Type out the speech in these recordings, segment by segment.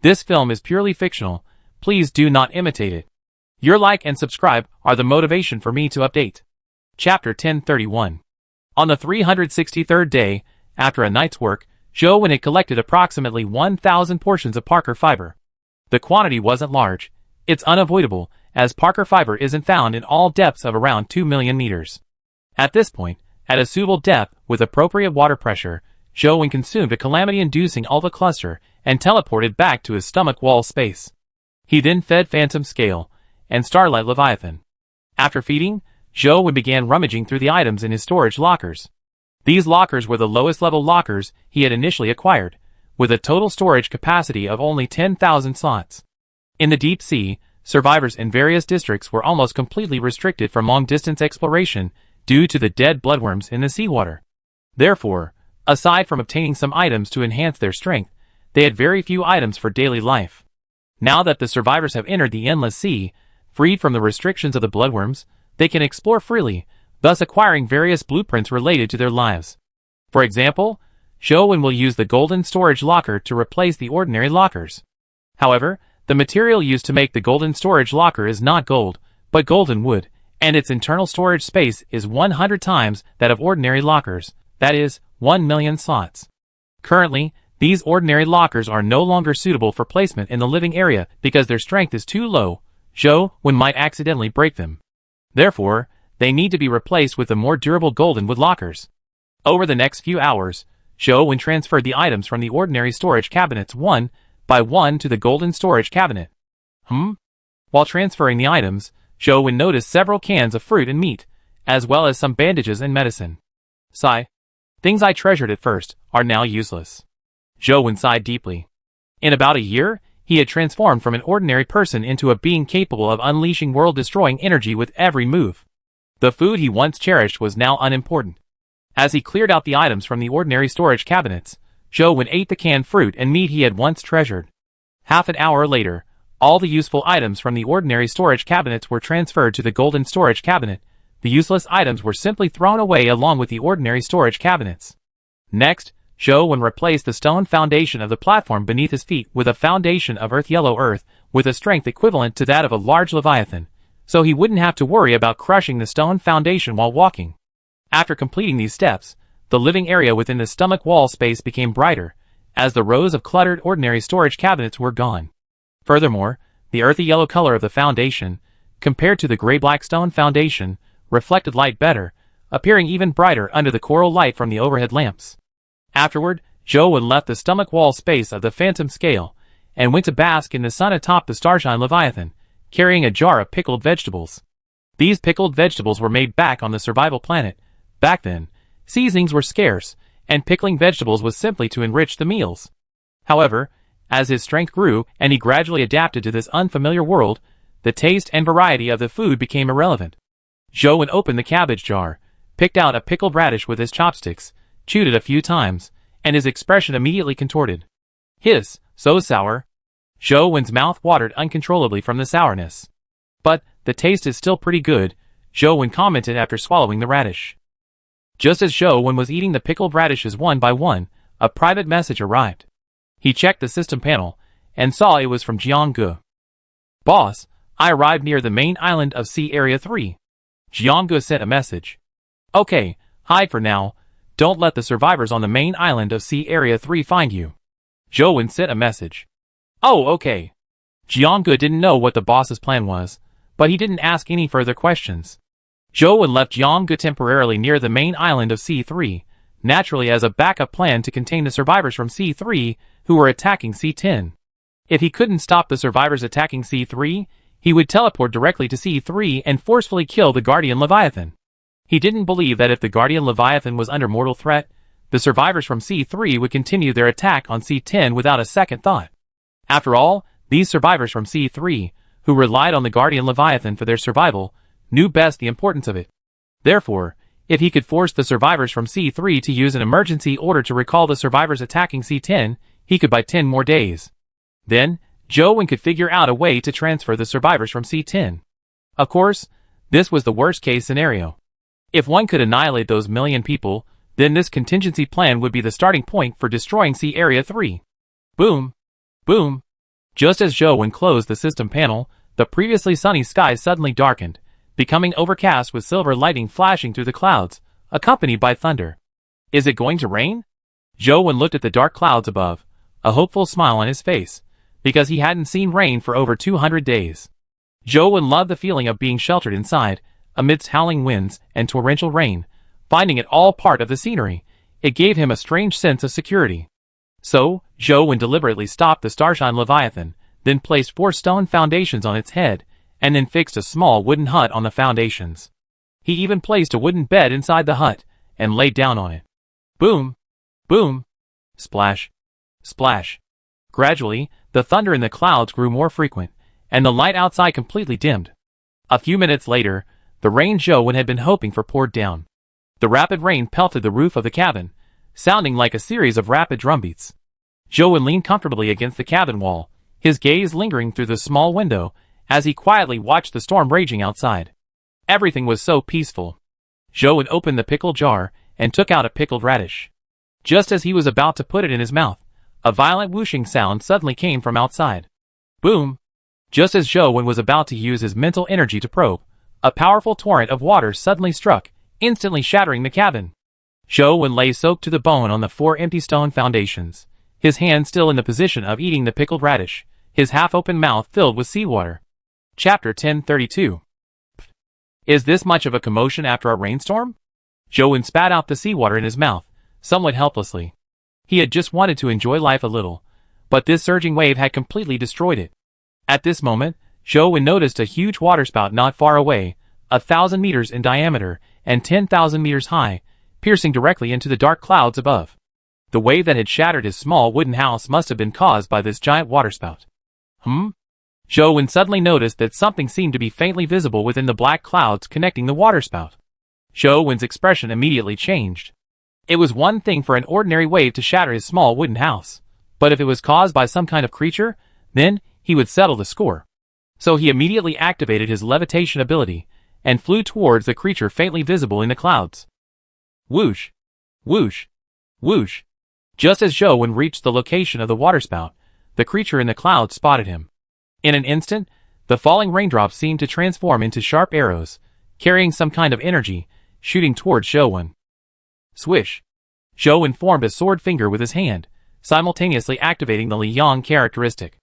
This film is purely fictional. Please do not imitate it. Your like and subscribe are the motivation for me to update. Chapter 1031. On the 363rd day, after a night's work, Joe had collected approximately 1,000 portions of Parker fiber. The quantity wasn't large. It's unavoidable, as Parker fiber isn't found in all depths of around 2 million meters. At this point, at a suitable depth with appropriate water pressure, Joe consumed a calamity-inducing alpha cluster and teleported back to his stomach wall space. He then fed Phantom Scale and Starlight Leviathan. After feeding, Joe began rummaging through the items in his storage lockers. These lockers were the lowest level lockers he had initially acquired, with a total storage capacity of only 10,000 slots. In the deep sea, survivors in various districts were almost completely restricted from long-distance exploration due to the dead bloodworms in the seawater. Therefore, aside from obtaining some items to enhance their strength, they had very few items for daily life. Now that the survivors have entered the endless sea, freed from the restrictions of the bloodworms, they can explore freely, thus acquiring various blueprints related to their lives. For example, Joe will use the golden storage locker to replace the ordinary lockers. However, the material used to make the golden storage locker is not gold, but golden wood, and its internal storage space is 100 times that of ordinary lockers, that is, 1 million slots. Currently, these ordinary lockers are no longer suitable for placement in the living area because their strength is too low. Joe might accidentally break them. Therefore, they need to be replaced with the more durable golden wood lockers. Over the next few hours, Joe transferred the items from the ordinary storage cabinets one by one to the golden storage cabinet. While transferring the items, Joe noticed several cans of fruit and meat, as well as some bandages and medicine. Sigh. Things I treasured at first are now useless. Joe sighed deeply. In about a year, he had transformed from an ordinary person into a being capable of unleashing world-destroying energy with every move. The food he once cherished was now unimportant. As he cleared out the items from the ordinary storage cabinets, Joe ate the canned fruit and meat he had once treasured. Half an hour later, all the useful items from the ordinary storage cabinets were transferred to the golden storage cabinet. The useless items were simply thrown away along with the ordinary storage cabinets. Next, Joe replaced the stone foundation of the platform beneath his feet with a foundation of yellow earth with a strength equivalent to that of a large leviathan, so he wouldn't have to worry about crushing the stone foundation while walking. After completing these steps, the living area within the stomach wall space became brighter, as the rows of cluttered ordinary storage cabinets were gone. Furthermore, the earthy yellow color of the foundation, compared to the gray-black stone foundation, reflected light better, appearing even brighter under the coral light from the overhead lamps. Afterward, Joe left the stomach wall space of the Phantom Scale and went to bask in the sun atop the Starshine Leviathan, carrying a jar of pickled vegetables. These pickled vegetables were made back on the survival planet. Back then, seasonings were scarce, and pickling vegetables was simply to enrich the meals. However, as his strength grew and he gradually adapted to this unfamiliar world, the taste and variety of the food became irrelevant. Joe opened the cabbage jar, picked out a pickled radish with his chopsticks, chewed it a few times, and his expression immediately contorted. Hiss, so sour. Joe's mouth watered uncontrollably from the sourness. But, the taste is still pretty good, Joe commented after swallowing the radish. Just as Joe was eating the pickled radishes one by one, a private message arrived. He checked the system panel, and saw it was from Jiangge. Boss, I arrived near the main island of Sea Area 3. Jiangge sent a message. Okay, hide for now. Don't let the survivors on the main island of Sea Area 3 find you. Joe sent a message. Oh, okay. Jiangge didn't know what the boss's plan was, but he didn't ask any further questions. Joe left Jiangge temporarily near the main island of C3, naturally as a backup plan to contain the survivors from C3 who were attacking C10. If he couldn't stop the survivors attacking C3, he would teleport directly to C3 and forcefully kill the Guardian Leviathan. He didn't believe that if the Guardian Leviathan was under mortal threat, the survivors from C3 would continue their attack on C10 without a second thought. After all, these survivors from C3, who relied on the Guardian Leviathan for their survival, knew best the importance of it. Therefore, if he could force the survivors from C3 to use an emergency order to recall the survivors attacking C10, he could buy 10 more days. Then, Joe could figure out a way to transfer the survivors from C10. Of course, this was the worst-case scenario. If one could annihilate those million people, then this contingency plan would be the starting point for destroying Sea Area 3. Boom! Boom! Just as Zhou closed the system panel, the previously sunny sky suddenly darkened, becoming overcast with silver lightning flashing through the clouds, accompanied by thunder. Is it going to rain? Zhou looked at the dark clouds above, a hopeful smile on his face, because he hadn't seen rain for over 200 days. Zhou loved the feeling of being sheltered inside, amidst howling winds and torrential rain, finding it all part of the scenery. It gave him a strange sense of security. So, Zhou deliberately stopped the Starshine Leviathan, then placed 4 stone foundations on its head, and then fixed a small wooden hut on the foundations. He even placed a wooden bed inside the hut, and laid down on it. Boom! Boom! Splash! Splash! Gradually, the thunder in the clouds grew more frequent, and the light outside completely dimmed. A few minutes later, the rain Zhou had been hoping for poured down. The rapid rain pelted the roof of the cabin, sounding like a series of rapid drumbeats. Zhou leaned comfortably against the cabin wall, his gaze lingering through the small window as he quietly watched the storm raging outside. Everything was so peaceful. Zhou opened the pickle jar and took out a pickled radish. Just as he was about to put it in his mouth, a violent whooshing sound suddenly came from outside. Boom! Just as Zhou was about to use his mental energy to probe, a powerful torrent of water suddenly struck, instantly shattering the cabin. Zhou lay soaked to the bone on the 4 empty stone foundations, his hand still in the position of eating the pickled radish, his half-open mouth filled with seawater. Chapter 1032. Is this much of a commotion after a rainstorm? Zhou spat out the seawater in his mouth, somewhat helplessly. He had just wanted to enjoy life a little, but this surging wave had completely destroyed it. At this moment, Zhou noticed a huge waterspout not far away, 1,000 meters in diameter and 10,000 meters high, piercing directly into the dark clouds above. The wave that had shattered his small wooden house must have been caused by this giant waterspout. Zhou suddenly noticed that something seemed to be faintly visible within the black clouds connecting the waterspout. Zhou's expression immediately changed. It was one thing for an ordinary wave to shatter his small wooden house, but if it was caused by some kind of creature, then he would settle the score. So he immediately activated his levitation ability, and flew towards the creature faintly visible in the clouds. Whoosh! Whoosh! Whoosh! Just as Zhou reached the location of the waterspout, the creature in the clouds spotted him. In an instant, the falling raindrops seemed to transform into sharp arrows, carrying some kind of energy, shooting towards Zhou. Swish! Zhou formed a sword finger with his hand, simultaneously activating the Liang characteristic.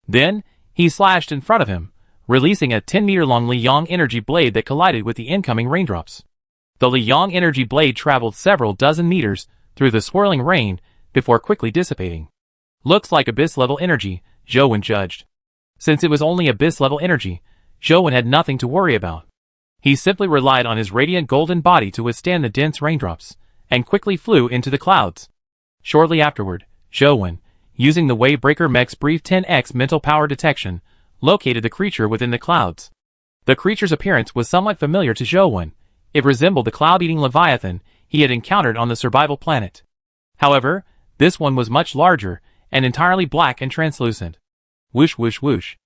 Then, he slashed in front of him, releasing a 10-meter-long Liang energy blade that collided with the incoming raindrops. The Liang energy blade traveled several dozen meters through the swirling rain before quickly dissipating. Looks like abyss-level energy, Zhou judged. Since it was only abyss-level energy, Zhou had nothing to worry about. He simply relied on his radiant golden body to withstand the dense raindrops, and quickly flew into the clouds. Shortly afterward, Zhou, using the Wavebreaker Mech's brief 10x mental power detection, located the creature within the clouds. The creature's appearance was somewhat familiar to Zhou. It resembled the cloud-eating leviathan he had encountered on the survival planet. However, this one was much larger, and entirely black and translucent. Whoosh whoosh whoosh.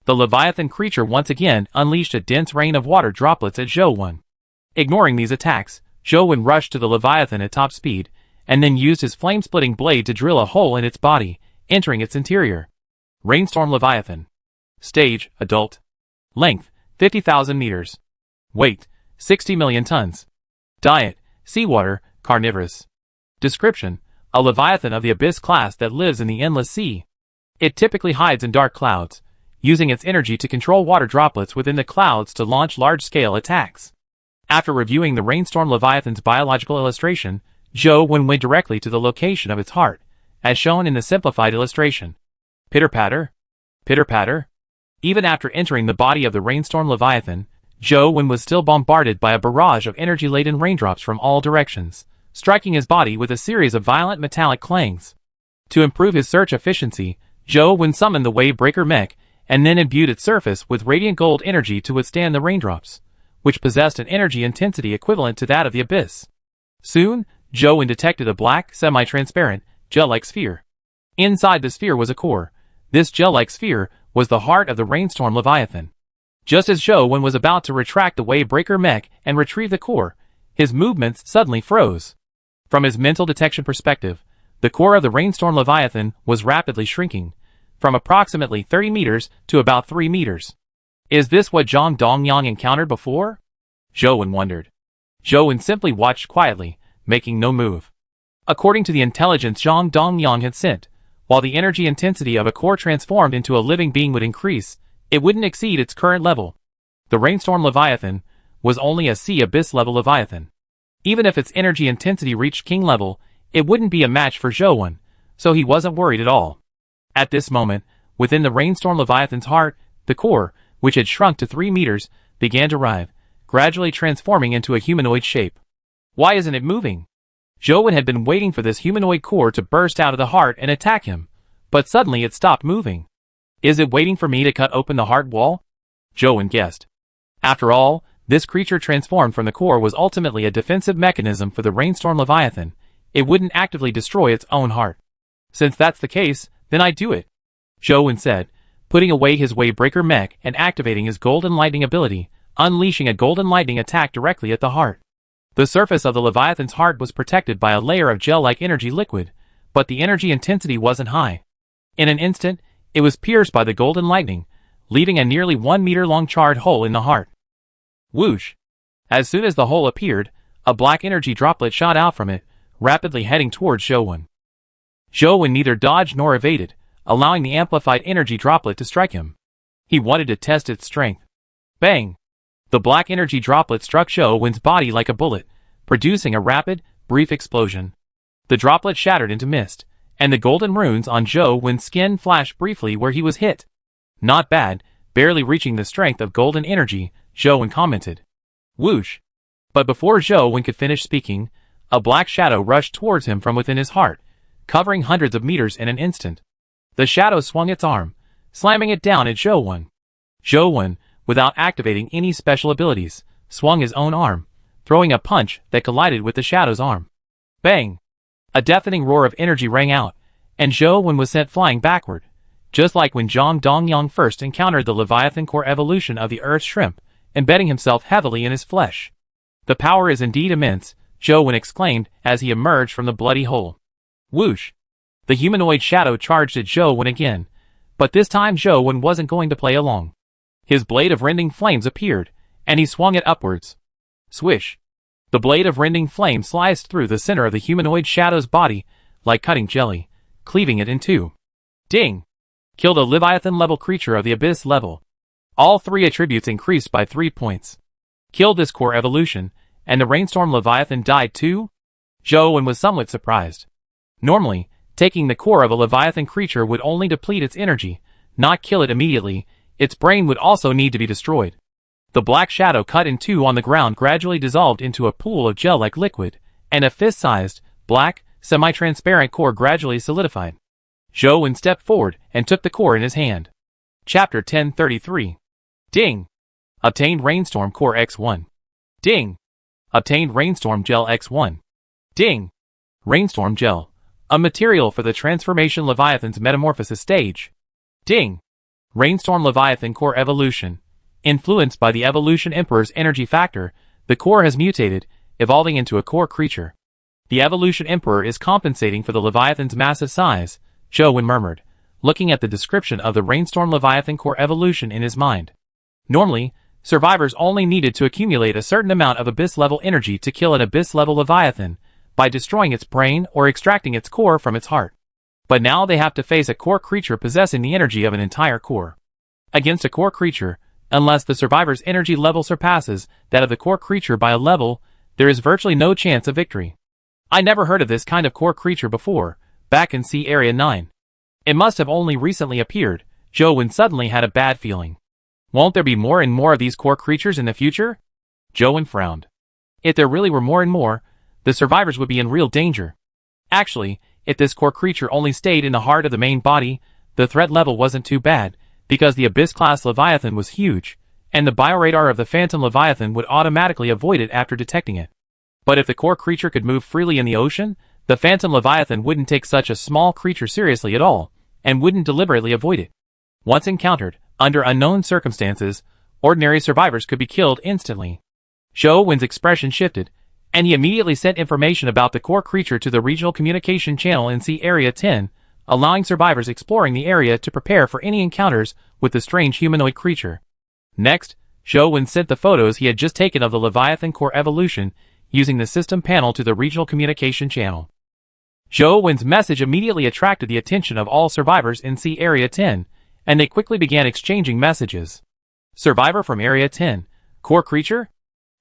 The leviathan creature once again unleashed a dense rain of water droplets at Zhou. Ignoring these attacks, Zhou rushed to the leviathan at top speed, and then used his flame-splitting blade to drill a hole in its body, entering its interior. Rainstorm Leviathan. Stage, Adult. Length, 50,000 meters. Weight, 60 million tons. Diet, seawater, carnivorous. Description, a leviathan of the abyss class that lives in the endless sea. It typically hides in dark clouds, using its energy to control water droplets within the clouds to launch large-scale attacks. After reviewing the Rainstorm Leviathan's biological illustration, Zhou went directly to the location of its heart, as shown in the simplified illustration. Pitter-patter. Pitter-patter. Even after entering the body of the Rainstorm Leviathan, Zhou was still bombarded by a barrage of energy-laden raindrops from all directions, striking his body with a series of violent metallic clangs. To improve his search efficiency, Zhou summoned the Wavebreaker Mech, and then imbued its surface with radiant gold energy to withstand the raindrops, which possessed an energy intensity equivalent to that of the abyss. Soon, Zhou detected a black, semi-transparent, gel-like sphere. Inside the sphere was a core. This gel-like sphere was the heart of the Rainstorm Leviathan. Just as Zhou was about to retract the Wavebreaker Mech and retrieve the core, his movements suddenly froze. From his mental detection perspective, the core of the Rainstorm Leviathan was rapidly shrinking, from approximately 30 meters to about 3 meters. Is this what Zhang Dongyang encountered before? Zhou Wen wondered. Zhou Wen simply watched quietly, making no move. According to the intelligence Zhang Dongyang had sent, while the energy intensity of a core transformed into a living being would increase, it wouldn't exceed its current level. The Rainstorm Leviathan was only a Sea Abyss level Leviathan. Even if its energy intensity reached King level, it wouldn't be a match for Zhou Wen, so he wasn't worried at all. At this moment, within the Rainstorm Leviathan's heart, the core, which had shrunk to 3 meters, began to writhe, gradually transforming into a humanoid shape. Why isn't it moving? Zhou Wen had been waiting for this humanoid core to burst out of the heart and attack him, but suddenly it stopped moving. Is it waiting for me to cut open the heart wall? Zhou Wen guessed. After all, this creature transformed from the core was ultimately a defensive mechanism for the Rainstorm Leviathan. It wouldn't actively destroy its own heart. Since that's the case, then I do it, Zhou Wen said, putting away his Wavebreaker mech and activating his Golden Lightning ability, unleashing a Golden Lightning attack directly at the heart. The surface of the Leviathan's heart was protected by a layer of gel-like energy liquid, but the energy intensity wasn't high. In an instant, it was pierced by the Golden Lightning, leaving a nearly 1 meter long charred hole in the heart. Whoosh! As soon as the hole appeared, a black energy droplet shot out from it, rapidly heading towards Zhou Wen. Zhou Wen neither dodged nor evaded, allowing the amplified energy droplet to strike him. He wanted to test its strength. Bang! The black energy droplet struck Zhou Wen's body like a bullet, producing a rapid, brief explosion. The droplet shattered into mist, and the golden runes on Zhou Wen's skin flashed briefly where he was hit. Not bad, barely reaching the strength of golden energy, Zhou Wen commented. Whoosh! But before Zhou Wen could finish speaking, a black shadow rushed towards him from within his heart, covering hundreds of meters in an instant. The shadow swung its arm, slamming it down at Zhou Wen. Zhou Wen, without activating any special abilities, swung his own arm, throwing a punch that collided with the shadow's arm. Bang! A deafening roar of energy rang out, and Zhou Wen was sent flying backward, just like when Zhang Dongyang first encountered the Leviathan core evolution of the Earth Shrimp, embedding himself heavily in his flesh. The power is indeed immense, Zhou Wen exclaimed as he emerged from the bloody hole. Whoosh! The humanoid shadow charged at Zhou Wen again, but this time Zhou Wen wasn't going to play along. His blade of rending flames appeared, and he swung it upwards. Swish! The blade of rending flame sliced through the center of the humanoid shadow's body, like cutting jelly, cleaving it in two. Ding! Killed a Leviathan-level creature of the Abyss level. All 3 attributes increased by 3 points. Killed this core evolution, and the Rainstorm Leviathan died too? Zhou Wen was somewhat surprised. Normally, taking the core of a Leviathan creature would only deplete its energy, not kill it immediately. Its brain would also need to be destroyed. The black shadow cut in two on the ground gradually dissolved into a pool of gel-like liquid, and a fist-sized, black, semi-transparent core gradually solidified. Zhou Wen stepped forward and took the core in his hand. Chapter 1033. Ding! Obtained Rainstorm Core X1. Ding! Obtained Rainstorm Gel X1. Ding! Rainstorm Gel, a material for the Transformation Leviathan's Metamorphosis stage. Ding! Rainstorm Leviathan Core Evolution. Influenced by the Evolution Emperor's energy factor, the core has mutated, evolving into a core creature. The Evolution Emperor is compensating for the Leviathan's massive size, Zhou Wen murmured, looking at the description of the Rainstorm Leviathan Core Evolution in his mind. Normally, survivors only needed to accumulate a certain amount of Abyss-level energy to kill an Abyss-level Leviathan, by destroying its brain or extracting its core from its heart. But now they have to face a core creature possessing the energy of an entire core. Against a core creature, unless the survivor's energy level surpasses that of the core creature by a level, there is virtually no chance of victory. I never heard of this kind of core creature before, back in Sea Area 9. It must have only recently appeared. Zhou Wen suddenly had a bad feeling. Won't there be more and more of these core creatures in the future? Zhou Wen frowned. If there really were more and more, the survivors would be in real danger. Actually, if this core creature only stayed in the heart of the main body, the threat level wasn't too bad, because the Abyss-class Leviathan was huge, and the bioradar of the Phantom Leviathan would automatically avoid it after detecting it. But if the core creature could move freely in the ocean, the Phantom Leviathan wouldn't take such a small creature seriously at all, and wouldn't deliberately avoid it. Once encountered, under unknown circumstances, ordinary survivors could be killed instantly. Zhou Wen's expression shifted, and he immediately sent information about the core creature to the regional communication channel in Sea Area 10, allowing survivors exploring the area to prepare for any encounters with the strange humanoid creature. Next, Zhou sent the photos he had just taken of the Leviathan core evolution using the system panel to the regional communication channel. Zhou's message immediately attracted the attention of all survivors in C Area 10, and they quickly began exchanging messages. Survivor from Area 10. Core creature?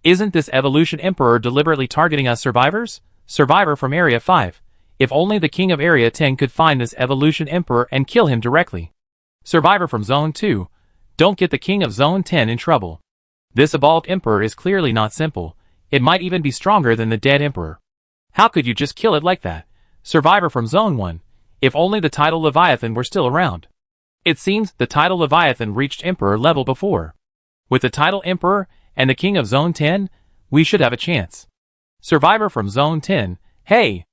Isn't this evolution emperor deliberately targeting us survivors? Survivor from Area 5. If only the king of Area 10 could find this evolution emperor and kill him directly. Survivor from Zone 2. Don't get the king of Zone 10 in trouble. This evolved emperor is clearly not simple. It might even be stronger than the dead emperor. How could you just kill it like that? Survivor from Zone 1. If only the tidal Leviathan were still around. It seems the tidal Leviathan reached emperor level before. With the tidal emperor and the king of Zone 10, we should have a chance. Survivor from Zone 10. Hey!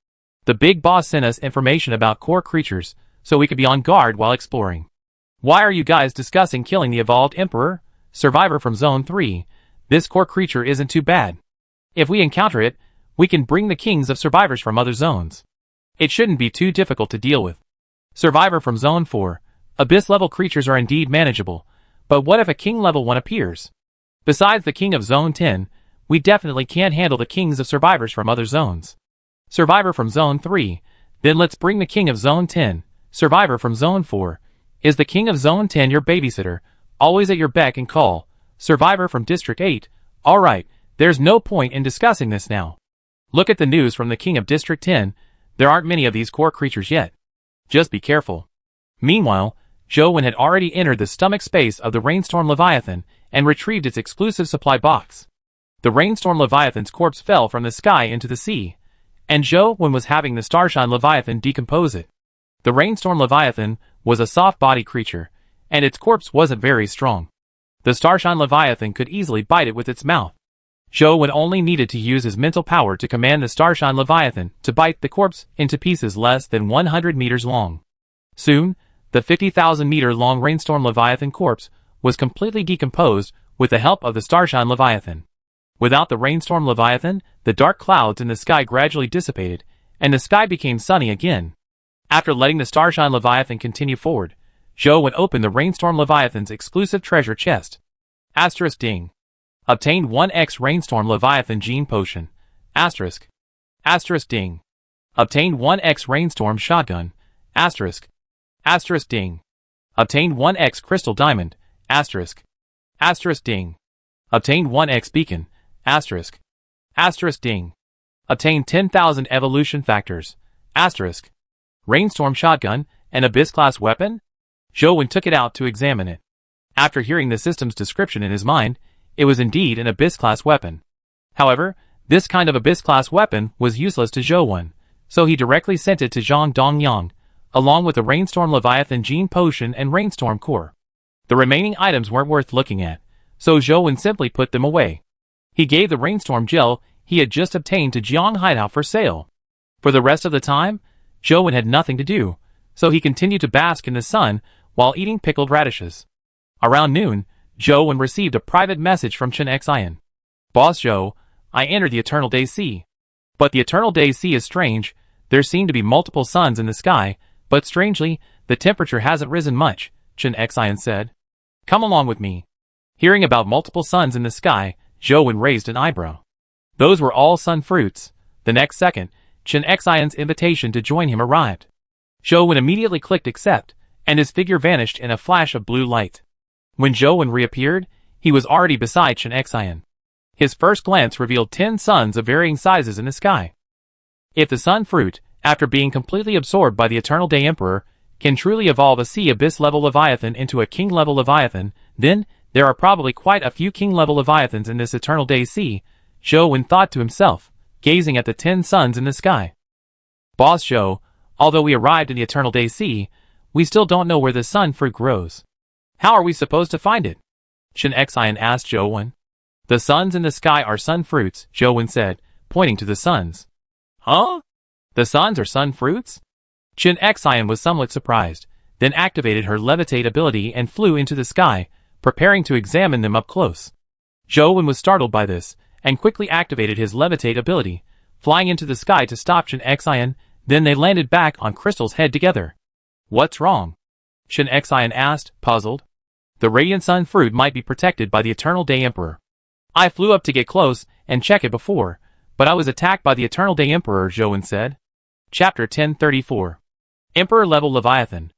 The big boss sent us information about core creatures, so we could be on guard while exploring. Why are you guys discussing killing the evolved emperor? Survivor from Zone 3. This core creature isn't too bad. If we encounter it, we can bring the kings of survivors from other zones. It shouldn't be too difficult to deal with. Survivor from Zone 4. Abyss-level creatures are indeed manageable, but what if a king level 1 appears? Besides the king of Zone 10, we definitely can't handle the kings of survivors from other zones. Survivor from Zone 3. Then let's bring the king of Zone 10. Survivor from Zone 4. Is the king of Zone 10 your babysitter, always at your beck and call? Survivor from District 8. Alright, there's no point in discussing this now. Look at the news from the king of District 10. There aren't many of these core creatures yet. Just be careful. Meanwhile, Zhou had already entered the stomach space of the Rainstorm Leviathan and retrieved its exclusive supply box. The Rainstorm Leviathan's corpse fell from the sky into the sea, and Zhou was having the Starshine Leviathan decompose it. The Rainstorm Leviathan was a soft-bodied creature, and its corpse wasn't very strong. The Starshine Leviathan could easily bite it with its mouth. Zhou only needed to use his mental power to command the Starshine Leviathan to bite the corpse into pieces less than 100 meters long. Soon, the 50,000-meter-long Rainstorm Leviathan corpse was completely decomposed with the help of the Starshine Leviathan. Without the Rainstorm Leviathan, the dark clouds in the sky gradually dissipated, and the sky became sunny again. After letting the Starshine Leviathan continue forward, Zhou opened the Rainstorm Leviathan's exclusive treasure chest. Asterisk ding. Obtained 1x Rainstorm Leviathan Gene Potion. Asterisk. Asterisk ding. Obtained 1x Rainstorm Shotgun. Asterisk. Asterisk ding. Obtained 1x Crystal Diamond. Asterisk. Asterisk ding. Obtained 1x Beacon. Asterisk. Asterisk ding. Obtained 10,000 Evolution Factors. Asterisk. Rainstorm Shotgun, an Abyss-class weapon? Zhou took it out to examine it. After hearing the system's description in his mind, it was indeed an Abyss-class weapon. However, this kind of Abyss-class weapon was useless to Zhou, so he directly sent it to Zhang Dongyang, along with the Rainstorm Leviathan Gene Potion and Rainstorm Core. The remaining items weren't worth looking at, so Zhou simply put them away. He gave the Rainstorm Gel he had just obtained to Jiang Hideout for sale. For the rest of the time, Zhou had nothing to do, so he continued to bask in the sun while eating pickled radishes. Around noon, Zhou received a private message from Chen Xian. Boss Zhou, I entered the Eternal Day Sea. But the Eternal Day Sea is strange. There seem to be multiple suns in the sky, but strangely, the temperature hasn't risen much, Chen Xian said. Come along with me. Hearing about multiple suns in the sky, Zhou raised an eyebrow. Those were all sun fruits. The next second, Chen Xian's invitation to join him arrived. Zhou immediately clicked accept, and his figure vanished in a flash of blue light. When Zhou reappeared, he was already beside Chen Xian. His first glance revealed 10 suns of varying sizes in the sky. If the sun fruit, after being completely absorbed by the Eternal Day Emperor, can truly evolve a Sea Abyss-level Leviathan into a King-level Leviathan, then there are probably quite a few King-level Leviathans in this Eternal Day Sea, Zhou thought to himself, gazing at the 10 suns in the sky. Boss Zhou, although we arrived in the Eternal Day Sea, we still don't know where the sun fruit grows. How are we supposed to find it? Chen Xian asked Zhou. The suns in the sky are sun fruits, Zhou said, pointing to the suns. Huh? The suns are sun fruits? Chen Xian was somewhat surprised, then activated her levitate ability and flew into the sky, preparing to examine them up close. Zhou was startled by this, and quickly activated his levitate ability, flying into the sky to stop Chen Xian, then they landed back on Crystal's head together. What's wrong? Shin Xian asked, puzzled. The Radiant Sun fruit might be protected by the Eternal Day Emperor. I flew up to get close and check it before, but I was attacked by the Eternal Day Emperor, Zhou said. Chapter 1034. Emperor-level Leviathan.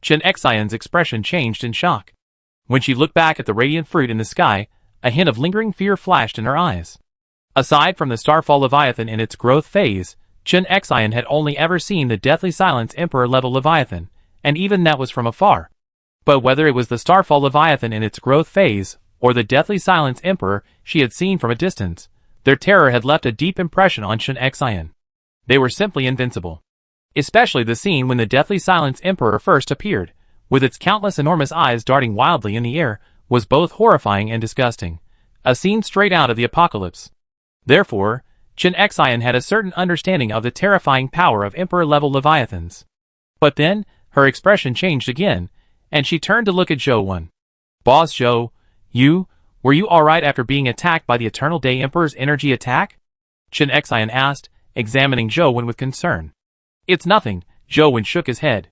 Shin Xian's expression changed in shock. When she looked back at the radiant fruit in the sky, a hint of lingering fear flashed in her eyes. Aside from the Starfall Leviathan in its growth phase, Shin Xian had only ever seen the Deathly Silence Emperor-level Leviathan, and even that was from afar. But whether it was the Starfall Leviathan in its growth phase, or the Deathly Silence Emperor she had seen from a distance, their terror had left a deep impression on Shin Xian. They were simply invincible. Especially the scene when the Deathly Silence Emperor first appeared, with its countless enormous eyes darting wildly in the air, was both horrifying and disgusting. A scene straight out of the apocalypse. Therefore, Shin Xian had a certain understanding of the terrifying power of Emperor-level Leviathans. But then, her expression changed again, and she turned to look at Zhou. Boss Zhou, were you alright after being attacked by the Eternal Day Emperor's energy attack? Shin Xian asked, examining Zhou with concern. It's nothing, Zhou shook his head.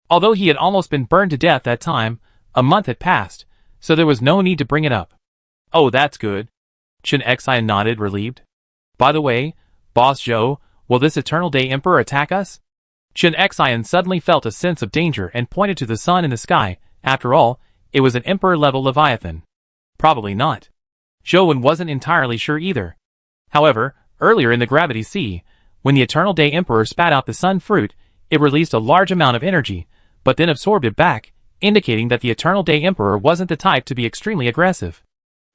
Although he had almost been burned to death that time, a month had passed, so there was no need to bring it up. Oh, that's good. Shin Xian nodded, relieved. By the way, Boss Zhou, will this Eternal Day Emperor attack us? Shin Xian suddenly felt a sense of danger and pointed to the sun in the sky. After all, it was an Emperor-level Leviathan. Probably not. Zhou wasn't entirely sure either. However, earlier in the Gravity Sea, when the Eternal Day Emperor spat out the sun fruit, it released a large amount of energy, but then absorbed it back, indicating that the Eternal Day Emperor wasn't the type to be extremely aggressive.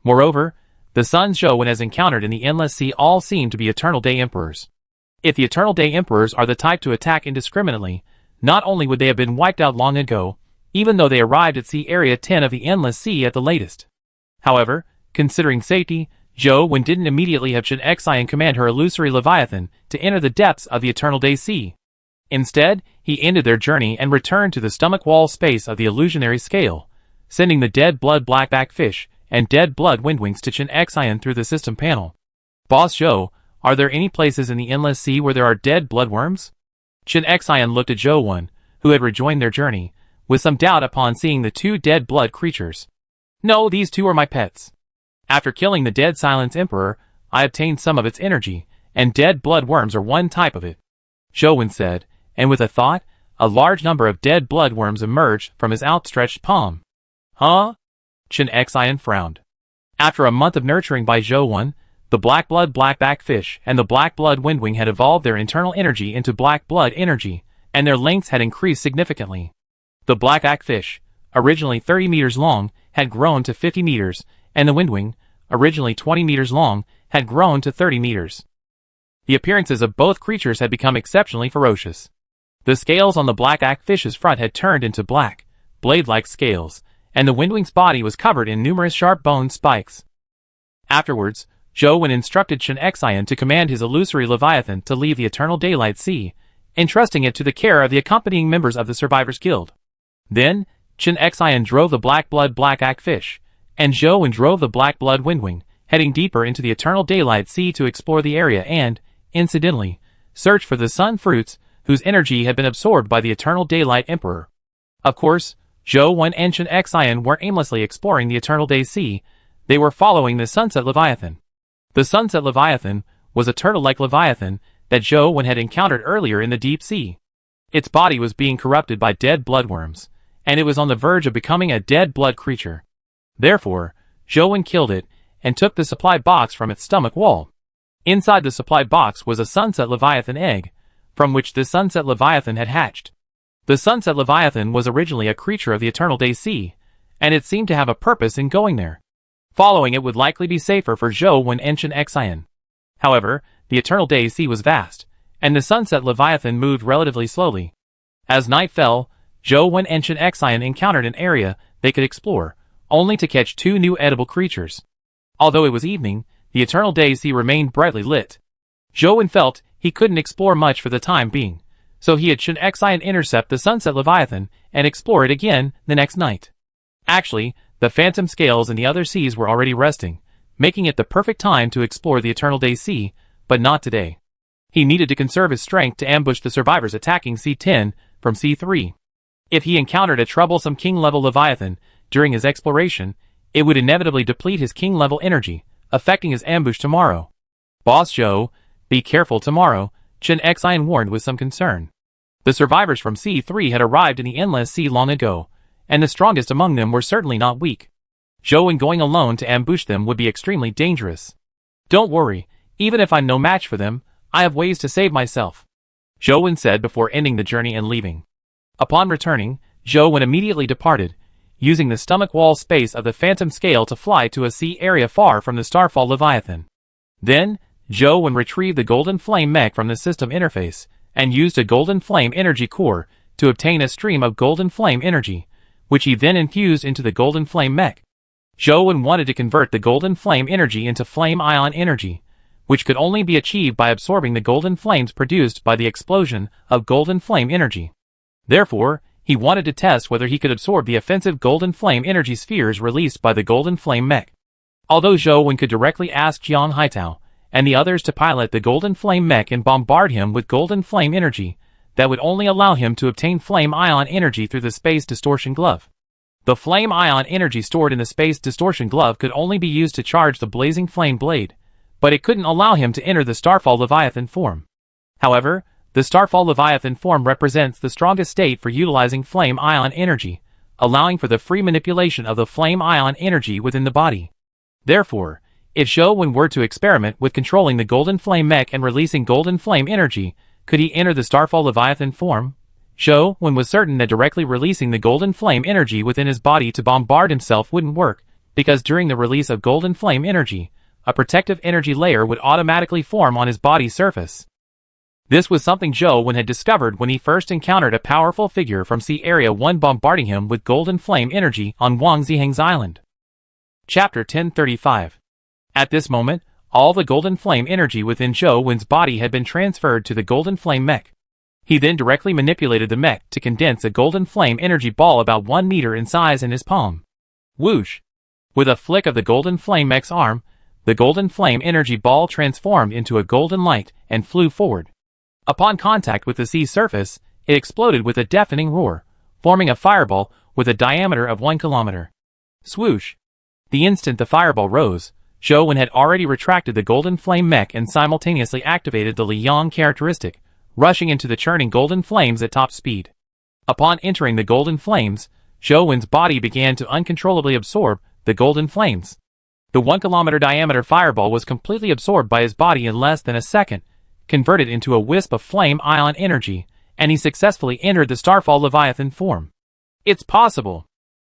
Moreover, the suns Zhou has encountered in the Endless Sea all seem to be Eternal Day Emperors. If the Eternal Day Emperors are the type to attack indiscriminately, not only would they have been wiped out long ago, even though they arrived at Sea Area 10 of the Endless Sea at the latest. However, considering safety, Zhou didn't immediately have Shin Xian command her illusory Leviathan to enter the depths of the Eternal Day Sea. Instead, he ended their journey and returned to the stomach wall space of the illusionary scale, sending the dead blood blackback fish and dead blood windwings to Shin Xian through the system panel. Boss Zhou, are there any places in the Endless Sea where there are dead bloodworms? Shin Xian looked at Zhou, who had rejoined their journey, with some doubt upon seeing the two dead blood creatures. No, these two are my pets. After killing the Dead Silence Emperor, I obtained some of its energy, and dead blood worms are one type of it. Zhou said, and with a thought, a large number of dead blood worms emerged from his outstretched palm. Huh? Shin Xian frowned. After a month of nurturing by Zhou, the black blood blackback fish and the black blood windwing had evolved their internal energy into black blood energy, and their lengths had increased significantly. The blackback fish, originally 30 meters long, had grown to 50 meters, and the windwing, originally 20 meters long, had grown to 30 meters. The appearances of both creatures had become exceptionally ferocious. The scales on the blackback fish's front had turned into black, blade-like scales, and the windwing's body was covered in numerous sharp bone spikes. Afterwards, Zhou instructed Shin Xian to command his illusory Leviathan to leave the Eternal Daylight Sea, entrusting it to the care of the accompanying members of the Survivors Guild. Then, Shin Xian drove the black blood blackback fish, and Zhou drove the black blood windwing, heading deeper into the Eternal Daylight Sea to explore the area and, incidentally, search for the sun fruits whose energy had been absorbed by the Eternal Daylight Emperor. Of course, Zhou and Shin Xian weren't aimlessly exploring the Eternal Day Sea, they were following the Sunset Leviathan. The Sunset Leviathan was a turtle-like Leviathan that Zhou had encountered earlier in the deep sea. Its body was being corrupted by dead bloodworms, and it was on the verge of becoming a dead blood creature. Therefore, Zhou killed it and took the supply box from its stomach wall. Inside the supply box was a Sunset Leviathan egg, from which the Sunset Leviathan had hatched. The Sunset Leviathan was originally a creature of the Eternal Day Sea, and it seemed to have a purpose in going there. Following it would likely be safer for Zhou and Shin Xian. However, the Eternal Day Sea was vast, and the Sunset Leviathan moved relatively slowly. As night fell, Zhou and Shin Xian encountered an area they could explore, only to catch two new edible creatures. Although it was evening, the Eternal Day Sea remained brightly lit. Zhou felt he couldn't explore much for the time being, so he had Shin Xian intercept the Sunset Leviathan and explore it again the next night. Actually, the phantom scales in the other seas were already resting, making it the perfect time to explore the Eternal Day Sea, but not today. He needed to conserve his strength to ambush the survivors attacking C10 from C3. If he encountered a troublesome king-level Leviathan during his exploration, it would inevitably deplete his king-level energy, affecting his ambush tomorrow. Boss Joe, be careful tomorrow, Chen Xian warned with some concern. The survivors from C3 had arrived in the Endless Sea long ago, and the strongest among them were certainly not weak. Zhou Wen going alone to ambush them would be extremely dangerous. Don't worry, even if I'm no match for them, I have ways to save myself, Zhou Wen said before ending the journey and leaving. Upon returning, Zhou Wen immediately departed, using the stomach wall space of the Phantom Scale to fly to a sea area far from the Starfall Leviathan. Then, Zhou Wen retrieved the Golden Flame mech from the system interface, and used a Golden Flame energy core to obtain a stream of Golden Flame energy, which he then infused into the Golden Flame mech. Zhou Wen wanted to convert the Golden Flame energy into Flame Ion energy, which could only be achieved by absorbing the Golden Flames produced by the explosion of Golden Flame energy. Therefore, he wanted to test whether he could absorb the offensive Golden Flame energy spheres released by the Golden Flame mech. Although Zhou Wen could directly ask Jiang Haitao and the others to pilot the Golden Flame mech and bombard him with Golden Flame energy, that would only allow him to obtain Flame Ion energy through the Space Distortion Glove. The Flame Ion energy stored in the Space Distortion Glove could only be used to charge the Blazing Flame Blade, but it couldn't allow him to enter the Starfall Leviathan form. However, the Starfall Leviathan form represents the strongest state for utilizing Flame Ion energy, allowing for the free manipulation of the Flame Ion energy within the body. Therefore, if Zhou Wen were to experiment with controlling the Golden Flame mech and releasing Golden Flame energy, could he enter the Starfall Leviathan form? Zhou Wen was certain that directly releasing the Golden Flame energy within his body to bombard himself wouldn't work, because during the release of Golden Flame energy, a protective energy layer would automatically form on his body's surface. This was something Zhou Wen had discovered when he first encountered a powerful figure from Sea Area 1 bombarding him with Golden Flame energy on Wang Ziheng's island. Chapter 1035. At this moment, all the Golden Flame energy within Zhou Wen's body had been transferred to the Golden Flame mech. He then directly manipulated the mech to condense a Golden Flame energy ball about 1 meter in size in his palm. Whoosh! With a flick of the Golden Flame mech's arm, the Golden Flame energy ball transformed into a golden light and flew forward. Upon contact with the sea surface, it exploded with a deafening roar, forming a fireball with a diameter of 1 kilometer. Swoosh! The instant the fireball rose, Zhou Wen had already retracted the Golden Flame mech and simultaneously activated the Liang characteristic, rushing into the churning Golden Flames at top speed. Upon entering the Golden Flames, Zhou Wen's body began to uncontrollably absorb the Golden Flames. The 1 kilometer diameter fireball was completely absorbed by his body in less than a second, converted into a wisp of Flame Ion energy, and he successfully entered the Starfall Leviathan form. It's possible!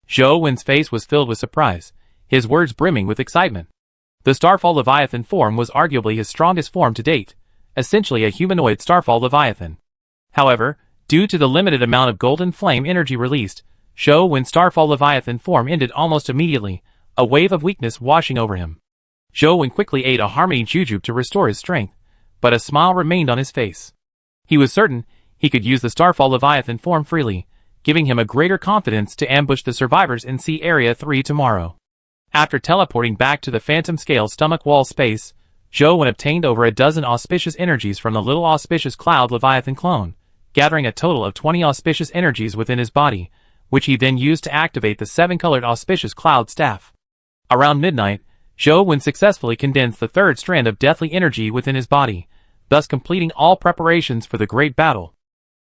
Zhou Wen's face was filled with surprise, his words brimming with excitement. The Starfall Leviathan form was arguably his strongest form to date, essentially a humanoid Starfall Leviathan. However, due to the limited amount of Golden Flame energy released, Zhou Wen's Starfall Leviathan form ended almost immediately, a wave of weakness washing over him. Zhou Wen quickly ate a Harmony Jujube to restore his strength, but a smile remained on his face. He was certain he could use the Starfall Leviathan form freely, giving him a greater confidence to ambush the survivors in Sea Area 3 tomorrow. After teleporting back to the Phantom Scale stomach wall space, Zhou Wen obtained over a dozen auspicious energies from the Little Auspicious Cloud Leviathan clone, gathering a total of 20 auspicious energies within his body, which he then used to activate the 7-colored Auspicious Cloud Staff. Around midnight, Zhou Wen successfully condensed the 3rd strand of deathly energy within his body, thus completing all preparations for the great battle.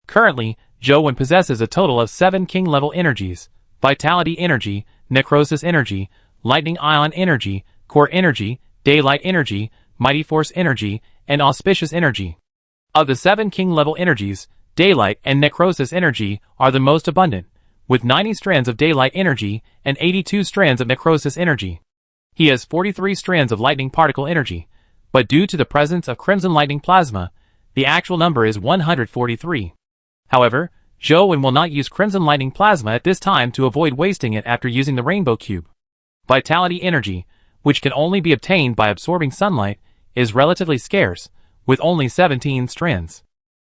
Currently, Zhou Wen possesses a total of 7 king-level energies: Vitality Energy, Necrosis Energy, Lightning Ion Energy, Core Energy, Daylight Energy, Mighty Force Energy, and Auspicious Energy. Of the 7 king-level energies, Daylight and Necrosis Energy are the most abundant, with 90 strands of Daylight Energy and 82 strands of Necrosis Energy. He has 43 strands of Lightning Particle Energy, but due to the presence of Crimson Lightning Plasma, the actual number is 143. However, Zhou Wen will not use Crimson Lightning Plasma at this time to avoid wasting it after using the Rainbow Cube. Vitality Energy, which can only be obtained by absorbing sunlight, is relatively scarce, with only 17 strands.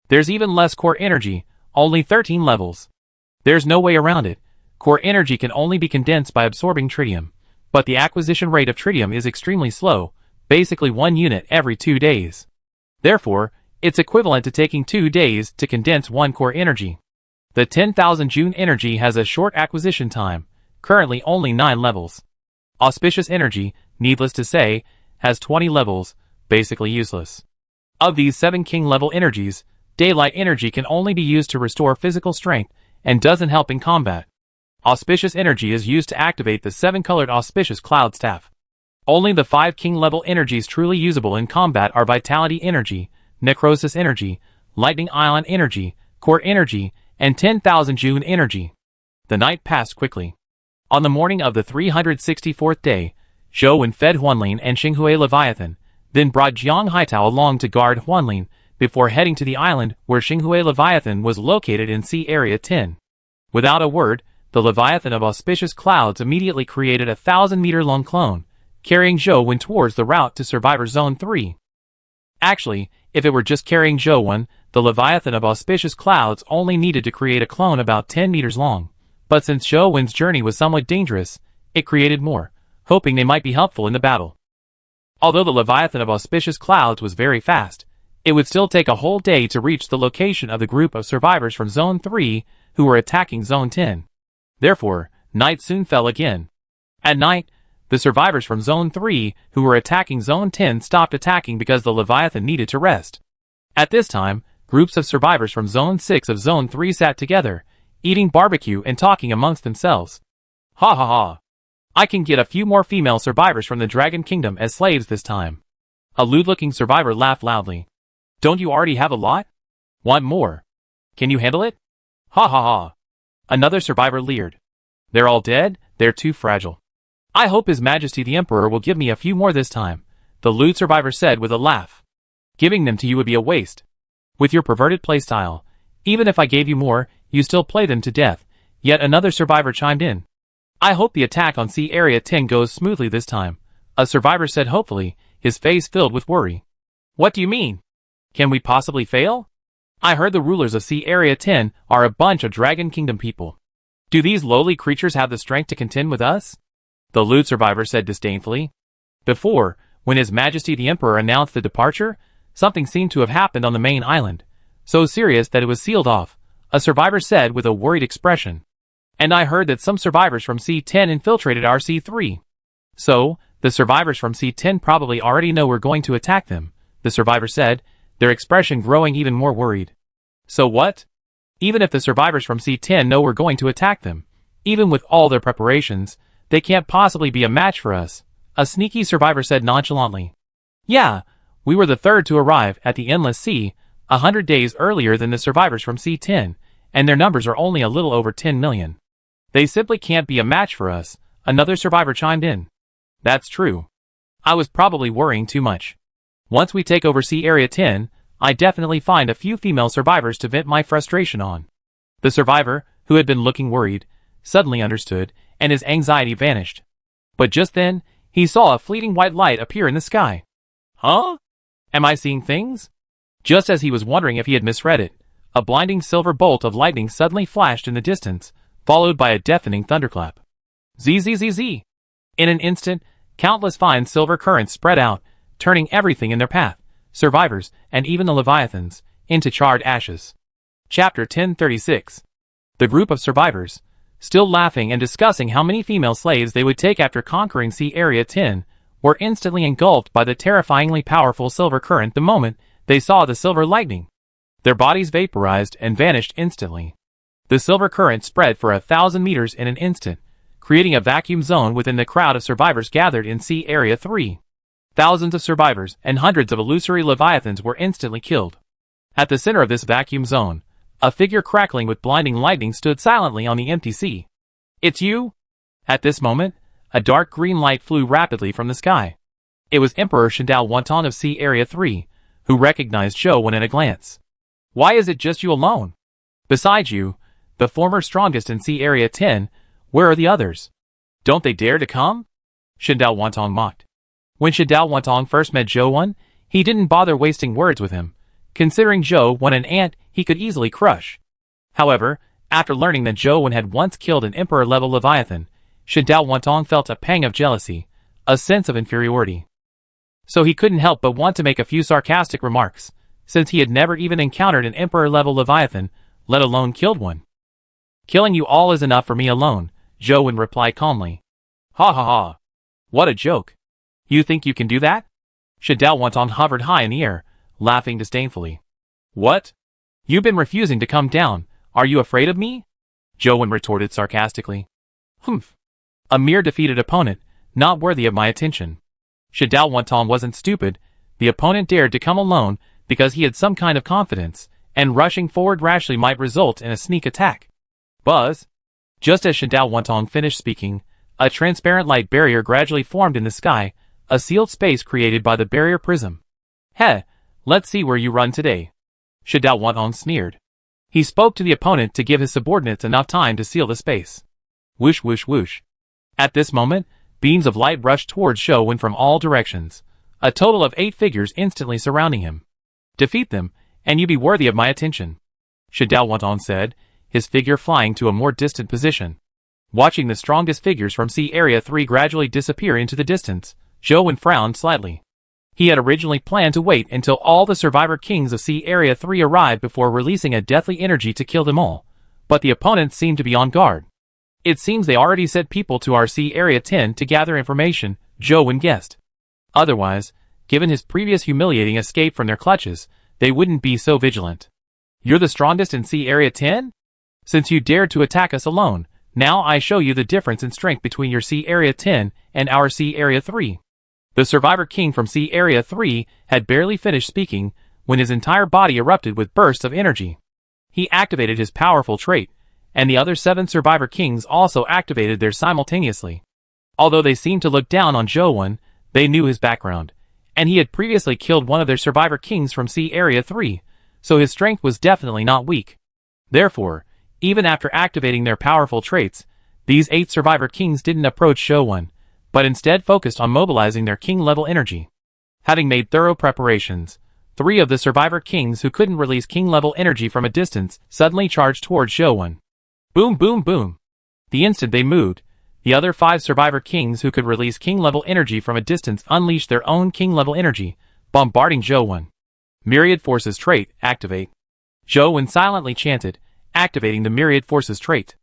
There's even less Core Energy, only 13 levels. There's no way around it. Core Energy can only be condensed by absorbing tritium, but the acquisition rate of tritium is extremely slow, basically 1 unit every 2 days. Therefore, it's equivalent to taking 2 days to condense 1 core energy. The 10,000 June energy has a short acquisition time, currently only 9 levels. Auspicious energy, needless to say, has 20 levels, basically useless. Of these 7 king level energies, daylight energy can only be used to restore physical strength and doesn't help in combat. Auspicious energy is used to activate the 7-colored auspicious cloud staff. Only the 5 king level energies truly usable in combat are vitality energy, necrosis energy, lightning ion energy, core energy, and 10,000 June energy. The night passed quickly. On the morning of the 364th day, Zhou fed Huanlin and Xinghui Leviathan, then brought Jiang Haitao along to guard Huanlin, before heading to the island where Xinghui Leviathan was located in Sea Area 10. Without a word, the Leviathan of auspicious clouds immediately created a 1,000-meter-long clone, carrying Zhou towards the route to Survivor Zone 3. Actually, if it were just carrying Zhou, the Leviathan of auspicious clouds only needed to create a clone about 10 meters long. But since Zhou's journey was somewhat dangerous, it created more, hoping they might be helpful in the battle. Although the Leviathan of auspicious clouds was very fast, it would still take a whole day to reach the location of the group of survivors from Zone 3 who were attacking Zone 10. Therefore, night soon fell again. At night, the survivors from Zone 3 who were attacking Zone 10 stopped attacking because the Leviathan needed to rest. At this time, groups of survivors from Zone 6 of Zone 3 sat together, eating barbecue and talking amongst themselves. Ha ha ha. I can get a few more female survivors from the Dragon Kingdom as slaves this time. A lewd-looking survivor laughed loudly. Don't you already have a lot? Want more? Can you handle it? Ha ha ha. Another survivor leered. They're all dead, they're too fragile. I hope His Majesty the Emperor will give me a few more this time, the lewd survivor said with a laugh. Giving them to you would be a waste. With your perverted playstyle, even if I gave you more, you still play them to death. Yet another survivor chimed in. I hope the attack on Sea Area 10 goes smoothly this time, a survivor said hopefully, his face filled with worry. What do you mean? Can we possibly fail? I heard the rulers of Sea Area 10 are a bunch of Dragon Kingdom people. Do these lowly creatures have the strength to contend with us? The lewd survivor said disdainfully. Before, when His Majesty the Emperor announced the departure, something seemed to have happened on the main island, so serious that it was sealed off, a survivor said with a worried expression. And I heard that some survivors from C10 infiltrated our C3. So, the survivors from C10 probably already know we're going to attack them, the survivor said, their expression growing even more worried. So what? Even if the survivors from C10 know we're going to attack them, even with all their preparations, they can't possibly be a match for us, a sneaky survivor said nonchalantly. Yeah, we were the third to arrive at the Endless Sea, 100 days earlier than the survivors from C10, and their numbers are only a little over 10 million. They simply can't be a match for us, another survivor chimed in. That's true. I was probably worrying too much. Once we take over Sea Area 10, I definitely find a few female survivors to vent my frustration on. The survivor, who had been looking worried, suddenly understood, and his anxiety vanished. But just then, he saw a fleeting white light appear in the sky. Huh? Am I seeing things? Just as he was wondering if he had misread it, a blinding silver bolt of lightning suddenly flashed in the distance, followed by a deafening thunderclap. Zzz. In an instant, countless fine silver currents spread out, turning everything in their path, survivors, and even the Leviathans, into charred ashes. Chapter 1036. The group of survivors, still laughing and discussing how many female slaves they would take after conquering Sea Area 10, were instantly engulfed by the terrifyingly powerful silver current the moment they saw the silver lightning. Their bodies vaporized and vanished instantly. The silver current spread for 1,000 meters in an instant, creating a vacuum zone within the crowd of survivors gathered in Sea Area 3. Thousands of survivors and hundreds of illusory Leviathans were instantly killed. At the center of this vacuum zone, a figure crackling with blinding lightning stood silently on the empty sea. It's you? At this moment, a dark green light flew rapidly from the sky. It was Emperor Shindao Wanton of Sea Area 3, who recognized Zhou in a glance. Why is it just you alone? Besides you, the former strongest in Sea Area 10, where are the others? Don't they dare to come? Shindao Wantong mocked. When Shindao Wantong first met Zhou, he didn't bother wasting words with him, considering Zhou an ant he could easily crush. However, after learning that Zhou had once killed an Emperor-level Leviathan, Shindao Wantong felt a pang of jealousy, a sense of inferiority. So he couldn't help but want to make a few sarcastic remarks, since he had never even encountered an Emperor-level Leviathan, let alone killed one. Killing you all is enough for me alone, Zhou Wen replied calmly. Ha ha ha. What a joke. You think you can do that? Shadao Wantong hovered high in the air, laughing disdainfully. What? You've been refusing to come down. Are you afraid of me? Zhou Wen retorted sarcastically. Humph. A mere defeated opponent, not worthy of my attention. Shadao Wantong wasn't stupid. The opponent dared to come alone because he had some kind of confidence, and rushing forward rashly might result in a sneak attack. Buzz. Just as Shadao Wantong finished speaking, a transparent light barrier gradually formed in the sky, a sealed space created by the barrier prism. Heh, let's see where you run today. Shadao Wantong sneered. He spoke to the opponent to give his subordinates enough time to seal the space. Whoosh whoosh whoosh. At this moment, beams of light rushed towards Zhou Wen from all directions, a total of 8 figures instantly surrounding him. Defeat them, and you be worthy of my attention, Shadao Wantong said, his figure flying to a more distant position. Watching the strongest figures from Sea Area 3 gradually disappear into the distance, Zhou Wen frowned slightly. He had originally planned to wait until all the survivor kings of Sea Area 3 arrived before releasing a deathly energy to kill them all, but the opponents seemed to be on guard. It seems they already sent people to our Sea Area 10 to gather information, Zhou Wen guessed. Otherwise, given his previous humiliating escape from their clutches, they wouldn't be so vigilant. You're the strongest in Sea Area 10? Since you dared to attack us alone, now I show you the difference in strength between your Sea Area 10 and our Sea Area 3. The survivor king from Sea Area 3 had barely finished speaking when his entire body erupted with bursts of energy. He activated his powerful trait, and the other 7 survivor kings also activated theirs simultaneously. Although they seemed to look down on Zhou Wen, they knew his background, and he had previously killed one of their survivor kings from Sea Area 3, so his strength was definitely not weak. Therefore, even after activating their powerful traits, these 8 survivor kings didn't approach Zhou Wen, but instead focused on mobilizing their king-level energy. Having made thorough preparations, 3 of the survivor kings who couldn't release king-level energy from a distance suddenly charged towards Zhou Wen. Boom boom boom. The instant they moved, the other 5 survivor kings who could release king-level energy from a distance unleashed their own king-level energy, bombarding Zhou Wen. Myriad Forces trait, activate. Zhou Wen silently chanted, activating the Myriad Forces trait.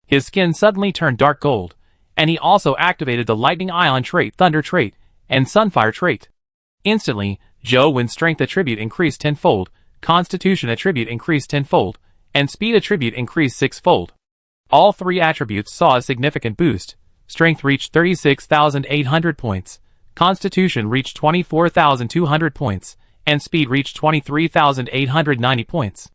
His skin suddenly turned dark gold, and he also activated the Lightning Ion trait, Thunder trait, and Sunfire trait. Instantly, Zhou Wen's strength attribute increased 10-fold, Constitution attribute increased 10-fold, and Speed attribute increased 6-fold. All 3 attributes saw a significant boost. Strength reached 36,800 points, Constitution reached 24,200 points, and Speed reached 23,890 points.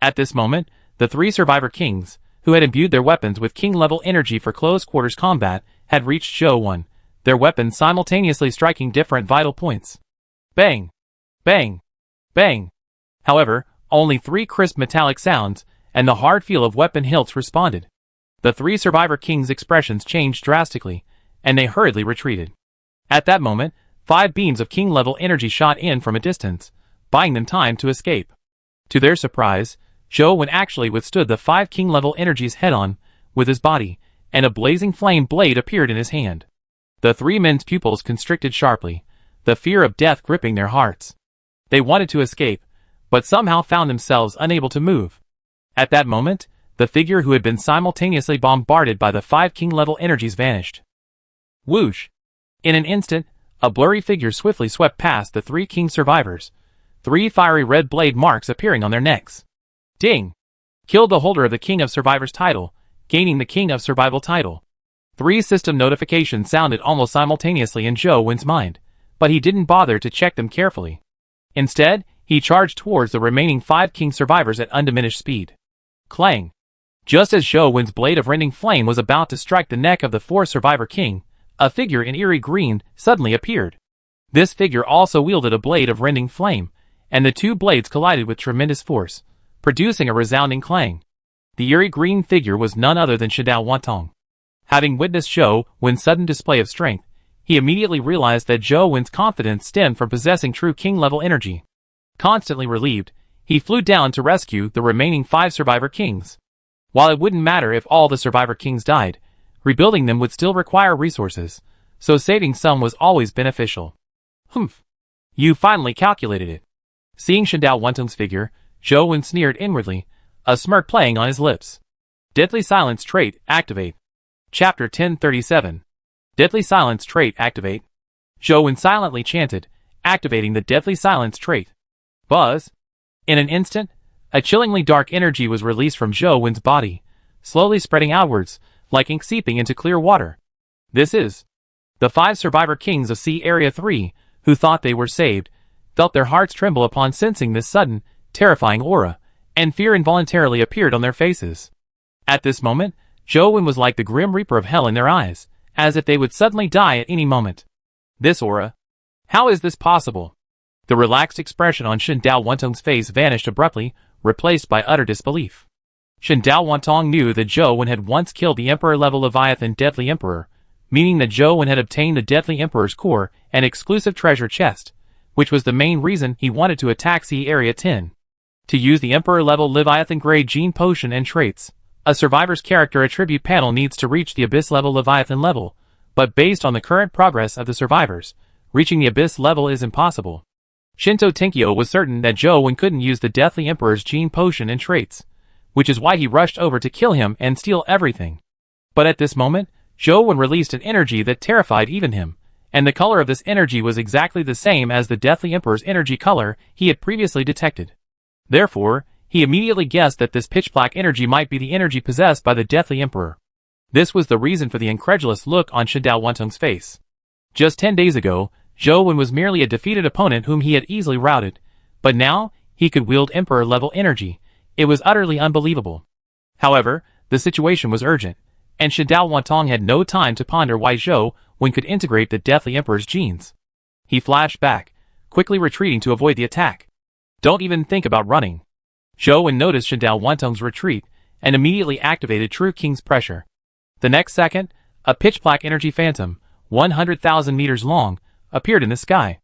At this moment, the 3 survivor kings, who had imbued their weapons with king-level energy for close-quarters combat, had reached Zhou Wen, their weapons simultaneously striking different vital points. Bang! Bang! Bang! However, only 3 crisp metallic sounds, and the hard feel of weapon hilts responded. The 3 survivor kings' expressions changed drastically, and they hurriedly retreated. At that moment, 5 beams of king-level energy shot in from a distance, buying them time to escape. To their surprise, Zhou Wen actually withstood the 5 king-level energies head-on, with his body, and a blazing flame blade appeared in his hand. The 3 men's pupils constricted sharply, the fear of death gripping their hearts. They wanted to escape, but somehow found themselves unable to move. At that moment, the figure who had been simultaneously bombarded by the 5 king-level energies vanished. Whoosh! In an instant, a blurry figure swiftly swept past the 3 king survivors, 3 fiery red blade marks appearing on their necks. Ding! Killed the holder of the King of Survivors title, gaining the King of Survival title. 3 system notifications sounded almost simultaneously in Zhou Wen's mind, but he didn't bother to check them carefully. Instead, he charged towards the remaining 5 king survivors at undiminished speed. Clang! Just as Zhou Wen's blade of rending flame was about to strike the neck of the 4th survivor king, a figure in eerie green suddenly appeared. This figure also wielded a blade of rending flame, and the 2 blades collided with tremendous force, producing a resounding clang. The eerie green figure was none other than Shadao Wantong. Having witnessed Zhou Wen's sudden display of strength, he immediately realized that Zhou Wen's confidence stemmed from possessing true king-level energy. Constantly relieved, he flew down to rescue the remaining 5 survivor kings. While it wouldn't matter if all the survivor kings died, rebuilding them would still require resources, so saving some was always beneficial. Humph! You finally calculated it. Seeing Shadao Wantong's figure, Zhou Wen sneered inwardly, a smirk playing on his lips. Deadly Silence Trait Activate. Chapter 1037. Deadly Silence Trait Activate. Zhou Wen silently chanted, activating the Deadly Silence trait. Buzz. In an instant, a chillingly dark energy was released from Zhou Wen's body, slowly spreading outwards, like ink seeping into clear water. This is. The 5 survivor kings of Sea Area 3, who thought they were saved, felt their hearts tremble upon sensing this sudden, terrifying aura, and fear involuntarily appeared on their faces. At this moment, Zhou Wen was like the grim reaper of hell in their eyes, as if they would suddenly die at any moment. This aura? How is this possible? The relaxed expression on Shen Dao Wantong's face vanished abruptly, replaced by utter disbelief. Shen Dao Wantong knew that Zhou Wen had once killed the Emperor-level Leviathan Deadly Emperor, meaning that Zhou Wen had obtained the Deadly Emperor's core and exclusive treasure chest, which was the main reason he wanted to attack Sea Area 10. To use the Emperor-level Leviathan-grade gene potion and traits, a survivor's character attribute panel needs to reach the Abyss-level Leviathan level, but based on the current progress of the survivors, reaching the Abyss level is impossible. Shinto Tenkyo was certain that Zhou Wen couldn't use the Deathly Emperor's gene potion and traits, which is why he rushed over to kill him and steal everything. But at this moment, Zhou Wen released an energy that terrified even him, and the color of this energy was exactly the same as the Deathly Emperor's energy color he had previously detected. Therefore, he immediately guessed that this pitch-black energy might be the energy possessed by the Deathly Emperor. This was the reason for the incredulous look on Shen Dao Wantong's face. Just 10 days ago, Zhou Wen was merely a defeated opponent whom he had easily routed, but now, he could wield Emperor-level energy. It was utterly unbelievable. However, the situation was urgent, and Shen Dao Wantong had no time to ponder why Zhou Wen could integrate the Deathly Emperor's genes. He flashed back, quickly retreating to avoid the attack. Don't even think about running. Zhou Wen noticed Shen Dao Wantong's retreat, and immediately activated True King's pressure. The next second, a pitch-black energy phantom, 100,000 meters long, appeared in the sky.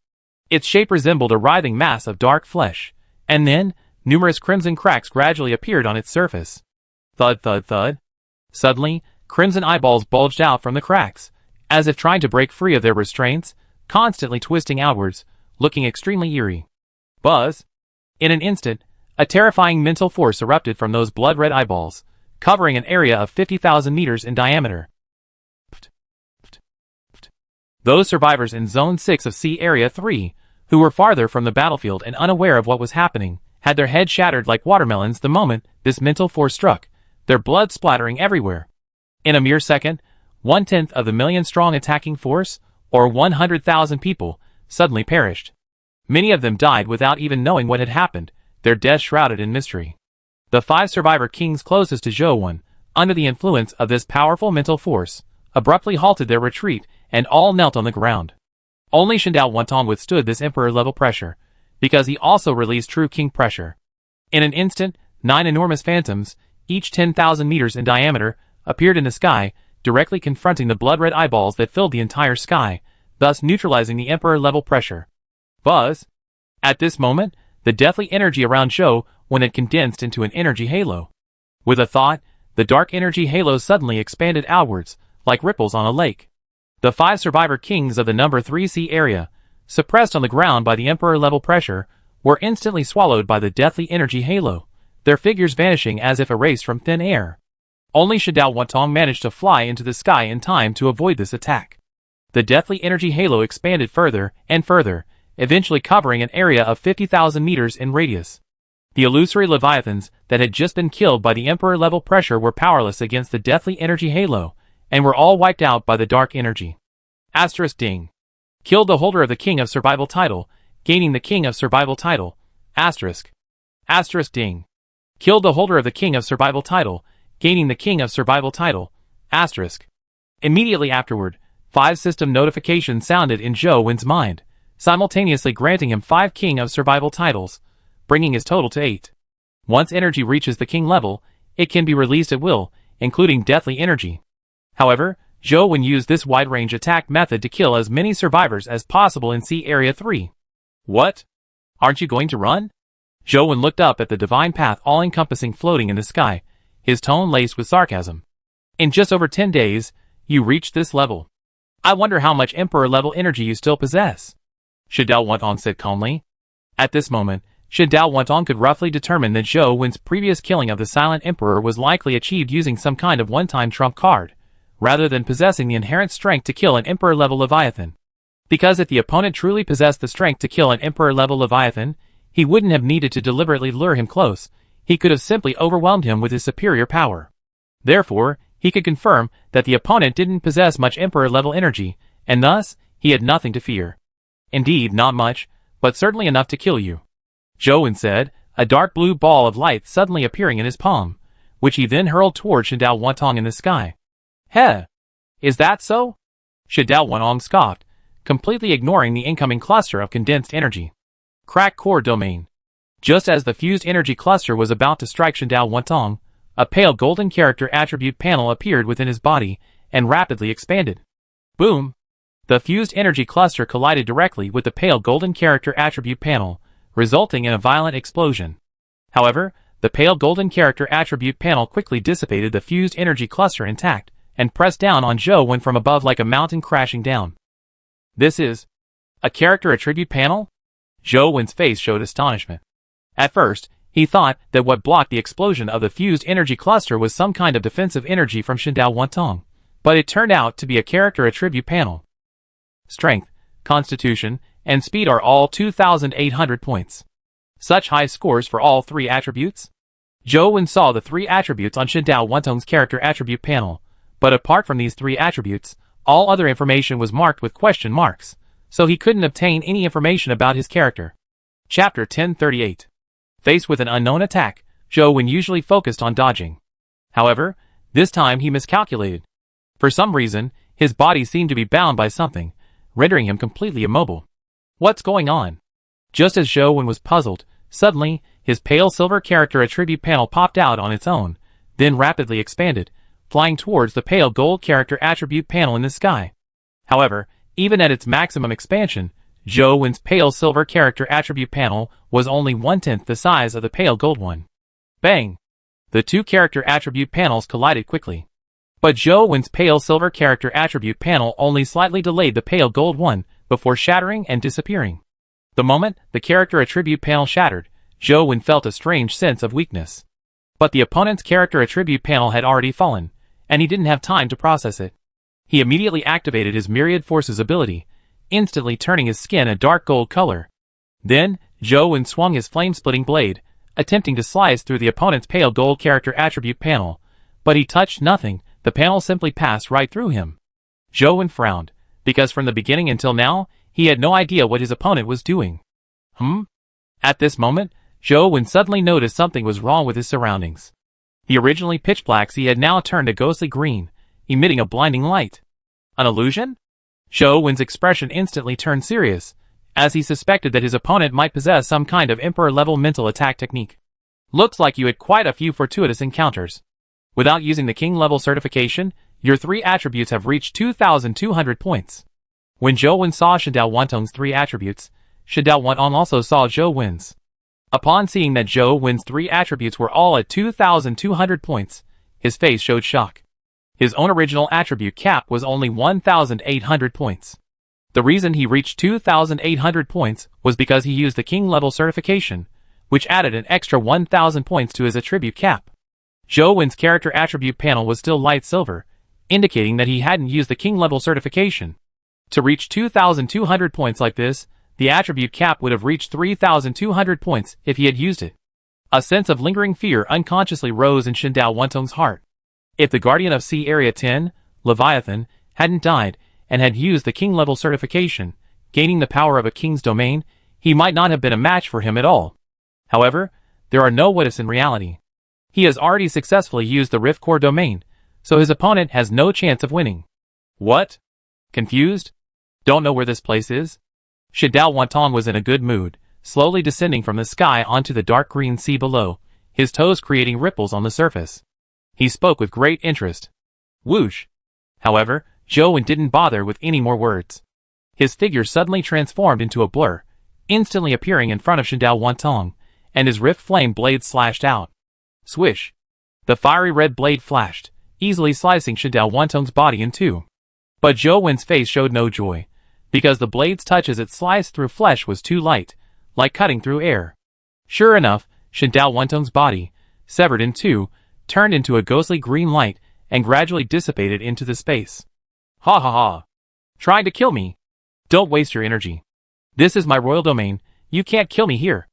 Its shape resembled a writhing mass of dark flesh, and then, numerous crimson cracks gradually appeared on its surface. Thud thud thud. Suddenly, crimson eyeballs bulged out from the cracks, as if trying to break free of their restraints, constantly twisting outwards, looking extremely eerie. Buzz. In an instant, a terrifying mental force erupted from those blood-red eyeballs, covering an area of 50,000 meters in diameter. Those survivors in Zone 6 of Sea Area 3, who were farther from the battlefield and unaware of what was happening, had their heads shattered like watermelons the moment this mental force struck, their blood splattering everywhere. In a mere second, 1/10 of the million-strong attacking force, or 100,000 people, suddenly perished. Many of them died without even knowing what had happened, their deaths shrouded in mystery. The 5 survivor kings closest to Zhou Wen, under the influence of this powerful mental force, abruptly halted their retreat and all knelt on the ground. Only Shen Dao Wantong withstood this emperor-level pressure, because he also released True King pressure. In an instant, 9 enormous phantoms, each 10,000 meters in diameter, appeared in the sky, directly confronting the blood-red eyeballs that filled the entire sky, thus neutralizing the emperor-level pressure. Buzz. At this moment, the deathly energy around Zhou Wen had condensed into an energy halo. With a thought, the dark energy halo suddenly expanded outwards, like ripples on a lake. The 5 survivor kings of the number 3 sea area, suppressed on the ground by the emperor-level pressure, were instantly swallowed by the deathly energy halo, their figures vanishing as if erased from thin air. Only Shen Dao Wantong managed to fly into the sky in time to avoid this attack. The deathly energy halo expanded further and further, eventually covering an area of 50,000 meters in radius. The illusory leviathans that had just been killed by the emperor-level pressure were powerless against the deathly energy halo, and were all wiped out by the dark energy. Asterisk ding. Killed the holder of the King of Survival title, gaining the King of Survival title. Asterisk. Asterisk ding. Killed the holder of the King of Survival title, gaining the King of Survival title. Asterisk. Immediately afterward, 5 system notifications sounded in Zhou Wen's mind, simultaneously granting him 5 King of Survival titles, bringing his total to 8. Once energy reaches the King level, it can be released at will, including deathly energy. However, Zhou Wen used this wide-range attack method to kill as many survivors as possible in Sea Area 3. What? Aren't you going to run? Zhou Wen looked up at the divine path all-encompassing floating in the sky, his tone laced with sarcasm. In just over 10 days, you reached this level. I wonder how much Emperor-level energy you still possess. Shen Dao Wantong said calmly. At this moment, Shi Dao Wantong could roughly determine that Zhou Wen's previous killing of the Silent Emperor was likely achieved using some kind of one-time trump card, rather than possessing the inherent strength to kill an Emperor-level Leviathan. Because if the opponent truly possessed the strength to kill an Emperor-level Leviathan, he wouldn't have needed to deliberately lure him close, he could have simply overwhelmed him with his superior power. Therefore, he could confirm that the opponent didn't possess much Emperor-level energy, and thus, he had nothing to fear. Indeed, not much, but certainly enough to kill you. Zhou Wen said, a dark blue ball of light suddenly appearing in his palm, which he then hurled toward Shi Dao Wantong in the sky. Heh! Is that so? Shi Dao Wantong scoffed, completely ignoring the incoming cluster of condensed energy. Crack core domain. Just as the fused energy cluster was about to strike Shi Dao Wantong, a pale golden character attribute panel appeared within his body and rapidly expanded. Boom! The fused energy cluster collided directly with the pale golden character attribute panel, resulting in a violent explosion. However, the pale golden character attribute panel quickly dissipated the fused energy cluster intact, and pressed down on Zhou Wen from above like a mountain crashing down. This is a character attribute panel? Zhou Wen's face showed astonishment. At first, he thought that what blocked the explosion of the fused energy cluster was some kind of defensive energy from Shi Dao Wantong, but it turned out to be a character attribute panel. Strength, Constitution, and Speed are all 2,800 points. Such high scores for all three attributes? Zhou Wen saw the three attributes on Shi Dao Wantong's character attribute panel, but apart from these three attributes, all other information was marked with question marks, so he couldn't obtain any information about his character. Chapter 1038. Faced with an unknown attack, Zhou Wen usually focused on dodging. However, this time he miscalculated. For some reason, his body seemed to be bound by something, rendering him completely immobile. What's going on? Just as Zhou Wen was puzzled, suddenly, his pale silver character attribute panel popped out on its own, then rapidly expanded, flying towards the pale gold character attribute panel in the sky. However, even at its maximum expansion, Zhou Wen's pale silver character attribute panel was only 1/10 the size of the pale gold one. Bang! The two character attribute panels collided quickly. But Zhou Wen's pale silver character attribute panel only slightly delayed the pale gold one before shattering and disappearing. The moment the character attribute panel shattered, Zhou Wen felt a strange sense of weakness. But the opponent's character attribute panel had already fallen, and he didn't have time to process it. He immediately activated his Myriad Forces ability, instantly turning his skin a dark gold color. Then, Zhou Wen swung his flame-splitting blade, attempting to slice through the opponent's pale gold character attribute panel, but he touched nothing. The panel simply passed right through him. Zhou Wen frowned, because from the beginning until now, he had no idea what his opponent was doing. At this moment, Zhou Wen suddenly noticed something was wrong with his surroundings. The originally pitch black sea had now turned a ghostly green, emitting a blinding light. An illusion? Zhou Wen's expression instantly turned serious, as he suspected that his opponent might possess some kind of Emperor-level mental attack technique. Looks like you had quite a few fortuitous encounters. Without using the King-level certification, your three attributes have reached 2,200 points. When Zhou Wen saw Shi Dao Wantong's three attributes, Shi Dao Wantong also saw Zhou Wen's. Upon seeing that Zhou Wen's three attributes were all at 2,200 points, his face showed shock. His own original attribute cap was only 1,800 points. The reason he reached 2,800 points was because he used the King-level certification, which added an extra 1,000 points to his attribute cap. Zhou Wen's character attribute panel was still light silver, indicating that he hadn't used the King-level certification. To reach 2,200 points like this, the attribute cap would have reached 3,200 points if he had used it. A sense of lingering fear unconsciously rose in Shi Dao Wantong's heart. If the Guardian of Sea Area 10, Leviathan, hadn't died and had used the King-level certification, gaining the power of a King's domain, he might not have been a match for him at all. However, there are no what-ifs in reality. He has already successfully used the Rift Core domain, so his opponent has no chance of winning. What? Confused? Don't know where this place is? Shi Dao Wantong was in a good mood, slowly descending from the sky onto the dark green sea below, his toes creating ripples on the surface. He spoke with great interest. Whoosh! However, Zhou Wen didn't bother with any more words. His figure suddenly transformed into a blur, instantly appearing in front of Shi Dao Wantong, and his rift flame blade slashed out. Swish! The fiery red blade flashed, easily slicing Shi Dao Wantong's body in two. But Zhou Wen's face showed no joy, because the blade's touch as it sliced through flesh was too light, like cutting through air. Sure enough, Shindao Wentong's body, severed in two, turned into a ghostly green light and gradually dissipated into the space. Ha ha ha. Trying to kill me? Don't waste your energy. This is my royal domain, you can't kill me here.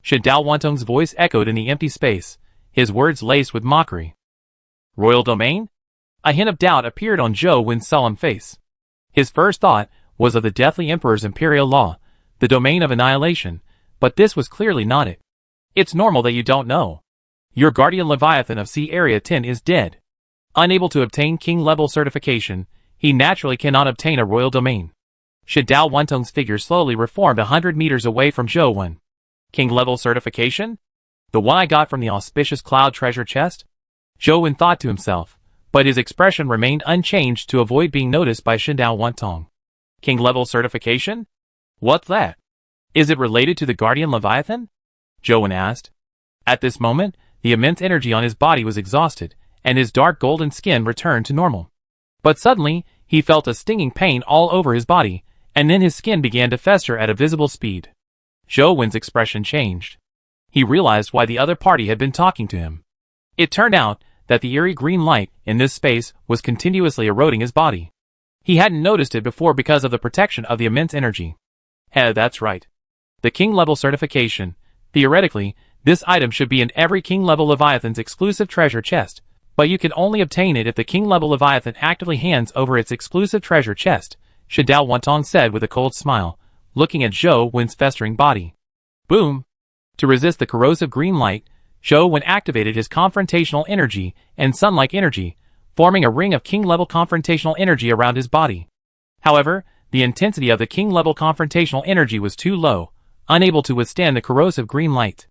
Shindao Wentong's voice echoed in the empty space, his words laced with mockery. Royal domain? A hint of doubt appeared on Zhou Wen's solemn face. His first thought was of the deathly emperor's imperial law, the domain of annihilation, but this was clearly not it. It's normal that you don't know. Your guardian Leviathan of Sea Area 10 is dead. Unable to obtain king-level certification, he naturally cannot obtain a royal domain. Shindao Wentong's figure slowly reformed 100 meters away from Zhou Wen. King-level certification? The one I got from the auspicious cloud treasure chest? Zhou Wen thought to himself, but his expression remained unchanged to avoid being noticed by Shindao Wentong. King-level certification? What's that? Is it related to the guardian Leviathan? Zhou Wen asked. At this moment, the immense energy on his body was exhausted, and his dark golden skin returned to normal. But suddenly, he felt a stinging pain all over his body, and then his skin began to fester at a visible speed. Zhou Wen's expression changed. He realized why the other party had been talking to him. It turned out that the eerie green light in this space was continuously eroding his body. He hadn't noticed it before because of the protection of the immense energy. That's right. The king-level certification. Theoretically, this item should be in every king-level Leviathan's exclusive treasure chest, but you can only obtain it if the king-level Leviathan actively hands over its exclusive treasure chest, Shindao Wentong said with a cold smile, looking at Zhou Wen's festering body. Boom! To resist the corrosive green light, Zhou Wen activated his confrontational energy and sun-like energy, forming a ring of king-level confrontational energy around his body. However, the intensity of the king-level confrontational energy was too low, unable to withstand the corrosive green light.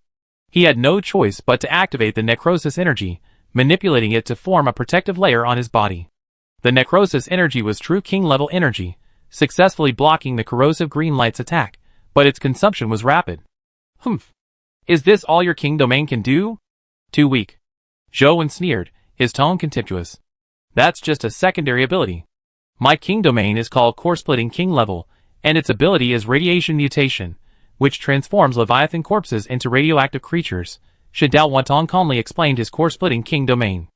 He had no choice but to activate the necrosis energy, manipulating it to form a protective layer on his body. The necrosis energy was true king-level energy, successfully blocking the corrosive green light's attack, but its consumption was rapid. Humph! Is this all your king domain can do? Too weak. Zhou Wen sneered, his tone contemptuous. That's just a secondary ability. My king domain is called core-splitting king level, and its ability is radiation mutation, which transforms Leviathan corpses into radioactive creatures. Shindao Wentong calmly explained his core-splitting king domain.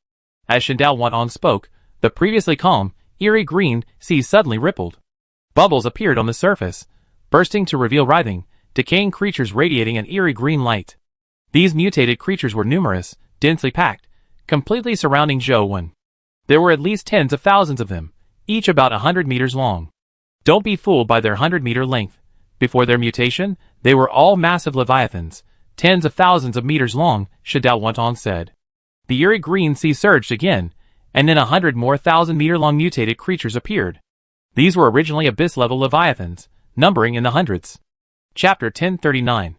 As Shindao Wentong spoke, the previously calm, eerie green sea suddenly rippled. Bubbles appeared on the surface, bursting to reveal writhing, decaying creatures radiating an eerie green light. These mutated creatures were numerous, densely packed, completely surrounding Zhou Wen. There were at least tens of thousands of them, each about 100 meters long. Don't be fooled by their 100-meter length. Before their mutation, they were all massive leviathans, tens of thousands of meters long, Shindao Wentong said. The eerie green sea surged again, and then 100 more 1,000-meter-long mutated creatures appeared. These were originally abyss-level leviathans, numbering in the hundreds. Chapter 1039.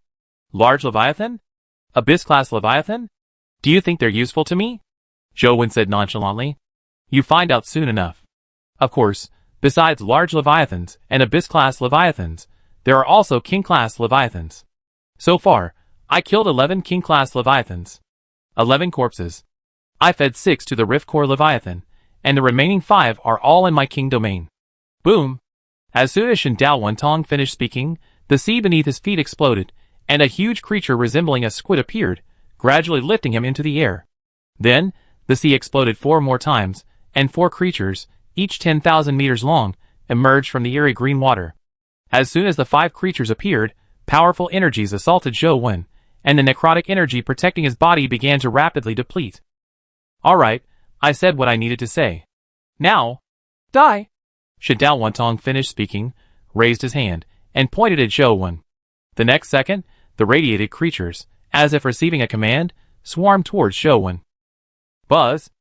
Large Leviathan? Abyss-class Leviathan? Do you think they're useful to me? Zhou Wen said nonchalantly. You find out soon enough. Of course, besides large Leviathans and Abyss-class Leviathans, there are also King-class Leviathans. So far, I killed 11 King-class Leviathans. 11 corpses. I fed 6 to the Rift Core Leviathan, and the remaining 5 are all in my King domain. Boom! As soon as Shindao Wentong finished speaking, the sea beneath his feet exploded, and a huge creature resembling a squid appeared, gradually lifting him into the air. Then, the sea exploded 4 more times, and 4 creatures, each 10,000 meters long, emerged from the eerie green water. As soon as the 5 creatures appeared, powerful energies assaulted Zhou Wen, and the necrotic energy protecting his body began to rapidly deplete. Alright, I said what I needed to say. Now, die! Shindao Wentong finished speaking, raised his hand, and pointed at Zhou Wen. The next second, the radiated creatures, as if receiving a command, swarmed towards Zhou Wen. Buzz!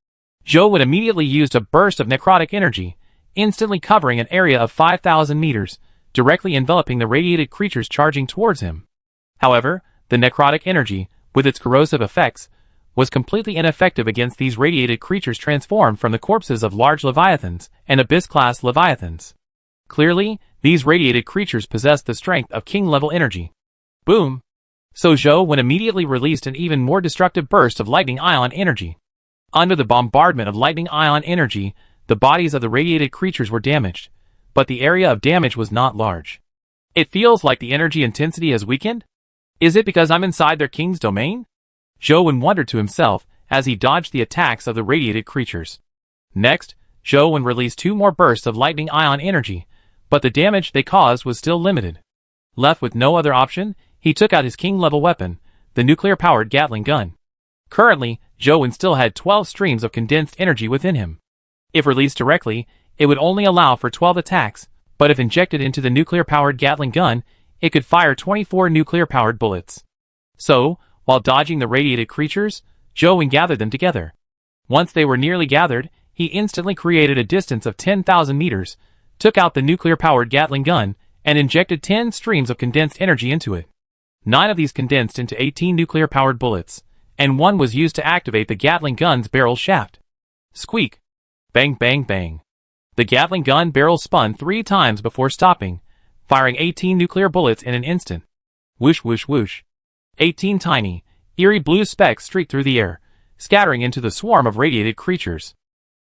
Zhou Wen immediately used a burst of necrotic energy, instantly covering an area of 5,000 meters, directly enveloping the radiated creatures charging towards him. However, the necrotic energy, with its corrosive effects, was completely ineffective against these radiated creatures transformed from the corpses of large leviathans and abyss-class leviathans. Clearly, these radiated creatures possessed the strength of king-level energy. Boom! So Zhou Wen immediately released an even more destructive burst of lightning ion energy. Under the bombardment of lightning ion energy, the bodies of the radiated creatures were damaged, but the area of damage was not large. It feels like the energy intensity has weakened? Is it because I'm inside their king's domain? Zhou wondered to himself as he dodged the attacks of the radiated creatures. Next, Zhou released 2 more bursts of lightning ion energy, but the damage they caused was still limited. Left with no other option, he took out his king-level weapon, the nuclear-powered Gatling gun. Currently, Zhou still had 12 streams of condensed energy within him. If released directly, it would only allow for 12 attacks, but if injected into the nuclear-powered Gatling gun, it could fire 24 nuclear-powered bullets. So, while dodging the radiated creatures, Zhou gathered them together. Once they were nearly gathered, he instantly created a distance of 10,000 meters, took out the nuclear-powered Gatling gun, and injected 10 streams of condensed energy into it. 9 of these condensed into 18 nuclear-powered bullets, and 1 was used to activate the Gatling gun's barrel shaft. Squeak! Bang bang bang. The Gatling gun barrel spun 3 times before stopping, firing 18 nuclear bullets in an instant. Whoosh whoosh whoosh. 18 tiny, eerie blue specks streaked through the air, scattering into the swarm of radiated creatures.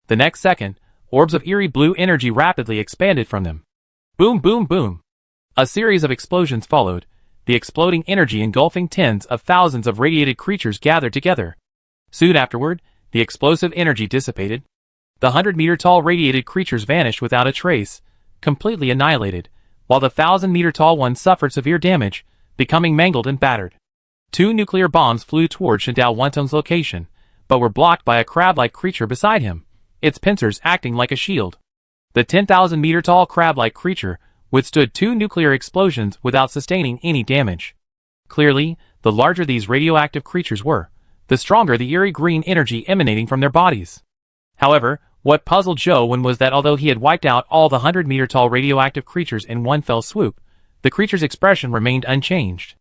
The next second, orbs of eerie blue energy rapidly expanded from them. Boom boom boom. A series of explosions followed, the exploding energy engulfing tens of thousands of radiated creatures gathered together. Soon afterward, the explosive energy dissipated. The 100-meter-tall radiated creatures vanished without a trace, completely annihilated, while the 1,000-meter-tall ones suffered severe damage, becoming mangled and battered. 2 nuclear bombs flew toward Shindao Wantong's location, but were blocked by a crab-like creature beside him, its pincers acting like a shield. The 10,000-meter-tall crab-like creature withstood 2 nuclear explosions without sustaining any damage. Clearly, the larger these radioactive creatures were, the stronger the eerie green energy emanating from their bodies. However, what puzzled Zhou was that although he had wiped out all the 100-meter-tall radioactive creatures in one fell swoop, the creature's expression remained unchanged.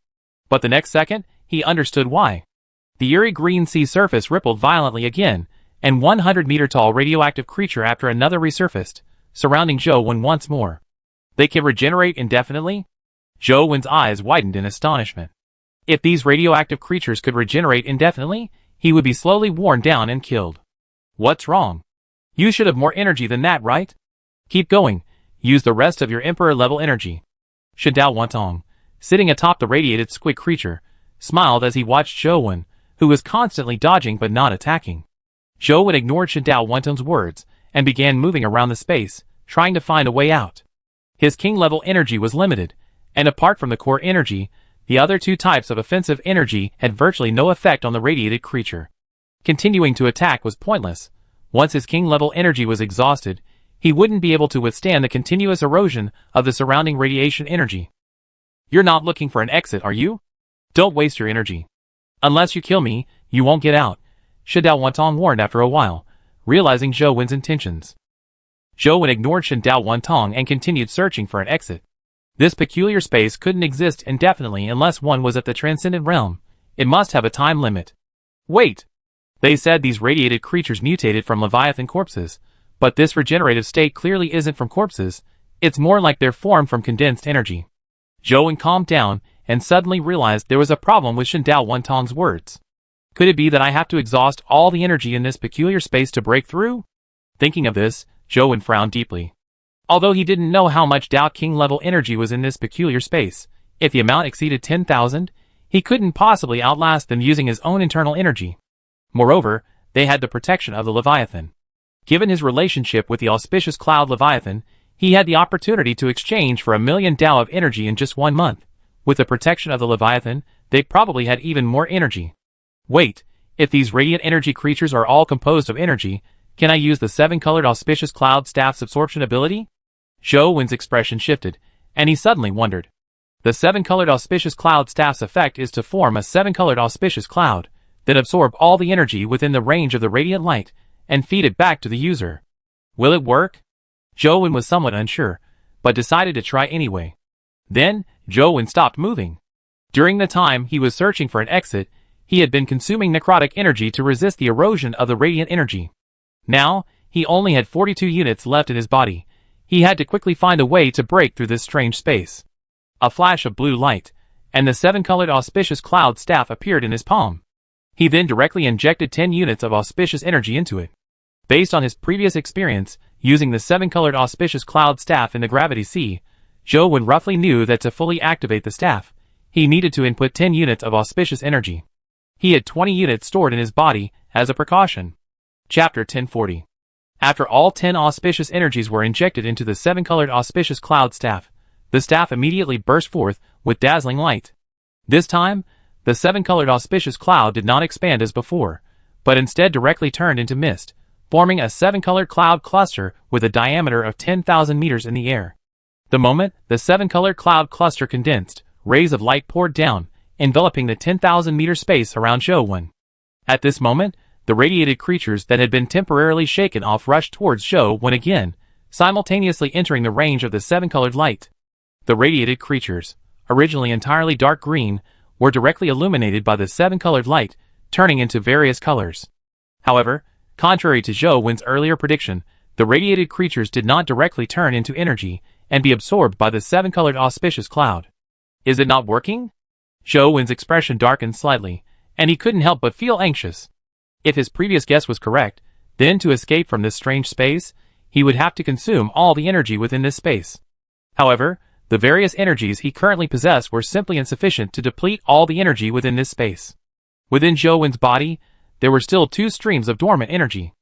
But the next second, he understood why. The eerie green sea surface rippled violently again, and 100-meter-tall radioactive creature after another resurfaced, surrounding Zhou once more. They can regenerate indefinitely? Zhou eyes widened in astonishment. If these radioactive creatures could regenerate indefinitely, he would be slowly worn down and killed. What's wrong? You should have more energy than that, right? Keep going. Use the rest of your Emperor-level energy. Shindao Wantong, sitting atop the radiated squid creature, smiled as he watched Zhou, who was constantly dodging but not attacking. Zhou ignored Shindao Wantong's words and began moving around the space, trying to find a way out. His king-level energy was limited, and apart from the core energy, the other 2 types of offensive energy had virtually no effect on the radiated creature. Continuing to attack was pointless. Once his king-level energy was exhausted, he wouldn't be able to withstand the continuous erosion of the surrounding radiation energy. You're not looking for an exit, are you? Don't waste your energy. Unless you kill me, you won't get out, Shindao Wantong warned after a while, realizing Zhou intentions. Zhou ignored Shindao Wantong and continued searching for an exit. This peculiar space couldn't exist indefinitely unless one was at the transcendent realm. It must have a time limit. Wait! They said these radiated creatures mutated from Leviathan corpses, but this regenerative state clearly isn't from corpses, it's more like they're formed from condensed energy. Zhou calmed down and suddenly realized there was a problem with Shindao Wantong's words. Could it be that I have to exhaust all the energy in this peculiar space to break through? Thinking of this, Zhou frowned deeply. Although he didn't know how much Dao King level energy was in this peculiar space, if the amount exceeded 10,000, he couldn't possibly outlast them using his own internal energy. Moreover, they had the protection of the Leviathan. Given his relationship with the auspicious cloud Leviathan, he had the opportunity to exchange for 1,000,000 Dao of energy in just 1 month. With the protection of the Leviathan, they probably had even more energy. Wait, if these radiant energy creatures are all composed of energy, can I use the 7-colored auspicious cloud staff's absorption ability? Zhou expression shifted, and he suddenly wondered. The 7-colored auspicious cloud staff's effect is to form a 7-colored auspicious cloud, then absorb all the energy within the range of the radiant light, and feed it back to the user. Will it work? Zhou was somewhat unsure, but decided to try anyway. Then, Zhou stopped moving. During the time he was searching for an exit, he had been consuming necrotic energy to resist the erosion of the radiant energy. Now, he only had 42 units left in his body. He had to quickly find a way to break through this strange space. A flash of blue light, and the 7-colored auspicious cloud staff appeared in his palm. He then directly injected 10 units of auspicious energy into it. Based on his previous experience, using the 7-colored auspicious cloud staff in the gravity sea, Zhou roughly knew that to fully activate the staff, he needed to input 10 units of auspicious energy. He had 20 units stored in his body as a precaution. Chapter 1040. After all 10 auspicious energies were injected into the 7-colored auspicious cloud staff, the staff immediately burst forth with dazzling light. This time, the 7-colored auspicious cloud did not expand as before, but instead directly turned into mist, forming a 7-colored cloud cluster with a diameter of 10,000 meters in the air. The moment the 7-colored cloud cluster condensed, rays of light poured down, enveloping the 10,000-meter space around Zhou. At this moment, the radiated creatures that had been temporarily shaken off rushed towards Zhou again, simultaneously entering the range of the 7-colored light. The radiated creatures, originally entirely dark green, were directly illuminated by the 7-colored light, turning into various colors. However, contrary to Zhou earlier prediction, the radiated creatures did not directly turn into energy and be absorbed by the 7-colored auspicious cloud. Is it not working? Zhou expression darkened slightly, and he couldn't help but feel anxious. If his previous guess was correct, then to escape from this strange space, he would have to consume all the energy within this space. However, the various energies he currently possessed were simply insufficient to deplete all the energy within this space. Within Zhou body, there were still 2 streams of dormant energy.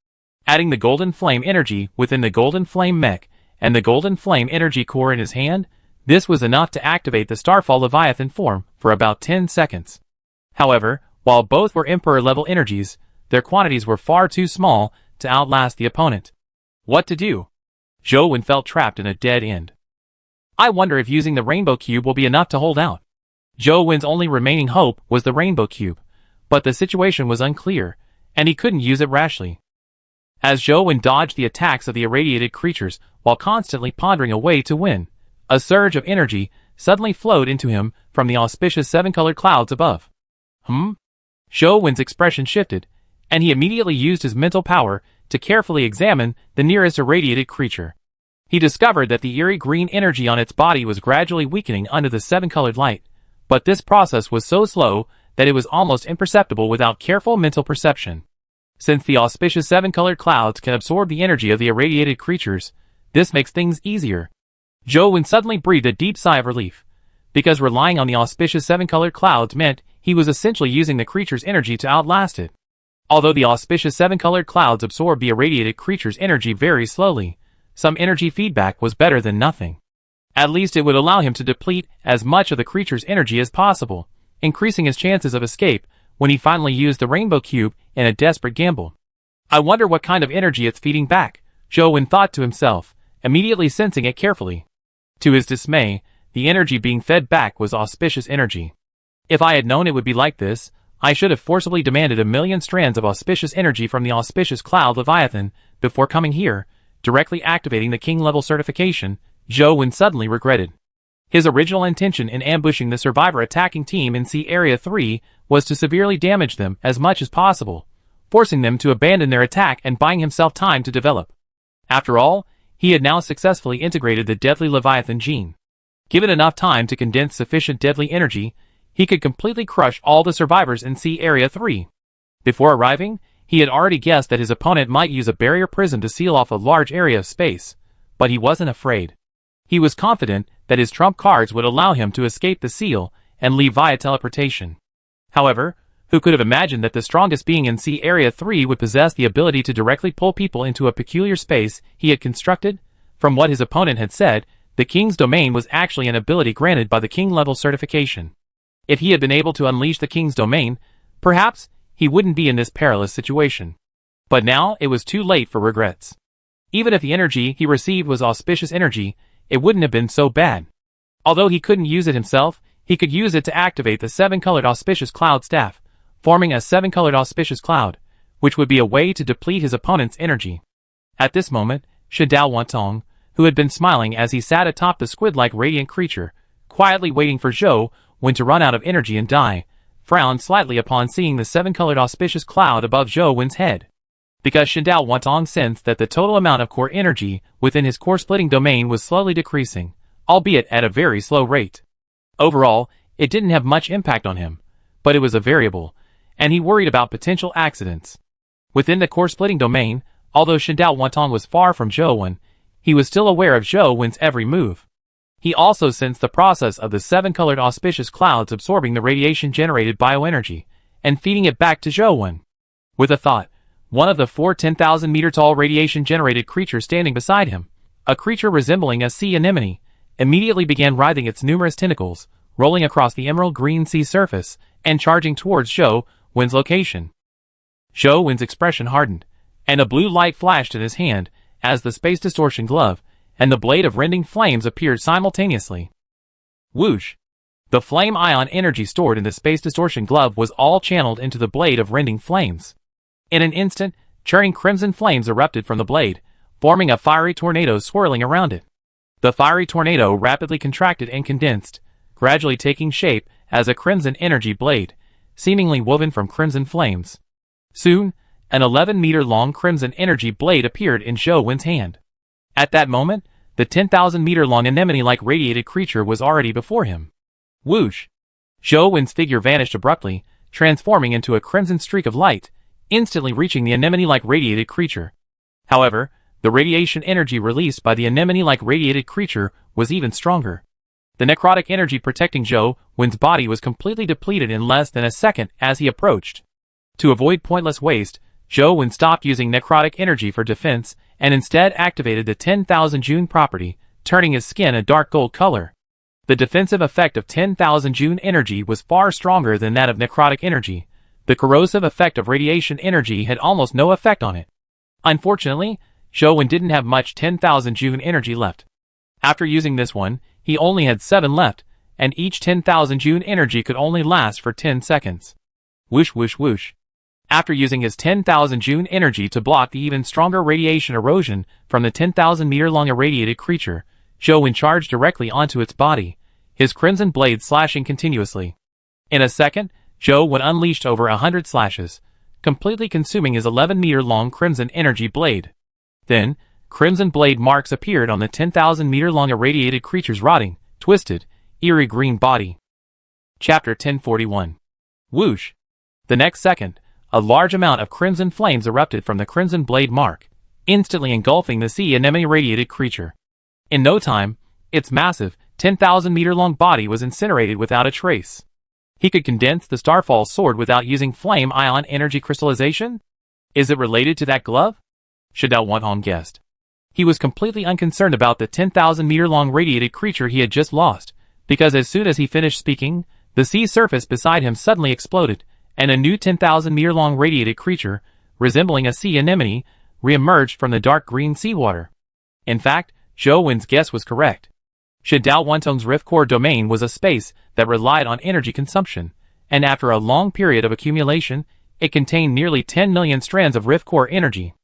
Adding the golden flame energy within the golden flame mech and the golden flame energy core in his hand, this was enough to activate the Starfall Leviathan form for about 10 seconds. However, while both were Emperor-level energies, their quantities were far too small to outlast the opponent. What to do? Zhou felt trapped in a dead end. I wonder if using the Rainbow Cube will be enough to hold out. Zhou only remaining hope was the Rainbow Cube, but the situation was unclear, and he couldn't use it rashly. As Zhou dodged the attacks of the irradiated creatures while constantly pondering a way to win, a surge of energy suddenly flowed into him from the auspicious 7-colored clouds above. Zhou expression shifted, and he immediately used his mental power to carefully examine the nearest irradiated creature. He discovered that the eerie green energy on its body was gradually weakening under the 7-colored light, but this process was so slow that it was almost imperceptible without careful mental perception. Since the auspicious 7-colored clouds can absorb the energy of the irradiated creatures, this makes things easier. Zhou suddenly breathed a deep sigh of relief, because relying on the auspicious 7-colored clouds meant he was essentially using the creature's energy to outlast it. Although the auspicious 7-colored clouds absorbed the irradiated creature's energy very slowly, some energy feedback was better than nothing. At least it would allow him to deplete as much of the creature's energy as possible, increasing his chances of escape when he finally used the Rainbow Cube in a desperate gamble. I wonder what kind of energy it's feeding back, Zhou thought to himself, immediately sensing it carefully. To his dismay, the energy being fed back was auspicious energy. If I had known it would be like this, I should have forcibly demanded 1,000,000 strands of auspicious energy from the auspicious cloud Leviathan before coming here, directly activating the king-level certification, Zhou suddenly regretted. His original intention in ambushing the survivor attacking team in Sea Area 3 was to severely damage them as much as possible, forcing them to abandon their attack and buying himself time to develop. After all, he had now successfully integrated the deadly Leviathan gene. Given enough time to condense sufficient deadly energy, he could completely crush all the survivors in Sea Area 3. Before arriving, he had already guessed that his opponent might use a barrier prism to seal off a large area of space, but he wasn't afraid. He was confident that his trump cards would allow him to escape the seal and leave via teleportation. However, who could have imagined that the strongest being in Sea Area 3 would possess the ability to directly pull people into a peculiar space he had constructed? From what his opponent had said, the King's Domain was actually an ability granted by the King-level certification. If he had been able to unleash the King's Domain, perhaps he wouldn't be in this perilous situation. But now it was too late for regrets. Even if the energy he received was auspicious energy, it wouldn't have been so bad. Although he couldn't use it himself, he could use it to activate the 7-colored auspicious cloud staff, forming a 7-colored auspicious cloud, which would be a way to deplete his opponent's energy. At this moment, Shidao Wantong, who had been smiling as he sat atop the squid-like radiant creature, quietly waiting for Zhou to run out of energy and die, frowned slightly upon seeing the 7-colored auspicious cloud above Zhou's head. Because Shidao Wantong sensed that the total amount of core energy within his core-splitting domain was slowly decreasing, albeit at a very slow rate. Overall, it didn't have much impact on him, but it was a variable, and he worried about potential accidents. Within the core-splitting domain, although Shidao Wantong was far from Zhou, he was still aware of Zhou's every move. He also sensed the process of the 7-colored auspicious clouds absorbing the radiation generated bioenergy and feeding it back to Zhou. With a thought, one of the 4 10,000-meter-tall radiation-generated creatures standing beside him, a creature resembling a sea anemone, immediately began writhing its numerous tentacles, rolling across the emerald green sea surface and charging towards Zhou's location. Zhou's expression hardened, and a blue light flashed in his hand as the space distortion glove and the blade of rending flames appeared simultaneously. Whoosh! The flame ion energy stored in the space distortion glove was all channeled into the blade of rending flames. In an instant, churning crimson flames erupted from the blade, forming a fiery tornado swirling around it. The fiery tornado rapidly contracted and condensed, gradually taking shape as a crimson energy blade, seemingly woven from crimson flames. Soon, an 11-meter-long crimson energy blade appeared in Zhou's hand. At that moment, the 10,000-meter-long anemone-like radiated creature was already before him. Whoosh! Zhou's figure vanished abruptly, transforming into a crimson streak of light, instantly reaching the anemone-like radiated creature. However, the radiation energy released by the anemone-like radiated creature was even stronger. The necrotic energy protecting Zhou's body was completely depleted in less than a second as he approached. To avoid pointless waste, Zhou stopped using necrotic energy for defense and instead activated the 10,000 June property, turning his skin a dark gold color. The defensive effect of 10,000 June energy was far stronger than that of necrotic energy. The corrosive effect of radiation energy had almost no effect on it. Unfortunately, Zhou didn't have much 10,000 June energy left. After using this one, he only had 7 left, and each 10,000 June energy could only last for 10 seconds. Whoosh whoosh whoosh. After using his 10,000 June energy to block the even stronger radiation erosion from the 10,000-meter-long irradiated creature, Zhou charged directly onto its body, his crimson blade slashing continuously. In a second, Zhou unleashed over 100 slashes, completely consuming his 11-meter-long crimson energy blade. Then, crimson blade marks appeared on the 10,000-meter-long irradiated creature's rotting, twisted, eerie green body. Chapter 1041. Whoosh! The next second, a large amount of crimson flames erupted from the crimson blade mark, instantly engulfing the sea anemone radiated creature. In no time, its massive, 10,000-meter-long body was incinerated without a trace. He could condense the Starfall sword without using flame ion energy crystallization? Is it related to that glove? Shadao Wantong guessed. He was completely unconcerned about the 10,000-meter-long radiated creature he had just lost, because as soon as he finished speaking, the sea surface beside him suddenly exploded, and a new 10,000-meter-long radiated creature, resembling a sea anemone, re-emerged from the dark green seawater. In fact, Zhou's guess was correct. Shadao Wantong's Rift Core domain was a space that relied on energy consumption, and after a long period of accumulation, it contained nearly 10 million strands of Rift Core energy.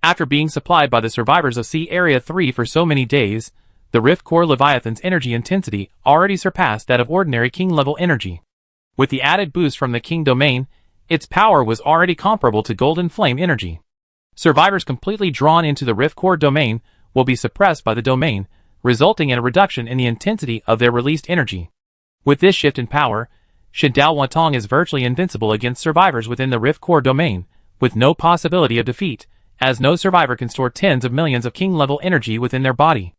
After being supplied by the survivors of Sea Area 3 for so many days, the Rift Core Leviathan's energy intensity already surpassed that of ordinary King-level energy. With the added boost from the King domain, its power was already comparable to Golden Flame energy. Survivors completely drawn into the Rift Core domain will be suppressed by the domain, resulting in a reduction in the intensity of their released energy. With this shift in power, Shadao Wantong is virtually invincible against survivors within the Rift Core domain, with no possibility of defeat, as no survivor can store tens of millions of King-level energy within their body.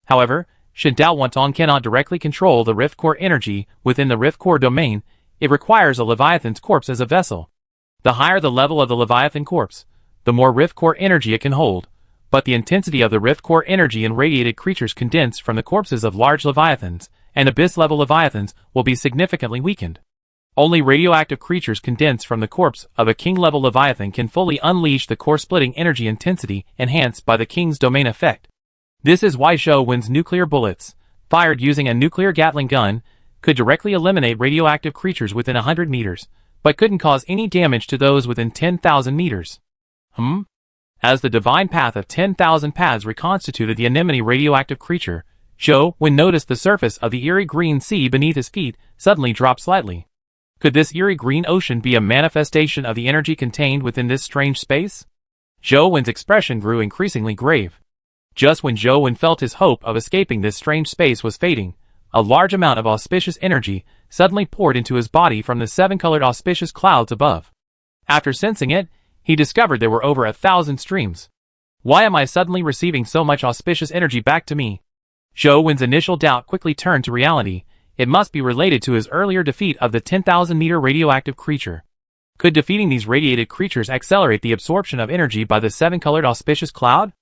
However, Shadao Wantong cannot directly control the Rift Core energy within the Rift Core domain. It requires a Leviathan's corpse as a vessel. The higher the level of the Leviathan corpse, the more Rift Core energy it can hold, but the intensity of the Rift Core energy in radiated creatures condensed from the corpses of large Leviathans and Abyss-level Leviathans will be significantly weakened. Only radioactive creatures condensed from the corpse of a King-level Leviathan can fully unleash the core-splitting energy intensity enhanced by the King's domain effect. This is why Zhou's nuclear bullets, fired using a nuclear Gatling gun, could directly eliminate radioactive creatures within 100 meters, but couldn't cause any damage to those within 10,000 meters. As the divine path of 10,000 paths reconstituted the anemone radioactive creature, Zhou noticed the surface of the eerie green sea beneath his feet suddenly drop slightly. Could this eerie green ocean be a manifestation of the energy contained within this strange space? Zhou's expression grew increasingly grave. Just when Zhou felt his hope of escaping this strange space was fading, a large amount of auspicious energy suddenly poured into his body from the 7-colored auspicious clouds above. After sensing it, he discovered there were over 1,000 streams. Why am I suddenly receiving so much auspicious energy back to me? Zhou Wen's initial doubt quickly turned to reality. It must be related to his earlier defeat of the 10,000-meter radioactive creature. Could defeating these radiated creatures accelerate the absorption of energy by the seven-colored auspicious cloud?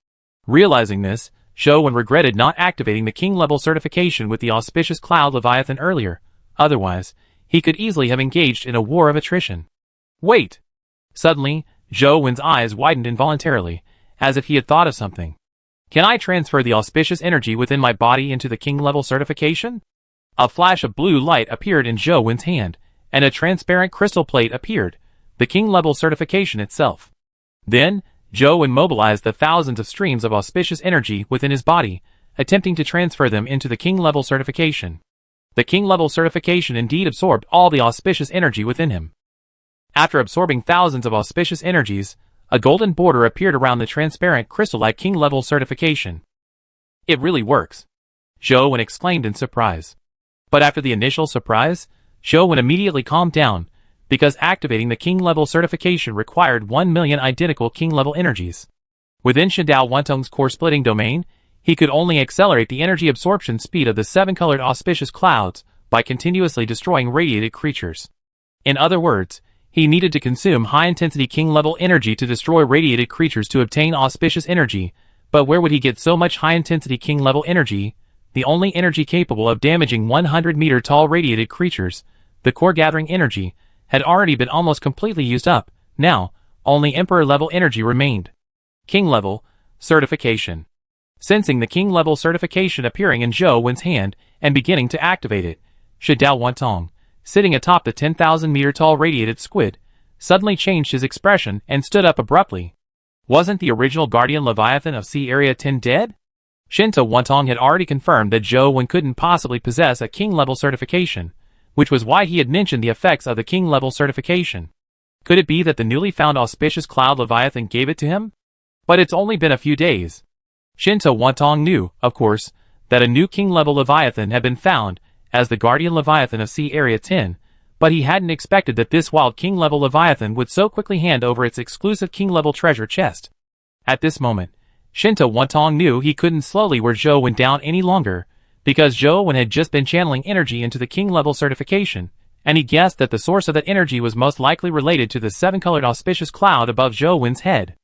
Realizing this, Zhou Wen regretted not activating the king-level certification with the auspicious cloud Leviathan earlier. Otherwise, he could easily have engaged in a war of attrition. Wait! Suddenly, Zhou Wen's eyes widened involuntarily, as if he had thought of something. Can I transfer the auspicious energy within my body into the king-level certification? A flash of blue light appeared in Zhou Wen's hand, and a transparent crystal plate appeared, the king-level certification itself. Then, Zhou Wen mobilized the thousands of streams of auspicious energy within his body, attempting to transfer them into the king-level certification. The king-level certification indeed absorbed all the auspicious energy within him. After absorbing thousands of auspicious energies, a golden border appeared around the transparent crystal-like king-level certification. It really works, Zhou Wen exclaimed in surprise. But after the initial surprise, Zhou Wen immediately calmed down, because activating the king-level certification required 1 million identical king-level energies. Within Shindao Wantong's core-splitting domain, he could only accelerate the energy absorption speed of the seven-colored auspicious clouds by continuously destroying radiated creatures. In other words, he needed to consume high-intensity king-level energy to destroy radiated creatures to obtain auspicious energy, but where would he get so much high-intensity king-level energy? The only energy capable of damaging 100-meter-tall radiated creatures, the core-gathering energy, had already been almost completely used up. Now, only Emperor-level energy remained. King-level certification. Sensing the king-level certification appearing in Zhou Wen's hand and beginning to activate it, Shindao Wantong, sitting atop the 10,000-meter-tall radiated squid, suddenly changed his expression and stood up abruptly. Wasn't the original Guardian Leviathan of Sea Area 10 dead? Shindao Wantong had already confirmed that Zhou Wen couldn't possibly possess a king-level certification, which was why he had mentioned the effects of the king-level certification. Could it be that the newly found auspicious cloud Leviathan gave it to him? But it's only been a few days. Shindao Wantong knew, of course, that a new king-level Leviathan had been found as the Guardian Leviathan of Sea Area 10, but he hadn't expected that this wild king-level Leviathan would so quickly hand over its exclusive king-level treasure chest. At this moment, Shindao Wantong knew he couldn't slowly wear Zhou Wen down any longer, because Zhou Wen had just been channeling energy into the king-level certification, and he guessed that the source of that energy was most likely related to the seven-colored auspicious cloud above Zhou Wen's head.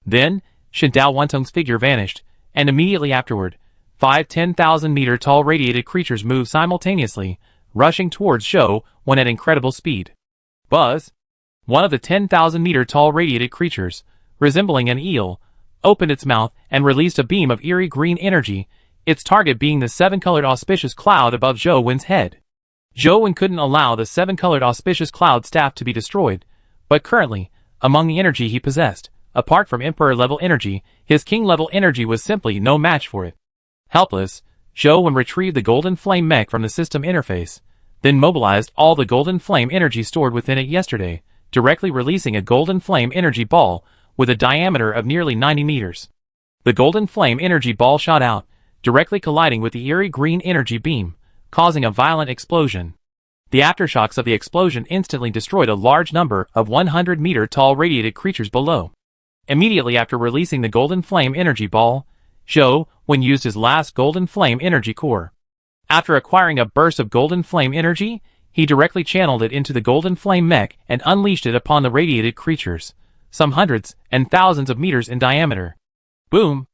Then, Shindao Wantong's figure vanished, and immediately afterward, 5 10,000-meter-tall radiated creatures moved simultaneously, rushing towards Zhou Wen at incredible speed. Buzz! One of the 10,000-meter-tall radiated creatures, resembling an eel, opened its mouth and released a beam of eerie green energy, its target being the seven-colored auspicious cloud above Zhou Wen's head. Zhou Wen couldn't allow the seven-colored auspicious cloud staff to be destroyed, but currently, among the energy he possessed, apart from Emperor-level energy, his King-level energy was simply no match for it. Helpless, Zhou Wen retrieved the Golden Flame mech from the system interface, then mobilized all the Golden Flame energy stored within it yesterday, directly releasing a Golden Flame energy ball with a diameter of nearly 90 meters. The Golden Flame energy ball shot out, directly colliding with the eerie green energy beam, causing a violent explosion. The aftershocks of the explosion instantly destroyed a large number of 100-meter-tall radiated creatures below. Immediately after releasing the Golden Flame energy ball, Zhou Wen used his last Golden Flame energy core. After acquiring a burst of Golden Flame energy, he directly channeled it into the Golden Flame mech and unleashed it upon the radiated creatures, some hundreds and thousands of meters in diameter. Boom!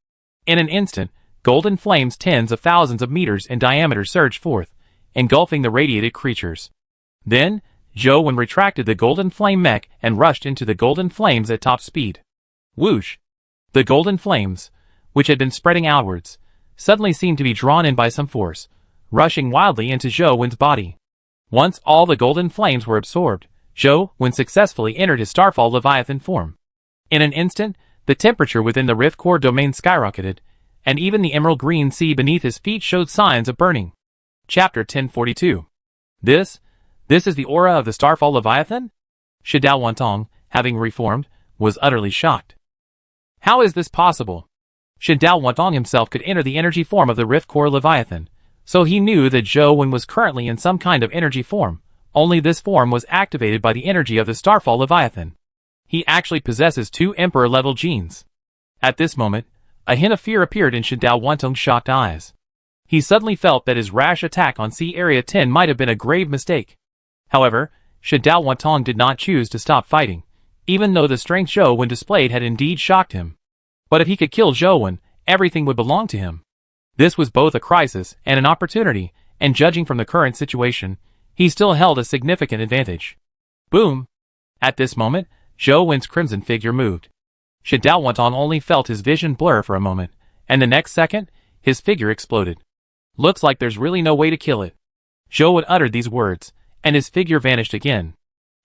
In an instant, Golden Flames tens of thousands of meters in diameter surged forth, engulfing the radiated creatures. Then, Zhou Wen retracted the Golden Flame mech and rushed into the Golden Flames at top speed. Whoosh! The Golden Flames, which had been spreading outwards, suddenly seemed to be drawn in by some force, rushing wildly into Zhou Wen's body. Once all the Golden Flames were absorbed, Zhou Wen successfully entered his Starfall Leviathan form. In an instant, the temperature within the Rift Core domain skyrocketed, and even the emerald green sea beneath his feet showed signs of burning. Chapter 1042. This is the aura of the Starfall Leviathan? Shindao Wantong, having reformed, was utterly shocked. How is this possible? Shindao Wantong himself could enter the energy form of the Rift Core Leviathan, so he knew that Zhou Wen was currently in some kind of energy form, only this form was activated by the energy of the Starfall Leviathan. He actually possesses 2 Emperor-level genes. At this moment, a hint of fear appeared in Shindao Wantong's shocked eyes. He suddenly felt that his rash attack on Sea Area 10 might have been a grave mistake. However, Shadao Wantong did not choose to stop fighting, even though the strength Zhou Wen displayed had indeed shocked him. But if he could kill Zhou Wen, everything would belong to him. This was both a crisis and an opportunity, and judging from the current situation, he still held a significant advantage. Boom! At this moment, Zhou Wen's crimson figure moved. Shadao Wantong only felt his vision blur for a moment, and the next second, his figure exploded. Looks like there's really no way to kill it. Zhou Wen uttered these words, and his figure vanished again.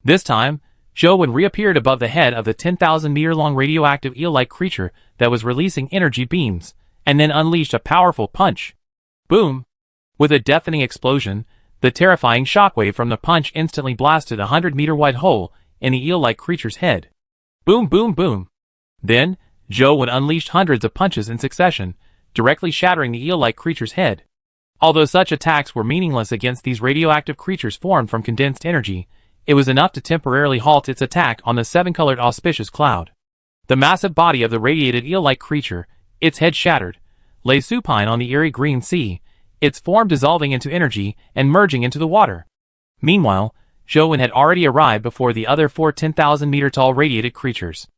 This time, Zhou Wen reappeared above the head of the 10,000-meter-long radioactive eel-like creature that was releasing energy beams, and then unleashed a powerful punch. Boom! With a deafening explosion, the terrifying shockwave from the punch instantly blasted a 100-meter-wide hole in the eel-like creature's head. Boom, boom, boom! Then, Zhou Wen unleashed hundreds of punches in succession, directly shattering the eel-like creature's head. Although such attacks were meaningless against these radioactive creatures formed from condensed energy, it was enough to temporarily halt its attack on the seven-colored auspicious cloud. The massive body of the radiated eel-like creature, its head shattered, lay supine on the eerie green sea, its form dissolving into energy and merging into the water. Meanwhile, Zhou Wen had already arrived before the other four 10,000-meter-tall radiated creatures.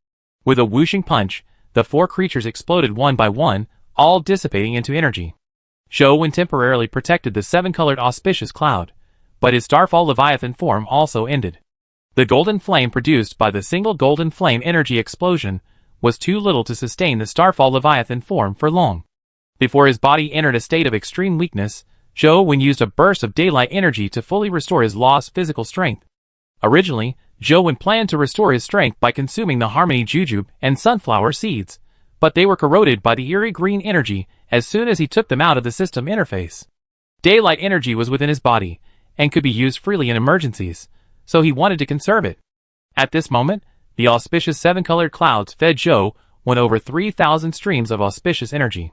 With a whooshing punch, the four creatures exploded one by one, all dissipating into energy. Zhou Wen temporarily protected the seven-colored auspicious cloud, but his Starfall Leviathan form also ended. The golden flame produced by the single golden flame energy explosion was too little to sustain the Starfall Leviathan form for long. Before his body entered a state of extreme weakness, Zhou Wen used a burst of daylight energy to fully restore his lost physical strength. Originally, Zhou Wen planned to restore his strength by consuming the Harmony Jujube and Sunflower Seeds, but they were corroded by the eerie green energy as soon as he took them out of the system interface. Daylight energy was within his body, and could be used freely in emergencies, so he wanted to conserve it. At this moment, the auspicious seven-colored clouds fed Zhou Wen over 3,000 streams of auspicious energy.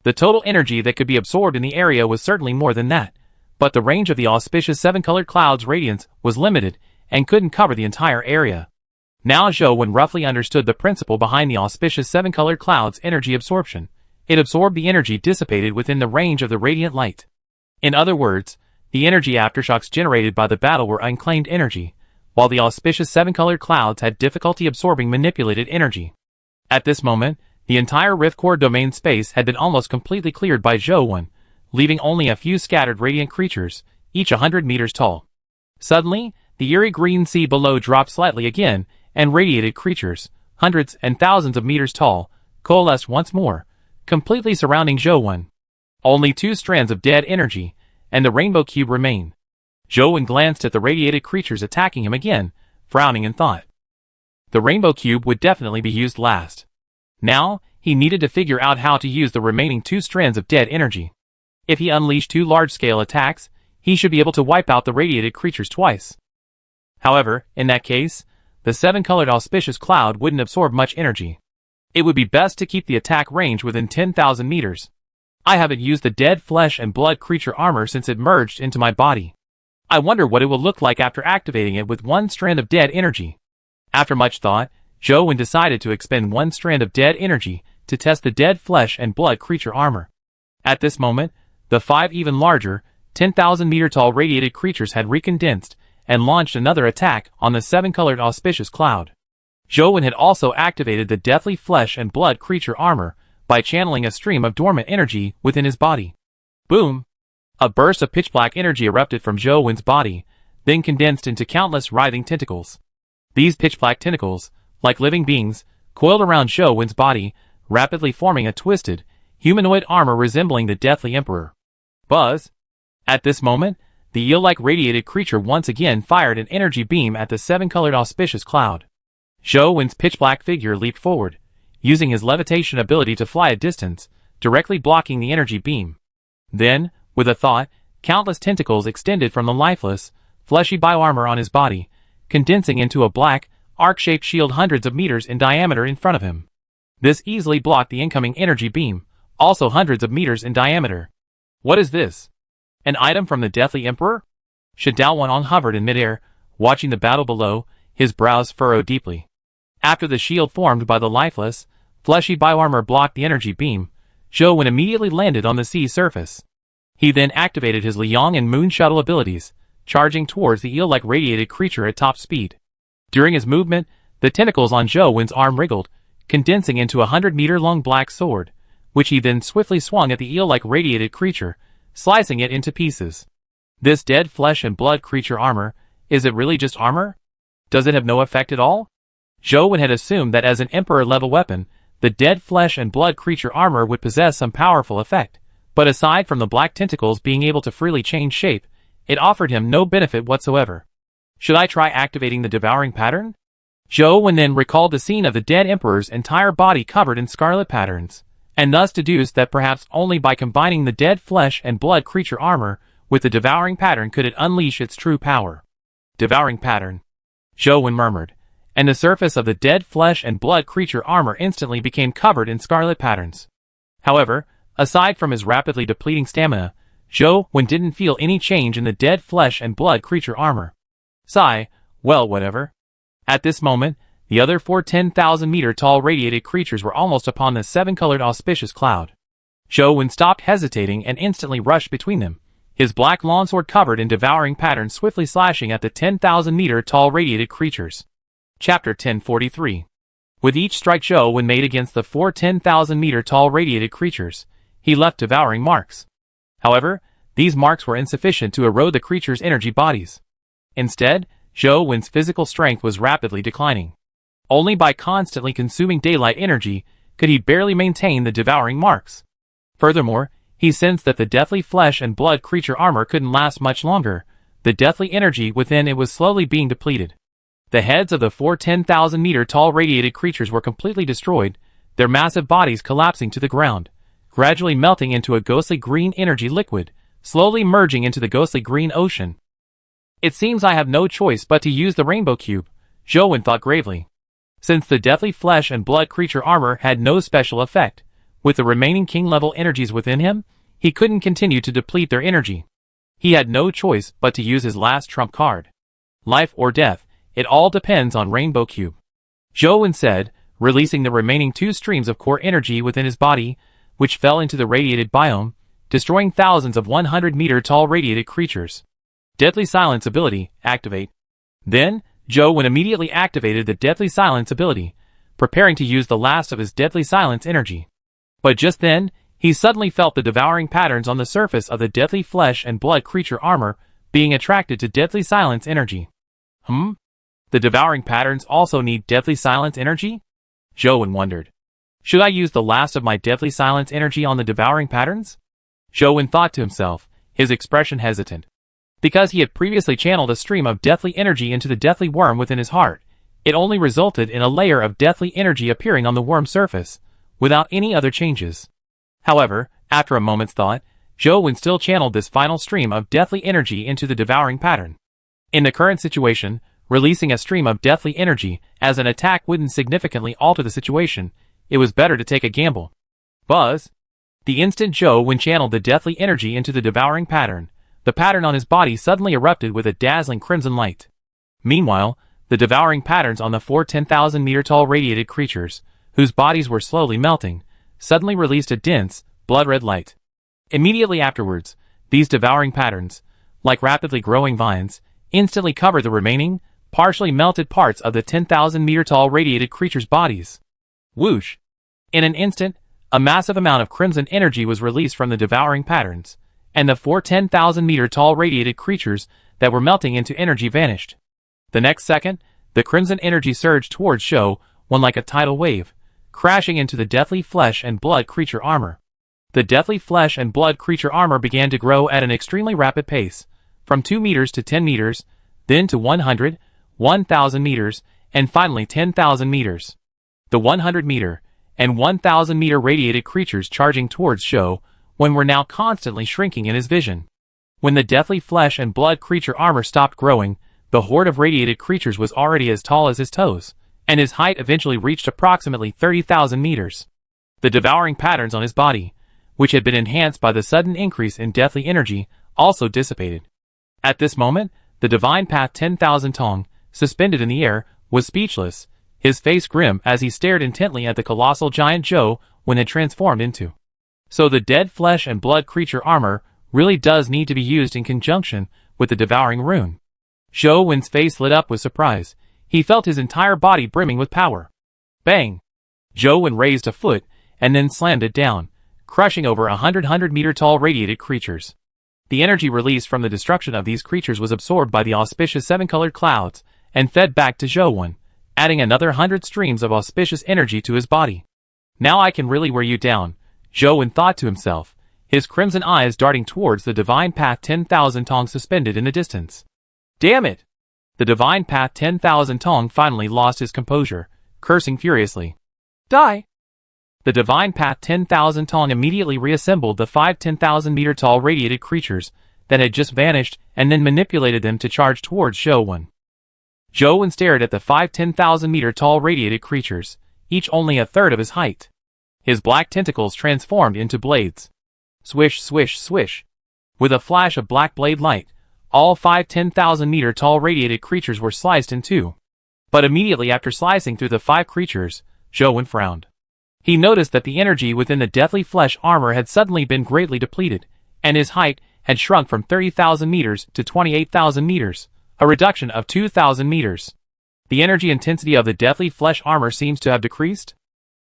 The total energy that could be absorbed in the area was certainly more than that, but the range of the auspicious seven-colored clouds' radiance was limited and couldn't cover the entire area. Now Zhou Wen roughly understood the principle behind the auspicious seven-colored clouds' energy absorption. It absorbed the energy dissipated within the range of the radiant light. In other words, the energy aftershocks generated by the battle were unclaimed energy, while the auspicious seven-colored clouds had difficulty absorbing manipulated energy. At this moment, the entire Rift Core domain space had been almost completely cleared by Zhou Wen, leaving only a few scattered radiant creatures, each 100 meters tall. Suddenly, the eerie green sea below dropped slightly again, and radiated creatures, hundreds and thousands of meters tall, coalesced once more, completely surrounding Zhou Wen. Only two strands of dead energy, and the rainbow cube remained. Zhou Wen glanced at the radiated creatures attacking him again, frowning in thought. The rainbow cube would definitely be used last. Now, he needed to figure out how to use the remaining two strands of dead energy. If he unleashed two large-scale attacks, he should be able to wipe out the radiated creatures twice. However, in that case, the seven-colored auspicious cloud wouldn't absorb much energy. It would be best to keep the attack range within 10,000 meters. I haven't used the dead flesh and blood creature armor since it merged into my body. I wonder what it will look like after activating it with one strand of dead energy. After much thought, Zhou Wen decided to expend one strand of dead energy to test the dead flesh and blood creature armor. At this moment, the five even larger, 10,000-meter-tall radiated creatures had recondensed and launched another attack on the seven-colored auspicious cloud. Zhou Wen had also activated the deathly flesh and blood creature armor by channeling a stream of dormant energy within his body. Boom! A burst of pitch-black energy erupted from Zhou Wen's body, then condensed into countless writhing tentacles. These pitch-black tentacles, like living beings, coiled around Zhou Wen's body, rapidly forming a twisted, humanoid armor resembling the Deathly Emperor. Buzz! At this moment, the eel-like radiated creature once again fired an energy beam at the seven-colored auspicious cloud. Zhou Wen's pitch-black figure leaped forward, using his levitation ability to fly a distance, directly blocking the energy beam. Then, with a thought, countless tentacles extended from the lifeless, fleshy bioarmor on his body, condensing into a black, arc-shaped shield hundreds of meters in diameter in front of him. This easily blocked the incoming energy beam, also hundreds of meters in diameter. What is this? An item from the Deathly Emperor? Shadao Wantong hovered in midair, watching the battle below, his brows furrowed deeply. After the shield formed by the lifeless, fleshy bioarmor blocked the energy beam, Zhou Wen immediately landed on the sea surface. He then activated his Liang and Moon Shuttle abilities, charging towards the eel-like radiated creature at top speed. During his movement, the tentacles on Zhou Wen's arm wriggled, condensing into a 100-meter-long black sword, which he then swiftly swung at the eel-like radiated creature, slicing it into pieces. This dead flesh and blood creature armor, is it really just armor? Does it have no effect at all? Zhou Wen had assumed that as an Emperor-level weapon, the dead flesh and blood creature armor would possess some powerful effect, but aside from the black tentacles being able to freely change shape, it offered him no benefit whatsoever. Should I try activating the devouring pattern? Zhou Wen then recalled the scene of the dead Emperor's entire body covered in scarlet patterns, and thus deduced that perhaps only by combining the dead flesh and blood creature armor with the devouring pattern could it unleash its true power. Devouring pattern, Zhou Wen murmured, and the surface of the dead flesh and blood creature armor instantly became covered in scarlet patterns. However, aside from his rapidly depleting stamina, Zhou Wen didn't feel any change in the dead flesh and blood creature armor. Sigh, well, whatever. At this moment, the other 4 10,000-meter-tall radiated creatures were almost upon the 7-colored auspicious cloud. Zhou Wen stopped hesitating and instantly rushed between them, his black longsword covered in devouring patterns swiftly slashing at the 10,000-meter-tall radiated creatures. Chapter 1043. With each strike Zhou Wen made against the 4 10,000-meter-tall radiated creatures, he left devouring marks. However, these marks were insufficient to erode the creatures' energy bodies. Instead, Zhou Wen's physical strength was rapidly declining. Only by constantly consuming daylight energy could he barely maintain the devouring marks. Furthermore, he sensed that the deathly flesh and blood creature armor couldn't last much longer. The deathly energy within it was slowly being depleted. The heads of the 4 10,000-meter-tall radiated creatures were completely destroyed, their massive bodies collapsing to the ground, gradually melting into a ghostly green energy liquid, slowly merging into the ghostly green ocean. It seems I have no choice but to use the rainbow cube, Zhou Wen thought gravely. Since the deathly flesh and blood creature armor had no special effect, with the remaining king-level energies within him, he couldn't continue to deplete their energy. He had no choice but to use his last trump card. Life or death, it all depends on Rainbow Cube. Zhou Wen said, releasing the remaining 2 streams of core energy within his body, which fell into the radiated biome, destroying thousands of 100-meter-tall radiated creatures. Deadly Silence ability, activate. Then, Zhou Wen immediately activated the Deadly Silence ability, preparing to use the last of his Deadly Silence energy. But just then, he suddenly felt the devouring patterns on the surface of the deathly flesh and blood creature armor being attracted to Deadly Silence energy. The devouring patterns also need Deadly Silence energy? Zhou Wen wondered. Should I use the last of my Deadly Silence energy on the devouring patterns? Zhou Wen thought to himself, his expression hesitant. Because he had previously channeled a stream of deathly energy into the deathly worm within his heart, it only resulted in a layer of deathly energy appearing on the worm's surface, without any other changes. However, after a moment's thought, Zhou Wen still channeled this final stream of deathly energy into the devouring pattern. In the current situation, releasing a stream of deathly energy as an attack wouldn't significantly alter the situation. It was better to take a gamble. Buzz! The instant Zhou Wen channeled the deathly energy into the devouring pattern, the pattern on his body suddenly erupted with a dazzling crimson light. Meanwhile, the devouring patterns on the 4 10,000-meter-tall radiated creatures, whose bodies were slowly melting, suddenly released a dense, blood-red light. Immediately afterwards, these devouring patterns, like rapidly growing vines, instantly covered the remaining, partially melted parts of the 10,000-meter-tall radiated creatures' bodies. Whoosh! In an instant, a massive amount of crimson energy was released from the devouring patterns, and the 4 10,000-meter-tall radiated creatures that were melting into energy vanished. The next second, the crimson energy surged towards Zhou Wen like a tidal wave, crashing into the deathly flesh and blood creature armor. The deathly flesh and blood creature armor began to grow at an extremely rapid pace, from 2 meters to 10 meters, then to 100, 1,000 meters, and finally 10,000 meters. The 100-meter and 1,000-meter radiated creatures charging towards Zhou Wen were now constantly shrinking in his vision. When the deathly flesh and blood creature armor stopped growing, the horde of radiated creatures was already as tall as his toes, and his height eventually reached approximately 30,000 meters. The devouring patterns on his body, which had been enhanced by the sudden increase in deathly energy, also dissipated. At this moment, the Divine Path 10,000 Tong, suspended in the air, was speechless, his face grim as he stared intently at the colossal giant Zhou Wen had transformed into. So the dead flesh and blood creature armor really does need to be used in conjunction with the devouring rune. Zhou Wen's face lit up with surprise. He felt his entire body brimming with power. Bang! Zhou Wen raised a foot and then slammed it down, crushing over 100-meter tall radiated creatures. The energy released from the destruction of these creatures was absorbed by the auspicious seven-colored clouds and fed back to Zhou Wen, adding another 100 streams of auspicious energy to his body. Now I can really wear you down, Zhou Wen thought to himself, his crimson eyes darting towards the Divine Path 10,000 Tong suspended in the distance. Damn it! The Divine Path 10,000 Tong finally lost his composure, cursing furiously. Die! The Divine Path 10,000 Tong immediately reassembled the 5 10,000-meter tall radiated creatures that had just vanished and then manipulated them to charge towards Zhou Wen. Zhou Wen stared at the 5 10,000-meter tall radiated creatures, each only a third of his height. His black tentacles transformed into blades. Swish, swish, swish. With a flash of black blade light, all 5 10,000-meter tall radiated creatures were sliced in two. But immediately after slicing through the 5 creatures, Zhou Wen frowned. He noticed that the energy within the deathly flesh armor had suddenly been greatly depleted, and his height had shrunk from 30,000 meters to 28,000 meters, a reduction of 2,000 meters. The energy intensity of the deathly flesh armor seems to have decreased.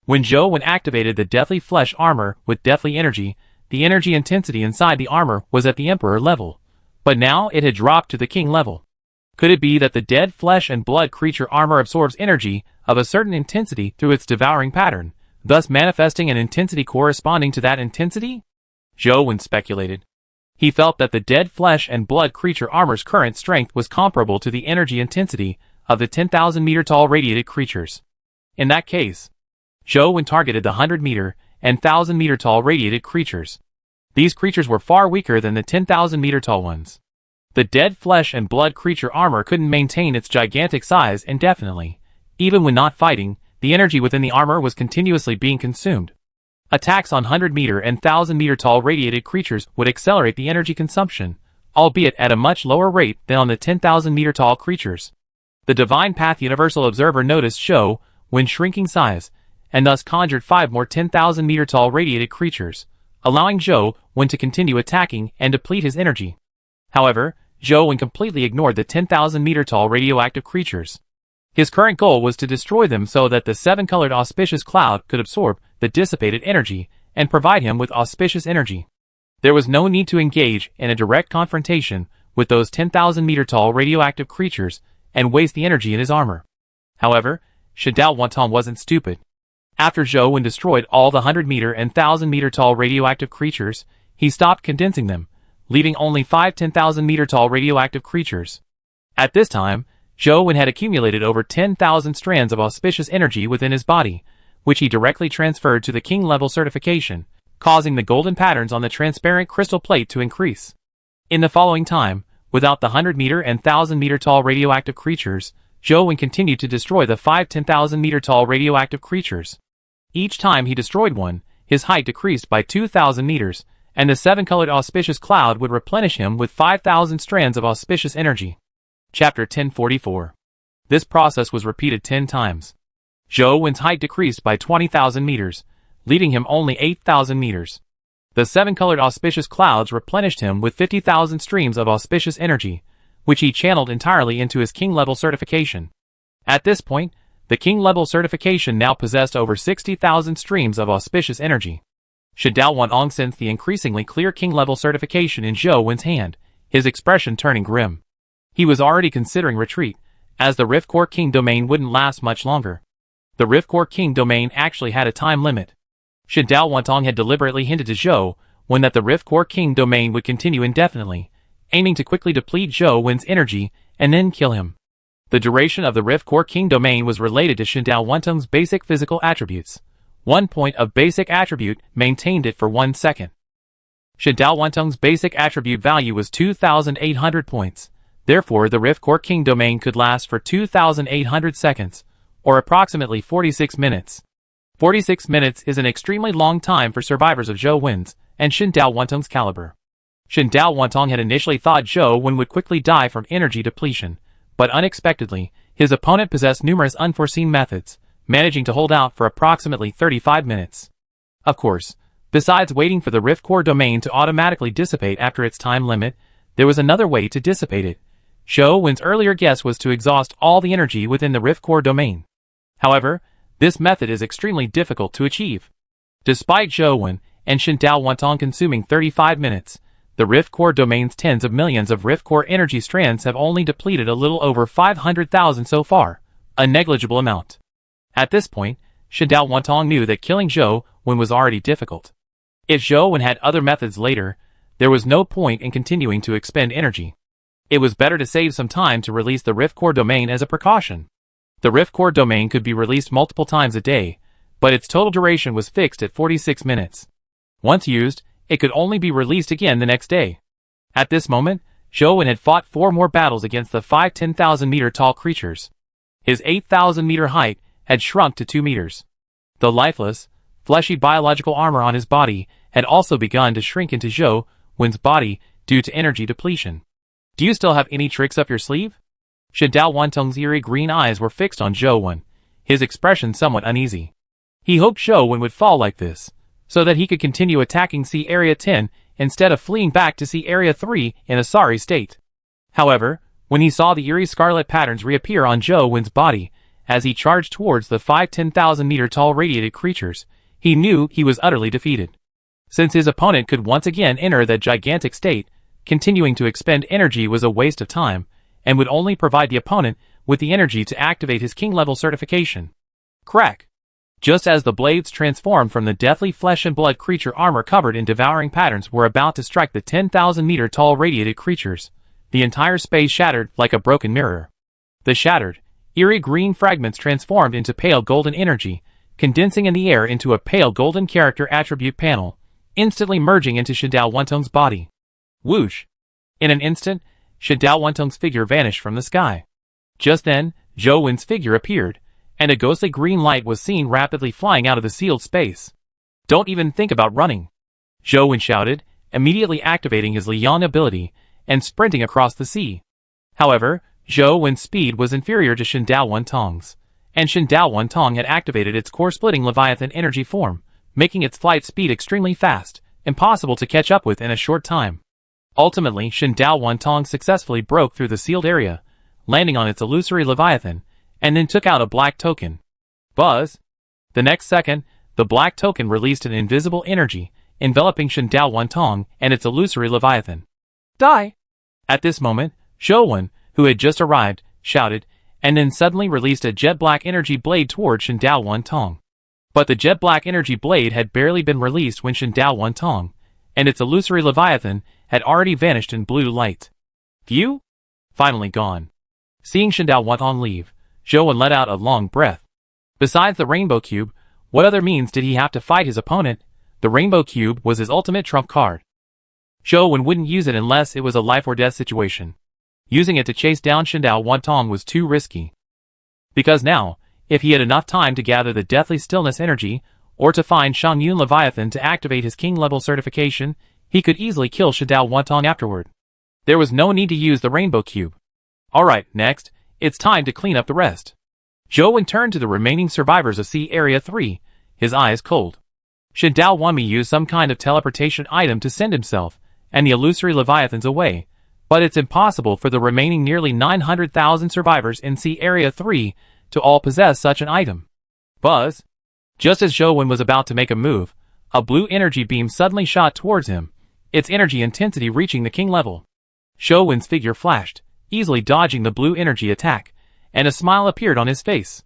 When Zhou Wen activated the deathly flesh armor with deathly energy, the energy intensity inside the armor was at the Emperor level, but now it had dropped to the King level. Could it be that the dead flesh and blood creature armor absorbs energy of a certain intensity through its devouring pattern, thus manifesting an intensity corresponding to that intensity? Zhou Wen speculated. He felt that the dead flesh and blood creature armor's current strength was comparable to the energy intensity of the 10,000-meter tall radiated creatures. In that case, Zhou Wen targeted the 100-meter and 1,000-meter tall radiated creatures. These creatures were far weaker than the 10,000-meter tall ones. The dead flesh and blood creature armor couldn't maintain its gigantic size indefinitely. Even when not fighting, the energy within the armor was continuously being consumed. Attacks on 100-meter and 1,000-meter tall radiated creatures would accelerate the energy consumption, albeit at a much lower rate than on the 10,000-meter tall creatures. The Divine Path Universal Observer noticed Zhou Wen's shrinking size, and thus conjured 5 more 10,000-meter tall radiated creatures, allowing Zhou Wen to continue attacking and deplete his energy. However, Zhou Wen completely ignored the 10,000-meter tall radioactive creatures. His current goal was to destroy them so that the 7-colored auspicious cloud could absorb the dissipated energy and provide him with auspicious energy. There was no need to engage in a direct confrontation with those 10,000-meter tall radioactive creatures and waste the energy in his armor. However, Shidao Wantong wasn't stupid. After Zhou Wen destroyed all the 100-meter and 1,000-meter tall radioactive creatures, he stopped condensing them, leaving only 5 10,000-meter tall radioactive creatures. At this time, Zhou Wen had accumulated over 10,000 strands of auspicious energy within his body, which he directly transferred to the King level certification, causing the golden patterns on the transparent crystal plate to increase. In the following time, without the 100-meter and 1,000-meter tall radioactive creatures, Zhou Wen continued to destroy the 5 10,000-meter tall radioactive creatures. Each time he destroyed one, his height decreased by 2,000 meters, and the 7-colored auspicious cloud would replenish him with 5,000 strands of auspicious energy. Chapter 1044. This process was repeated 10 times. Zhou Wen's height decreased by 20,000 meters, leaving him only 8,000 meters. The 7-colored auspicious clouds replenished him with 50,000 streams of auspicious energy, which he channeled entirely into his King level certification. At this point, the King level certification now possessed over 60,000 streams of auspicious energy. Shidao Wantong sensed the increasingly clear King level certification in Zhou Wen's hand, his expression turning grim. He was already considering retreat, as the Rift Core King domain wouldn't last much longer. The Rift Core King domain actually had a time limit. Shidao Wantong had deliberately hinted to Zhou Wen that the Rift Core King domain would continue indefinitely, aiming to quickly deplete Zhou Wen's energy and then kill him. The duration of the Rift Core King domain was related to Shidao Wantong's basic physical attributes. 1 point of basic attribute maintained it for 1 second. Shidao Wantong's basic attribute value was 2,800 points. Therefore, the Rift Core King domain could last for 2,800 seconds, or approximately 46 minutes. 46 minutes is an extremely long time for survivors of Zhou Wen's and Shidao Wantong's caliber. Shidao Wantong had initially thought Zhou Wen would quickly die from energy depletion, but unexpectedly, his opponent possessed numerous unforeseen methods, managing to hold out for approximately 35 minutes. Of course, Besides waiting for the rift core domain to automatically dissipate after its time limit, there was another way to dissipate it. Zhou Wen's earlier guess was to exhaust all the energy within the rift core domain. However, this method is extremely difficult to achieve. Despite Zhou Wen and Shen Dao Wantong consuming 35 minutes, the rift core domain's tens of millions of rift core energy strands have only depleted a little over 500,000 so far, a negligible amount. At this point, Shen Dao Wantong knew that killing Zhou Wen was already difficult. If Zhou Wen had other methods later, there was no point in continuing to expend energy. It was better to save some time to release the rift core domain as a precaution. The rift core domain could be released multiple times a day, but its total duration was fixed at 46 minutes. Once used, it could only be released again the next day. At this moment, Zhou Wen had fought 4 more battles against the 5 10,000-meter tall creatures. His 8,000-meter height had shrunk to 2 meters. The lifeless, fleshy biological armor on his body had also begun to shrink into Zhou Wen's body due to energy depletion. Do you still have any tricks up your sleeve? Shen Dao Wantong's eerie green eyes were fixed on Zhou Wen, his expression somewhat uneasy. He hoped Zhou Wen would fall like this, so that he could continue attacking Sea Area 10 instead of fleeing back to Sea Area 3 in a sorry state. However, when he saw the eerie scarlet patterns reappear on Zhou Wen's body as he charged towards the 5 10,000-meter tall radiated creatures, he knew he was utterly defeated. Since his opponent could once again enter that gigantic state, continuing to expend energy was a waste of time, and would only provide the opponent with the energy to activate his king-level certification. Crack! Just as the blades transformed from the deathly flesh and blood creature armor covered in devouring patterns were about to strike the 10,000-meter tall radiated creatures, the entire space shattered like a broken mirror. The shattered, eerie green fragments transformed into pale golden energy, condensing in the air into a pale golden character attribute panel, instantly merging into Shen Dao Wantong's body. Whoosh! In an instant, Shen Dao Wantong's figure vanished from the sky. Just then, Zhou Wen's figure appeared, and a ghostly green light was seen rapidly flying out of the sealed space. Don't even think about running! Zhou Wen shouted, immediately activating his Liang ability, and sprinting across the sea. However, Zhou Wen's speed was inferior to Shen Dao Wantong's, and Shen Dao Wantong had activated its core-splitting Leviathan energy form, making its flight speed extremely fast, impossible to catch up with in a short time. Ultimately, Shen Dao Wantong successfully broke through the sealed area, landing on its illusory Leviathan, and then took out a black token. Buzz! The next second, the black token released an invisible energy, enveloping Shen Dao Wantong and its illusory Leviathan. Die! At this moment, Zhou Wen, who had just arrived, shouted, and then suddenly released a jet black energy blade toward Shen Dao Wantong. But the jet black energy blade had barely been released when Shen Dao Wantong, and its illusory Leviathan, had already vanished in blue light. Phew! Finally gone. Seeing Shen Dao Wantong leave, Zhou Wen let out a long breath. Besides the Rainbow Cube, what other means did he have to fight his opponent? The Rainbow Cube was his ultimate trump card. Zhou Wen wouldn't use it unless it was a life-or-death situation. Using it to chase down Shen Dao Wantong was too risky. Because now, if he had enough time to gather the Deathly Stillness energy, or to find Shangyun Leviathan to activate his king-level certification, he could easily kill Shen Dao Wantong afterward. There was no need to use the Rainbow Cube. Alright, next, it's time to clean up the rest. Zhou Wen turned to the remaining survivors of Sea Area 3, his eyes cold. Shen Dao Wanmi used some kind of teleportation item to send himself and the illusory Leviathans away, but it's impossible for the remaining nearly 900,000 survivors in Sea Area 3 to all possess such an item. Buzz! Just as Zhou Wen was about to make a move, a blue energy beam suddenly shot towards him, its energy intensity reaching the king level. Zhou Wen's figure flashed, easily dodging the blue energy attack, and a smile appeared on his face.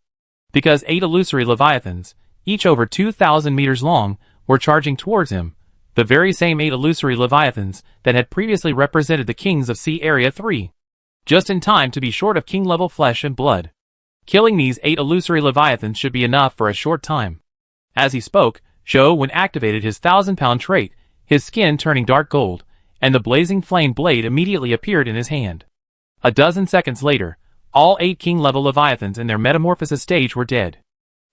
Because 8 illusory Leviathans, each over 2,000 meters long, were charging towards him, the very same 8 illusory Leviathans that had previously represented the kings of Sea Area 3. Just in time to be short of king-level flesh and blood. Killing these 8 illusory Leviathans should be enough for a short time. As he spoke, Zhou Wen activated his 1,000-pound trait, his skin turning dark gold, and the blazing flame blade immediately appeared in his hand. A dozen seconds later, all 8 king-level Leviathans in their metamorphosis stage were dead.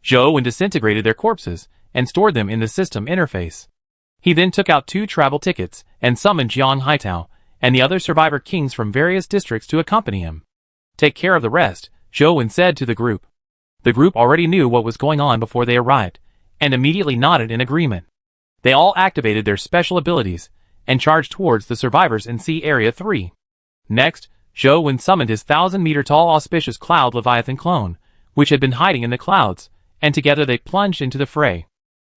Zhou Wen disintegrated their corpses and stored them in the system interface. He then took out 2 travel tickets and summoned Jiang Haitao and the other survivor kings from various districts to accompany him. Take care of the rest, Zhou Wen said to the group. The group already knew what was going on before they arrived, and immediately nodded in agreement. They all activated their special abilities and charged towards the survivors in Sea Area 3. Next, Zhou Wen summoned his 1,000-meter-tall auspicious cloud Leviathan clone, which had been hiding in the clouds, and together they plunged into the fray.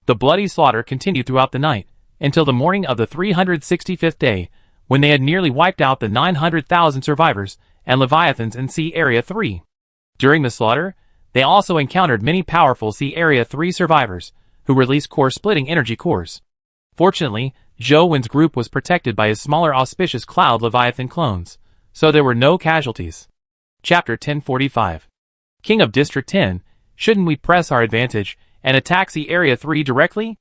The bloody slaughter continued throughout the night, until the morning of the 365th day, when they had nearly wiped out the 900,000 survivors and Leviathans in Sea Area 3. During the slaughter, they also encountered many powerful Sea Area 3 survivors, who released core-splitting energy cores. Fortunately, Zhou Wen's group was protected by his smaller auspicious cloud Leviathan clones, so there were no casualties. Chapter 1045. King of District 10, shouldn't we press our advantage and attack Sea Area 3 directly?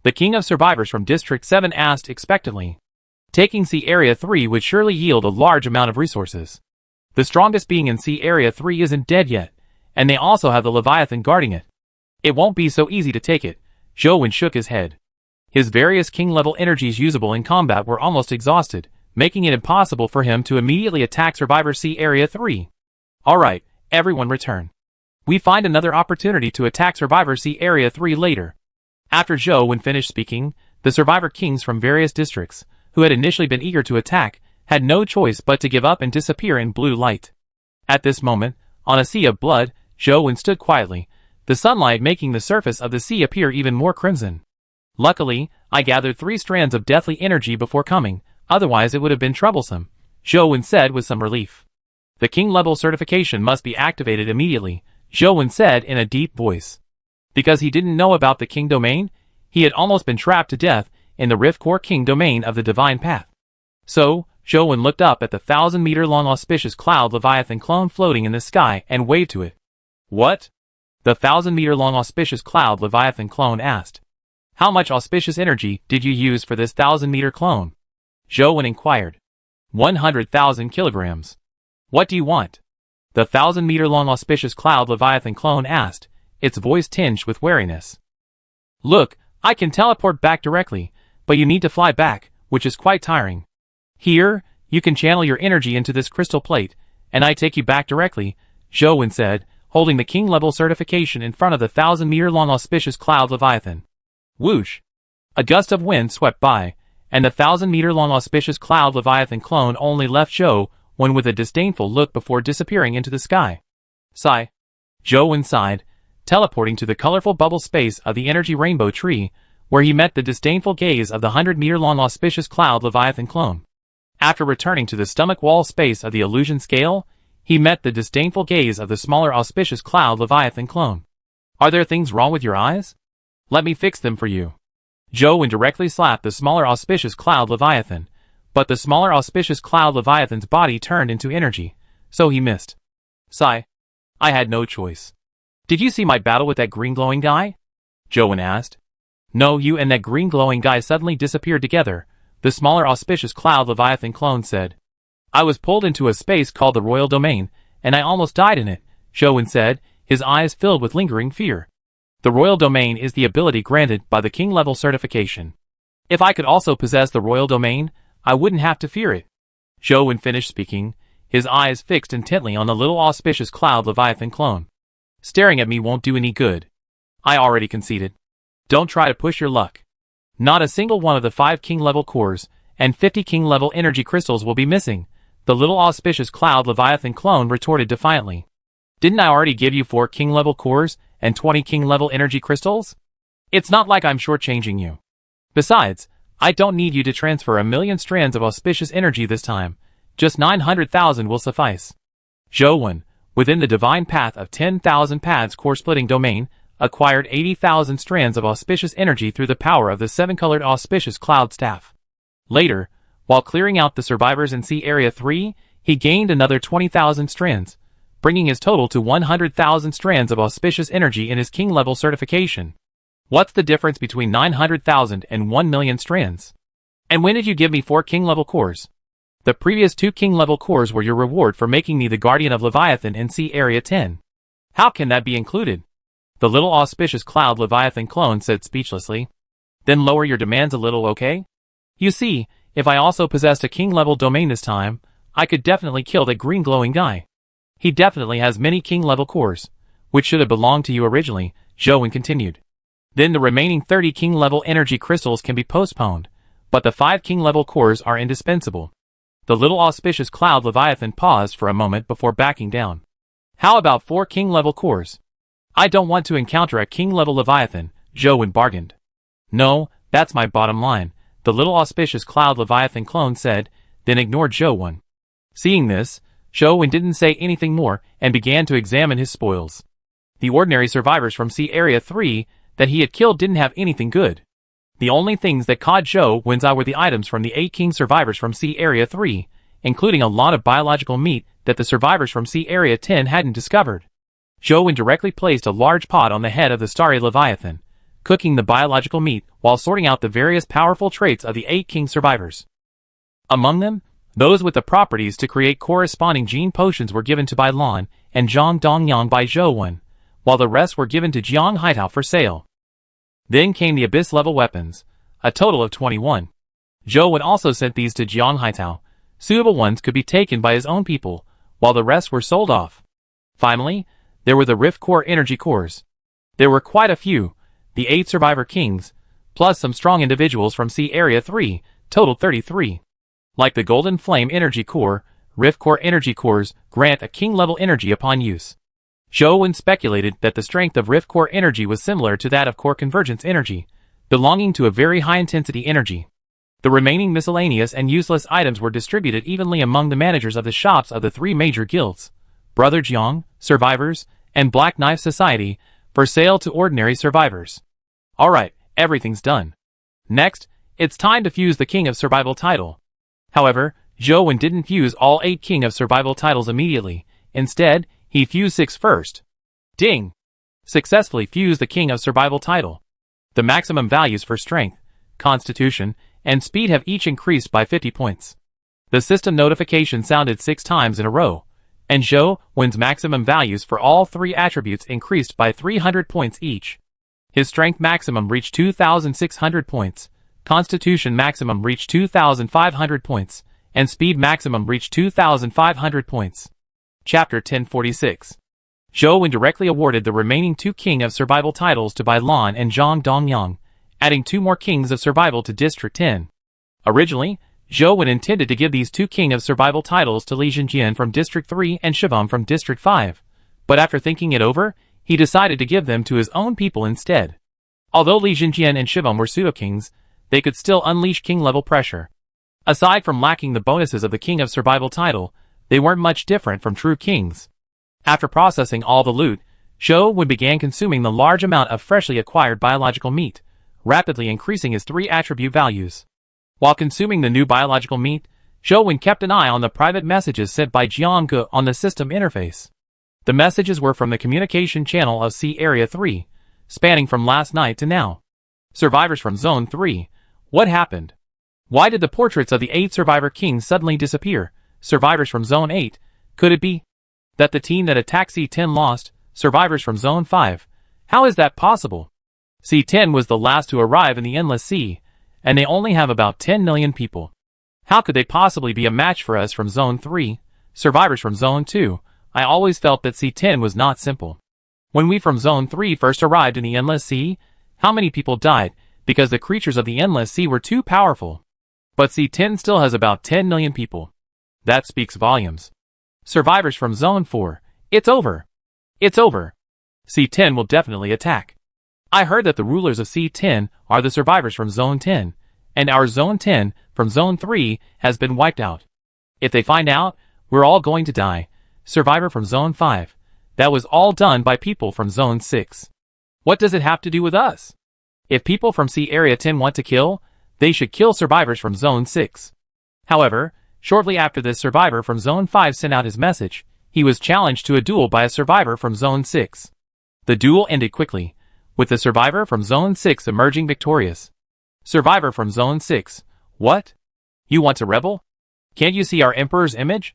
The King of Survivors from District 7 asked expectantly. Taking Sea Area 3 would surely yield a large amount of resources. The strongest being in Sea Area 3 isn't dead yet, and they also have the Leviathan guarding it. It won't be so easy to take it. Zhou Wen shook his head. His various king-level energies usable in combat were almost exhausted, making it impossible for him to immediately attack Survivor Sea Area 3. Alright, everyone return. We find another opportunity to attack Survivor Sea Area 3 later. After Zhou Wen finished speaking, the Survivor Kings from various districts, who had initially been eager to attack, had no choice but to give up and disappear in blue light. At this moment, on a sea of blood, Zhou Wen stood quietly, the sunlight making the surface of the sea appear even more crimson. Luckily, I gathered 3 strands of deathly energy before coming, otherwise it would have been troublesome, Zhou Wen said with some relief. The king-level certification must be activated immediately, Zhou Wen said in a deep voice. Because he didn't know about the king domain, he had almost been trapped to death in the Rift Core King domain of the Divine Path. So, Zhou Wen looked up at the 1,000-meter-long auspicious cloud Leviathan clone floating in the sky and waved to it. What? The 1,000-meter-long auspicious cloud Leviathan clone asked. How much auspicious energy did you use for this 1,000-meter clone? Zhou Wen inquired. 100,000 kilograms. What do you want? The 1,000-meter-long auspicious cloud Leviathan clone asked, its voice tinged with wariness. Look, I can teleport back directly, but you need to fly back, which is quite tiring. Here, you can channel your energy into this crystal plate, and I take you back directly, Zhou Wen said, holding the king-level certification in front of the 1,000-meter-long auspicious cloud Leviathan. Whoosh! A gust of wind swept by, and the 1,000-meter-long auspicious cloud Leviathan clone only left Zhou Wen with a disdainful look before disappearing into the sky. Sigh. Zhou Wen sighed, teleporting to the colorful bubble space of the energy rainbow tree, where he met the disdainful gaze of the 100-meter-long auspicious cloud Leviathan clone. After returning to the stomach wall space of the illusion scale, he met the disdainful gaze of the smaller auspicious cloud Leviathan clone. Are there things wrong with your eyes? Let me fix them for you. Zhou Wen directly slapped the smaller auspicious cloud Leviathan, but the smaller auspicious cloud Leviathan's body turned into energy, so he missed. Sigh. I had no choice. Did you see my battle with that green glowing guy? Zhou Wen asked. No, you and that green glowing guy suddenly disappeared together, the smaller auspicious cloud Leviathan clone said. I was pulled into a space called the Royal Domain, and I almost died in it, Zhou Wen said, his eyes filled with lingering fear. The Royal Domain is the ability granted by the king-level certification. If I could also possess the Royal Domain, I wouldn't have to fear it. Zhou Wen finished speaking, his eyes fixed intently on the little auspicious cloud Leviathan clone. Staring at me won't do any good. I already conceded. Don't try to push your luck. Not a single one of the 5 king-level cores and 50 king-level energy crystals will be missing, the little auspicious cloud Leviathan clone retorted defiantly. Didn't I already give you 4 king-level cores and 20 king-level energy crystals? It's not like I'm shortchanging you. Besides, I don't need you to transfer 1,000,000 strands of auspicious energy this time. Just 900,000 will suffice. Zhou Wen, within the divine path of 10,000 paths core-splitting domain, acquired 80,000 strands of auspicious energy through the power of the 7-colored auspicious cloud staff. Later, while clearing out the survivors in Sea Area 3, he gained another 20,000 strands, bringing his total to 100,000 strands of auspicious energy in his king-level certification. What's the difference between 900,000 and 1,000,000 strands? And when did you give me 4 king-level cores? The previous 2 king-level cores were your reward for making me the guardian of Leviathan in Sea Area 10. How can that be included? The little auspicious cloud Leviathan clone said speechlessly. Then lower your demands a little, okay? You see, if I also possessed a king-level domain this time, I could definitely kill that green glowing guy. He definitely has many king-level cores, which should have belonged to you originally, Zhou Wen continued. Then the remaining 30 king-level energy crystals can be postponed, but the 5 king-level cores are indispensable. The little auspicious cloud Leviathan paused for a moment before backing down. How about 4 king-level cores? I don't want to encounter a king-level Leviathan, Zhou bargained. No, that's my bottom line, the little auspicious cloud Leviathan clone said, then ignored Zhou. Seeing this, Zhou didn't say anything more and began to examine his spoils. The ordinary survivors from Sea Area 3 that he had killed didn't have anything good. The only things that caught Zhou's eye were the items from the 8 king survivors from Sea Area 3, including a lot of biological meat that the survivors from Sea Area 10 hadn't discovered. Zhou directly placed a large pot on the head of the starry Leviathan, cooking the biological meat while sorting out the various powerful traits of the 8 king survivors. Among them, those with the properties to create corresponding gene potions were given to Bai Lan and Zhang Dongyang by Zhou, while the rest were given to Jiang Haitao for sale. Then came the abyss-level weapons, a total of 21. Zhou also sent these to Jiang Haitao. Suitable ones could be taken by his own people, while the rest were sold off. Finally, there were the Rift Core energy cores. There were quite a few, the 8 survivor kings, plus some strong individuals from Sea Area 3, totaled 33. Like the Golden Flame energy core, Rift Core energy cores grant a king-level energy upon use. Zhou speculated that the strength of Rift Core energy was similar to that of Core Convergence energy, belonging to a very high-intensity energy. The remaining miscellaneous and useless items were distributed evenly among the managers of the shops of the 3 major guilds, Brother Jiang, Survivors, and Black Knife Society, for sale to ordinary survivors. Alright, everything's done. Next, it's time to fuse the King of Survival title. However, Zhou didn't fuse all 8 King of Survival titles immediately. Instead, he fused 6 first. Ding! Successfully fused the King of Survival title. The maximum values for strength, constitution, and speed have each increased by 50 points. The system notification sounded 6 times in a row, and Zhou's maximum values for all 3 attributes increased by 300 points each. His strength maximum reached 2,600 points, constitution maximum reached 2,500 points, and speed maximum reached 2,500 points. Chapter 1046. Zhou directly awarded the remaining 2 King of Survival titles to Bai Lan and Zhang Dongyang, adding 2 more Kings of Survival to District 10. Originally, Zhou intended to give these 2 King of Survival titles to Li Jinjian from District 3 and Shivam from District 5, but after thinking it over, he decided to give them to his own people instead. Although Li Jinjian and Shivam were pseudo-kings, they could still unleash king-level pressure. Aside from lacking the bonuses of the King of Survival title, they weren't much different from true kings. After processing all the loot, Zhou began consuming the large amount of freshly acquired biological meat, rapidly increasing his 3 attribute values. While consuming the new biological meat, Zhou kept an eye on the private messages sent by Jiang on the system interface. The messages were from the communication channel of Sea Area 3, spanning from last night to now. Survivors from Zone 3, what happened? Why did the portraits of the 8 survivor kings suddenly disappear? Survivors from Zone 8, could it be that the team that attacked C10 lost? Survivors from Zone 5, how is that possible? C10 was the last to arrive in the Endless Sea, and they only have about 10 million people. How could they possibly be a match for us from Zone 3? Survivors from Zone 2, I always felt that C10 was not simple. When we from Zone 3 first arrived in the Endless Sea, how many people died because the creatures of the Endless Sea were too powerful? But C10 still has about 10 million people. That speaks volumes. Survivors from Zone 4, it's over. It's over. C10 will definitely attack. I heard that the rulers of C10 are the survivors from Zone 10, and our Zone 10 from Zone 3 has been wiped out. If they find out, we're all going to die. Survivor from Zone 5, that was all done by people from Zone 6. What does it have to do with us? If people from Sea Area 10 want to kill, they should kill survivors from Zone 6. However, shortly after this survivor from Zone 5 sent out his message, he was challenged to a duel by a survivor from Zone 6. The duel ended quickly, with the survivor from Zone 6 emerging victorious. Survivor from Zone 6, what? You want to rebel? Can't you see our Emperor's image?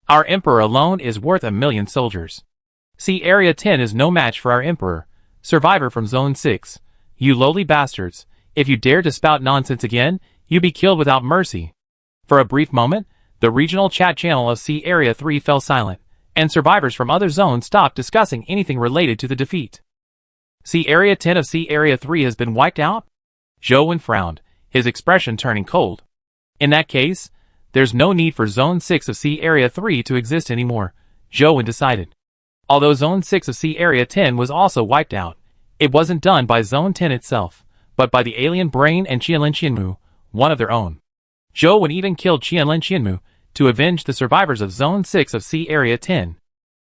Our Emperor alone is worth 1,000,000 soldiers. Sea Area 10 is no match for our Emperor. Survivor from Zone 6, you lowly bastards, if you dare to spout nonsense again, you be killed without mercy. For a brief moment, the regional chat channel of Sea Area 3 fell silent, and survivors from other zones stopped discussing anything related to the defeat. See Area 10 of C Area 3 has been wiped out? Zhou frowned, his expression turning cold. In that case, there's no need for Zone 6 of C Area 3 to exist anymore, Zhou decided. Although Zone 6 of C Area 10 was also wiped out, it wasn't done by Zone 10 itself, but by the alien brain and Qianlin Qianmu, one of their own. Zhou even killed Qianlin Qianmu to avenge the survivors of Zone 6 of C Area 10.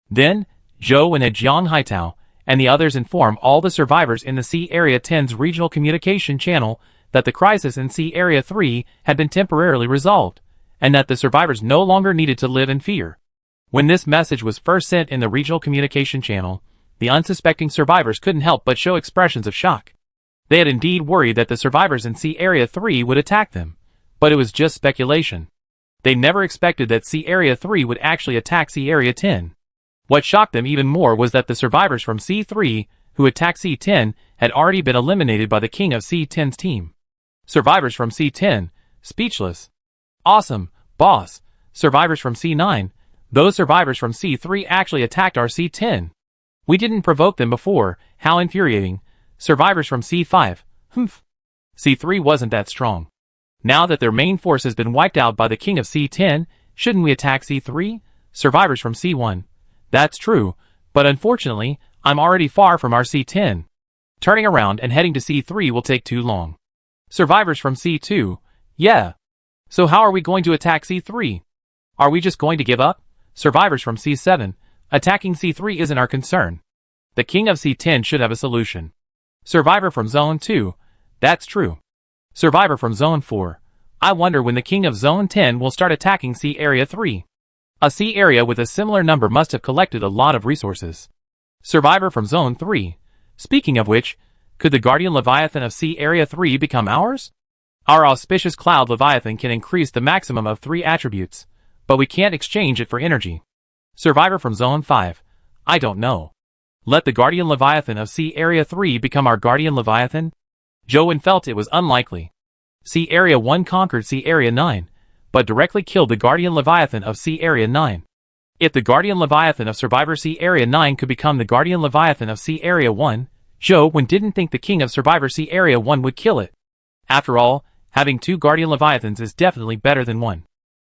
Then, Zhou had Jiang Haitao and the others inform all the survivors in the C Area 10's regional communication channel that the crisis in C Area 3 had been temporarily resolved, and that the survivors no longer needed to live in fear. When this message was first sent in the regional communication channel, the unsuspecting survivors couldn't help but show expressions of shock. They had indeed worried that the survivors in C Area 3 would attack them, but it was just speculation. They never expected that C Area 3 would actually attack C Area 10. What shocked them even more was that the survivors from C3, who attacked C10, had already been eliminated by the king of C10's team. Survivors from C10, speechless. Awesome, boss. Survivors from C9, those survivors from C3 actually attacked our C10. We didn't provoke them before, how infuriating. Survivors from C5, humph. C3 wasn't that strong. Now that their main force has been wiped out by the king of C10, shouldn't we attack C3? Survivors from C1. That's true, but unfortunately, I'm already far from our C10. Turning around and heading to C3 will take too long. Survivors from C2, yeah. So how are we going to attack C3? Are we just going to give up? Survivors from C7, attacking C3 isn't our concern. The king of C10 should have a solution. Survivor from Zone 2, that's true. Survivor from Zone 4, I wonder when the king of Zone 10 will start attacking C Area 3. A C area with a similar number must have collected a lot of resources. Survivor from Zone 3. Speaking of which, could the Guardian Leviathan of C Area 3 become ours? Our auspicious Cloud Leviathan can increase the maximum of 3 attributes, but we can't exchange it for energy. Survivor from Zone 5. I don't know. Let the Guardian Leviathan of C Area 3 become our Guardian Leviathan? Zhou felt it was unlikely. C Area 1 conquered C Area 9. But directly killed the Guardian Leviathan of C Area 9. If the Guardian Leviathan of Survivor C Area 9 could become the Guardian Leviathan of C Area 1, Zhou didn't think the king of Survivor C Area 1 would kill it. After all, having 2 Guardian Leviathans is definitely better than 1.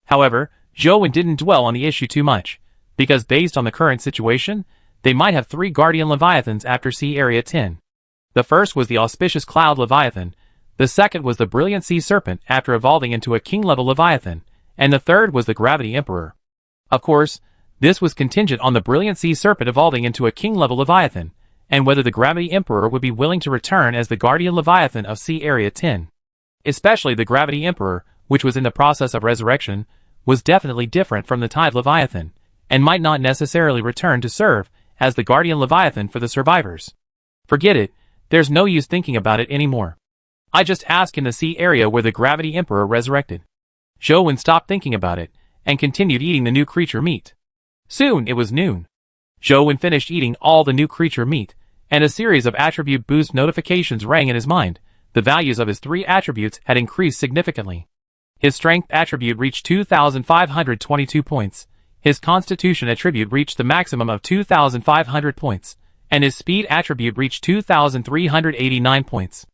However, Zhou didn't dwell on the issue too much, because based on the current situation, they might have 3 Guardian Leviathans after C Area 10. The first was the auspicious Cloud Leviathan, the second was the Brilliant Sea Serpent after evolving into a king-level Leviathan, and the third was the Gravity Emperor. Of course, this was contingent on the Brilliant Sea Serpent evolving into a king-level Leviathan, and whether the Gravity Emperor would be willing to return as the Guardian Leviathan of C Area 10. Especially the Gravity Emperor, which was in the process of resurrection, was definitely different from the Tide Leviathan, and might not necessarily return to serve as the Guardian Leviathan for the survivors. Forget it, there's no use thinking about it anymore. I just asked in the C area where the Gravity Emperor resurrected. Zhou stopped thinking about it, and continued eating the new creature meat. Soon it was noon. Zhou finished eating all the new creature meat, and a series of attribute boost notifications rang in his mind. The values of his 3 attributes had increased significantly. His strength attribute reached 2,522 points, his constitution attribute reached the maximum of 2,500 points, and his speed attribute reached 2,389 points.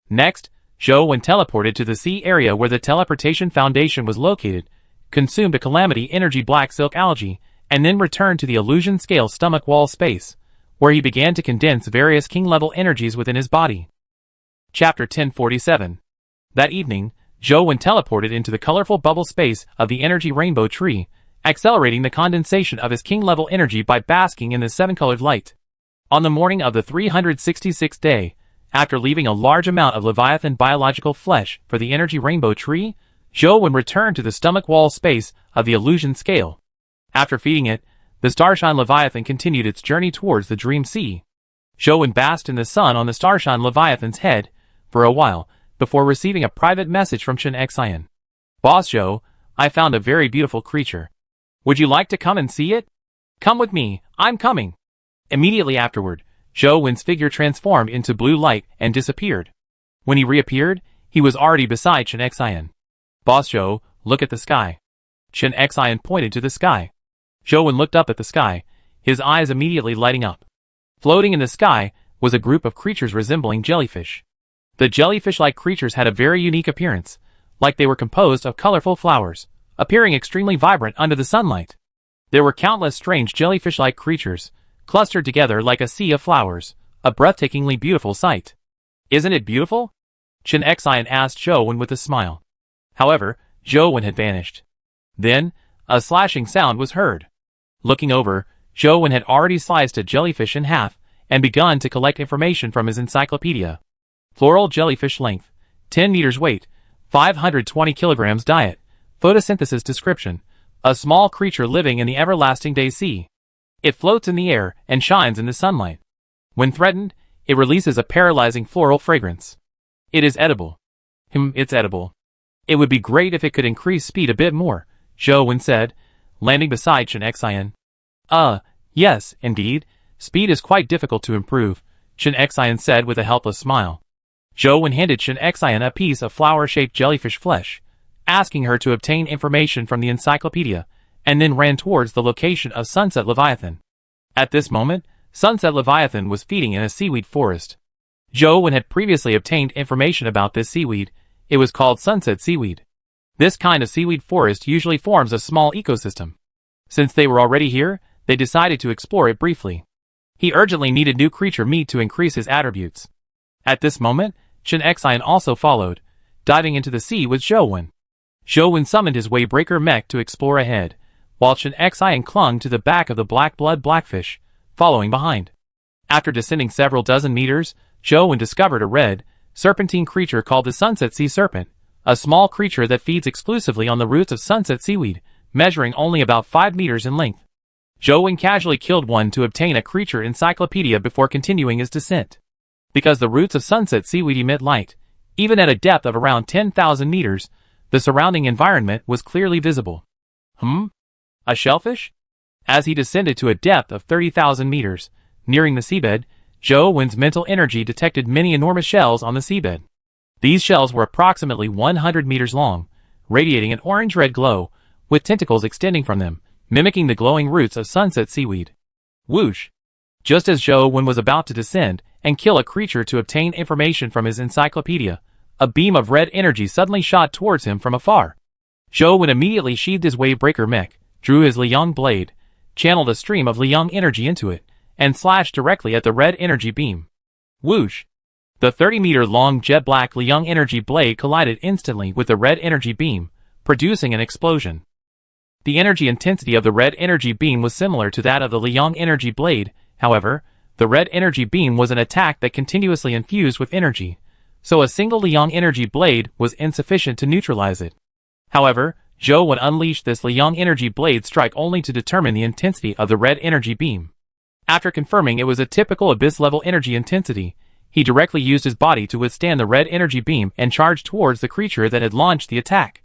Next, Zhou teleported to the C area where the teleportation foundation was located, consumed a calamity energy black silk algae, and then returned to the illusion scale stomach wall space, where he began to condense various king-level energies within his body. Chapter 1047. That evening, Zhou teleported into the colorful bubble space of the energy rainbow tree, accelerating the condensation of his king-level energy by basking in the 7-colored light. On the morning of the 366th day, after leaving a large amount of Leviathan biological flesh for the energy rainbow tree, Zhou returned to the stomach wall space of the illusion scale. After feeding it, the Starshine Leviathan continued its journey towards the Dream Sea. Zhou basked in the sun on the Starshine Leviathan's head for a while before receiving a private message from Chen Xian. Boss Zhou, I found a very beautiful creature. Would you like to come and see it? Come with me, I'm coming. Immediately afterward, Zhou figure transformed into blue light and disappeared. When he reappeared, he was already beside Chen Xian. Boss Zhou, look at the sky. Chen Xian pointed to the sky. Zhou looked up at the sky, his eyes immediately lighting up. Floating in the sky was a group of creatures resembling jellyfish. The jellyfish-like creatures had a very unique appearance, like they were composed of colorful flowers, appearing extremely vibrant under the sunlight. There were countless strange jellyfish-like creatures, clustered together like a sea of flowers, a breathtakingly beautiful sight. "Isn't it beautiful?" Chen Xian asked Zhou Wen with a smile. However, Zhou Wen had vanished. Then, a slashing sound was heard. Looking over, Zhou Wen had already sliced a jellyfish in half and begun to collect information from his encyclopedia. Floral jellyfish length, 10 meters weight, 520 kilograms diet, photosynthesis description, a small creature living in the everlasting day sea. It floats in the air and shines in the sunlight. When threatened, it releases a paralyzing floral fragrance. It is edible. It's edible. It would be great if it could increase speed a bit more, Zhou Wen said, landing beside Chen Xian. Yes, indeed. Speed is quite difficult to improve, Chen Xian said with a helpless smile. Zhou Wen handed Chen Xian a piece of flower-shaped jellyfish flesh, asking her to obtain information from the encyclopedia, and then ran towards the location of Sunset Leviathan. At this moment, Sunset Leviathan was feeding in a seaweed forest. Zhou Wen had previously obtained information about this seaweed. It was called sunset seaweed. This kind of seaweed forest usually forms a small ecosystem. Since they were already here, they decided to explore it briefly. He urgently needed new creature meat to increase his attributes. At this moment, Chen Xian also followed, diving into the sea with Zhou Wen. Zhou Wen summoned his Waybreaker mech to explore ahead, while Chen Xian clung to the back of the black blood blackfish, following behind. After descending several dozen meters, Zhou Wen discovered a red, serpentine creature called the sunset sea serpent, a small creature that feeds exclusively on the roots of sunset seaweed, measuring only about 5 meters in length. Zhou Wen casually killed one to obtain a creature encyclopedia before continuing his descent. Because the roots of sunset seaweed emit light, even at a depth of around 10,000 meters, the surrounding environment was clearly visible. A shellfish? As he descended to a depth of 30,000 meters, nearing the seabed, Zhou Wen's mental energy detected many enormous shells on the seabed. These shells were approximately 100 meters long, radiating an orange-red glow, with tentacles extending from them, mimicking the glowing roots of sunset seaweed. Whoosh! Just as Zhou Wen was about to descend and kill a creature to obtain information from his encyclopedia, a beam of red energy suddenly shot towards him from afar. Zhou Wen immediately sheathed his Waybreaker mech, drew his Liang blade, channeled a stream of Liang energy into it, and slashed directly at the red energy beam. Whoosh! The 30-meter-long jet-black Liang energy blade collided instantly with the red energy beam, producing an explosion. The energy intensity of the red energy beam was similar to that of the Liang energy blade. However, the red energy beam was an attack that continuously infused with energy, so a single Liang energy blade was insufficient to neutralize it. However, Zhou Wen unleashed this Liang energy blade strike only to determine the intensity of the red energy beam. After confirming it was a typical abyss-level energy intensity, he directly used his body to withstand the red energy beam and charged towards the creature that had launched the attack.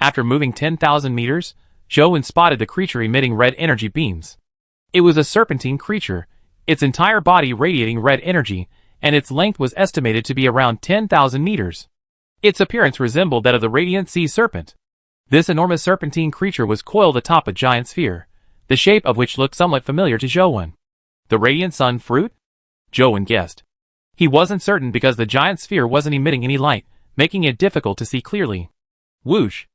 After moving 10,000 meters, Zhou Wen spotted the creature emitting red energy beams. It was a serpentine creature, its entire body radiating red energy, and its length was estimated to be around 10,000 meters. Its appearance resembled that of the radiant sea serpent. This enormous serpentine creature was coiled atop a giant sphere, the shape of which looked somewhat familiar to Zhou Wen. The radiant sun fruit? Zhou Wen guessed. He wasn't certain because the giant sphere wasn't emitting any light, making it difficult to see clearly. Whoosh!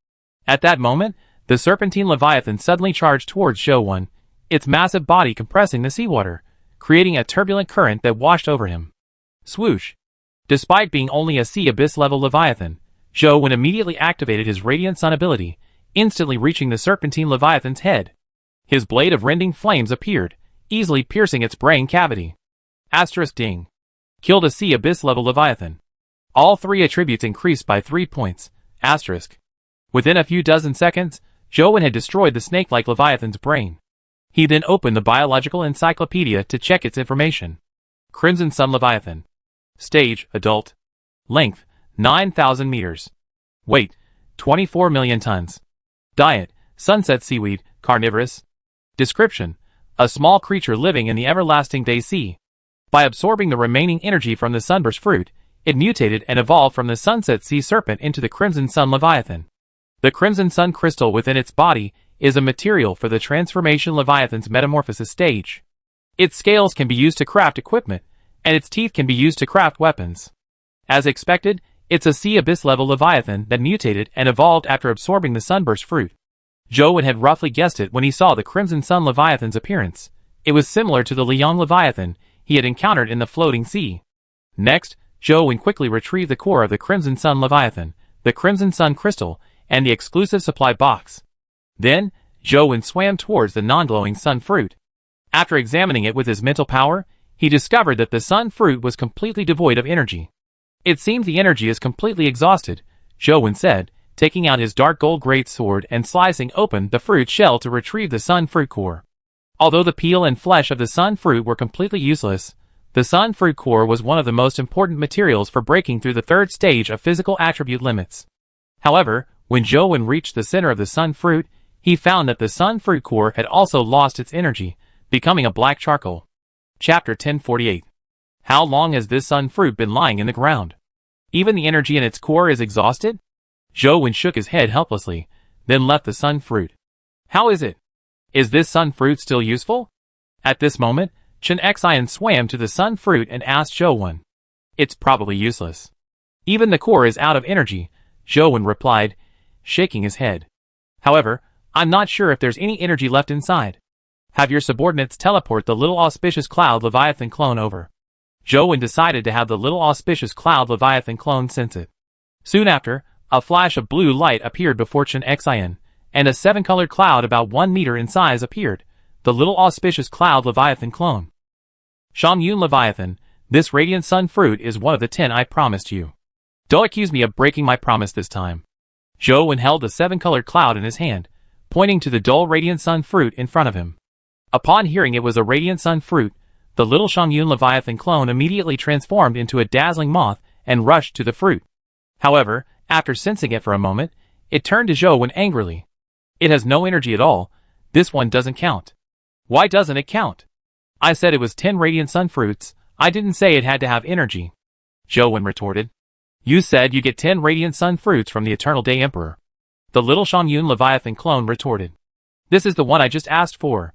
At that moment, the serpentine leviathan suddenly charged towards Zhou Wen, its massive body compressing the seawater, creating a turbulent current that washed over him. Swoosh! Despite being only a sea abyss-level leviathan, Zhou Wen immediately activated his radiant sun ability, instantly reaching the serpentine leviathan's head. His blade of rending flames appeared, easily piercing its brain cavity. Asterisk ding. Killed a sea abyss-level leviathan. All 3 attributes increased by 3 points. Asterisk. Within a few dozen seconds, Zhou Wen had destroyed the snake-like leviathan's brain. He then opened the biological encyclopedia to check its information. Crimson Sun Leviathan. Stage, adult. Length, 9,000 meters. Weight, 24 million tons. Diet, sunset seaweed, carnivorous. Description, a small creature living in the everlasting day sea. By absorbing the remaining energy from the sunburst fruit, it mutated and evolved from the sunset sea serpent into the Crimson Sun Leviathan. The Crimson Sun crystal within its body is a material for the transformation Leviathan's metamorphosis stage. Its scales can be used to craft equipment, and its teeth can be used to craft weapons. As expected, it's a sea abyss level Leviathan that mutated and evolved after absorbing the Sunburst fruit. Joe had roughly guessed it when he saw the Crimson Sun Leviathan's appearance. It was similar to the Liang Leviathan he had encountered in the floating sea. Next, Joe quickly retrieved the core of the Crimson Sun Leviathan, the Crimson Sun Crystal, and the exclusive supply box. Then, Joe swam towards the non-glowing sun fruit. After examining it with his mental power, he discovered that the sun fruit was completely devoid of energy. It seems the energy is completely exhausted, Joe said, taking out his dark gold great sword and slicing open the fruit shell to retrieve the sun fruit core. Although the peel and flesh of the sun fruit were completely useless, the sun fruit core was one of the most important materials for breaking through the third stage of physical attribute limits. However, when Joe reached the center of the sun fruit, he found that the sun fruit core had also lost its energy, becoming a black charcoal. Chapter 1048. How long has this sun fruit been lying in the ground? Even the energy in its core is exhausted? Joe shook his head helplessly, then left the sun fruit. How is it? Is this sun fruit still useful? At this moment, Chen Xian swam to the sun fruit and asked Joe. It's probably useless. Even the core is out of energy, Joe replied, shaking his head. However, I'm not sure if there's any energy left inside. Have your subordinates teleport the Little Auspicious Cloud Leviathan clone over. Joe decided to have the Little Auspicious Cloud Leviathan clone sense it. Soon after, a flash of blue light appeared before Chen Xian, and a 7-colored cloud about 1 meter in size appeared, the Little Auspicious Cloud Leviathan clone. Shangyun Leviathan, this radiant sun fruit is one of the 10 I promised you. Don't accuse me of breaking my promise this time. Joe held the 7-colored cloud in his hand, pointing to the dull radiant sun fruit in front of him. Upon hearing it was a radiant sun fruit, the little Shangyun Leviathan clone immediately transformed into a dazzling moth and rushed to the fruit. However, after sensing it for a moment, it turned to Joe angrily. It has no energy at all. This one doesn't count. Why doesn't it count? I said it was 10 radiant sun fruits. I didn't say it had to have energy. Joe retorted. You said you get 10 radiant sun fruits from the Eternal Day Emperor. The little Shangyun Leviathan clone retorted. This is the one I just asked for.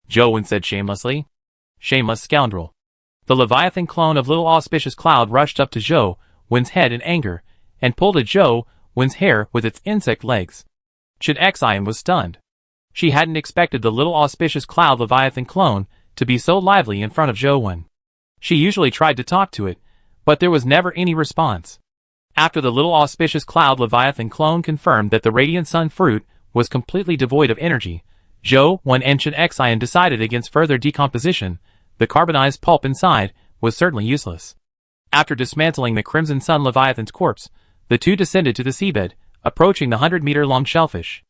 Joe said shamelessly. Shameless scoundrel. The Leviathan clone of Little Auspicious Cloud rushed up to Joe's head in anger, and pulled at Joe's hair with its insect legs. Chen Xian was stunned. She hadn't expected the Little Auspicious Cloud Leviathan clone to be so lively in front of Joe. She usually tried to talk to it, but there was never any response. After the Little Auspicious Cloud Leviathan clone confirmed that the Radiant Sun fruit was completely devoid of energy, Joe and Chen Xian decided against further decomposition. The carbonized pulp inside was certainly useless. After dismantling the Crimson Sun Leviathan's corpse, the two descended to the seabed, approaching the 100-meter-long shellfish.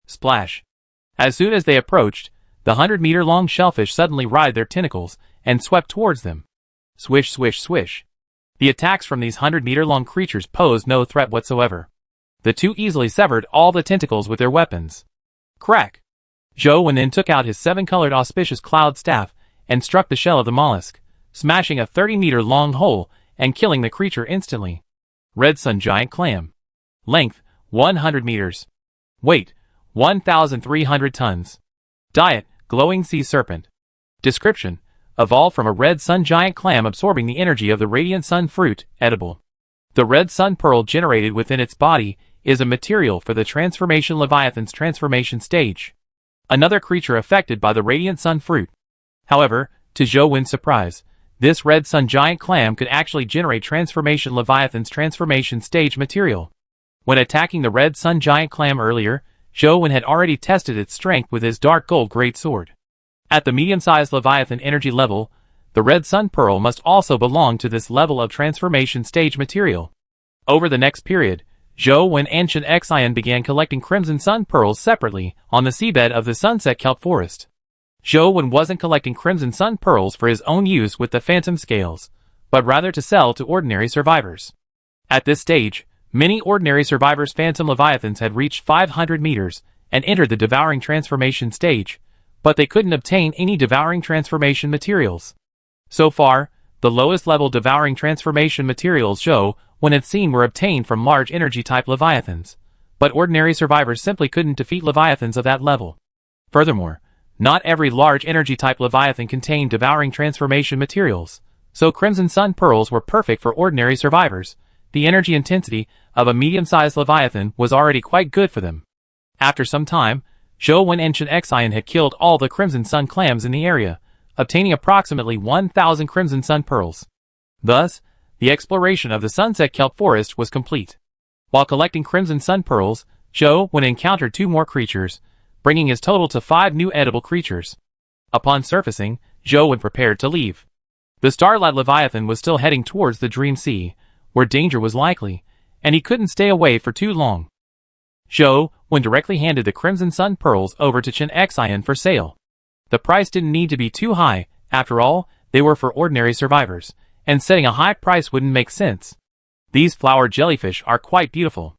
Splash! As soon as they approached, the 100-meter-long shellfish suddenly writhed their tentacles and swept towards them. Swish, swish, swish. The attacks from these 100-meter-long creatures posed no threat whatsoever. The two easily severed all the tentacles with their weapons. Crack! Joe then took out his 7-colored auspicious cloud staff and struck the shell of the mollusk, smashing a 30-meter-long hole and killing the creature instantly. Red Sun Giant Clam. Length, 100 meters. Weight, 1,300 tons. Diet, glowing sea serpent. Description: evolved from a red sun giant clam absorbing the energy of the radiant sun fruit, edible. The red sun pearl generated within its body is a material for the transformation Leviathan's transformation stage. Another creature affected by the radiant sun fruit. However, to Joe's surprise, this red sun giant clam could actually generate transformation Leviathan's transformation stage material. When attacking the red sun giant clam earlier, Joe had already tested its strength with his dark gold greatsword. At the medium-sized Leviathan energy level, the red sun pearl must also belong to this level of transformation stage material. Over the next period, Joe and Chen Xian began collecting crimson sun pearls separately on the seabed of the sunset kelp forest. Joe wasn't collecting crimson sun pearls for his own use with the phantom scales, but rather to sell to ordinary survivors. At this stage, many ordinary survivors' phantom leviathans had reached 500 meters and entered the devouring transformation stage, but they couldn't obtain any devouring transformation materials. So far, the lowest level devouring transformation materials Joe had seen were obtained from large energy-type leviathans, but ordinary survivors simply couldn't defeat leviathans of that level. Furthermore, not every large energy-type leviathan contained devouring transformation materials, So Crimson Sun Pearls were perfect for ordinary survivors. The energy intensity of a medium-sized Leviathan was already quite good for them. After some time, Zhou Wen and Chen Xian had killed all the Crimson Sun clams in the area, obtaining approximately 1,000 Crimson Sun Pearls. Thus, the exploration of the Sunset Kelp Forest was complete. While collecting Crimson Sun Pearls, Zhou Wen encountered 2 more creatures, bringing his total to 5 new edible creatures. Upon surfacing, Zhou Wen prepared to leave. The Starlight Leviathan was still heading towards the Dream Sea, where danger was likely, and he couldn't stay away for too long. Zhou Wen directly handed the Crimson Sun Pearls over to Chen Xian for sale. The price didn't need to be too high, after all, they were for ordinary survivors, and setting a high price wouldn't make sense. These flower jellyfish are quite beautiful.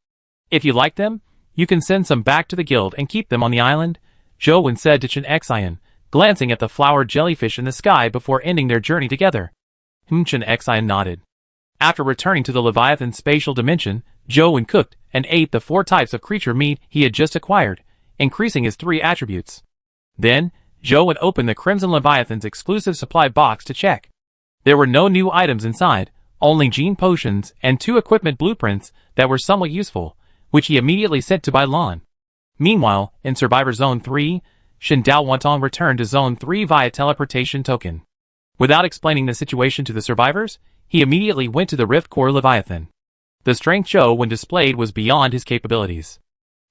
If you like them, you can send some back to the guild and keep them on the island, Zhou Wen said to Chen Xian, glancing at the flower jellyfish in the sky before ending their journey together. Chen Xian nodded. After returning to the Leviathan spatial dimension, Zhou Wen cooked and ate the 4 types of creature meat he had just acquired, increasing his 3 attributes. Then, Zhou Wen opened the Crimson Leviathan's exclusive supply box to check. There were no new items inside, only gene potions and 2 equipment blueprints that were somewhat useful, which he immediately sent to Bai Lan. Meanwhile, in Survivor Zone 3, Shen Dao Wantong returned to Zone 3 via teleportation token. Without explaining the situation to the survivors, he immediately went to the Rift Core Leviathan. The strength Zhou Wen displayed was beyond his capabilities.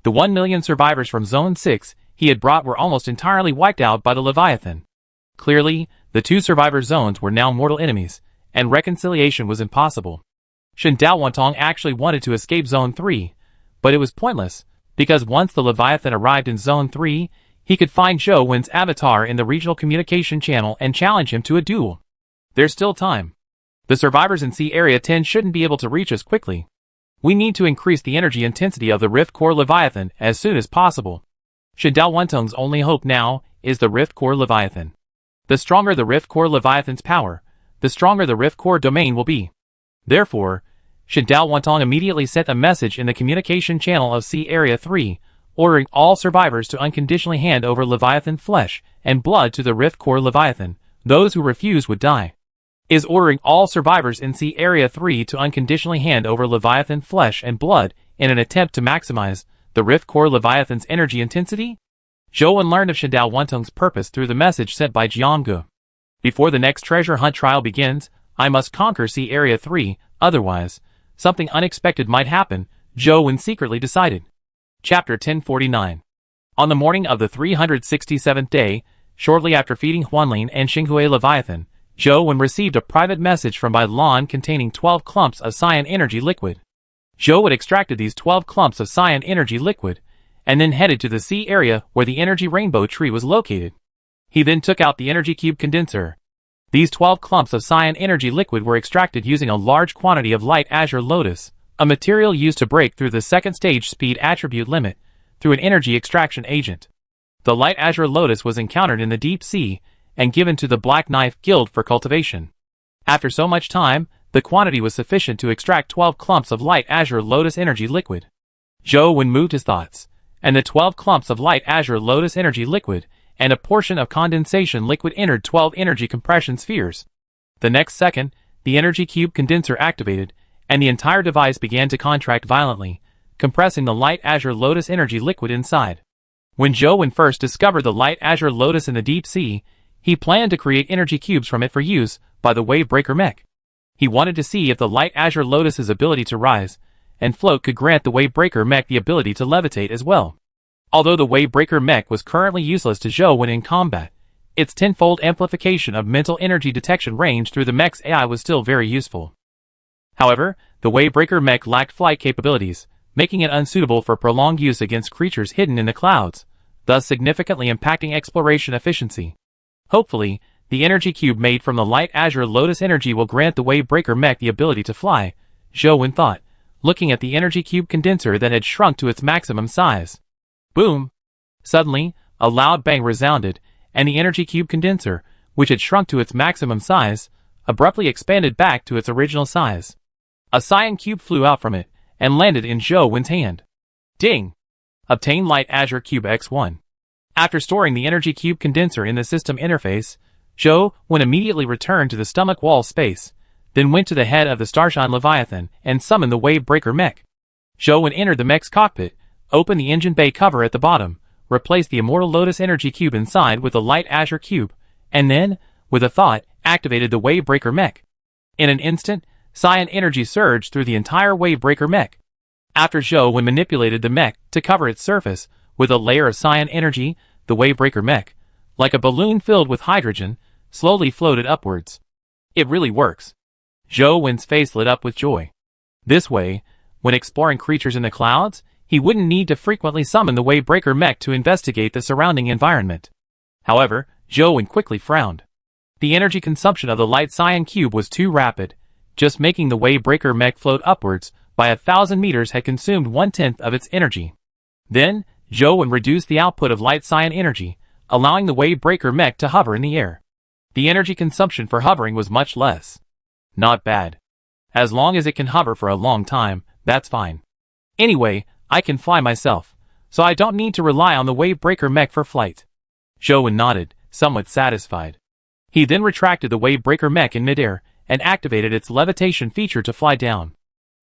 The 1 million survivors from Zone 6 he had brought were almost entirely wiped out by the Leviathan. Clearly, the 2 survivor zones were now mortal enemies, and reconciliation was impossible. Shen Dao Wantong actually wanted to escape Zone 3, but it was pointless, because once the Leviathan arrived in Zone 3, he could find Zhou Wen's avatar in the regional communication channel and challenge him to a duel. There's still time. The survivors in Sea Area 10 shouldn't be able to reach us quickly. We need to increase the energy intensity of the Rift Core Leviathan as soon as possible. Shen Dao Wantong's only hope now is the Rift Core Leviathan. The stronger the Rift Core Leviathan's power, the stronger the Rift Core domain will be. Therefore, Shen Dao Wantong immediately sent a message in the communication channel of Sea Area 3, ordering all survivors to unconditionally hand over Leviathan flesh and blood to the Rift Core Leviathan. Those who refuse would die. Is ordering all survivors in Sea Area 3 to unconditionally hand over Leviathan flesh and blood in an attempt to maximize the Rift Core Leviathan's energy intensity? Zhou Wen learned of Shen Dao Wantong's purpose through the message sent by Jiangge. Before the next treasure hunt trial begins, I must conquer Sea Area 3, otherwise, something unexpected might happen, Zhou Wen secretly decided. Chapter 1049. On the morning of the 367th day, shortly after feeding Huanlin and Xinghui Leviathan, Zhou Wen received a private message from Bai Lan containing 12 clumps of cyan energy liquid. Zhou Wen extracted these 12 clumps of cyan energy liquid, and then headed to the sea area where the energy rainbow tree was located. He then took out the energy cube condenser. These 12 clumps of cyan energy liquid were extracted using a large quantity of light azure lotus, a material used to break through the second stage speed attribute limit through an energy extraction agent. The light azure lotus was encountered in the deep sea and given to the Black Knife Guild for cultivation. After so much time, the quantity was sufficient to extract 12 clumps of light azure lotus energy liquid. Zhou Wen moved his thoughts, and the 12 clumps of light azure lotus energy liquid and a portion of condensation liquid entered 12 energy compression spheres. The next second, the energy cube condenser activated, and the entire device began to contract violently, compressing the light azure lotus energy liquid inside. When Zhou Wen first discovered the light azure lotus in the deep sea, he planned to create energy cubes from it for use by the Wavebreaker mech. He wanted to see if the light azure lotus's ability to rise and float could grant the Wavebreaker mech the ability to levitate as well. Although the Wavebreaker mech was currently useless to Zhou Wen in combat, its tenfold amplification of mental energy detection range through the mech's AI was still very useful. However, the Wavebreaker mech lacked flight capabilities, making it unsuitable for prolonged use against creatures hidden in the clouds, thus significantly impacting exploration efficiency. Hopefully, the energy cube made from the light azure lotus energy will grant the Wavebreaker mech the ability to fly, Zhou Wen thought, looking at the energy cube condenser that had shrunk to its maximum size. Boom! Suddenly, a loud bang resounded, and the energy cube condenser, which had shrunk to its maximum size, abruptly expanded back to its original size. A cyan cube flew out from it, and landed in Zhou Wen's hand. Ding! Obtain Light Azure Cube X1. After storing the energy cube condenser in the system interface, Zhou Wen immediately returned to the stomach wall space, then went to the head of the Starshine Leviathan and summoned the Wave Breaker mech. Zhou Wen entered the mech's cockpit, opened the engine bay cover at the bottom, replaced the Immortal Lotus Energy Cube inside with the Light Azure Cube, and then, with a thought, activated the Wave Breaker mech. In an instant, Cyan energy surged through the entire Wave Breaker mech. After Zhou Wen manipulated the mech to cover its surface with a layer of Cyan energy, the Wave Breaker mech, like a balloon filled with hydrogen, slowly floated upwards. It really works. Zhou Wen's face lit up with joy. This way, when exploring creatures in the clouds, he wouldn't need to frequently summon the Wave Breaker mech to investigate the surrounding environment. However, Zhou Wen quickly frowned. The energy consumption of the Light Cyan Cube was too rapid. Just making the Wave Breaker mech float upwards by 1,000 meters had consumed 1/10 of its energy. Then, Zhou Wen reduced the output of Light Cyan energy, allowing the Wave Breaker mech to hover in the air. The energy consumption for hovering was much less. Not bad. As long as it can hover for a long time, that's fine. Anyway, I can fly myself, so I don't need to rely on the Wave Breaker mech for flight. Zhou Wen nodded, somewhat satisfied. He then retracted the Wave Breaker mech in midair and activated its levitation feature to fly down.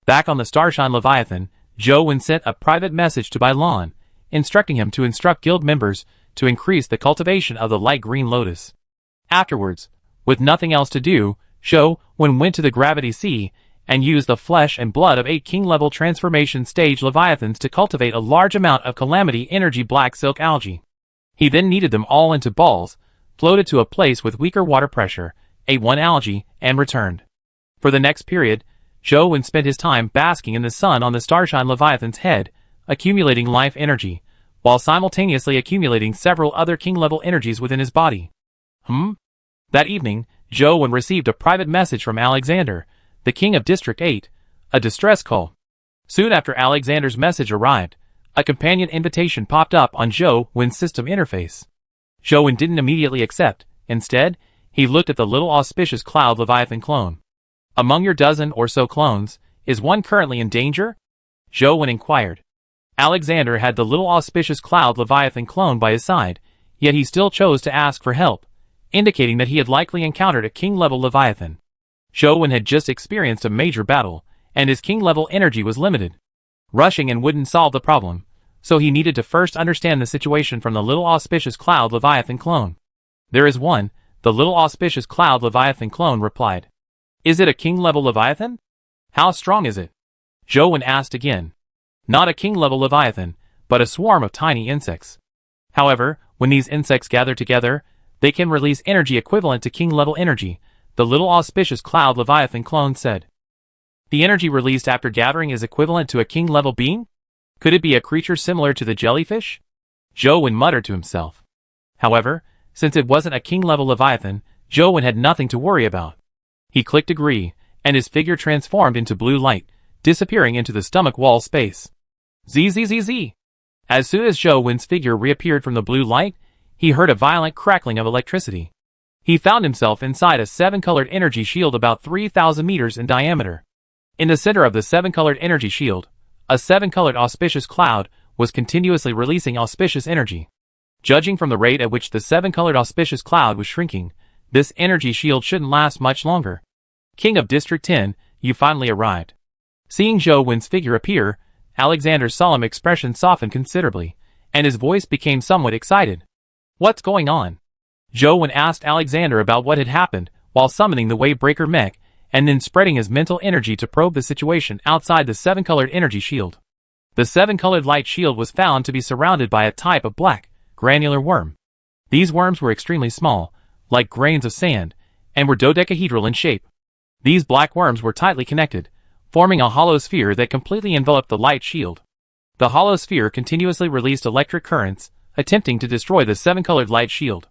Back on the Starshine Leviathan, Zhou Wen sent a private message to Bai Lan, instructing him to instruct guild members to increase the cultivation of the light green lotus. Afterwards, with nothing else to do, Zhou Wen went to the Gravity Sea and used the flesh and blood of 8 king-level transformation stage leviathans to cultivate a large amount of calamity energy black silk algae. He then kneaded them all into balls, floated to a place with weaker water pressure, ate 1 algae, and returned. For the next period, Zhou Wen spent his time basking in the sun on the Starshine Leviathan's head, accumulating life energy, while simultaneously accumulating several other king-level energies within his body. That evening, Zhou Wen received a private message from Alexander, the king of District 8, a distress call. Soon after Alexander's message arrived, a companion invitation popped up on Zhou Wen's system interface. Zhou Wen didn't immediately accept. Instead, he looked at the little auspicious Cloud Leviathan clone. Among your dozen or so clones, is one currently in danger? Zhou Wen inquired. Alexander had the little auspicious Cloud Leviathan clone by his side, yet he still chose to ask for help, indicating that he had likely encountered a king-level Leviathan. Zhou Wen had just experienced a major battle, and his king-level energy was limited. Rushing in wouldn't solve the problem, so he needed to first understand the situation from the little auspicious Cloud Leviathan clone. There is one, the little auspicious Cloud Leviathan clone replied. Is it a king-level Leviathan? How strong is it? Zhou Wen asked again. Not a king-level Leviathan, but a swarm of tiny insects. However, when these insects gather together, they can release energy equivalent to king-level energy, the little auspicious Cloud Leviathan clone said. The energy released after gathering is equivalent to a king-level being? Could it be a creature similar to the jellyfish? Zhou Wen muttered to himself. However, since it wasn't a king-level Leviathan, Zhou Wen had nothing to worry about. He clicked agree, and his figure transformed into blue light, disappearing into the stomach wall space. Zzz. As soon as Zhou Wen's figure reappeared from the blue light, he heard a violent crackling of electricity. He found himself inside a 7-colored energy shield about 3,000 meters in diameter. In the center of the 7-colored energy shield, a 7-colored auspicious cloud was continuously releasing auspicious energy. Judging from the rate at which the 7-colored auspicious cloud was shrinking, this energy shield shouldn't last much longer. King of District 10, you finally arrived. Seeing Zhou Wen's figure appear, Alexander's solemn expression softened considerably, and his voice became somewhat excited. What's going on? Zhou Wen asked Alexander about what had happened while summoning the Wave Breaker mech, and then spreading his mental energy to probe the situation outside the 7-colored energy shield. The 7-colored light shield was found to be surrounded by a type of black, granular worm. These worms were extremely small, like grains of sand, and were dodecahedral in shape. These black worms were tightly connected, forming a hollow sphere that completely enveloped the light shield. The hollow sphere continuously released electric currents, attempting to destroy the 7-colored light shield.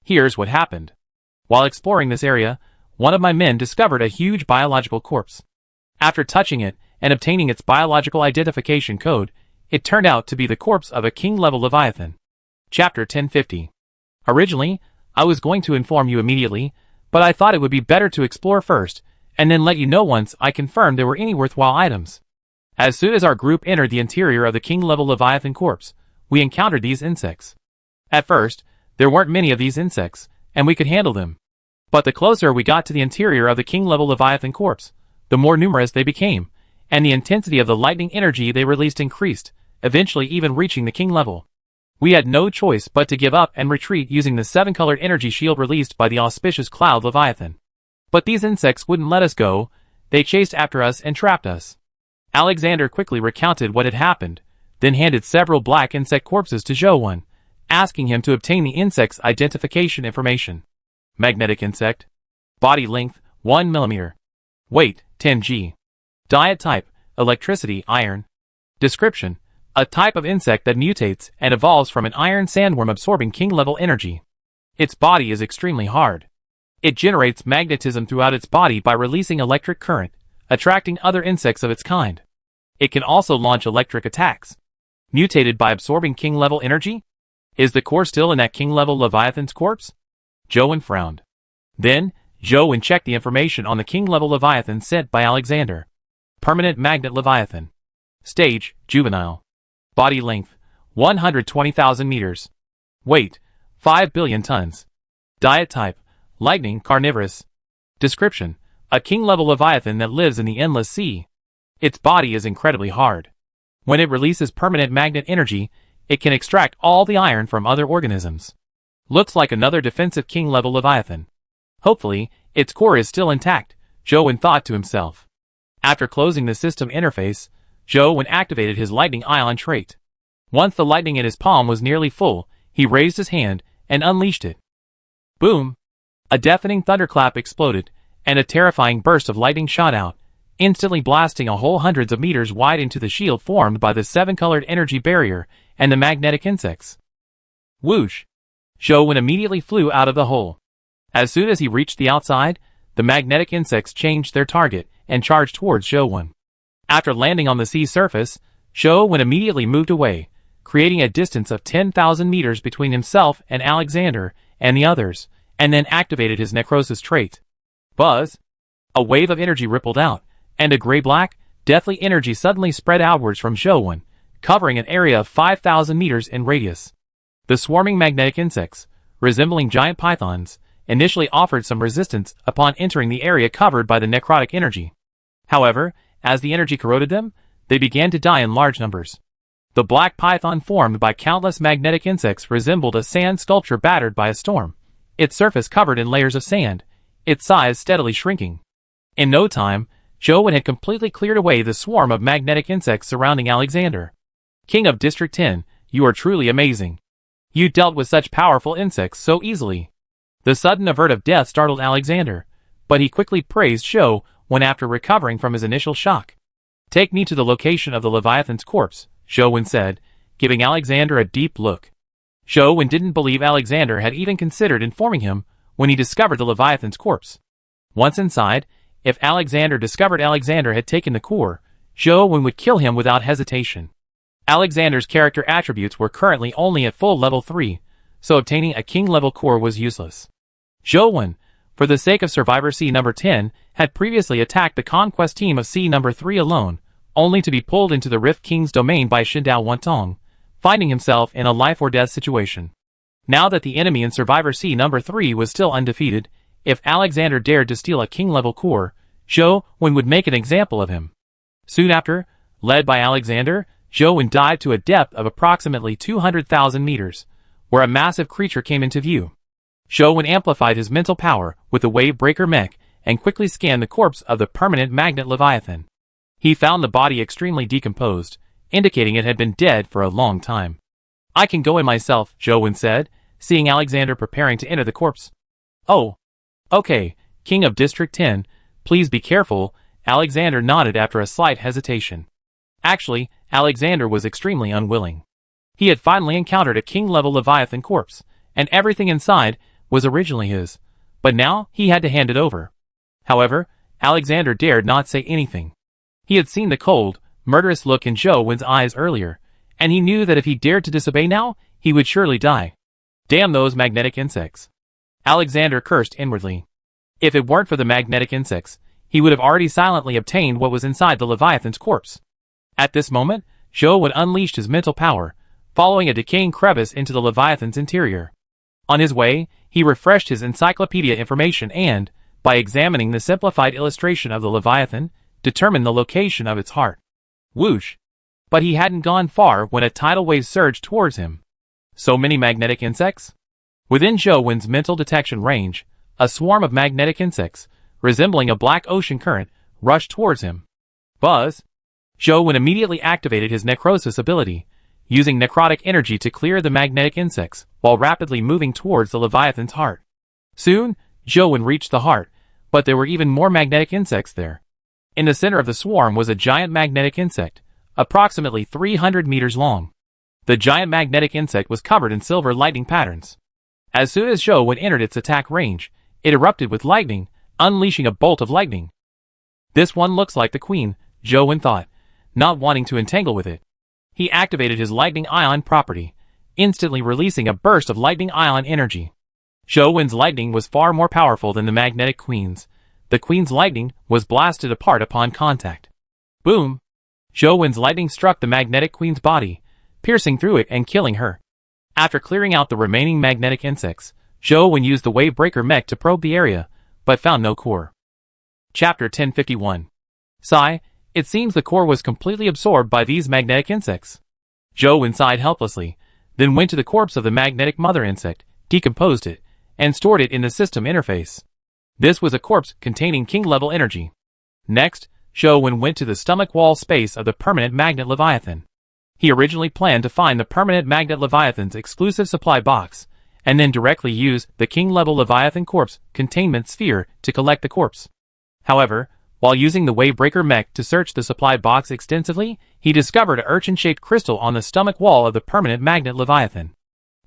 Here's what happened. While exploring this area, one of my men discovered a huge biological corpse. After touching it and obtaining its biological identification code, it turned out to be the corpse of a king-level Leviathan. Chapter 1050. Originally, I was going to inform you immediately, but I thought it would be better to explore first, and then let you know once I confirmed there were any worthwhile items. As soon as our group entered the interior of the king-level Leviathan corpse, we encountered these insects. At first, there weren't many of these insects, and we could handle them, But the closer we got to the interior of the king-level Leviathan corpse, the more numerous they became, and the intensity of the lightning energy they released increased, eventually even reaching the king level. We had no choice but to give up and retreat using the 7-colored energy shield released by the auspicious Cloud Leviathan. But these insects wouldn't let us go. They chased after us and trapped us. Alexander quickly recounted what had happened, then handed several black insect corpses to Zhou, asking him to obtain the insect's identification information. Magnetic insect. Body length, 1 mm. Weight, 10 g. Diet type, electricity, iron. Description: a type of insect that mutates and evolves from an iron sandworm absorbing king-level energy. Its body is extremely hard. It generates magnetism throughout its body by releasing electric current, attracting other insects of its kind. It can also launch electric attacks. Mutated by absorbing king-level energy? Is the core still in that king-level Leviathan's corpse? Zhou frowned. Then, Zhou checked the information on the king-level Leviathan sent by Alexander. Permanent magnet Leviathan. Stage, juvenile. Body length, 120,000 meters. Weight, 5 billion tons. Diet type, lightning, carnivorous. Description: a king-level Leviathan that lives in the endless sea. Its body is incredibly hard. When it releases permanent magnet energy, it can extract all the iron from other organisms. Looks like another defensive king-level Leviathan. Hopefully, its core is still intact, Zhou thought to himself. After closing the system interface, Zhou activated his lightning ion trait. Once the lightning in his palm was nearly full, he raised his hand and unleashed it. Boom! A deafening thunderclap exploded, and a terrifying burst of lightning shot out, instantly blasting a hole hundreds of meters wide into the shield formed by the 7-colored energy barrier and the magnetic insects. Whoosh! Zhou immediately flew out of the hole. As soon as he reached the outside, the magnetic insects changed their target and charged towards Zhou. After landing on the sea surface, Zhou immediately moved away, creating a distance of 10,000 meters between himself and Alexander and the others, and then activated his necrosis trait. Buzz! A wave of energy rippled out, and a gray-black, deathly energy suddenly spread outwards from Zhou, covering an area of 5,000 meters in radius. The swarming magnetic insects, resembling giant pythons, initially offered some resistance upon entering the area covered by the necrotic energy. However, as the energy corroded them, they began to die in large numbers. The black python formed by countless magnetic insects resembled a sand sculpture battered by a storm, its surface covered in layers of sand, its size steadily shrinking. In no time, Zhou had completely cleared away the swarm of magnetic insects surrounding Alexander. King of District 10, you are truly amazing. You dealt with such powerful insects so easily. The sudden avert of death startled Alexander, but he quickly praised Zhou after recovering from his initial shock. Take me to the location of the Leviathan's corpse, Zhou said, giving Alexander a deep look. Zhou didn't believe Alexander had even considered informing him when he discovered the Leviathan's corpse. Once inside, if Alexander discovered Alexander had taken the core, Zhou would kill him without hesitation. Alexander's character attributes were currently only at full level 3, so obtaining a king-level core was useless. Zhou, for the sake of Survivor C number 10, had previously attacked the conquest team of C number 3 alone, only to be pulled into the Rift King's domain by Shindao Wantong, finding himself in a life-or-death situation. Now that the enemy in Survivor C number 3 was still undefeated, if Alexander dared to steal a king-level core, Zhou would make an example of him. Soon after, led by Alexander, Zhou dived to a depth of approximately 200,000 meters, where a massive creature came into view. Zhou amplified his mental power with the Wave Breaker mech and quickly scanned the corpse of the permanent magnet Leviathan. He found the body extremely decomposed, indicating it had been dead for a long time. I can go in myself, Zhou said, seeing Alexander preparing to enter the corpse. Oh. Okay, King of District 10, please be careful, Alexander nodded after a slight hesitation. Actually, Alexander was extremely unwilling. He had finally encountered a king-level Leviathan corpse, and everything inside was originally his, but now he had to hand it over. However, Alexander dared not say anything. He had seen the cold, murderous look in Zhou's eyes earlier, and he knew that if he dared to disobey now, he would surely die. Damn those magnetic insects. Alexander cursed inwardly. If it weren't for the magnetic insects, he would have already silently obtained what was inside the Leviathan's corpse. At this moment, Zhou unleashed his mental power, following a decaying crevice into the Leviathan's interior. On his way, he refreshed his encyclopedia information and, by examining the simplified illustration of the Leviathan, determined the location of its heart. Whoosh! But he hadn't gone far when a tidal wave surged towards him. So many magnetic insects? Within Zhou mental detection range, a swarm of magnetic insects, resembling a black ocean current, rushed towards him. Buzz! Zhou immediately activated his necrosis ability, using necrotic energy to clear the magnetic insects, while rapidly moving towards the Leviathan's heart. Soon, Zhou reached the heart, but there were even more magnetic insects there. In the center of the swarm was a giant magnetic insect, approximately 300 meters long. The giant magnetic insect was covered in silver lightning patterns. As soon as Zhou entered its attack range, it erupted with lightning, unleashing a bolt of lightning. This one looks like the queen, Zhou thought, not wanting to entangle with it. He activated his lightning ion property, instantly releasing a burst of lightning ion energy. Zhou's lightning was far more powerful than the magnetic queen's. The queen's lightning was blasted apart upon contact. Boom! Zhou's lightning struck the magnetic queen's body, piercing through it and killing her. After clearing out the remaining magnetic insects, Zhou used the wave breaker mech to probe the area, but found no core. Chapter 1051. Sigh, it seems the core was completely absorbed by these magnetic insects. Zhou sighed helplessly, then went to the corpse of the magnetic mother insect, decomposed it, and stored it in the system interface. This was a corpse containing king-level energy. Next, Zhou went to the stomach wall space of the permanent magnet Leviathan. He originally planned to find the permanent magnet Leviathan's exclusive supply box, and then directly use the king-level Leviathan corpse containment sphere to collect the corpse. However, while using the Wavebreaker mech to search the supply box extensively, he discovered an urchin-shaped crystal on the stomach wall of the permanent magnet Leviathan.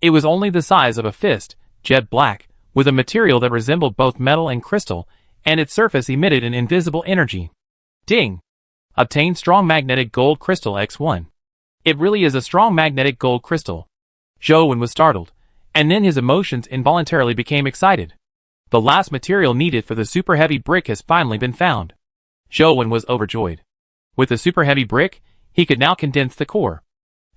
It was only the size of a fist, jet black, with a material that resembled both metal and crystal, and its surface emitted an invisible energy. Ding! Obtained strong magnetic gold crystal X1. It really is a strong magnetic gold crystal. Zhou was startled, and then his emotions involuntarily became excited. The last material needed for the super heavy brick has finally been found. Zhou was overjoyed. With the super heavy brick, he could now condense the core.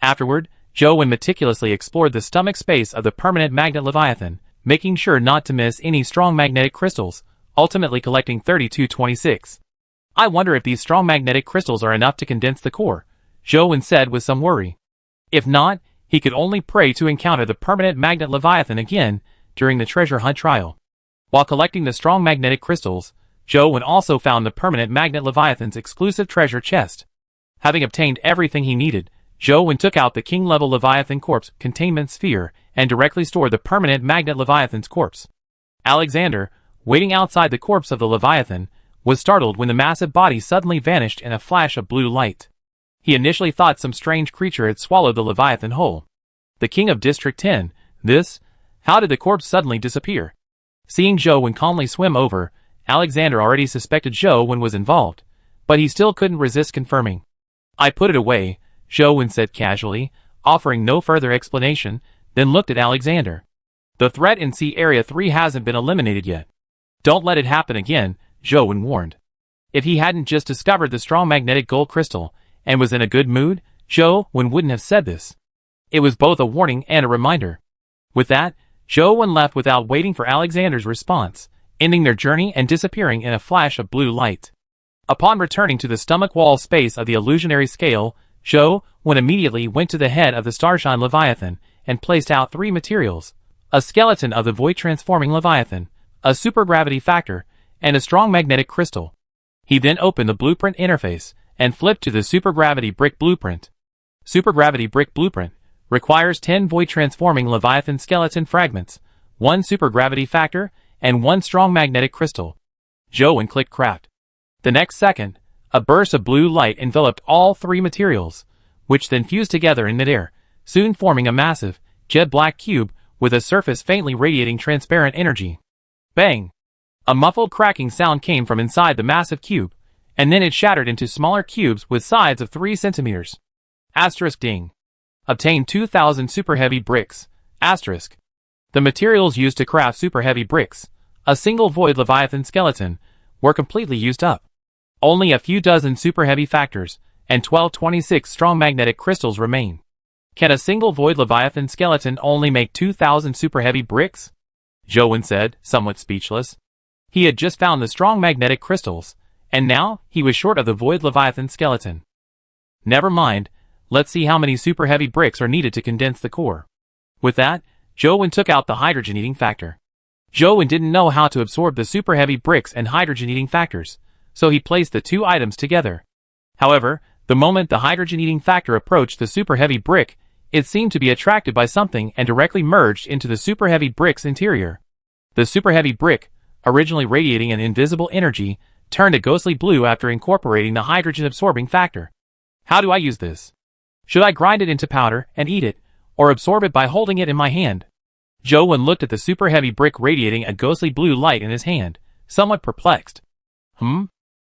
Afterward, Zhou meticulously explored the stomach space of the permanent magnet Leviathan, making sure not to miss any strong magnetic crystals, ultimately collecting 3226. I wonder if these strong magnetic crystals are enough to condense the core, Zhou said with some worry. If not, he could only pray to encounter the permanent magnet Leviathan again during the treasure hunt trial. While collecting the strong magnetic crystals, Zhou also found the permanent magnet Leviathan's exclusive treasure chest. Having obtained everything he needed, Zhou took out the king-level Leviathan corpse containment sphere and directly stored the permanent magnet Leviathan's corpse. Alexander, waiting outside the corpse of the Leviathan, was startled when the massive body suddenly vanished in a flash of blue light. He initially thought some strange creature had swallowed the Leviathan whole. The king of District 10, how did the corpse suddenly disappear? Seeing Zhou calmly swim over, Alexander already suspected Zhou was involved, but he still couldn't resist confirming. I put it away, Zhou said casually, offering no further explanation, then looked at Alexander. The threat in Sea Area 3 hasn't been eliminated yet. Don't let it happen again, Zhou warned. If he hadn't just discovered the strong magnetic gold crystal, and was in a good mood, Zhou wouldn't have said this. It was both a warning and a reminder. With that, Zhou left without waiting for Alexander's response, ending their journey and disappearing in a flash of blue light. Upon returning to the stomach wall space of the illusionary scale, Zhou immediately went to the head of the Starshine Leviathan and placed out 3 materials: a skeleton of the void-transforming Leviathan, a supergravity factor, and a strong magnetic crystal. He then opened the blueprint interface and flipped to the supergravity brick blueprint. Supergravity brick blueprint requires 10 void-transforming Leviathan skeleton fragments, 1 supergravity factor, and 1 strong magnetic crystal. Zhou clicked craft. The next second, a burst of blue light enveloped all 3 materials, which then fused together in midair, soon forming a massive, jet-black cube with a surface faintly radiating transparent energy. Bang! A muffled cracking sound came from inside the massive cube, and then it shattered into smaller cubes with sides of 3 centimeters. Asterisk ding. Obtained 2,000 super heavy bricks. Asterisk. The materials used to craft super heavy bricks, a single void Leviathan skeleton, were completely used up. Only a few dozen super heavy factors and 1226 strong magnetic crystals remain. Can a single void Leviathan skeleton only make 2,000 super heavy bricks? Zhou said, somewhat speechless. He had just found the strong magnetic crystals, and now he was short of the void Leviathan skeleton. Never mind, let's see how many super heavy bricks are needed to condense the core. With that, Zhou took out the hydrogen-eating factor. Zhou didn't know how to absorb the super heavy bricks and hydrogen-eating factors, so he placed the two items together. However, the moment the hydrogen-eating factor approached the super heavy brick, it seemed to be attracted by something and directly merged into the super heavy brick's interior. The super heavy brick, originally radiating an invisible energy, turned a ghostly blue after incorporating the hydrogen-absorbing factor. How do I use this? Should I grind it into powder and eat it, or absorb it by holding it in my hand? Zhou looked at the super heavy brick radiating a ghostly blue light in his hand, somewhat perplexed.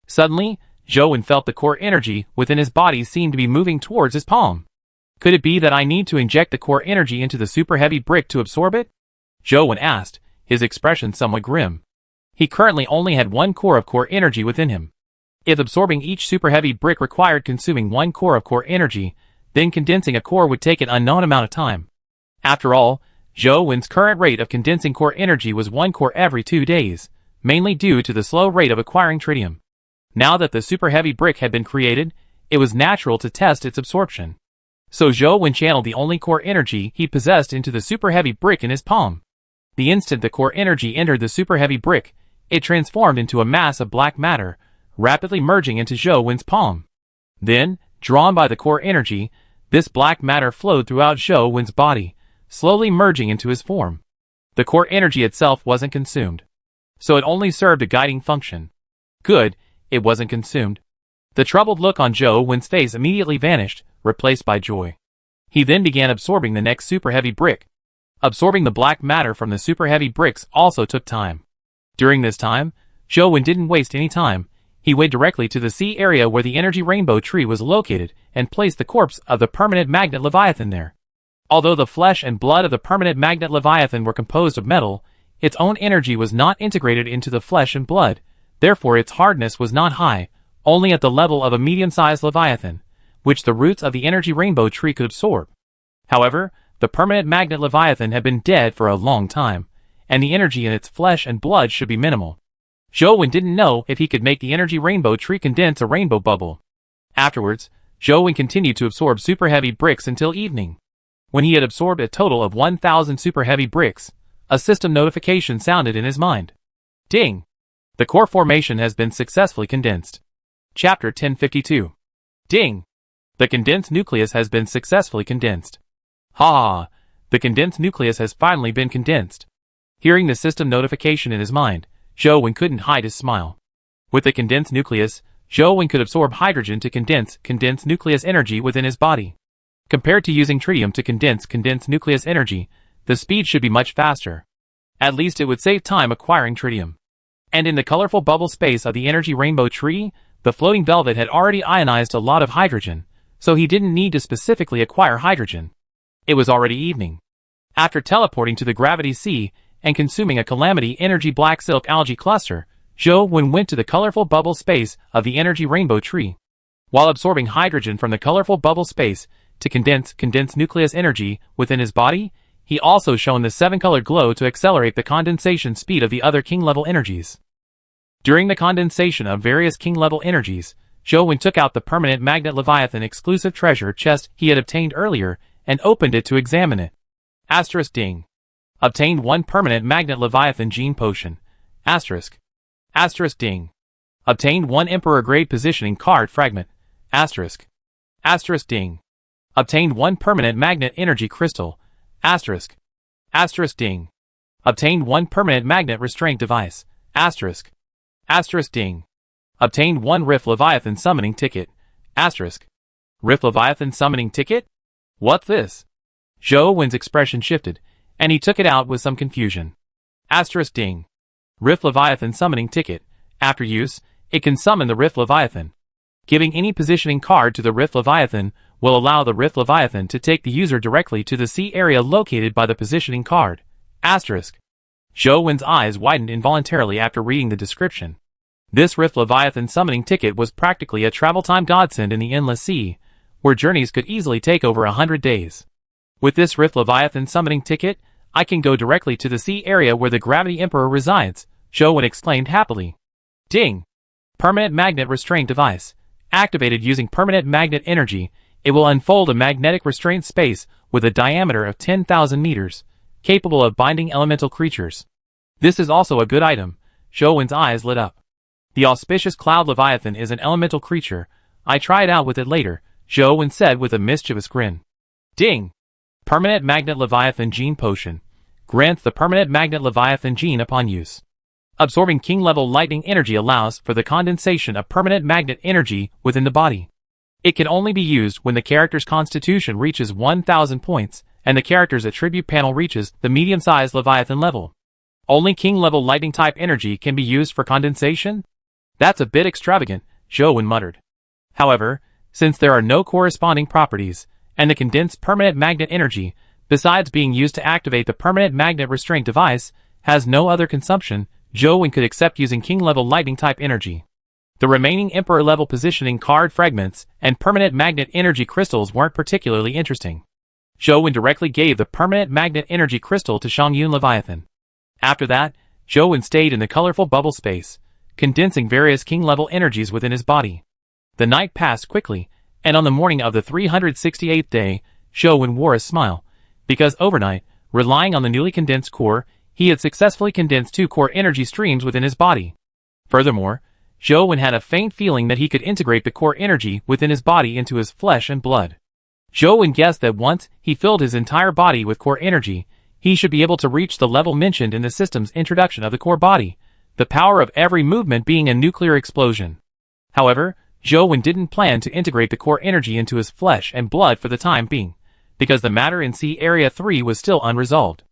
Suddenly, Zhou felt the core energy within his body seem to be moving towards his palm. Could it be that I need to inject the core energy into the super heavy brick to absorb it? Zhou asked, his expression somewhat grim. He currently only had one core of core energy within him. If absorbing each super heavy brick required consuming one core of core energy, then condensing a core would take an unknown amount of time. After all, Zhou's current rate of condensing core energy was one core every 2 days, mainly due to the slow rate of acquiring tritium. Now that the super heavy brick had been created, it was natural to test its absorption. So Zhou channeled the only core energy he possessed into the super heavy brick in his palm. The instant the core energy entered the super heavy brick, it transformed into a mass of black matter, rapidly merging into Zhou's palm. Then, drawn by the core energy, this black matter flowed throughout Zhou's body, slowly merging into his form. The core energy itself wasn't consumed, so it only served a guiding function. Good, it wasn't consumed. The troubled look on Zhou's face immediately vanished, replaced by joy. He then began absorbing the next super heavy brick. Absorbing the black matter from the super heavy bricks also took time. During this time, Zhou didn't waste any time. He went directly to the sea area where the energy rainbow tree was located and placed the corpse of the permanent magnet Leviathan there. Although the flesh and blood of the permanent magnet Leviathan were composed of metal, its own energy was not integrated into the flesh and blood, therefore its hardness was not high, only at the level of a medium-sized Leviathan, which the roots of the energy rainbow tree could absorb. However, the permanent magnet Leviathan had been dead for a long time, and the energy in its flesh and blood should be minimal. Zhou didn't know if he could make the energy rainbow tree condense a rainbow bubble. Afterwards, Zhou continued to absorb super heavy bricks until evening. When he had absorbed a total of 1,000 super heavy bricks, a system notification sounded in his mind. Ding! The core formation has been successfully condensed. Chapter 1052. Ding! The condensed nucleus has been successfully condensed. Ha! The condensed nucleus has finally been condensed. Hearing the system notification in his mind, Zhou couldn't hide his smile. With the condensed nucleus, Zhou could absorb hydrogen to condense condensed nucleus energy within his body. Compared to using tritium to condense condensed nucleus energy, the speed should be much faster. At least it would save time acquiring tritium. And in the colorful bubble space of the energy rainbow tree, the floating velvet had already ionized a lot of hydrogen, so he didn't need to specifically acquire hydrogen. It was already evening. After teleporting to the gravity sea and consuming a calamity energy black silk algae cluster, Zhou went to the colorful bubble space of the energy rainbow tree. While absorbing hydrogen from the colorful bubble space to condense condensed nucleus energy within his body, he also shone the 7-colored glow to accelerate the condensation speed of the other king-level energies. During the condensation of various king-level energies, Zhou took out the permanent magnet Leviathan exclusive treasure chest he had obtained earlier and opened it to examine it. Asterisk ding. Obtained 1 permanent magnet Leviathan gene potion. Asterisk. Asterisk ding. Obtained 1 Emperor grade positioning card fragment. Asterisk. Asterisk ding. Obtained 1 permanent magnet energy crystal. Asterisk. Asterisk ding. Obtained 1 permanent magnet restraint device. Asterisk. Asterisk ding. Obtained 1 Rift Leviathan summoning ticket. Asterisk. Rift Leviathan summoning ticket? What's this? Zhou's expression shifted, and he took it out with some confusion. Asterisk ding. Rift Leviathan summoning ticket. After use, it can summon the Rift Leviathan. Giving any positioning card to the Rift Leviathan will allow the Rift Leviathan to take the user directly to the sea area located by the positioning card. Asterisk. Zhou's eyes widened involuntarily after reading the description. This Rift Leviathan summoning ticket was practically a travel time godsend in the endless sea, where journeys could easily take over 100 days. With this Rift Leviathan summoning ticket, I can go directly to the sea area where the Gravity Emperor resides, Zhou exclaimed happily. Ding! Permanent Magnet Restraint Device. Activated using permanent magnet energy, it will unfold a magnetic restraint space with a diameter of 10,000 meters, capable of binding elemental creatures. This is also a good item. Zhou's eyes lit up. The auspicious Cloud Leviathan is an elemental creature. I try it out with it later, Zhou said with a mischievous grin. Ding! Permanent Magnet Leviathan Gene Potion. Grants the Permanent Magnet Leviathan Gene upon use. Absorbing king-level lightning energy allows for the condensation of permanent magnet energy within the body. It can only be used when the character's constitution reaches 1,000 points and the character's attribute panel reaches the medium-sized Leviathan level. Only king-level lightning-type energy can be used for condensation? That's a bit extravagant, Zhou muttered. However, since there are no corresponding properties, and the condensed permanent magnet energy, besides being used to activate the permanent magnet restraint device, has no other consumption, Zhou could accept using king-level lightning-type energy. The remaining Emperor-level positioning card fragments and permanent magnet energy crystals weren't particularly interesting. Zhou directly gave the permanent magnet energy crystal to Shangyun Leviathan. After that, Zhou stayed in the colorful bubble space, condensing various king-level energies within his body. The night passed quickly, and on the morning of the 368th day, Zhou wore a smile, because overnight, relying on the newly condensed core, he had successfully condensed 2 core energy streams within his body. Furthermore, Zhou had a faint feeling that he could integrate the core energy within his body into his flesh and blood. Zhou guessed that once he filled his entire body with core energy, he should be able to reach the level mentioned in the system's introduction of the core body, the power of every movement being a nuclear explosion. However, Zhou didn't plan to integrate the core energy into his flesh and blood for the time being, because the matter in Sea Area 3 was still unresolved.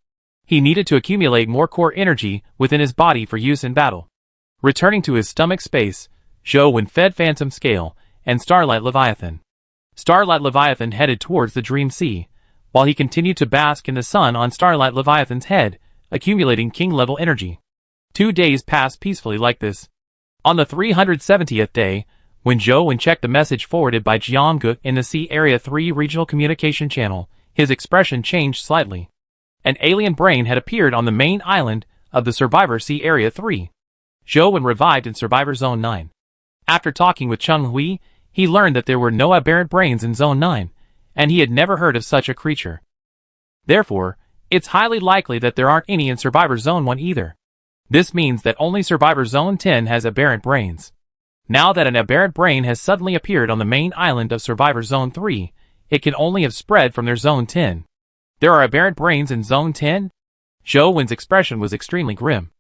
He needed to accumulate more core energy within his body for use in battle. Returning to his stomach space, Zhou fed Phantom Scale and Starlight Leviathan. Starlight Leviathan headed towards the Dream Sea, while he continued to bask in the sun on Starlight Leviathan's head, accumulating king-level energy. 2 days passed peacefully like this. On the 370th day, when Zhou checked the message forwarded by Jiangge in the Sea Area 3 regional communication channel, his expression changed slightly. An alien brain had appeared on the main island of the Survivor Sea Area 3. Zhou revived in Survivor Zone 9. After talking with Cheng Hui, he learned that there were no aberrant brains in Zone 9, and he had never heard of such a creature. Therefore, it's highly likely that there aren't any in Survivor Zone 1 either. This means that only Survivor Zone 10 has aberrant brains. Now that an aberrant brain has suddenly appeared on the main island of Survivor Zone 3, it can only have spread from their Zone 10. There are aberrant brains in Zone 10? Zhou's expression was extremely grim.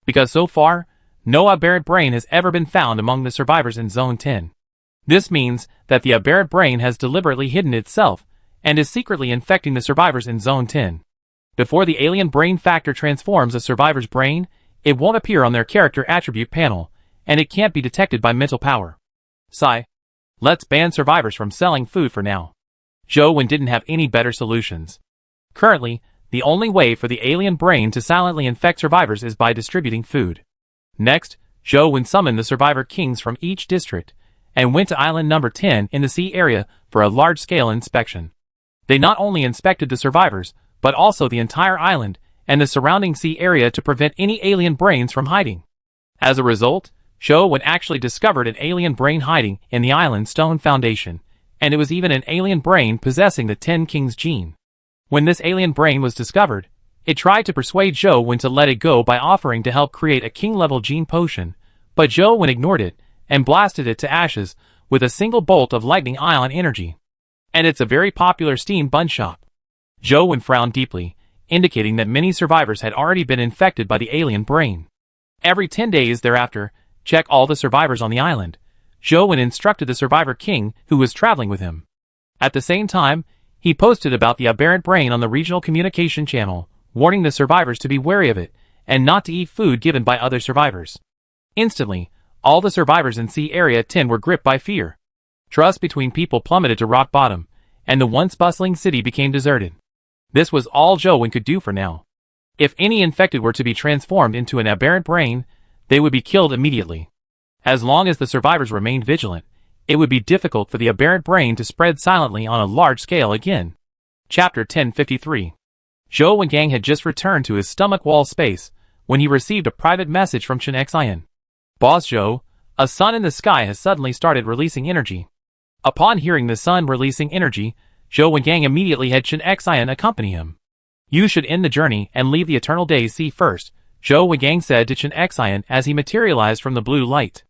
Because so far, no aberrant brain has ever been found among the survivors in Zone 10. This means that the aberrant brain has deliberately hidden itself, and is secretly infecting the survivors in Zone 10. Before the alien brain factor transforms a survivor's brain, it won't appear on their character attribute panel, and it can't be detected by mental power. Sigh. Let's ban survivors from selling food for now. Zhou didn't have any better solutions. Currently, the only way for the alien brain to silently infect survivors is by distributing food. Next, Zhou summoned the survivor kings from each district, and went to island number 10 in the sea area for a large-scale inspection. They not only inspected the survivors, but also the entire island and the surrounding sea area to prevent any alien brains from hiding. As a result, Zhou actually discovered an alien brain hiding in the island's stone foundation, and it was even an alien brain possessing the 10 Kings gene. When this alien brain was discovered, it tried to persuade Zhou to let it go by offering to help create a king-level gene potion, but Zhou ignored it and blasted it to ashes with a single bolt of lightning ion energy. And it's a very popular steam bun shop. Zhou frowned deeply, indicating that many survivors had already been infected by the alien brain. Every 10 days thereafter, check all the survivors on the island. Zhou instructed the survivor king who was traveling with him. At the same time, he posted about the aberrant brain on the regional communication channel, warning the survivors to be wary of it, and not to eat food given by other survivors. Instantly, all the survivors in Sea Area 10 were gripped by fear. Trust between people plummeted to rock bottom, and the once bustling city became deserted. This was all Zhou could do for now. If any infected were to be transformed into an aberrant brain, they would be killed immediately. As long as the survivors remained vigilant, it would be difficult for the aberrant brain to spread silently on a large scale again. Chapter 1053. Zhou Wengang had just returned to his stomach wall space when he received a private message from Chen Xian. Boss Zhou, a sun in the sky has suddenly started releasing energy. Upon hearing the sun releasing energy, Zhou Wengang immediately had Chen Xian accompany him. You should end the journey and leave the Eternal Days Sea first, Zhou Wengang said to Chen Xian as he materialized from the blue light.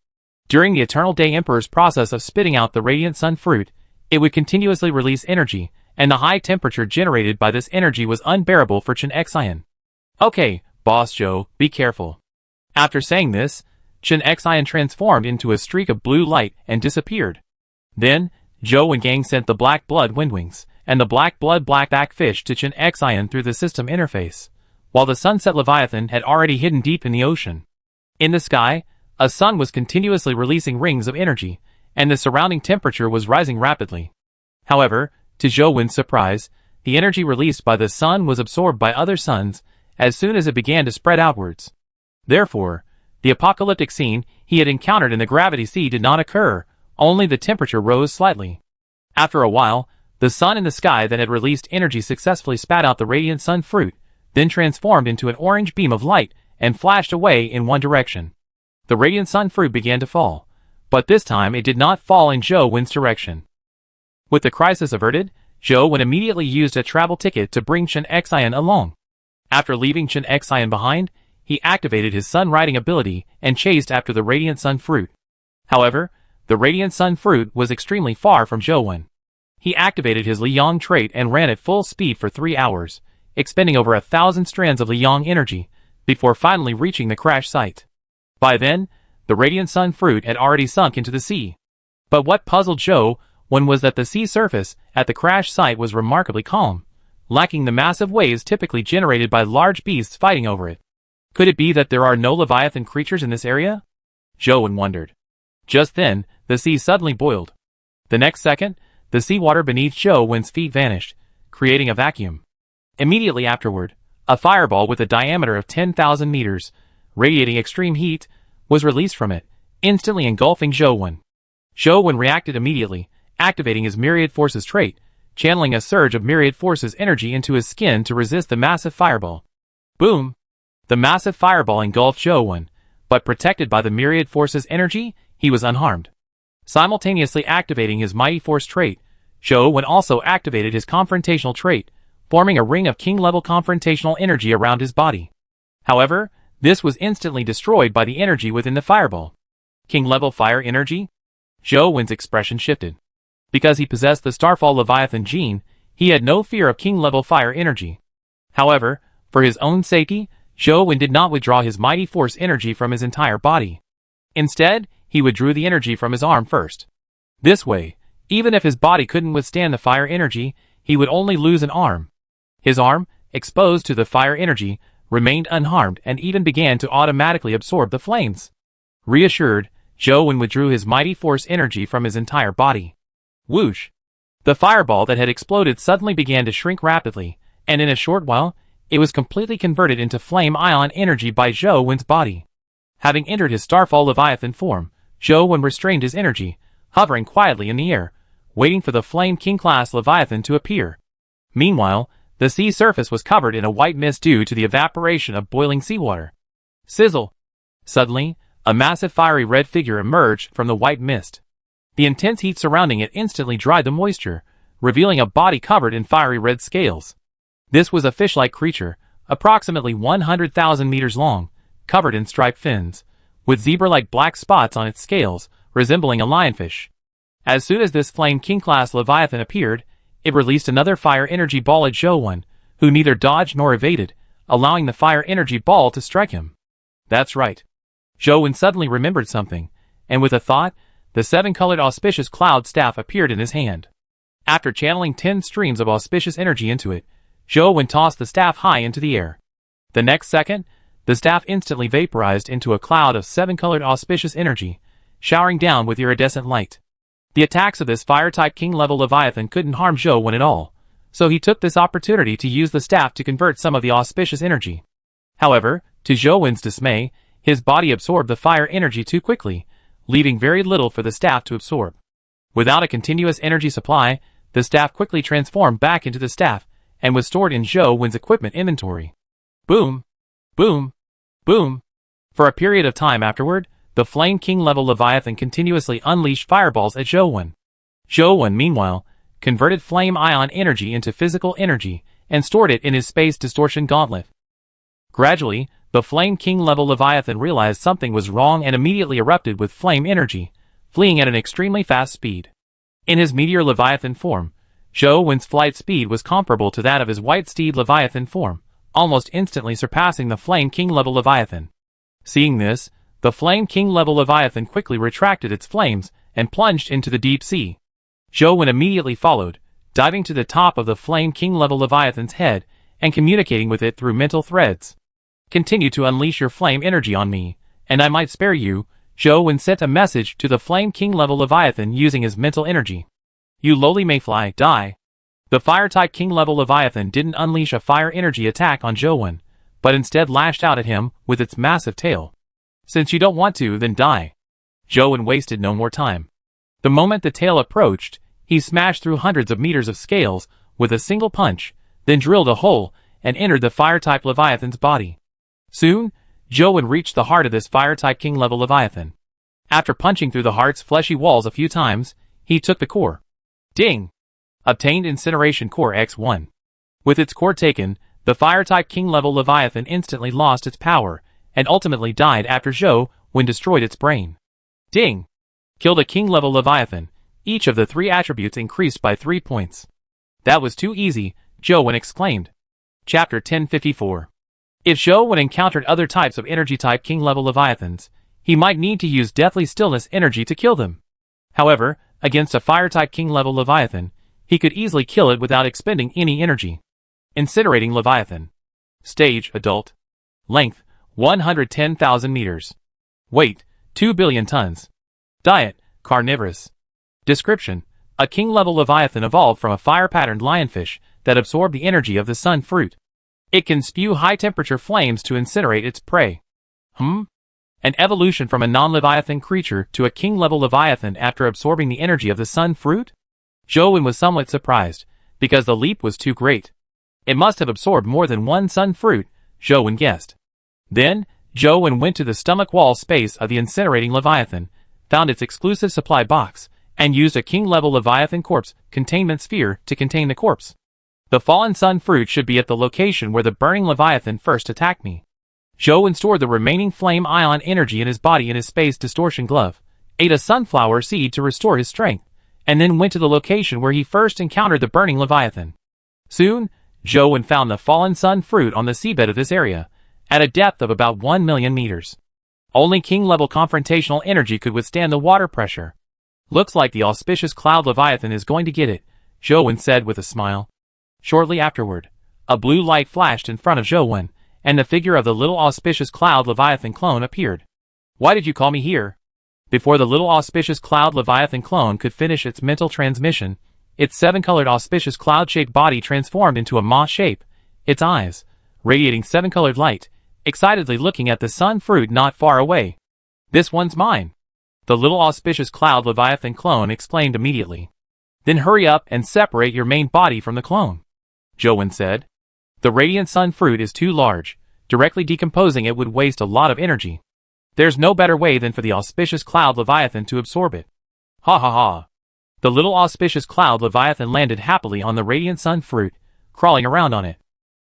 During the Eternal Day Emperor's process of spitting out the radiant sun fruit, it would continuously release energy, and the high temperature generated by this energy was unbearable for Chen Xian. Okay, Boss Zhou, be careful. After saying this, Chen Xian transformed into a streak of blue light and disappeared. Then, Zhou Wengang sent the black blood windwings and the black blood blackback fish to Chen Xian through the system interface, while the sunset leviathan had already hidden deep in the ocean. In the sky, a sun was continuously releasing rings of energy, and the surrounding temperature was rising rapidly. However, to Zhou Wen's surprise, the energy released by the sun was absorbed by other suns as soon as it began to spread outwards. Therefore, the apocalyptic scene he had encountered in the gravity sea did not occur, only the temperature rose slightly. After a while, the sun in the sky that had released energy successfully spat out the radiant sun fruit, then transformed into an orange beam of light and flashed away in one direction. The radiant sun fruit began to fall, but this time it did not fall in Zhou Wen's direction. With the crisis averted, Zhou Wen immediately used a travel ticket to bring Chen Xian along. After leaving Chen Xian behind, he activated his sun riding ability and chased after the radiant sun fruit. However, the radiant sun fruit was extremely far from Zhou Wen. He activated his Liyang trait and ran at full speed for 3 hours, expending over 1,000 strands of Liyang energy, before finally reaching the crash site. By then, the radiant sun fruit had already sunk into the sea. But what puzzled Zhou Wen was that the sea surface at the crash site was remarkably calm, lacking the massive waves typically generated by large beasts fighting over it. Could it be that there are no leviathan creatures in this area? Zhou Wen wondered. Just then, the sea suddenly boiled. The next second, the seawater beneath Zhou Wen's feet vanished, creating a vacuum. Immediately afterward, a fireball with a diameter of 10,000 meters, radiating extreme heat, was released from it, instantly engulfing Zhou Wen. Zhou Wen reacted immediately, activating his Myriad Forces trait, channeling a surge of Myriad Forces energy into his skin to resist the massive fireball. Boom! The massive fireball engulfed Zhou Wen, but protected by the Myriad Forces energy, he was unharmed. Simultaneously activating his Mighty Force trait, Zhou Wen also activated his Confrontational trait, forming a ring of king-level confrontational energy around his body. However, this was instantly destroyed by the energy within the fireball. King-level fire energy? Zhou Wen's expression shifted. Because he possessed the Starfall Leviathan gene, he had no fear of king-level fire energy. However, for his own safety, Zhou Wen did not withdraw his Mighty Force energy from his entire body. Instead, he withdrew the energy from his arm first. This way, even if his body couldn't withstand the fire energy, he would only lose an arm. His arm, exposed to the fire energy, remained unharmed and even began to automatically absorb the flames. Reassured, Zhou Wen withdrew his Mighty Force energy from his entire body. Whoosh! The fireball that had exploded suddenly began to shrink rapidly, and in a short while, it was completely converted into flame ion energy by Zhou Wen's body. Having entered his Starfall Leviathan form, Zhou Wen restrained his energy, hovering quietly in the air, waiting for the Flame King-class Leviathan to appear. Meanwhile, the sea surface was covered in a white mist due to the evaporation of boiling seawater. Sizzle! Suddenly, a massive fiery red figure emerged from the white mist. The intense heat surrounding it instantly dried the moisture, revealing a body covered in fiery red scales. This was a fish-like creature, approximately 100,000 meters long, covered in striped fins, with zebra-like black spots on its scales, resembling a lionfish. As soon as this Flame King-class Leviathan appeared, it released another fire energy ball at Zhou Wen, who neither dodged nor evaded, allowing the fire energy ball to strike him. That's right. Zhou Wen suddenly remembered something, and with a thought, the 7-colored auspicious cloud staff appeared in his hand. After channeling 10 streams of auspicious energy into it, Zhou Wen tossed the staff high into the air. The next second, the staff instantly vaporized into a cloud of 7-colored auspicious energy, showering down with iridescent light. The attacks of this fire-type king-level Leviathan couldn't harm Zhou Wen at all, so he took this opportunity to use the staff to convert some of the auspicious energy. However, to Zhou Wen's dismay, his body absorbed the fire energy too quickly, leaving very little for the staff to absorb. Without a continuous energy supply, the staff quickly transformed back into the staff, and was stored in Zhou Wen's equipment inventory. Boom! Boom! Boom! For a period of time afterward, the Flame King level Leviathan continuously unleashed fireballs at Zhou Wen. Zhou Wen, meanwhile, converted flame ion energy into physical energy and stored it in his space distortion gauntlet. Gradually, the Flame King level Leviathan realized something was wrong and immediately erupted with flame energy, fleeing at an extremely fast speed. In his Meteor Leviathan form, Zhou Wen's flight speed was comparable to that of his White Steed Leviathan form, almost instantly surpassing the Flame King level Leviathan. Seeing this, the Flame King level Leviathan quickly retracted its flames and plunged into the deep sea. Zhou Wen immediately followed, diving to the top of the Flame King level Leviathan's head and communicating with it through mental threads. Continue to unleash your flame energy on me, and I might spare you. Zhou Wen sent a message to the Flame King level Leviathan using his mental energy. You lowly mayfly, die. The Fire-type King level Leviathan didn't unleash a fire energy attack on Zhou Wen, but instead lashed out at him with its massive tail. Since you don't want to, then die. Zhou Wen wasted no more time. The moment the tail approached, he smashed through hundreds of meters of scales with a single punch, then drilled a hole and entered the Fire-type Leviathan's body. Soon, Zhou Wen reached the heart of this Fire-type King level Leviathan. After punching through the heart's fleshy walls a few times, he took the core. Ding! Obtained Incineration Core X1. With its core taken, the Fire-type King level Leviathan instantly lost its power, and ultimately died after Zhou Wen destroyed its brain. Ding! Killed a King level Leviathan. Each of the 3 attributes increased by 3 points. That was too easy, Zhou Wen exclaimed. Chapter 1054. If Zhou Wen encountered other types of energy-type King level Leviathans, he might need to use Deathly Stillness energy to kill them. However, against a Fire-type King level Leviathan, he could easily kill it without expending any energy. Incinerating Leviathan. Stage, Adult. Length, 110,000 meters. Weight, 2 billion tons. Diet, carnivorous. Description: a King level Leviathan evolved from a fire-patterned lionfish that absorbed the energy of the sun fruit. It can spew high-temperature flames to incinerate its prey. An evolution from a non-Leviathan creature to a King level Leviathan after absorbing the energy of the sun fruit? Zhou Wen was somewhat surprised, because the leap was too great. It must have absorbed more than one sun fruit, Zhou Wen guessed. Then, Zhou Wen went to the stomach wall space of the incinerating Leviathan, found its exclusive supply box, and used a King level Leviathan corpse containment sphere to contain the corpse. The fallen sun fruit should be at the location where the burning Leviathan first attacked me. Zhou Wen stored the remaining flame ion energy in his body in his space distortion glove, ate a sunflower seed to restore his strength, and then went to the location where he first encountered the burning Leviathan. Soon, Zhou Wen found the fallen sun fruit on the seabed of this area, at a depth of about 1 million meters. Only King level confrontational energy could withstand the water pressure. Looks like the auspicious Cloud Leviathan is going to get it, Zhou Wen said with a smile. Shortly afterward, a blue light flashed in front of Zhou Wen, and the figure of the little auspicious Cloud Leviathan clone appeared. Why did you call me here? Before the little auspicious Cloud Leviathan clone could finish its mental transmission, its 7-colored auspicious cloud-shaped body transformed into a moss shape, its eyes, radiating 7-colored light, excitedly looking at the sun fruit not far away. This one's mine. The little auspicious Cloud Leviathan clone exclaimed immediately. Then hurry up and separate your main body from the clone, Zhou Wen said. The radiant sun fruit is too large. Directly decomposing it would waste a lot of energy. There's no better way than for the auspicious Cloud Leviathan to absorb it. Ha ha ha. The little auspicious Cloud Leviathan landed happily on the radiant sun fruit, crawling around on it.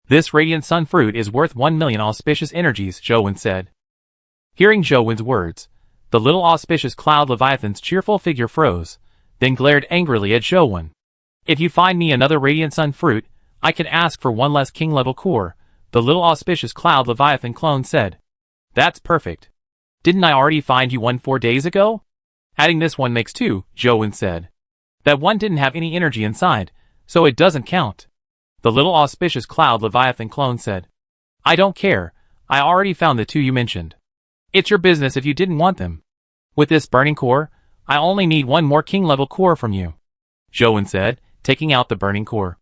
This radiant sun fruit is worth 1 million auspicious energies, Zhou Wen said. Hearing Zhou Wen's words, the little auspicious Cloud Leviathan's cheerful figure froze, then glared angrily at Zhou Wen. If you find me another radiant sun fruit, I can ask for 1 less King level core, the little auspicious Cloud Leviathan clone said. That's perfect. Didn't I already find you one 4 days ago? Adding this one makes 2, Zhou Wen said. That one didn't have any energy inside, so it doesn't count. The little auspicious Cloud Leviathan clone said. I don't care, I already found the 2 you mentioned. It's your business if you didn't want them. With this burning core, I only need 1 more King level core from you, Zhou Wen said, taking out the burning core.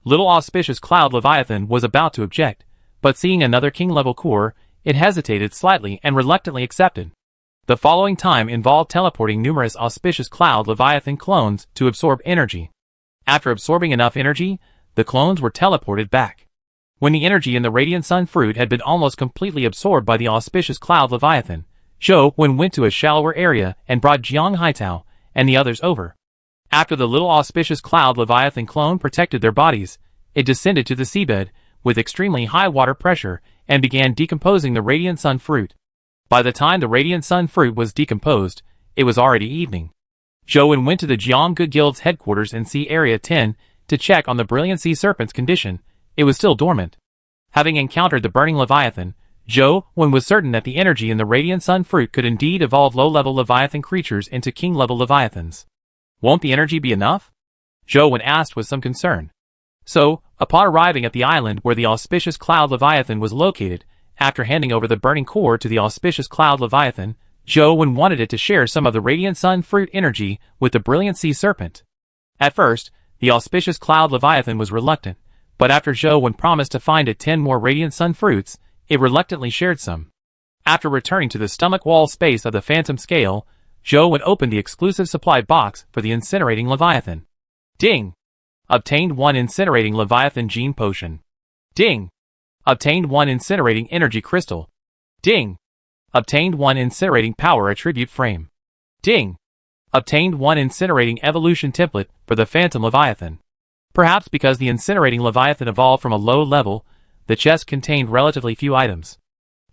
Little auspicious Cloud Leviathan was about to object, but seeing another King level core, it hesitated slightly and reluctantly accepted. The following time involved teleporting numerous auspicious Cloud Leviathan clones to absorb energy. After absorbing enough energy, the clones were teleported back. When the energy in the Radiant Sun fruit had been almost completely absorbed by the auspicious Cloud Leviathan, Zhou Wen went to a shallower area and brought Jiang Haitao and the others over. After the little auspicious Cloud Leviathan clone protected their bodies, it descended to the seabed with extremely high water pressure and began decomposing the Radiant Sun fruit. By the time the Radiant Sun fruit was decomposed, it was already evening. Zhou Wen went to the Jiangge Guild's headquarters in Sea Area 10 to check on the Brilliant Sea Serpent's condition. It was still dormant. Having encountered the burning Leviathan, Zhou Wen was certain that the energy in the Radiant Sun fruit could indeed evolve low-level Leviathan creatures into king-level Leviathans. Won't the energy be enough? Zhou Wen asked with some concern. So, upon arriving at the island where the auspicious Cloud Leviathan was located, after handing over the burning core to the auspicious Cloud Leviathan, Zhou Wen wanted it to share some of the Radiant Sun fruit energy with the Brilliant Sea Serpent. At first, the auspicious Cloud Leviathan was reluctant, but after Zhou Wen promised to find it 10 more Radiant Sun fruits, it reluctantly shared some. After returning to the stomach wall space of the Phantom Scale, Zhou Wen opened the exclusive supply box for the Incinerating Leviathan. Ding! Obtained 1 Incinerating Leviathan Gene Potion. Ding! Obtained 1 Incinerating Energy Crystal. Ding! Obtained 1 Incinerating Power Attribute Frame. Ding! Obtained 1 Incinerating Evolution Template for the Phantom Leviathan. Perhaps because the Incinerating Leviathan evolved from a low level, the chest contained relatively few items.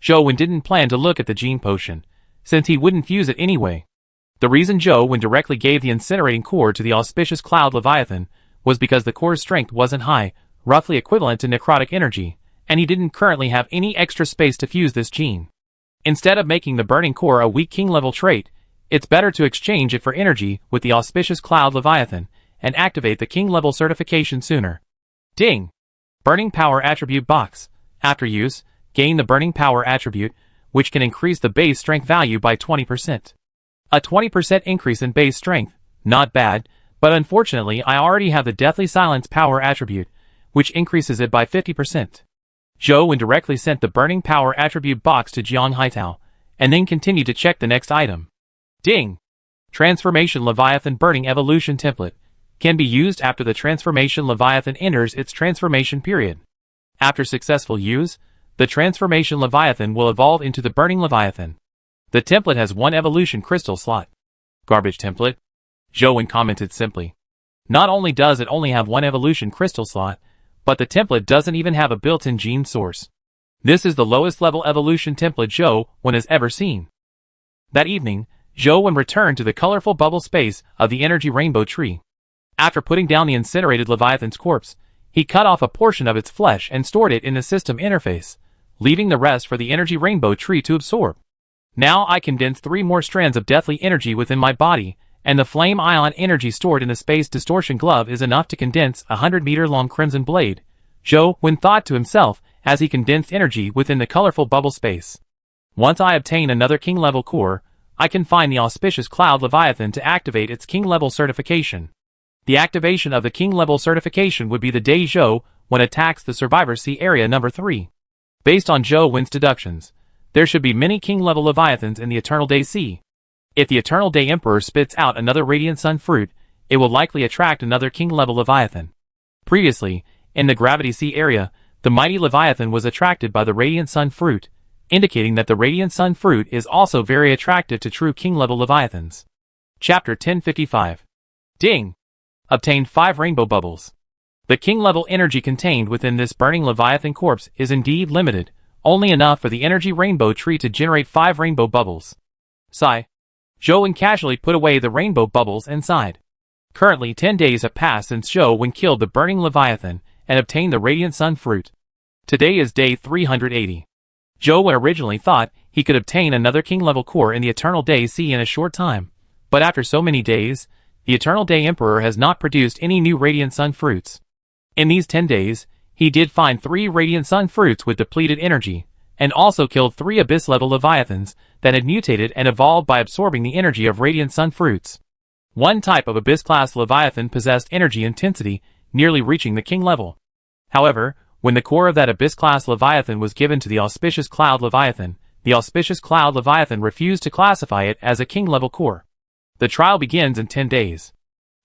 Zhou Wen didn't plan to look at the gene potion, since he wouldn't use it anyway. The reason Zhou Wen directly gave the incinerating core to the auspicious Cloud Leviathan was because the core's strength wasn't high, roughly equivalent to necrotic energy, and he didn't currently have any extra space to fuse this gene. Instead of making the burning core a weak king-level trait, it's better to exchange it for energy with the auspicious Cloud Leviathan and activate the king-level certification sooner. Ding! Burning Power Attribute Box. After use, gain the Burning Power attribute, which can increase the base strength value by 20%. A 20% increase in base strength, not bad, but unfortunately I already have the Deathly Silence Power attribute, which increases it by 50%. Zhou Wen directly sent the Burning Power attribute box to Jiang Haitao, and then continued to check the next item. Ding! Transformation Leviathan Burning Evolution Template. Can be used after the Transformation Leviathan enters its transformation period. After successful use, the Transformation Leviathan will evolve into the Burning Leviathan. The template has 1 evolution crystal slot. Garbage template? Zhou Wen commented simply. Not only does it only have 1 evolution crystal slot, but the template doesn't even have a built-in gene source. This is the lowest level evolution template Zhou Wen has ever seen. That evening, Zhou Wen returned to the colorful bubble space of the energy rainbow tree. After putting down the incinerated Leviathan's corpse, he cut off a portion of its flesh and stored it in the system interface, leaving the rest for the energy rainbow tree to absorb. Now I condense 3 more strands of deathly energy within my body, and the flame ion energy stored in the space distortion glove is enough to condense a 100-meter-long crimson blade, Zhou Wen thought to himself as he condensed energy within the colorful bubble space. Once I obtain another king-level core, I can find the auspicious Cloud Leviathan to activate its king-level certification. The activation of the king-level certification would be the day Zhou Wen attacks the Survivor Sea Area number 3. Based on Zhou Wen's deductions, there should be many king-level Leviathans in the Eternal Day Sea. If the Eternal Day Emperor spits out another Radiant Sun fruit, it will likely attract another king-level Leviathan. Previously, in the Gravity Sea Area, the mighty Leviathan was attracted by the Radiant Sun fruit, indicating that the Radiant Sun fruit is also very attractive to true king-level Leviathans. Chapter 1055. Ding! Obtained 5 rainbow bubbles. The king-level energy contained within this burning Leviathan corpse is indeed limited, only enough for the energy rainbow tree to generate 5 rainbow bubbles. Sigh. Zhou Wen casually put away the rainbow bubbles and sighed. Currently 10 days have passed since Zhou Wen killed the burning Leviathan and obtained the Radiant Sun fruit. Today is day 380. Zhou Wen originally thought he could obtain another king-level core in the Eternal Day Sea in a short time, but after so many days, the Eternal Day Emperor has not produced any new Radiant Sun fruits. In these 10 days, he did find 3 Radiant Sun fruits with depleted energy, and also killed 3 Abyss-level Leviathans that had mutated and evolved by absorbing the energy of Radiant Sun fruits. One type of Abyss-class Leviathan possessed energy intensity nearly reaching the king level. However, when the core of that Abyss-class Leviathan was given to the auspicious Cloud Leviathan, the auspicious Cloud Leviathan refused to classify it as a king-level core. The trial begins in 10 days.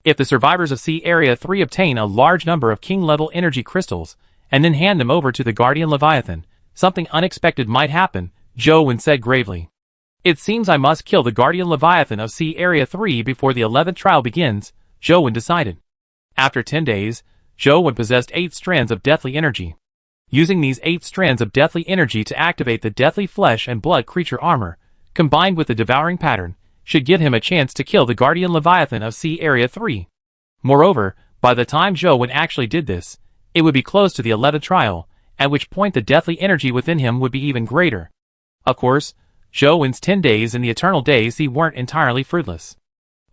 If the survivors of Sea Area 3 obtain a large number of king-level energy crystals, and then hand them over to the Guardian Leviathan, something unexpected might happen, Joe said gravely. It seems I must kill the Guardian Leviathan of Sea Area 3 before the 11th trial begins, Joe decided. After 10 days, Joe possessed 8 strands of deathly energy. Using these 8 strands of deathly energy to activate the deathly flesh and blood creature armor, combined with the devouring pattern, should give him a chance to kill the Guardian Leviathan of Sea Area 3. Moreover, by the time Joe actually did this, it would be close to the 11th trial, at which point the deathly energy within him would be even greater. Of course, Joe's 10 days in the eternal days weren't entirely fruitless.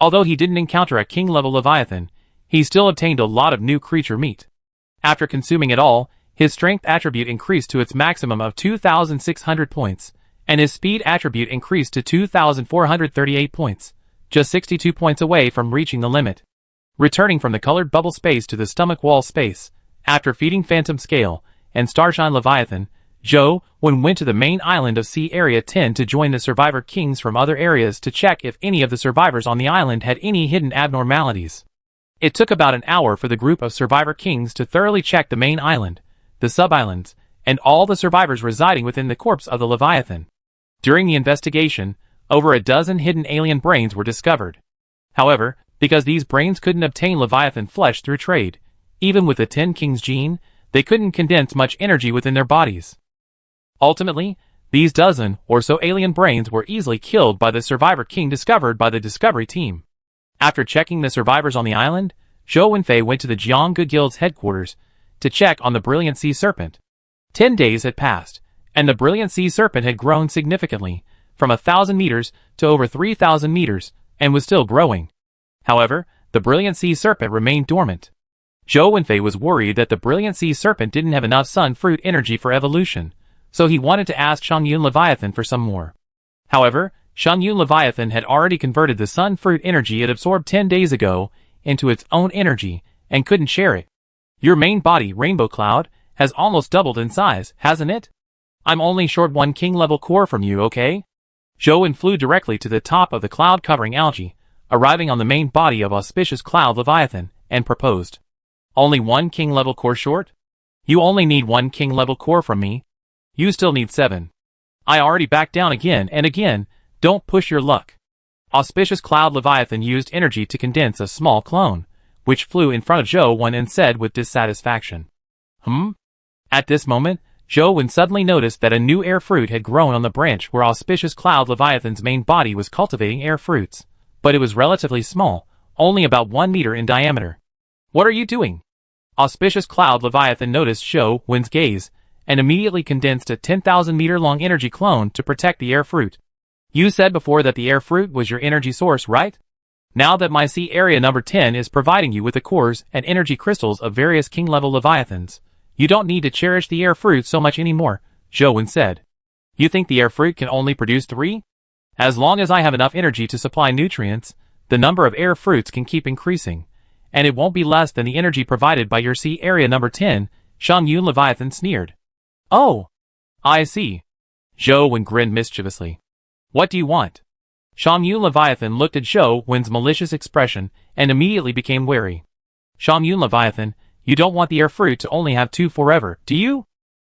Although he didn't encounter a king-level Leviathan, he still obtained a lot of new creature meat. After consuming it all, his strength attribute increased to its maximum of 2,600 points, and his speed attribute increased to 2,438 points, just 62 points away from reaching the limit. Returning from the colored bubble space to the stomach wall space, after feeding Phantom Scale and Starshine Leviathan, Joe went to the main island of Sea Area 10 to join the survivor kings from other areas to check if any of the survivors on the island had any hidden abnormalities. It took about an hour for the group of survivor kings to thoroughly check the main island, the sub-islands, and all the survivors residing within the corpse of the Leviathan. During the investigation, over a dozen hidden alien brains were discovered. However, because these brains couldn't obtain Leviathan flesh through trade, even with the 10 Kings gene, they couldn't condense much energy within their bodies. Ultimately, these dozen or so alien brains were easily killed by the survivor king discovered by the Discovery team. After checking the survivors on the island, Zhou and Fei went to the Jiangge Guild's headquarters to check on the Brilliant Sea Serpent. 10 days had passed, and the Brilliant Sea Serpent had grown significantly, from 1,000 meters to over 3,000 meters, and was still growing. However, the Brilliant Sea Serpent remained dormant. Zhou and Fei was worried that the Brilliant Sea Serpent didn't have enough sun fruit energy for evolution, so he wanted to ask Shangyun Leviathan for some more. However, Shangyun Leviathan had already converted the sun fruit energy it absorbed 10 days ago into its own energy, and couldn't share it. Your main body, Rainbow Cloud, has almost doubled in size, hasn't it? I'm only short 1 king-level core from you, okay? Zhou flew directly to the top of the cloud-covering algae, arriving on the main body of Auspicious Cloud Leviathan, and proposed. Only 1 king-level core short? You only need 1 king-level core from me. You still need 7. I already backed down again and again, don't push your luck. Auspicious Cloud Leviathan used energy to condense a small clone, which flew in front of Zhou and said with dissatisfaction. At this moment, Zhou suddenly noticed that a new air fruit had grown on the branch where Auspicious Cloud Leviathan's main body was cultivating air fruits, but it was relatively small, only about 1 meter in diameter. What are you doing? Auspicious Cloud Leviathan noticed Zhou's gaze, and immediately condensed a 10,000-meter-long energy clone to protect the air fruit. You said before that the air fruit was your energy source, right? Now that my Sea Area number 10 is providing you with the cores and energy crystals of various king-level Leviathans, you don't need to cherish the air fruit so much anymore, Zhou said. You think the air fruit can only produce 3? As long as I have enough energy to supply nutrients, the number of air fruits can keep increasing, and it won't be less than the energy provided by your Sea Area number 10, Shangyun Leviathan sneered. Oh, I see. Zhou grinned mischievously. What do you want? Shangyun Leviathan looked at Zhou's malicious expression and immediately became wary. Shangyun Leviathan, you don't want the air fruit to only have 2 forever, do you?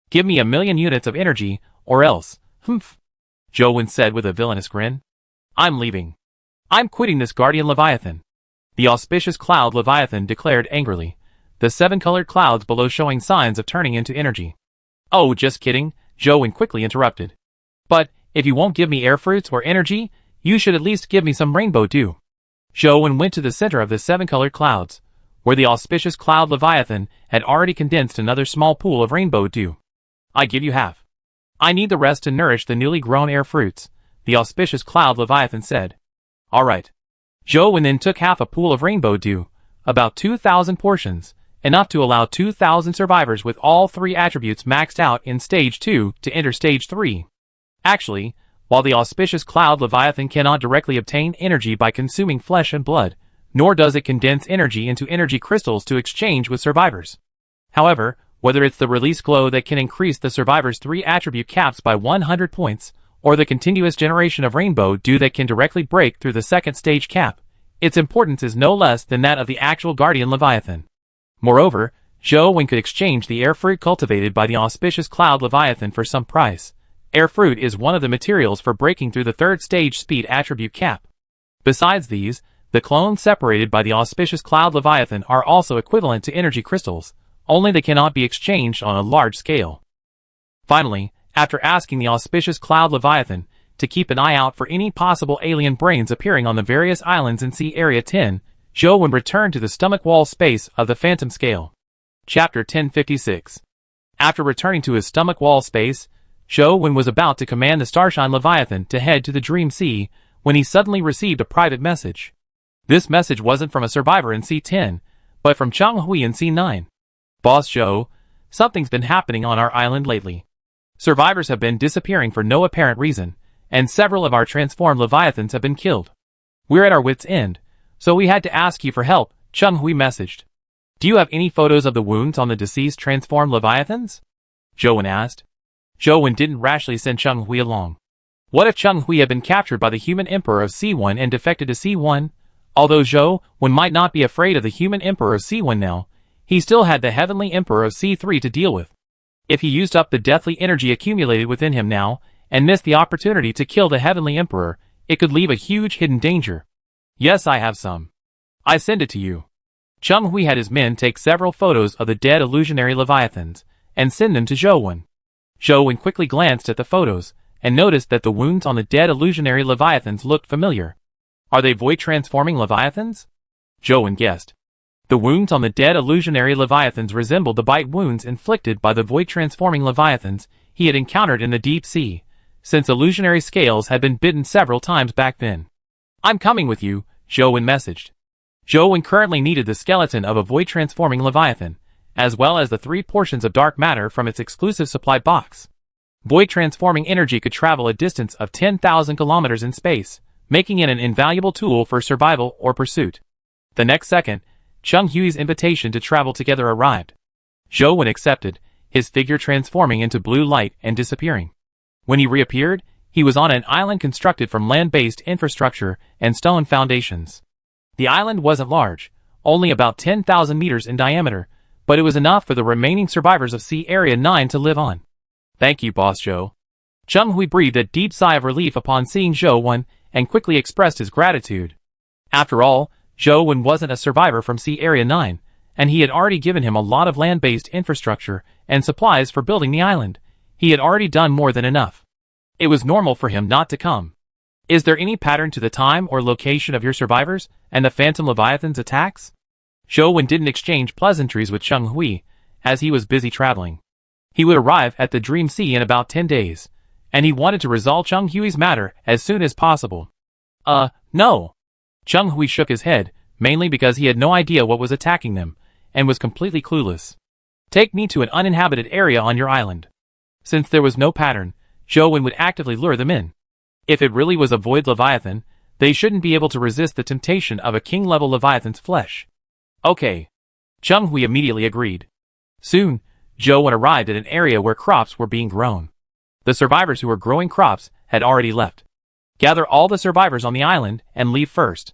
Give me 1,000,000 units of energy, or else, Zhou said with a villainous grin. I'm leaving. I'm quitting this Guardian Leviathan. The Auspicious Cloud Leviathan declared angrily, the 7 colored clouds below showing signs of turning into energy. Oh, just kidding, Zhou quickly interrupted. But, if you won't give me air fruits or energy, you should at least give me some rainbow dew. Zhou went to the center of the 7 colored clouds, where the Auspicious Cloud Leviathan had already condensed another small pool of rainbow dew. I give you half. I need the rest to nourish the newly grown air fruits, the Auspicious Cloud Leviathan said. All right. Zhou then took half a pool of rainbow dew, about 2,000 portions, enough to allow 2,000 survivors with all 3 attributes maxed out in Stage 2 to enter Stage 3. Actually, while the Auspicious Cloud Leviathan cannot directly obtain energy by consuming flesh and blood, nor does it condense energy into energy crystals to exchange with survivors. However, whether it's the release glow that can increase the survivor's 3 attribute caps by 100 points, or the continuous generation of rainbow dew that can directly break through the 2nd stage cap, Its importance is no less than that of the actual guardian Leviathan. Moreover, Zhou could exchange the air fruit cultivated by the auspicious cloud Leviathan for some price. Air fruit is one of the materials for breaking through the third stage speed attribute cap. Besides these, the clones separated by the auspicious cloud Leviathan are also equivalent to energy crystals, only they cannot be exchanged on a large scale. Finally, after asking the auspicious cloud Leviathan to keep an eye out for any possible alien brains appearing on the various islands in Sea Area 10, Zhou returned to the stomach wall space of the Phantom Scale. Chapter 1056. After returning to his stomach wall space, Zhou was about to command the Starshine Leviathan to head to the Dream Sea when he suddenly received a private message. This message wasn't from a survivor in C10, but from Cheng Hui in C9. Boss Zhou, something's been happening on our island lately. Survivors have been disappearing for no apparent reason, and several of our transformed Leviathans have been killed. We're at our wits' end, so we had to ask you for help, Cheng Hui messaged. Do you have any photos of the wounds on the deceased transformed Leviathans? Zhou asked. Zhou didn't rashly send Cheng Hui along. What if Cheng Hui had been captured by the human emperor of C1 and defected to C1? Although Zhou might not be afraid of the human emperor of C1 now, he still had the heavenly emperor of C3 to deal with. If he used up the deathly energy accumulated within him now, and missed the opportunity to kill the heavenly emperor, it could leave a huge hidden danger. Yes, I have some. I send it to you. Cheng Hui had his men take several photos of the dead illusionary Leviathans, and send them to Zhou. Zhou quickly glanced at the photos, and noticed that the wounds on the dead illusionary Leviathans looked familiar. Are they void-transforming Leviathans? Zhou guessed. The wounds on the dead illusionary Leviathans resembled the bite wounds inflicted by the void-transforming Leviathans he had encountered in the deep sea, since illusionary scales had been bitten several times back then. I'm coming with you, Zhou messaged. Zhou currently needed the skeleton of a void-transforming Leviathan, as well as the 3 portions of dark matter from its exclusive supply box. Void-transforming energy could travel a distance of 10,000 kilometers in space, making it an invaluable tool for survival or pursuit. The next second, Cheng Hui's invitation to travel together arrived. Zhou accepted, his figure transforming into blue light and disappearing. When he reappeared, he was on an island constructed from land-based infrastructure and stone foundations. The island wasn't large, only about 10,000 meters in diameter, but it was enough for the remaining survivors of Sea Area 9 to live on. Thank you, Boss Zhou. Cheng Hui breathed a deep sigh of relief upon seeing Zhou and quickly expressed his gratitude. After all, Zhou wasn't a survivor from Sea Area 9, and he had already given him a lot of land-based infrastructure and supplies for building the island. He had already done more than enough. It was normal for him not to come. Is there any pattern to the time or location of your survivors and the Phantom Leviathan's attacks? Zhou didn't exchange pleasantries with Cheng Hui, as he was busy traveling. He would arrive at the Dream Sea in about 10 days, and he wanted to resolve Cheng Hui's matter as soon as possible. No. Cheng Hui shook his head, mainly because he had no idea what was attacking them, and was completely clueless. Take me to an uninhabited area on your island. Since there was no pattern, Zhou would actively lure them in. If it really was a void Leviathan, they shouldn't be able to resist the temptation of a king-level Leviathan's flesh. Okay. Cheng Hui immediately agreed. Soon, Zhou arrived at an area where crops were being grown. The survivors who were growing crops had already left. Gather all the survivors on the island and leave first.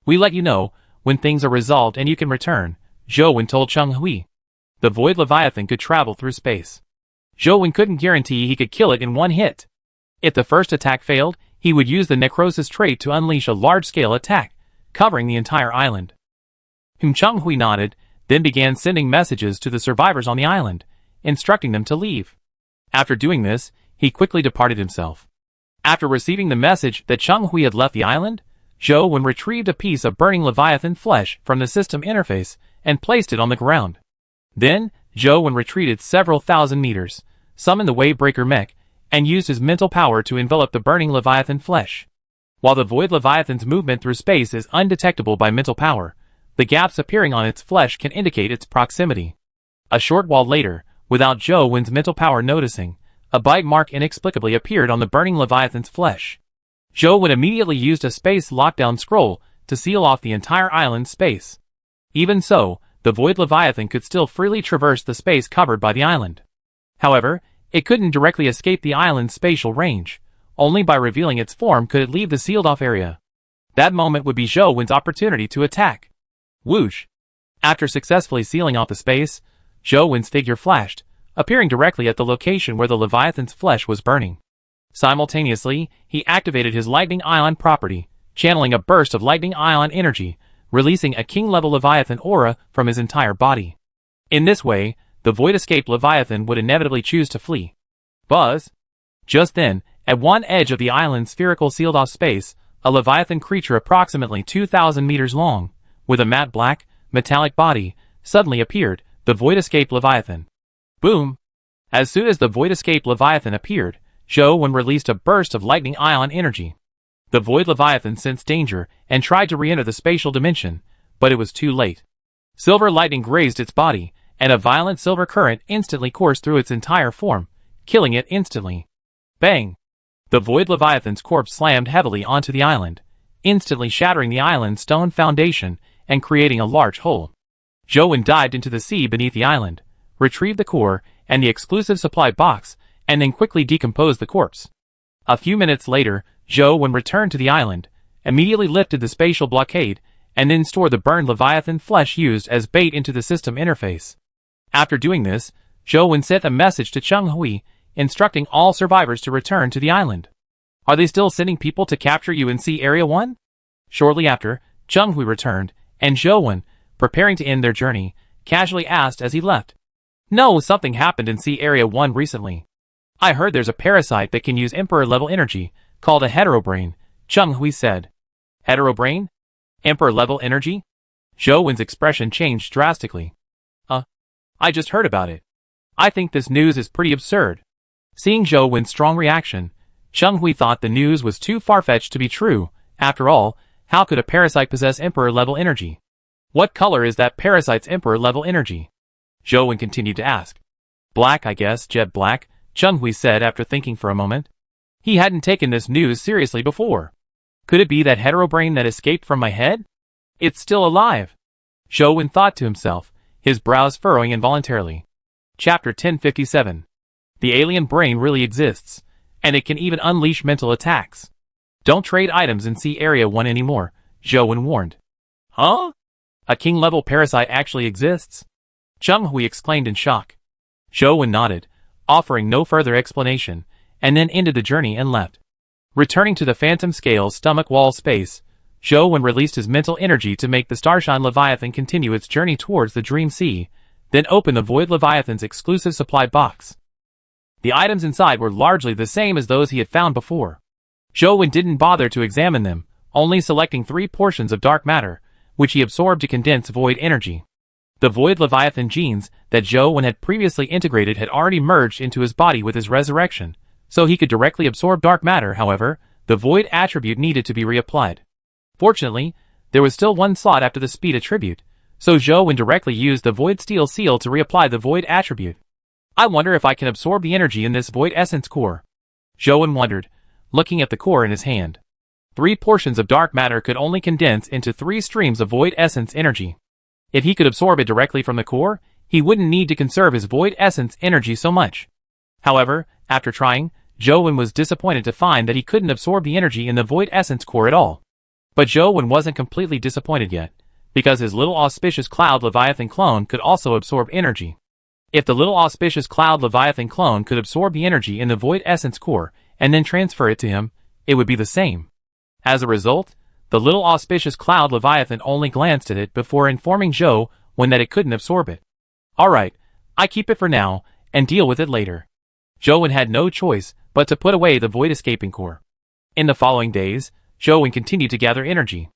We let you know when things are resolved and you can return, Zhou told Cheng Hui. The void Leviathan could travel through space. Zhou couldn't guarantee he could kill it in one hit. If the first attack failed, he would use the necrosis trait to unleash a large-scale attack, covering the entire island. Cheng Hui nodded, then began sending messages to the survivors on the island, instructing them to leave. After doing this, he quickly departed himself. After receiving the message that Cheng Hui had left the island, Zhou retrieved a piece of burning Leviathan flesh from the system interface and placed it on the ground. Then, Zhou retreated several thousand meters, summoned the Wavebreaker mech, and used his mental power to envelop the burning Leviathan flesh. While the void Leviathan's movement through space is undetectable by mental power, the gaps appearing on its flesh can indicate its proximity. A short while later, without Zhou's mental power noticing, a bite mark inexplicably appeared on the burning Leviathan's flesh. Zhou immediately used a space lockdown scroll to seal off the entire island's space. Even so, the void Leviathan could still freely traverse the space covered by the island. However, it couldn't directly escape the island's spatial range. Only by revealing its form could it leave the sealed-off area. That moment would be Zhou Wen's opportunity to attack. Whoosh! After successfully sealing off the space, Zhou Wen's figure flashed, appearing directly at the location where the Leviathan's flesh was burning. Simultaneously, he activated his Lightning Ion property, channeling a burst of Lightning Ion energy, releasing a King-level Leviathan aura from his entire body. In this way, the void-escaped Leviathan would inevitably choose to flee. Buzz! Just then, at one edge of the island's spherical sealed-off space, a Leviathan creature approximately 2,000 meters long, with a matte black, metallic body, suddenly appeared, the void-escaped Leviathan. Boom! As soon as the void-escaped Leviathan appeared, Zhou Wen released a burst of Lightning Ion energy. The Void Leviathan sensed danger and tried to re-enter the spatial dimension, but it was too late. Silver lightning grazed its body, and a violent silver current instantly coursed through its entire form, killing it instantly. Bang! The Void Leviathan's corpse slammed heavily onto the island, instantly shattering the island's stone foundation and creating a large hole. Zhou Wen dived into the sea beneath the island, retrieved the core and the exclusive supply box, and then quickly decomposed the corpse. A few minutes later, Zhou Wen returned to the island, immediately lifted the spatial blockade, and then stored the burned Leviathan flesh used as bait into the system interface. After doing this, Zhou Wen sent a message to Cheng Hui, instructing all survivors to return to the island. Are they still sending people to capture UNC Area 1? Shortly after, Cheng Hui returned, and Zhou Wen, preparing to end their journey, casually asked as he left. No, something happened in C Area 1 recently. I heard there's a parasite that can use Emperor-level energy, called a heterobrain, Cheng Hui said. Heterobrain? Emperor-level energy? Zhou Wen's expression changed drastically. I just heard about it. I think this news is pretty absurd. Seeing Zhou Wen's strong reaction, Cheng Hui thought the news was too far-fetched to be true. After all, how could a parasite possess Emperor-level energy? What color is that parasite's Emperor-level energy? Zhou Wen continued to ask. Black, I guess, jet black, Cheng Hui said after thinking for a moment. He hadn't taken this news seriously before. Could it be that heterobrain that escaped from my head? It's still alive. Zhou Wen thought to himself, his brows furrowing involuntarily. Chapter 1057. The alien brain really exists, and it can even unleash mental attacks. Don't trade items in C Area 1 anymore, Zhou Wen warned. Huh? A king-level parasite actually exists? Cheng Hui exclaimed in shock. Zhou Wen nodded, offering no further explanation, and then ended the journey and left. Returning to the Phantom Scale's stomach wall space, Zhou Wen released his mental energy to make the Starshine Leviathan continue its journey towards the Dream Sea, then opened the Void Leviathan's exclusive supply box. The items inside were largely the same as those he had found before. Zhou Wen didn't bother to examine them, only selecting 3 portions of dark matter, which he absorbed to condense void energy. The Void Leviathan genes that Zhou Wen had previously integrated had already merged into his body with his resurrection, so he could directly absorb dark matter. However, the void attribute needed to be reapplied. Fortunately, there was still one slot after the speed attribute, so Zhou Wen directly used the Void Steel Seal to reapply the void attribute. I wonder if I can absorb the energy in this void essence core. Zhou Wen wondered, looking at the core in his hand. 3 portions of dark matter could only condense into 3 streams of void essence energy. If he could absorb it directly from the core, he wouldn't need to conserve his void essence energy so much. However, after trying, Zhou Wen was disappointed to find that he couldn't absorb the energy in the void essence core at all. But Zhou Wen wasn't completely disappointed yet, because his little auspicious cloud Leviathan clone could also absorb energy. If the little auspicious cloud Leviathan clone could absorb the energy in the void essence core and then transfer it to him, it would be the same. As a result, the little auspicious cloud Leviathan only glanced at it before informing Zhou Wen that it couldn't absorb it. Alright, I keep it for now, and deal with it later. Zhou Wen had no choice but to put away the void escaping core. In the following days, Zhou Wen continued to gather energy.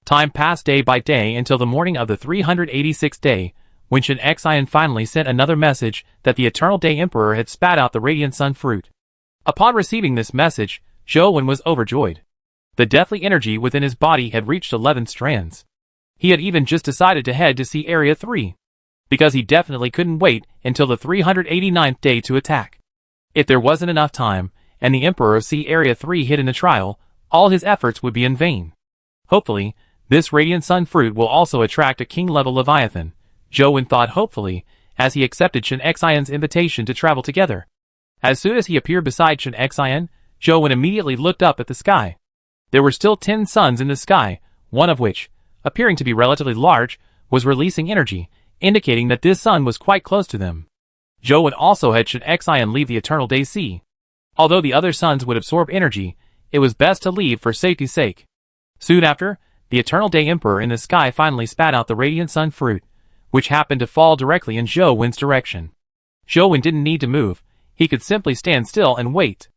Time passed day by day until the morning of the 386th day, when Shen Xian finally sent another message that the Eternal Day Emperor had spat out the Radiant Sun fruit. Upon receiving this message, Zhou Wen was overjoyed. The deathly energy within his body had reached 11 strands. He had even just decided to head to see Area 3, because he definitely couldn't wait until the 389th day to attack. If there wasn't enough time, and the Emperor of C Area 3 hid in the trial, all his efforts would be in vain. Hopefully, this Radiant Sun fruit will also attract a king-level Leviathan, Zhou Wen thought hopefully, as he accepted Shen Xian's invitation to travel together. As soon as he appeared beside Shen Xian, Zhou Wen immediately looked up at the sky. There were still 10 suns in the sky, one of which, appearing to be relatively large, was releasing energy, indicating that this sun was quite close to them. Zhou would also head should Xian leave the Eternal Day Sea. Although the other suns would absorb energy, it was best to leave for safety's sake. Soon after, the Eternal Day Emperor in the sky finally spat out the Radiant Sun fruit, which happened to fall directly in Zhou Wen's direction. Zhou Wen didn't need to move, he could simply stand still and wait.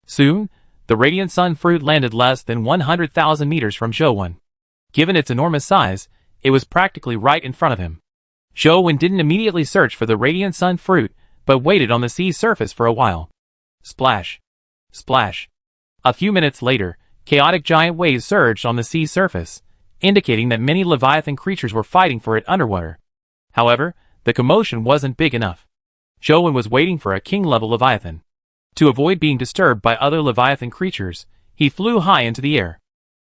Soon, the Radiant Sun fruit landed less than 100,000 meters from Zhou Wen. Given its enormous size, it was practically right in front of him. Zhou Wen didn't immediately search for the Radiant Sun fruit, but waited on the sea's surface for a while. Splash. Splash. A few minutes later, chaotic giant waves surged on the sea's surface, indicating that many Leviathan creatures were fighting for it underwater. However, the commotion wasn't big enough. Zhou Wen was waiting for a king-level Leviathan. To avoid being disturbed by other Leviathan creatures, he flew high into the air.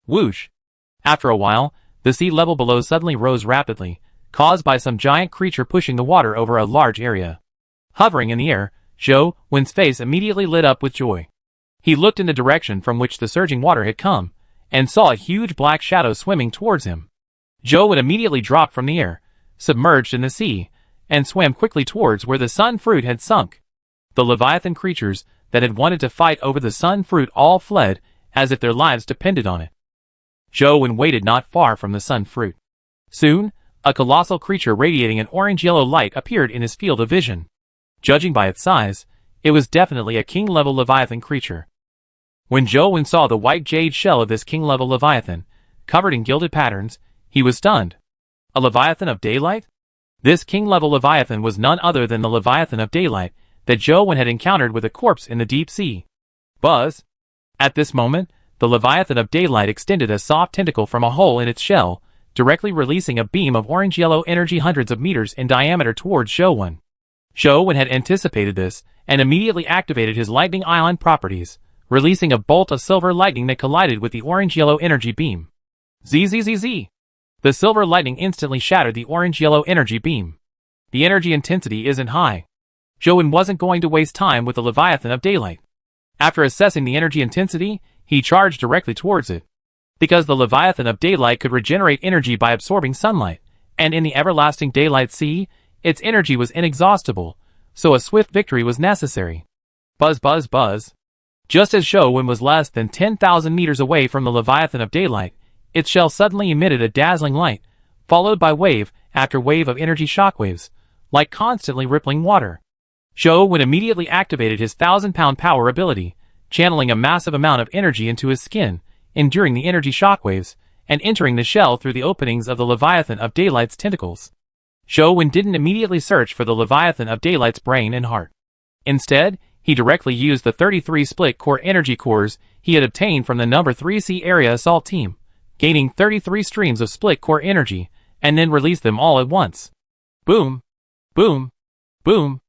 Whoosh! After a while, the sea level below suddenly rose rapidly, caused by some giant creature pushing the water over a large area. Hovering in the air, Zhou Wen's face immediately lit up with joy. He looked in the direction from which the surging water had come, and saw a huge black shadow swimming towards him. Zhou Wen immediately dropped from the air, submerged in the sea, and swam quickly towards where the sun fruit had sunk. The Leviathan creatures that had wanted to fight over the sun fruit all fled, as if their lives depended on it. Zhou Wen waited not far from the sun fruit. Soon, a colossal creature radiating an orange-yellow light appeared in his field of vision. Judging by its size, it was definitely a king-level Leviathan creature. When Zhou Wen saw the white jade shell of this king-level Leviathan, covered in gilded patterns, he was stunned. A Leviathan of Daylight? This king-level Leviathan was none other than the Leviathan of Daylight that Zhou Wen had encountered with a corpse in the deep sea. Buzz! At this moment, the Leviathan of Daylight extended a soft tentacle from a hole in its shell, directly releasing a beam of orange-yellow energy hundreds of meters in diameter towards Zhou Wen. Zhou Wen had anticipated this, and immediately activated his lightning ion properties, releasing a bolt of silver lightning that collided with the orange-yellow energy beam. Zzz! The silver lightning instantly shattered the orange-yellow energy beam. The energy intensity isn't high. Zhou Wen wasn't going to waste time with the Leviathan of Daylight. After assessing the energy intensity, he charged directly towards it. Because the Leviathan of Daylight could regenerate energy by absorbing sunlight, and in the everlasting Daylight Sea, its energy was inexhaustible, so a swift victory was necessary. Buzz buzz buzz. Just as Zhou Wen was less than 10,000 meters away from the Leviathan of Daylight, its shell suddenly emitted a dazzling light, followed by wave after wave of energy shockwaves, like constantly rippling water. Zhou Wen immediately activated his 1,000-pound power ability, channeling a massive amount of energy into his skin, enduring the energy shockwaves, and entering the shell through the openings of the Leviathan of Daylight's tentacles. Zhou Wen didn't immediately search for the Leviathan of Daylight's brain and heart. Instead, he directly used the 33 split-core energy cores he had obtained from the No. 3C Area Assault Team, gaining 33 streams of split-core energy, and then released them all at once. Boom! Boom! Boom!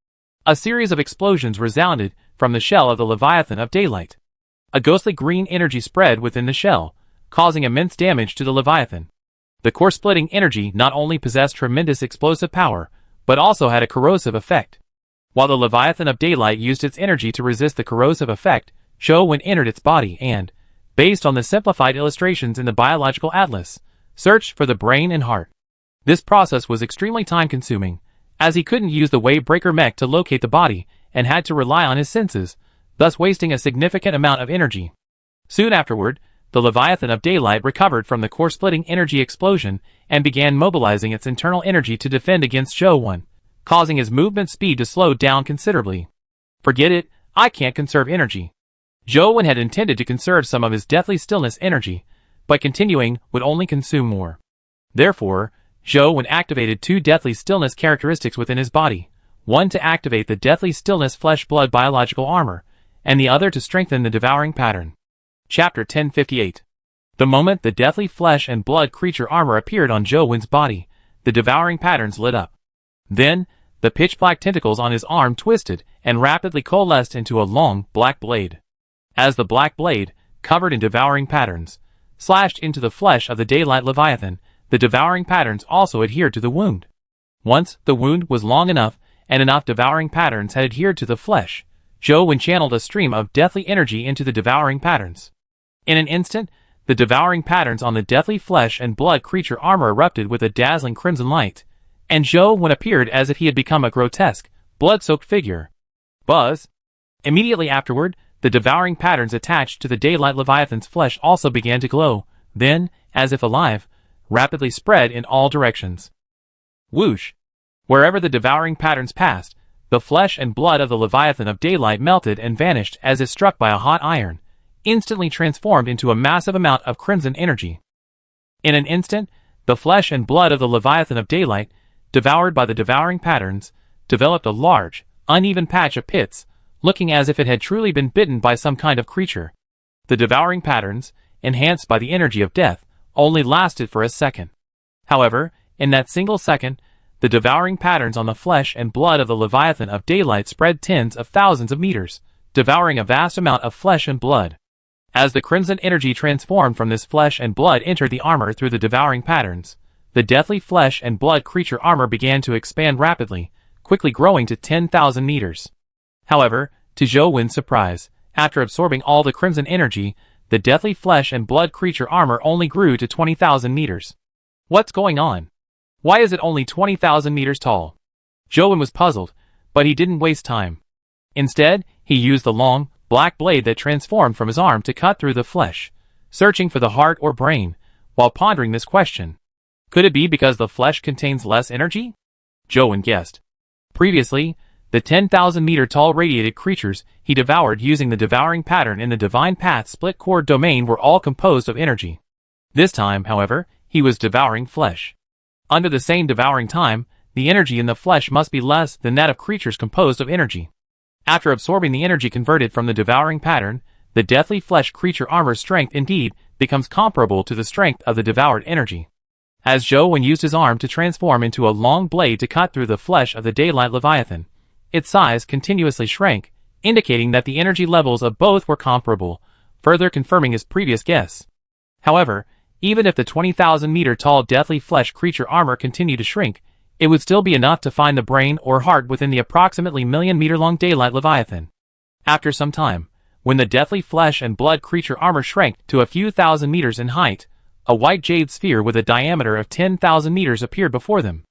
A series of explosions resounded from the shell of the Leviathan of Daylight. A ghostly green energy spread within the shell, causing immense damage to the Leviathan. The core-splitting energy not only possessed tremendous explosive power, but also had a corrosive effect. While the Leviathan of Daylight used its energy to resist the corrosive effect, Zhou Wen entered its body and, based on the simplified illustrations in the Biological Atlas, searched for the brain and heart. This process was extremely time-consuming, as he couldn't use the Wavebreaker mech to locate the body and had to rely on his senses, thus wasting a significant amount of energy. Soon afterward, the Leviathan of Daylight recovered from the core-splitting energy explosion and began mobilizing its internal energy to defend against Zhou Wen, causing his movement speed to slow down considerably. Forget it, I can't conserve energy. Zhou Wen had intended to conserve some of his deathly stillness energy, but continuing would only consume more. Therefore, Zhou Wen activated 2 deathly stillness characteristics within his body, one to activate the deathly stillness flesh-blood biological armor, and the other to strengthen the devouring pattern. Chapter 1058. The moment the deathly flesh and blood creature armor appeared on Zhou Wen's body, the devouring patterns lit up. Then, the pitch-black tentacles on his arm twisted and rapidly coalesced into a long, black blade. As the black blade, covered in devouring patterns, slashed into the flesh of the Daylight Leviathan, the devouring patterns also adhered to the wound. Once the wound was long enough, and enough devouring patterns had adhered to the flesh, Zhou Wen channeled a stream of deathly energy into the devouring patterns. In an instant, the devouring patterns on the deathly flesh and blood creature armor erupted with a dazzling crimson light, and Zhou Wen appeared as if he had become a grotesque, blood-soaked figure. Buzz! Immediately afterward, the devouring patterns attached to the daylight leviathan's flesh also began to glow, then, as if alive, rapidly spread in all directions. Whoosh! Wherever the devouring patterns passed, the flesh and blood of the leviathan of daylight melted and vanished as if struck by a hot iron, instantly transformed into a massive amount of crimson energy. In an instant, the flesh and blood of the leviathan of daylight, devoured by the devouring patterns, developed a large, uneven patch of pits, looking as if it had truly been bitten by some kind of creature. The devouring patterns, enhanced by the energy of death, only lasted for a second. However, in that single second, the devouring patterns on the flesh and blood of the leviathan of daylight spread tens of thousands of meters, devouring a vast amount of flesh and blood. As the crimson energy transformed from this flesh and blood entered the armor through the devouring patterns, the deathly flesh and blood creature armor began to expand rapidly, quickly growing to 10,000 meters. However, to Zhou Wen's surprise, after absorbing all the crimson energy, the deathly flesh and blood creature armor only grew to 20,000 meters. What's going on? Why is it only 20,000 meters tall? Zhou Wen was puzzled, but he didn't waste time. Instead, he used the long, black blade that transformed from his arm to cut through the flesh, searching for the heart or brain, while pondering this question. Could it be because the flesh contains less energy? Zhou Wen guessed. Previously, the 10,000-meter-tall radiated creatures he devoured using the devouring pattern in the Divine Path split core domain were all composed of energy. This time, however, he was devouring flesh. Under the same devouring time, the energy in the flesh must be less than that of creatures composed of energy. After absorbing the energy converted from the devouring pattern, the deathly flesh creature armor's strength indeed becomes comparable to the strength of the devoured energy. As Zhou Wen used his arm to transform into a long blade to cut through the flesh of the daylight leviathan, its size continuously shrank, indicating that the energy levels of both were comparable, further confirming his previous guess. However, even if the 20,000-meter-tall deathly flesh creature armor continued to shrink, it would still be enough to find the brain or heart within the approximately million-meter-long daylight leviathan. After some time, when the deathly flesh and blood creature armor shrank to a few thousand meters in height, a white jade sphere with a diameter of 10,000 meters appeared before them.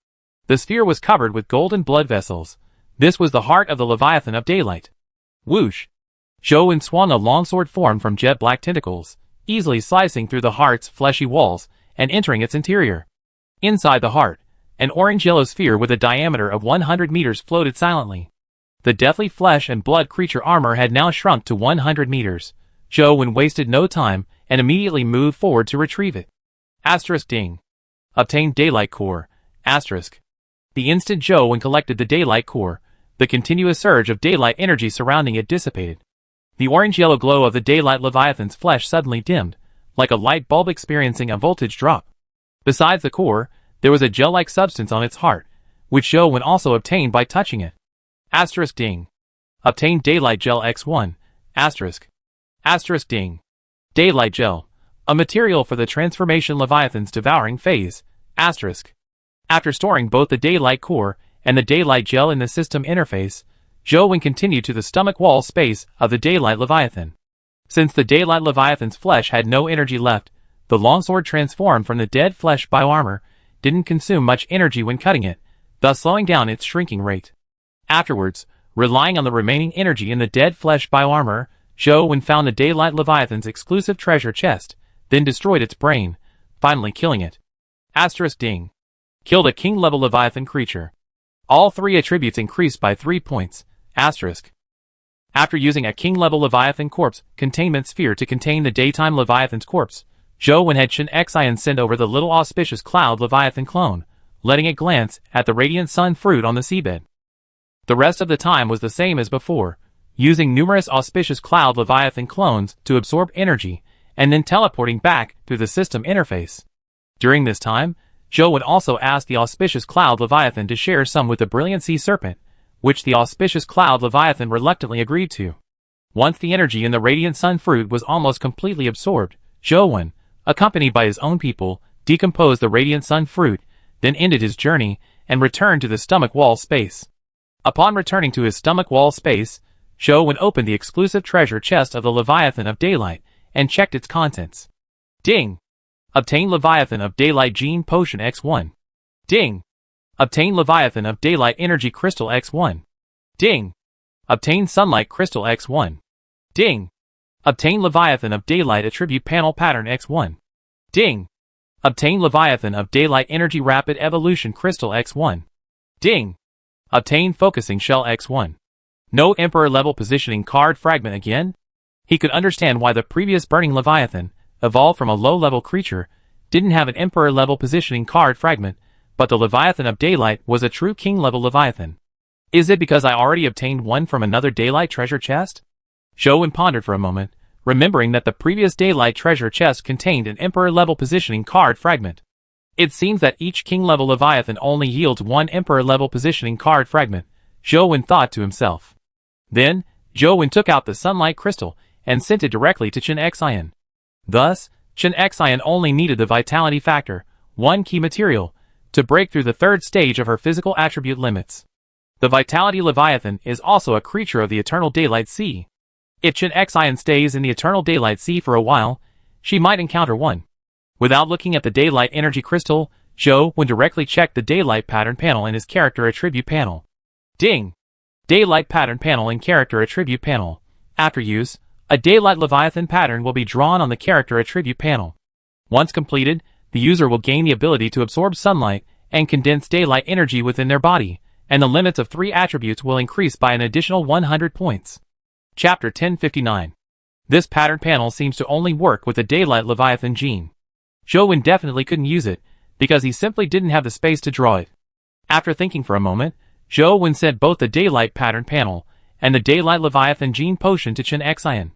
The sphere was covered with golden blood vessels. This was the heart of the leviathan of daylight. Whoosh! Zhou Wen swung a longsword formed from jet-black tentacles, easily slicing through the heart's fleshy walls and entering its interior. Inside the heart, an orange-yellow sphere with a diameter of 100 meters floated silently. The deathly flesh and blood creature armor had now shrunk to 100 meters. Zhou Wen wasted no time and immediately moved forward to retrieve it. Asterisk ding. Obtained daylight core. Asterisk. The instant Zhou Wen collected the daylight core, the continuous surge of daylight energy surrounding it dissipated. The orange-yellow glow of the daylight leviathan's flesh suddenly dimmed, like a light bulb experiencing a voltage drop. Besides the core, there was a gel-like substance on its heart, which Zhou Wen also obtained by touching it. Asterisk ding. Obtained daylight gel X1. Asterisk. Asterisk ding. Daylight gel. A material for the transformation leviathan's devouring phase. Asterisk. After storing both the daylight core and the daylight gel in the system interface, Zhou Wen continued to the stomach wall space of the daylight leviathan. Since the daylight leviathan's flesh had no energy left, the longsword transformed from the dead flesh bioarmor didn't consume much energy when cutting it, thus slowing down its shrinking rate. Afterwards, relying on the remaining energy in the dead flesh bioarmor, Zhou Wen found the daylight leviathan's exclusive treasure chest, then destroyed its brain, finally killing it. Asterisk ding. Killed a king-level leviathan creature. All three attributes increased by 3 points. Asterisk. After using a king-level leviathan corpse containment sphere to contain the daytime leviathan's corpse, Zhou Wen had Shen Xian send over the little auspicious cloud leviathan clone, letting it glance at the radiant sun fruit on the seabed. The rest of the time was the same as before, using numerous auspicious cloud leviathan clones to absorb energy, and then teleporting back through the system interface. During this time, Zhou Wen also asked the auspicious cloud leviathan to share some with the brilliant sea serpent, which the auspicious cloud leviathan reluctantly agreed to. Once the energy in the radiant sun fruit was almost completely absorbed, Zhou Wen, accompanied by his own people, decomposed the radiant sun fruit, then ended his journey, and returned to the stomach wall space. Upon returning to his stomach wall space, Zhou Wen opened the exclusive treasure chest of the Leviathan of Daylight, and checked its contents. Ding! Obtain Leviathan of Daylight Gene Potion X1. Ding! Obtain Leviathan of Daylight Energy Crystal X1. Ding! Obtain Sunlight Crystal X1. Ding! Obtain Leviathan of Daylight Attribute Panel Pattern X1. Ding! Obtain Leviathan of Daylight Energy Rapid Evolution Crystal X1. Ding! Obtain Focusing Shell X1. No Emperor level positioning card fragment again? He could understand why the previous Burning Leviathan, evolved from a low-level creature, didn't have an Emperor level positioning card fragment, but the Leviathan of Daylight was a true King level Leviathan. Is it because I already obtained one from another Daylight treasure chest? Zhou pondered for a moment, remembering that the previous Daylight treasure chest contained an Emperor-level positioning card fragment. It seems that each King-level Leviathan only yields one Emperor-level positioning card fragment, Zhou thought to himself. Then, Zhou took out the Sunlight Crystal and sent it directly to Chen Xian. Thus, Chen Xian only needed the Vitality Factor, one key material, to break through the third stage of her physical attribute limits. The Vitality Leviathan is also a creature of the Eternal Daylight Sea. If Chen Xian stays in the Eternal Daylight Sea for a while, she might encounter one. Without looking at the Daylight Energy Crystal, Zhou directly checked the Daylight Pattern panel in his Character Attribute panel. Ding! Daylight Pattern panel in Character Attribute panel. After use, a Daylight Leviathan pattern will be drawn on the Character Attribute panel. Once completed, the user will gain the ability to absorb sunlight and condense daylight energy within their body, and the limits of 3 attributes will increase by an additional 100 points. Chapter 1059. This pattern panel seems to only work with the Daylight Leviathan gene. Zhou definitely couldn't use it, because he simply didn't have the space to draw it. After thinking for a moment, Zhou sent both the Daylight Pattern panel and the Daylight Leviathan gene potion to Chen Xian.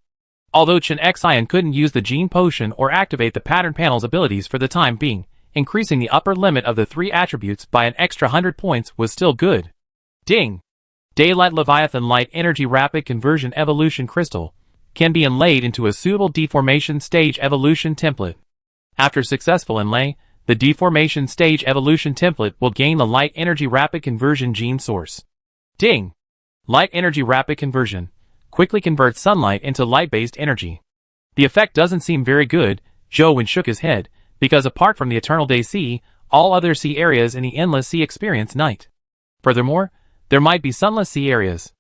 Although Chen Xian couldn't use the gene potion or activate the pattern panel's abilities for the time being, increasing the upper limit of the 3 attributes by an extra 100 points was still good. Ding! Daylight Leviathan Light Energy Rapid Conversion Evolution Crystal can be inlaid into a suitable deformation stage evolution template. After successful inlay, the deformation stage evolution template will gain the Light Energy Rapid Conversion gene source. Ding! Light Energy Rapid Conversion quickly converts sunlight into light-based energy. The effect doesn't seem very good, Zhou shook his head, because apart from the Eternal Day Sea, all other sea areas in the Endless Sea experience night. Furthermore, there might be sunless sea areas.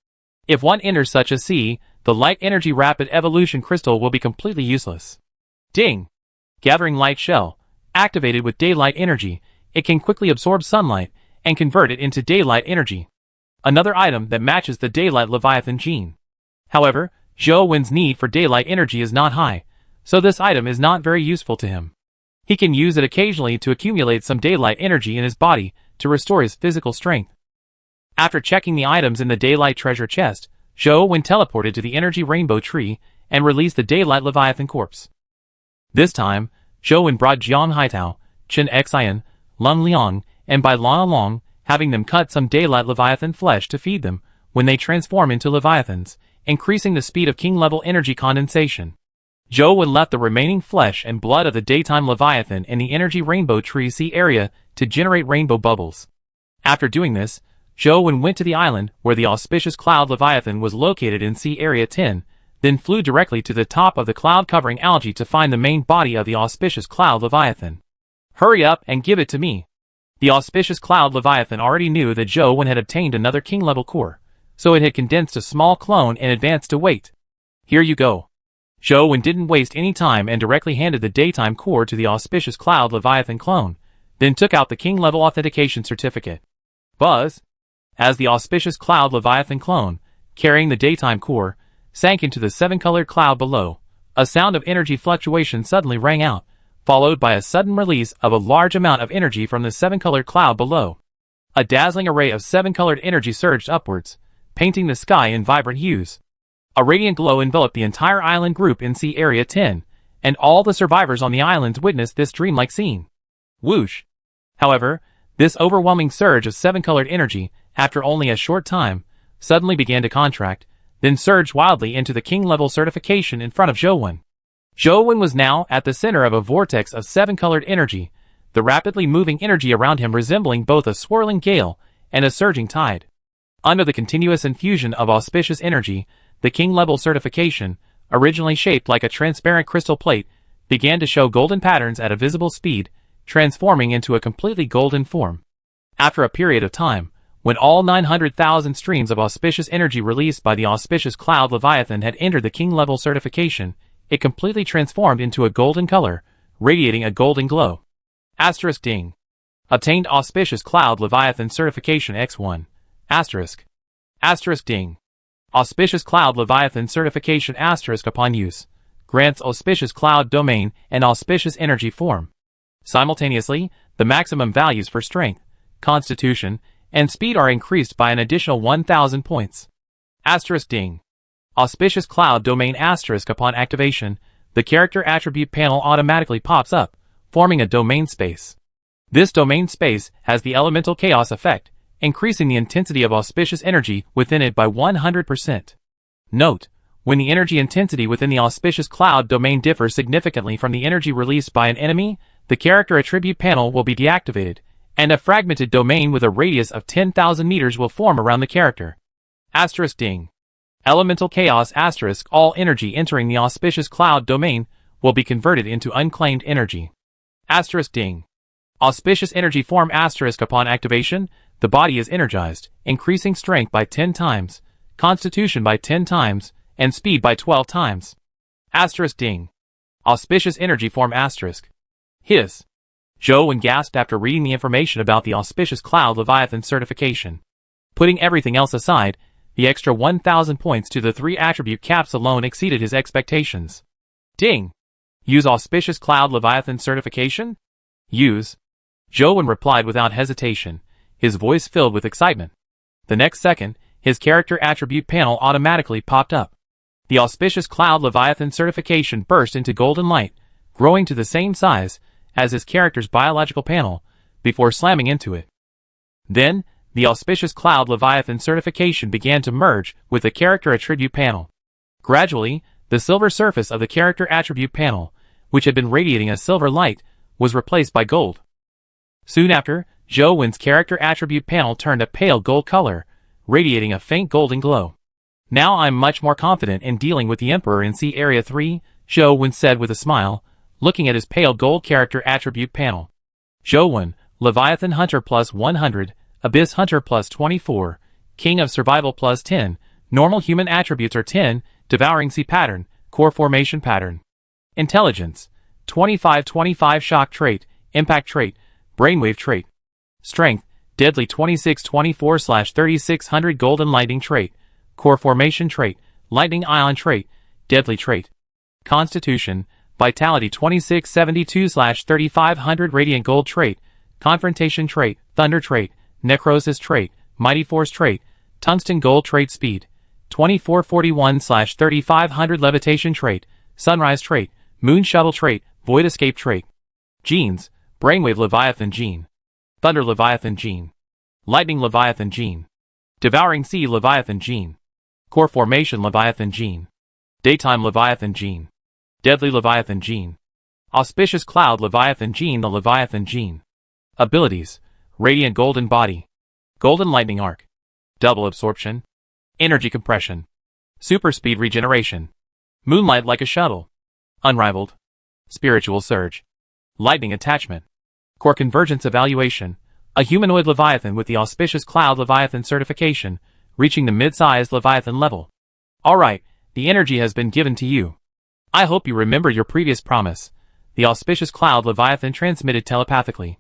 If one enters such a sea, the Light Energy Rapid Evolution Crystal will be completely useless. Ding! Gathering Light Shell. Activated with daylight energy, it can quickly absorb sunlight and convert it into daylight energy. Another item that matches the Daylight Leviathan gene. However, Zhou need for daylight energy is not high, so this item is not very useful to him. He can use it occasionally to accumulate some daylight energy in his body to restore his physical strength. After checking the items in the Daylight Treasure Chest, Zhou teleported to the Energy Rainbow Tree and released the Daylight Leviathan corpse. This time, Zhou brought Jiang Haitao, Chen Xian, Lung Liang, and Bai Long, having them cut some Daylight Leviathan flesh to feed them when they transform into Leviathans, increasing the speed of King-level energy condensation. Zhou left the remaining flesh and blood of the Daytime Leviathan in the Energy Rainbow Tree Sea area to generate rainbow bubbles. After doing this, Zhou went to the island where the Auspicious Cloud Leviathan was located in Sea Area 10, then flew directly to the top of the cloud-covering algae to find the main body of the Auspicious Cloud Leviathan. Hurry up and give it to me. The Auspicious Cloud Leviathan already knew that Zhou had obtained another King-level core, so it had condensed a small clone and advanced to wait. Here you go. Zhou didn't waste any time and directly handed the daytime core to the Auspicious Cloud Leviathan clone, then took out the King-level authentication certificate. Buzz! As the Auspicious Cloud Leviathan clone, carrying the daytime core, sank into the 7-colored cloud below, a sound of energy fluctuation suddenly rang out, followed by a sudden release of a large amount of energy from the 7-colored cloud below. A dazzling array of 7-colored energy surged upwards, painting the sky in vibrant hues. A radiant glow enveloped the entire island group in Sea Area 10, and all the survivors on the islands witnessed this dreamlike scene. Whoosh! However, this overwhelming surge of 7-colored energy, after only a short time, suddenly began to contract, then surged wildly into the King-level certification in front of Zhou. Zhou was now at the center of a vortex of 7-colored energy, the rapidly moving energy around him resembling both a swirling gale and a surging tide. Under the continuous infusion of auspicious energy, the King-level certification, originally shaped like a transparent crystal plate, began to show golden patterns at a visible speed, transforming into a completely golden form. After a period of time, when all 900,000 streams of auspicious energy released by the auspicious cloud Leviathan had entered the king-level certification, it completely transformed into a golden color, radiating a golden glow. Asterisk ding. Obtained auspicious cloud Leviathan certification X1. Asterisk. Asterisk ding. Auspicious cloud Leviathan certification asterisk upon use. Grants auspicious cloud domain and auspicious energy form. Simultaneously, the maximum values for strength, constitution, and speed are increased by an additional 1,000 points. Asterisk ding. Auspicious cloud domain asterisk upon activation, the character attribute panel automatically pops up, forming a domain space. This domain space has the elemental chaos effect, increasing the intensity of auspicious energy within it by 100%. Note, when the energy intensity within the auspicious cloud domain differs significantly from the energy released by an enemy, the character attribute panel will be deactivated, and a fragmented domain with a radius of 10,000 meters will form around the character. Asterisk ding. Elemental chaos asterisk all energy entering the auspicious cloud domain will be converted into unclaimed energy. Asterisk ding. Auspicious energy form asterisk upon activation, the body is energized, increasing strength by 10 times, constitution by 10 times, and speed by 12 times. Asterisk ding. Auspicious energy form asterisk. His. Zhou gasped after reading the information about the auspicious cloud Leviathan certification. Putting everything else aside, the extra 1,000 points to the 3 attribute caps alone exceeded his expectations. Ding! Use auspicious cloud Leviathan certification? Use. Zhou replied without hesitation, his voice filled with excitement. The next second, his character attribute panel automatically popped up. The auspicious cloud Leviathan certification burst into golden light, growing to the same size as his character's biological panel, before slamming into it. Then, the auspicious cloud Leviathan certification began to merge with the character attribute panel. Gradually, the silver surface of the character attribute panel, which had been radiating a silver light, was replaced by gold. Soon after, Zhou character attribute panel turned a pale gold color, radiating a faint golden glow. Now I'm much more confident in dealing with the Emperor in Sea Area 3, Zhou said with a smile, looking at his pale gold character attribute panel. Zhou, Leviathan Hunter plus 100, Abyss Hunter plus 24, King of Survival plus 10, Normal Human Attributes are 10, Devouring Sea Pattern, Core Formation Pattern. Intelligence, 25-25 Shock Trait, Impact Trait, Brainwave Trait. Strength, Deadly 26-24/3600 Golden Lightning Trait, Core Formation Trait, Lightning Ion Trait, Deadly Trait. Constitution, Vitality 2672/3500 Radiant Gold Trait, Confrontation Trait, Thunder Trait, Necrosis Trait, Mighty Force Trait, Tungsten Gold Trait Speed, 2441/3500 Levitation Trait, Sunrise Trait, Moon Shuttle Trait, Void Escape Trait. Genes, Brainwave Leviathan Gene, Thunder Leviathan Gene, Lightning Leviathan Gene, Devouring Sea Leviathan Gene, Core Formation Leviathan Gene, Daytime Leviathan Gene, Deadly Leviathan Gene, Auspicious Cloud Leviathan Gene. The Leviathan Gene. Abilities, Radiant Golden Body, Golden Lightning Arc, Double Absorption, Energy Compression, Super Speed Regeneration, Moonlight like a Shuttle, Unrivaled, Spiritual Surge, Lightning Attachment, Core Convergence Evaluation, a humanoid Leviathan with the auspicious Cloud Leviathan certification, reaching the mid-sized Leviathan level. Alright, the energy has been given to you. I hope you remember your previous promise. The auspicious Cloud Leviathan transmitted telepathically.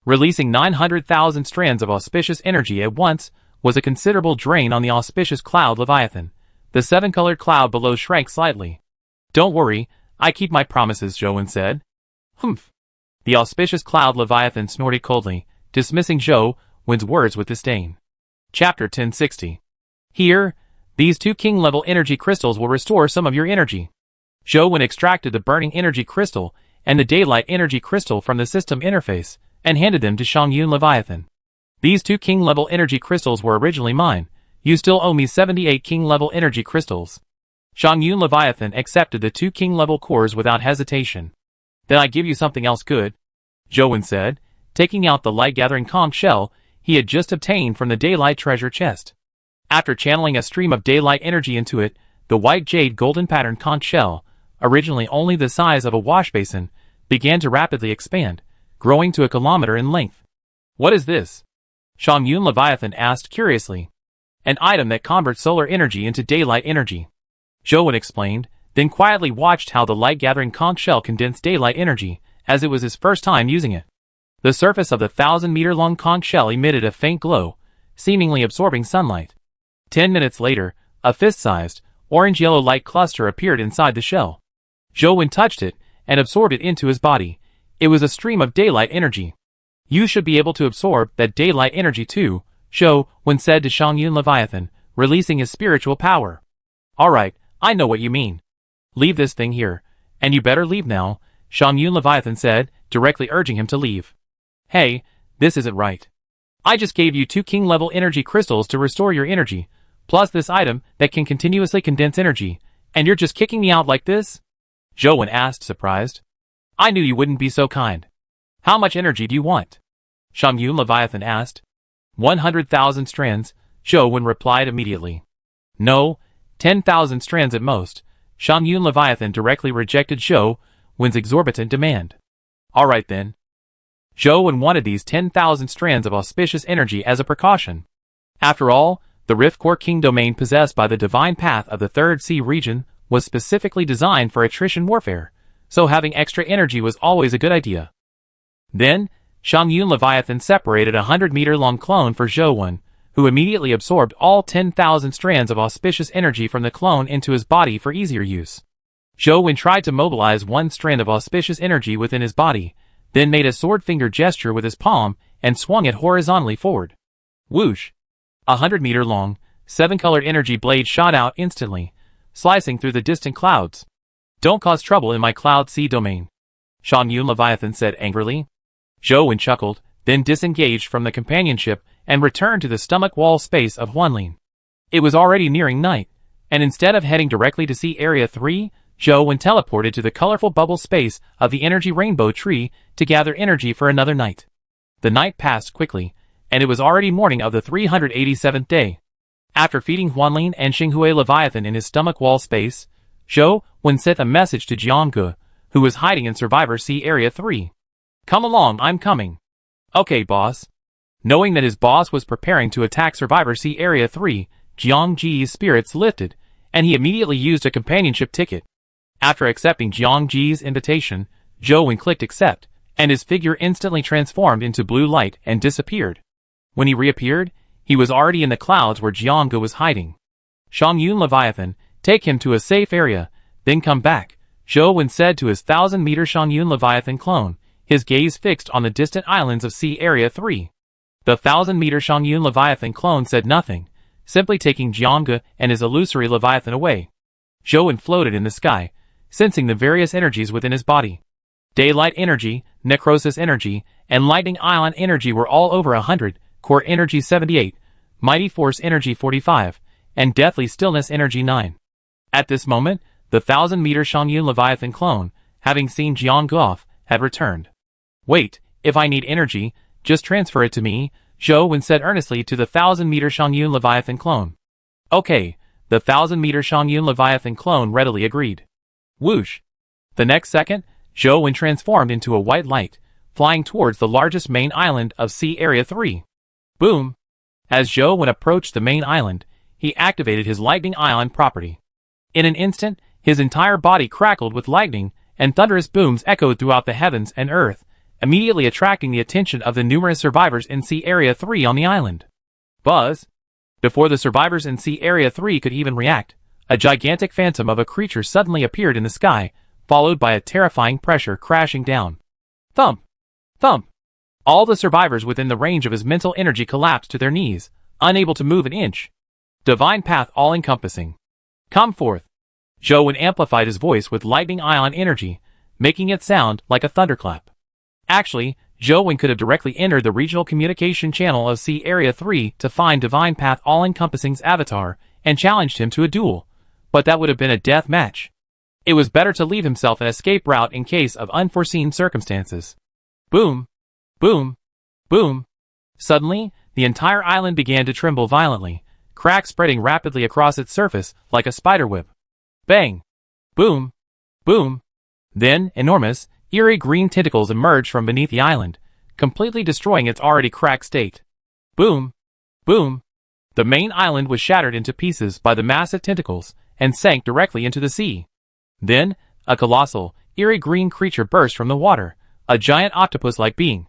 Releasing 900,000 strands of auspicious energy at once was a considerable drain on the auspicious Cloud Leviathan. The 7-colored cloud below shrank slightly. Don't worry, I keep my promises, Zhou said. Humph. The auspicious Cloud Leviathan snorted coldly, dismissing Zhou's words with disdain. Chapter 1060. Here, these 2 king-level energy crystals will restore some of your energy. Zhou extracted the burning energy crystal and the daylight energy crystal from the system interface and handed them to Shangyun Leviathan. These 2 king-level energy crystals were originally mine. You still owe me 78 king-level energy crystals. Shangyun Leviathan accepted the 2 king-level cores without hesitation. Then I give you something else good, Zhou said, taking out the light-gathering conch shell he had just obtained from the daylight treasure chest. After channeling a stream of daylight energy into it, the white jade golden pattern conch shell, originally only the size of a wash basin, began to rapidly expand, growing to a kilometer in length. What is this? Shangyun Leviathan asked curiously. An item that converts solar energy into daylight energy. Zhou explained, then quietly watched how the light-gathering conch shell condensed daylight energy, as it was his first time using it. The surface of the 1,000-meter-long conch shell emitted a faint glow, seemingly absorbing sunlight. 10 minutes later, a fist-sized, orange-yellow light cluster appeared inside the shell. Zhou touched it and absorbed it into his body. It was a stream of daylight energy. You should be able to absorb that daylight energy too, Zhou said to Shangyun Leviathan, releasing his spiritual power. Alright, I know what you mean. Leave this thing here, and you better leave now, Shangyun Leviathan said, directly urging him to leave. Hey, this isn't right. I just gave you 2 king-level energy crystals to restore your energy, plus this item that can continuously condense energy, and you're just kicking me out like this? Zhou asked, surprised. I knew you wouldn't be so kind. How much energy do you want? Shangyun Leviathan asked. 100,000 strands, Zhou replied immediately. No, 10,000 strands at most. Shangyun Leviathan directly rejected Zhou's exorbitant demand. Alright then. Zhou wanted these 10,000 strands of auspicious energy as a precaution. After all, the Rift Core King domain possessed by the divine path of the Third Sea region was specifically designed for attrition warfare, so having extra energy was always a good idea. Then, Shangyun Leviathan separated a 100-meter-long clone for Zhou, who immediately absorbed all 10,000 strands of auspicious energy from the clone into his body for easier use. Zhou tried to mobilize one strand of auspicious energy within his body, then made a sword finger gesture with his palm and swung it horizontally forward. Whoosh! 100-meter-long, 7-colored energy blade shot out instantly, slicing through the distant clouds. Don't cause trouble in my Cloud Sea domain, Shangyun Leviathan said angrily. Zhou chuckled, then disengaged from the companionship and returned to the stomach wall space of Huanlin. It was already nearing night, and instead of heading directly to Sea Area 3, Zhou teleported to the colorful bubble space of the energy rainbow tree to gather energy for another night. The night passed quickly, and it was already morning of the 387th day. After feeding Huanlin and Xinghui Leviathan in his stomach wall space, Zhou sent a message to Jiangge, who was hiding in Survivor Sea Area 3. Come along, I'm coming. Okay, boss. Knowing that his boss was preparing to attack Survivor Sea Area 3, Jiangge's spirits lifted, and he immediately used a companionship ticket. After accepting Jiangge's invitation, Zhou clicked accept, and his figure instantly transformed into blue light and disappeared. When he reappeared, he was already in the clouds where Jiangge was hiding. Shangyun Leviathan, take him to a safe area, then come back, Zhou said to his 1,000-meter Shangyun Leviathan clone, his gaze fixed on the distant islands of Sea Area 3. The 1,000-meter Shangyun Leviathan clone said nothing, simply taking Jiangge and his illusory Leviathan away. Zhou floated in the sky, sensing the various energies within his body. Daylight energy, necrosis energy, and lightning ion energy were all over 100, core energy 78, mighty force energy 45, and deathly stillness energy 9. At this moment, the 1,000-meter Shangyun Leviathan clone, having seen Jiangge off, had returned. Wait, if I need energy, just transfer it to me, Zhou said earnestly to the 1,000-meter Shangyun Leviathan clone. Okay, the 1,000-meter Shangyun Leviathan clone readily agreed. Whoosh! The next second, Zhou transformed into a white light, flying towards the largest main island of Sea Area 3. Boom! As Zhou approached the main island, he activated his lightning ion property. In an instant, his entire body crackled with lightning, and thunderous booms echoed throughout the heavens and earth, immediately attracting the attention of the numerous survivors in Sea Area 3 on the island. Buzz! Before the survivors in Sea Area 3 could even react, a gigantic phantom of a creature suddenly appeared in the sky, followed by a terrifying pressure crashing down. Thump! Thump! All the survivors within the range of his mental energy collapsed to their knees, unable to move an inch. Divine path all-encompassing. Come forth! Zhou amplified his voice with lightning ion energy, making it sound like a thunderclap. Actually, Zhou could have directly entered the regional communication channel of Sea Area 3 to find Divine Path All-Encompassing's avatar and challenged him to a duel, but that would have been a death match. It was better to leave himself an escape route in case of unforeseen circumstances. Boom! Boom! Boom! Suddenly, the entire island began to tremble violently, cracks spreading rapidly across its surface like a spiderweb. Bang! Boom! Boom! Then, enormous, eerie green tentacles emerged from beneath the island, completely destroying its already cracked state. Boom! Boom! The main island was shattered into pieces by the massive tentacles and sank directly into the sea. Then, a colossal, eerie green creature burst from the water, a giant octopus-like being.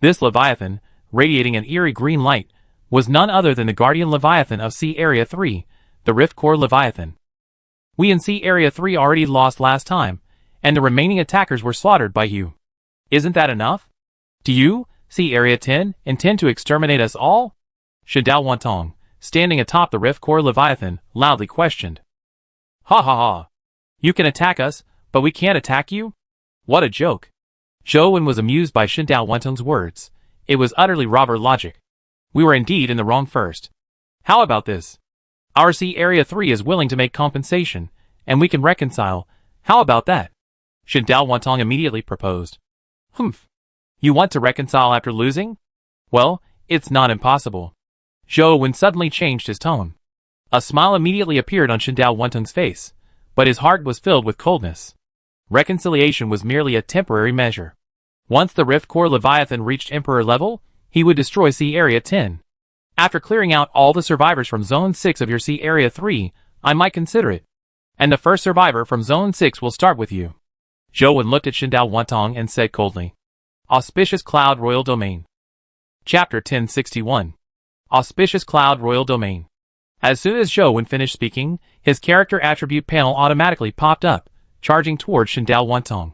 This Leviathan, radiating an eerie green light, was none other than the guardian Leviathan of Sea Area 3, the Rift Core Leviathan. We in Sea Area 3 already lost last time, and the remaining attackers were slaughtered by you. Isn't that enough? Do you, Sea Area 10, intend to exterminate us all? Shindao Wantong, standing atop the Rift Core Leviathan, loudly questioned. Ha ha ha. You can attack us, but we can't attack you? What a joke. Zhou Wen was amused by Shindao Wantong's words. It was utterly robber logic. We were indeed in the wrong first. How about this? Our Sea Area 3 is willing to make compensation, and we can reconcile. How about that? Shindao Wantong immediately proposed. Humph. You want to reconcile after losing? Well, it's not impossible. Zhou Wen suddenly changed his tone. A smile immediately appeared on Shindao Wantong's face, but his heart was filled with coldness. Reconciliation was merely a temporary measure. Once the Rift Core Leviathan reached Emperor level, he would destroy Sea Area 10. After clearing out all the survivors from Zone 6 of your Sea Area 3, I might consider it. And the first survivor from Zone 6 will start with you. Zhou Wen looked at Shindao Wantong and said coldly. Auspicious Cloud Royal Domain. Chapter 1061. Auspicious Cloud Royal Domain. As soon as Zhou Wen finished speaking, his character attribute panel automatically popped up, charging towards Shindao Wantong.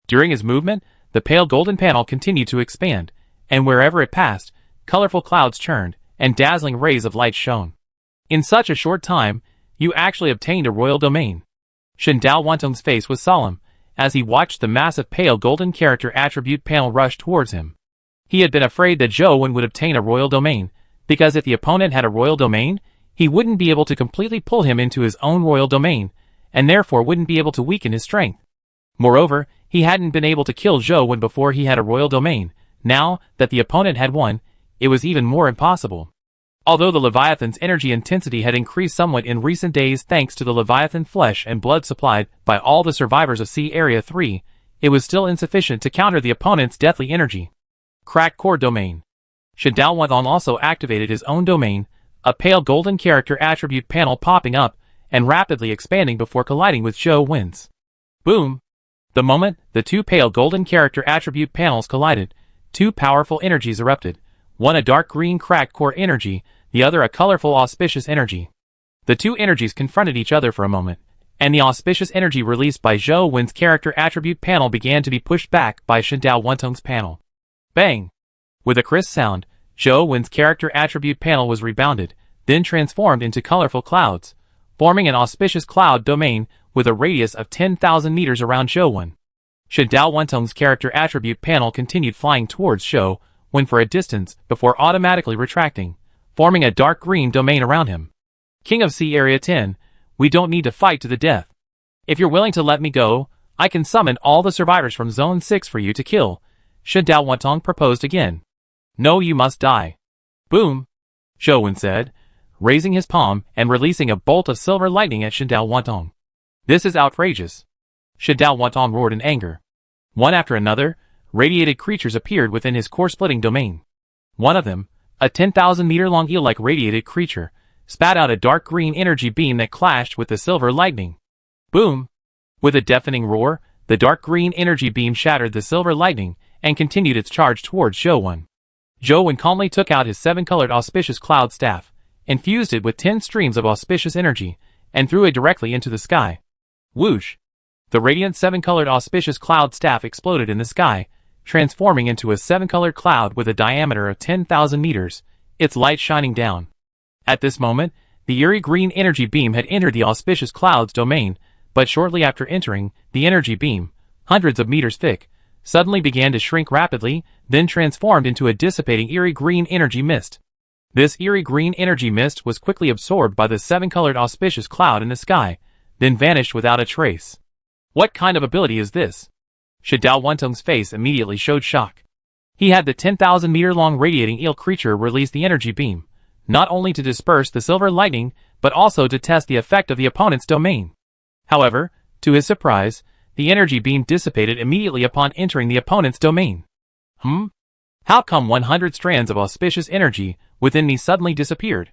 During his movement, the pale golden panel continued to expand, and wherever it passed, colorful clouds churned, and dazzling rays of light shone. In such a short time, you actually obtained a royal domain. Shindao Wantong's face was solemn, as he watched the massive pale golden character attribute panel rush towards him. He had been afraid that Zhou Wen would obtain a royal domain, because if the opponent had a royal domain, he wouldn't be able to completely pull him into his own royal domain, and therefore wouldn't be able to weaken his strength. Moreover, he hadn't been able to kill Zhou Wen before he had a royal domain. Now that the opponent had won, it was even more impossible. Although the Leviathan's energy intensity had increased somewhat in recent days thanks to the Leviathan flesh and blood supplied by all the survivors of Sea Area 3, it was still insufficient to counter the opponent's deathly energy. Crack Core Domain. Shindao Wantong also activated his own domain, a pale golden character attribute panel popping up and rapidly expanding before colliding with Zhou Wen's. Boom! The moment the two pale golden character attribute panels collided, two powerful energies erupted, one a dark green cracked core energy, the other a colorful auspicious energy. The two energies confronted each other for a moment, and the auspicious energy released by Zhou Wen's character attribute panel began to be pushed back by Shindao Wantong's panel. Bang! With a crisp sound, Zhou Wen's character attribute panel was rebounded, then transformed into colorful clouds, forming an auspicious cloud domain with a radius of 10,000 meters around Zhou Wen. Shindao Wantong's character attribute panel continued flying towards Zhou Wen for a distance before automatically retracting, forming a dark green domain around him. King of Sea Area 10, we don't need to fight to the death. If you're willing to let me go, I can summon all the survivors from Zone 6 for you to kill, Shindao Wantong proposed again. No, you must die. Boom! Zhou Wen said, raising his palm and releasing a bolt of silver lightning at Shindao Wantong. This is outrageous. Shindao Wantong roared in anger. One after another, radiated creatures appeared within his core-splitting domain. One of them, a 10,000-meter-long eel-like radiated creature, spat out a dark green energy beam that clashed with the silver lightning. Boom! With a deafening roar, the dark green energy beam shattered the silver lightning and continued its charge towards Zhou Wen. Zhou Wen calmly took out his 7-colored auspicious cloud staff, infused it with 10 streams of auspicious energy, and threw it directly into the sky. Whoosh! The radiant 7-colored auspicious cloud staff exploded in the sky, transforming into a 7-colored cloud with a diameter of 10,000 meters, its light shining down. At this moment, the eerie green energy beam had entered the auspicious cloud's domain, but shortly after entering, the energy beam, hundreds of meters thick, suddenly began to shrink rapidly, then transformed into a dissipating eerie green energy mist. This eerie green energy mist was quickly absorbed by the 7-colored auspicious cloud in the sky, then vanished without a trace. What kind of ability is this? Shindao Wantong's face immediately showed shock. He had the 10,000-meter-long radiating eel creature release the energy beam, not only to disperse the silver lightning, but also to test the effect of the opponent's domain. However, to his surprise, the energy beam dissipated immediately upon entering the opponent's domain. How come 100 strands of auspicious energy within me suddenly disappeared?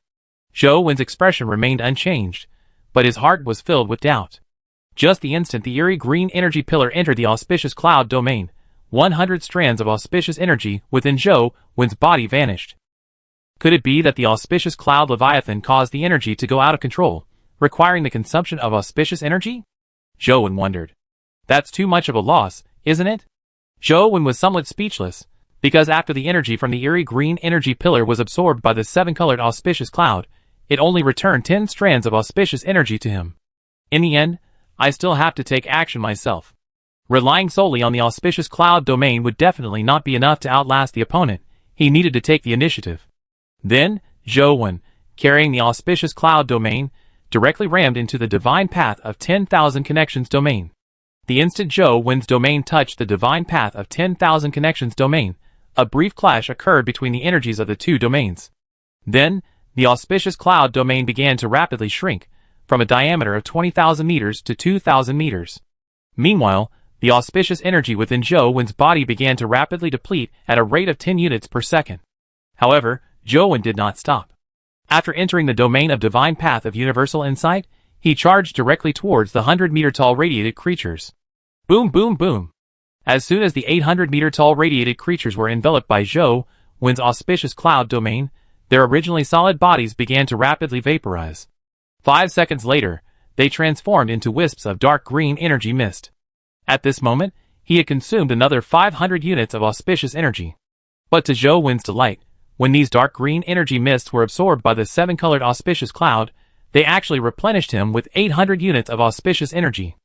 Zhou Wen's expression remained unchanged, but his heart was filled with doubt. Just the instant the eerie green energy pillar entered the auspicious cloud domain, 100 strands of auspicious energy within Zhou Wen's body vanished. Could it be that the auspicious cloud leviathan caused the energy to go out of control, requiring the consumption of auspicious energy? Zhou Wen wondered. That's too much of a loss, isn't it? Zhou Wen was somewhat speechless, because after the energy from the eerie green energy pillar was absorbed by the seven-colored auspicious cloud, it only returned 10 strands of auspicious energy to him. In the end, I still have to take action myself. Relying solely on the auspicious cloud domain would definitely not be enough to outlast the opponent. He needed to take the initiative. Then, Zhou Wen, carrying the auspicious cloud domain, directly rammed into the divine path of 10,000 connections domain. The instant Zhou Wen's domain touched the divine path of 10,000 connections domain, a brief clash occurred between the energies of the two domains. Then, the auspicious cloud domain began to rapidly shrink, from a diameter of 20,000 meters to 2,000 meters. Meanwhile, the auspicious energy within Zhou Wen's body began to rapidly deplete at a rate of 10 units per second. However, Zhou Wen did not stop. After entering the domain of divine path of universal insight, he charged directly towards the 100-meter-tall radiated creatures. Boom, boom, boom. As soon as the 800-meter-tall radiated creatures were enveloped by Zhou Wen's auspicious cloud domain, their originally solid bodies began to rapidly vaporize. 5 seconds later, they transformed into wisps of dark green energy mist. At this moment, he had consumed another 500 units of auspicious energy. But to Zhou Wen's delight, when these dark green energy mists were absorbed by the seven-colored auspicious cloud, they actually replenished him with 800 units of auspicious energy.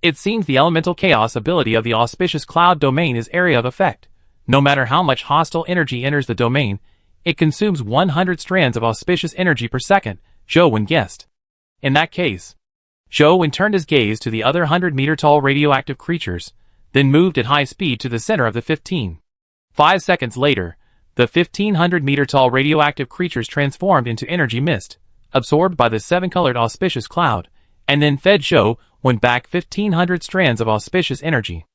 It seems the elemental chaos ability of the auspicious cloud domain is area of effect. No matter how much hostile energy enters the domain, it consumes 100 strands of auspicious energy per second, Zhou Wen guessed. In that case, Zhou Wen turned his gaze to the other 100-meter-tall radioactive creatures, then moved at high speed to the center of the 15. 5 seconds later, the 1,500-meter-tall radioactive creatures transformed into energy mist, absorbed by the seven-colored auspicious cloud, and then fed Zhou Wen back 1,500 strands of auspicious energy.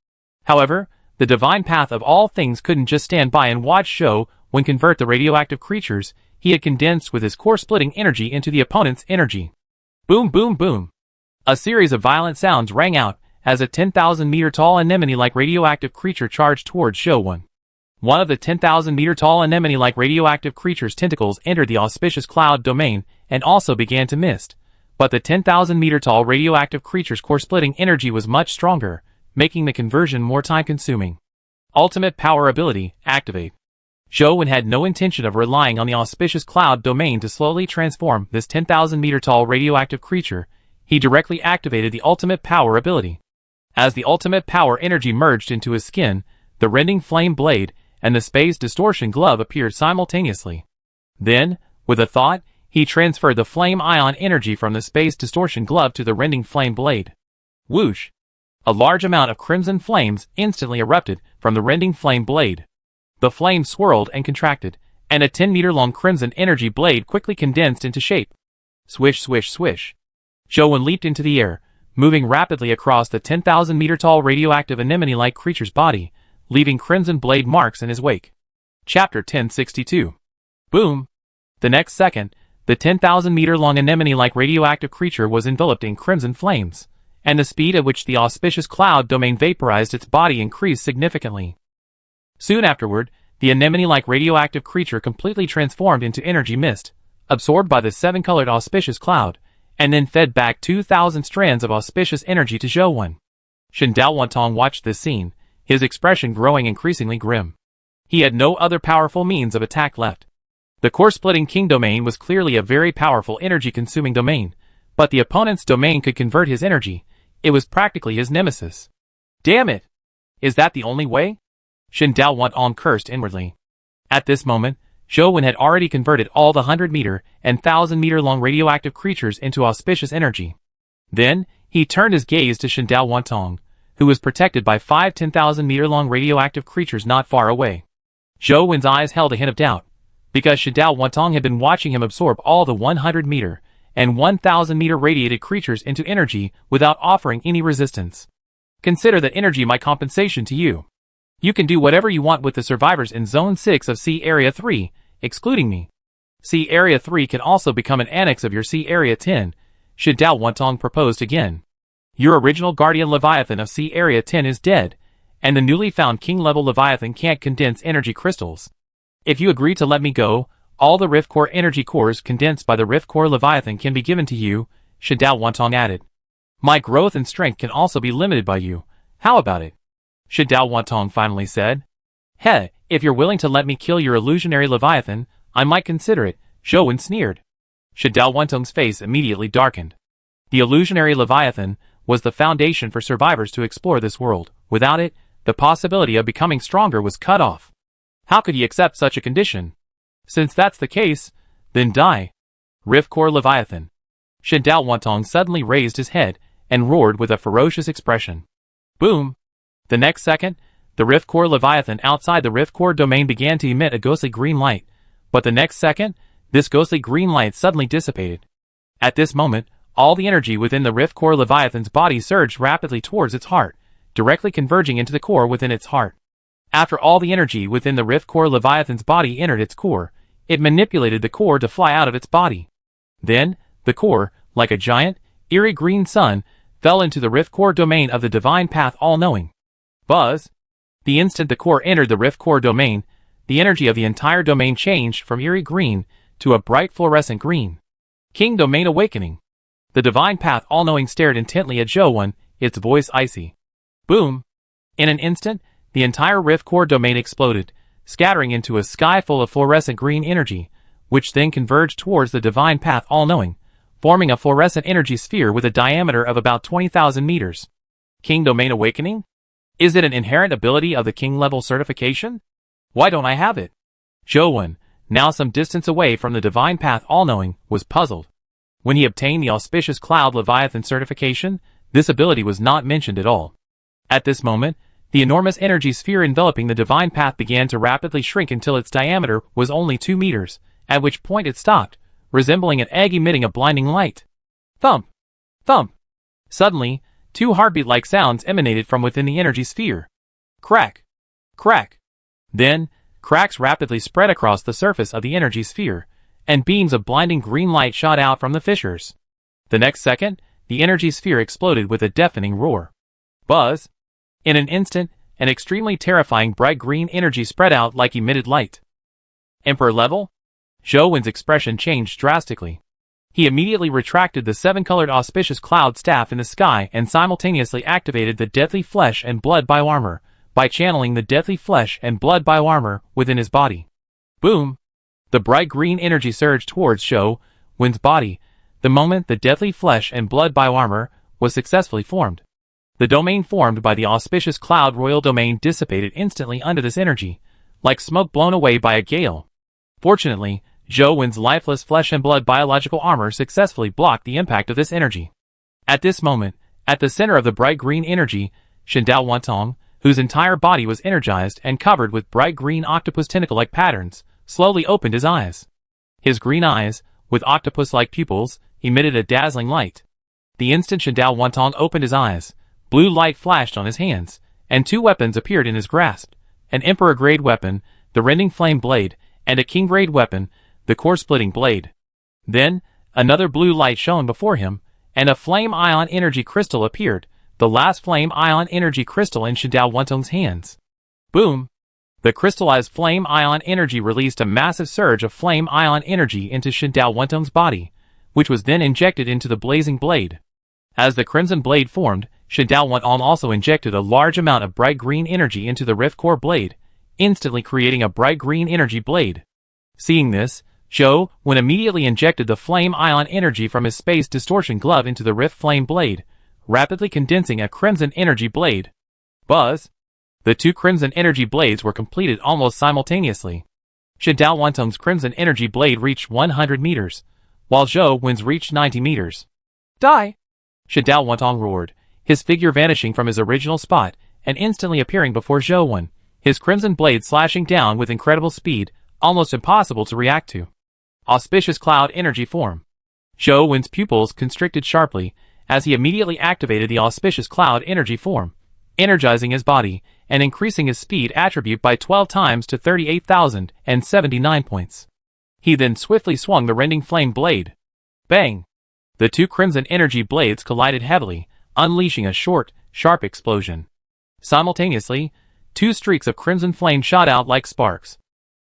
However, the divine path of all things couldn't just stand by and watch Zhou Wen convert the radioactive creatures he had condensed with his core-splitting energy into the opponent's energy. Boom, boom, boom. A series of violent sounds rang out as a 10,000-meter-tall anemone-like radioactive creature charged towards Zhou Wen. One of the 10,000-meter-tall anemone-like radioactive creature's tentacles entered the auspicious cloud domain and also began to mist, but the 10,000-meter-tall radioactive creature's core-splitting energy was much stronger, making the conversion more time-consuming. Ultimate Power Ability, Activate. Zhou Wen had no intention of relying on the auspicious cloud domain to slowly transform this 10,000-meter-tall radioactive creature. He directly activated the Ultimate Power Ability. As the Ultimate Power energy merged into his skin, the Rending Flame Blade and the Space Distortion Glove appeared simultaneously. Then, with a thought, he transferred the Flame Ion energy from the Space Distortion Glove to the Rending Flame Blade. Whoosh! A large amount of crimson flames instantly erupted from the Rending Flame Blade. The flame swirled and contracted, and a 10-meter-long crimson energy blade quickly condensed into shape. Swish, swish, swish. Zhou Wen leaped into the air, moving rapidly across the 10,000-meter-tall radioactive anemone-like creature's body, leaving crimson blade marks in his wake. Chapter 1062. Boom! The next second, the 10,000-meter-long anemone-like radioactive creature was enveloped in crimson flames, and the speed at which the auspicious cloud domain vaporized its body increased significantly. Soon afterward, the anemone-like radioactive creature completely transformed into energy mist, absorbed by the seven-colored auspicious cloud, and then fed back 2,000 strands of auspicious energy to Zhou Wen. Shen Daohuantong watched this scene, his expression growing increasingly grim. He had no other powerful means of attack left. The core-splitting king domain was clearly a very powerful energy-consuming domain, but the opponent's domain could convert his energy. It was practically his nemesis. Damn it! Is that the only way? Shen Daohuantong cursed inwardly. At this moment, Zhou Wen had already converted all the 100-meter and 1,000-meter-long radioactive creatures into auspicious energy. Then, he turned his gaze to Shen Daohuantong, who was protected by 5 10,000-meter-long radioactive creatures not far away. Zhou Wen's eyes held a hint of doubt, because Shen Daohuantong had been watching him absorb all the 100-meter and 1,000-meter radiated creatures into energy without offering any resistance. Consider that energy my compensation to you. You can do whatever you want with the survivors in Zone 6 of Sea Area 3, excluding me. Sea Area 3 can also become an annex of your Sea Area 10, should Dao Wantong proposed again. Your original Guardian Leviathan of Sea Area 10 is dead, and the newly found King-level Leviathan can't condense energy crystals. If you agree to let me go, all the Rift Core energy cores condensed by the Rift Core Leviathan can be given to you, should Dao Wantong added. My growth and strength can also be limited by you. How about it? Should Dao Wantong finally said. Heh, if you're willing to let me kill your illusionary Leviathan, I might consider it, Zhou Wen sneered. Should Dao Wantong's face immediately darkened. The illusionary Leviathan was the foundation for survivors to explore this world. Without it, the possibility of becoming stronger was cut off. How could he accept such a condition? Since that's the case, then die. Rift Core Leviathan. Should Dao Wantong suddenly raised his head and roared with a ferocious expression. Boom! The next second, the Rift Core Leviathan outside the Rift Core domain began to emit a ghostly green light, but the next second, this ghostly green light suddenly dissipated. At this moment, all the energy within the Rift Core Leviathan's body surged rapidly towards its heart, directly converging into the core within its heart. After all the energy within the Rift Core Leviathan's body entered its core, it manipulated the core to fly out of its body. Then, the core, like a giant, eerie green sun, fell into the Rift Core domain of the Divine Path All-Knowing. Buzz! The instant the core entered the Rift Core domain, the energy of the entire domain changed from eerie green to a bright fluorescent green. King Domain Awakening. The Divine Path All-Knowing stared intently at Zhou Wen, its voice icy. Boom! In an instant, the entire Rift Core domain exploded, scattering into a sky full of fluorescent green energy, which then converged towards the Divine Path All-Knowing, forming a fluorescent energy sphere with a diameter of about 20,000 meters. King Domain Awakening? Is it an inherent ability of the King-level certification? Why don't I have it? Zhou Wen, now some distance away from the Divine Path All-Knowing, was puzzled. When he obtained the Auspicious Cloud Leviathan certification, this ability was not mentioned at all. At this moment, the enormous energy sphere enveloping the Divine Path began to rapidly shrink until its diameter was only 2 meters, at which point it stopped, resembling an egg emitting a blinding light. Thump! Thump! Suddenly, 2 heartbeat-like sounds emanated from within the energy sphere. Crack! Crack! Then, cracks rapidly spread across the surface of the energy sphere, and beams of blinding green light shot out from the fissures. The next second, the energy sphere exploded with a deafening roar. Buzz! In an instant, an extremely terrifying bright green energy spread out like emitted light. Emperor level? Zhou Wen's expression changed drastically. He immediately retracted the 7-colored auspicious cloud staff in the sky and simultaneously activated the deadly flesh and blood bioarmor, by channeling the deadly flesh and blood bioarmor within his body. Boom! The bright green energy surged towards Zhou Wen's body, the moment the deadly flesh and blood bioarmor was successfully formed. The domain formed by the auspicious cloud royal domain dissipated instantly under this energy, like smoke blown away by a gale. Fortunately, Zhou Wen's lifeless flesh and blood biological armor successfully blocked the impact of this energy. At this moment, at the center of the bright green energy, Shen Dao Wantong, whose entire body was energized and covered with bright green octopus tentacle-like patterns, slowly opened his eyes. His green eyes, with octopus-like pupils, emitted a dazzling light. The instant Shen Dao Wantong opened his eyes, blue light flashed on his hands, and 2 weapons appeared in his grasp, an Emperor-grade weapon, the Rending Flame Blade, and a King-grade weapon, the Core-Splitting Blade. Then, another blue light shone before him, and a Flame Ion Energy Crystal appeared, the last Flame Ion Energy Crystal in Shen Dao Wantong's hands. Boom! The crystallized Flame Ion Energy released a massive surge of Flame Ion Energy into Shen Dao Wantong's body, which was then injected into the blazing blade. As the Crimson Blade formed, Shen Dao Wantong also injected a large amount of bright green energy into the Rift Core blade, instantly creating a bright green energy blade. Seeing this, Zhou Wen immediately injected the Flame Ion Energy from his Space Distortion Glove into the Rift Flame blade, rapidly condensing a Crimson Energy blade. Buzz! The 2 Crimson Energy blades were completed almost simultaneously. Shen Dao Wantong's Crimson Energy blade reached 100 meters, while Zhou Wen's reached 90 meters. Die! Shen Dao Wantong roared, his figure vanishing from his original spot and instantly appearing before Zhou Wen, his crimson blade slashing down with incredible speed, almost impossible to react to. Auspicious Cloud Energy Form. Zhou Wen's pupils constricted sharply as he immediately activated the Auspicious Cloud Energy Form, energizing his body and increasing his speed attribute by 12 times to 38,079 points. He then swiftly swung the rending flame blade. Bang! The two crimson energy blades collided heavily, unleashing a short, sharp explosion. Simultaneously, two streaks of crimson flame shot out like sparks.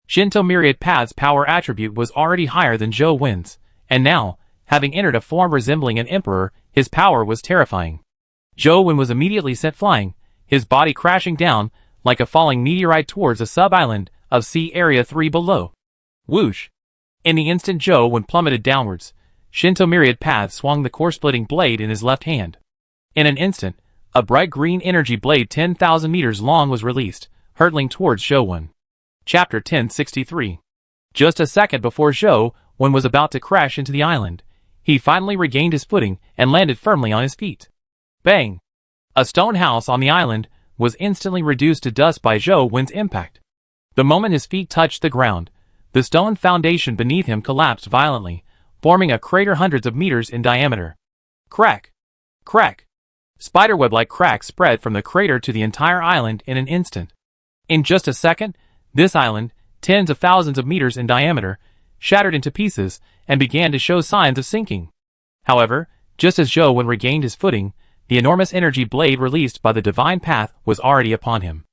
Shinto Myriad Path's power attribute was already higher than Zhou Wen's, and now, having entered a form resembling an emperor, his power was terrifying. Zhou Wen was immediately sent flying, his body crashing down like a falling meteorite towards a sub-island of Sea Area 3 below. Whoosh! In the instant Zhou Wen plummeted downwards, Shinto Myriad Path swung the core-splitting blade in his left hand. In an instant, a bright green energy blade 10,000 meters long was released, hurtling towards Zhou Wen. Chapter 1063. Just a second before Zhou Wen was about to crash into the island, he finally regained his footing and landed firmly on his feet. Bang! A stone house on the island was instantly reduced to dust by Zhou Wen's impact. The moment his feet touched the ground, the stone foundation beneath him collapsed violently, forming a crater hundreds of meters in diameter. Crack! Crack! Spiderweb-like cracks spread from the crater to the entire island in an instant. In just a second, this island, tens of thousands of meters in diameter, shattered into pieces and began to show signs of sinking. However, just as Zhou Wen regained his footing, the enormous energy blade released by the divine path was already upon him.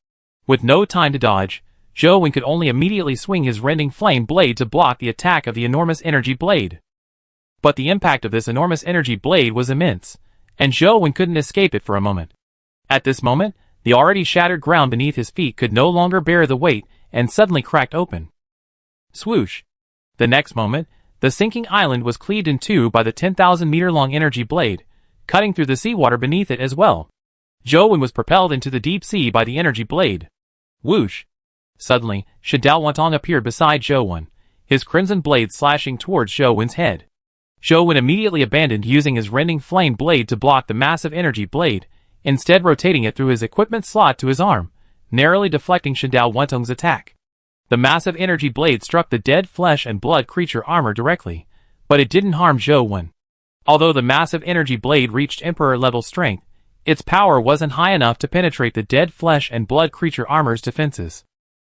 With no time to dodge, Zhou Wen could only immediately swing his rending flame blade to block the attack of the enormous energy blade. But the impact of this enormous energy blade was immense, and Zhou Wen couldn't escape it for a moment. At this moment, the already shattered ground beneath his feet could no longer bear the weight and suddenly cracked open. Swoosh! The next moment, the sinking island was cleaved in two by the 10,000-meter-long energy blade, cutting through the seawater beneath it as well. Zhou Wen was propelled into the deep sea by the energy blade. Whoosh! Suddenly, Shadao Wantong appeared beside Zhou Wen, his crimson blade slashing towards Zhou Wen's head. Zhou Wen immediately abandoned using his rending flame blade to block the massive energy blade, instead rotating it through his equipment slot to his arm, narrowly deflecting Shadao Wantong's attack. The massive energy blade struck the dead flesh and blood creature armor directly, but it didn't harm Zhou Wen. Although the massive energy blade reached Emperor-level strength, its power wasn't high enough to penetrate the dead flesh and blood creature armor's defenses.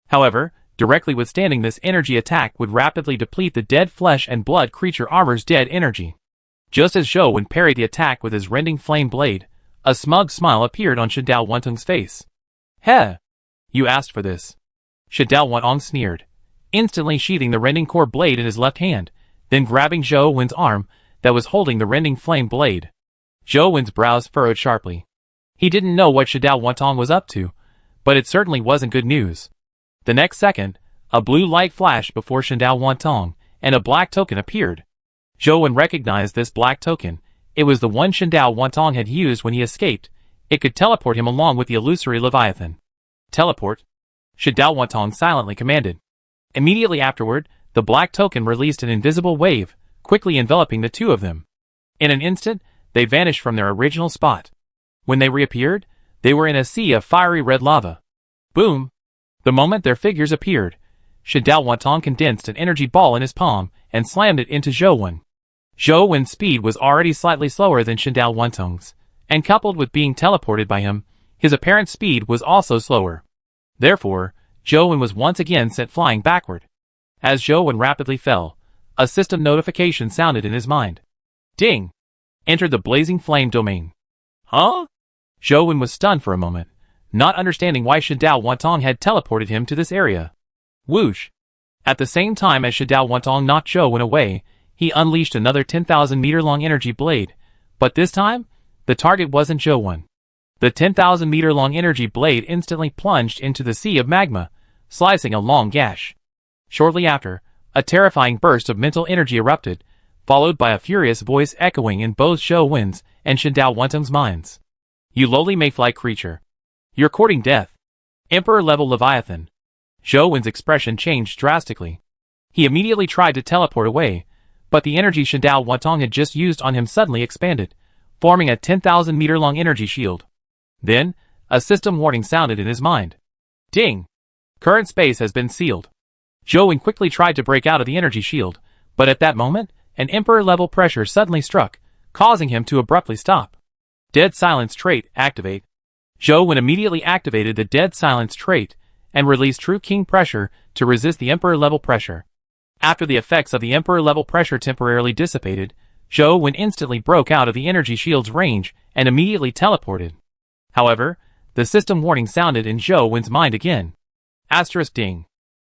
However, directly withstanding this energy attack would rapidly deplete the dead flesh and blood creature armor's dead energy. Just as Zhou Wen parried the attack with his rending flame blade, a smug smile appeared on Shadao Wantong's face. Heh! You asked for this. Shadao Wantong sneered, instantly sheathing the rending core blade in his left hand, then grabbing Zhou Wen's arm that was holding the rending flame blade. Zhou Wen's brows furrowed sharply. He didn't know what Shadao Wantong was up to, but it certainly wasn't good news. The next second, a blue light flashed before Shadao Wantong, and a black token appeared. Zhou Wen recognized this black token. It was the one Shadao Wantong had used when he escaped. It could teleport him along with the illusory Leviathan. Teleport? Shadao Wantong silently commanded. Immediately afterward, the black token released an invisible wave, quickly enveloping the two of them. In an instant, they vanished from their original spot. When they reappeared, they were in a sea of fiery red lava. Boom! The moment their figures appeared, Shadao Wantong condensed an energy ball in his palm and slammed it into Zhou Wen. Zhou Wen's speed was already slightly slower than Shadao Wantong's, and coupled with being teleported by him, his apparent speed was also slower. Therefore, Zhou Wen was once again sent flying backward. As Zhou Wen rapidly fell, a system notification sounded in his mind. Ding! Entered the blazing flame domain. Huh? Zhou Wen was stunned for a moment, not understanding why Shadao Wantong had teleported him to this area. Whoosh! At the same time as Shadao Wantong knocked Zhou Wen away, he unleashed another 10,000-meter-long energy blade, but this time, the target wasn't Zhou Wen. The 10,000-meter-long energy blade instantly plunged into the sea of magma, slicing a long gash. Shortly after, a terrifying burst of mental energy erupted, followed by a furious voice echoing in both Zhou Wen's and Shadao Wantong's minds. You lowly mayfly creature. You're courting death. Emperor-level Leviathan. Zhou Wen's expression changed drastically. He immediately tried to teleport away, but the energy Shadao Wantong had just used on him suddenly expanded, forming a 10,000-meter-long energy shield. Then, a system warning sounded in his mind. Ding! Current space has been sealed. Zhou Wen quickly tried to break out of the energy shield, but at that moment, an Emperor-level pressure suddenly struck, causing him to abruptly stop. Dead silence trait activate. Zhou Wen immediately activated the Dead Silence trait and released True King Pressure to resist the Emperor-level pressure. After the effects of the Emperor-level pressure temporarily dissipated, Zhou Wen instantly broke out of the energy shield's range and immediately teleported. However, the system warning sounded in Zhou Wen's mind again. Asterisk ding.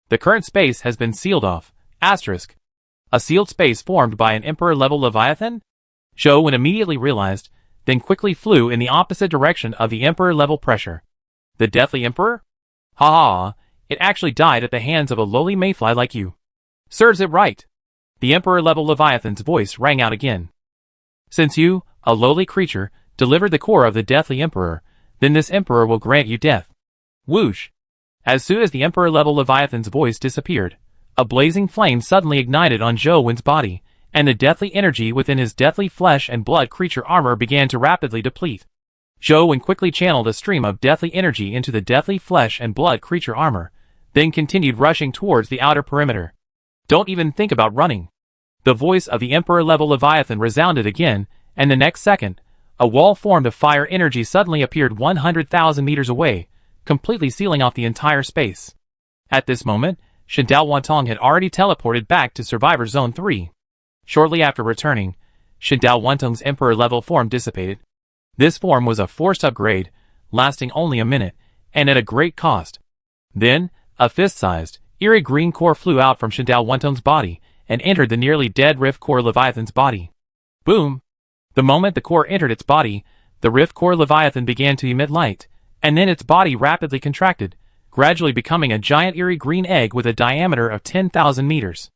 The current space has been sealed off. Asterisk. A sealed space formed by an Emperor-level Leviathan? Zhou Wen immediately realized, then quickly flew in the opposite direction of the Emperor-level pressure. The Deathly Emperor? Ha ha, it actually died at the hands of a lowly mayfly like you. Serves it right. The Emperor-level Leviathan's voice rang out again. Since you, a lowly creature, delivered the core of the Deathly Emperor, then this Emperor will grant you death. Whoosh! As soon as the Emperor-level Leviathan's voice disappeared, a blazing flame suddenly ignited on Zhou Wen's body, and the deathly energy within his deathly flesh and blood creature armor began to rapidly deplete. Zhou Wen quickly channeled a stream of deathly energy into the deathly flesh and blood creature armor, then continued rushing towards the outer perimeter. Don't even think about running. The voice of the Emperor-level Leviathan resounded again, and the next second, a wall formed of fire energy suddenly appeared 100,000 meters away, completely sealing off the entire space. At this moment, Shen Dao Wantong had already teleported back to Survivor Zone 3. Shortly after returning, Shen Dao Wantong's Emperor-level form dissipated. This form was a forced upgrade, lasting only a minute, and at a great cost. Then, a fist-sized, eerie green core flew out from Shen Dao Wantong's body and entered the nearly dead Rift Core Leviathan's body. Boom! The moment the core entered its body, the Rift Core Leviathan began to emit light, and then its body rapidly contracted, gradually becoming a giant eerie green egg with a diameter of 10,000 meters.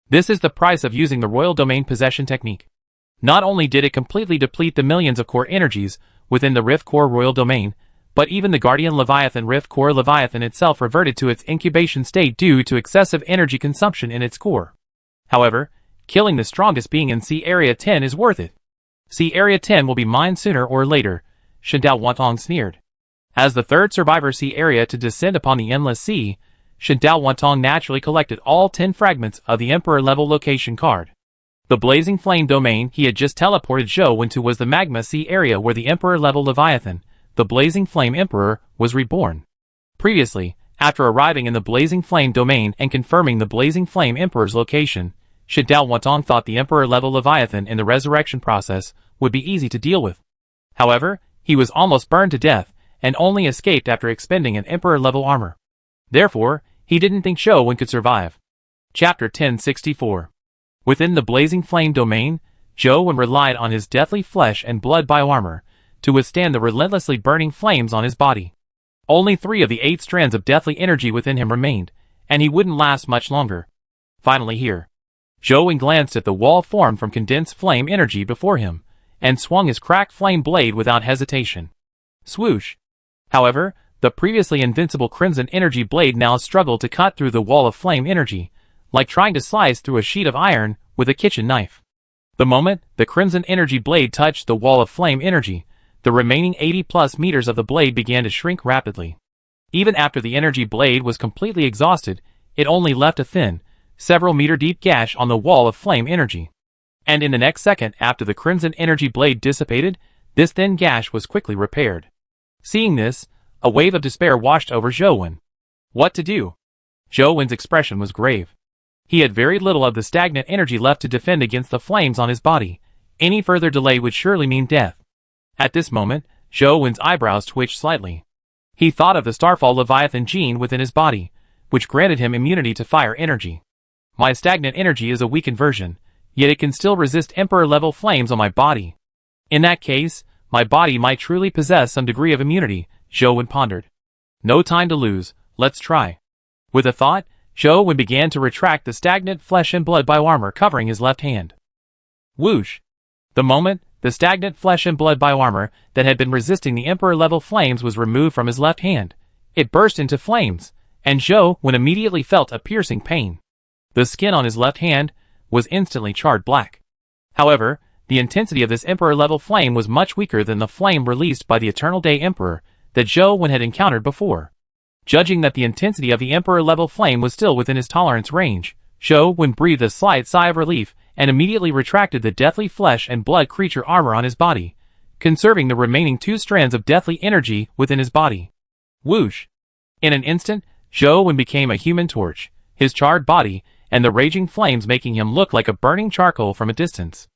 This is the price of using the Royal Domain Possession technique. Not only did it completely deplete the millions of core energies within the Rift Core Royal Domain, but even the Guardian Leviathan Rift Core Leviathan itself reverted to its incubation state due to excessive energy consumption in its core. However, killing the strongest being in Sea Area 10 is worth it. Sea Area 10 will be mine sooner or later, Shen Dao Wantong sneered. As the third survivor sea area to descend upon the Endless Sea, Shen Dao Wantong naturally collected all 10 fragments of the Emperor-level location card. The blazing flame domain he had just teleported Zhou Wen to was the Magma Sea area where the Emperor-level Leviathan, the Blazing Flame Emperor, was reborn. Previously, after arriving in the Blazing Flame domain and confirming the Blazing Flame Emperor's location, Shen Dao Wantong thought the Emperor-level Leviathan in the resurrection process would be easy to deal with. However, he was almost burned to death, and only escaped after expending an Emperor-level armor. Therefore, he didn't think Zhou Wen could survive. Chapter 1064. Within the Blazing Flame domain, Zhou Wen relied on his deathly flesh and blood bioarmor to withstand the relentlessly burning flames on his body. Only 3 of the 8 strands of deathly energy within him remained, and he wouldn't last much longer. Finally here. Zhou Wen glanced at the wall formed from condensed flame energy before him, and swung his cracked flame blade without hesitation. Swoosh! However, the previously invincible crimson energy blade now struggled to cut through the wall of flame energy, like trying to slice through a sheet of iron with a kitchen knife. The moment the crimson energy blade touched the wall of flame energy, the remaining 80+ meters of the blade began to shrink rapidly. Even after the energy blade was completely exhausted, it only left a thin, several meter deep gash on the wall of flame energy. And in the next second after the crimson energy blade dissipated, this thin gash was quickly repaired. Seeing this, a wave of despair washed over Zhou Wen. What to do? Zhou Wen's expression was grave. He had very little of the stagnant energy left to defend against the flames on his body. Any further delay would surely mean death. At this moment, Zhou Wen's eyebrows twitched slightly. He thought of the Starfall Leviathan gene within his body, which granted him immunity to fire energy. My stagnant energy is a weakened version, yet it can still resist Emperor-level flames on my body. In that case, my body might truly possess some degree of immunity, Zhou Wen pondered. No time to lose, let's try. With a thought, Zhou Wen began to retract the stagnant flesh and blood bioarmor covering his left hand. Whoosh! The moment the stagnant flesh and blood bioarmor that had been resisting the Emperor-level flames was removed from his left hand, it burst into flames, and Zhou Wen immediately felt a piercing pain. The skin on his left hand was instantly charred black. However, the intensity of this Emperor-level flame was much weaker than the flame released by the Eternal Day Emperor that Zhou Wen had encountered before. Judging that the intensity of the Emperor-level flame was still within his tolerance range, Zhou Wen breathed a slight sigh of relief and immediately retracted the deathly flesh and blood creature armor on his body, conserving the remaining 2 strands of deathly energy within his body. Whoosh! In an instant, Zhou Wen became a human torch, his charred body and the raging flames making him look like a burning charcoal from a distance.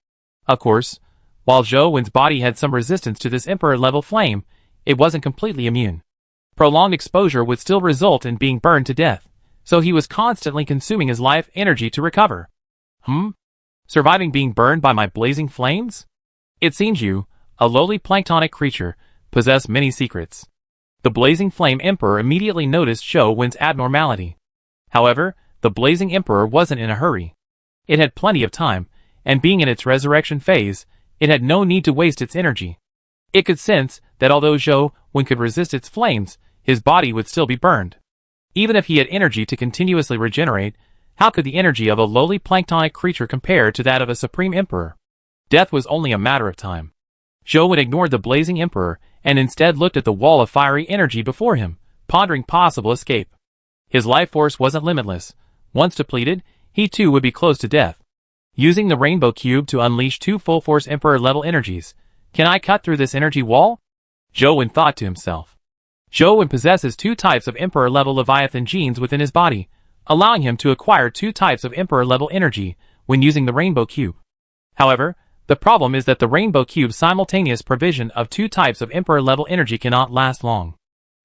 Of course, while Zhou Wen's body had some resistance to this emperor-level flame, it wasn't completely immune. Prolonged exposure would still result in being burned to death, so he was constantly consuming his life energy to recover. Surviving being burned by my blazing flames? It seems you, a lowly planktonic creature, possess many secrets. The blazing flame emperor immediately noticed Zhou Wen's abnormality. However, the blazing emperor wasn't in a hurry. It had plenty of time, and being in its resurrection phase, it had no need to waste its energy. It could sense that although Zhou Wen could resist its flames, his body would still be burned. Even if he had energy to continuously regenerate, how could the energy of a lowly planktonic creature compare to that of a supreme emperor? Death was only a matter of time. Zhou Wen ignored the blazing emperor and instead looked at the wall of fiery energy before him, pondering possible escape. His life force wasn't limitless. Once depleted, he too would be close to death. Using the rainbow cube to unleash 2 full-force emperor-level energies, can I cut through this energy wall? Zhou Wen thought to himself. Zhou Wen possesses 2 types of emperor-level Leviathan genes within his body, allowing him to acquire 2 types of emperor-level energy when using the rainbow cube. However, the problem is that the rainbow cube's simultaneous provision of 2 types of emperor-level energy cannot last long.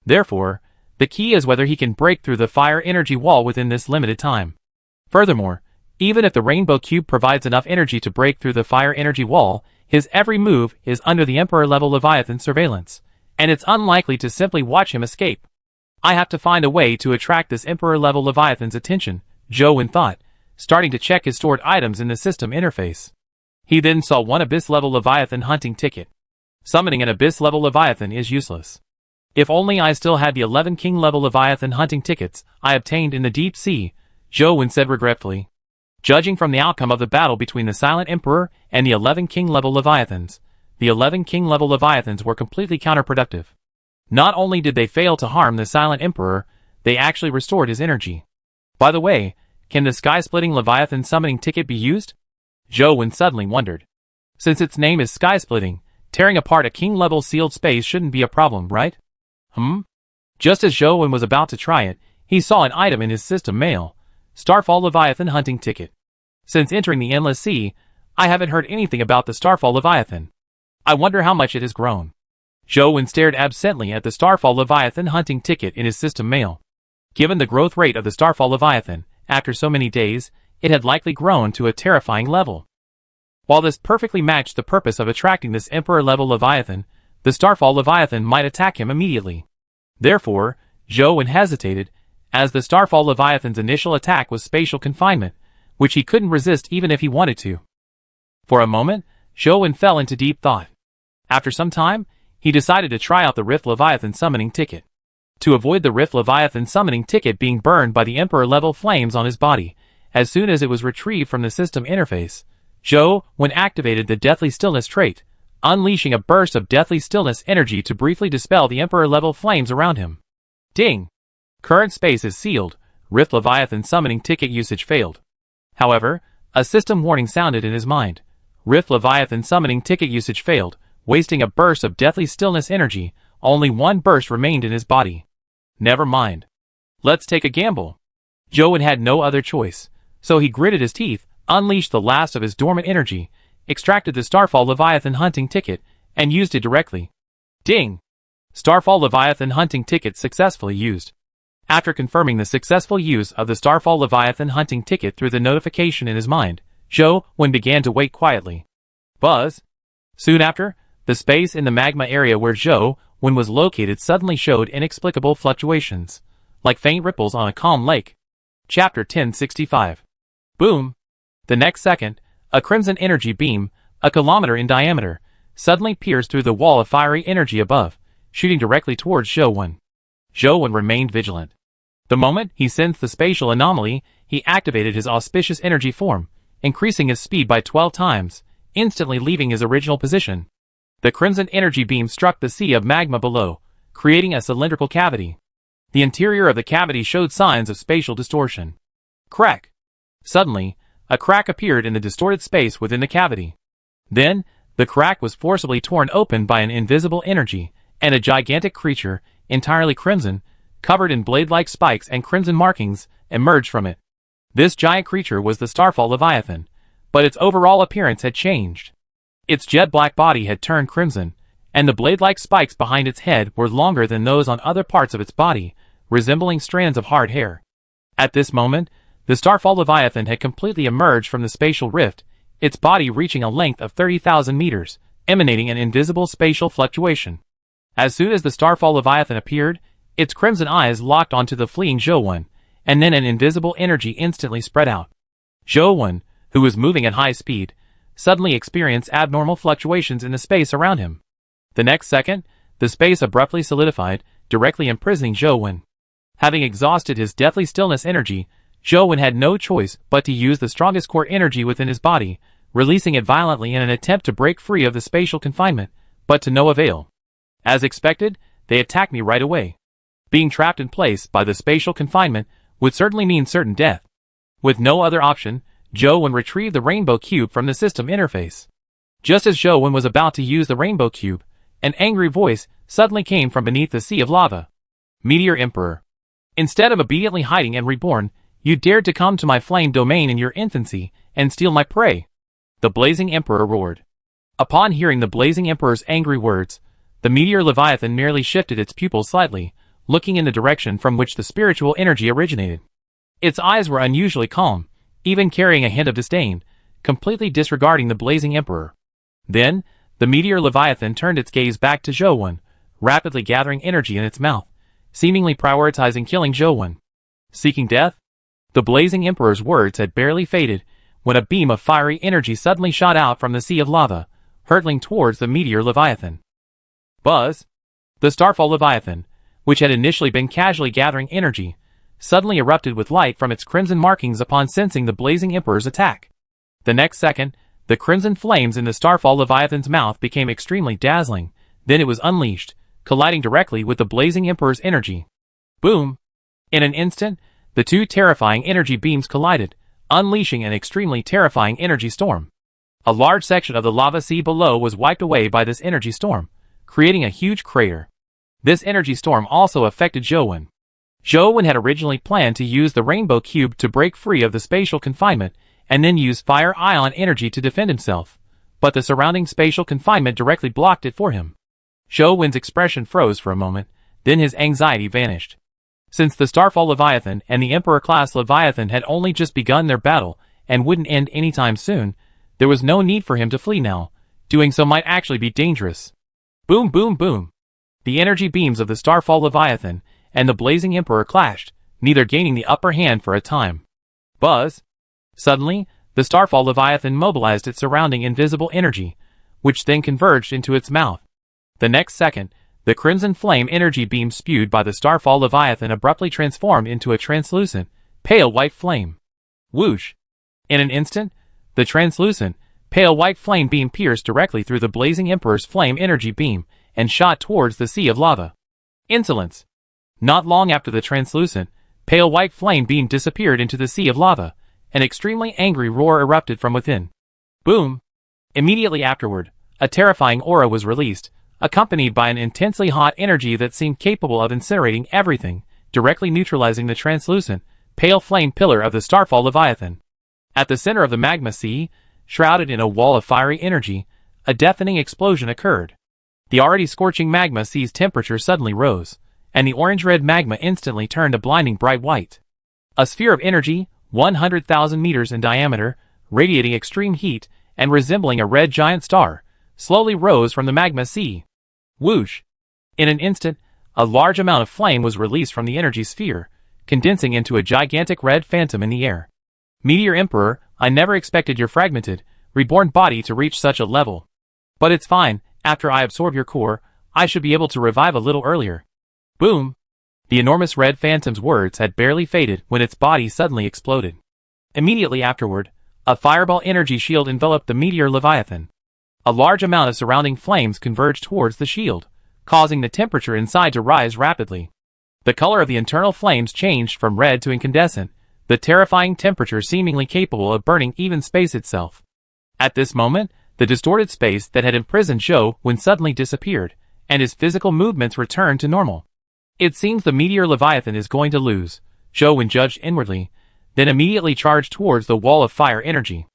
Therefore, the key is whether he can break through the fire energy wall within this limited time. Furthermore, even if the rainbow cube provides enough energy to break through the fire energy wall, his every move is under the emperor-level Leviathan surveillance, and it's unlikely to simply watch him escape. I have to find a way to attract this emperor-level Leviathan's attention, Zhou Wen thought, starting to check his stored items in the system interface. He then saw 1 Abyss-level Leviathan hunting ticket. Summoning an Abyss-level Leviathan is useless. If only I still had the 11 King-level Leviathan hunting tickets I obtained in the deep sea, Zhou Wen said regretfully. Judging from the outcome of the battle between the Silent Emperor and the 11 King-level Leviathans, the 11 King-level Leviathans were completely counterproductive. Not only did they fail to harm the Silent Emperor, they actually restored his energy. By the way, can the sky-splitting Leviathan summoning ticket be used? Zhou Wen suddenly wondered. Since its name is sky-splitting, tearing apart a king-level sealed space shouldn't be a problem, right? Just as Zhou Wen was about to try it, he saw an item in his system mail. Starfall Leviathan hunting ticket. Since entering the Endless Sea, I haven't heard anything about the Starfall Leviathan. I wonder how much it has grown. Zhou Wen stared absently at the Starfall Leviathan hunting ticket in his system mail. Given the growth rate of the Starfall Leviathan, after so many days, it had likely grown to a terrifying level. While this perfectly matched the purpose of attracting this Emperor-level Leviathan, the Starfall Leviathan might attack him immediately. Therefore, Zhou Wen hesitated, as the Starfall Leviathan's initial attack was spatial confinement, which he couldn't resist even if he wanted to. For a moment, Zhou Wen fell into deep thought. After some time, he decided to try out the Rift Leviathan summoning ticket. To avoid the Rift Leviathan summoning ticket being burned by the Emperor-level flames on his body, as soon as it was retrieved from the system interface, Zhou Wen activated the Deathly Stillness trait, unleashing a burst of Deathly Stillness energy to briefly dispel the Emperor-level flames around him. Ding! Current space is sealed. Rift Leviathan summoning ticket usage failed. However, a system warning sounded in his mind. Rift Leviathan summoning ticket usage failed, wasting a burst of Deathly Stillness energy. Only 1 burst remained in his body. Never mind. Let's take a gamble. Zhou Wen had no other choice, so he gritted his teeth, unleashed the last of his dormant energy, extracted the Starfall Leviathan hunting ticket, and used it directly. Ding! Starfall Leviathan hunting ticket successfully used. After confirming the successful use of the Starfall Leviathan hunting ticket through the notification in his mind, Zhou Wen began to wait quietly. Buzz! Soon after, the space in the magma area where Zhou Wen was located suddenly showed inexplicable fluctuations, like faint ripples on a calm lake. Chapter 1065. Boom! The next second, a crimson energy beam, a kilometer in diameter, suddenly pierced through the wall of fiery energy above, shooting directly towards Zhou Wen. Zhou Wen remained vigilant. The moment he sensed the spatial anomaly, he activated his auspicious energy form, increasing his speed by 12 times, instantly leaving his original position. The crimson energy beam struck the sea of magma below, creating a cylindrical cavity. The interior of the cavity showed signs of spatial distortion. Crack! Suddenly, a crack appeared in the distorted space within the cavity. Then, The crack was forcibly torn open by an invisible energy, and a gigantic creature, entirely crimson, covered in blade-like spikes and crimson markings, emerged from it. This giant creature was the Starfall Leviathan, but its overall appearance had changed. Its jet-black body had turned crimson, and the blade-like spikes behind its head were longer than those on other parts of its body, resembling strands of hard hair. At this moment, the Starfall Leviathan had completely emerged from the spatial rift, its body reaching a length of 30,000 meters, emanating an invisible spatial fluctuation. As soon as the Starfall Leviathan appeared, its crimson eyes locked onto the fleeing Zhou, and then an invisible energy instantly spread out. Zhou, who was moving at high speed, suddenly experienced abnormal fluctuations in the space around him. The next second, the space abruptly solidified, directly imprisoning Zhou. Having exhausted his deathly stillness energy, Zhou had no choice but to use the strongest core energy within his body, releasing it violently in an attempt to break free of the spatial confinement, but to no avail. As expected, they attacked me right away. Being trapped in place by the spatial confinement would certainly mean certain death. With no other option, Zhou retrieved the Rainbow Cube from the system interface. Just as Zhou was about to use the Rainbow Cube, an angry voice suddenly came from beneath the sea of lava. Meteor Emperor. Instead of obediently hiding and reborn, you dared to come to my flame domain in your infancy and steal my prey. The Blazing Emperor roared. Upon hearing the Blazing Emperor's angry words, the Meteor Leviathan merely shifted its pupils slightly, looking in the direction from which the spiritual energy originated. Its eyes were unusually calm, even carrying a hint of disdain, completely disregarding the Blazing Emperor. Then, the Meteor Leviathan turned its gaze back to Zhou, rapidly gathering energy in its mouth, seemingly prioritizing killing Zhou. Seeking death? The Blazing Emperor's words had barely faded when a beam of fiery energy suddenly shot out from the sea of lava, hurtling towards the Meteor Leviathan. Buzz! The Starfall Leviathan, which had initially been casually gathering energy, suddenly erupted with light from its crimson markings upon sensing the Blazing Emperor's attack. The next second, the crimson flames in the Starfall Leviathan's mouth became extremely dazzling, then it was unleashed, colliding directly with the Blazing Emperor's energy. Boom! In an instant, the two terrifying energy beams collided, unleashing an extremely terrifying energy storm. A large section of the lava sea below was wiped away by this energy storm, creating a huge crater. This energy storm also affected Zhou. Zhou had originally planned to use the Rainbow Cube to break free of the spatial confinement and then use fire ion energy to defend himself, but the surrounding spatial confinement directly blocked it for him. Zhou's expression froze for a moment, then his anxiety vanished. Since the Starfall Leviathan and the Emperor-class Leviathan had only just begun their battle and wouldn't end anytime soon, there was no need for him to flee now. Doing so might actually be dangerous. Boom, boom, boom. The energy beams of the Starfall Leviathan and the Blazing Emperor clashed, neither gaining the upper hand for a time. Buzz! Suddenly, the Starfall Leviathan mobilized its surrounding invisible energy, which then converged into its mouth. The next second, the crimson flame energy beam spewed by the Starfall Leviathan abruptly transformed into a translucent, pale white flame. Whoosh! In an instant, the translucent, pale white flame beam pierced directly through the Blazing Emperor's flame energy beam and shot towards the sea of lava. Insolence! Not long after the translucent, pale white flame beam disappeared into the sea of lava, an extremely angry roar erupted from within. Boom! Immediately afterward, a terrifying aura was released, accompanied by an intensely hot energy that seemed capable of incinerating everything, directly neutralizing the translucent, pale flame pillar of the Starfall Leviathan. At the center of the magma sea, shrouded in a wall of fiery energy, a deafening explosion occurred. The already scorching magma sea's temperature suddenly rose, and the orange-red magma instantly turned a blinding bright white. A sphere of energy, 100,000 meters in diameter, radiating extreme heat, and resembling a red giant star, slowly rose from the magma sea. Whoosh! In an instant, a large amount of flame was released from the energy sphere, condensing into a gigantic red phantom in the air. Meteor Emperor, I never expected your fragmented, reborn body to reach such a level. But it's fine, after I absorb your core, I should be able to revive a little earlier. Boom! The enormous red phantom's words had barely faded when its body suddenly exploded. Immediately afterward, a fireball energy shield enveloped the Meteor Leviathan. A large amount of surrounding flames converged towards the shield, causing the temperature inside to rise rapidly. The color of the internal flames changed from red to incandescent, the terrifying temperature seemingly capable of burning even space itself. At this moment, The distorted space that had imprisoned Zhou Wen suddenly disappeared, and his physical movements returned to normal. It seems the meteor Leviathan is going to lose, Zhou Wen judged inwardly, then immediately charged towards the wall of fire energy.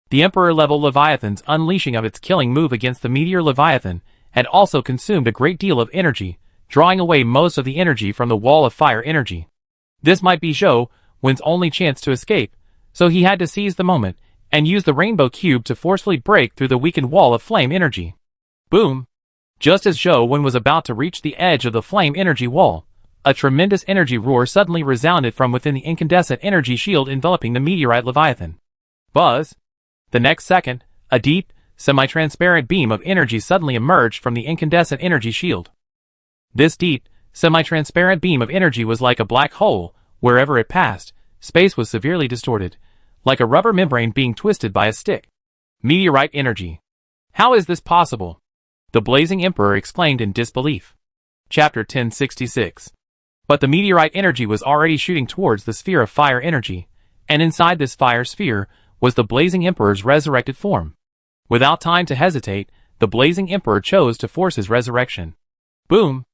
The Emperor-level Leviathan's unleashing of its killing move against the meteor Leviathan had also consumed a great deal of energy, drawing away most of the energy from the wall of fire energy. This might be Zhou Wen's only chance to escape, so he had to seize the moment and use the rainbow cube to forcefully break through the weakened wall of flame energy. Boom! Just as Zhou Wen was about to reach the edge of the flame energy wall, a tremendous energy roar suddenly resounded from within the incandescent energy shield enveloping the meteorite Leviathan. Buzz! The next second, a deep, semi-transparent beam of energy suddenly emerged from the incandescent energy shield. This deep, semi-transparent beam of energy was like a black hole. Wherever it passed, space was severely distorted, like a rubber membrane being twisted by a stick. Meteorite energy. How is this possible? The Blazing Emperor exclaimed in disbelief. Chapter 1066. But the meteorite energy was already shooting towards the sphere of fire energy, and inside this fire sphere was the Blazing Emperor's resurrected form. Without time to hesitate, the Blazing Emperor chose to force his resurrection. Boom!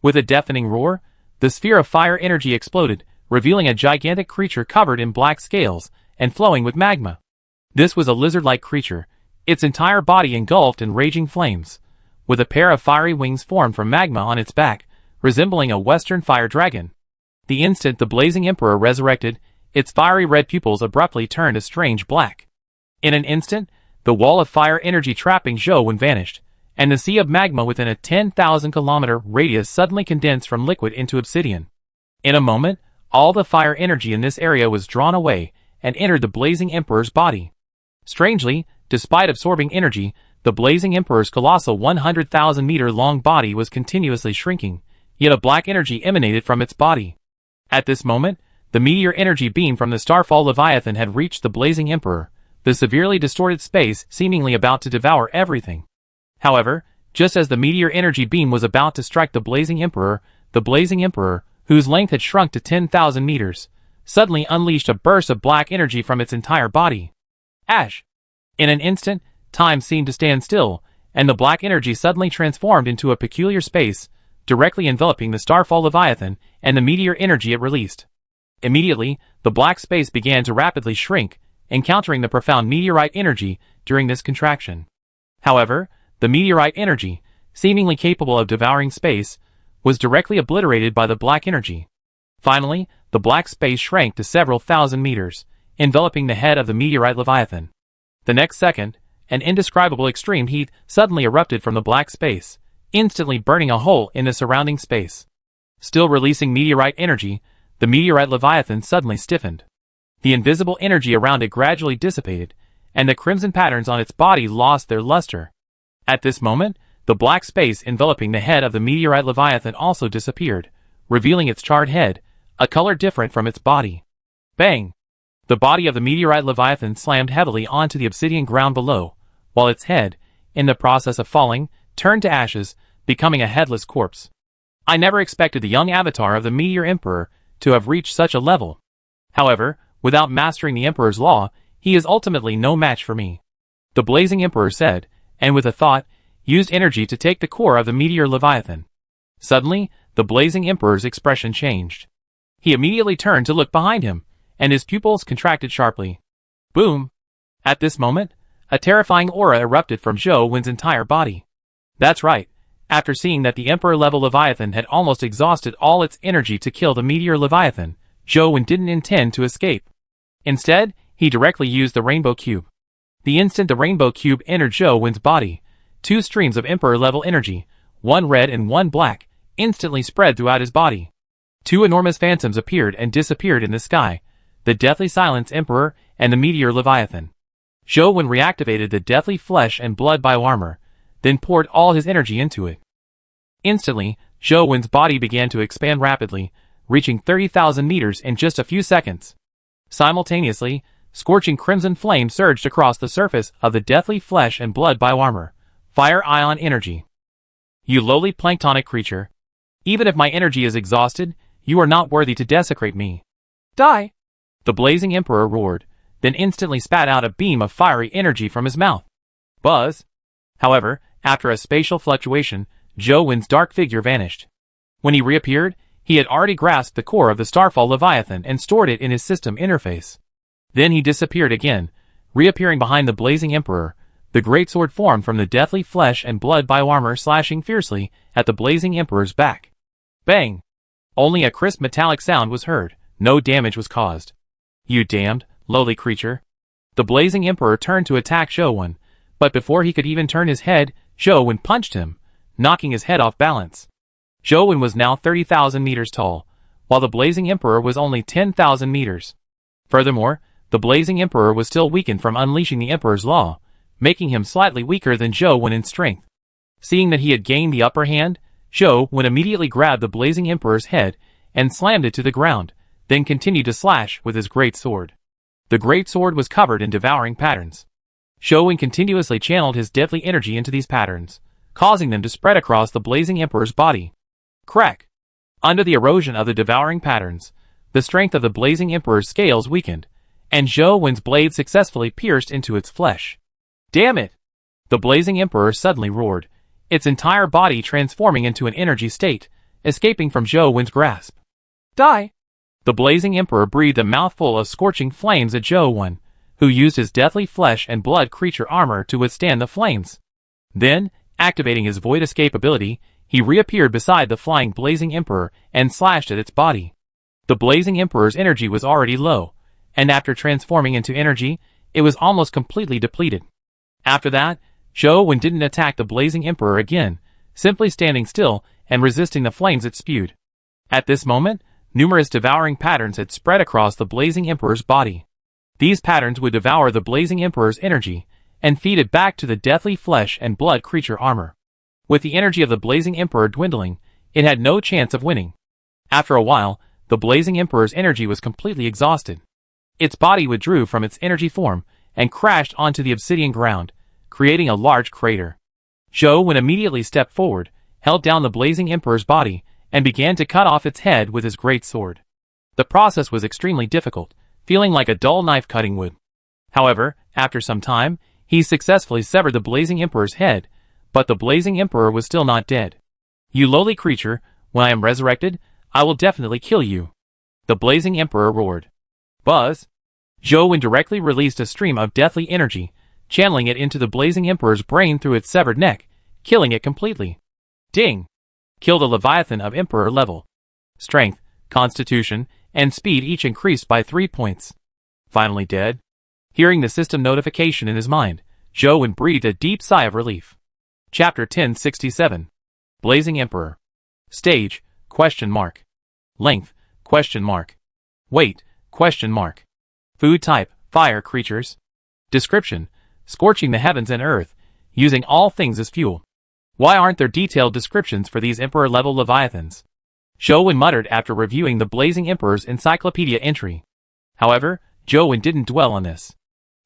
With a deafening roar, the sphere of fire energy exploded, revealing a gigantic creature covered in black scales and flowing with magma. This was a lizard-like creature, its entire body engulfed in raging flames, with a pair of fiery wings formed from magma on its back, resembling a western fire dragon. The instant the Blazing Emperor resurrected, its fiery red pupils abruptly turned a strange black. In an instant, the wall of fire energy trapping Zhou Wen vanished, and the sea of magma within a 10,000-kilometer radius suddenly condensed from liquid into obsidian. In a moment, all the fire energy in this area was drawn away and entered the Blazing Emperor's body. Strangely, despite absorbing energy, the Blazing Emperor's colossal 100,000-meter-long body was continuously shrinking, yet a black energy emanated from its body. At this moment, the meteor energy beam from the Starfall Leviathan had reached the Blazing Emperor, the severely distorted space seemingly about to devour everything. However, just as the meteor energy beam was about to strike the Blazing Emperor, whose length had shrunk to 10,000 meters, suddenly unleashed a burst of black energy from its entire body. Ash! In an instant, time seemed to stand still, and the black energy suddenly transformed into a peculiar space, directly enveloping the Starfall Leviathan and the meteor energy it released. Immediately, the black space began to rapidly shrink, encountering the profound meteorite energy during this contraction. However, the meteorite energy, seemingly capable of devouring space, was directly obliterated by the black energy. Finally, the black space shrank to several thousand meters, enveloping the head of the meteorite Leviathan. The next second, an indescribable extreme heat suddenly erupted from the black space, instantly burning a hole in the surrounding space. Still releasing meteorite energy, the meteorite Leviathan suddenly stiffened. The invisible energy around it gradually dissipated, and the crimson patterns on its body lost their luster. At this moment, the black space enveloping the head of the meteorite Leviathan also disappeared, revealing its charred head, a color different from its body. Bang! The body of the meteorite Leviathan slammed heavily onto the obsidian ground below, while its head, in the process of falling, turned to ashes, becoming a headless corpse. I never expected the young avatar of the Meteor Emperor to have reached such a level. However, without mastering the Emperor's law, he is ultimately no match for me. The Blazing Emperor said, and with a thought, used energy to take the core of the Meteor Leviathan. Suddenly, the Blazing Emperor's expression changed. He immediately turned to look behind him, and his pupils contracted sharply. Boom! At this moment, a terrifying aura erupted from Zhou Wen's entire body. That's right. After seeing that the Emperor-level Leviathan had almost exhausted all its energy to kill the Meteor Leviathan, Zhou Wen didn't intend to escape. Instead, he directly used the Rainbow Cube. The instant the Rainbow Cube entered Zhou Wen's body, two streams of Emperor-level energy, one red and one black, instantly spread throughout his body. Two enormous phantoms appeared and disappeared in the sky, the Deathly Silence Emperor and the Meteor Leviathan. Zhou Wen reactivated the Deathly Flesh and Blood bioarmor, then poured all his energy into it. Instantly, Zhou Wen's body began to expand rapidly, reaching 30,000 meters in just a few seconds. Simultaneously, scorching crimson flame surged across the surface of the Deathly Flesh and Blood bioarmor. Fire ion energy. You lowly planktonic creature. Even if my energy is exhausted, you are not worthy to desecrate me. Die! The Blazing Emperor roared, then instantly spat out a beam of fiery energy from his mouth. Buzz. However, after a spatial fluctuation, Zhou Wen's dark figure vanished. When he reappeared, he had already grasped the core of the Starfall Leviathan and stored it in his system interface. Then he disappeared again, reappearing behind the Blazing Emperor, the greatsword formed from the deathly flesh and blood bioarmor slashing fiercely at the Blazing Emperor's back. Bang! Only a crisp metallic sound was heard, no damage was caused. You damned, lowly creature. The Blazing Emperor turned to attack Zhou Wen, but before he could even turn his head, Zhou Wen punched him, knocking his head off balance. Zhou Wen was now 30,000 meters tall, while the Blazing Emperor was only 10,000 meters. Furthermore, the Blazing Emperor was still weakened from unleashing the Emperor's Law, making him slightly weaker than Zhou Wen in strength. Seeing that he had gained the upper hand, Zhou Wen immediately grabbed the Blazing Emperor's head and slammed it to the ground, then continued to slash with his great sword. The great sword was covered in devouring patterns. Zhou Wen continuously channeled his deadly energy into these patterns, causing them to spread across the Blazing Emperor's body. Crack! Under the erosion of the devouring patterns, the strength of the Blazing Emperor's scales weakened, and Zhou Wen's blade successfully pierced into its flesh. Damn it! The Blazing Emperor suddenly roared, its entire body transforming into an energy state, escaping from Zhou Wen's grasp. Die! The Blazing Emperor breathed a mouthful of scorching flames at Zhou Wen, who used his deathly flesh and blood creature armor to withstand the flames. Then, activating his void escape ability, he reappeared beside the flying Blazing Emperor and slashed at its body. The Blazing Emperor's energy was already low, and after transforming into energy, it was almost completely depleted. After that, Zhou Wen didn't attack the Blazing Emperor again, simply standing still and resisting the flames it spewed. At this moment, numerous devouring patterns had spread across the Blazing Emperor's body. These patterns would devour the Blazing Emperor's energy and feed it back to the deathly flesh and blood creature armor. With the energy of the Blazing Emperor dwindling, it had no chance of winning. After a while, the Blazing Emperor's energy was completely exhausted. Its body withdrew from its energy form and crashed onto the obsidian ground, creating a large crater. Zhou Wen immediately stepped forward, held down the Blazing Emperor's body, and began to cut off its head with his great sword. The process was extremely difficult, feeling like a dull knife cutting wood. However, after some time, he successfully severed the Blazing Emperor's head, but the Blazing Emperor was still not dead. You lowly creature, when I am resurrected, I will definitely kill you. The Blazing Emperor roared. Buzz! Zhou Wen directly released a stream of deathly energy, channeling it into the Blazing Emperor's brain through its severed neck, killing it completely. Ding! Killed a Leviathan of Emperor level. Strength, Constitution, and Speed each increased by 3 points. Finally dead? Hearing the system notification in his mind, Zhou Wen breathed a deep sigh of relief. Chapter 1067. Blazing Emperor. Stage, ? Length, ? Weight, ? Food type, fire creatures. Description, scorching the heavens and earth, using all things as fuel. Why aren't there detailed descriptions for these Emperor-level Leviathans? Zhou Wen muttered after reviewing the Blazing Emperor's encyclopedia entry. However, Zhou Wen didn't dwell on this.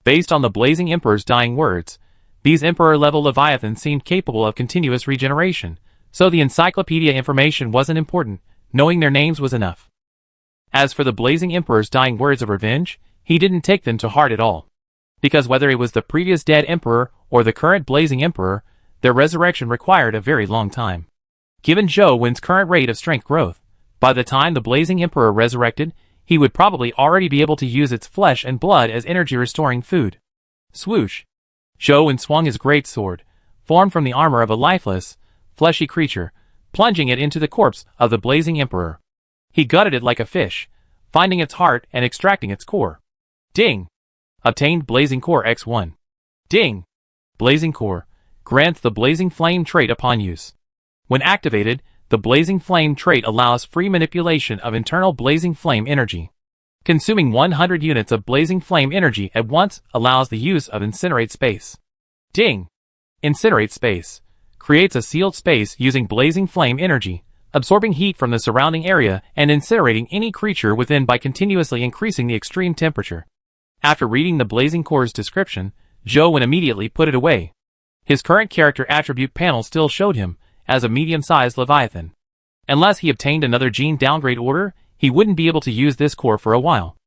Based on the Blazing Emperor's dying words, these Emperor-level Leviathans seemed capable of continuous regeneration, so the encyclopedia information wasn't important, knowing their names was enough. As for the Blazing Emperor's dying words of revenge, he didn't take them to heart at all. Because whether it was the previous dead Emperor or the current Blazing Emperor, their resurrection required a very long time. Given Zhou Wen's current rate of strength growth, by the time the Blazing Emperor resurrected, he would probably already be able to use its flesh and blood as energy-restoring food. Swoosh! Zhou Wen swung his great sword, formed from the armor of a lifeless, fleshy creature, plunging it into the corpse of the Blazing Emperor. He gutted it like a fish, finding its heart and extracting its core. Ding! Obtained Blazing Core X1. Ding! Blazing Core grants the Blazing Flame trait upon use. When activated, the Blazing Flame trait allows free manipulation of internal Blazing Flame energy. Consuming 100 units of Blazing Flame energy at once allows the use of Incinerate Space. Ding! Incinerate Space creates a sealed space using Blazing Flame energy, absorbing heat from the surrounding area and incinerating any creature within by continuously increasing the extreme temperature. After reading the Blazing Core's description, Zhou Wen immediately put it away. His current character attribute panel still showed him as a medium-sized Leviathan. Unless he obtained another gene downgrade order, he wouldn't be able to use this core for a while.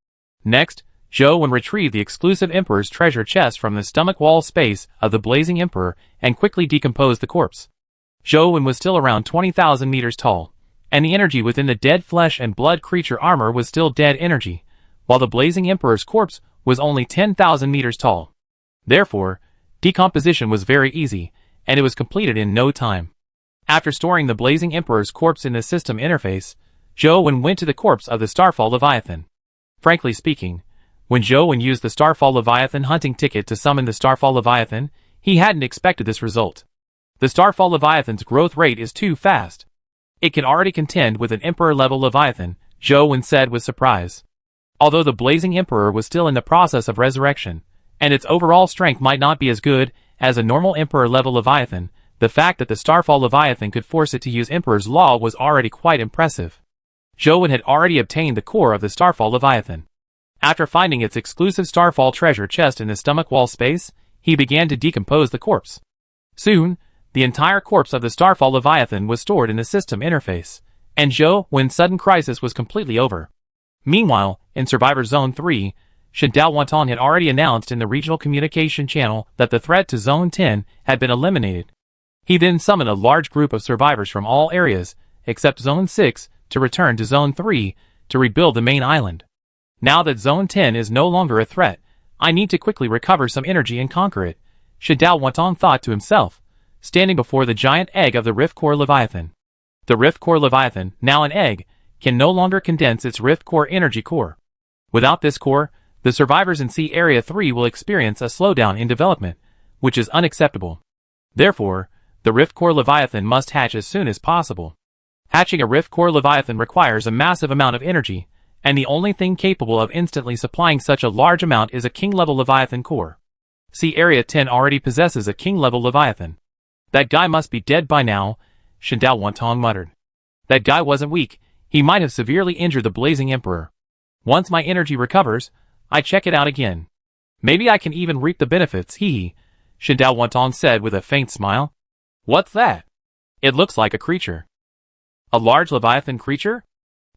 Next, Zhou Wen retrieved the exclusive Emperor's treasure chest from the stomach wall space of the Blazing Emperor and quickly decomposed the corpse. Zhou Wen was still around 20,000 meters tall, and the energy within the dead flesh and blood creature armor was still dead energy, while the Blazing Emperor's corpse was only 10,000 meters tall. Therefore, decomposition was very easy, and it was completed in no time. After storing the Blazing Emperor's corpse in the system interface, Zhou Wen went to the corpse of the Starfall Leviathan. Frankly speaking, when Zhou Wen used the Starfall Leviathan hunting ticket to summon the Starfall Leviathan, he hadn't expected this result. The Starfall Leviathan's growth rate is too fast. It can already contend with an Emperor-level Leviathan, Zhou Wen said with surprise. Although the Blazing Emperor was still in the process of resurrection, and its overall strength might not be as good as a normal Emperor-level Leviathan, the fact that the Starfall Leviathan could force it to use Emperor's Law was already quite impressive. Zhou Wen had already obtained the core of the Starfall Leviathan. After finding its exclusive Starfall treasure chest in the stomach wall space, he began to decompose the corpse. Soon, the entire corpse of the Starfall Leviathan was stored in the system interface, and Zhou Wen's sudden crisis was completely over. Meanwhile, in Survivor Zone 3, Shen Dao Wantong had already announced in the regional communication channel that the threat to Zone 10 had been eliminated. He then summoned a large group of survivors from all areas, except Zone 6, to return to Zone 3, to rebuild the main island. Now that Zone 10 is no longer a threat, I need to quickly recover some energy and conquer it, Shen Dao Wantong thought to himself, standing before the giant egg of the Rift Core Leviathan. The Rift Core Leviathan, now an egg, can no longer condense its Rift Core energy core. Without this core, the survivors in Sea Area 3 will experience a slowdown in development, which is unacceptable. Therefore, the Rift Core Leviathan must hatch as soon as possible. Hatching a Rift Core Leviathan requires a massive amount of energy, and the only thing capable of instantly supplying such a large amount is a King-level Leviathan core. Sea Area 10 already possesses a King-level Leviathan. That guy must be dead by now, Shen Dao Wantong muttered. That guy wasn't weak, he might have severely injured the Blazing Emperor. Once my energy recovers, I check it out again. Maybe I can even reap the benefits, hee, Shen Dao Wantong said with a faint smile. What's that? It looks like a creature. A large Leviathan creature?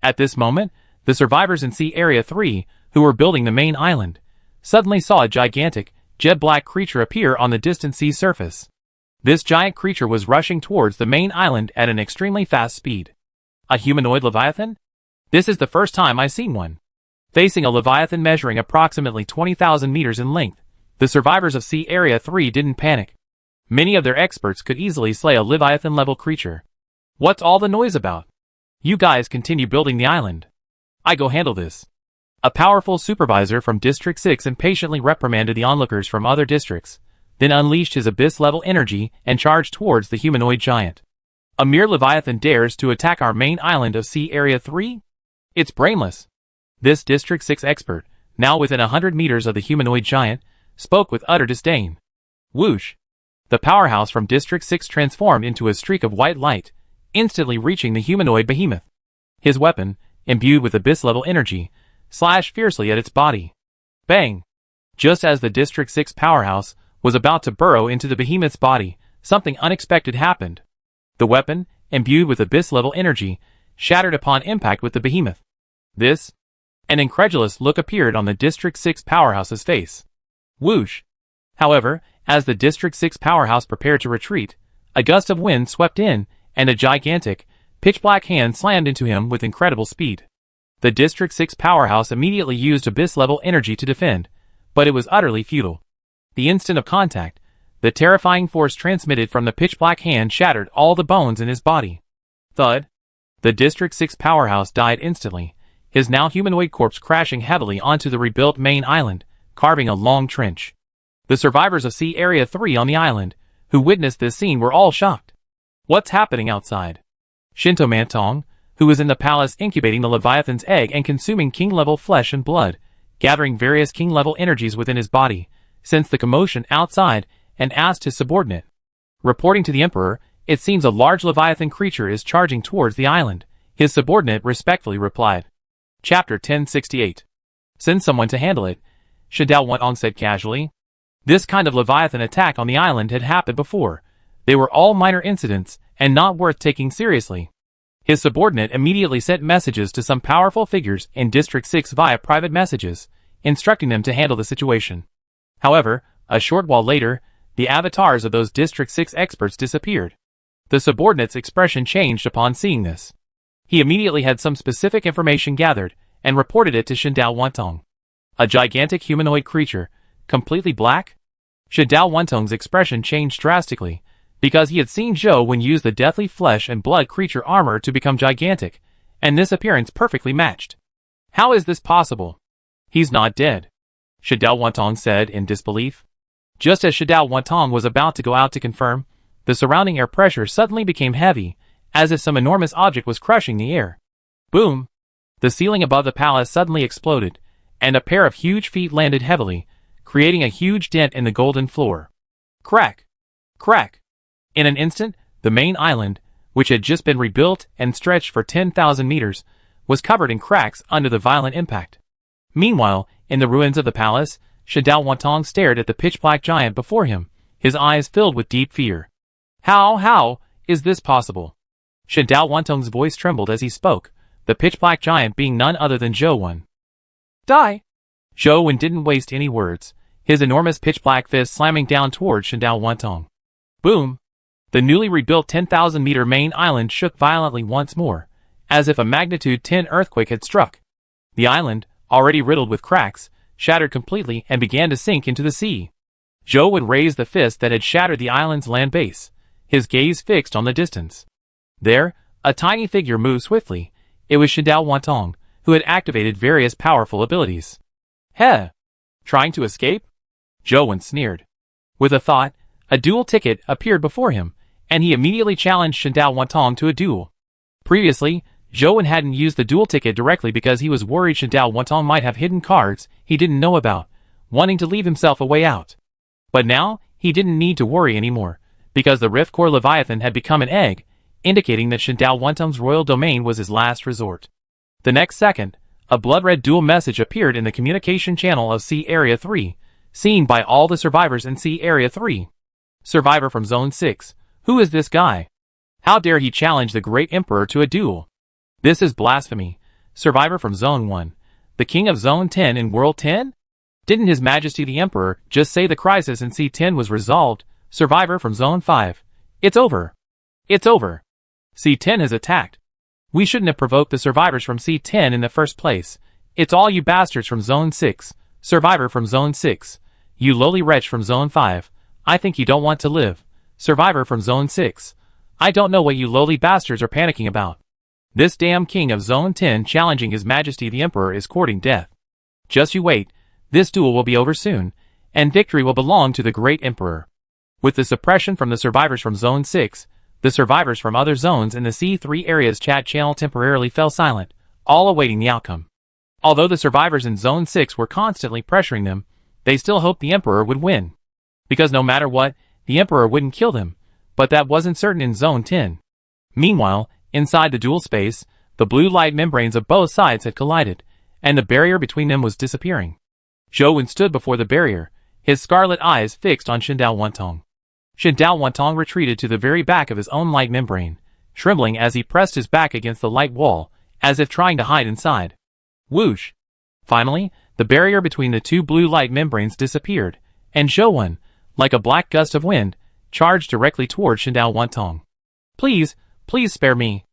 At this moment, the survivors in Sea Area 3, who were building the main island, suddenly saw a gigantic, jet-black creature appear on the distant sea surface. This giant creature was rushing towards the main island at an extremely fast speed. A humanoid Leviathan? This is the first time I've seen one. Facing a Leviathan measuring approximately 20,000 meters in length, the survivors of Sea Area 3 didn't panic. Many of their experts could easily slay a Leviathan-level creature. What's all the noise about? You guys continue building the island. I go handle this. A powerful supervisor from District 6 impatiently reprimanded the onlookers from other districts, then unleashed his abyss-level energy and charged towards the humanoid giant. A mere Leviathan dares to attack our main island of Sea Area 3? It's brainless. This District 6 expert, now within 100 meters of the humanoid giant, spoke with utter disdain. Whoosh! The powerhouse from District 6 transformed into a streak of white light, instantly reaching the humanoid behemoth. His weapon, imbued with abyss-level energy, slashed fiercely at its body. Bang! Just as the District 6 powerhouse was about to burrow into the behemoth's body, something unexpected happened. The weapon, imbued with abyss-level energy, shattered upon impact with the behemoth. This? An incredulous look appeared on the District 6 powerhouse's face. Whoosh! However, as the District 6 powerhouse prepared to retreat, a gust of wind swept in, and a gigantic, pitch-black hand slammed into him with incredible speed. The District 6 powerhouse immediately used abyss-level energy to defend, but it was utterly futile. The instant of contact, the terrifying force transmitted from the pitch-black hand shattered all the bones in his body. Thud! The District 6 powerhouse died instantly, his now humanoid corpse crashing heavily onto the rebuilt main island, carving a long trench. The survivors of Sea Area 3 on the island, who witnessed this scene, were all shocked. What's happening outside? Shinto Mantong, who was in the palace incubating the Leviathan's egg and consuming king-level flesh and blood, gathering various king-level energies within his body, sensed the commotion outside and asked his subordinate. Reporting to the Emperor, it seems a large Leviathan creature is charging towards the island, his subordinate respectfully replied. Chapter 1068. Send someone to handle it, Shen Dao Wantong said casually. This kind of Leviathan attack on the island had happened before. They were all minor incidents, and not worth taking seriously. His subordinate immediately sent messages to some powerful figures in District 6 via private messages, instructing them to handle the situation. However, a short while later, the avatars of those District 6 experts disappeared. The subordinate's expression changed upon seeing this. He immediately had some specific information gathered and reported it to Shindao Wantong. A gigantic humanoid creature, completely black? Shindao Wantong's expression changed drastically, because he had seen Zhou Wen use the deathly flesh and blood creature armor to become gigantic, and this appearance perfectly matched. How is this possible? He's not dead, Shindao Wantong said in disbelief. Just as Shindao Wantong was about to go out to confirm, the surrounding air pressure suddenly became heavy, as if some enormous object was crushing the air. Boom! The ceiling above the palace suddenly exploded, and a pair of huge feet landed heavily, creating a huge dent in the golden floor. Crack! Crack! In an instant, the main island, which had just been rebuilt and stretched for 10,000 meters, was covered in cracks under the violent impact. Meanwhile, in the ruins of the palace, Shindao Wantong stared at the pitch-black giant before him, his eyes filled with deep fear. How is this possible? Shindao Wantong's voice trembled as he spoke, the pitch-black giant being none other than Zhou Wen. Die! Zhou Wen didn't waste any words, his enormous pitch-black fist slamming down toward Shindao Wantong. Boom! The newly rebuilt 10,000-meter main island shook violently once more, as if a magnitude 10 earthquake had struck. The island, already riddled with cracks, shattered completely and began to sink into the sea. Zhou Wen raised the fist that had shattered the island's land base, his gaze fixed on the distance. There, a tiny figure moved swiftly. It was Shindao Wantong, who had activated various powerful abilities. Heh! Trying to escape? Zhou Wen sneered. With a thought, a duel ticket appeared before him, and he immediately challenged Shindao Wantong to a duel. Previously, Zhou Wen hadn't used the duel ticket directly because he was worried Shindao Wantong might have hidden cards he didn't know about, wanting to leave himself a way out. But now, he didn't need to worry anymore, because the Rift Core Leviathan had become an egg, indicating that Shindao Wantong's royal domain was his last resort. The next second, a blood-red duel message appeared in the communication channel of Sea Area 3, seen by all the survivors in Sea Area 3. Survivor from Zone 6, who is this guy? How dare he challenge the Great Emperor to a duel? This is blasphemy. Survivor from Zone 1, the King of Zone 10 in World 10? Didn't His Majesty the Emperor just say the crisis in C10 was resolved? Survivor from Zone 5. It's over. It's over. C10 has attacked. We shouldn't have provoked the survivors from C10 in the first place. It's all you bastards from Zone 6. Survivor from Zone 6. You lowly wretch from Zone 5. I think you don't want to live. Survivor from Zone 6. I don't know what you lowly bastards are panicking about. This damn King of Zone 10 challenging His Majesty the Emperor is courting death. Just you wait, this duel will be over soon, and victory will belong to the Great Emperor. With the suppression from the survivors from Zone 6, the survivors from other zones in the C3 area's chat channel temporarily fell silent, all awaiting the outcome. Although the survivors in Zone 6 were constantly pressuring them, they still hoped the Emperor would win. Because no matter what, the Emperor wouldn't kill them, but that wasn't certain in Zone 10. Meanwhile, inside the duel space, the blue light membranes of both sides had collided, and the barrier between them was disappearing. Zhou Wen stood before the barrier, his scarlet eyes fixed on Shindao Wantong. Shindao Wantong retreated to the very back of his own light membrane, trembling as he pressed his back against the light wall, as if trying to hide inside. Whoosh! Finally, the barrier between the two blue light membranes disappeared, and Zhou Wen, like a black gust of wind, charged directly toward Shindao Wantong. Please spare me.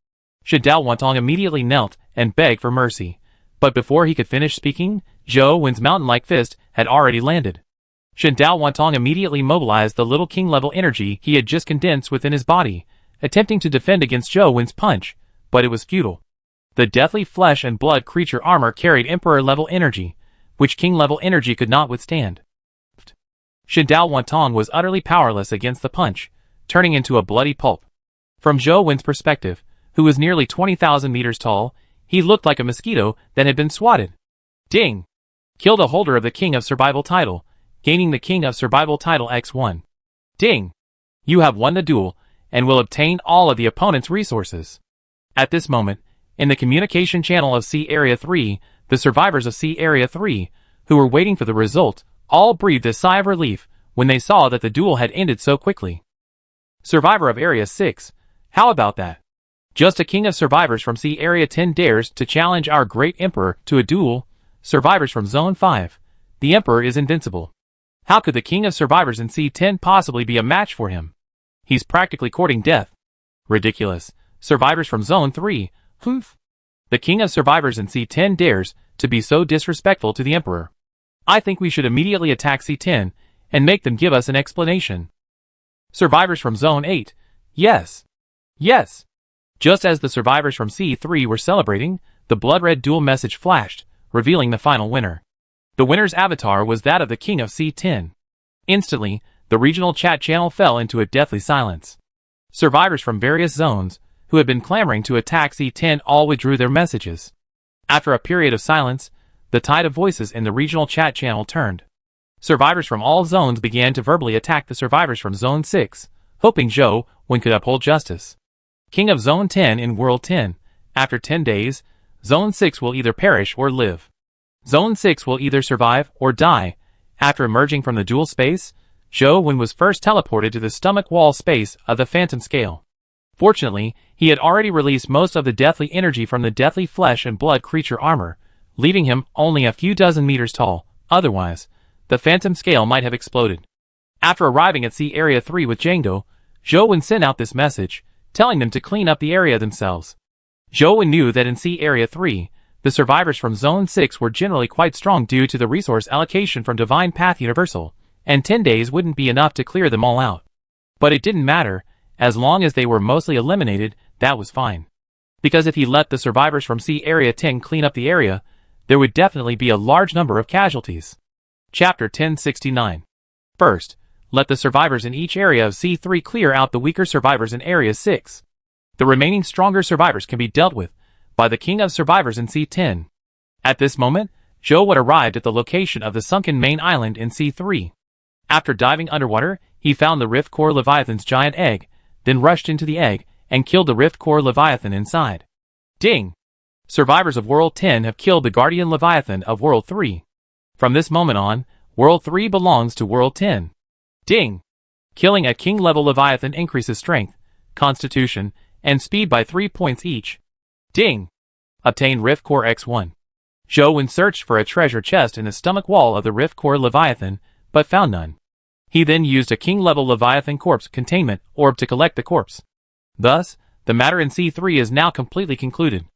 Shindao Wantong immediately knelt and begged for mercy, but before he could finish speaking, Zhou Wen's mountain-like fist had already landed. Shindao Wantong immediately mobilized the little king-level energy he had just condensed within his body, attempting to defend against Zhou Wen's punch, but it was futile. The deathly flesh and blood creature armor carried Emperor-level energy, which king-level energy could not withstand. Shindao Wantong was utterly powerless against the punch, turning into a bloody pulp. From Zhou Wen's perspective, who was nearly 20,000 meters tall, he looked like a mosquito that had been swatted. Ding! Kill the holder of the King of Survival title, gaining the King of Survival title X1. Ding! You have won the duel, and will obtain all of the opponent's resources. At this moment, in the communication channel of Sea Area 3, the survivors of Sea Area 3, who were waiting for the result, all breathed a sigh of relief when they saw that the duel had ended so quickly. Survivor of Area 6, how about that? Just a King of Survivors from Sea Area 10 dares to challenge our Great Emperor to a duel. Survivors from Zone 5, the Emperor is invincible. How could the king of survivors in C10 possibly be a match for him? He's practically courting death. Ridiculous. Survivors from Zone 3, humph. The king of survivors in C10 dares to be so disrespectful to the Emperor. I think we should immediately attack C10 and make them give us an explanation. Survivors from Zone 8, yes. Yes. Just as the survivors from C3 were celebrating, the blood-red duel message flashed, revealing the final winner. The winner's avatar was that of the king of C10. Instantly, the regional chat channel fell into a deathly silence. Survivors from various zones, who had been clamoring to attack C10, all withdrew their messages. After a period of silence, the tide of voices in the regional chat channel turned. Survivors from all zones began to verbally attack the survivors from Zone 6, hoping Zhou Wen could uphold justice. King of Zone 10 in World 10, after 10 days, Zone 6 will either perish or live. Zone 6 will either survive or die. After emerging from the dual space, Zhou Wen was first teleported to the stomach wall space of the Phantom Scale. Fortunately, he had already released most of the deathly energy from the deathly flesh and blood creature armor, leaving him only a few dozen meters tall. Otherwise, the Phantom Scale might have exploded. After arriving at Sea Area 3 with Django, Zhou Wen sent out this message, telling them to clean up the area themselves. Zhou Wen knew that in Sea Area 3, the survivors from Zone 6 were generally quite strong due to the resource allocation from Divine Path Universal, and 10 days wouldn't be enough to clear them all out. But it didn't matter, as long as they were mostly eliminated, that was fine. Because if he let the survivors from Sea Area 10 clean up the area, there would definitely be a large number of casualties. Chapter 1069. First, let the survivors in each area of C3 clear out the weaker survivors in Area 6. The remaining stronger survivors can be dealt with by the king of survivors in C10. At this moment, Zhou Wen arrived at the location of the sunken main island in C3. After diving underwater, he found the Rift Core Leviathan's giant egg, then rushed into the egg and killed the Rift Core Leviathan inside. Ding! Survivors of World 10 have killed the Guardian Leviathan of World 3. From this moment on, World 3 belongs to World 10. Ding! Killing a king-level Leviathan increases strength, constitution, and speed by 3 points each. Ding! Obtained Rift Core X1. Zhou Wen searched for a treasure chest in the stomach wall of the Rift Core Leviathan, but found none. He then used a king-level Leviathan corpse containment orb to collect the corpse. Thus, the matter in C3 is now completely concluded.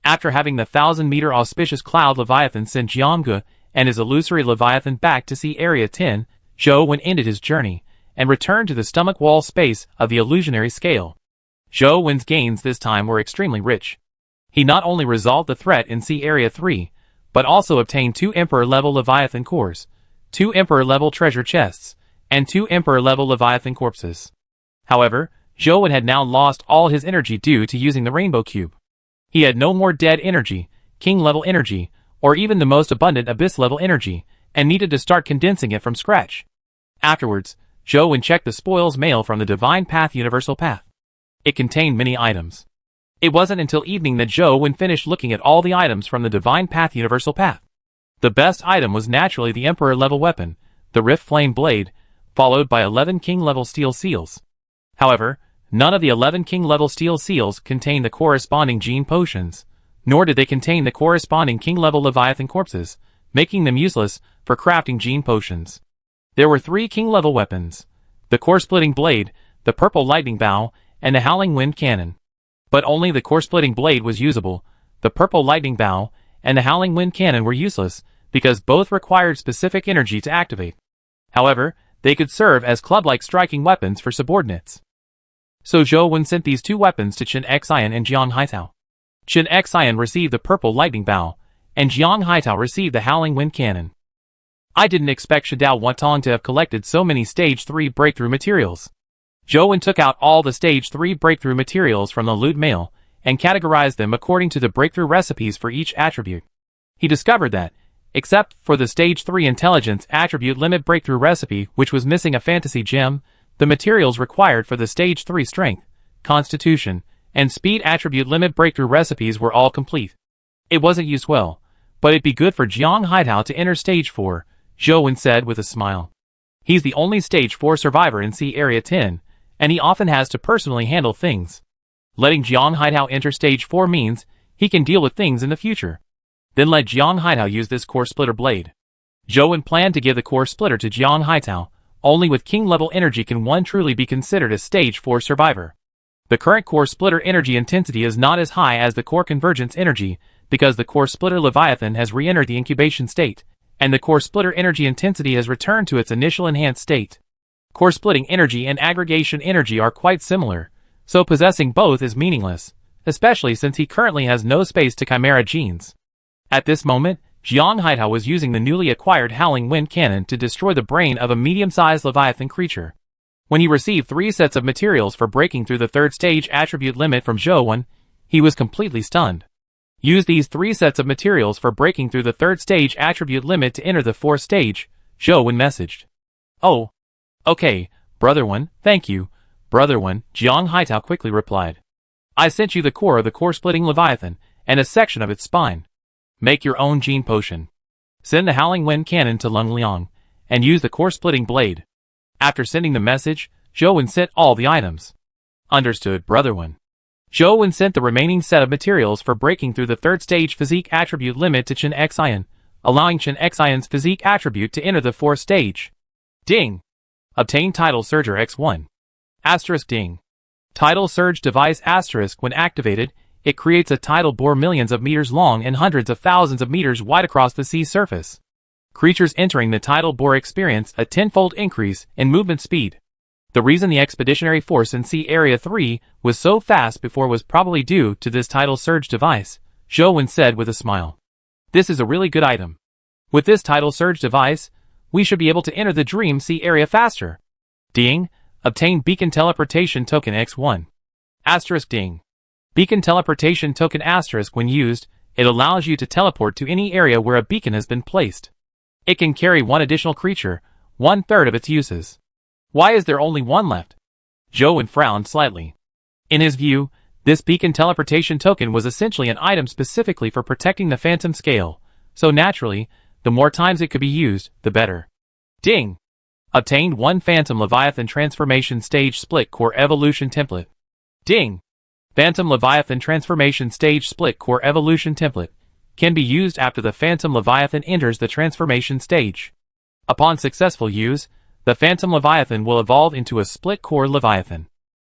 After having the 1,000-meter auspicious cloud Leviathan send Jiangge and his illusory Leviathan back to Sea Area 10, Zhou Wen ended his journey and returned to the stomach wall space of the illusionary scale. Zhou Wen's gains this time were extremely rich. He not only resolved the threat in Sea Area 3, but also obtained 2 Emperor-level Leviathan cores, 2 Emperor-level treasure chests, and 2 Emperor-level Leviathan corpses. However, Zhou Wen had now lost all his energy due to using the Rainbow Cube. He had no more dead energy, king-level energy, or even the most abundant abyss-level energy, and needed to start condensing it from scratch. Afterwards, Zhou Wen checked the spoils mail from the Divine Path Universal Path. It contained many items. It wasn't until evening that Zhou Wen finished looking at all the items from the Divine Path Universal Path. The best item was naturally the Emperor-level weapon, the Rift Flame Blade, followed by 11 king-level steel seals. However, none of the 11 king-level steel seals contained the corresponding gene potions, nor did they contain the corresponding king-level Leviathan corpses, making them useless for crafting gene potions. There were 3 king-level weapons: the core-splitting blade, the purple lightning bow, and the howling wind cannon. But only the core-splitting blade was usable. The purple lightning bow and the howling wind cannon were useless because both required specific energy to activate. However, they could serve as club-like striking weapons for subordinates. So Zhou Wen sent these 2 weapons to Chen Xian and Jiang Haitao. Chen Xian received the purple lightning bow, and Jiang Haitao received the howling wind cannon. I didn't expect Shadao Wantong to have collected so many Stage 3 breakthrough materials. Zhou Wen took out all the Stage 3 breakthrough materials from the loot mail, and categorized them according to the breakthrough recipes for each attribute. He discovered that, except for the Stage 3 Intelligence Attribute Limit Breakthrough Recipe, which was missing a Fantasy Gem, the materials required for the Stage 3 Strength, Constitution, and Speed Attribute Limit Breakthrough Recipes were all complete. It wasn't used well, but it'd be good for Jiang Haitao to enter Stage 4, Zhou Wen said with a smile. He's the only Stage 4 survivor in Sea Area 10, and he often has to personally handle things. Letting Jiang Haitao enter Stage 4 means he can deal with things in the future. Then let Jiang Haitao use this core splitter blade. Zhou planned to give the core splitter to Jiang Haitao. Only with king-level energy can one truly be considered a stage 4 survivor. The current core splitter energy intensity is not as high as the core convergence energy, because the core splitter Leviathan has re-entered the incubation state, and the core splitter energy intensity has returned to its initial enhanced state. Core splitting energy and aggregation energy are quite similar, so possessing both is meaningless, especially since he currently has no space to chimera genes. At this moment, Jiang Haitao was using the newly acquired Howling Wind Cannon to destroy the brain of a medium-sized Leviathan creature. When he received 3 sets of materials for breaking through the 3rd stage attribute limit from Zhou, he was completely stunned. Use these 3 sets of materials for breaking through the 3rd stage attribute limit to enter the 4th stage, Zhou messaged. Oh. Okay, Brother One, thank you, Brother One, Jiang Haitao quickly replied. I sent you the core of the core-splitting Leviathan, and a section of its spine. Make your own gene potion. Send the Howling Wind Cannon to Lung Liang, and use the core-splitting blade. After sending the message, Zhou sent all the items. Understood, Brother One. Zhou sent the remaining set of materials for breaking through the 3rd stage physique attribute limit to Chen Xian, allowing Chen Xian's physique attribute to enter the 4th stage. Ding! Obtain Tidal Surger X1. Asterisk ding. Tidal Surge device asterisk when activated, it creates a tidal bore millions of meters long and hundreds of thousands of meters wide across the sea surface. Creatures entering the tidal bore experience a 10-fold increase in movement speed. The reason the expeditionary force in Sea Area 3 was so fast before was probably due to this tidal surge device, Zhou said with a smile. This is a really good item. With this tidal surge device, we should be able to enter the Dream Sea area faster. Ding. Obtain Beacon Teleportation Token X1. Asterisk ding. Beacon Teleportation Token asterisk when used, it allows you to teleport to any area where a beacon has been placed. It can carry 1 additional creature, 1/3 of its uses. Why is there only 1 left? Zhou frowned slightly. In his view, this Beacon Teleportation Token was essentially an item specifically for protecting the Phantom Scale, so naturally, the more times it could be used, the better. Ding! Obtained 1 Phantom Leviathan Transformation Stage Split Core Evolution Template. Ding! Phantom Leviathan Transformation Stage Split Core Evolution Template can be used after the Phantom Leviathan enters the transformation stage. Upon successful use, the Phantom Leviathan will evolve into a Split Core Leviathan.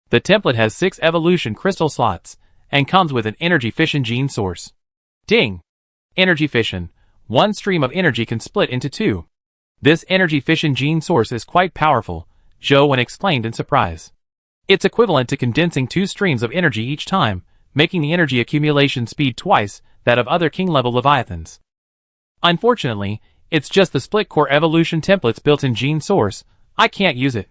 The template has 6 evolution crystal slots, and comes with an energy fission gene source. Ding! Energy fission. 1 stream of energy can split into 2. This energy fission gene source is quite powerful, Zhou exclaimed in surprise. It's equivalent to condensing 2 streams of energy each time, making the energy accumulation speed twice that of other king-level Leviathans. Unfortunately, it's just the split core evolution template's built-in gene source. I can't use it.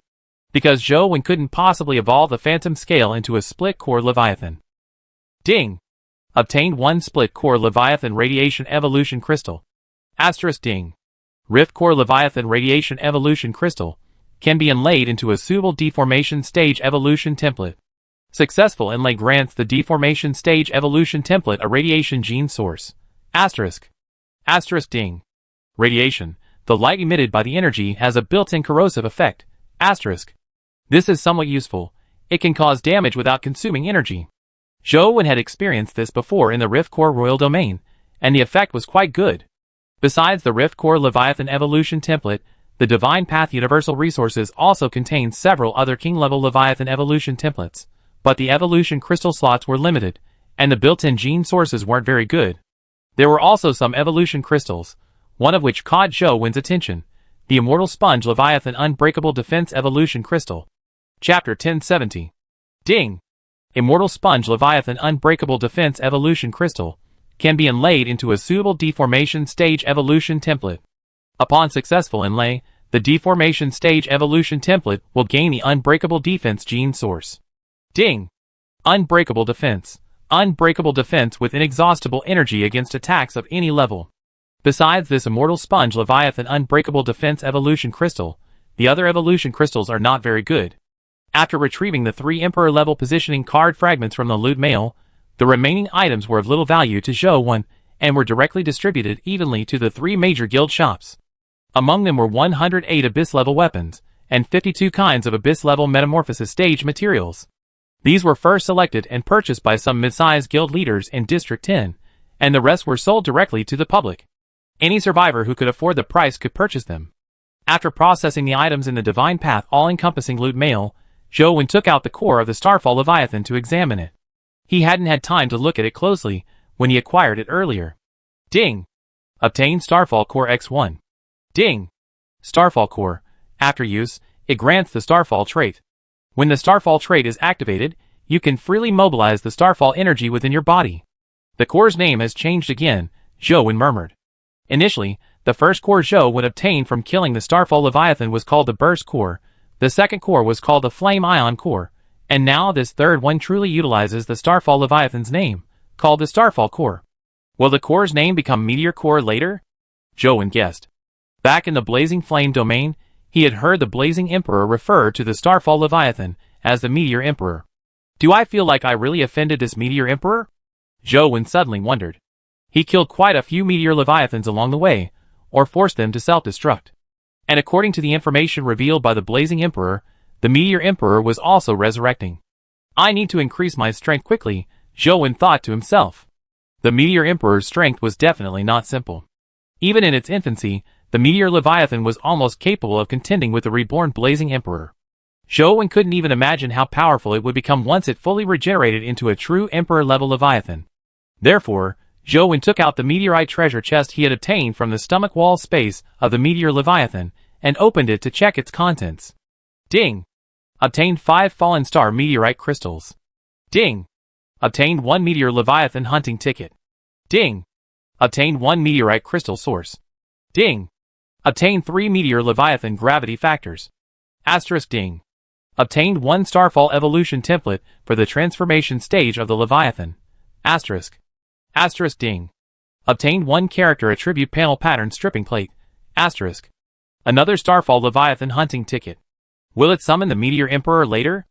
Because Zhou couldn't possibly evolve the Phantom Scale into a split core Leviathan. Ding! Obtained 1 split core Leviathan Radiation Evolution Crystal. Asterisk ding. Rift Core Leviathan Radiation Evolution Crystal can be inlaid into a suitable deformation stage evolution template. Successful inlay grants the deformation stage evolution template a radiation gene source. Asterisk. Asterisk ding. Radiation. The light emitted by the energy has a built-in corrosive effect. Asterisk. This is somewhat useful. It can cause damage without consuming energy. Zhou had experienced this before in the Rift Core Royal Domain, and the effect was quite good. Besides the Rift Core Leviathan Evolution Template, the Divine Path Universal Resources also contains several other King-level Leviathan Evolution Templates, but the evolution crystal slots were limited, and the built-in gene sources weren't very good. There were also some evolution crystals, one of which caught Zhou's attention, the Immortal Sponge Leviathan Unbreakable Defense Evolution Crystal. Chapter 1070. Ding! Immortal Sponge Leviathan Unbreakable Defense Evolution Crystal can be inlaid into a suitable deformation stage evolution template. Upon successful inlay, the deformation stage evolution template will gain the Unbreakable Defense gene source. Ding! Unbreakable Defense. Unbreakable defense with inexhaustible energy against attacks of any level. Besides this Immortal Sponge Leviathan Unbreakable Defense Evolution Crystal, the other evolution crystals are not very good. After retrieving the 3 Emperor-level positioning card fragments from the loot mail, the remaining items were of little value to Zhou and were directly distributed evenly to the 3 major guild shops. Among them were 108 Abyss-level weapons, and 52 kinds of Abyss-level metamorphosis stage materials. These were first selected and purchased by some mid-sized guild leaders in District 10, and the rest were sold directly to the public. Any survivor who could afford the price could purchase them. After processing the items in the Divine Path all-encompassing loot mail, Joe took out the core of the Starfall Leviathan to examine it. He hadn't had time to look at it closely when he acquired it earlier. Ding! Obtain Starfall Core X1. Ding! Starfall Core. After use, it grants the Starfall trait. When the Starfall trait is activated, you can freely mobilize the Starfall energy within your body. The core's name has changed again, Joe murmured. Initially, the first core Joe obtained from killing the Starfall Leviathan was called the Burst Core, the second core was called the Flame Ion Core, and now this third one truly utilizes the Starfall Leviathan's name, called the Starfall Core. Will the core's name become Meteor Core later? Joe guessed. Back in the Blazing Flame domain, he had heard the Blazing Emperor refer to the Starfall Leviathan as the Meteor Emperor. Do I feel like I really offended this Meteor Emperor? Joe suddenly wondered. He killed quite a few Meteor Leviathans along the way, or forced them to self-destruct. And according to the information revealed by the Blazing Emperor, the Meteor Emperor was also resurrecting. I need to increase my strength quickly, Joe thought to himself. The Meteor Emperor's strength was definitely not simple. Even in its infancy, the Meteor Leviathan was almost capable of contending with the reborn Blazing Emperor. Joe couldn't even imagine how powerful it would become once it fully regenerated into a true Emperor-level Leviathan. Therefore, Joe took out the meteorite treasure chest he had obtained from the stomach wall space of the Meteor Leviathan and opened it to check its contents. Ding! Obtained 5 Fallen Star meteorite crystals. Ding! Obtained 1 Meteor Leviathan hunting ticket. Ding! Obtained 1 meteorite crystal source. Ding! Obtained 3 Meteor Leviathan gravity factors. Asterisk ding! Obtained 1 Starfall evolution template for the transformation stage of the Leviathan. Asterisk. Asterisk ding. Obtained 1 character attribute panel pattern stripping plate. Asterisk. Another Starfall Leviathan hunting ticket. Will it summon the Meteor Emperor later?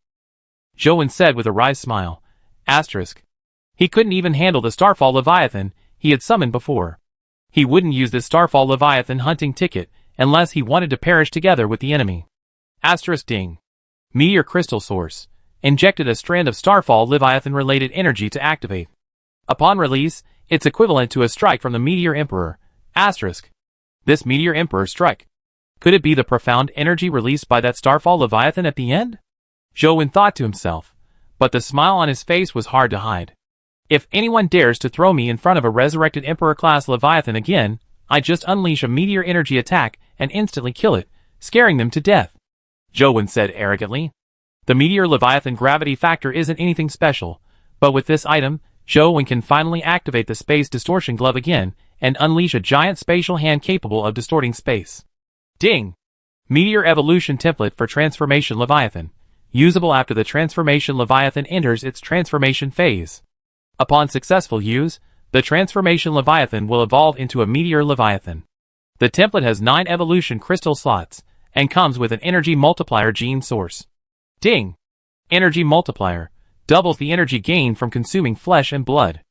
Joe said with a wry smile. Asterisk. He couldn't even handle the Starfall Leviathan he had summoned before. He wouldn't use this Starfall Leviathan hunting ticket unless he wanted to perish together with the enemy. Asterisk ding. Meteor crystal source. Injected a strand of Starfall Leviathan-related energy to activate. Upon release, it's equivalent to a strike from the Meteor Emperor. Asterisk. This Meteor Emperor strike. Could it be the profound energy released by that Starfall Leviathan at the end? Joe thought to himself, but the smile on his face was hard to hide. If anyone dares to throw me in front of a resurrected Emperor-class Leviathan again, I just unleash a meteor energy attack and instantly kill it, scaring them to death. Joe said arrogantly. The Meteor Leviathan gravity factor isn't anything special, but with this item, Joe can finally activate the Space Distortion Glove again and unleash a giant spatial hand capable of distorting space. Ding! Meteor Evolution Template for Transformation Leviathan. Usable after the Transformation Leviathan enters its transformation phase. Upon successful use, the Transformation Leviathan will evolve into a Meteor Leviathan. The template has 9 evolution crystal slots and comes with an Energy Multiplier gene source. Ding! Energy Multiplier. Doubles the energy gained from consuming flesh and blood.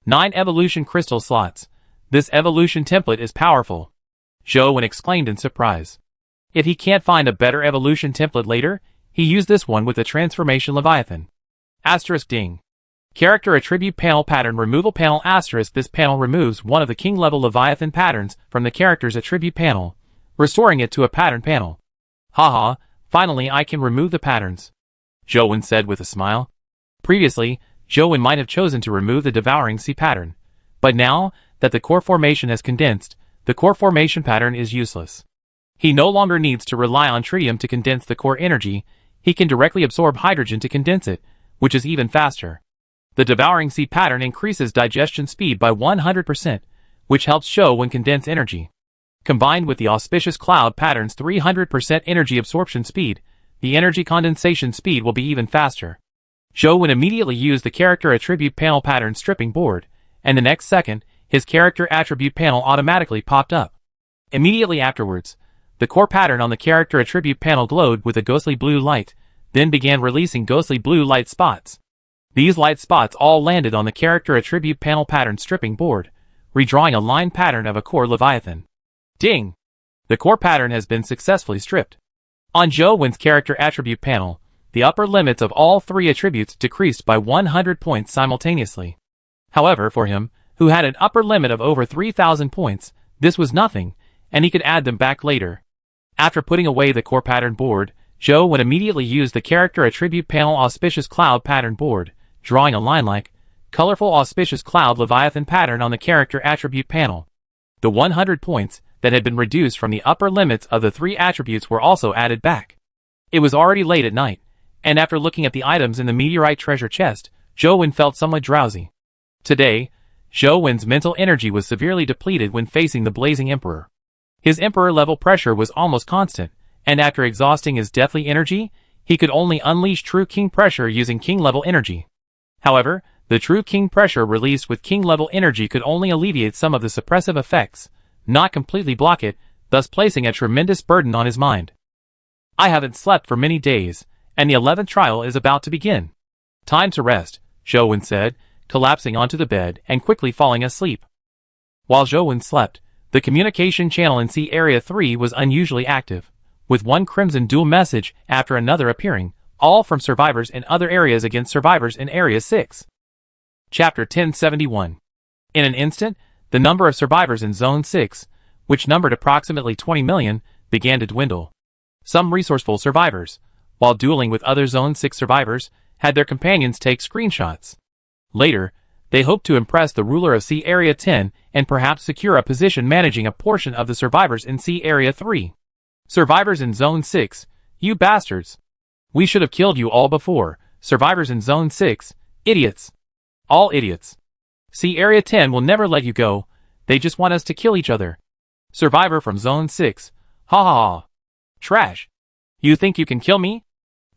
9 evolution crystal slots. This evolution template is powerful. Joe exclaimed in surprise. If he can't find a better evolution template later, he used this one with the Transformation Leviathan. Asterisk ding. Character Attribute Panel Pattern Removal Panel Asterisk. This panel removes one of the King-level Leviathan patterns from the character's attribute panel, restoring it to a pattern panel. Haha, finally I can remove the patterns, Joe said with a smile. Previously, Joe might have chosen to remove the Devouring Sea pattern, but now that the core formation has condensed, the core formation pattern is useless. He no longer needs to rely on tritium to condense the core energy, he can directly absorb hydrogen to condense it, which is even faster. The Devouring Sea pattern increases digestion speed by 100%, which helps Joe condense energy. Combined with the Auspicious Cloud pattern's 300% energy absorption speed, the energy condensation speed will be even faster. Joe immediately used the Character Attribute Panel Pattern Stripping Board, and the next second, his Character Attribute Panel automatically popped up. Immediately afterwards, the core pattern on the Character Attribute Panel glowed with a ghostly blue light, then began releasing ghostly blue light spots. These light spots all landed on the Character Attribute Panel Pattern Stripping Board, redrawing a line pattern of a core Leviathan. Ding! The core pattern has been successfully stripped. On Joe's Character Attribute Panel, the upper limits of all 3 attributes decreased by 100 points simultaneously. However, for him, who had an upper limit of over 3,000 points, This was nothing, and he could add them back later. After putting away the core pattern board, Zhou would immediately use the character attribute panel auspicious cloud pattern board, drawing a line-like, colorful auspicious cloud Leviathan pattern on the character attribute panel. The 100 points that had been reduced from the upper limits of the 3 attributes were also added back. It was already late at night, and after looking at the items in the meteorite treasure chest, Zhou felt somewhat drowsy. Today, Zhou mental energy was severely depleted when facing the blazing emperor. His emperor-level pressure was almost constant, and after exhausting his deathly energy, he could only unleash true king pressure using king-level energy. However, the true king pressure released with king-level energy could only alleviate some of the suppressive effects, not completely block it, thus placing a tremendous burden on his mind. I haven't slept for many days, and the 11th trial is about to begin. Time to rest, Zhou said, collapsing onto the bed and quickly falling asleep. While Zhou slept, the communication channel in C Area 3 was unusually active, with one crimson dual message after another appearing, all from survivors in other areas against survivors in Area 6. Chapter 1071. In an instant, the number of survivors in Zone 6, which numbered approximately 20 million, began to dwindle. Some resourceful survivors, while dueling with other Zone 6 survivors, had their companions take screenshots. Later, they hoped to impress the ruler of C Area 10 and perhaps secure a position managing a portion of the survivors in C Area 3. Survivors in Zone 6, you bastards. We should have killed you all before. Survivors in Zone 6, idiots. All idiots. C Area 10 will never let you go, they just want us to kill each other. Survivor from Zone 6, ha ha ha. Trash. You think you can kill me?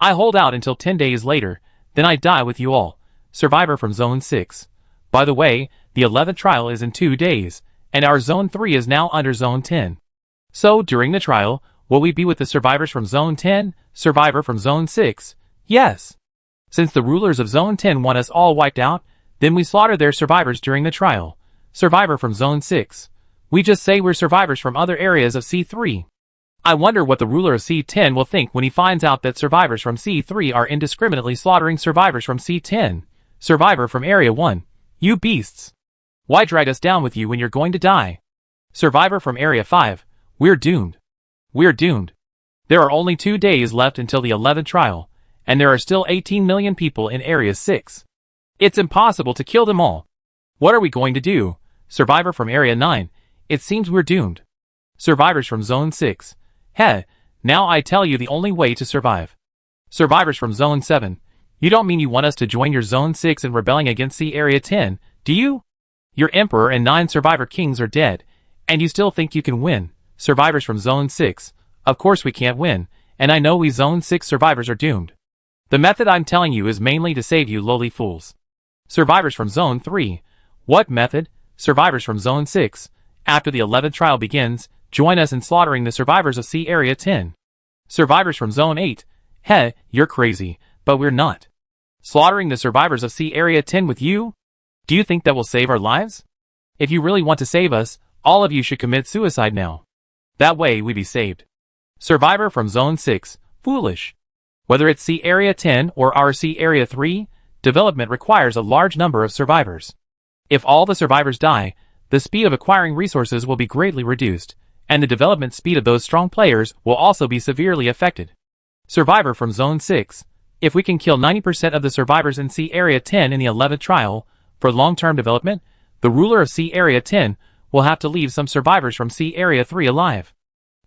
I hold out until 10 days later, then I die with you all. Survivor from Zone 6. By the way, the 11th trial is in 2 days, and our Zone 3 is now under Zone 10. So, during the trial, will we be with the survivors from Zone 10, Survivor from Zone 6? Yes. Since the rulers of Zone 10 want us all wiped out, then we slaughter their survivors during the trial. Survivor from Zone 6. We just say we're survivors from other areas of C3. I wonder what the ruler of C10 will think when he finds out that survivors from C3 are indiscriminately slaughtering survivors from C10. Survivor from Area 1. You beasts. Why drag us down with you when you're going to die? Survivor from Area 5. We're doomed. We're doomed. There are only 2 days left until the 11th trial, and there are still 18 million people in Area 6. It's impossible to kill them all. What are we going to do? Survivor from Area 9. It seems we're doomed. Survivors from Zone 6. Heh, now I tell you the only way to survive. Survivors from Zone 7. You don't mean you want us to join your Zone 6 in rebelling against C Area 10, do you? Your Emperor and 9 survivor kings are dead, and you still think you can win. Survivors from Zone 6. Of course we can't win, and I know we Zone 6 survivors are doomed. The method I'm telling you is mainly to save you lowly fools. Survivors from Zone 3. What method? Survivors from Zone 6. After the 11th trial begins, join us in slaughtering the survivors of C Area 10. Survivors from Zone 8. Heh, you're crazy, but we're not. Slaughtering the survivors of C Area 10 with you? Do you think that will save our lives? If you really want to save us, all of you should commit suicide now. That way we be saved. Survivor from Zone 6. Foolish. Whether it's C Area 10 or our C Area 3, development requires a large number of survivors. If all the survivors die, the speed of acquiring resources will be greatly reduced, and the development speed of those strong players will also be severely affected. Survivor from Zone 6. If we can kill 90% of the survivors in C Area 10 in the 11th trial, for long-term development, the ruler of C Area 10 will have to leave some survivors from C Area 3 alive.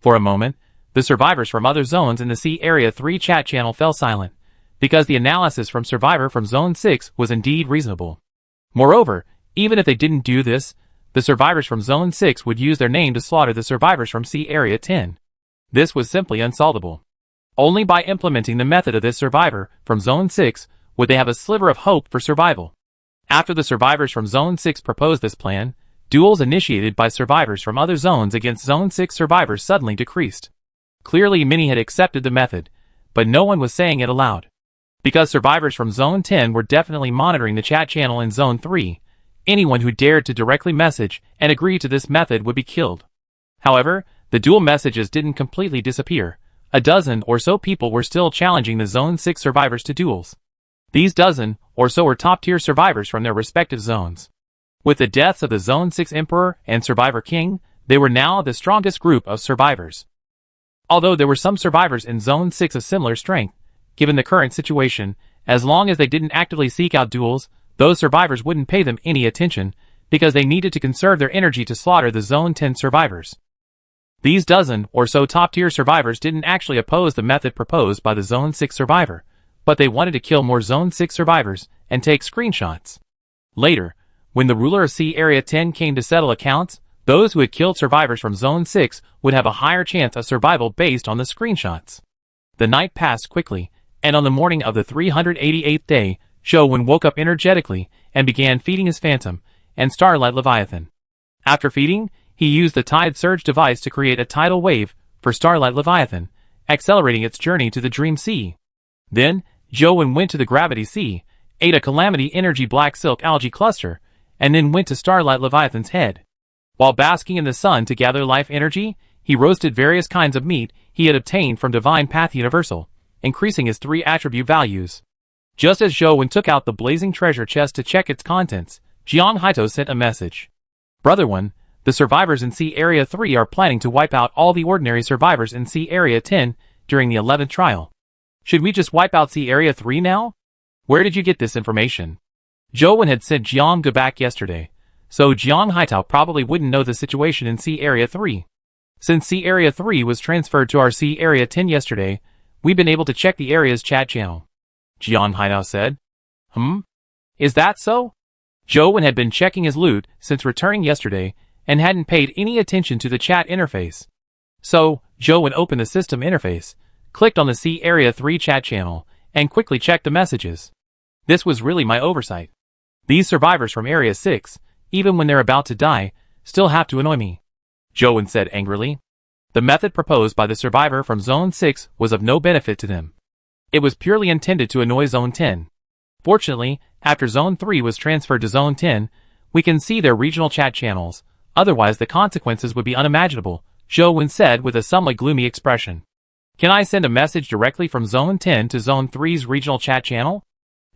For a moment, the survivors from other zones in the C Area 3 chat channel fell silent, because the analysis from Survivor from Zone 6 was indeed reasonable. Moreover, even if they didn't do this, the survivors from Zone 6 would use their name to slaughter the survivors from C Area 10. This was simply unsolvable. Only by implementing the method of this survivor from Zone 6 would they have a sliver of hope for survival. After the survivors from Zone 6 proposed this plan, duels initiated by survivors from other zones against Zone 6 survivors suddenly decreased. Clearly many had accepted the method, but no one was saying it aloud. Because survivors from Zone 10 were definitely monitoring the chat channel in Zone 3, anyone who dared to directly message and agree to this method would be killed. However, the dual messages didn't completely disappear. A dozen or so people were still challenging the Zone 6 survivors to duels. These dozen or so were top-tier survivors from their respective zones. With the deaths of the Zone 6 Emperor and Survivor King, They were now the strongest group of survivors. Although there were some survivors in Zone 6 of similar strength, given the current situation, as long as they didn't actively seek out duels, those survivors wouldn't pay them any attention, because they needed to conserve their energy to slaughter the Zone 10 survivors. These dozen or so top-tier survivors didn't actually oppose the method proposed by the Zone 6 survivor, but they wanted to kill more Zone 6 survivors and take screenshots. Later, when the ruler of Sea Area 10 came to settle accounts, those who had killed survivors from Zone 6 would have a higher chance of survival based on the screenshots. The night passed quickly, and on the morning of the 388th day, Zhou woke up energetically and began feeding his Phantom and Starlight Leviathan. After feeding, he used the Tide Surge device to create a tidal wave for Starlight Leviathan, accelerating its journey to the Dream Sea. Then, Zhou went to the Gravity Sea, ate a Calamity Energy Black Silk Algae Cluster, and then went to Starlight Leviathan's head. While basking in the sun to gather life energy, he roasted various kinds of meat he had obtained from Divine Path Universal, increasing his 3 attribute values. Just as Zhou took out the blazing treasure chest to check its contents, Jiang Haito sent a message. Brother One, the survivors in Sea Area 3 are planning to wipe out all the ordinary survivors in Sea Area 10 during the 11th trial. Should we just wipe out Sea Area 3 now? Where did you get this information? Zhou had sent Jiang Ge back yesterday, so Jiang Haitao probably wouldn't know the situation in Sea Area 3. Since Sea Area 3 was transferred to our Sea Area 10 yesterday, we've been able to check the area's chat channel. Jiang Haitao said. Is that so? Zhou had been checking his loot since returning yesterday and hadn't paid any attention to the chat interface. So, Zhou opened the system interface, clicked on the Sea Area 3 chat channel, and quickly checked the messages. This was really my oversight. These survivors from Area 6, even when they're about to die, still have to annoy me. Zhou said angrily. The method proposed by the survivor from Zone 6 was of no benefit to them. It was purely intended to annoy Zone 10. Fortunately, after Zone 3 was transferred to Zone 10, we can see their regional chat channels, otherwise the consequences would be unimaginable, Zhou said with a somewhat gloomy expression. Can I send a message directly from Zone 10 to Zone 3's regional chat channel?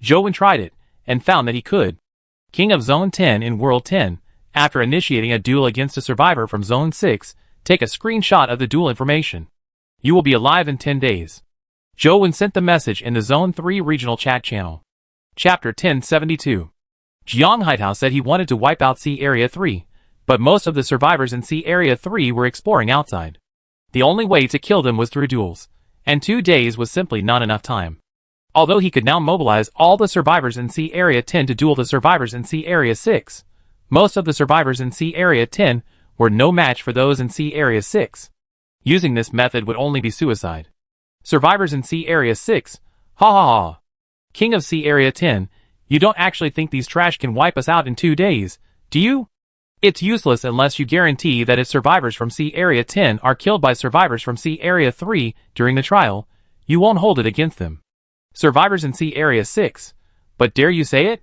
Zhou tried it, and found that he could. King of Zone 10 in World 10, after initiating a duel against a survivor from Zone 6, take a screenshot of the duel information. You will be alive in 10 days. Zhou sent the message in the Zone 3 regional chat channel. Chapter 1072. Jiang Haitao said he wanted to wipe out Sea Area 3, but most of the survivors in Sea Area 3 were exploring outside. The only way to kill them was through duels, and 2 days was simply not enough time. Although he could now mobilize all the survivors in Sea Area 10 to duel the survivors in Sea Area 6, most of the survivors in Sea Area 10 were no match for those in Sea Area 6. Using this method would only be suicide. Survivors in Sea Area 6, ha ha ha. King of Sea Area 10, you don't actually think these trash can wipe us out in 2 days, do you? It's useless unless you guarantee that if survivors from Sea Area 10 are killed by survivors from Sea Area 3 during the trial, you won't hold it against them. Survivors in Sea Area 6, but dare you say it?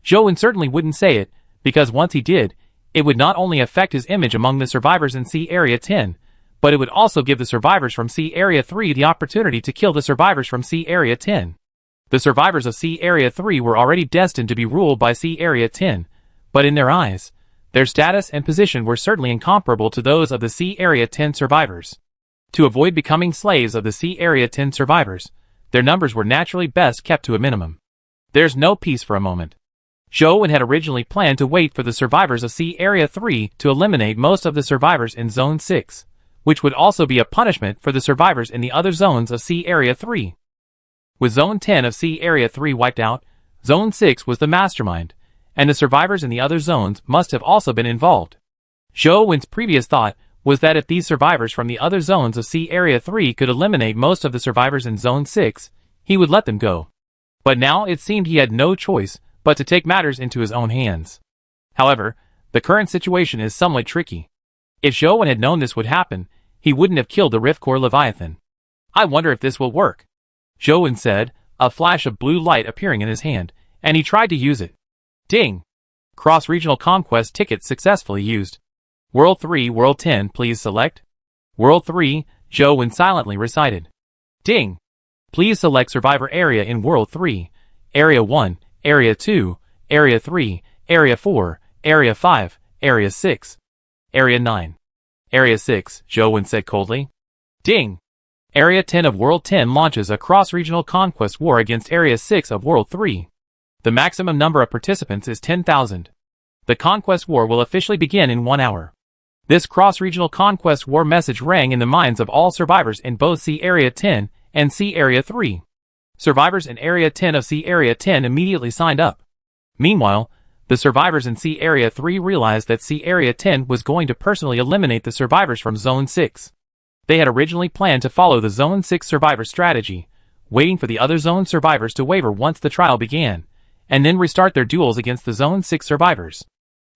Zhou certainly wouldn't say it, because once he did, it would not only affect his image among the survivors in Sea Area 10, but it would also give the survivors from Sea Area 3 the opportunity to kill the survivors from Sea Area 10. The survivors of Sea Area 3 were already destined to be ruled by Sea Area 10, but in their eyes, their status and position were certainly incomparable to those of the Sea Area 10 survivors. To avoid becoming slaves of the Sea Area 10 survivors, their numbers were naturally best kept to a minimum. There's no peace for a moment. Zhou had originally planned to wait for the survivors of Sea Area 3 to eliminate most of the survivors in Zone 6, which would also be a punishment for the survivors in the other zones of Sea Area 3. With Zone 10 of Sea Area 3 wiped out, Zone 6 was the mastermind, and the survivors in the other zones must have also been involved. Zhou's previous thought was that if these survivors from the other zones of Sea Area 3 could eliminate most of the survivors in Zone 6, he would let them go. But now it seemed he had no choice but to take matters into his own hands. However, the current situation is somewhat tricky. If Zhou had known this would happen, he wouldn't have killed the Riftcore Leviathan. I wonder if this will work. Zhou said, a flash of blue light appearing in his hand, and he tried to use it. Ding! Cross-regional conquest ticket successfully used. World 3, World 10, please select. World 3, Zhou silently recited. Ding! Please select survivor area in World 3, Area 1, Area 2, Area 3, Area 4, Area 5, Area 6, Area 9. Area 6, Zhou said coldly. Ding! Area 10 of World 10 launches a cross-regional conquest war against Area 6 of World 3. The maximum number of participants is 10,000. The conquest war will officially begin in 1 hour. This cross-regional conquest war message rang in the minds of all survivors in both C Area 10 and C Area 3. Survivors in Area 10 of C Area 10 immediately signed up. Meanwhile, the survivors in C Area 3 realized that C Area 10 was going to personally eliminate the survivors from Zone 6. They had originally planned to follow the Zone 6 survivor strategy, waiting for the other zone survivors to waver once the trial began, and then restart their duels against the Zone 6 survivors.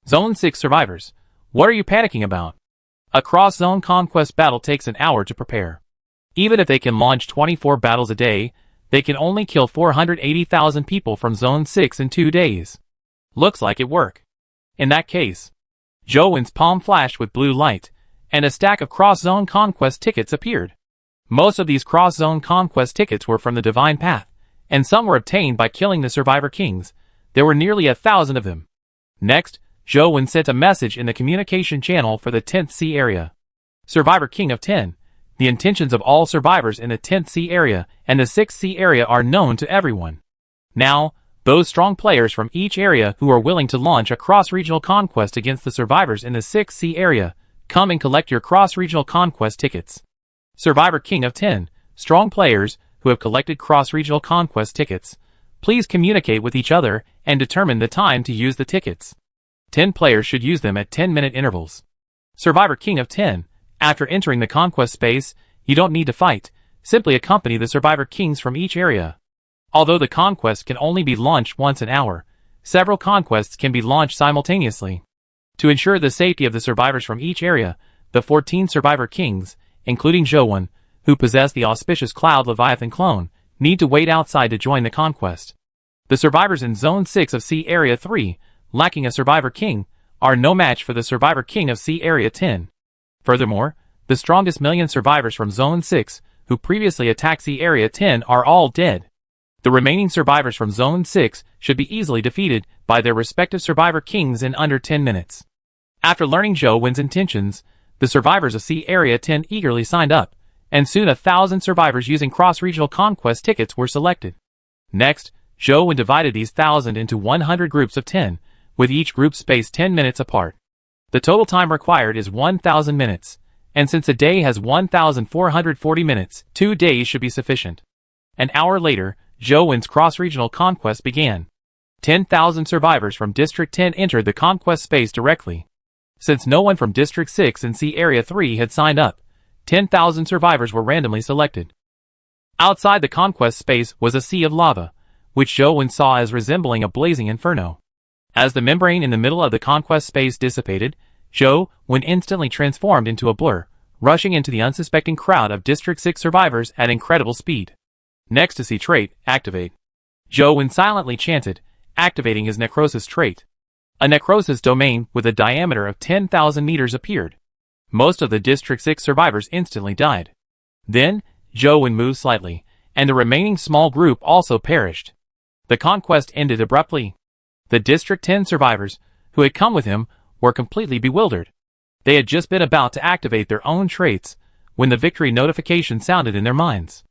Zone 6 survivors, what are you panicking about? A cross-zone conquest battle takes an hour to prepare. Even if they can launch 24 battles a day, they can only kill 480,000 people from Zone 6 in 2 days. Looks like it worked. In that case, Zhou palm flashed with blue light, and a stack of cross-zone conquest tickets appeared. Most of these cross-zone conquest tickets were from the Divine Path, and some were obtained by killing the Survivor Kings. There were nearly 1,000 of them. Next, Zhou sent a message in the communication channel for the 10th C area. Survivor King of 10. The intentions of all survivors in the 10th C area and the 6th C area are known to everyone. Now, those strong players from each area who are willing to launch a cross-regional conquest against the survivors in the 6th C area, come and collect your cross-regional conquest tickets. Survivor King of 10. Strong players who have collected cross-regional conquest tickets, please communicate with each other and determine the time to use the tickets. 10 players should use them at 10-minute intervals. Survivor King of 10. After entering the conquest space, you don't need to fight, simply accompany the Survivor Kings from each area. Although the conquest can only be launched once an hour, several conquests can be launched simultaneously. To ensure the safety of the survivors from each area, the 14 Survivor Kings, including Zhou, who possess the auspicious Cloud Leviathan clone, need to wait outside to join the conquest. The survivors in Zone 6 of C Area 3, lacking a Survivor King, are no match for the Survivor King of C Area 10. Furthermore, the strongest million survivors from Zone 6, who previously attacked C Area 10, are all dead. The remaining survivors from Zone 6 should be easily defeated by their respective Survivor Kings in under 10 minutes. After learning Zhou's intentions, the survivors of C Area 10 eagerly signed up, and soon 1,000 survivors using cross-regional conquest tickets were selected. Next, Zhou divided these 1,000 into 100 groups of 10, with each group spaced 10 minutes apart. The total time required is 1,000 minutes, and since a day has 1,440 minutes, 2 days should be sufficient. An hour later, Zhou's cross-regional conquest began. 10,000 survivors from District 10 entered the conquest space directly. Since no one from District 6 and C Area 3 had signed up, 10,000 survivors were randomly selected. Outside the conquest space was a sea of lava, which Zhou saw as resembling a blazing inferno. As the membrane in the middle of the conquest space dissipated, Zhou instantly transformed into a blur, rushing into the unsuspecting crowd of District 6 survivors at incredible speed. Next to see trait, activate. Zhou silently chanted, activating his necrosis trait. A necrosis domain with a diameter of 10,000 meters appeared. Most of the District 6 survivors instantly died. Then, Zhou moved slightly, and the remaining small group also perished. The conquest ended abruptly. The District 10 survivors, who had come with him, were completely bewildered. They had just been about to activate their own traits, when the victory notification sounded in their minds.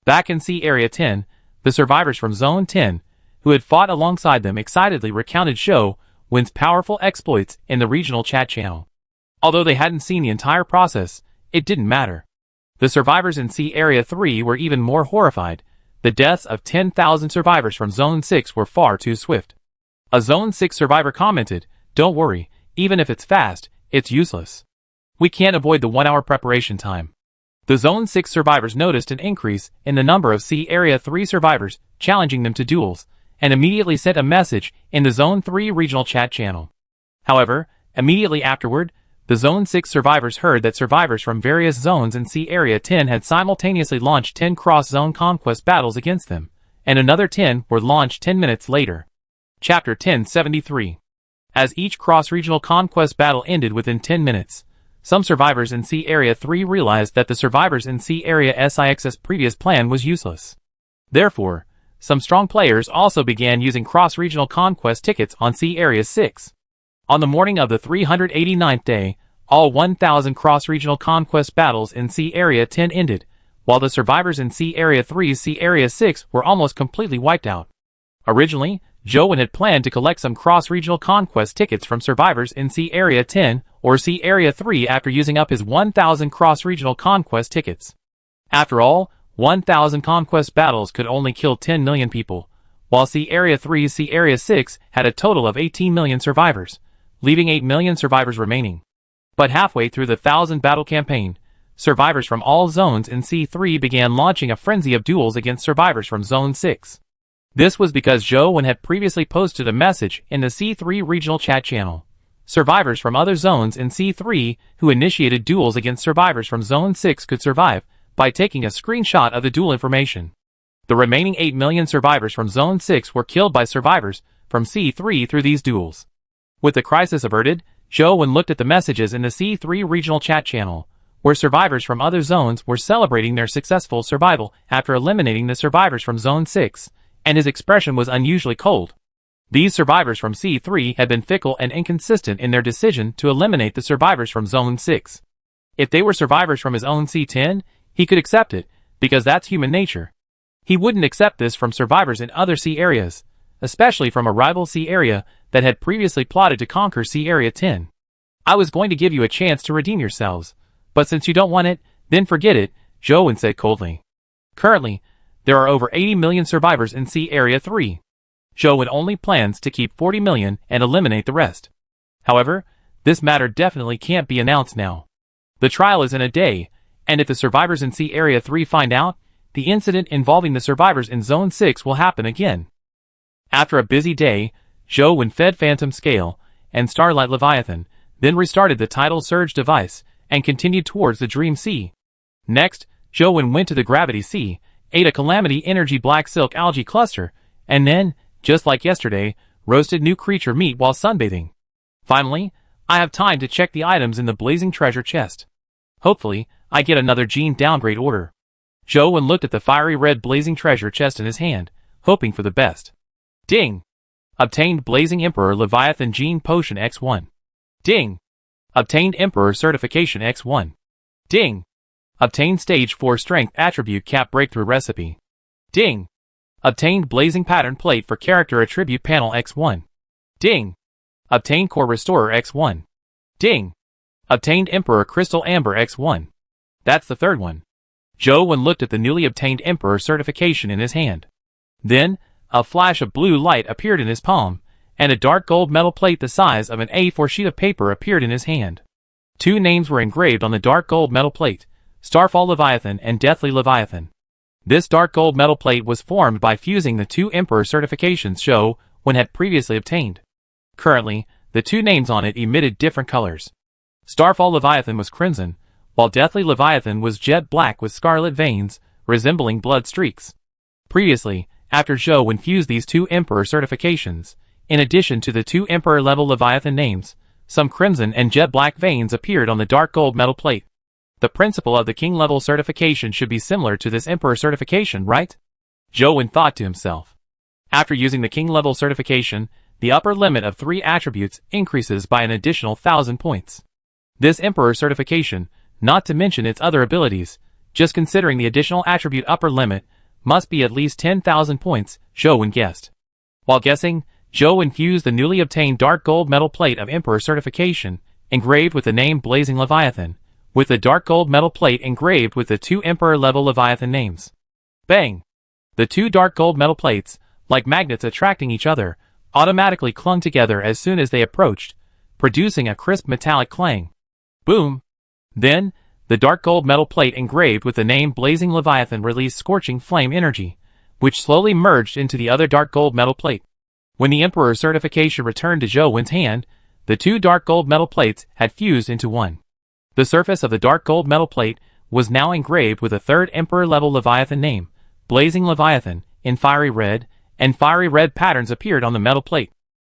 Back in C Area 10, the survivors from Zone 10, who had fought alongside them, excitedly recounted Zhou's powerful exploits in the regional chat channel. Although they hadn't seen the entire process, it didn't matter. The survivors in C Area 3 were even more horrified. The deaths of 10,000 survivors from Zone 6 were far too swift. A Zone 6 survivor commented, "Don't worry, even if it's fast, it's useless. We can't avoid the 1-hour preparation time." The Zone 6 survivors noticed an increase in the number of C Area 3 survivors, challenging them to duels, and immediately sent a message in the Zone 3 regional chat channel. However, immediately afterward, the Zone 6 survivors heard that survivors from various zones in C Area 10 had simultaneously launched 10 cross-zone conquest battles against them, and another 10 were launched 10 minutes later. Chapter 1073. As each cross-regional conquest battle ended within 10 minutes, some survivors in C Area 3 realized that the survivors in C Area 6's previous plan was useless. Therefore, some strong players also began using cross-regional conquest tickets on C Area 6. On the morning of the 389th day, All 1,000 cross-regional conquest battles in Sea Area 10 ended, while the survivors in Sea Area 3's Sea Area 6 were almost completely wiped out. Originally, Joe had planned to collect some cross-regional conquest tickets from survivors in Sea Area 10 or Sea Area 3 after using up his 1,000 cross-regional conquest tickets. After all, 1,000 conquest battles could only kill 10 million people, while Sea Area 3's Sea Area 6 had a total of 18 million survivors, leaving 8 million survivors remaining. But halfway through the 1,000-battle campaign, survivors from all zones in C3 began launching a frenzy of duels against survivors from Zone 6. This was because Joe had previously posted a message in the C3 regional chat channel. Survivors from other zones in C3 who initiated duels against survivors from Zone 6 could survive by taking a screenshot of the duel information. The remaining 8 million survivors from Zone 6 were killed by survivors from C3 through these duels. With the crisis averted, Joe looked at the messages in the C3 regional chat channel, where survivors from other zones were celebrating their successful survival after eliminating the survivors from Zone 6, and his expression was unusually cold. These survivors from C3 had been fickle and inconsistent in their decision to eliminate the survivors from Zone 6. If they were survivors from his own C10, he could accept it, because that's human nature. He wouldn't accept this from survivors in other sea areas, especially from a rival sea area that had previously plotted to conquer Sea Area 10. I was going to give you a chance to redeem yourselves, but since you don't want it, then forget it, Joe said coldly. Currently, there are over 80 million survivors in Sea Area 3. Joe only plans to keep 40 million and eliminate the rest. However, this matter definitely can't be announced now. The trial is in a day, and if the survivors in Sea Area 3 find out, the incident involving the survivors in Zone 6 will happen again. After a busy day, Joe fed Phantom Scale and Starlight Leviathan, then restarted the Tidal Surge device and continued towards the Dream Sea. Next, Joe went to the Gravity Sea, ate a Calamity Energy Black Silk Algae Cluster, and then, just like yesterday, roasted new creature meat while sunbathing. Finally, I have time to check the items in the Blazing Treasure chest. Hopefully, I get another gene downgrade order. Joe looked at the fiery red Blazing Treasure chest in his hand, hoping for the best. Ding! Obtained Blazing Emperor Leviathan Gene Potion X1. Ding! Obtained Emperor Certification X1. Ding! Obtained Stage 4 Strength Attribute Cap Breakthrough Recipe. Ding! Obtained Blazing Pattern Plate for Character Attribute Panel X1. Ding! Obtained Core Restorer X1. Ding! Obtained Emperor Crystal Amber X1. That's the third one. Joe looked at the newly obtained Emperor certification in his hand. Then, a flash of blue light appeared in his palm, and a dark gold metal plate the size of an A4 sheet of paper appeared in his hand. Two names were engraved on the dark gold metal plate, Starfall Leviathan and Deathly Leviathan. This dark gold metal plate was formed by fusing the two Emperor certifications Joe had previously obtained. Currently, the two names on it emitted different colors. Starfall Leviathan was crimson, while Deathly Leviathan was jet black with scarlet veins, resembling blood streaks. Previously, after Joe fused these two Emperor certifications, in addition to the two Emperor-level Leviathan names, some crimson and jet black veins appeared on the dark gold metal plate. The principle of the King-level certification should be similar to this Emperor certification, right? Joe thought to himself. After using the King-level certification, the upper limit of 3 attributes increases by an additional 1,000 points. This Emperor certification, not to mention its other abilities, just considering the additional attribute upper limit, must be at least 10,000 points, Joe guessed. While guessing, Joe infused the newly obtained dark gold metal plate of Emperor certification, engraved with the name Blazing Leviathan, with the dark gold metal plate engraved with the two Emperor-level Leviathan names. Bang! The two dark gold metal plates, like magnets attracting each other, automatically clung together as soon as they approached, producing a crisp metallic clang. Boom! Then, the dark gold metal plate engraved with the name Blazing Leviathan released scorching flame energy, which slowly merged into the other dark gold metal plate. When the Emperor certification returned to Joe's hand, the two dark gold metal plates had fused into one. The surface of the dark gold metal plate was now engraved with a third Emperor-level Leviathan name, Blazing Leviathan, in fiery red, and fiery red patterns appeared on the metal plate.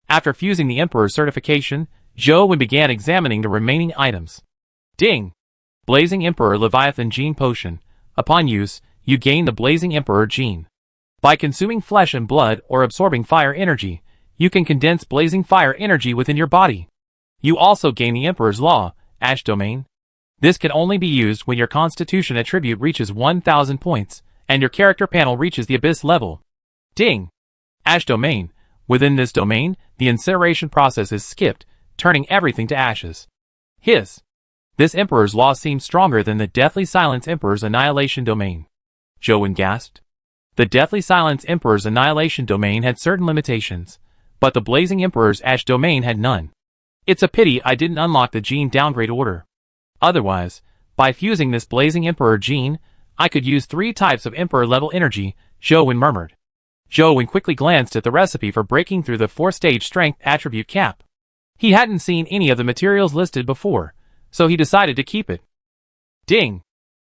After fusing the Emperor certification, Joe began examining the remaining items. Ding! Blazing Emperor Leviathan Gene Potion. Upon use, you gain the Blazing Emperor Gene. By consuming flesh and blood or absorbing fire energy, you can condense blazing fire energy within your body. You also gain the Emperor's Law, Ash Domain. This can only be used when your Constitution attribute reaches 1000 points, and your character panel reaches the Abyss level. Ding! Ash Domain. Within this domain, the incineration process is skipped, turning everything to ashes. Hiss! This Emperor's Law seems stronger than the Deathly Silence Emperor's Annihilation Domain. Jowen gasped. The Deathly Silence Emperor's Annihilation Domain had certain limitations, but the Blazing Emperor's Ash Domain had none. It's a pity I didn't unlock the gene downgrade order. Otherwise, by fusing this Blazing Emperor gene, I could use 3 types of Emperor-level energy, Jowen murmured. Jowen quickly glanced at the recipe for breaking through the 4-stage strength attribute cap. He hadn't seen any of the materials listed before, so he decided to keep it. Ding!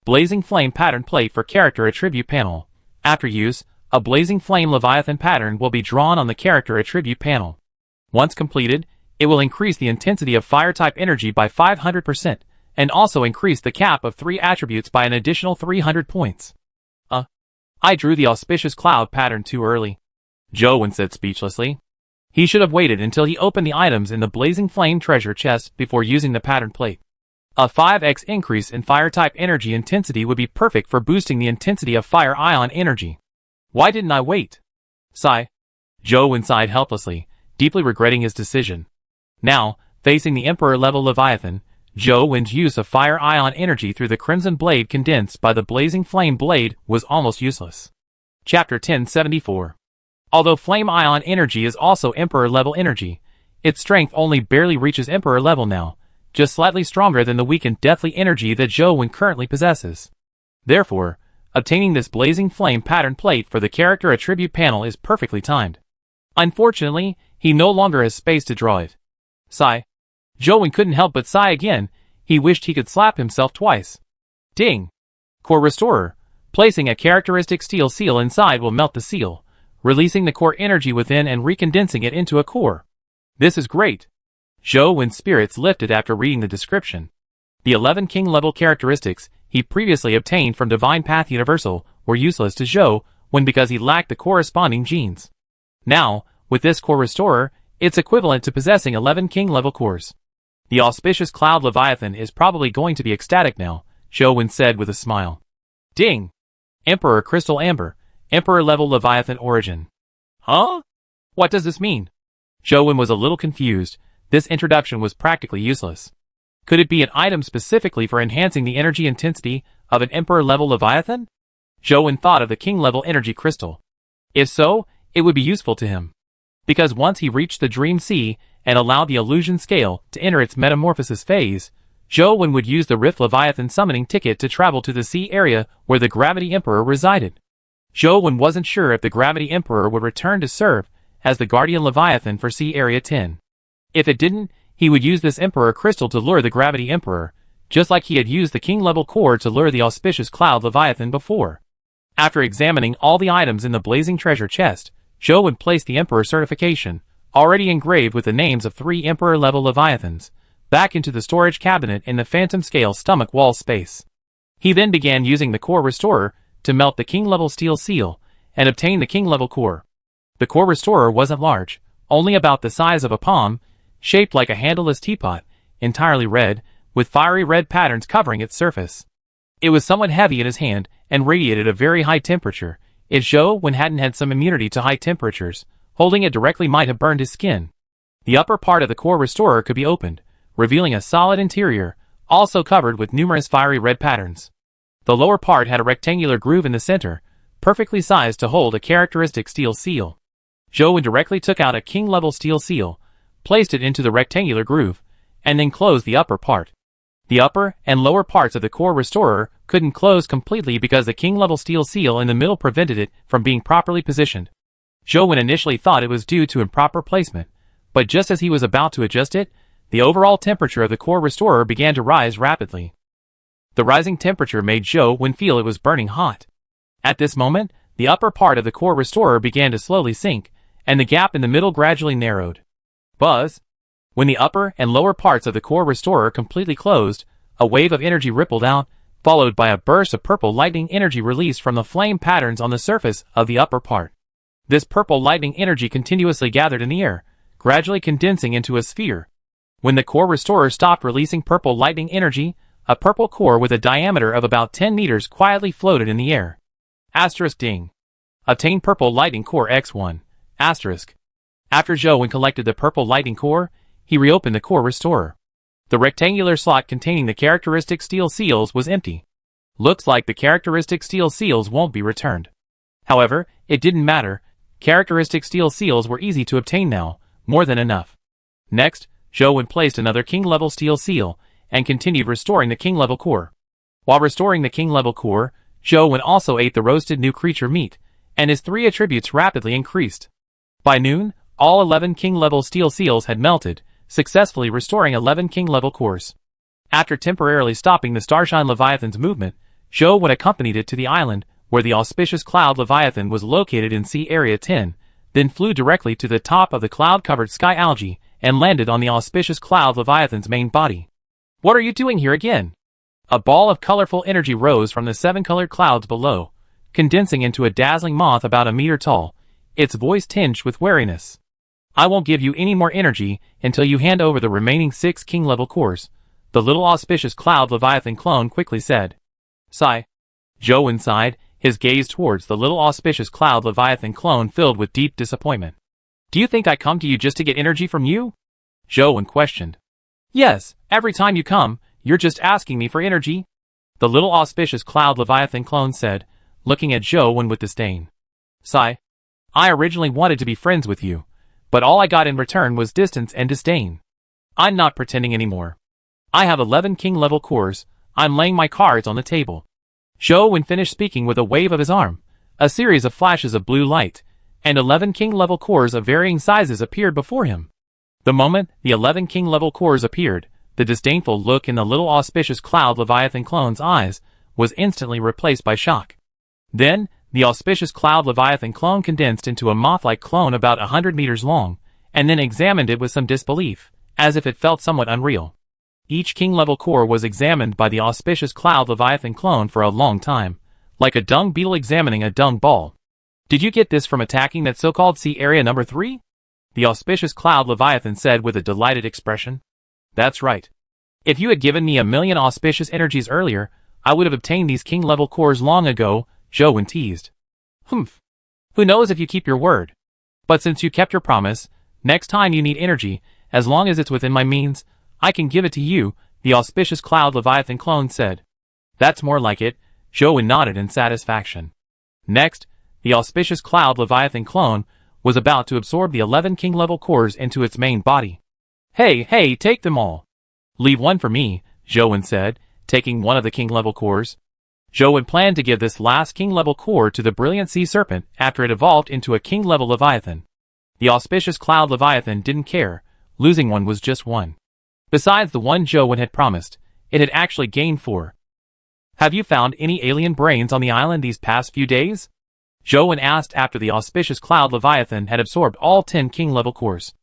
Blazing Flame Pattern Plate for Character Attribute Panel. After use, a Blazing Flame Leviathan pattern will be drawn on the Character Attribute panel. Once completed, it will increase the intensity of Fire-type energy by 500%, and also increase the cap of 3 attributes by an additional 300 points. I drew the Auspicious Cloud pattern too early, Jowen said speechlessly. He should have waited until he opened the items in the Blazing Flame treasure chest before using the pattern plate. A 5x increase in Fire-type energy intensity would be perfect for boosting the intensity of Fire Ion energy. Why didn't I wait? Sigh. Jowen sighed helplessly, deeply regretting his decision. Now, facing the Emperor-level Leviathan, Jowen's use of Fire Ion energy through the Crimson Blade condensed by the Blazing Flame Blade was almost useless. Chapter 1074. Although Flame Ion energy is also Emperor-level energy, its strength only barely reaches Emperor level now, just slightly stronger than the weakened Deathly energy that Jowen currently possesses. Therefore, obtaining this Blazing Flame pattern plate for the Character Attribute panel is perfectly timed. Unfortunately, he no longer has space to draw it. Sigh. Jowen couldn't help but sigh again. He wished he could slap himself twice. Ding! Core Restorer. Placing a characteristic steel seal inside will melt the seal, releasing the core energy within and recondensing it into a core. This is great. Jowen's spirits lifted after reading the description. The 11 king-level characteristics he previously obtained from Divine Path Universal were useless to Jowen because he lacked the corresponding genes. Now, with this Core Restorer, it's equivalent to possessing 11 king-level cores. The Auspicious Cloud Leviathan is probably going to be ecstatic now, Jowen said with a smile. Ding! Emperor Crystal Amber, Emperor-level Leviathan origin. Huh? What does this mean? Jowen was a little confused. This introduction was practically useless. Could it be an item specifically for enhancing the energy intensity of an Emperor-level Leviathan? Jowen thought of the King-level energy crystal. If so, it would be useful to him. Because once he reached the Dream Sea and allowed the illusion scale to enter its metamorphosis phase, Jowen would use the Rift Leviathan summoning ticket to travel to the sea area where the Gravity Emperor resided. Jowen wasn't sure if the Gravity Emperor would return to serve as the Guardian Leviathan for Sea Area 10. If it didn't, he would use this Emperor Crystal to lure the Gravity Emperor, just like he had used the King-level core to lure the Auspicious Cloud Leviathan before. After examining all the items in the Blazing Treasure chest, Jowen placed the Emperor certification, already engraved with the names of 3 Emperor-level Leviathans, back into the storage cabinet in the Phantom Scale stomach wall space. He then began using the Core Restorer to melt the King-level steel seal and obtain the King-level core. The Core Restorer wasn't large, only about the size of a palm, shaped like a handleless teapot, entirely red, with fiery red patterns covering its surface. It was somewhat heavy in his hand and radiated a very high temperature. If Jowen hadn't had some immunity to high temperatures, holding it directly might have burned his skin. The upper part of the Core Restorer could be opened, revealing a solid interior, also covered with numerous fiery red patterns. The lower part had a rectangular groove in the center, perfectly sized to hold a characteristic steel seal. Jowen directly took out a king-level steel seal, placed it into the rectangular groove, and then closed the upper part. The upper and lower parts of the Core Restorer couldn't close completely because the king-level steel seal in the middle prevented it from being properly positioned. Jowen initially thought it was due to improper placement, but just as he was about to adjust it, the overall temperature of the Core Restorer began to rise rapidly. The rising temperature made Jowen feel it was burning hot. At this moment, the upper part of the Core Restorer began to slowly sink, and the gap in the middle gradually narrowed. Buzz! When the upper and lower parts of the Core Restorer completely closed, a wave of energy rippled out, followed by a burst of purple lightning energy released from the flame patterns on the surface of the upper part. This purple lightning energy continuously gathered in the air, gradually condensing into a sphere. When the core restorer stopped releasing purple lightning energy, a purple core with a diameter of about 10 meters quietly floated in the air. Asterisk ding. Obtain purple lightning core X1. Asterisk. After Zhou collected the purple lightning core, he reopened the core restorer. The rectangular slot containing the characteristic steel seals was empty. Looks like the characteristic steel seals won't be returned. However, it didn't matter. Characteristic steel seals were easy to obtain now, more than enough. Next, Zhou placed another king-level steel seal, and continued restoring the king-level core. While restoring the king-level core, Zhou also ate the roasted new creature meat, and his 3 attributes rapidly increased. By noon, all 11 king-level steel seals had melted, successfully restoring 11 king-level cores. After temporarily stopping the Starshine Leviathan's movement, Zhou accompanied it to the island where the auspicious Cloud Leviathan was located in Sea Area 10, then flew directly to the top of the cloud-covered sky algae and landed on the auspicious Cloud Leviathan's main body. "What are you doing here again?" A ball of colorful energy rose from the 7-colored clouds below, condensing into a dazzling moth about a meter tall, its voice tinged with wariness. "I won't give you any more energy until you hand over the remaining 6 king-level cores," the little auspicious Cloud Leviathan clone quickly said. Sigh. Zhou sighed, his gaze towards the little auspicious Cloud Leviathan clone filled with deep disappointment. "Do you think I come to you just to get energy from you?" Zhou questioned. "Yes, every time you come, you're just asking me for energy," the little auspicious Cloud Leviathan clone said, looking at Zhou with disdain. Sigh. "I originally wanted to be friends with you, but all I got in return was distance and disdain. I'm not pretending anymore. I have 11 king-level cores, I'm laying my cards on the table." Zhou finished speaking with a wave of his arm. A series of flashes of blue light, and 11 king-level cores of varying sizes appeared before him. The moment the 11 king-level cores appeared, the disdainful look in the little auspicious Cloud Leviathan clone's eyes was instantly replaced by shock. Then, the auspicious Cloud Leviathan clone condensed into a moth-like clone about 100 meters long, and then examined it with some disbelief, as if it felt somewhat unreal. Each king-level core was examined by the auspicious Cloud Leviathan clone for a long time, like a dung beetle examining a dung ball. "Did you get this from attacking that so-called Sea Area number 3? The auspicious Cloud Leviathan said with a delighted expression. "That's right. If you had given me 1,000,000 auspicious energies earlier, I would have obtained these king-level cores long ago," Zhou teased. "Humph. Who knows if you keep your word? But since you kept your promise, next time you need energy, as long as it's within my means, I can give it to you," the auspicious Cloud Leviathan clone said. "That's more like it," Zhou nodded in satisfaction. Next, the auspicious Cloud Leviathan clone was about to absorb the 11 king-level cores into its main body. Hey, take them all." "Leave one for me," Zhou said, taking one of the king-level cores. Zhou planned to give this last king-level core to the brilliant sea serpent after it evolved into a king-level Leviathan. The auspicious Cloud Leviathan didn't care, losing one was just one. Besides the one Zhou had promised, it had actually gained 4. "Have you found any alien brains on the island these past few days?" Zhou asked after the auspicious Cloud Leviathan had absorbed all 10 king-level cores.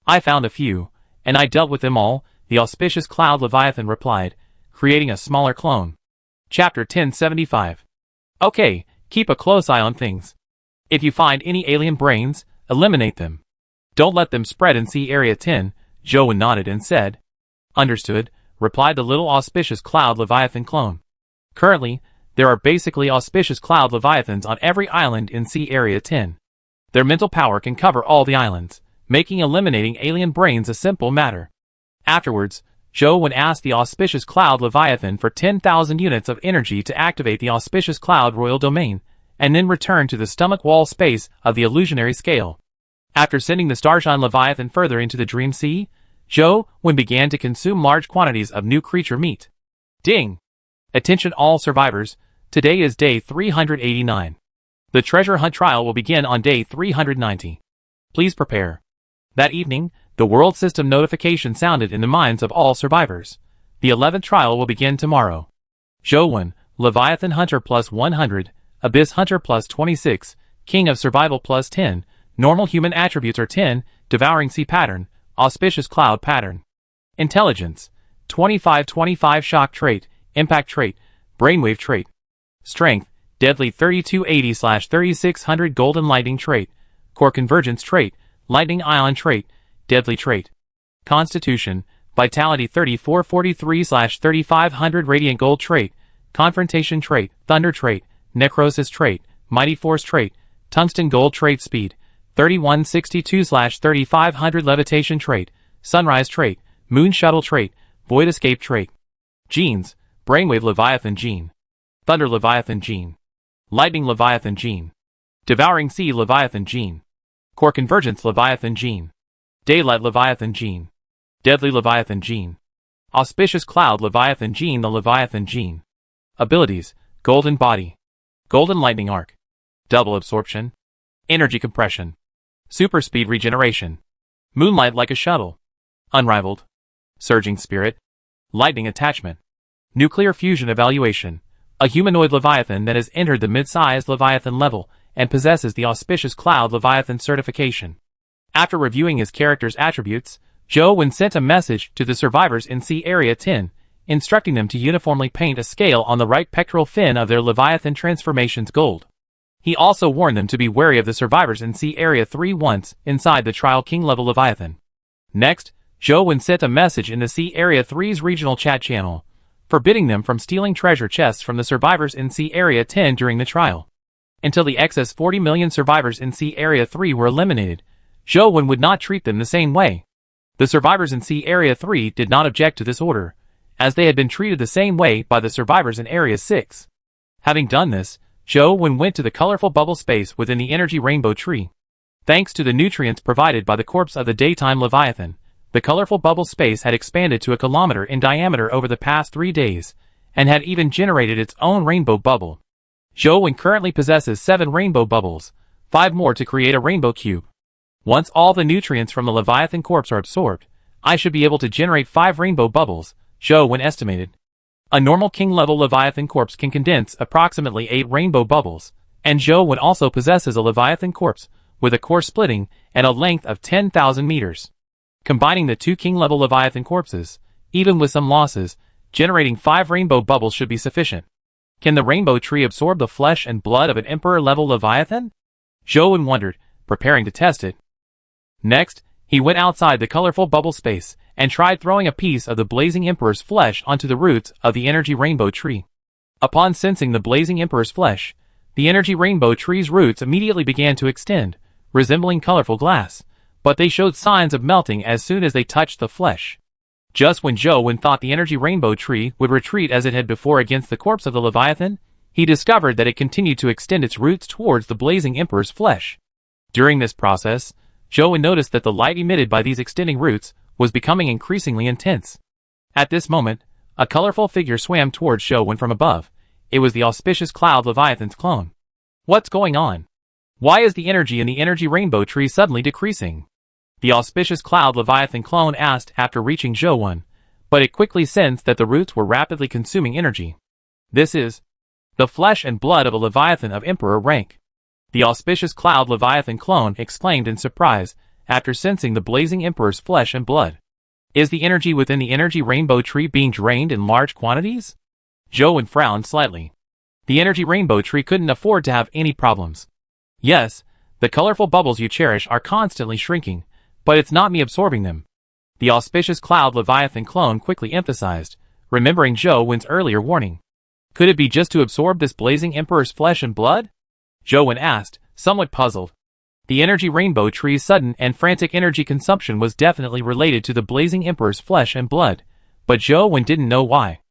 "I found a few, and I dealt with them all," the auspicious Cloud Leviathan replied, creating a smaller clone. Chapter 1075. Okay, keep a close eye on things. If you find any alien brains, eliminate them. Don't let them spread in Sea Area 10, Zhou nodded and said. "Understood," replied the little auspicious Cloud Leviathan clone. Currently, there are basically auspicious Cloud Leviathans on every island in Sea Area 10. Their mental power can cover all the islands, making eliminating alien brains a simple matter. Afterwards, Zhou asked the auspicious Cloud Leviathan for 10,000 units of energy to activate the auspicious Cloud Royal Domain, and then return to the stomach wall space of the illusionary scale. After sending the Starshine Leviathan further into the Dream Sea, Zhou began to consume large quantities of new creature meat. Ding! Attention all survivors, today is day 389. The treasure hunt trial will begin on day 390. Please prepare. That evening, the world system notification sounded in the minds of all survivors. The 11th trial will begin tomorrow. Zhou, Leviathan Hunter plus 100, Abyss Hunter plus 26, King of Survival plus 10, Normal Human Attributes are 10, Devouring Sea Pattern, Auspicious Cloud Pattern. Intelligence, 25-25 Shock Trait, Impact Trait, Brainwave Trait. Strength, Deadly 3280/3600 Golden Lightning Trait, Core Convergence Trait, Lightning Ion Trait, Deadly Trait. Constitution, Vitality 3443/3500 Radiant Gold trait, Confrontation trait, Thunder trait, Necrosis trait, Mighty Force trait, Tungsten Gold trait Speed 3162/3500 Levitation trait, Sunrise trait, Moon Shuttle trait, Void Escape trait. Genes: Brainwave Leviathan gene, Thunder Leviathan gene, Lightning Leviathan gene, Devouring Sea Leviathan gene, Core Convergence Leviathan gene, Daylight Leviathan gene, Deadly Leviathan gene, Auspicious Cloud Leviathan gene. The Leviathan gene. Abilities: Golden Body, Golden Lightning Arc, Double Absorption, Energy Compression, Super Speed Regeneration, Moonlight like a Shuttle, Unrivaled, Surging Spirit, Lightning Attachment, Nuclear Fusion Evaluation, a humanoid Leviathan that has entered the mid-sized Leviathan level and possesses the Auspicious Cloud Leviathan certification. After reviewing his character's attributes, Joe sent a message to the survivors in Sea Area 10, instructing them to uniformly paint a scale on the right pectoral fin of their Leviathan transformations gold. He also warned them to be wary of the survivors in Sea Area 3 once inside the Trial King level Leviathan. Next, Joe sent a message in the Sea Area 3's regional chat channel, forbidding them from stealing treasure chests from the survivors in Sea Area 10 during the trial. Until the excess 40 million survivors in Sea Area 3 were eliminated, Joe would not treat them the same way. The survivors in Sea Area 3 did not object to this order, as they had been treated the same way by the survivors in Area 6. Having done this, Joe went to the colorful bubble space within the energy rainbow tree. Thanks to the nutrients provided by the corpse of the daytime Leviathan, the colorful bubble space had expanded to a kilometer in diameter over the past 3 days, and had even generated its own rainbow bubble. Joe currently possesses 7 rainbow bubbles, 5 more to create a rainbow cube. Once all the nutrients from the Leviathan corpse are absorbed, I should be able to generate 5 rainbow bubbles, Joe estimated. A normal king-level Leviathan corpse can condense approximately 8 rainbow bubbles, and Joe also possesses a Leviathan corpse with a core splitting and a length of 10,000 meters. Combining the 2 king-level Leviathan corpses, even with some losses, generating 5 rainbow bubbles should be sufficient. Can the rainbow tree absorb the flesh and blood of an Emperor-level Leviathan? Joe wondered, preparing to test it. Next, he went outside the colorful bubble space and tried throwing a piece of the Blazing Emperor's flesh onto the roots of the energy rainbow tree. Upon sensing the Blazing Emperor's flesh, the energy rainbow tree's roots immediately began to extend, resembling colorful glass, but they showed signs of melting as soon as they touched the flesh. Just when Joe thought the energy rainbow tree would retreat as it had before against the corpse of the Leviathan, he discovered that it continued to extend its roots towards the Blazing Emperor's flesh. During this process, Joe noticed that the light emitted by these extending roots was becoming increasingly intense. At this moment, a colorful figure swam towards Joe from above. It was the Auspicious Cloud Leviathan's clone. What's going on? Why is the energy in the energy rainbow tree suddenly decreasing? The Auspicious Cloud Leviathan clone asked after reaching Joe, but it quickly sensed that the roots were rapidly consuming energy. This is the flesh and blood of a Leviathan of Emperor rank. The Auspicious Cloud Leviathan clone exclaimed in surprise after sensing the Blazing Emperor's flesh and blood. Is the energy within the energy rainbow tree being drained in large quantities? Joe frowned slightly. The energy rainbow tree couldn't afford to have any problems. Yes, the colorful bubbles you cherish are constantly shrinking, but it's not me absorbing them. The Auspicious Cloud Leviathan clone quickly emphasized, remembering Joe's earlier warning. Could it be just to absorb this Blazing Emperor's flesh and blood? Joe asked, somewhat puzzled. The energy rainbow tree's sudden and frantic energy consumption was definitely related to the Blazing Emperor's flesh and blood, but Joe didn't know why.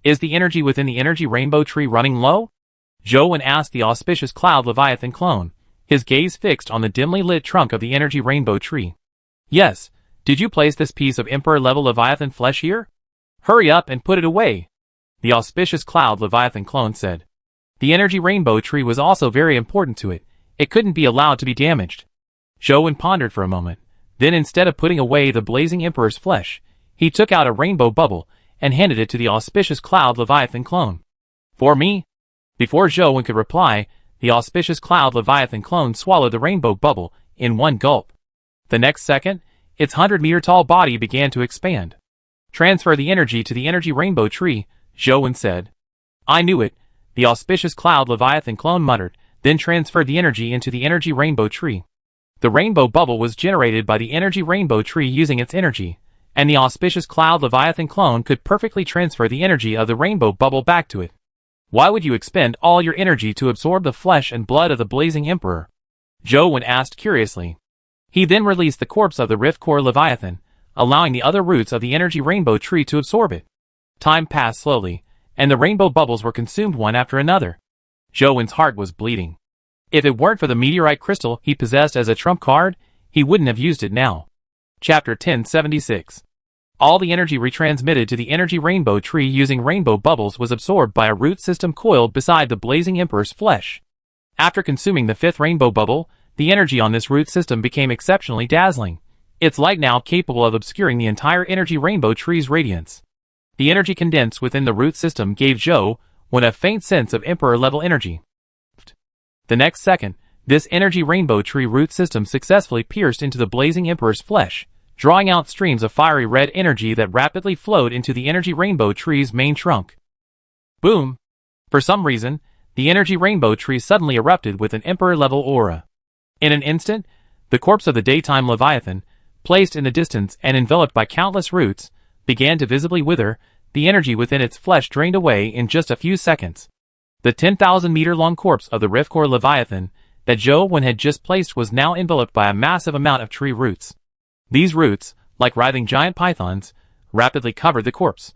Is the energy within the energy rainbow tree running low? Joe asked the Auspicious Cloud Leviathan clone, his gaze fixed on the dimly lit trunk of the energy rainbow tree. Yes, did you place this piece of Emperor-level Leviathan flesh here? Hurry up and put it away, the Auspicious Cloud Leviathan clone said. The energy rainbow tree was also very important to it. It couldn't be allowed to be damaged. Joe pondered for a moment. Then instead of putting away the Blazing Emperor's flesh, he took out a rainbow bubble and handed it to the Auspicious Cloud Leviathan clone. For me? Before Joe could reply, the Auspicious Cloud Leviathan clone swallowed the rainbow bubble in one gulp. The next second, its 100-meter-tall body began to expand. Transfer the energy to the energy rainbow tree, Joe said. I knew it, the Auspicious Cloud Leviathan clone muttered, then transferred the energy into the energy rainbow tree. The rainbow bubble was generated by the energy rainbow tree using its energy, and the auspicious Cloud Leviathan clone could perfectly transfer the energy of the rainbow bubble back to it. Why would you expend all your energy to absorb the flesh and blood of the blazing emperor? Zhou asked curiously. He then released the corpse of the Rift Core Leviathan, allowing the other roots of the energy rainbow tree to absorb it. Time passed slowly, and the rainbow bubbles were consumed one after another. Zhou's heart was bleeding. If it weren't for the meteorite crystal he possessed as a trump card, he wouldn't have used it now. Chapter 1076. All the energy retransmitted to the energy rainbow tree using rainbow bubbles was absorbed by a root system coiled beside the blazing emperor's flesh. After consuming the fifth rainbow bubble, the energy on this root system became exceptionally dazzling, its light now capable of obscuring the entire energy rainbow tree's radiance. The energy condensed within the root system gave Zhou a faint sense of emperor-level energy. The next second, this energy rainbow tree root system successfully pierced into the blazing emperor's flesh, drawing out streams of fiery red energy that rapidly flowed into the energy rainbow tree's main trunk. Boom! For some reason, the energy rainbow tree suddenly erupted with an emperor-level aura. In an instant, the corpse of the daytime Leviathan, placed in the distance and enveloped by countless roots, began to visibly wither. The energy within its flesh drained away in just a few seconds. The 10,000-meter-long corpse of the Rift Core Leviathan that Zhou had just placed was now enveloped by a massive amount of tree roots. These roots, like writhing giant pythons, rapidly covered the corpse.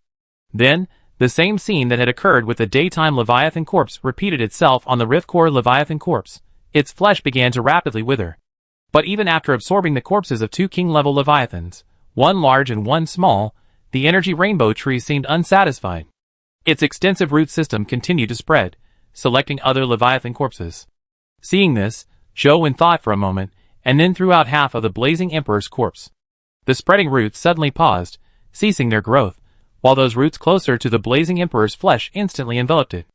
Then, the same scene that had occurred with the daytime Leviathan corpse repeated itself on the Rift Core Leviathan corpse. Its flesh began to rapidly wither. But even after absorbing the corpses of two king-level Leviathans, one large and one small, the energy rainbow tree seemed unsatisfied. Its extensive root system continued to spread, selecting other Leviathan corpses. Seeing this, Zhou thought for a moment, and then threw out half of the blazing emperor's corpse. The spreading roots suddenly paused, ceasing their growth, while those roots closer to the blazing emperor's flesh instantly enveloped it.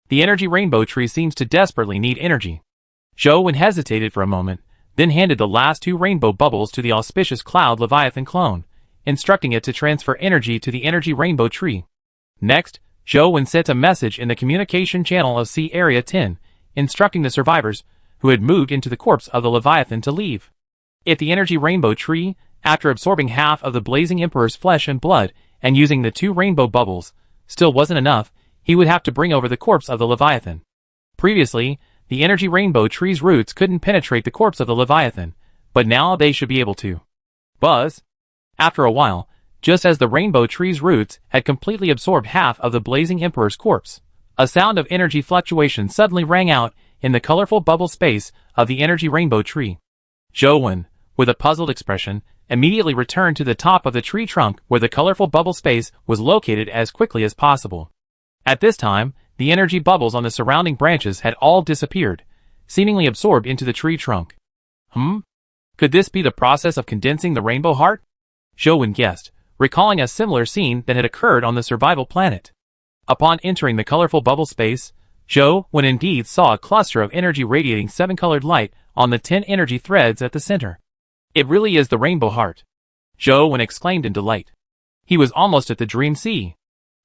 The energy rainbow tree seems to desperately need energy. Zhou hesitated for a moment, then handed the last two rainbow bubbles to the auspicious Cloud Leviathan clone, instructing it to transfer energy to the energy rainbow tree. Next, Zhou sent a message in the communication channel of C Area 10, instructing the survivors, who had moved into the corpse of the Leviathan, to leave. If the energy rainbow tree, after absorbing half of the blazing emperor's flesh and blood, and using the two rainbow bubbles, still wasn't enough, he would have to bring over the corpse of the Leviathan. Previously, the energy rainbow tree's roots couldn't penetrate the corpse of the Leviathan, but now they should be able to. Buzz! After a while, just as the rainbow tree's roots had completely absorbed half of the blazing emperor's corpse, a sound of energy fluctuation suddenly rang out in the colorful bubble space of the energy rainbow tree. Zhou, with a puzzled expression, immediately returned to the top of the tree trunk where the colorful bubble space was located as quickly as possible. At this time, the energy bubbles on the surrounding branches had all disappeared, seemingly absorbed into the tree trunk. Could this be the process of condensing the rainbow heart? Zhou guessed, recalling a similar scene that had occurred on the survival planet. Upon entering the colorful bubble space, Zhou indeed saw a cluster of energy radiating 7-colored light on the 10 energy threads at the center. It really is the rainbow heart! Zhou exclaimed in delight. He was almost at the Dream Sea.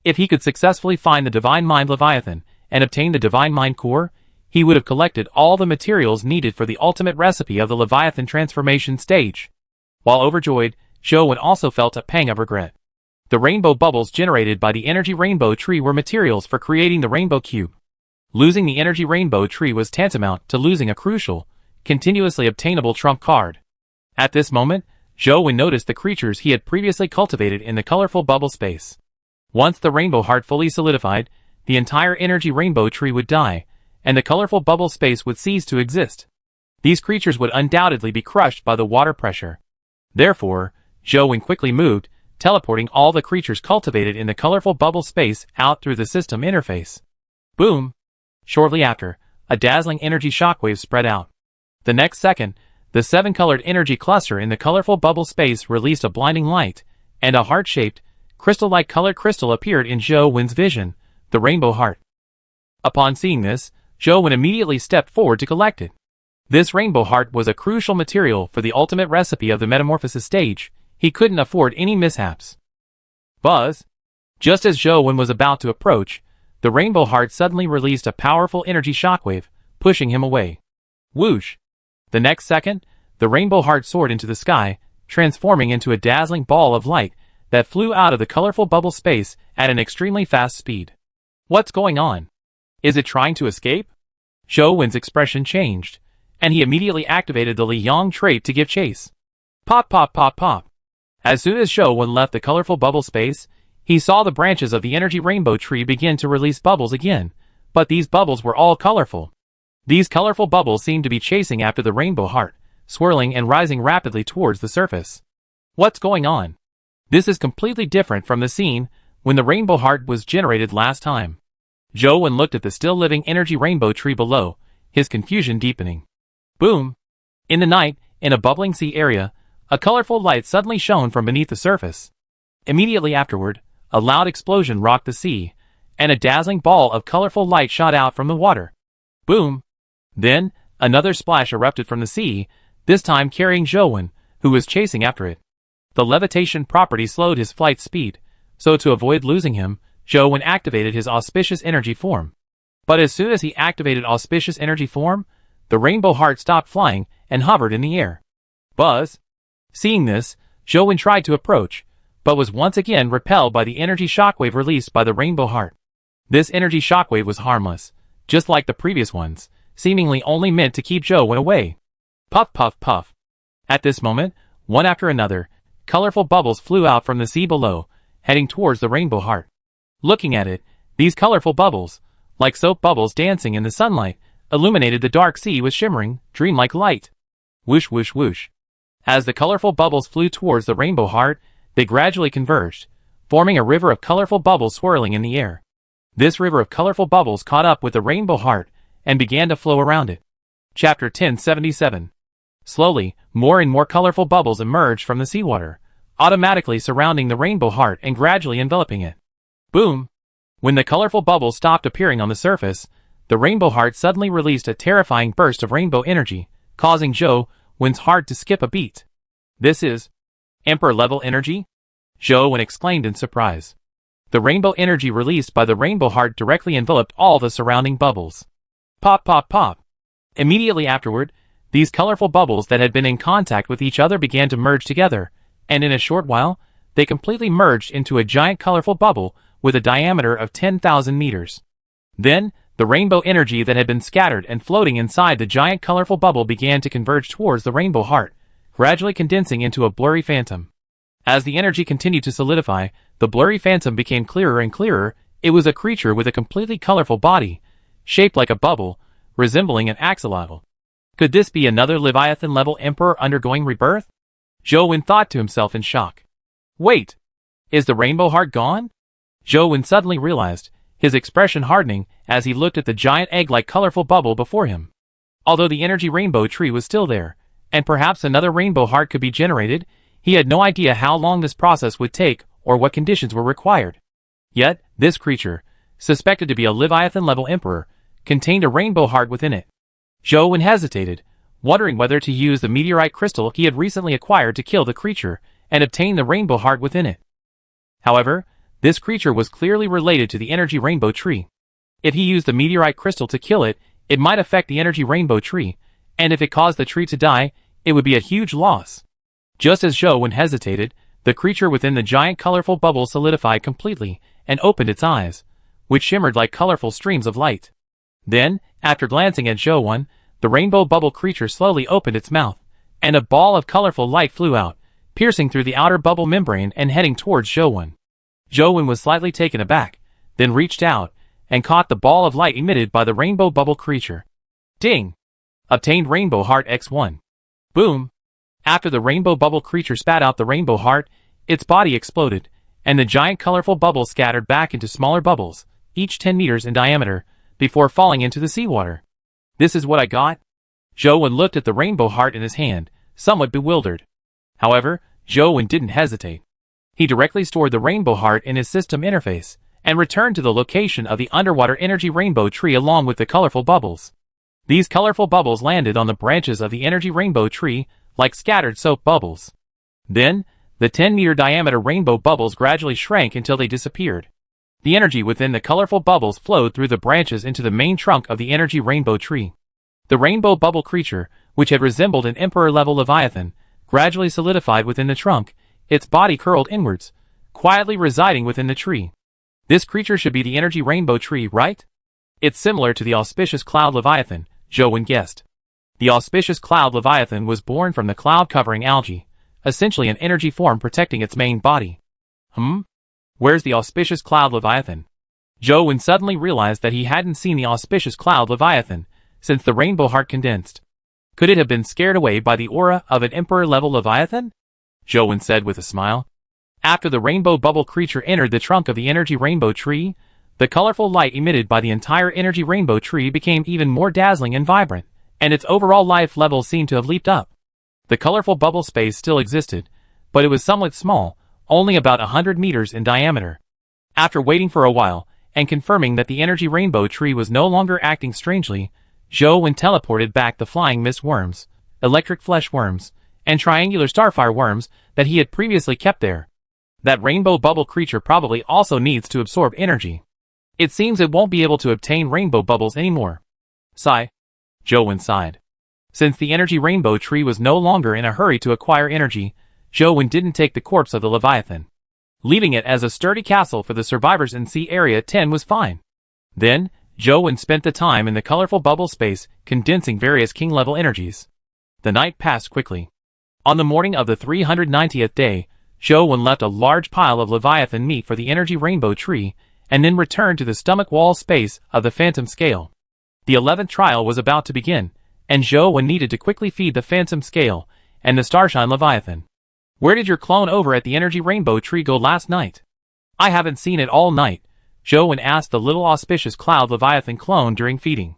If he could successfully find the Divine Mind Leviathan and obtain the Divine Mind Core, he would have collected all the materials needed for the ultimate recipe of the Leviathan transformation stage. While overjoyed, Zhou also felt a pang of regret. The rainbow bubbles generated by the energy rainbow tree were materials for creating the rainbow cube. Losing the energy rainbow tree was tantamount to losing a crucial, continuously obtainable trump card. At this moment, Zhou noticed the creatures he had previously cultivated in the colorful bubble space. Once the rainbow heart fully solidified, the entire energy rainbow tree would die, and the colorful bubble space would cease to exist. These creatures would undoubtedly be crushed by the water pressure. Therefore, Zhou quickly moved, teleporting all the creatures cultivated in the colorful bubble space out through the system interface. Boom! Shortly after, a dazzling energy shockwave spread out. The next second, the 7-colored energy cluster in the colorful bubble space released a blinding light, and a heart-shaped, crystal-like colored crystal appeared in Zhou's vision, the rainbow heart. Upon seeing this, Zhou immediately stepped forward to collect it. This rainbow heart was a crucial material for the ultimate recipe of the metamorphosis stage. He couldn't afford any mishaps. Buzz! Just as Zhou was about to approach, the rainbow heart suddenly released a powerful energy shockwave, pushing him away. Whoosh! The next second, the rainbow heart soared into the sky, transforming into a dazzling ball of light that flew out of the colorful bubble space at an extremely fast speed. What's going on? Is it trying to escape? Zhou Wen's expression changed, and he immediately activated the Li Yang trait to give chase. Pop pop pop pop. As soon as Zhou Wen left the colorful bubble space, he saw the branches of the energy rainbow tree begin to release bubbles again, but these bubbles were all colorful. These colorful bubbles seemed to be chasing after the rainbow heart, swirling and rising rapidly towards the surface. What's going on? This is completely different from the scene when the rainbow heart was generated last time. Zhou Wen looked at the still-living energy rainbow tree below, his confusion deepening. Boom! In the night, in a bubbling sea area, a colorful light suddenly shone from beneath the surface. Immediately afterward, a loud explosion rocked the sea, and a dazzling ball of colorful light shot out from the water. Boom! Then, another splash erupted from the sea, this time carrying Zhou Wen, who was chasing after it. The levitation property slowed his flight speed, so to avoid losing him, Zhou Wen activated his auspicious energy form. But as soon as he activated auspicious energy form, the rainbow heart stopped flying and hovered in the air. Buzz! Seeing this, Zhou Wen tried to approach, but was once again repelled by the energy shockwave released by the rainbow heart. This energy shockwave was harmless, just like the previous ones, seemingly only meant to keep Zhou Wen away. Puff puff puff. At this moment, one after another, colorful bubbles flew out from the sea below, heading towards the rainbow heart. Looking at it, these colorful bubbles, like soap bubbles dancing in the sunlight, illuminated the dark sea with shimmering, dreamlike light. Whoosh whoosh whoosh. As the colorful bubbles flew towards the rainbow heart, they gradually converged, forming a river of colorful bubbles swirling in the air. This river of colorful bubbles caught up with the rainbow heart and began to flow around it. Chapter 1077. Slowly, more and more colorful bubbles emerged from the seawater, automatically surrounding the rainbow heart and gradually enveloping it. Boom! When the colorful bubbles stopped appearing on the surface, the rainbow heart suddenly released a terrifying burst of rainbow energy, causing Zhou Wen's heart to skip a beat. This is Emperor-level energy? Zhou Wen exclaimed in surprise. The rainbow energy released by the rainbow heart directly enveloped all the surrounding bubbles. Pop pop pop. Immediately afterward, these colorful bubbles that had been in contact with each other began to merge together, and in a short while, they completely merged into a giant colorful bubble with a diameter of 10,000 meters. Then, the rainbow energy that had been scattered and floating inside the giant colorful bubble began to converge towards the rainbow heart, gradually condensing into a blurry phantom. As the energy continued to solidify, the blurry phantom became clearer and clearer. It was a creature with a completely colorful body, shaped like a bubble, resembling an axolotl. Could this be another Leviathan-level emperor undergoing rebirth? Zhou Wen thought to himself in shock. Wait! Is the rainbow heart gone? Zhou Wen suddenly realized, his expression hardening as he looked at the giant egg-like colorful bubble before him. Although the energy rainbow tree was still there, and perhaps another rainbow heart could be generated, he had no idea how long this process would take or what conditions were required. Yet, this creature, suspected to be a Leviathan-level emperor, contained a rainbow heart within it. Zhou Wen hesitated, wondering whether to use the meteorite crystal he had recently acquired to kill the creature and obtain the rainbow heart within it. However, this creature was clearly related to the energy rainbow tree. If he used the meteorite crystal to kill it, it might affect the energy rainbow tree, and if it caused the tree to die, it would be a huge loss. Just as Zhou Wen hesitated, the creature within the giant colorful bubble solidified completely and opened its eyes, which shimmered like colorful streams of light. Then, after glancing at Zhou Wen, the rainbow bubble creature slowly opened its mouth, and a ball of colorful light flew out, piercing through the outer bubble membrane and heading towards Zhou Wen. Zhou Wen was slightly taken aback, then reached out and caught the ball of light emitted by the rainbow bubble creature. Ding! Obtained Rainbow Heart X1. Boom! After the rainbow bubble creature spat out the rainbow heart, its body exploded, and the giant colorful bubbles scattered back into smaller bubbles, each 10 meters in diameter, before falling into the seawater. This is what I got? Zhou Wen looked at the rainbow heart in his hand, somewhat bewildered. However, Zhou Wen didn't hesitate. He directly stored the rainbow heart in his system interface, and returned to the location of the underwater energy rainbow tree along with the colorful bubbles. These colorful bubbles landed on the branches of the energy rainbow tree, like scattered soap bubbles. Then, the 10-meter diameter rainbow bubbles gradually shrank until they disappeared. The energy within the colorful bubbles flowed through the branches into the main trunk of the energy rainbow tree. The rainbow bubble creature, which had resembled an emperor-level Leviathan, gradually solidified within the trunk, its body curled inwards, quietly residing within the tree. This creature should be the energy rainbow tree, right? It's similar to the auspicious cloud leviathan, Joan guessed. The auspicious cloud leviathan was born from the cloud-covering algae, essentially an energy form protecting its main body. Where's the auspicious cloud leviathan? Joan suddenly realized that he hadn't seen the auspicious cloud leviathan since the rainbow heart condensed. Could it have been scared away by the aura of an emperor-level leviathan? Joan said with a smile. After the rainbow bubble creature entered the trunk of the energy rainbow tree, the colorful light emitted by the entire energy rainbow tree became even more dazzling and vibrant, and its overall life level seemed to have leaped up. The colorful bubble space still existed, but it was somewhat small, only about 100 meters in diameter. After waiting for a while, and confirming that the energy rainbow tree was no longer acting strangely, Joan teleported back the flying mist worms, electric flesh worms, and triangular starfire worms that he had previously kept there. That rainbow bubble creature probably also needs to absorb energy. It seems it won't be able to obtain rainbow bubbles anymore. Sigh. Joan sighed. Since the energy rainbow tree was no longer in a hurry to acquire energy, Joan didn't take the corpse of the leviathan. Leaving it as a sturdy castle for the survivors in Sea Area 10 was fine. Then, Joan spent the time in the colorful bubble space condensing various king-level energies. The night passed quickly. On the morning of the 390th day, Joan left a large pile of leviathan meat for the energy rainbow tree, and then returned to the stomach wall space of the phantom scale. The 11th trial was about to begin, and Joan needed to quickly feed the phantom scale and the starshine leviathan. Where did your clone over at the energy rainbow tree go last night? I haven't seen it all night, Joan asked the little auspicious cloud leviathan clone during feeding.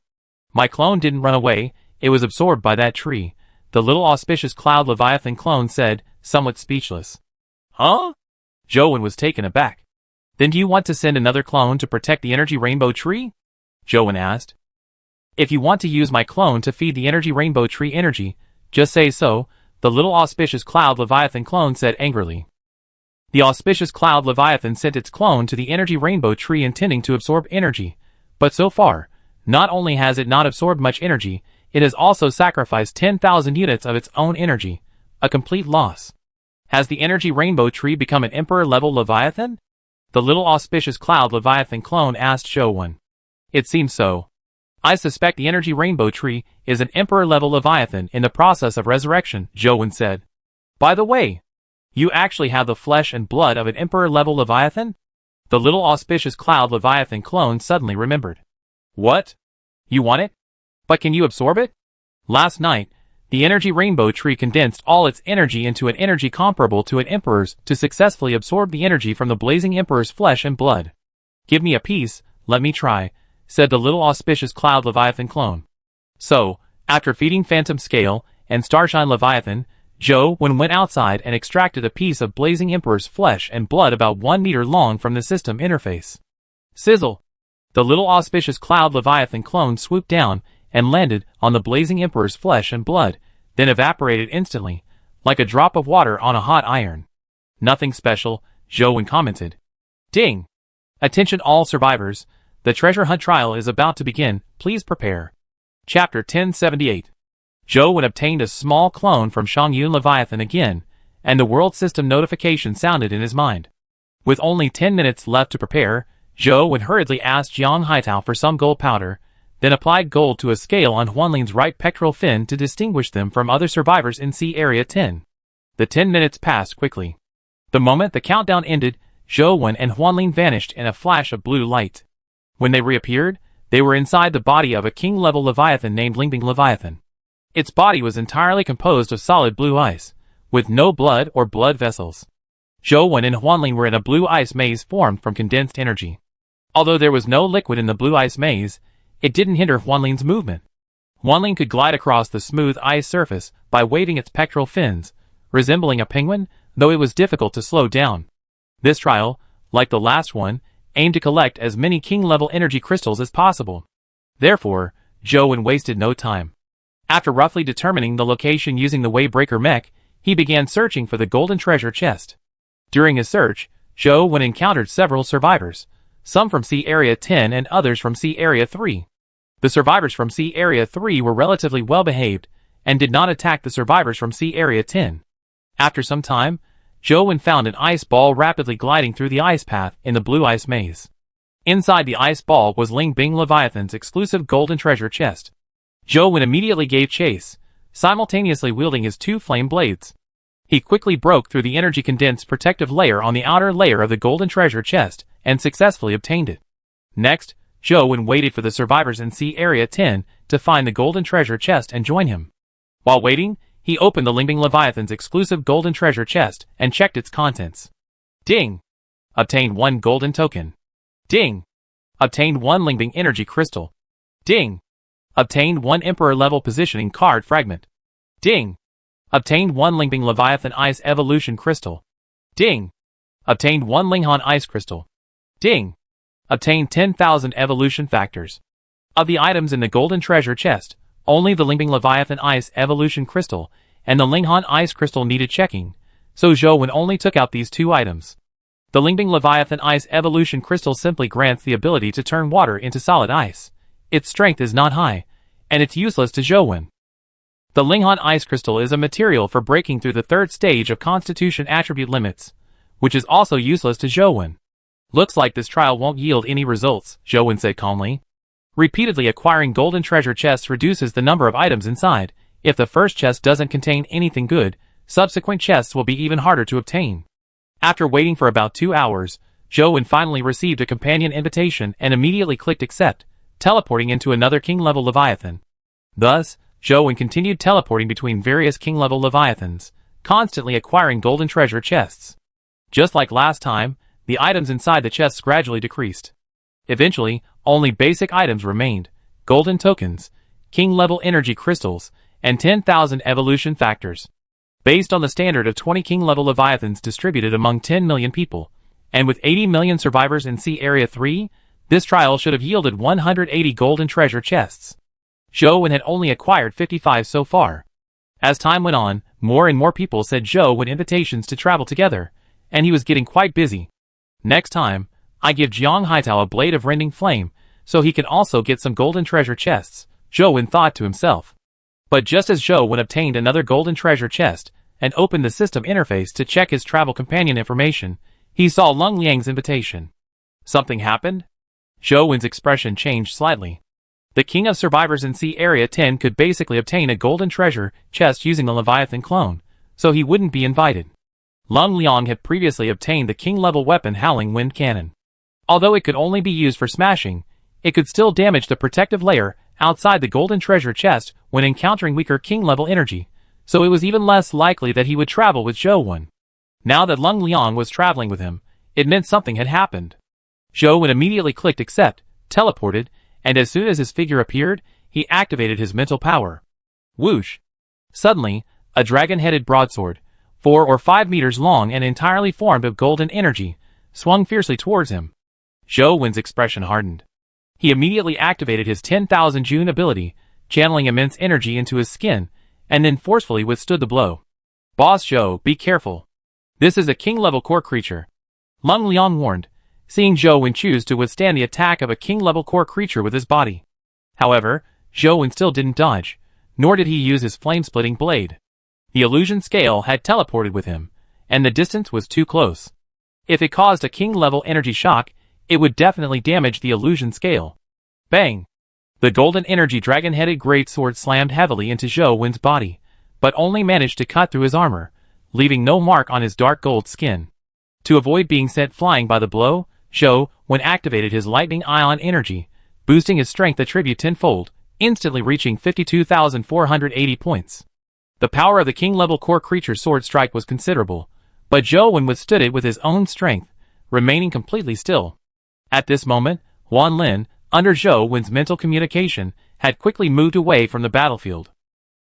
My clone didn't run away, it was absorbed by that tree, the little auspicious cloud leviathan clone said, somewhat speechless. Huh? Joan was taken aback. Then do you want to send another clone to protect the energy rainbow tree? Joan asked. If you want to use my clone to feed the energy rainbow tree energy, just say so, the little auspicious cloud leviathan clone said angrily. The auspicious cloud leviathan sent its clone to the energy rainbow tree intending to absorb energy, but so far, not only has it not absorbed much energy, it has also sacrificed 10,000 units of its own energy, a complete loss. Has the energy rainbow tree become an emperor-level leviathan? The little auspicious cloud leviathan clone asked Joan. It seems so. I suspect the energy rainbow tree is an emperor-level leviathan in the process of resurrection, Joan said. By the way, you actually have the flesh and blood of an emperor-level leviathan? The little auspicious cloud leviathan clone suddenly remembered. What? You want it? But can you absorb it? Last night, the energy rainbow tree condensed all its energy into an energy comparable to an emperor's to successfully absorb the energy from the blazing emperor's flesh and blood. Give me a piece, let me try, said the little auspicious cloud leviathan clone. So, after feeding Phantom Scale and Starshine Leviathan, Joan went outside and extracted a piece of blazing emperor's flesh and blood about 1 meter long from the system interface. Sizzle! The little auspicious cloud leviathan clone swooped down and landed on the blazing emperor's flesh and blood, then evaporated instantly, like a drop of water on a hot iron. Nothing special, Joan commented. Ding! Attention all survivors, the treasure hunt trial is about to begin, please prepare. Chapter 1078. Joan obtained a small clone from Shangyun Leviathan again, and the world system notification sounded in his mind. With only 10 minutes left to prepare, Joan hurriedly asked Jiang Haitao for some gold powder, then applied gold to a scale on Huanling's right pectoral fin to distinguish them from other survivors in Sea Area 10. The 10 minutes passed quickly. The moment the countdown ended, Joan and Huanling vanished in a flash of blue light. When they reappeared, they were inside the body of a king-level leviathan named Lingbing Leviathan. Its body was entirely composed of solid blue ice, with no blood or blood vessels. Joan and Huanling were in a blue ice maze formed from condensed energy. Although there was no liquid in the blue ice maze, it didn't hinder Huanling's movement. Huanling could glide across the smooth ice surface by waving its pectoral fins, resembling a penguin, though it was difficult to slow down. This trial, like the last one, aimed to collect as many king-level energy crystals as possible. Therefore, Joan wasted no time. After roughly determining the location using the Waybreaker mech, he began searching for the golden treasure chest. During his search, Joan encountered several survivors, some from Sea Area 10 and others from Sea Area 3. The survivors from Sea Area 3 were relatively well-behaved and did not attack the survivors from Sea Area 10. After some time, Zhou Wen found an ice ball rapidly gliding through the ice path in the blue ice maze. Inside the ice ball was Ling Bing Leviathan's exclusive golden treasure chest. Zhou Wen immediately gave chase, simultaneously wielding his two flame blades. He quickly broke through the energy condensed protective layer on the outer layer of the golden treasure chest and successfully obtained it. Next, Zhou Wen waited for the survivors in Sea Area 10 to find the golden treasure chest and join him. While waiting, he opened the Ling Bing Leviathan's exclusive golden treasure chest and checked its contents. Ding! Obtained 1 golden token. Ding! Obtained 1 Ling Bing energy crystal. Ding! Obtained 1 Emperor level positioning card fragment. Ding! Obtained 1 Ling Bing Leviathan ice evolution crystal. Ding! Obtained 1 Linghan ice crystal. Ding! Obtained 10,000 evolution factors. Of the items in the golden treasure chest, only the Ling Bing Leviathan ice evolution crystal and the Linghan ice crystal needed checking, so Zhou Wen only took out these 2 items. The Ling Bing Leviathan ice evolution crystal simply grants the ability to turn water into solid ice. Its strength is not high, and it's useless to Zhou Wen. The Linghan ice crystal is a material for breaking through the 3rd stage of constitution attribute limits, which is also useless to Zhou Wen. Looks like this trial won't yield any results, Zhou Wen said calmly. Repeatedly acquiring golden treasure chests reduces the number of items inside. If the first chest doesn't contain anything good, subsequent chests will be even harder to obtain. After waiting for about 2 hours, Zhou Wen finally received a companion invitation and immediately clicked accept, teleporting into another king-level Leviathan. Thus, Zhou Wen continued teleporting between various king-level Leviathans, constantly acquiring golden treasure chests. Just like last time, the items inside the chests gradually decreased. Eventually, only basic items remained: golden tokens, king-level energy crystals, and 10,000 evolution factors. Based on the standard of 20 king-level Leviathans distributed among 10 million people, and with 80 million survivors in Sea Area 3, this trial should have yielded 180 golden treasure chests. Zhou Wen had only acquired 55 so far. As time went on, more and more people said Zhou Wen invitations to travel together, and he was getting quite busy. Next time, I give Jiang Haitao a blade of rending flame, so he can also get some golden treasure chests, Zhou Wen thought to himself. But just as Zhou Wen obtained another golden treasure chest, and opened the system interface to check his travel companion information, he saw Lung Liang's invitation. Something happened? Zhou Wen's expression changed slightly. The king of survivors in Sea Area 10 could basically obtain a golden treasure chest using the Leviathan clone, so he wouldn't be invited. Lung Liang had previously obtained the king-level weapon Howling Wind Cannon. Although it could only be used for smashing, it could still damage the protective layer outside the golden treasure chest when encountering weaker king-level energy, so it was even less likely that he would travel with Zhou Wen. Now that Lung Liang was traveling with him, it meant something had happened. Zhou Wen immediately clicked accept, teleported, and as soon as his figure appeared, he activated his mental power. Whoosh! Suddenly, a dragon-headed broadsword, 4 or 5 meters long and entirely formed of golden energy, swung fiercely towards him. Zhou Wen's expression hardened. He immediately activated his 10,000 June ability, channeling immense energy into his skin, and then forcefully withstood the blow. Boss Zhou, be careful. This is a king-level core creature. Lung Liang warned, seeing Zhou Wen choose to withstand the attack of a king-level core creature with his body. However, Zhou Wen still didn't dodge, nor did he use his flame-splitting blade. The illusion scale had teleported with him, and the distance was too close. If it caused a king-level energy shock, it would definitely damage the illusion scale. Bang! The golden energy dragon-headed greatsword slammed heavily into Zhou Wen's body, but only managed to cut through his armor, leaving no mark on his dark gold skin. To avoid being sent flying by the blow, Zhou Wen activated his lightning ion energy, boosting his strength attribute tenfold, instantly reaching 52,480 points. The power of the king-level core creature's sword strike was considerable, but Zhou Wen withstood it with his own strength, remaining completely still. At this moment, Wan Lin, under Zhou Wen's mental communication, had quickly moved away from the battlefield.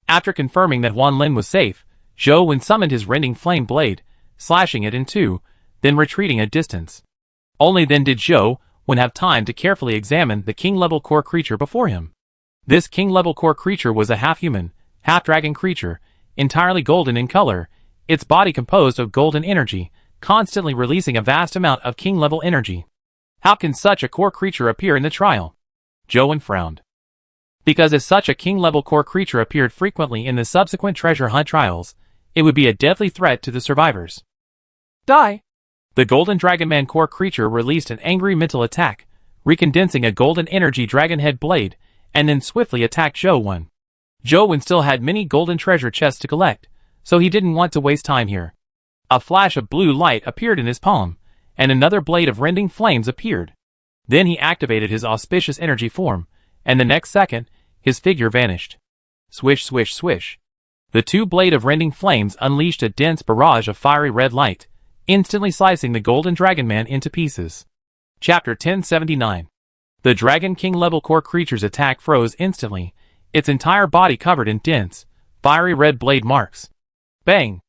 After confirming that Wan Lin was safe, Zhou Wen summoned his rending flame blade, slashing it in two, then retreating a distance. Only then did Zhou Wen have time to carefully examine the king-level core creature before him. This king-level core creature was a half-human, half-dragon creature, entirely golden in color, its body composed of golden energy, constantly releasing a vast amount of king-level energy. How can such a core creature appear in the trial? Zhou Wen frowned. Because if such a king-level core creature appeared frequently in the subsequent treasure hunt trials, it would be a deadly threat to the survivors. Die! The Golden Dragon Man core creature released an angry mental attack, recondensing a golden energy dragon head blade, and then swiftly attacked Zhou. Zhou still had many golden treasure chests to collect, so he didn't want to waste time here. A flash of blue light appeared in his palm, and another blade of rending flames appeared. Then he activated his auspicious energy form, and the next second, his figure vanished. Swish, swish, swish. The two blade of rending flames unleashed a dense barrage of fiery red light, instantly slicing the Golden Dragon Man into pieces. Chapter 1079. The Dragon King level core creature's attack froze instantly, its entire body covered in dense, fiery red blade marks. Bang!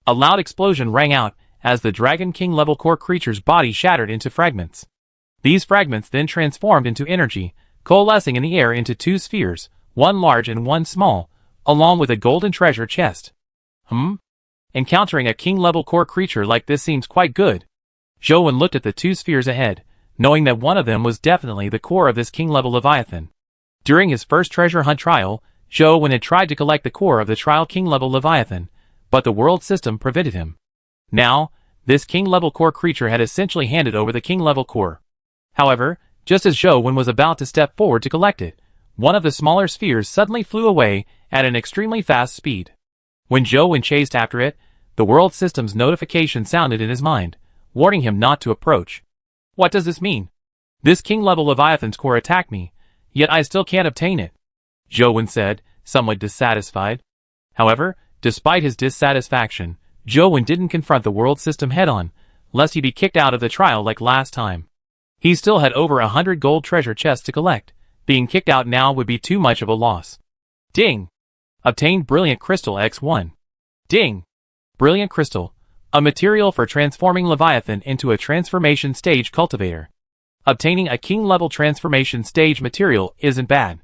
A loud explosion rang out as the Dragon King level core creature's body shattered into fragments. These fragments then transformed into energy, coalescing in the air into two spheres, one large and one small, along with a golden treasure chest. Encountering a king-level core creature like this seems quite good. Zhou looked at the two spheres ahead, knowing that one of them was definitely the core of this king-level Leviathan. During his first treasure hunt trial, Zhou had tried to collect the core of the trial king-level Leviathan, but the world system prevented him. Now, this king-level core creature had essentially handed over the king-level core. However, just as Zhou was about to step forward to collect it, one of the smaller spheres suddenly flew away at an extremely fast speed. When Zhou chased after it, the world system's notification sounded in his mind, warning him not to approach. What does this mean? This king-level Leviathan's core attacked me, yet I still can't obtain it, Zhou said, somewhat dissatisfied. However, despite his dissatisfaction, Zhou didn't confront the world system head-on, lest he be kicked out of the trial like last time. He still had over 100 gold treasure chests to collect. Being kicked out now would be too much of a loss. Ding! Obtained Brilliant Crystal X1. Ding! Brilliant Crystal, a material for transforming Leviathan into a transformation stage cultivator. Obtaining a king-level transformation stage material isn't bad.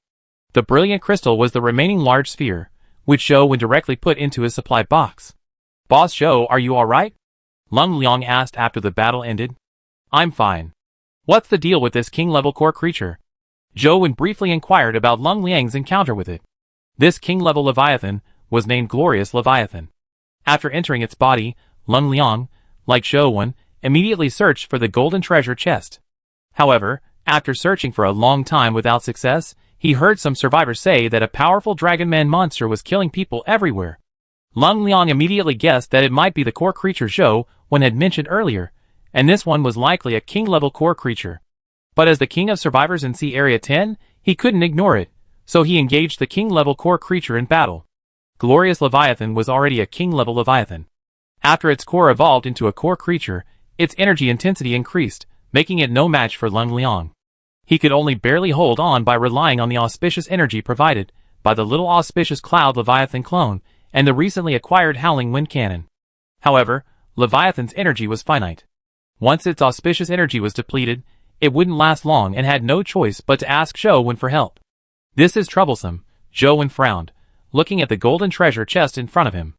The Brilliant Crystal was the remaining large sphere, which Zhou directly put into his supply box. Boss Zhou, are you alright? Lung Liang asked after the battle ended. I'm fine. What's the deal with this king-level core creature? Zhou briefly inquired about Lung Liang's encounter with it. This king-level Leviathan was named Glorious Leviathan. After entering its body, Lung Liang, like Zhou, immediately searched for the golden treasure chest. However, after searching for a long time without success, he heard some survivors say that a powerful Dragon Man monster was killing people everywhere. Lung Liang immediately guessed that it might be the core creature Zhou had mentioned earlier, and this one was likely a king-level core creature. But as the king of survivors in Sea Area 10, he couldn't ignore it, so he engaged the king-level core creature in battle. Glorious Leviathan was already a king-level Leviathan. After its core evolved into a core creature, its energy intensity increased, making it no match for Lung Liang. He could only barely hold on by relying on the auspicious energy provided by the little auspicious Cloud Leviathan clone and the recently acquired Howling Wind Cannon. However, Leviathan's energy was finite. Once its auspicious energy was depleted, it wouldn't last long and had no choice but to ask Zhou for help. This is troublesome, Zhou frowned, looking at the golden treasure chest in front of him.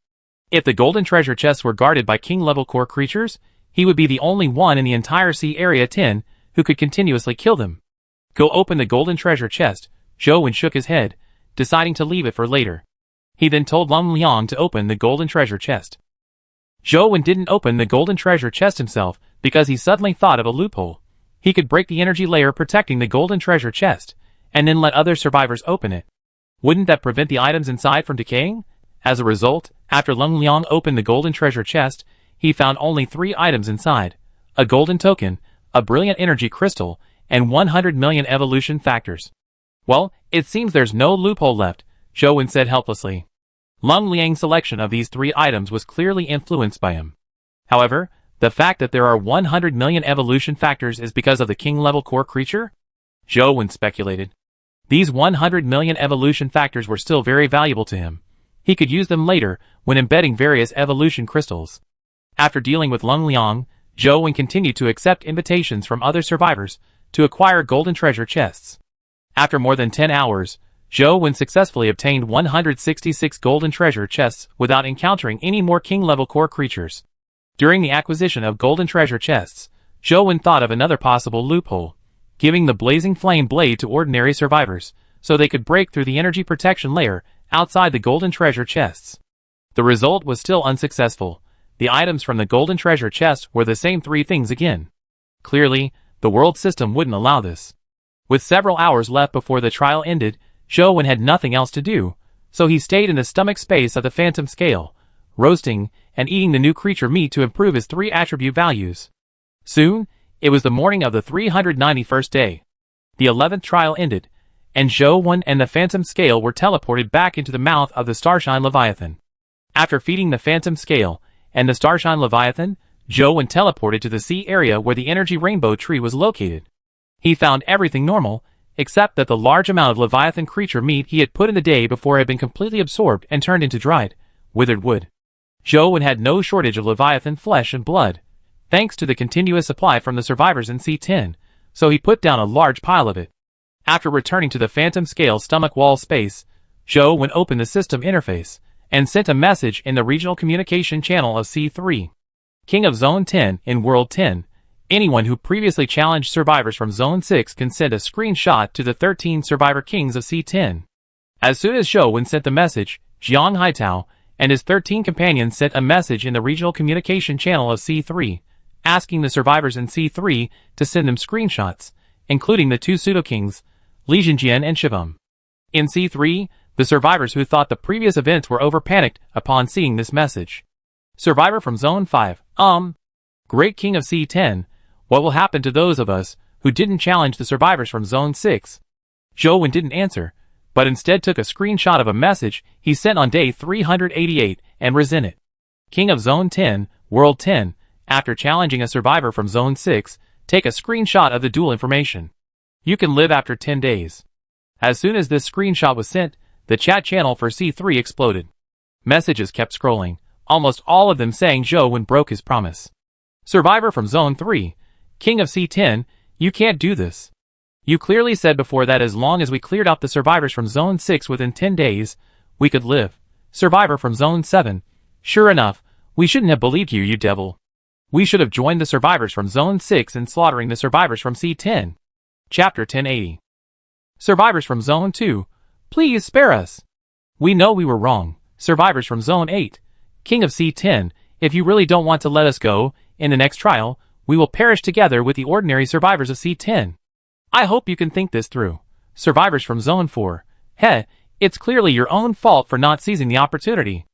If the golden treasure chests were guarded by king-level core creatures, he would be the only one in the entire Sea Area 10 who could continuously kill them. Go open the golden treasure chest, Zhou shook his head, deciding to leave it for later. He then told Lung Liang to open the golden treasure chest. Zhou didn't open the golden treasure chest himself because he suddenly thought of a loophole. He could break the energy layer protecting the golden treasure chest, and then let other survivors open it. Wouldn't that prevent the items inside from decaying? As a result, after Lung Liang opened the golden treasure chest, he found only 3 items inside: a golden token, a brilliant energy crystal, and 100 million evolution factors. Well, it seems there's no loophole left, Zhou said helplessly. Lung Liang's selection of these 3 items was clearly influenced by him. However, the fact that there are 100 million evolution factors is because of the king-level core creature? Zhou speculated. These 100 million evolution factors were still very valuable to him. He could use them later when embedding various evolution crystals. After dealing with Lung Liang, Zhou continued to accept invitations from other survivors to acquire golden treasure chests. After more than 10 hours, Zhou successfully obtained 166 golden treasure chests without encountering any more king-level core creatures. During the acquisition of golden treasure chests, Zhou thought of another possible loophole, giving the blazing flame blade to ordinary survivors, so they could break through the energy protection layer outside the golden treasure chests. The result was still unsuccessful, the items from the golden treasure chest were the same three things again. Clearly, the world system wouldn't allow this. With several hours left before the trial ended, Zhou Wen had nothing else to do, so he stayed in the stomach space of the phantom scale, roasting and eating the new creature meat to improve his 3 attribute values. Soon, it was the morning of the 391st day. The 11th trial ended, and Zhou Wen and the phantom scale were teleported back into the mouth of the Starshine Leviathan. After feeding the phantom scale and the Starshine Leviathan, Zhou Wen teleported to the sea area where the energy rainbow tree was located. He found everything normal, except that the large amount of Leviathan creature meat he had put in the day before had been completely absorbed and turned into dried, withered wood. Zhou Wen had no shortage of Leviathan flesh and blood, thanks to the continuous supply from the survivors in C10, so he put down a large pile of it. After returning to the phantom scale stomach wall space, Zhou Wen opened the system interface and sent a message in the regional communication channel of C3. King of Zone 10 in World 10. Anyone who previously challenged survivors from Zone 6 can send a screenshot to the 13 survivor kings of C10. As soon as Zhou Wen sent the message, Jiang Haitao and his 13 companions sent a message in the regional communication channel of C3, asking the survivors in C3 to send them screenshots, including the 2 pseudo-kings, Li Jinjian and Shivam. In C3, the survivors who thought the previous events were over panicked upon seeing this message. Survivor from Zone 5, Great King of C10, what will happen to those of us who didn't challenge the survivors from Zone 6? Zhou Wen didn't answer, but instead took a screenshot of a message he sent on day 388 and resent it. King of Zone 10, World 10, after challenging a survivor from Zone 6, take a screenshot of the duel information. You can live after 10 days. As soon as this screenshot was sent, the chat channel for C3 exploded. Messages kept scrolling, almost all of them saying Zhou Wen broke his promise. Survivor from Zone 3, King of C10, you can't do this. You clearly said before that as long as we cleared out the survivors from Zone 6 within 10 days, we could live. Survivor from Zone 7, sure enough, we shouldn't have believed you, you devil. We should have joined the survivors from Zone 6 in slaughtering the survivors from C10. Chapter 1080. Survivors from Zone 2, please spare us. We know we were wrong. Survivors from Zone 8, King of C10, if you really don't want to let us go, in the next trial, we will perish together with the ordinary survivors of C10. I hope you can think this through. Survivors from Zone 4, it's clearly your own fault for not seizing the opportunity.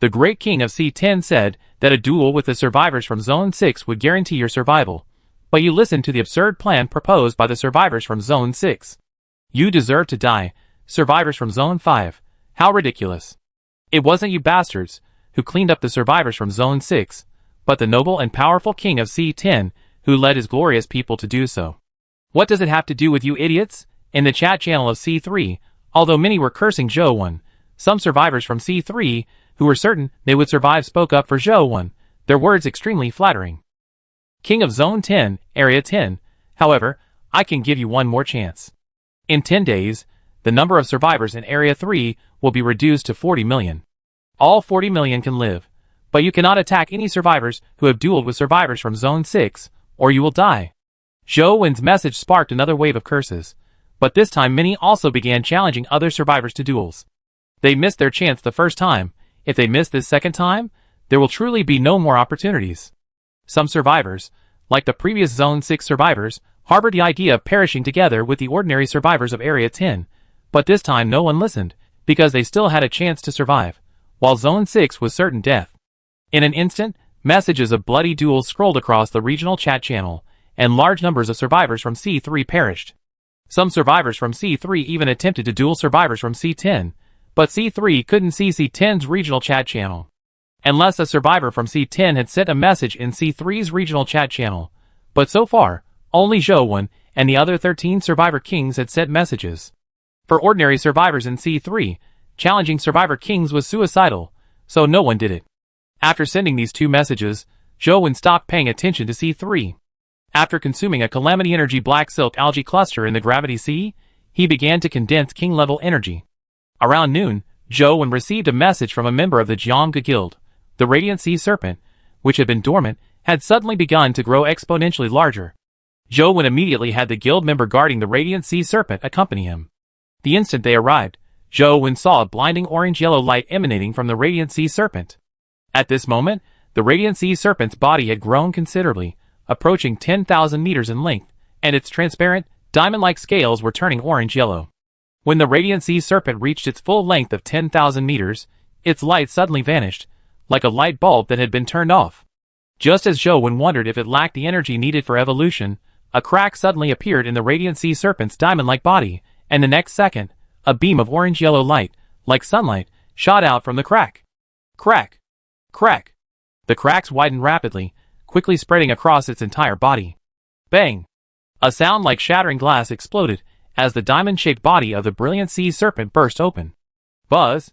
The Great King of C10 said that a duel with the survivors from Zone 6 would guarantee your survival, but you listened to the absurd plan proposed by the survivors from Zone 6. You deserve to die. Survivors from Zone 5, how ridiculous. It wasn't you bastards who cleaned up the survivors from Zone 6, but the noble and powerful King of C10 who led his glorious people to do so. What does it have to do with you idiots? In the chat channel of C3, although many were cursing Zhou Wen, some survivors from C3 who were certain they would survive spoke up for Zhou Wen, their words extremely flattering. King of Zone 10, Area 10, however, I can give you one more chance. In 10 days, the number of survivors in Area 3 will be reduced to 40 million. All 40 million can live, but you cannot attack any survivors who have dueled with survivors from Zone 6, or you will die. Zhou Wen's message sparked another wave of curses, but this time many also began challenging other survivors to duels. They missed their chance the first time. If they miss this second time, there will truly be no more opportunities. Some survivors, like the previous Zone 6 survivors, harbored the idea of perishing together with the ordinary survivors of Area 10, but this time no one listened, because they still had a chance to survive, while Zone 6 was certain death. In an instant, messages of bloody duels scrolled across the regional chat channel, and large numbers of survivors from C3 perished. Some survivors from C3 even attempted to duel survivors from C10, but C3 couldn't see C10's regional chat channel. Unless a survivor from C10 had sent a message in C3's regional chat channel, but so far, only Zhou Wen and the other 13 survivor kings had sent messages. For ordinary survivors in C3, challenging survivor kings was suicidal, so no one did it. After sending these 2 messages, Zhou Wen stopped paying attention to C3. After consuming a Calamity Energy Black Silk Algae Cluster in the Gravity Sea, he began to condense king-level energy. Around noon, Zhou Wen received a message from a member of the Jiangga Guild. The Radiant Sea Serpent, which had been dormant, had suddenly begun to grow exponentially larger. Zhou Wen immediately had the guild member guarding the Radiant Sea Serpent accompany him. The instant they arrived, Zhou Wen saw a blinding orange-yellow light emanating from the Radiant Sea Serpent. At this moment, The Radiant Sea Serpent's body had grown considerably, approaching 10,000 meters in length, and its transparent, diamond-like scales were turning orange-yellow. When the Radiant Sea Serpent reached its full length of 10,000 meters, its light suddenly vanished, like a light bulb that had been turned off. Just as Zhou wondered if it lacked the energy needed for evolution, a crack suddenly appeared in the Radiant Sea Serpent's diamond-like body, and the next second, a beam of orange-yellow light, like sunlight, shot out from the crack. Crack! Crack! The cracks widened rapidly, quickly spreading across its entire body. Bang! A sound like shattering glass exploded, as the diamond-shaped body of the Brilliant Sea Serpent burst open. Buzz!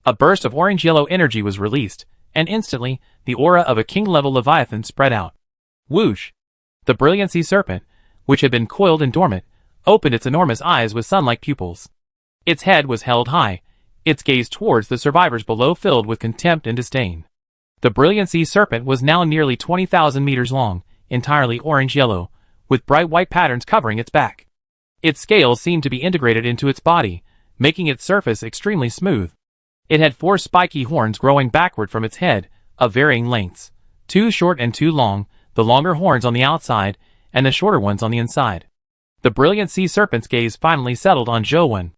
A burst of orange-yellow energy was released, and instantly, the aura of a king-level Leviathan spread out. Whoosh! The Brilliant Sea Serpent, which had been coiled and dormant, opened its enormous eyes with sun-like pupils. Its head was held high, its gaze towards the survivors below filled with contempt and disdain. The Brilliant Sea Serpent was now nearly 20,000 meters long, entirely orange-yellow, with bright white patterns covering its back. Its scales seemed to be integrated into its body, making its surface extremely smooth. It had 4 spiky horns growing backward from its head, of varying lengths, 2 short and 2 long, the longer horns on the outside, and the shorter ones on the inside. The Brilliant Sea Serpent's gaze finally settled on Zhou.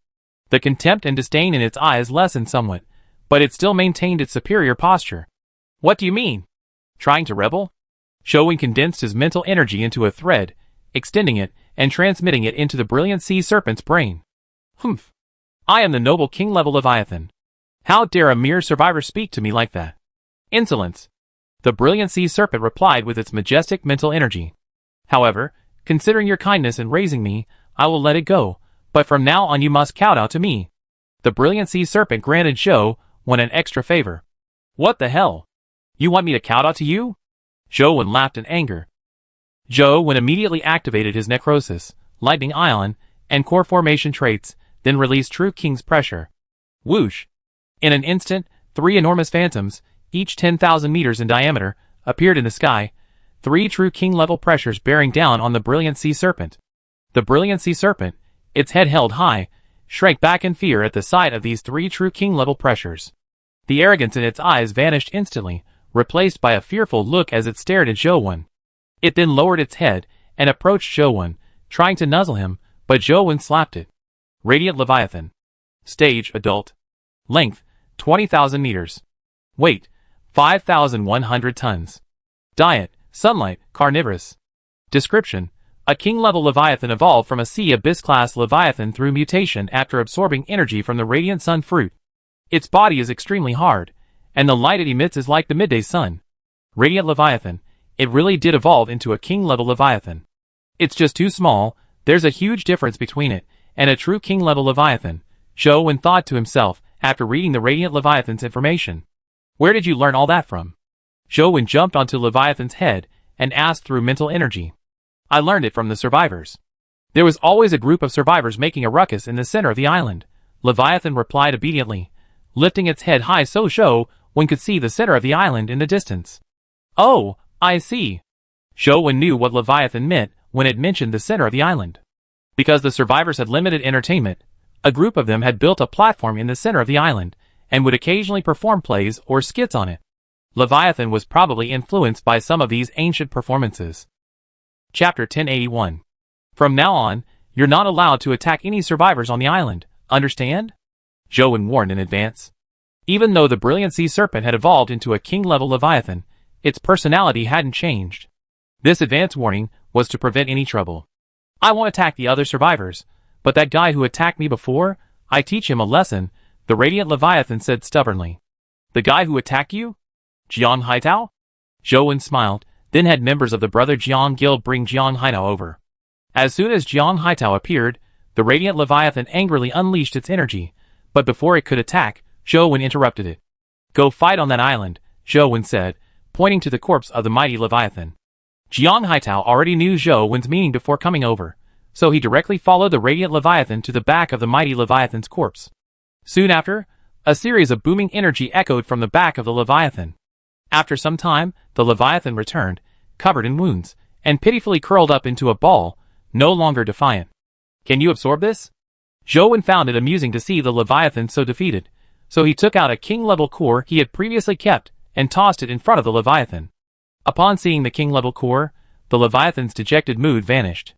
The contempt and disdain in its eyes lessened somewhat, but it still maintained its superior posture. What do you mean? Trying to rebel? Zhou condensed his mental energy into a thread, extending it, and transmitting it into the Brilliant Sea Serpent's brain. Humph! I am the noble king-level Leviathan. How dare a mere survivor speak to me like that? Insolence! The Brilliant Sea Serpent replied with its majestic mental energy. However, considering your kindness in raising me, I will let it go, but from now on you must kowtow to me. The Brilliant Sea Serpent granted Zhou an extra favor. What the hell? You want me to kowtow to you? Zhou laughed in anger. Zhou immediately activated his necrosis, lightning ion, and core formation traits, then released True King's pressure. Whoosh! In an instant, 3 enormous phantoms, each 10,000 meters in diameter, appeared in the sky, 3 True King-level pressures bearing down on the Brilliant Sea Serpent. The Brilliant Sea Serpent, its head held high, shrank back in fear at the sight of these 3 True King-level pressures. The arrogance in its eyes vanished instantly, replaced by a fearful look as it stared at Zhou. It then lowered its head and approached Zhou, trying to nuzzle him, but Zhou slapped it. Radiant Leviathan. Stage Adult. Length 20,000 meters. Weight 5,100 tons. Diet Sunlight, carnivorous. Description: a king-level Leviathan evolved from a Sea Abyss-class Leviathan through mutation after absorbing energy from the radiant sun fruit. Its body is extremely hard, and the light it emits is like the midday sun. Radiant Leviathan. It really did evolve into a king-level Leviathan. It's just too small, there's a huge difference between it and a true king-level Leviathan, Zhou thought to himself after reading the Radiant Leviathan's information. Where did you learn all that from? Zhou jumped onto Leviathan's head and asked through mental energy. I learned it from the survivors. There was always a group of survivors making a ruckus in the center of the island. Leviathan replied obediently, lifting its head high so Zhou could see the center of the island in the distance. Oh, I see. Zhou knew what Leviathan meant when it mentioned the center of the island. Because the survivors had limited entertainment, a group of them had built a platform in the center of the island, and would occasionally perform plays or skits on it. Leviathan was probably influenced by some of these ancient performances. Chapter 1081. From now on, you're not allowed to attack any survivors on the island, understand? Zhou warned in advance. Even though the Brilliant Sea Serpent had evolved into a king-level Leviathan, its personality hadn't changed. This advance warning was to prevent any trouble. I won't attack the other survivors, but that guy who attacked me before, I teach him a lesson, the Radiant Leviathan said stubbornly. The guy who attacked you? Jiang Haitao? Zhou smiled, then had members of the Brother Jiang Guild bring Jiang Haitao over. As soon as Jiang Haitao appeared, the Radiant Leviathan angrily unleashed its energy, but before it could attack, Zhou interrupted it. Go fight on that island, Zhou said, pointing to the corpse of the mighty Leviathan. Jiang Haitao already knew Zhou's meaning before coming over, so he directly followed the Radiant Leviathan to the back of the mighty Leviathan's corpse. Soon after, a series of booming energy echoed from the back of the Leviathan. After some time, the Leviathan returned, covered in wounds, and pitifully curled up into a ball, no longer defiant. Can you absorb this? Zhou found it amusing to see the Leviathan so defeated, so he took out a king-level core he had previously kept, and tossed it in front of the Leviathan. Upon seeing the king-level core, the Leviathan's dejected mood vanished.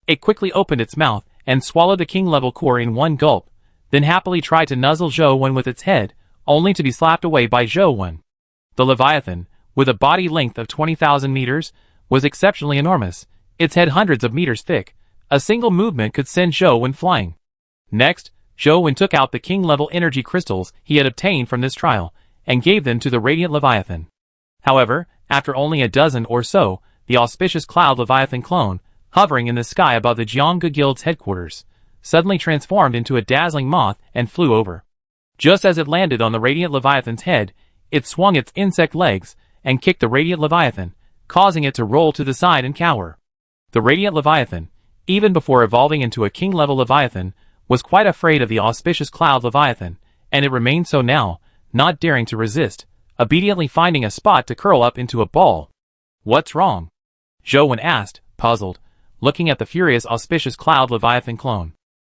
It quickly opened its mouth and swallowed the king-level core in one gulp, then happily tried to nuzzle Zhou Wen with its head, only to be slapped away by Zhou Wen. The Leviathan, with a body length of 20,000 meters, was exceptionally enormous, its head hundreds of meters thick. A single movement could send Zhou Wen flying. Next, Zhou Wen took out the king-level energy crystals he had obtained from this trial, and gave them to the radiant Leviathan. However, after only a dozen or so, the auspicious cloud Leviathan clone, hovering in the sky above the Jiangge Guild's headquarters, suddenly transformed into a dazzling moth and flew over. Just as it landed on the radiant Leviathan's head, it swung its insect legs and kicked the radiant Leviathan, causing it to roll to the side and cower. The radiant Leviathan, even before evolving into a king-level Leviathan, was quite afraid of the auspicious cloud Leviathan, and it remained so now, not daring to resist, obediently finding a spot to curl up into a ball. "What's wrong?" Zhou Wen asked, puzzled, looking at the furious auspicious cloud Leviathan clone.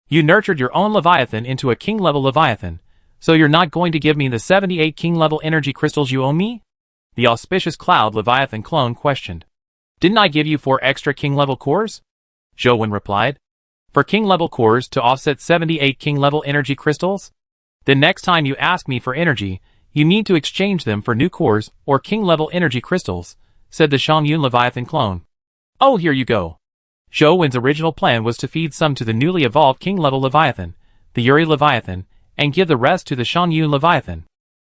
"You nurtured your own Leviathan into a king-level Leviathan, so you're not going to give me the 78 king-level energy crystals you owe me?" The auspicious cloud Leviathan clone questioned. "Didn't I give you 4 extra king-level cores?" Zhou Wen replied. "For king-level cores to offset 78 king-level energy crystals? Then next time you ask me for energy, you need to exchange them for new cores or king-level energy crystals," said the Shangyun Leviathan clone. "Oh, here you go." Zhou Wen's original plan was to feed some to the newly evolved king-level Leviathan, the Yuri Leviathan, and give the rest to the Shangyun Leviathan.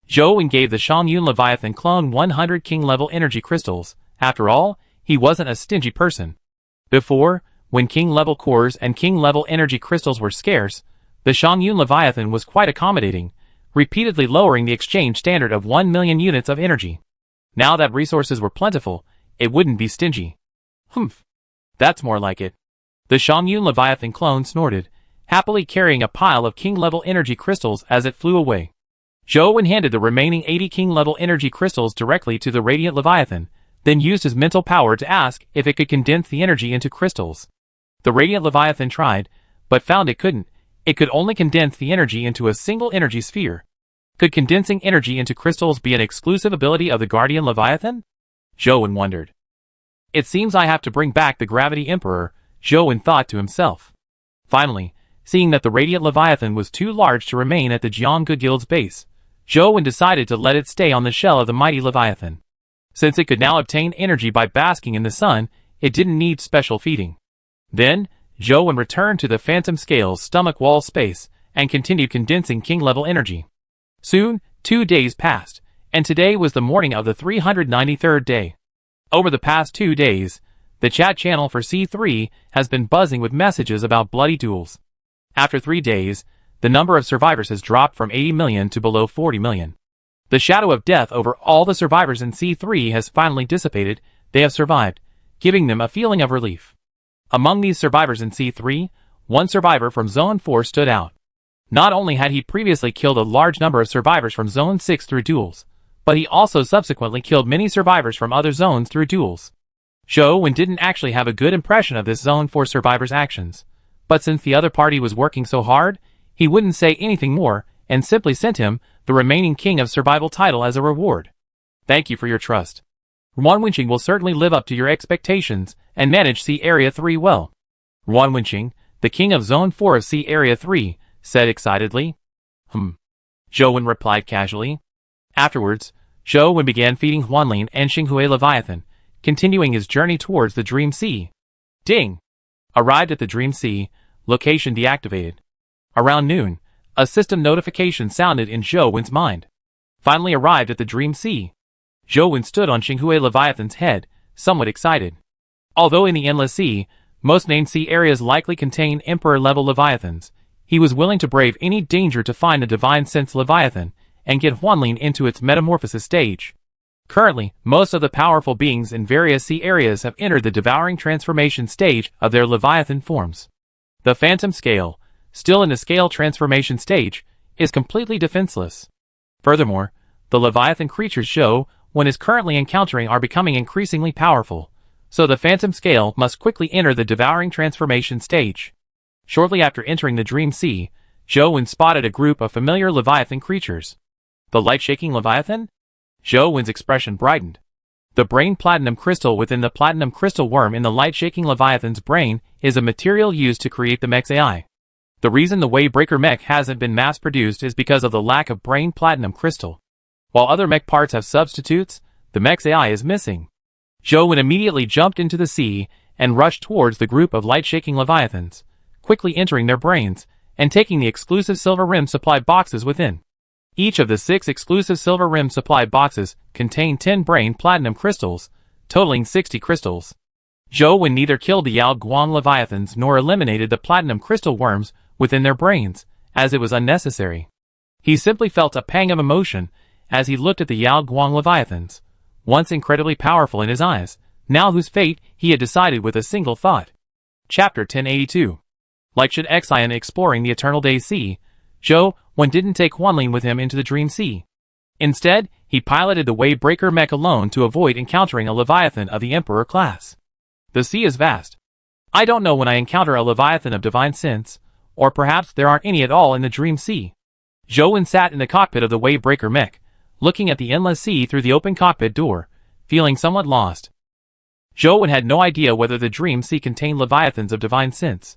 Zhou Wen gave the Shangyun Leviathan clone 100 king-level energy crystals. After all, he wasn't a stingy person. Before, when king-level cores and king-level energy crystals were scarce, the Shangyun Leviathan was quite accommodating, repeatedly lowering the exchange standard of 1 million units of energy. Now that resources were plentiful, it wouldn't be stingy. "Humph. That's more like it." The Shangyun Leviathan clone snorted, happily carrying a pile of king-level energy crystals as it flew away. Zhou Wen handed the remaining 80 king-level energy crystals directly to the radiant Leviathan, then used his mental power to ask if it could condense the energy into crystals. The radiant Leviathan tried, but found it couldn't. It could only condense the energy into a single energy sphere. Could condensing energy into crystals be an exclusive ability of the Guardian Leviathan? Zhou Wen wondered. "It seems I have to bring back the Gravity Emperor," Zhou Wen thought to himself. Finally, seeing that the radiant Leviathan was too large to remain at the Jiangge Guild's base, Zhou Wen decided to let it stay on the shell of the mighty Leviathan. Since it could now obtain energy by basking in the sun, it didn't need special feeding. Then, Zhou Wen returned to the Phantom Scale's stomach wall space and continued condensing king-level energy. Soon, 2 days passed, and today was the morning of the 393rd day. Over the past 2 days, the chat channel for C3 has been buzzing with messages about bloody duels. After 3 days, the number of survivors has dropped from 80 million to below 40 million. The shadow of death over all the survivors in C3 has finally dissipated. They have survived, giving them a feeling of relief. Among these survivors in C3, one survivor from Zone 4 stood out. Not only had he previously killed a large number of survivors from Zone 6 through duels, but he also subsequently killed many survivors from other zones through duels. Zhou Wen didn't actually have a good impression of this Zone 4 survivor's actions, but since the other party was working so hard, he wouldn't say anything more and simply sent him the remaining King of Survival title as a reward. "Thank you for your trust. Ruan Wenqing will certainly live up to your expectations and manage Sea Area 3 well." Ruan Wenqing, the King of Zone 4 of Sea Area 3, said excitedly. Zhou Wen replied casually. Afterwards, Zhou Wen began feeding Huanlin and Xinghui Leviathan, continuing his journey towards the Dream Sea. Ding! Arrived at the Dream Sea, location deactivated. Around noon, a system notification sounded in Zhou Wen's mind. Finally arrived at the Dream Sea. Zhou Wen stood on Xinghui Leviathan's head, somewhat excited. Although in the Endless Sea, most named sea areas likely contain Emperor-level Leviathans, he was willing to brave any danger to find the Divine Sense Leviathan and get Huanlin into its metamorphosis stage. Currently, most of the powerful beings in various sea areas have entered the devouring transformation stage of their Leviathan forms. The Phantom Scale, still in the scale transformation stage, is completely defenseless. Furthermore, the Leviathan creatures Zhou Wen is currently encountering are becoming increasingly powerful, so the Phantom Scale must quickly enter the devouring transformation stage. Shortly after entering the Dream Sea, Zhou Wen spotted a group of familiar Leviathan creatures. The light-shaking Leviathan? Zhou Wen's expression brightened. The brain platinum crystal within the platinum crystal worm in the light-shaking Leviathan's brain is a material used to create the mech's AI. The reason the Wavebreaker mech hasn't been mass-produced is because of the lack of brain platinum crystal. While other mech parts have substitutes, the mech's AI is missing. Zhou Wen immediately jumped into the sea and rushed towards the group of light-shaking Leviathans, quickly entering their brains and taking the exclusive silver rim supply boxes within. Each of the 6 exclusive silver rim supply boxes contained 10 brain platinum crystals, totaling 60 crystals. Zhou Wen neither killed the Yao Guang Leviathans nor eliminated the platinum crystal worms within their brains, as it was unnecessary. He simply felt a pang of emotion as he looked at the Yao Guang Leviathans, once incredibly powerful in his eyes, now whose fate he had decided with a single thought. Chapter 1082. Like Shen Xian exploring the Eternal Day Sea, Zhou Wen didn't take Huanling with him into the Dream Sea. Instead, he piloted the Wavebreaker mech alone to avoid encountering a Leviathan of the Emperor class. The sea is vast. I don't know when I encounter a Leviathan of divine sense, or perhaps there aren't any at all in the Dream Sea. Zhou Wen sat in the cockpit of the Wavebreaker mech, looking at the endless sea through the open cockpit door, feeling somewhat lost. Zhou Wen had no idea whether the Dream Sea contained Leviathans of divine sense.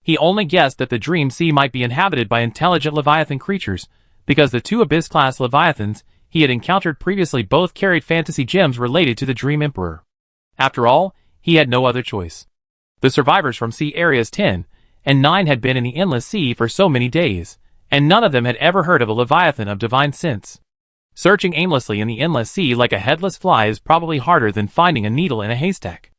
He only guessed that the Dream Sea might be inhabited by intelligent Leviathan creatures, because the 2 Abyss-class Leviathans he had encountered previously both carried fantasy gems related to the Dream Emperor. After all, he had no other choice. The survivors from Sea Areas 10 and 9 had been in the Endless Sea for so many days, and none of them had ever heard of a Leviathan of divine sense. Searching aimlessly in the Endless Sea like a headless fly is probably harder than finding a needle in a haystack.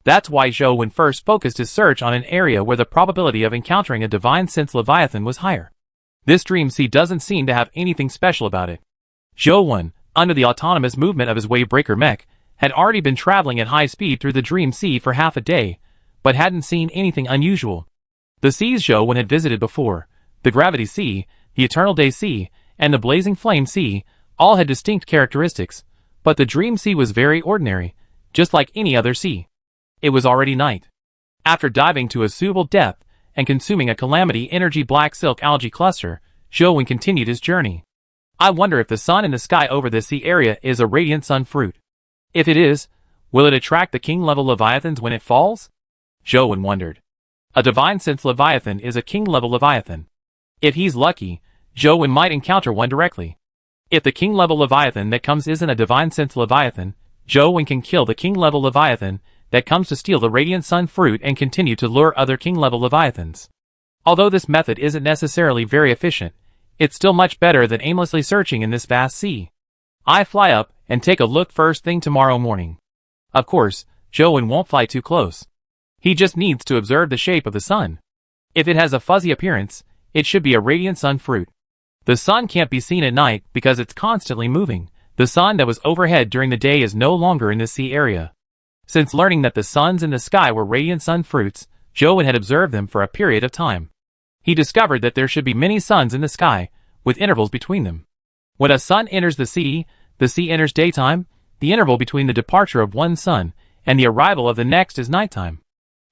That's why Zhou Wen first focused his search on an area where the probability of encountering a divine sense Leviathan was higher. This Dream Sea doesn't seem to have anything special about it. Zhou Wen, under the autonomous movement of his Wavebreaker mech, had already been traveling at high speed through the Dream Sea for half a day, but hadn't seen anything unusual. The seas Zhou Wen had visited before, the Gravity Sea, the Eternal Day Sea, and the Blazing Flame Sea, all had distinct characteristics, but the Dream Sea was very ordinary, just like any other sea. It was already night. After diving to a suitable depth and consuming a Calamity Energy Black Silk Algae Cluster, Zhou Wen continued his journey. I wonder if the sun in the sky over this sea area is a radiant sun fruit. If it is, will it attract the king-level Leviathans when it falls? Zhou Wen wondered. A divine sense Leviathan is a king-level Leviathan. If he's lucky, Zhou Wen might encounter one directly. If the king-level Leviathan that comes isn't a divine sense Leviathan, Zhou Wen can kill the king-level Leviathan that comes to steal the radiant sun fruit and continue to lure other king-level Leviathans. Although this method isn't necessarily very efficient, it's still much better than aimlessly searching in this vast sea. I fly up and take a look first thing tomorrow morning. Of course, Zhou Wen won't fly too close. He just needs to observe the shape of the sun. If it has a fuzzy appearance, it should be a radiant sun fruit. The sun can't be seen at night because it's constantly moving. The sun that was overhead during the day is no longer in the sea area. Since learning that the suns in the sky were radiant sun fruits, Zhou Wen had observed them for a period of time. He discovered that there should be many suns in the sky, with intervals between them. When a sun enters the sea enters daytime. The interval between the departure of one sun and the arrival of the next is nighttime.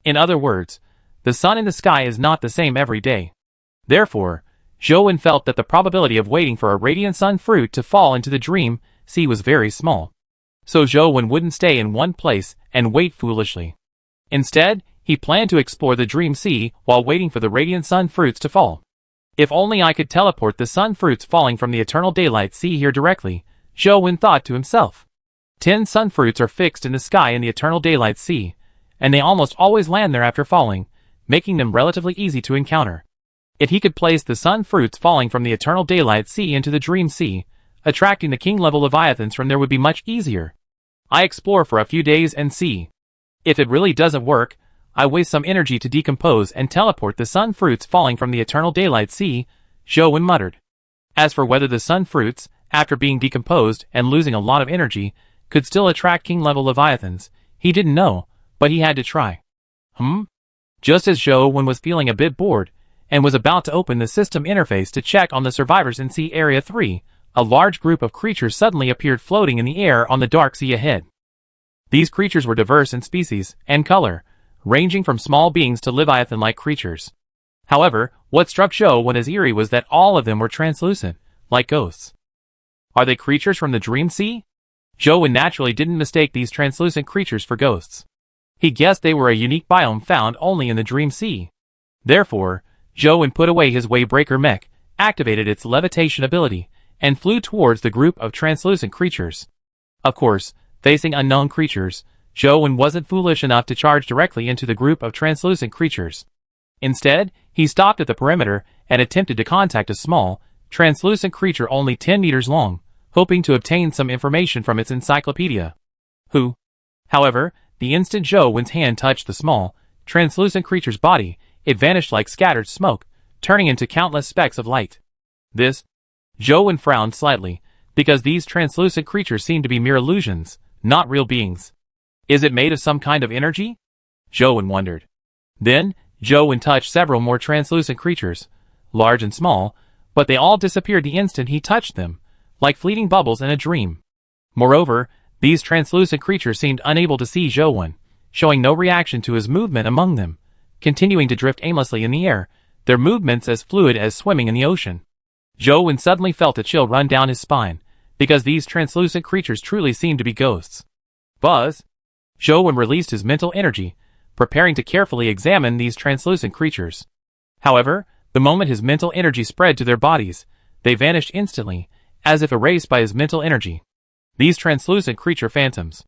In other words, the sun in the sky is not the same every day. Therefore, Zhou Wen felt that the probability of waiting for a radiant sun fruit to fall into the Dream Sea was very small. So Zhou Wen wouldn't stay in one place and wait foolishly. Instead, he planned to explore the Dream Sea while waiting for the radiant sun fruits to fall. If only I could teleport the sun fruits falling from the Eternal Daylight Sea here directly, Zhou Wen thought to himself. 10 sun fruits are fixed in the sky in the Eternal Daylight Sea, and they almost always land there after falling, making them relatively easy to encounter. If he could place the sun fruits falling from the Eternal Daylight Sea into the Dream Sea, attracting the king-level Leviathans from there would be much easier. I explore for a few days and see. If it really doesn't work, I waste some energy to decompose and teleport the sun fruits falling from the Eternal Daylight Sea, Zhou Wen muttered. As for whether the sun fruits, after being decomposed and losing a lot of energy, could still attract king-level Leviathans, he didn't know, but he had to try. Just as Zhou Wen was feeling a bit bored, and was about to open the system interface to check on the survivors in Sea Area 3, a large group of creatures suddenly appeared floating in the air on the dark sea ahead. These creatures were diverse in species and color, ranging from small beings to Leviathan-like creatures. However, what struck Zhou Wen as eerie was that all of them were translucent, like ghosts. Are they creatures from the Dream Sea? Zhou naturally didn't mistake these translucent creatures for ghosts. He guessed they were a unique biome found only in the Dream Sea. Therefore, Zhou put away his Wavebreaker mech, activated its levitation ability, and flew towards the group of translucent creatures. Of course, facing unknown creatures, Zhou wasn't foolish enough to charge directly into the group of translucent creatures. Instead, he stopped at the perimeter and attempted to contact a small, translucent creature only 10 meters long, hoping to obtain some information from its encyclopedia. However, the instant Zhou's hand touched the small, translucent creature's body, it vanished like scattered smoke, turning into countless specks of light. Zhou frowned slightly, because these translucent creatures seemed to be mere illusions, not real beings. Is it made of some kind of energy? Zhou wondered. Then, Zhou touched several more translucent creatures, large and small, but they all disappeared the instant he touched them, like fleeting bubbles in a dream. Moreover, these translucent creatures seemed unable to see Zhou, showing no reaction to his movement among them, continuing to drift aimlessly in the air, their movements as fluid as swimming in the ocean. Zhou suddenly felt a chill run down his spine, because these translucent creatures truly seemed to be ghosts. Buzz! Zhou released his mental energy, preparing to carefully examine these translucent creatures. However, the moment his mental energy spread to their bodies, they vanished instantly, as if erased by his mental energy. These translucent creature phantoms.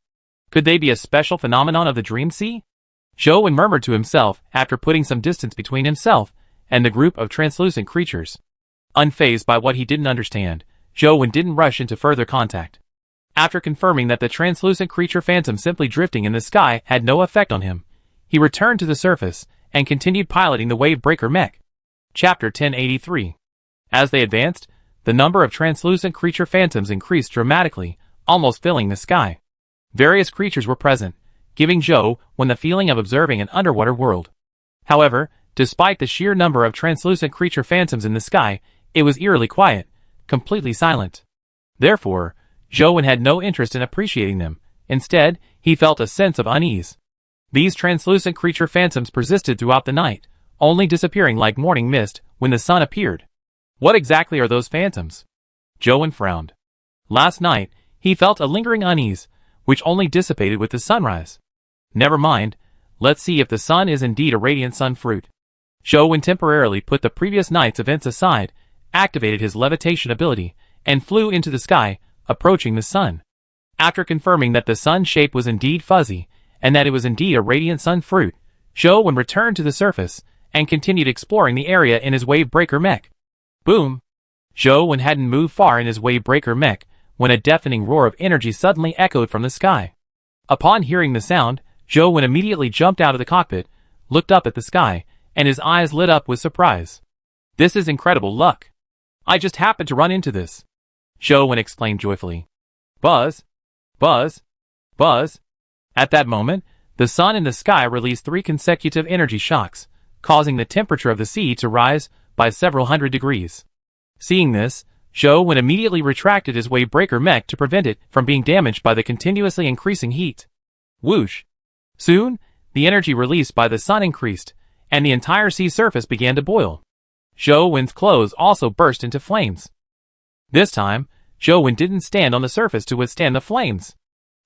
Could they be a special phenomenon of the Dream Sea? Zhou murmured to himself after putting some distance between himself and the group of translucent creatures. Unfazed by what he didn't understand, Zhou didn't rush into further contact. After confirming that the translucent creature phantom simply drifting in the sky had no effect on him, he returned to the surface and continued piloting the Wavebreaker mech. Chapter 1083. As they advanced, the number of translucent creature phantoms increased dramatically, almost filling the sky. Various creatures were present, giving Zhou the feeling of observing an underwater world. However, despite the sheer number of translucent creature phantoms in the sky, it was eerily quiet, completely silent. Therefore, Zhou had no interest in appreciating them. Instead, he felt a sense of unease. These translucent creature phantoms persisted throughout the night, only disappearing like morning mist when the sun appeared. What exactly are those phantoms? Zhou frowned. Last night, he felt a lingering unease, which only dissipated with the sunrise. Never mind, let's see if the sun is indeed a radiant sun fruit. Zhou temporarily put the previous night's events aside, activated his levitation ability, and flew into the sky, approaching the sun. After confirming that the sun's shape was indeed fuzzy, and that it was indeed a radiant sun fruit, Zhou returned to the surface, and continued exploring the area in his Wavebreaker mech. Boom! Zhou hadn't moved far in his Wavebreaker mech, when a deafening roar of energy suddenly echoed from the sky. Upon hearing the sound, Zhou immediately jumped out of the cockpit, looked up at the sky, and his eyes lit up with surprise. This is incredible luck. I just happened to run into this. Zhou exclaimed joyfully. Buzz! Buzz! Buzz! At that moment, the sun in the sky released 3 consecutive energy shocks, causing the temperature of the sea to rise by several hundred degrees. Seeing this, Zhou immediately retracted his Wavebreaker mech to prevent it from being damaged by the continuously increasing heat. Whoosh! Soon, the energy released by the sun increased, and the entire sea surface began to boil. Zhou's clothes also burst into flames. This time, Zhou didn't stand on the surface to withstand the flames.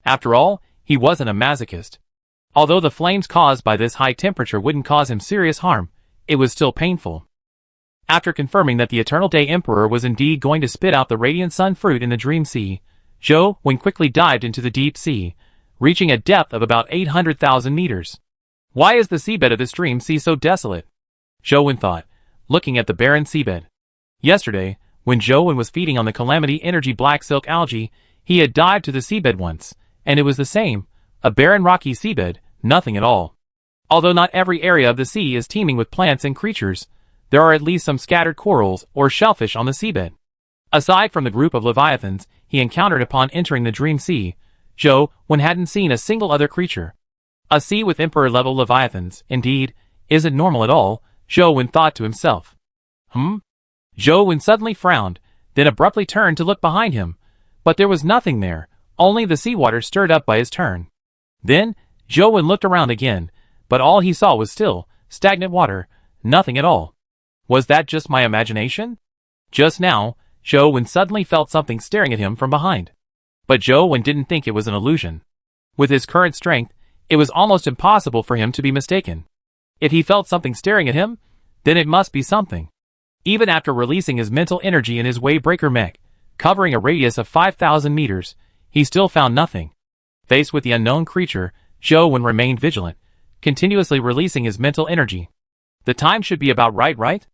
After all, he wasn't a masochist. Although the flames caused by this high temperature wouldn't cause him serious harm, it was still painful. After confirming that the Eternal Day Emperor was indeed going to spit out the radiant sun fruit in the Dream Sea, Zhou quickly dived into the deep sea, reaching a depth of about 800,000 meters. Why is the seabed of this Dream Sea so desolate? Zhou thought, looking at the barren seabed. Yesterday, when Zhou was feeding on the Calamity Energy Black Silk algae, he had dived to the seabed once, and it was the same, a barren rocky seabed, nothing at all. Although not every area of the sea is teeming with plants and creatures, there are at least some scattered corals or shellfish on the seabed. Aside from the group of leviathans he encountered upon entering the Dream Sea, Zhou hadn't seen a single other creature. A sea with emperor-level leviathans, indeed, isn't normal at all, Zhou thought to himself. Zhou suddenly frowned, then abruptly turned to look behind him, but there was nothing there, only the seawater stirred up by his turn. Then, Zhou looked around again, but all he saw was still, stagnant water, nothing at all. Was that just my imagination? Just now, Zhou suddenly felt something staring at him from behind. But Zhou Wen didn't think it was an illusion. With his current strength, it was almost impossible for him to be mistaken. If he felt something staring at him, then it must be something. Even after releasing his mental energy in his Wavebreaker mech, covering a radius of 5,000 meters, he still found nothing. Faced with the unknown creature, Zhou Wen remained vigilant, continuously releasing his mental energy. The time should be about right?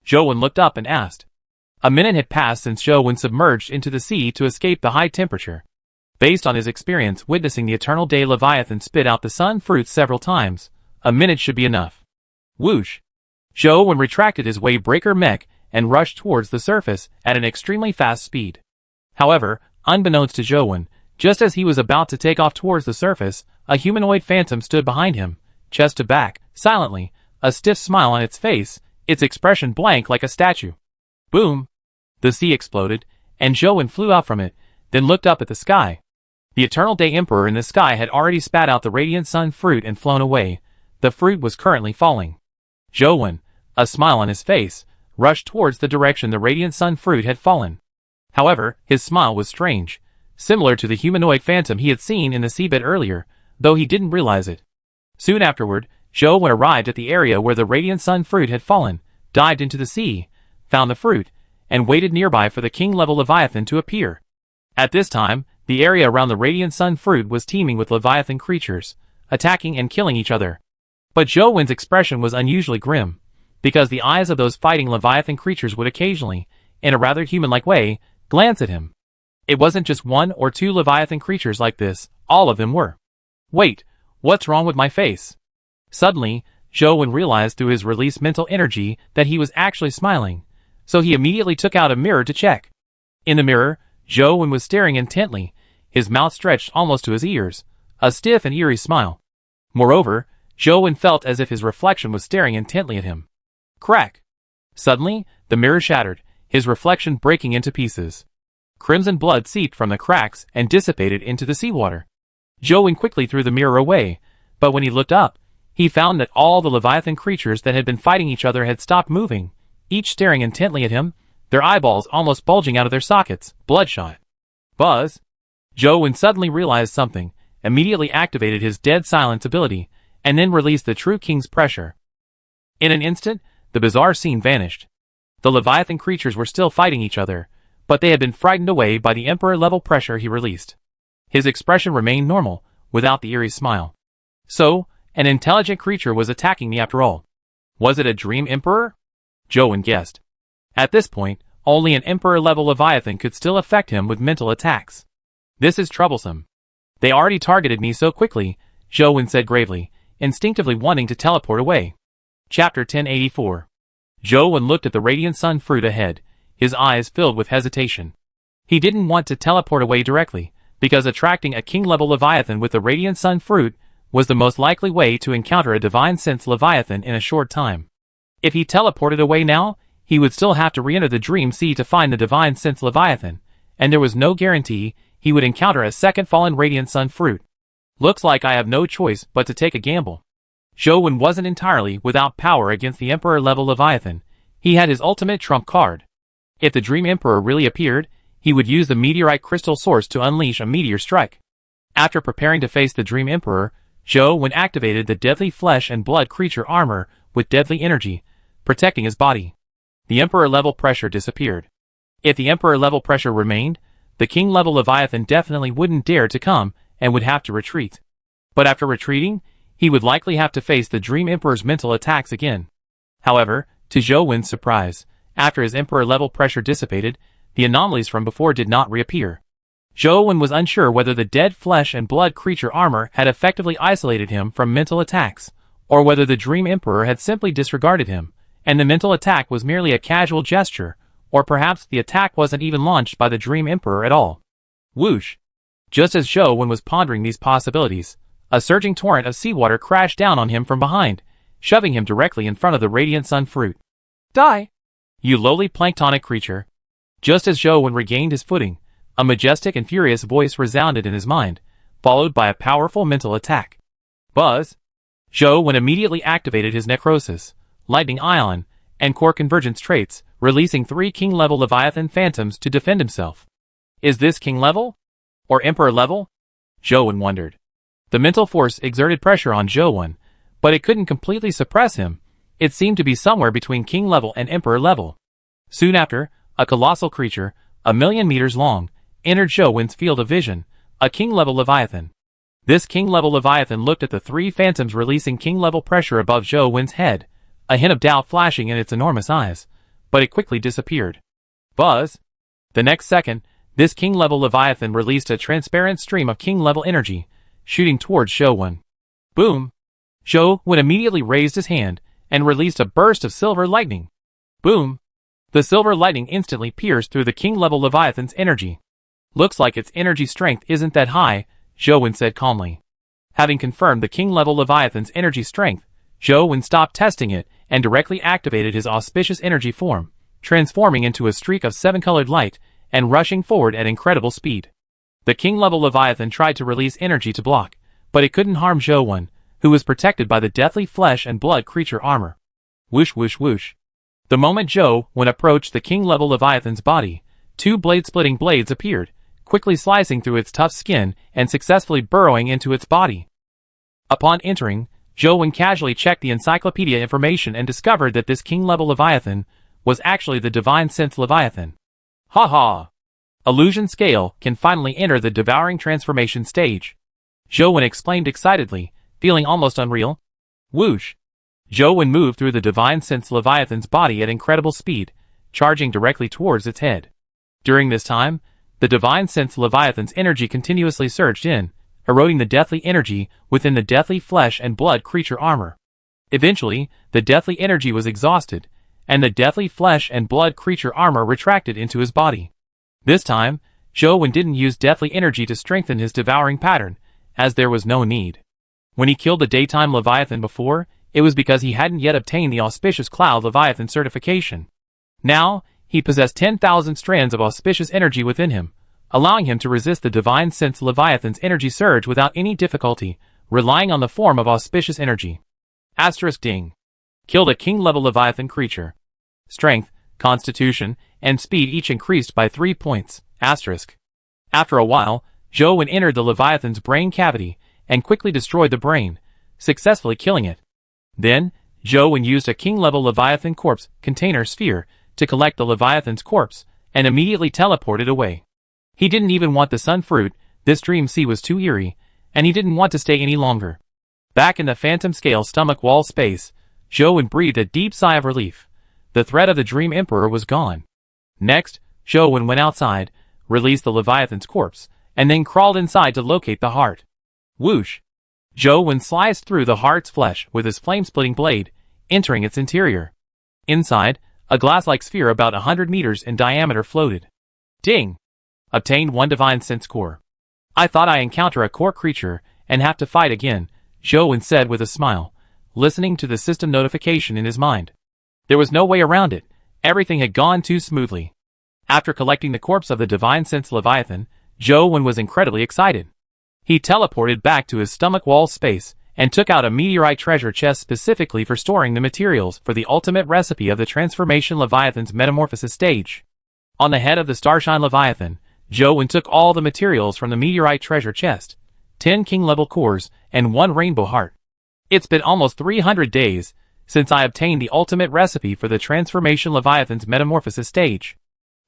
Zhou Wen looked up and asked. A minute had passed since Zhou Wen submerged into the sea to escape the high temperature. Based on his experience witnessing the Eternal Day Leviathan spit out the sun fruits several times, a minute should be enough. Whoosh! Zhou Wen retracted his Wavebreaker mech and rushed towards the surface at an extremely fast speed. However, unbeknownst to Zhou Wen, just as he was about to take off towards the surface, a humanoid phantom stood behind him, chest to back, silently, a stiff smile on its face, its expression blank like a statue. Boom! The sea exploded, and Zhou Wen flew out from it, then looked up at the sky. The Eternal Day Emperor in the sky had already spat out the radiant sun fruit and flown away. The fruit was currently falling. Zhou Wen, a smile on his face, rushed towards the direction the radiant sun fruit had fallen. However, his smile was strange, similar to the humanoid phantom he had seen in the seabed earlier, though he didn't realize it. Soon afterward, Zhou Wen arrived at the area where the radiant sun fruit had fallen, dived into the sea, found the fruit, and waited nearby for the king-level Leviathan to appear. At this time, the area around the radiant sun fruit was teeming with Leviathan creatures, attacking and killing each other. But Zhou Wen's expression was unusually grim, because the eyes of those fighting Leviathan creatures would occasionally, in a rather human-like way, glance at him. It wasn't just one or two Leviathan creatures like this, all of them were. Wait, what's wrong with my face? Suddenly, Zhou Wen realized through his released mental energy that he was actually smiling, so he immediately took out a mirror to check. In the mirror, Zhou Wen was staring intently, his mouth stretched almost to his ears, a stiff and eerie smile. Moreover, Zhou Wen felt as if his reflection was staring intently at him. Crack! Suddenly, the mirror shattered, his reflection breaking into pieces. Crimson blood seeped from the cracks and dissipated into the seawater. Zhou Wen quickly threw the mirror away, but when he looked up, he found that all the Leviathan creatures that had been fighting each other had stopped moving, each staring intently at him, their eyeballs almost bulging out of their sockets, bloodshot. Buzz! Zhou Wen suddenly realized something, immediately activated his dead silence ability, and then released the True King's pressure. In an instant, the bizarre scene vanished. The Leviathan creatures were still fighting each other, but they had been frightened away by the Emperor-level pressure he released. His expression remained normal, without the eerie smile. So, an intelligent creature was attacking me after all. Was it a dream Emperor? Zhou Wen guessed. At this point, only an Emperor-level Leviathan could still affect him with mental attacks. This is troublesome. They already targeted me so quickly, Zhou Wen said gravely, instinctively wanting to teleport away. Chapter 1084. Zhou Wen looked at the radiant sun fruit ahead, his eyes filled with hesitation. He didn't want to teleport away directly, because attracting a king-level Leviathan with the radiant sun fruit was the most likely way to encounter a divine sense Leviathan in a short time. If he teleported away now, he would still have to re-enter the dream sea to find the divine sense Leviathan, and there was no guarantee he would encounter a second fallen radiant sun fruit. Looks like I have no choice but to take a gamble. Zhou Wen wasn't entirely without power against the Emperor-level Leviathan. He had his ultimate trump card. If the Dream Emperor really appeared, he would use the meteorite crystal source to unleash a meteor strike. After preparing to face the Dream Emperor, Zhou Wen activated the deadly flesh and blood creature armor with deadly energy, protecting his body. The Emperor-level pressure disappeared. If the Emperor-level pressure remained, the King-level Leviathan definitely wouldn't dare to come and would have to retreat. But after retreating, he would likely have to face the Dream Emperor's mental attacks again. However, to Zhou Wen's surprise, after his Emperor-level pressure dissipated, the anomalies from before did not reappear. Zhou Wen was unsure whether the dead flesh and blood creature armor had effectively isolated him from mental attacks, or whether the Dream Emperor had simply disregarded him, and the mental attack was merely a casual gesture, or perhaps the attack wasn't even launched by the Dream Emperor at all. Whoosh! Just as Zhou Wen was pondering these possibilities, a surging torrent of seawater crashed down on him from behind, shoving him directly in front of the radiant sun fruit. Die! You lowly planktonic creature! Just as Zhou Wen regained his footing, a majestic and furious voice resounded in his mind, followed by a powerful mental attack. Buzz! Zhou Wen immediately activated his necrosis, lightning ion, and core convergence traits, releasing 3 king-level Leviathan phantoms to defend himself. Is this king-level? Or Emperor level? Zhou wondered. The mental force exerted pressure on Zhou, but it couldn't completely suppress him. It seemed to be somewhere between king level and emperor level. Soon after, a colossal creature, 1,000,000 meters long, entered Zhou's field of vision, a king-level Leviathan. This king-level Leviathan looked at the three phantoms releasing king-level pressure above Zhou's head, a hint of doubt flashing in its enormous eyes, but it quickly disappeared. Buzz! The next second, this king-level Leviathan released a transparent stream of king-level energy, shooting towards Zhou. Boom! Zhou immediately raised his hand and released a burst of silver lightning. Boom! The silver lightning instantly pierced through the king-level Leviathan's energy. Looks like its energy strength isn't that high, Zhou said calmly. Having confirmed the king-level Leviathan's energy strength, Zhou stopped testing it and directly activated his auspicious energy form, transforming into a streak of seven-colored light and rushing forward at incredible speed. The king-level Leviathan tried to release energy to block, but it couldn't harm Zhou, who was protected by the deathly flesh and blood creature armor. Whoosh whoosh whoosh. The moment Zhou approached the king-level Leviathan's body, two blade-splitting blades appeared, quickly slicing through its tough skin and successfully burrowing into its body. Upon entering, Zhou casually checked the encyclopedia information and discovered that this king-level Leviathan was actually the Divine Sense Leviathan. Ha ha! Illusion Scale can finally enter the devouring transformation stage. Zhou exclaimed excitedly, feeling almost unreal. Whoosh! Zhou moved through the Divine Sense Leviathan's body at incredible speed, charging directly towards its head. During this time, the Divine Sense Leviathan's energy continuously surged in, eroding the deathly energy within the deathly flesh and blood creature armor. Eventually, the deathly energy was exhausted, and the deathly flesh and blood creature armor retracted into his body. This time, Zhou didn't use deathly energy to strengthen his devouring pattern, as there was no need. When he killed the daytime Leviathan before, it was because he hadn't yet obtained the auspicious Cloud Leviathan certification. Now, he possessed 10,000 strands of auspicious energy within him, allowing him to resist the Divine Sense Leviathan's energy surge without any difficulty, relying on the form of auspicious energy. Asterisk ding. Killed a king-level Leviathan creature. Strength, Constitution, and Speed each increased by 3 points. Asterisk. After a while, Zhou entered the Leviathan's brain cavity and quickly destroyed the brain, successfully killing it. Then, Zhou used a king-level Leviathan corpse container sphere to collect the Leviathan's corpse and immediately teleported away. He didn't even want the sun fruit, this dream sea was too eerie, and he didn't want to stay any longer. Back in the phantom scale stomach wall space, Zhou breathed a deep sigh of relief. The threat of the Dream Emperor was gone. Next, Zhou went outside, released the Leviathan's corpse, and then crawled inside to locate the heart. Whoosh! Zhou sliced through the heart's flesh with his flame-splitting blade, entering its interior. Inside, a glass-like sphere about 100 meters in diameter floated. Ding! Obtained 1 Divine Sense Core. I thought I encounter a core creature and have to fight again, Zhou said with a smile, listening to the system notification in his mind. There was no way around it. Everything had gone too smoothly. After collecting the corpse of the Divine Sense Leviathan, Zhou was incredibly excited. He teleported back to his stomach wall space and took out a meteorite treasure chest specifically for storing the materials for the ultimate recipe of the Transformation Leviathan's metamorphosis stage. On the head of the Starshine Leviathan, Zhou took all the materials from the meteorite treasure chest, 10 king-level cores, and 1 rainbow heart. It's been almost 300 days since I obtained the ultimate recipe for the Transformation Leviathan's metamorphosis stage.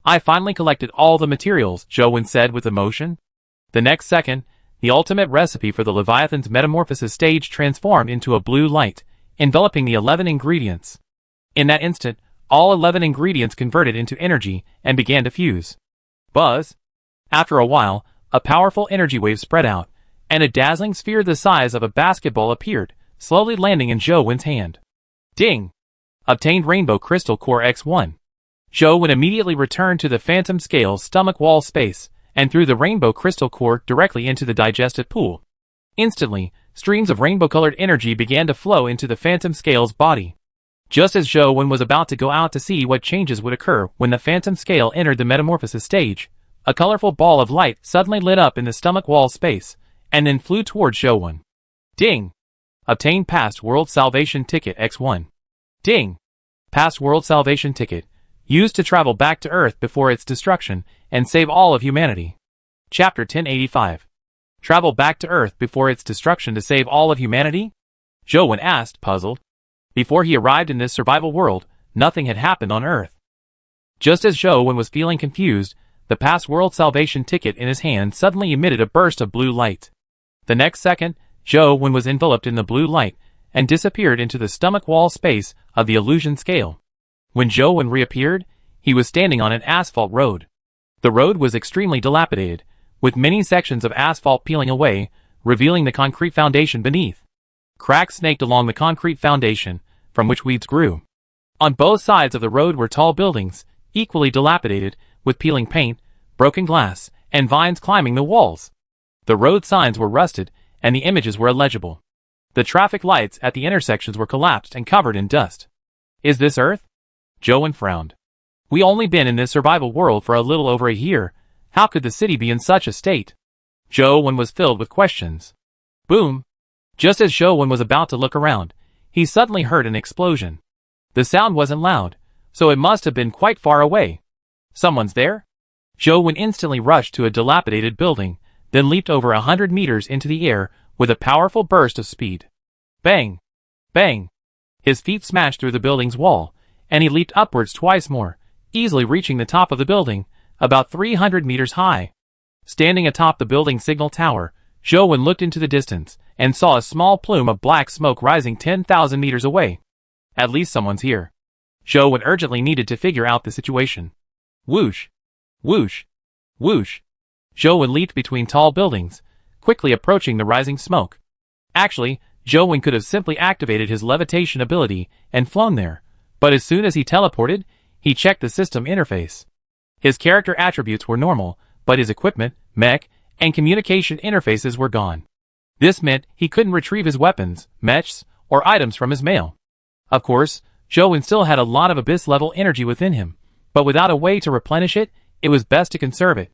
I finally collected all the materials, Zhou said with emotion. The next second, the ultimate recipe for the Leviathan's metamorphosis stage transformed into a blue light, enveloping the 11 ingredients. In that instant, all 11 ingredients converted into energy and began to fuse. Buzz! After a while, a powerful energy wave spread out, and a dazzling sphere the size of a basketball appeared, slowly landing in Zhou's hand. Ding! Obtained Rainbow Crystal Core X1. Zhou immediately returned to the Phantom Scale's stomach wall space, and threw the Rainbow Crystal Core directly into the digested pool. Instantly, streams of rainbow-colored energy began to flow into the Phantom Scale's body. Just as Zhou was about to go out to see what changes would occur when the Phantom Scale entered the metamorphosis stage, a colorful ball of light suddenly lit up in the stomach wall space, and then flew towards Zhou. Ding! Obtained Past World Salvation Ticket X1. Ding! Past World Salvation Ticket, used to travel back to Earth before its destruction and save all of humanity. Chapter 1085. Travel back to Earth before its destruction to save all of humanity? Zhou asked, puzzled. Before he arrived in this survival world, nothing had happened on Earth. Just as Zhou was feeling confused, the past world salvation ticket in his hand suddenly emitted a burst of blue light. The next second, Zhou was enveloped in the blue light and disappeared into the stomach wall space of the illusion scale. When Zhou reappeared, he was standing on an asphalt road. The road was extremely dilapidated, with many sections of asphalt peeling away, revealing the concrete foundation beneath. Cracks snaked along the concrete foundation, from which weeds grew. On both sides of the road were tall buildings, equally dilapidated, with peeling paint, broken glass, and vines climbing the walls. The road signs were rusted, and the images were illegible. The traffic lights at the intersections were collapsed and covered in dust. Is this Earth? Zhou frowned. We only been in this survival world for a little over a year. How could the city be in such a state? Zhou was filled with questions. Boom! Just as Zhou was about to look around, he suddenly heard an explosion. The sound wasn't loud, so it must have been quite far away. Someone's there? Zhou instantly rushed to a dilapidated building, then leaped over 100 meters into the air with a powerful burst of speed. Bang! Bang! His feet smashed through the building's wall, and he leaped upwards twice more, easily reaching the top of the building, about 300 meters high. Standing atop the building's signal tower, Zhou looked into the distance and saw a small plume of black smoke rising 10,000 meters away. At least someone's here. Zhou urgently needed to figure out the situation. Whoosh! Whoosh! Whoosh! Zhou leaped between tall buildings, quickly approaching the rising smoke. Actually, Zhou could have simply activated his levitation ability and flown there, but as soon as he teleported, he checked the system interface. His character attributes were normal, but his equipment, mech, and communication interfaces were gone. This meant he couldn't retrieve his weapons, mechs, or items from his mail. Of course, Zhou still had a lot of abyss-level energy within him, but without a way to replenish it, it was best to conserve it.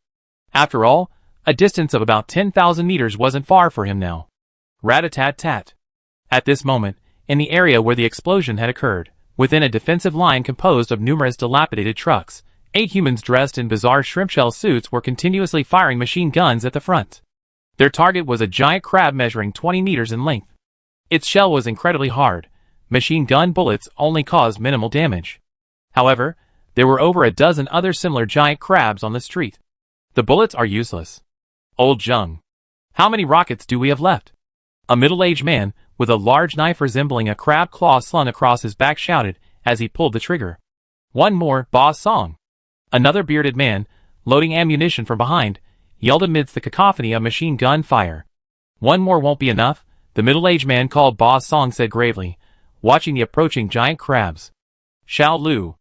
After all, a distance of about 10,000 meters wasn't far for him now. Rat-a-tat-tat. At this moment, in the area where the explosion had occurred, within a defensive line composed of numerous dilapidated trucks, 8 humans dressed in bizarre shrimp-shell suits were continuously firing machine guns at the front. Their target was a giant crab measuring 20 meters in length. Its shell was incredibly hard. Machine gun bullets only caused minimal damage. However, there were over a dozen other similar giant crabs on the street. The bullets are useless. Old Zheng. How many rockets do we have left? A middle-aged man, with a large knife resembling a crab claw slung across his back shouted as he pulled the trigger. One more, Boss Song. Another bearded man, loading ammunition from behind, yelled amidst the cacophony of machine gun fire. One more won't be enough, the middle-aged man called Boss Song said gravely, watching the approaching giant crabs. Xiao Lu.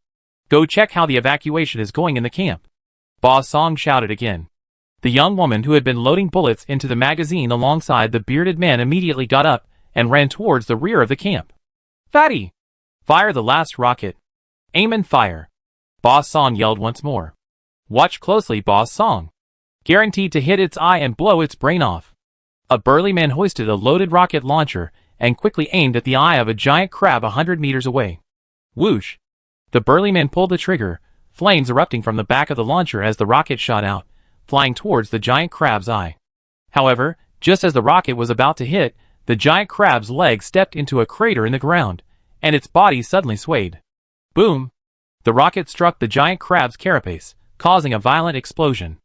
Go check how the evacuation is going in the camp. Boss Song shouted again. The young woman who had been loading bullets into the magazine alongside the bearded man immediately got up and ran towards the rear of the camp. Fatty! Fire the last rocket. Aim and fire. Boss Song yelled once more. Watch closely, Boss Song. Guaranteed to hit its eye and blow its brain off. A burly man hoisted a loaded rocket launcher and quickly aimed at the eye of a giant crab 100 meters away. Whoosh! The burly man pulled the trigger, flames erupting from the back of the launcher as the rocket shot out, flying towards the giant crab's eye. However, just as the rocket was about to hit, the giant crab's leg stepped into a crater in the ground, and its body suddenly swayed. Boom! The rocket struck the giant crab's carapace, causing a violent explosion.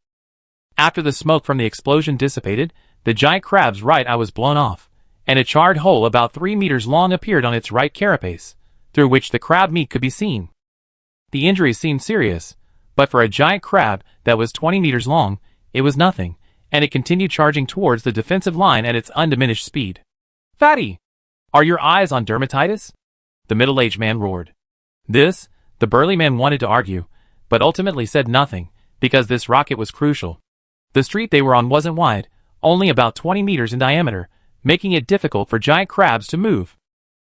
After the smoke from the explosion dissipated, the giant crab's right eye was blown off, and a charred hole about 3 meters long appeared on its right carapace, through which the crab meat could be seen. The injury seemed serious, but for a giant crab that was 20 meters long, it was nothing, and it continued charging towards the defensive line at its undiminished speed. Fatty! Are your eyes on dermatitis? The middle-aged man roared. The burly man wanted to argue, but ultimately said nothing, because this rocket was crucial. The street they were on wasn't wide, only about 20 meters in diameter, making it difficult for giant crabs to move.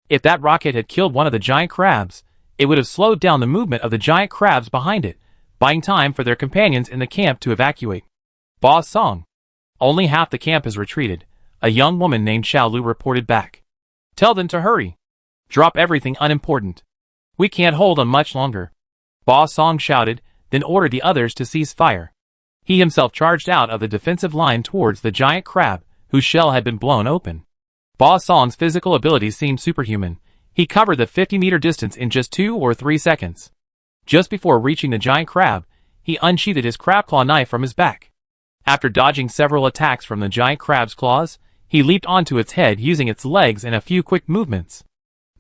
If that rocket had killed one of the giant crabs, it would have slowed down the movement of the giant crabs behind it, buying time for their companions in the camp to evacuate. Boss Song. Only half the camp has retreated, a young woman named Xiao Lu reported back. Tell them to hurry. Drop everything unimportant. We can't hold on much longer. Boss Song shouted, then ordered the others to cease fire. He himself charged out of the defensive line towards the giant crab, whose shell had been blown open. Ba Song's physical abilities seemed superhuman. He covered the 50-meter distance in just 2 or 3 seconds. Just before reaching the giant crab, he unsheathed his crab claw knife from his back. After dodging several attacks from the giant crab's claws, he leaped onto its head using its legs and a few quick movements.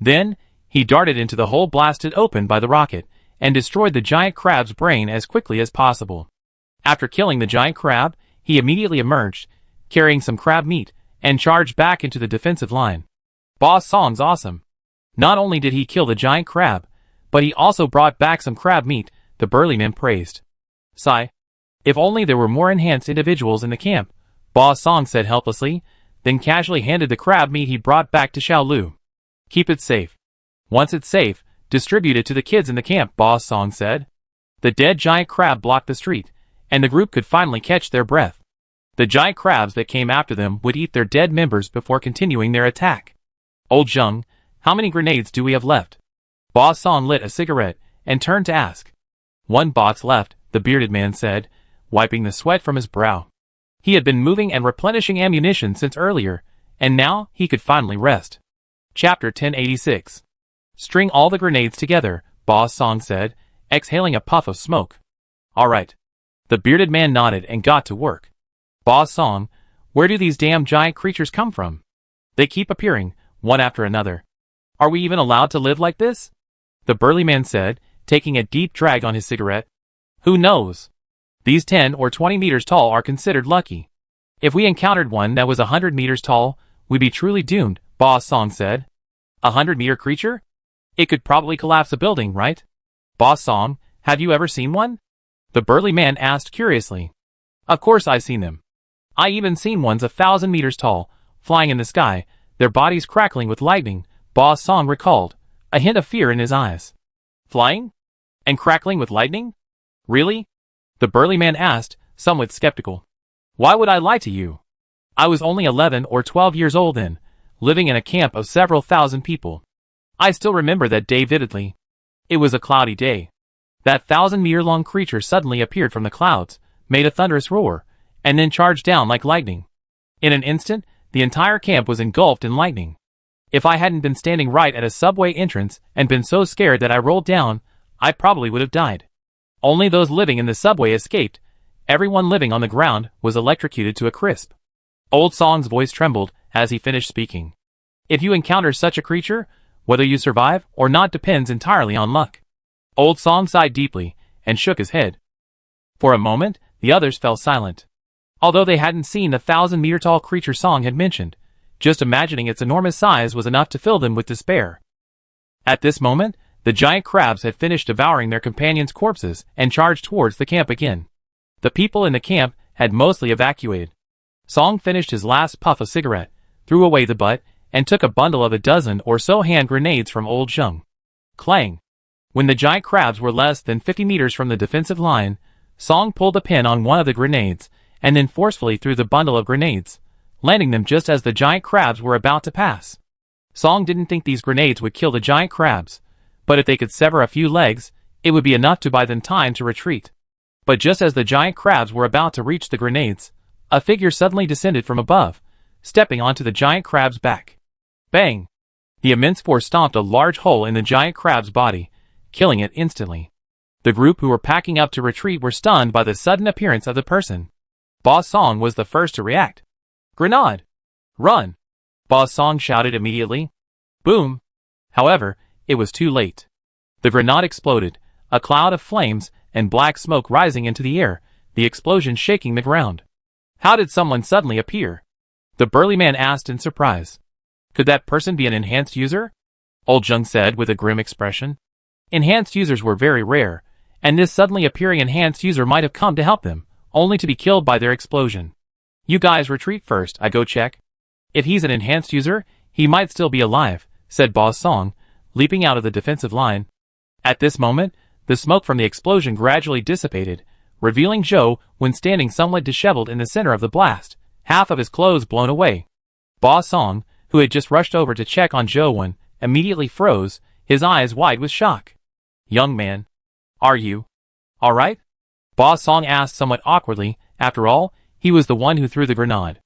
Then, he darted into the hole blasted open by the rocket, and destroyed the giant crab's brain as quickly as possible. After killing the giant crab, he immediately emerged, carrying some crab meat, and charged back into the defensive line. Ba Song's awesome. Not only did he kill the giant crab, but he also brought back some crab meat, the burly man praised. Sigh. If only there were more enhanced individuals in the camp, Ba Song said helplessly, then casually handed the crab meat he brought back to Xiao Lu. Keep it safe. Once it's safe, distribute it to the kids in the camp, Ba Song said. The dead giant crab blocked the street, and the group could finally catch their breath. The giant crabs that came after them would eat their dead members before continuing their attack. Old Zheng, how many grenades do we have left? Ba Song lit a cigarette and turned to ask. 1 box left, the bearded man said, wiping the sweat from his brow. He had been moving and replenishing ammunition since earlier, and now he could finally rest. Chapter 1086. String all the grenades together, Ba Song said, exhaling a puff of smoke. All right. The bearded man nodded and got to work. Ba Song, where do these damn giant creatures come from? They keep appearing, one after another. Are we even allowed to live like this? The burly man said, taking a deep drag on his cigarette. Who knows? These 10 or 20 meters tall are considered lucky. If we encountered one that was 100 meters tall, we'd be truly doomed, Ba Song said. 100-meter creature? It could probably collapse a building, right? Ba Song, have you ever seen one? The burly man asked curiously. Of course I've seen them. I even seen ones 1,000 meters tall, flying in the sky, their bodies crackling with lightning, Ba Song recalled, a hint of fear in his eyes. Flying? And crackling with lightning? Really? The burly man asked, somewhat skeptical. Why would I lie to you? I was only 11 or 12 years old then, living in a camp of several thousand people. I still remember that day vividly. It was a cloudy day. That 1,000-meter-long creature suddenly appeared from the clouds, made a thunderous roar, and then charged down like lightning. In an instant, the entire camp was engulfed in lightning. If I hadn't been standing right at a subway entrance and been so scared that I rolled down, I probably would have died. Only those living in the subway escaped. Everyone living on the ground was electrocuted to a crisp. Old Song's voice trembled as he finished speaking. If you encounter such a creature, whether you survive or not depends entirely on luck. Old Song sighed deeply and shook his head. For a moment, the others fell silent. Although they hadn't seen the 1,000-meter-tall creature Song had mentioned, just imagining its enormous size was enough to fill them with despair. At this moment, the giant crabs had finished devouring their companions' corpses and charged towards the camp again. The people in the camp had mostly evacuated. Song finished his last puff of cigarette, threw away the butt, and took a bundle of a dozen or so hand grenades from Old Zheng. Clang! When the giant crabs were less than 50 meters from the defensive line, Song pulled a pin on one of the grenades, and then forcefully threw the bundle of grenades, landing them just as the giant crabs were about to pass. Song didn't think these grenades would kill the giant crabs, but if they could sever a few legs, it would be enough to buy them time to retreat. But just as the giant crabs were about to reach the grenades, a figure suddenly descended from above, stepping onto the giant crab's back. Bang! The immense force stomped a large hole in the giant crab's body, killing it instantly. The group who were packing up to retreat were stunned by the sudden appearance of the person. Ba Song was the first to react. Grenade! Run! Ba Song shouted immediately. Boom! However, it was too late. The grenade exploded, a cloud of flames and black smoke rising into the air, the explosion shaking the ground. How did someone suddenly appear? The burly man asked in surprise. Could that person be an enhanced user? Old Zheng said with a grim expression. Enhanced users were very rare, and this suddenly appearing enhanced user might have come to help them, only to be killed by their explosion. You guys retreat first, I go check. If he's an enhanced user, he might still be alive, said Ba Song, leaping out of the defensive line. At this moment, the smoke from the explosion gradually dissipated, revealing Zhou when standing somewhat disheveled in the center of the blast, half of his clothes blown away. Ba Song, who had just rushed over to check on Zhou, immediately froze, his eyes wide with shock. Young man. Are you all right? Ba Song asked somewhat awkwardly. After all, he was the one who threw the grenade.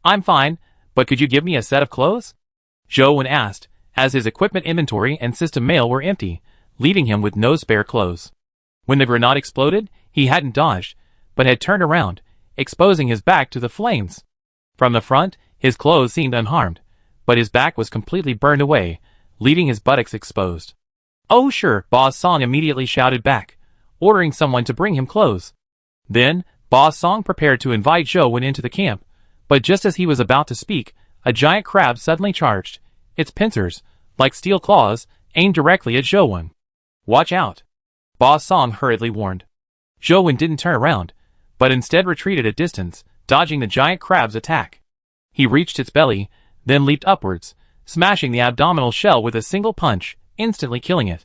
I'm fine, but could you give me a set of clothes? Zhou Wen asked, as his equipment inventory and system mail were empty, leaving him with no spare clothes. When the grenade exploded, he hadn't dodged, but had turned around, exposing his back to the flames. From the front, his clothes seemed unharmed, but his back was completely burned away, leaving his buttocks exposed. Oh sure, Ba Song immediately shouted back, ordering someone to bring him clothes. Then, Ba Song prepared to invite Zhou Wen into the camp, but just as he was about to speak, a giant crab suddenly charged, its pincers, like steel claws, aimed directly at Zhou Wen. Watch out! Ba Song hurriedly warned. Zhou Wen didn't turn around, but instead retreated a distance, dodging the giant crab's attack. He reached its belly, then leaped upwards, smashing the abdominal shell with a single punch, instantly killing it.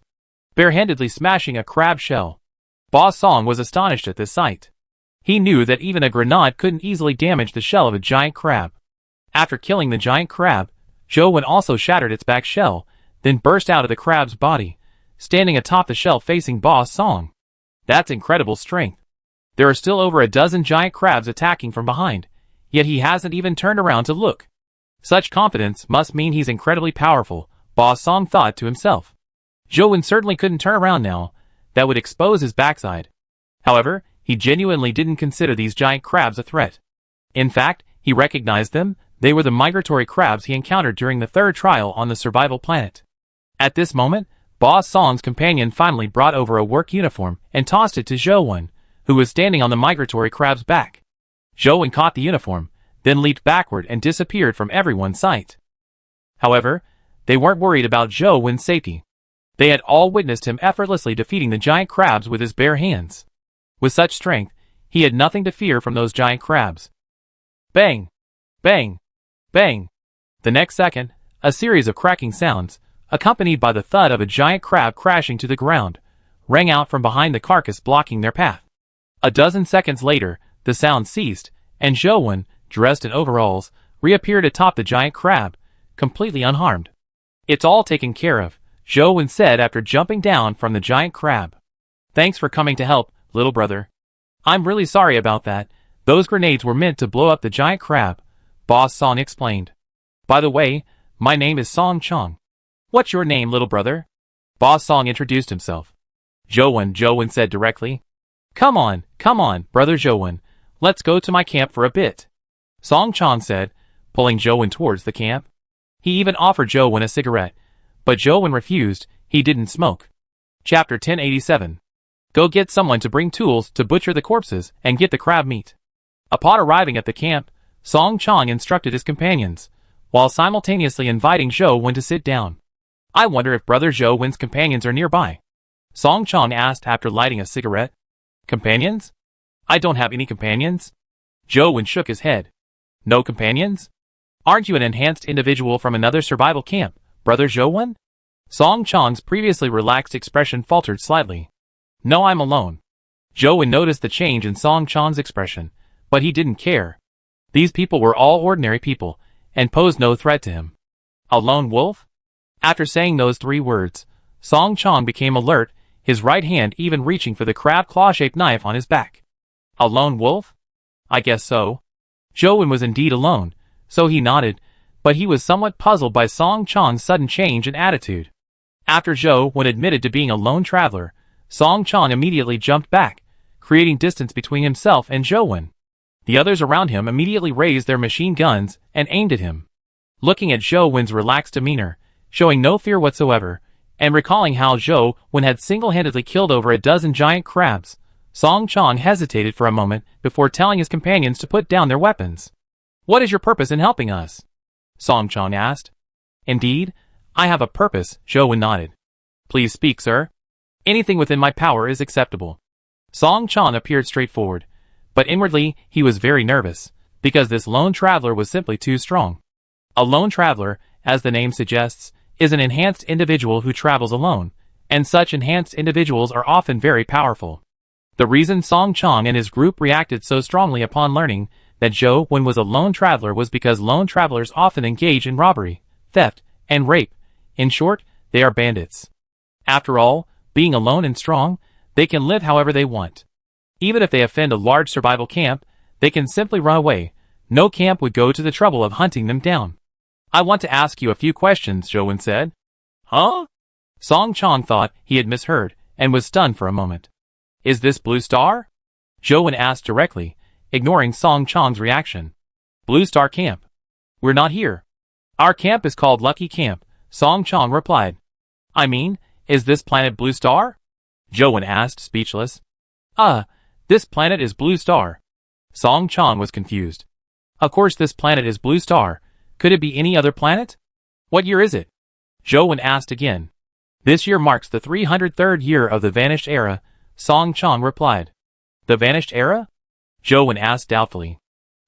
Barehandedly smashing a crab shell. Ba Song was astonished at this sight. He knew that even a grenade couldn't easily damage the shell of a giant crab. After killing the giant crab, Zhou Wen also shattered its back shell, then burst out of the crab's body, standing atop the shell facing Ba Song. That's incredible strength. There are still over a dozen giant crabs attacking from behind, yet he hasn't even turned around to look. Such confidence must mean he's incredibly powerful, Ba Song thought to himself. Zhou Wen certainly couldn't turn around now. That would expose his backside. However, he genuinely didn't consider these giant crabs a threat. In fact, he recognized them. They were the migratory crabs he encountered during the third trial on the survival planet. At this moment, Ba Song's companion finally brought over a work uniform and tossed it to Zhou Wen, who was standing on the migratory crab's back. Zhou Wen caught the uniform, then leaped backward and disappeared from everyone's sight. However, they weren't worried about Zhou Wen's safety. They had all witnessed him effortlessly defeating the giant crabs with his bare hands. With such strength, he had nothing to fear from those giant crabs. Bang! Bang! Bang! The next second, a series of cracking sounds, accompanied by the thud of a giant crab crashing to the ground, rang out from behind the carcass blocking their path. A dozen seconds later, the sound ceased, and Zhou Wen, dressed in overalls, reappeared atop the giant crab, completely unharmed. It's all taken care of, Zhou Wen said after jumping down from the giant crab. Thanks for coming to help, little brother. I'm really sorry about that. Those grenades were meant to blow up the giant crab, Ba Song explained. By the way, my name is Song Chong. What's your name, little brother? Ba Song introduced himself. Zhou Wen said directly. Come on, brother Zhou Wen. Let's go to my camp for a bit. Song Chong said, pulling Zhou Wen towards the camp. He even offered Zhou Wen a cigarette, but Zhou Wen refused. He didn't smoke. Chapter 1087. Go get someone to bring tools to butcher the corpses and get the crab meat. Upon arriving at the camp, Song Chong instructed his companions, while simultaneously inviting Zhou Wen to sit down. I wonder if brother Zhou Wen's companions are nearby. Song Chong asked after lighting a cigarette. Companions? I don't have any companions. Zhou Wen shook his head. No companions? Aren't you an enhanced individual from another survival camp, brother Zhou Wen? Song Chong's previously relaxed expression faltered slightly. No, I'm alone. Zhou Wen noticed the change in Song Chong's expression, but he didn't care. These people were all ordinary people, and posed no threat to him. A lone wolf? After saying those three words, Song Chong became alert, his right hand even reaching for the crab claw-shaped knife on his back. A lone wolf? I guess so. Zhou Wen was indeed alone, so he nodded, but he was somewhat puzzled by Song Chong's sudden change in attitude. After Zhou Wen admitted to being a lone traveler, Song Chong immediately jumped back, creating distance between himself and Zhou Wen. The others around him immediately raised their machine guns and aimed at him. Looking at Zhou Wen's relaxed demeanor, showing no fear whatsoever, and recalling how Zhou Wen had single-handedly killed over a dozen giant crabs, Song Chong hesitated for a moment before telling his companions to put down their weapons. What is your purpose in helping us? Song Chong asked. Indeed, I have a purpose, Zhou Wen nodded. Please speak, sir. Anything within my power is acceptable. Song Chong appeared straightforward, but inwardly he was very nervous, because this lone traveler was simply too strong. A lone traveler, as the name suggests, is an enhanced individual who travels alone, and such enhanced individuals are often very powerful. The reason Song Chong and his group reacted so strongly upon learning that Zhou Wen was a lone traveler was because lone travelers often engage in robbery, theft, and rape. In short, they are bandits. After all, being alone and strong, they can live however they want. Even if they offend a large survival camp, they can simply run away. No camp would go to the trouble of hunting them down. I want to ask you a few questions, Zhou said. Huh? Song Chong thought he had misheard and was stunned for a moment. Is this Blue Star? Zhou asked directly, ignoring Song Chong's reaction. Blue Star Camp. We're not here. Our camp is called Lucky Camp, Song Chong replied. I mean, is this planet Blue Star? Zhou asked, speechless. This planet is Blue Star. Song Chong was confused. Of course this planet is Blue Star. Could it be any other planet? What year is it? Zhou asked again. This year marks the 303rd year of the Vanished Era, Song Chong replied. The Vanished Era? Zhou asked doubtfully.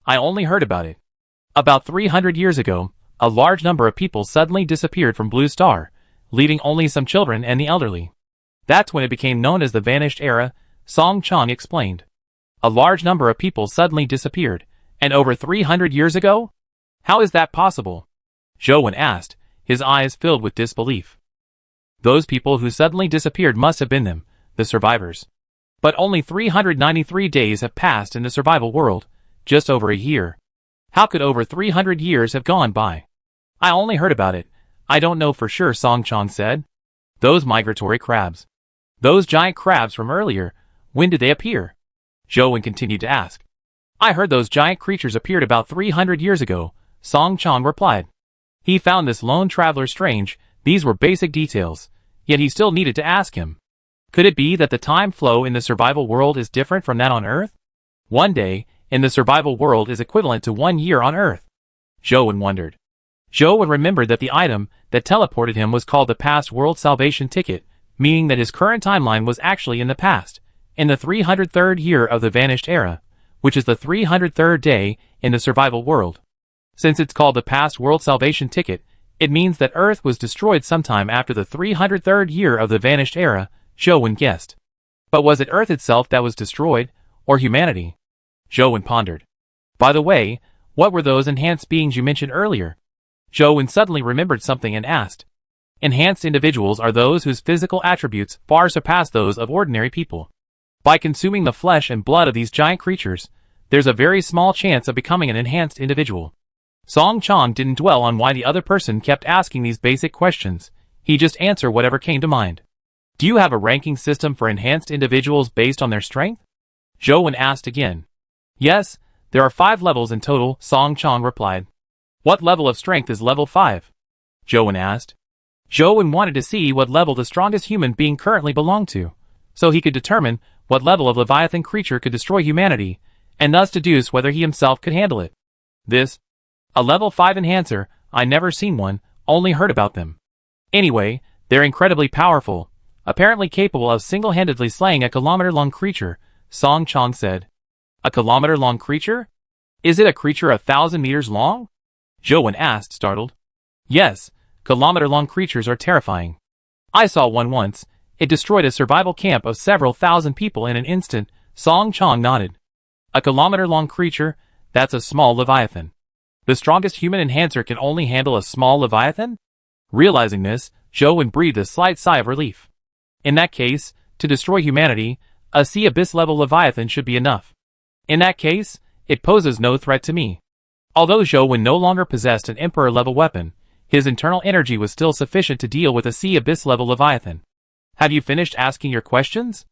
I only heard about it. About 300 years ago, a large number of people suddenly disappeared from Blue Star, leaving only some children and the elderly. That's when it became known as the Vanished Era, Song Chong explained. A large number of people suddenly disappeared, and over 300 years ago? How is that possible? Zhou asked, his eyes filled with disbelief. Those people who suddenly disappeared must have been them, the survivors. But only 393 days have passed in the survival world, just over a year. How could over 300 years have gone by? I only heard about it. I don't know for sure, Song Chong said. Those migratory crabs. Those giant crabs from earlier, when did they appear? Zhou continued to ask. I heard those giant creatures appeared about 300 years ago, Song Chong replied. He found this lone traveler strange. These were basic details, yet he still needed to ask him. Could it be that the time flow in the survival world is different from that on Earth? One day in the survival world is equivalent to 1 year on Earth. Zhou wondered. Zhou remembered that the item that teleported him was called the Past World Salvation Ticket, meaning that his current timeline was actually in the past, in the 303rd year of the Vanished Era, which is the 303rd day in the survival world. Since it's called the Past World Salvation Ticket, it means that Earth was destroyed sometime after the 303rd year of the Vanished Era, Zhou guessed. But was it Earth itself that was destroyed, or humanity? Zhou pondered. By the way, what were those enhanced beings you mentioned earlier? Zhou suddenly remembered something and asked. Enhanced individuals are those whose physical attributes far surpass those of ordinary people. By consuming the flesh and blood of these giant creatures, there's a very small chance of becoming an enhanced individual. Song Chong didn't dwell on why the other person kept asking these basic questions. He just answered whatever came to mind. Do you have a ranking system for enhanced individuals based on their strength? Zhou asked again. Yes, there are 5 levels in total, Song Chong replied. What level of strength is level 5? Zhou asked. Zhou wanted to see what level the strongest human being currently belonged to, so he could determine what level of Leviathan creature could destroy humanity, and thus deduce whether he himself could handle it. A level 5 enhancer, I never seen one, only heard about them. Anyway, they're incredibly powerful, apparently capable of single-handedly slaying a kilometer-long creature, Song Chong said. A kilometer-long creature? Is it a creature 1,000 meters long? Zhou asked, startled. Yes, kilometer-long creatures are terrifying. I saw one once. It destroyed a survival camp of several thousand people in an instant, Song Chong nodded. A kilometer-long creature? That's a small Leviathan. The strongest human enhancer can only handle a small Leviathan? Realizing this, Zhou breathed a slight sigh of relief. In that case, to destroy humanity, a sea abyss-level Leviathan should be enough. In that case, it poses no threat to me. Although Zhou no longer possessed an Emperor-level weapon, his internal energy was still sufficient to deal with a sea abyss-level Leviathan. Have you finished asking your questions?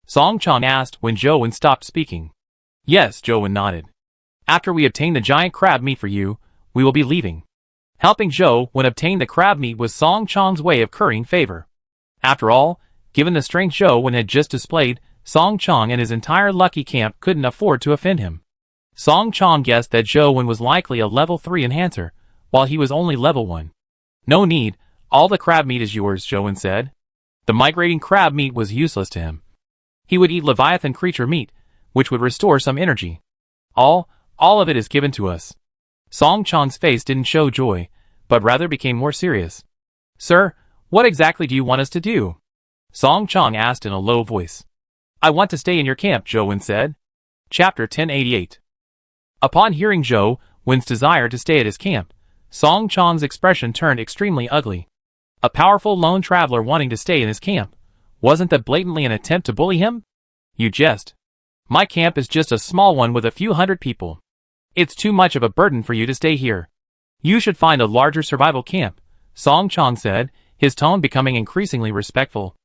Song Chong asked when Zhou stopped speaking. Yes, Zhou nodded. After we obtain the giant crab meat for you, we will be leaving. Helping Zhou obtain the crab meat was Song Chong's way of currying favor. After all, given the strength Zhou had just displayed, Song Chong and his entire Lucky Camp couldn't afford to offend him. Song Chong guessed that Zhou was likely a level 3 enhancer, while he was only level 1. No need, all the crab meat is yours, Zhou said. The migrating crab meat was useless to him. He would eat Leviathan creature meat, which would restore some energy. All of it is given to us. Song Chong's face didn't show joy, but rather became more serious. Sir, what exactly do you want us to do? Song Chong asked in a low voice. I want to stay in your camp, Zhou said. Chapter 1088. Upon hearing Zhou's desire to stay at his camp, Song Chong's expression turned extremely ugly. A powerful lone traveler wanting to stay in his camp. Wasn't that blatantly an attempt to bully him? You jest. My camp is just a small one with a few hundred people. It's too much of a burden for you to stay here. You should find a larger survival camp, Song Chong said, his tone becoming increasingly respectful.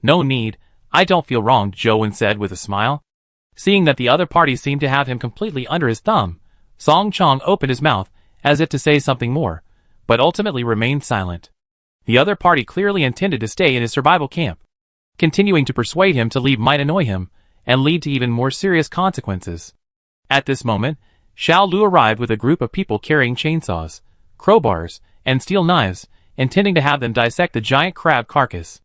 No need, I don't feel wronged, Zhou said with a smile. Seeing that the other party seemed to have him completely under his thumb, Song Chong opened his mouth, as if to say something more, but ultimately remained silent. The other party clearly intended to stay in his survival camp. Continuing to persuade him to leave might annoy him, and lead to even more serious consequences. At this moment, Xiao Lu arrived with a group of people carrying chainsaws, crowbars, and steel knives, intending to have them dissect the giant crab carcass.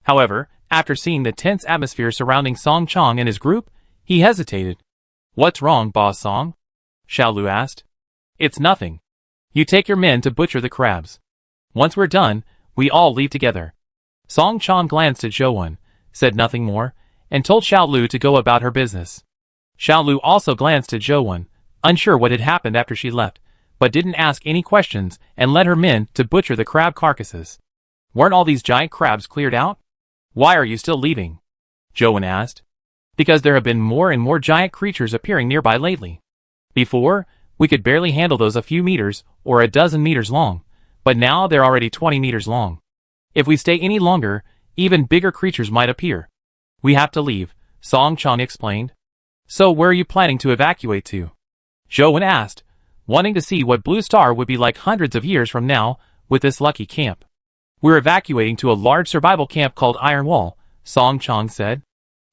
However, after seeing the tense atmosphere surrounding Song Chong and his group, he hesitated. What's wrong, Boss Song? Xiao Lu asked. It's nothing. You take your men to butcher the crabs. Once we're done, we all leave together. Song Chong glanced at Zhou, said nothing more, and told Xiao Lu to go about her business. Xiao Lu also glanced at Zhou, unsure what had happened after she left, but didn't ask any questions and led her men to butcher the crab carcasses. Weren't all these giant crabs cleared out? Why are you still leaving? Zhou asked. Because there have been more and more giant creatures appearing nearby lately. Before, we could barely handle those a few meters or a dozen meters long, but now they're already 20 meters long. If we stay any longer, even bigger creatures might appear. We have to leave, Song Chong explained. So where are you planning to evacuate to? Zhou asked, wanting to see what Blue Star would be like hundreds of years from now with this lucky camp. We're evacuating to a large survival camp called Iron Wall, Song Chong said.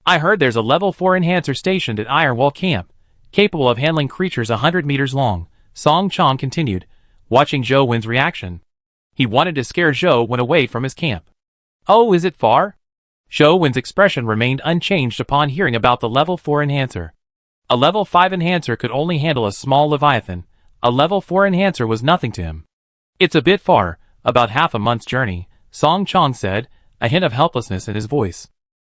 I heard there's a level 4 enhancer stationed at Iron Wall Camp, capable of handling creatures 100 meters long, Song Chong continued, watching Zhou reaction. He wanted to scare Zhou away from his camp. Oh, is it far? Zhou expression remained unchanged upon hearing about the level 4 enhancer. A level 5 enhancer could only handle a small leviathan. A level 4 enhancer was nothing to him. It's a bit far, about half a month's journey, Song Chong said, a hint of helplessness in his voice.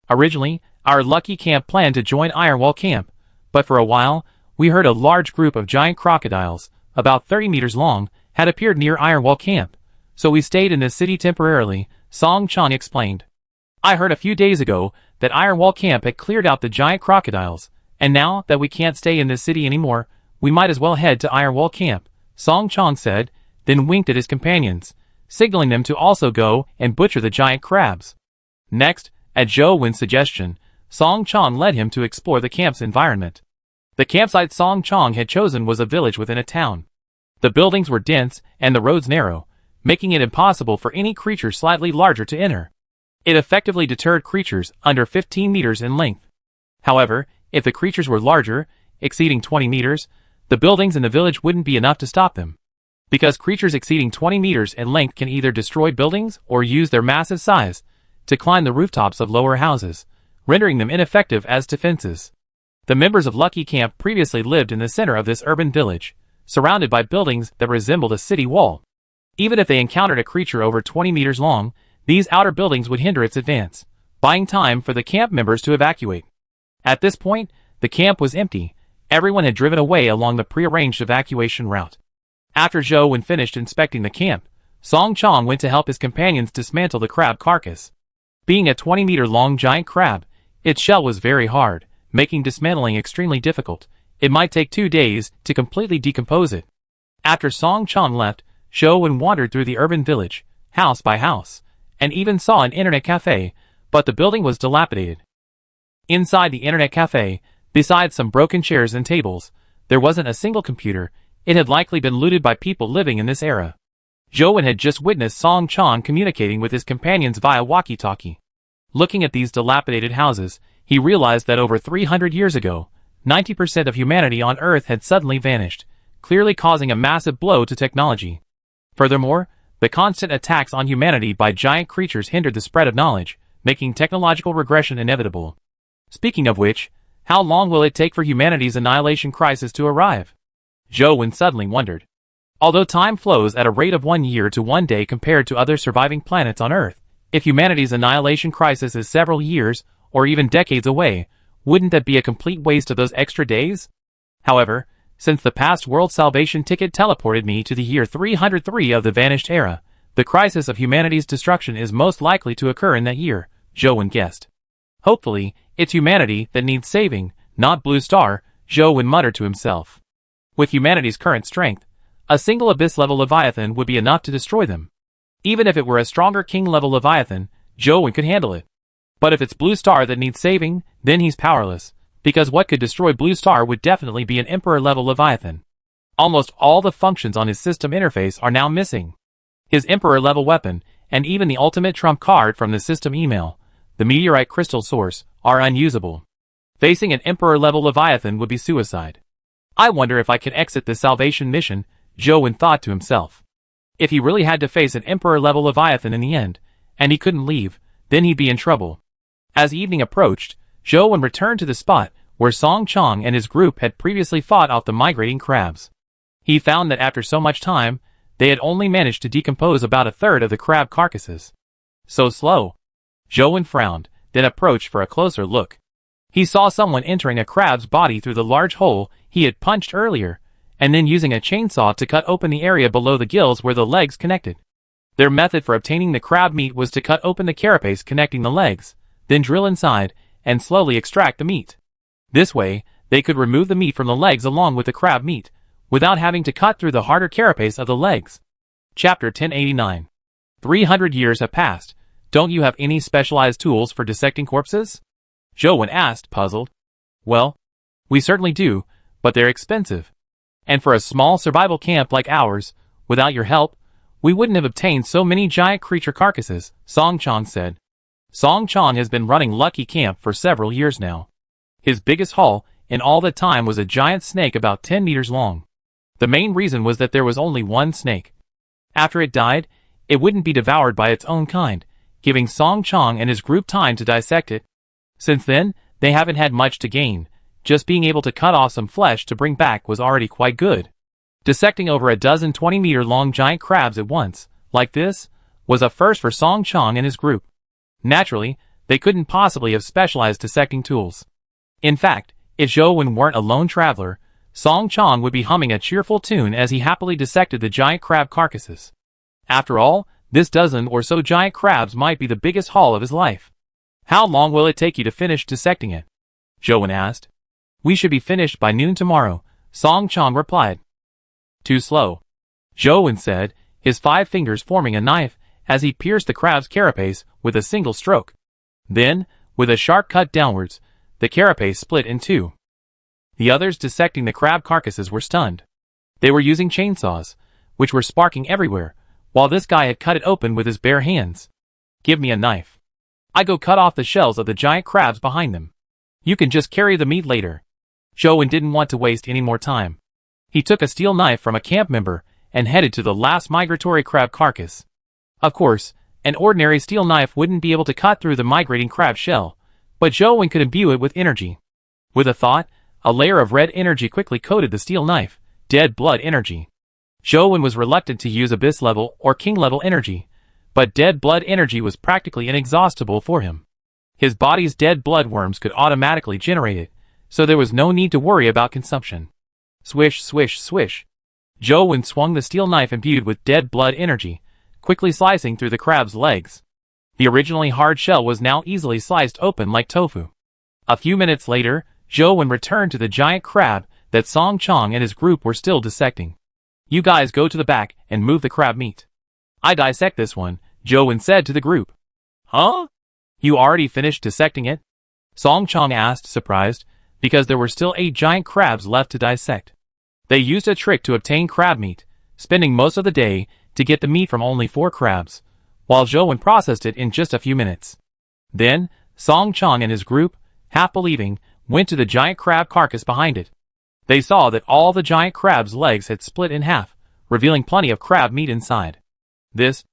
Originally, our lucky camp planned to join Ironwall Camp, but for a while, we heard a large group of giant crocodiles, about 30 meters long, had appeared near Ironwall Camp, so we stayed in this city temporarily, Song Chong explained. I heard a few days ago that Ironwall Camp had cleared out the giant crocodiles, and now that we can't stay in this city anymore, we might as well head to Ironwall Camp, Song Chong said, then winked at his companions, signaling them to also go and butcher the giant crabs. Next, at Zhou suggestion, Song Chong led him to explore the camp's environment. The campsite Song Chong had chosen was a village within a town. The buildings were dense and the roads narrow, making it impossible for any creature slightly larger to enter. It effectively deterred creatures under 15 meters in length. However, if the creatures were larger, exceeding 20 meters, the buildings in the village wouldn't be enough to stop them. Because creatures exceeding 20 meters in length can either destroy buildings or use their massive size to climb the rooftops of lower houses, rendering them ineffective as defenses. The members of Lucky Camp previously lived in the center of this urban village, surrounded by buildings that resembled a city wall. Even if they encountered a creature over 20 meters long, these outer buildings would hinder its advance, buying time for the camp members to evacuate. At this point, the camp was empty. Everyone had driven away along the prearranged evacuation route. After Zhou finished inspecting the camp, Song Chong went to help his companions dismantle the crab carcass. Being a 20-meter-long giant crab, its shell was very hard, making dismantling extremely difficult. It might take 2 days to completely decompose it. After Song Chong left, Zhou wandered through the urban village, house by house, and even saw an internet cafe, but the building was dilapidated. Inside the internet cafe, besides some broken chairs and tables, there wasn't a single computer. It had likely been looted by people living in this era. Zhou had just witnessed Song Chong communicating with his companions via walkie-talkie. Looking at these dilapidated houses, he realized that over 300 years ago, 90% of humanity on Earth had suddenly vanished, clearly causing a massive blow to technology. Furthermore, the constant attacks on humanity by giant creatures hindered the spread of knowledge, making technological regression inevitable. Speaking of which, how long will it take for humanity's annihilation crisis to arrive? Zhou suddenly wondered. Although time flows at a rate of 1 year to 1 day compared to other surviving planets on Earth, if humanity's annihilation crisis is several years or even decades away, wouldn't that be a complete waste of those extra days? However, since the past world salvation ticket teleported me to the year 303 of the vanished era, the crisis of humanity's destruction is most likely to occur in that year, Zhou guessed. Hopefully, it's humanity that needs saving, Not Blue Star, Zhou muttered to himself. With humanity's current strength, a single abyss-level Leviathan would be enough to destroy them. Even if it were a stronger king-level Leviathan, Zhou could handle it. But if it's Blue Star that needs saving, then he's powerless, because what could destroy Blue Star would definitely be an Emperor-level Leviathan. Almost all the functions on his system interface are now missing. His Emperor-level weapon, and even the ultimate trump card from the system email, the meteorite crystal source, are unusable. Facing an Emperor-level Leviathan would be suicide. I wonder if I can exit this salvation mission, Zhou thought to himself. If he really had to face an Emperor-level Leviathan in the end, and he couldn't leave, then he'd be in trouble. As evening approached, Zhou returned to the spot where Song Chong and his group had previously fought off the migrating crabs. He found that after so much time, they had only managed to decompose about a third of the crab carcasses. So slow. Zhou frowned, then approached for a closer look. He saw someone entering a crab's body through the large hole he had punched earlier, and then using a chainsaw to cut open the area below the gills where the legs connected. Their method for obtaining the crab meat was to cut open the carapace connecting the legs, then drill inside, and slowly extract the meat. This way, they could remove the meat from the legs along with the crab meat, without having to cut through the harder carapace of the legs. Chapter 1089. 300 years have passed. Don't you have any specialized tools for dissecting corpses? Zhou asked, puzzled. Well, we certainly do, but they're expensive. And for a small survival camp like ours, without your help, we wouldn't have obtained so many giant creature carcasses, Song Chong said. Song Chong has been running Lucky Camp for several years now. His biggest haul in all that time was a giant snake about 10 meters long. The main reason was that there was only one snake. After it died, it wouldn't be devoured by its own kind, giving Song Chong and his group time to dissect it. Since then, they haven't had much to gain. Just being able to cut off some flesh to bring back was already quite good. Dissecting over a dozen 20-meter-long giant crabs at once, like this, was a first for Song Chong and his group. Naturally, they couldn't possibly have specialized dissecting tools. In fact, if Zhou weren't a lone traveler, Song Chong would be humming a cheerful tune as he happily dissected the giant crab carcasses. After all, this dozen or so giant crabs might be the biggest haul of his life. How long will it take you to finish dissecting it? Zhou asked. We should be finished by noon tomorrow, Song Chong replied. Too slow. Zhou said, his 5 fingers forming a knife as he pierced the crab's carapace with a single stroke. Then, with a sharp cut downwards, the carapace split in two. The others dissecting the crab carcasses were stunned. They were using chainsaws, which were sparking everywhere, while this guy had cut it open with his bare hands. Give me a knife. I go cut off the shells of the giant crabs behind them. You can just carry the meat later. Zhou didn't want to waste any more time. He took a steel knife from a camp member and headed to the last migratory crab carcass. Of course, an ordinary steel knife wouldn't be able to cut through the migrating crab shell, but Zhou could imbue it with energy. With a thought, a layer of red energy quickly coated the steel knife, dead blood energy. Zhou was reluctant to use abyss-level or king-level energy, but dead blood energy was practically inexhaustible for him. His body's dead blood worms could automatically generate it, so there was no need to worry about consumption. Swish, swish, swish. Zhou swung the steel knife imbued with dead blood energy, quickly slicing through the crab's legs. The originally hard shell was now easily sliced open like tofu. A few minutes later, Zhou returned to the giant crab that Song Chong and his group were still dissecting. You guys go to the back and move the crab meat. I dissect this one, Zhou said to the group. Huh? You already finished dissecting it? Song Chong asked, surprised, because there were still 8 giant crabs left to dissect. They used a trick to obtain crab meat, spending most of the day to get the meat from only 4 crabs, while Zhou processed it in just a few minutes. Then, Song Chong and his group, half believing, went to the giant crab carcass behind it. They saw that all the giant crab's legs had split in half, revealing plenty of crab meat inside. This,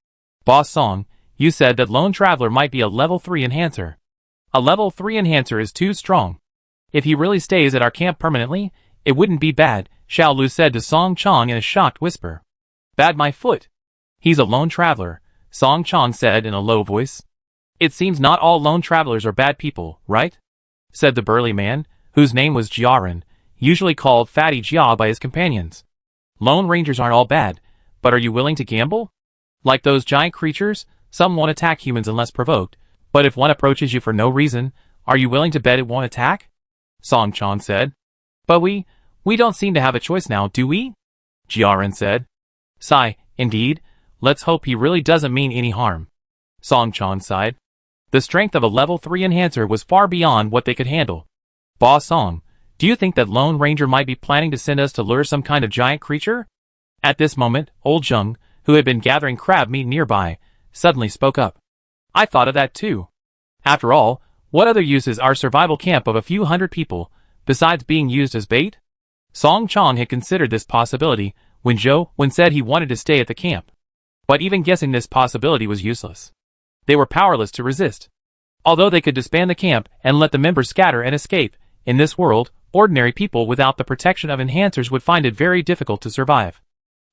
Boss Song, you said that Lone Traveler might be a level 3 enhancer. A level 3 enhancer is too strong. If he really stays at our camp permanently, it wouldn't be bad, Xiao Lu said to Song Chong in a shocked whisper. Bad my foot. He's a lone traveler, Song Chong said in a low voice. It seems not all lone travelers are bad people, right? Said the burly man, whose name was Jiaran, usually called Fatty Jia by his companions. Lone rangers aren't all bad, but are you willing to gamble? Like those giant creatures, some won't attack humans unless provoked, but if one approaches you for no reason, are you willing to bet it won't attack? Song Chong said. But we don't seem to have a choice now, do we? Jiaran said. Sigh, indeed, let's hope he really doesn't mean any harm. Song Chong sighed. The strength of a level 3 enhancer was far beyond what they could handle. Boss Song, do you think that Lone Ranger might be planning to send us to lure some kind of giant creature? At this moment, old Zheng, who had been gathering crab meat nearby, suddenly spoke up. I thought of that too. After all, what other use is our survival camp of a few hundred people, besides being used as bait? Song Chong had considered this possibility when Zhou Wen said he wanted to stay at the camp. But even guessing this possibility was useless. They were powerless to resist. Although they could disband the camp and let the members scatter and escape, in this world, ordinary people without the protection of enhancers would find it very difficult to survive.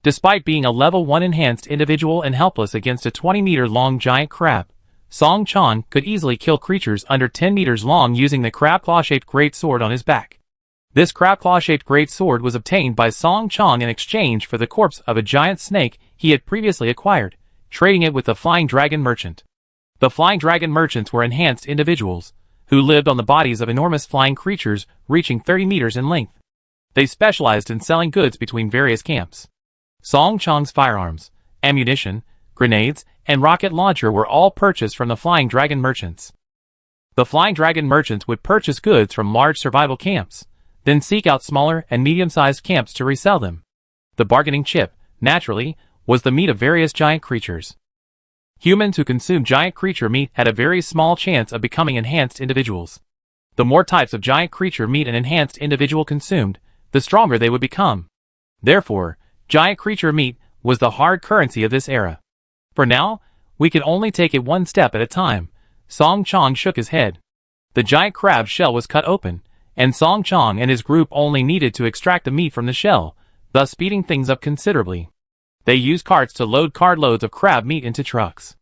Despite being a level 1 enhanced individual and helpless against a 20-meter-long giant crab, Song Chong could easily kill creatures under 10 meters long using the crab claw-shaped great sword on his back. This crab claw-shaped great sword was obtained by Song Chong in exchange for the corpse of a giant snake he had previously acquired, trading it with the Flying Dragon Merchant. The Flying Dragon Merchants were enhanced individuals, who lived on the bodies of enormous flying creatures reaching 30 meters in length. They specialized in selling goods between various camps. Song Chong's firearms, ammunition, grenades, and rocket launcher were all purchased from the Flying Dragon Merchants. The Flying Dragon Merchants would purchase goods from large survival camps, then seek out smaller and medium-sized camps to resell them. The bargaining chip, naturally, was the meat of various giant creatures. Humans who consumed giant creature meat had a very small chance of becoming enhanced individuals. The more types of giant creature meat an enhanced individual consumed, the stronger they would become. Therefore, giant creature meat was the hard currency of this era. For now, we can only take it one step at a time. Song Chong shook his head. The giant crab shell was cut open, and Song Chong and his group only needed to extract the meat from the shell, thus speeding things up considerably. They used carts to load cartloads of crab meat into trucks.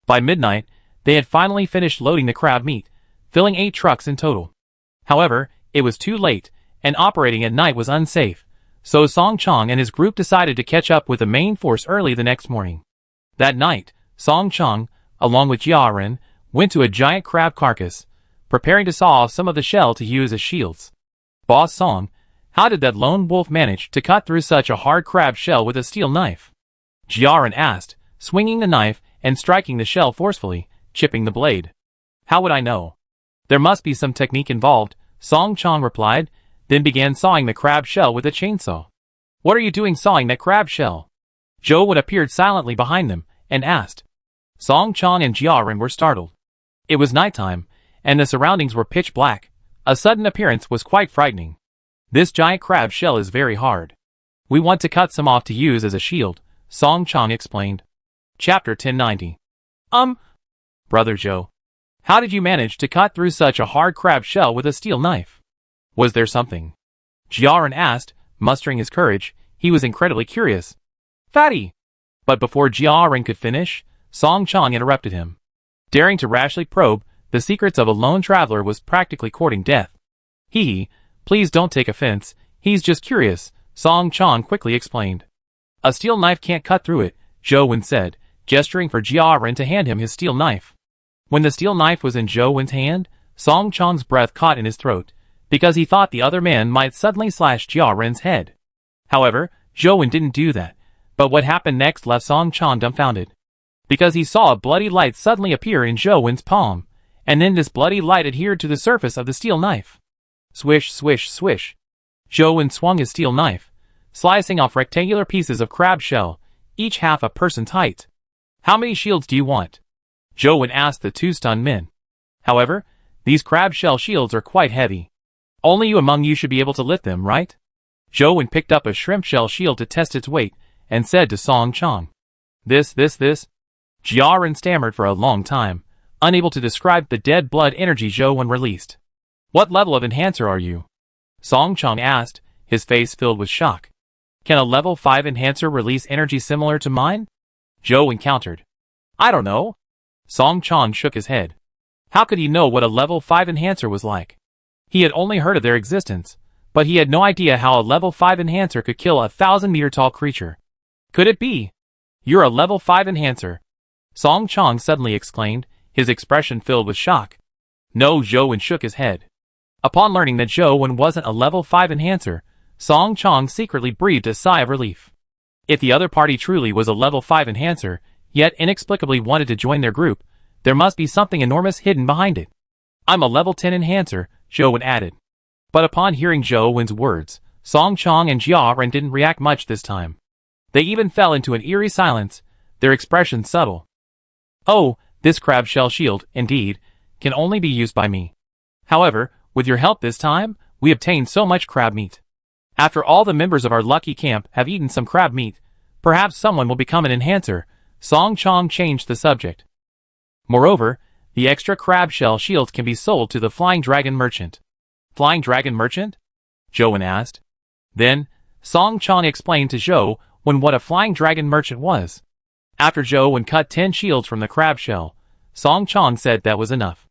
By midnight, they had finally finished loading the crab meat, filling 8 trucks in total. However, it was too late, and operating at night was unsafe, so Song Chong and his group decided to catch up with the main force early the next morning. That night, Song Chong, along with Jiaran, went to a giant crab carcass, preparing to saw off some of the shell to use as shields. Boss Song, how did that lone wolf manage to cut through such a hard crab shell with a steel knife? Jiaran asked, swinging the knife and striking the shell forcefully, chipping the blade. How would I know? There must be some technique involved, Song Chong replied, then began sawing the crab shell with a chainsaw. What are you doing sawing that crab shell? Zhou Wen appeared silently behind them, and asked. Song Chong and Jiaran were startled. It was nighttime, and the surroundings were pitch black. A sudden appearance was quite frightening. This giant crab shell is very hard. We want to cut some off to use as a shield, Song Chong explained. Chapter 1090. Brother Zhou. How did you manage to cut through such a hard crab shell with a steel knife? Was there something? Jiaran asked, mustering his courage. He was incredibly curious. Fatty! But before Jiaran could finish, Song Chong interrupted him. Daring to rashly probe the secrets of a lone traveler was practically courting death. Please don't take offense, he's just curious, Song Chong quickly explained. A steel knife can't cut through it, Zhou Wen said, gesturing for Jiaran to hand him his steel knife. When the steel knife was in Zhou Wen's hand, Song Chong's breath caught in his throat, because he thought the other man might suddenly slash Jiaran's head. However, Zhou Wen didn't do that, but what happened next left Song Chong dumbfounded. Because he saw a bloody light suddenly appear in Zhou Wen's palm, and then this bloody light adhered to the surface of the steel knife. Swish, swish, swish. Zhou Wen swung his steel knife, slicing off rectangular pieces of crab shell, each half a person's height. How many shields do you want? Zhou Wen asked the 2 stunned men. However, these crab shell shields are quite heavy. Only you among you should be able to lift them, right? Zhou Wen picked up a shrimp shell shield to test its weight, and said to Song Chong. This. Jiaran stammered for a long time, unable to describe the dead blood energy Zhou Wen released. What level of enhancer are you? Song Chong asked, his face filled with shock. Can a level 5 enhancer release energy similar to mine? Zhou Wen countered. I don't know. Song Chong shook his head. How could he know what a level 5 enhancer was like? He had only heard of their existence, but he had no idea how a level 5 enhancer could kill a 1,000-meter-tall creature. Could it be? You're a level 5 enhancer. Song Chong suddenly exclaimed, his expression filled with shock. No, Zhou Wen shook his head. Upon learning that Zhou Wen wasn't a level 5 enhancer, Song Chong secretly breathed a sigh of relief. If the other party truly was a level 5 enhancer, yet inexplicably wanted to join their group, there must be something enormous hidden behind it. I'm a level 10 enhancer, Zhou Wen added. But upon hearing Zhou Wen's words, Song Chong and Jia Ren didn't react much this time. They even fell into an eerie silence, their expressions subtle. Oh, this crab shell shield, indeed, can only be used by me. However, with your help this time, we obtained so much crab meat. After all the members of our lucky camp have eaten some crab meat, perhaps someone will become an enhancer. Song Chong changed the subject. Moreover, the extra crab shell shields can be sold to the Flying Dragon Merchant. Flying Dragon Merchant? Zhou Wen asked. Then, Song Chong explained to Zhou Wen what a Flying Dragon Merchant was. After Zhou Wen cut 10 shields from the crab shell, Song Chong said that was enough.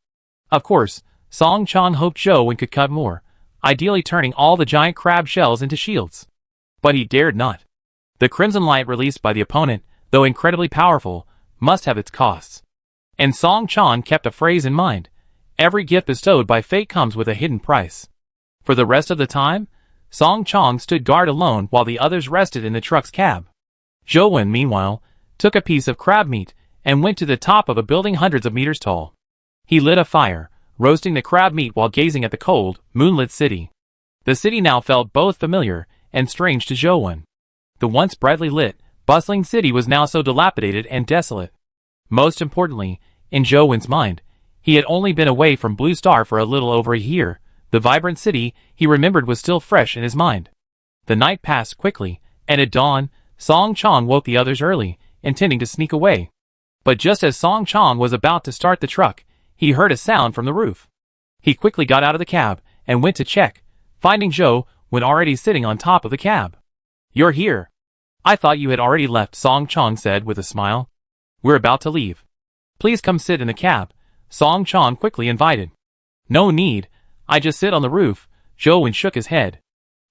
Of course, Song Chong hoped Zhou Wen could cut more, ideally turning all the giant crab shells into shields. But he dared not. The crimson light released by the opponent, though incredibly powerful, must have its costs. And Song Chong kept a phrase in mind: every gift bestowed by fate comes with a hidden price. For the rest of the time, Song Chong stood guard alone while the others rested in the truck's cab. Zhou Wen, meanwhile, took a piece of crab meat and went to the top of a building hundreds of meters tall. He lit a fire, roasting the crab meat while gazing at the cold, moonlit city. The city now felt both familiar and strange to Zhou Wen. The once brightly lit, bustling city was now so dilapidated and desolate. Most importantly, in Zhou Wen's mind, he had only been away from Blue Star for a little over a year. The vibrant city he remembered was still fresh in his mind. The night passed quickly, and at dawn, Song Chong woke the others early, intending to sneak away. But just as Song Chong was about to start the truck, he heard a sound from the roof. He quickly got out of the cab and went to check, finding Zhou Wen already sitting on top of the cab. You're here. I thought you had already left, Song Chong said with a smile. We're about to leave. Please come sit in the cab, Song Chong quickly invited. No need, I just sit on the roof, Zhou Wen shook his head.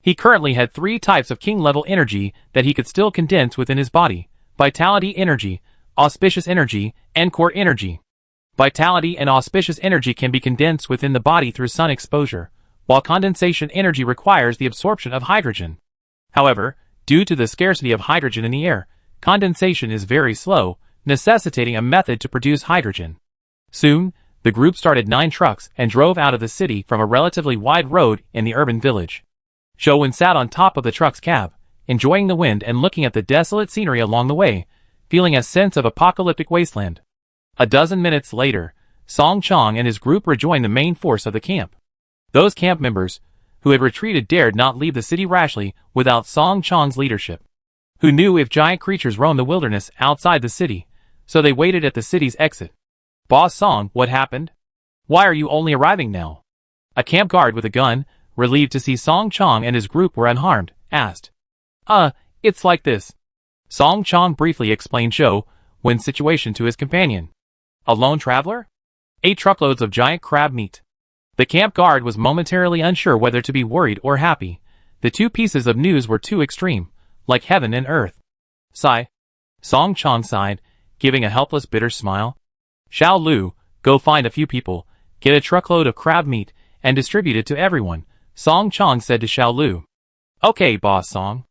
He currently had 3 types of king-level energy that he could still condense within his body: vitality energy, auspicious energy, and core energy. Vitality and auspicious energy can be condensed within the body through sun exposure, while condensation energy requires the absorption of hydrogen. However, due to the scarcity of hydrogen in the air, condensation is very slow, necessitating a method to produce hydrogen. Soon, the group started 9 trucks and drove out of the city from a relatively wide road in the urban village. Zhou Wen sat on top of the truck's cab, enjoying the wind and looking at the desolate scenery along the way, feeling a sense of apocalyptic wasteland. A dozen minutes later, Song Chong and his group rejoined the main force of the camp. Those camp members, who had retreated, dared not leave the city rashly without Song Chong's leadership. Who knew if giant creatures roamed the wilderness outside the city, so they waited at the city's exit. Boss Song, what happened? Why are you only arriving now? A camp guard with a gun, relieved to see Song Chong and his group were unharmed, asked. It's like this. Song Chong briefly explained Zhou Wen's situation to his companion. A lone traveler? 8 truckloads of giant crab meat. The camp guard was momentarily unsure whether to be worried or happy. The 2 pieces of news were too extreme, like heaven and earth. Sigh. Song Chong sighed, giving a helpless bitter smile. Xiao Lu, go find a few people, get a truckload of crab meat, and distribute it to everyone, Song Chong said to Xiao Lu. Okay, boss Song.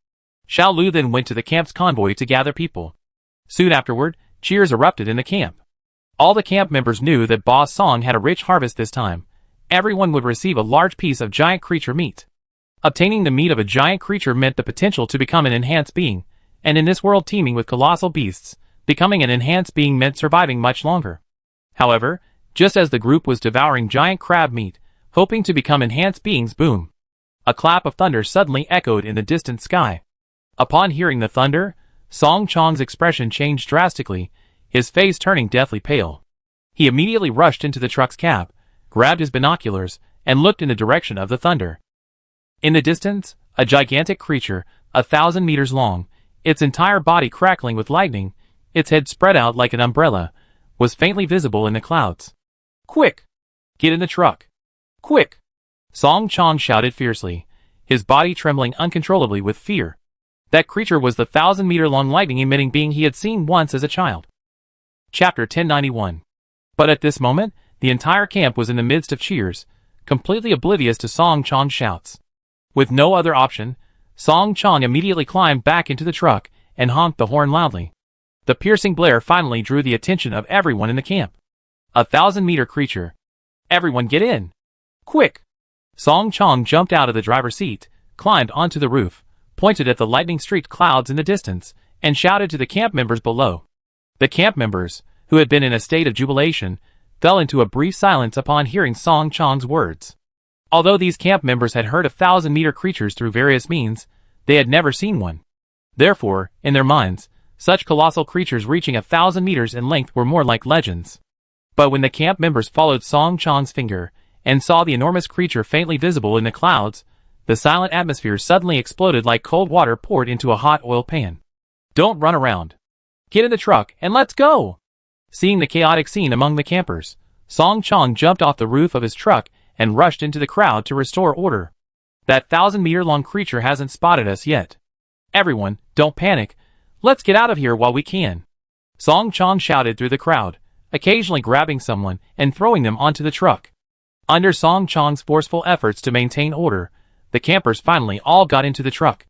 Xiao Lu then went to the camp's convoy to gather people. Soon afterward, cheers erupted in the camp. All the camp members knew that Boss Song had a rich harvest this time. Everyone would receive a large piece of giant creature meat. Obtaining the meat of a giant creature meant the potential to become an enhanced being, and in this world teeming with colossal beasts, becoming an enhanced being meant surviving much longer. However, just as the group was devouring giant crab meat, hoping to become enhanced beings, boom! A clap of thunder suddenly echoed in the distant sky. Upon hearing the thunder, Song Chong's expression changed drastically, his face turning deathly pale. He immediately rushed into the truck's cab, grabbed his binoculars, and looked in the direction of the thunder. In the distance, a gigantic creature, 1,000 meters long, its entire body crackling with lightning, its head spread out like an umbrella, was faintly visible in the clouds. Quick! Get in the truck! Quick! Song Chong shouted fiercely, his body trembling uncontrollably with fear. That creature was the 1,000-meter-long lightning-emitting being he had seen once as a child. Chapter 1091. But at this moment, the entire camp was in the midst of cheers, completely oblivious to Song Chong's shouts. With no other option, Song Chong immediately climbed back into the truck and honked the horn loudly. The piercing blare finally drew the attention of everyone in the camp. 1,000-meter creature. Everyone get in! Quick! Song Chong jumped out of the driver's seat, climbed onto the roof, pointed at the lightning-streaked clouds in the distance, and shouted to the camp members below. The camp members, who had been in a state of jubilation, fell into a brief silence upon hearing Song Chong's words. Although these camp members had heard of 1,000-meter creatures through various means, they had never seen one. Therefore, in their minds, such colossal creatures reaching 1,000 meters in length were more like legends. But when the camp members followed Song Chong's finger and saw the enormous creature faintly visible in the clouds, the silent atmosphere suddenly exploded like cold water poured into a hot oil pan. Don't run around. Get in the truck and let's go! Seeing the chaotic scene among the campers, Song Chong jumped off the roof of his truck and rushed into the crowd to restore order. That 1,000-meter-long creature hasn't spotted us yet. Everyone, don't panic. Let's get out of here while we can. Song Chong shouted through the crowd, occasionally grabbing someone and throwing them onto the truck. Under Song Chong's forceful efforts to maintain order, the campers finally all got into the truck.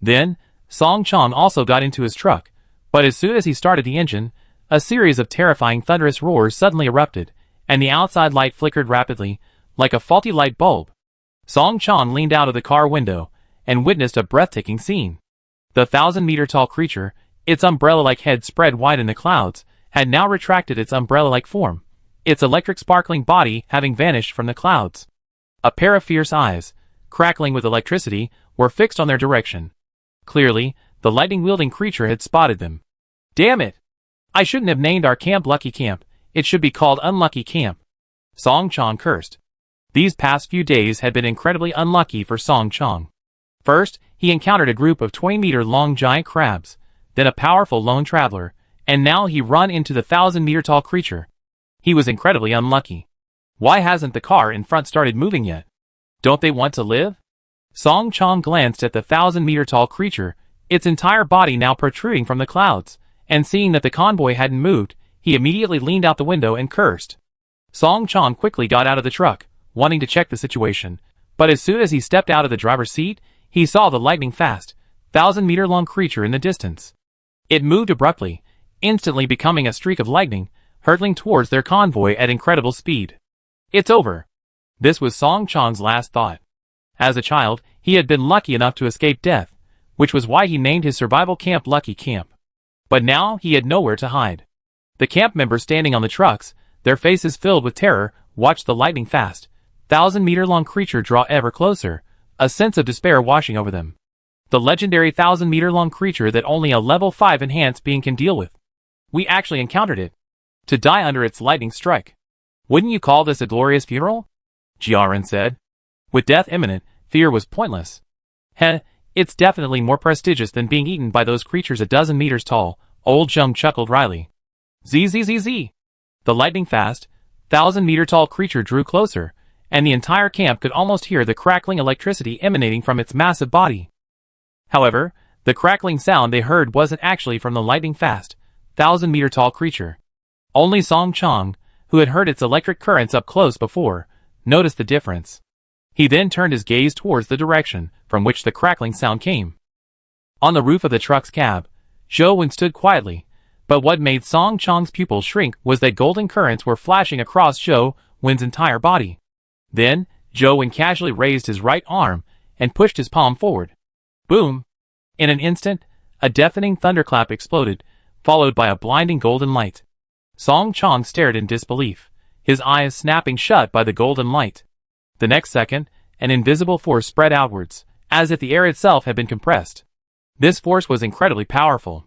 Then, Song Chong also got into his truck, but as soon as he started the engine, a series of terrifying thunderous roars suddenly erupted, and the outside light flickered rapidly, like a faulty light bulb. Song Chong leaned out of the car window and witnessed a breathtaking scene. The 1,000-meter-tall creature, its umbrella-like head spread wide in the clouds, had now retracted its umbrella-like form, its electric sparkling body having vanished from the clouds. A pair of fierce eyes, crackling with electricity, were fixed on their direction. Clearly, the lightning-wielding creature had spotted them. Damn it! I shouldn't have named our camp Lucky Camp. It should be called Unlucky Camp. Song Chong cursed. These past few days had been incredibly unlucky for Song Chong. First, he encountered a group of 20-meter-long giant crabs, then a powerful lone traveler, and now he run into the 1,000-meter-tall creature. He was incredibly unlucky. Why hasn't the car in front started moving yet? Don't they want to live? Song Chong glanced at the 1,000-meter-tall creature, its entire body now protruding from the clouds, and seeing that the convoy hadn't moved, he immediately leaned out the window and cursed. Song Chong quickly got out of the truck, wanting to check the situation, but as soon as he stepped out of the driver's seat, he saw the lightning-fast, 1,000-meter-long creature in the distance. It moved abruptly, instantly becoming a streak of lightning, hurtling towards their convoy at incredible speed. It's over. This was Song Chong's last thought. As a child, he had been lucky enough to escape death, which was why he named his survival camp Lucky Camp. But now he had nowhere to hide. The camp members standing on the trucks, their faces filled with terror, watched the lightning-fast, 1,000-meter-long creature draw ever closer, a sense of despair washing over them. The legendary 1,000-meter-long creature that only a level 5 enhanced being can deal with. We actually encountered it. To die under its lightning strike. Wouldn't you call this a glorious funeral? Jiaran said. With death imminent, fear was pointless. Heh, it's definitely more prestigious than being eaten by those creatures 12 meters tall, old Zheng chuckled wryly. Zzz. The lightning-fast, 1,000-meter-tall creature drew closer, and the entire camp could almost hear the crackling electricity emanating from its massive body. However, the crackling sound they heard wasn't actually from the lightning-fast, 1,000-meter-tall creature. Only Song Chong, who had heard its electric currents up close before, noticed the difference. He then turned his gaze towards the direction from which the crackling sound came. On the roof of the truck's cab, Zhou Wen stood quietly, but what made Song Chong's pupils shrink was that golden currents were flashing across Zhou Wen's entire body. Then, Zhou Wen casually raised his right arm and pushed his palm forward. Boom! In an instant, a deafening thunderclap exploded, followed by a blinding golden light. Song Chong stared in disbelief, his eyes snapping shut by the golden light. The next second, an invisible force spread outwards, as if the air itself had been compressed. This force was incredibly powerful.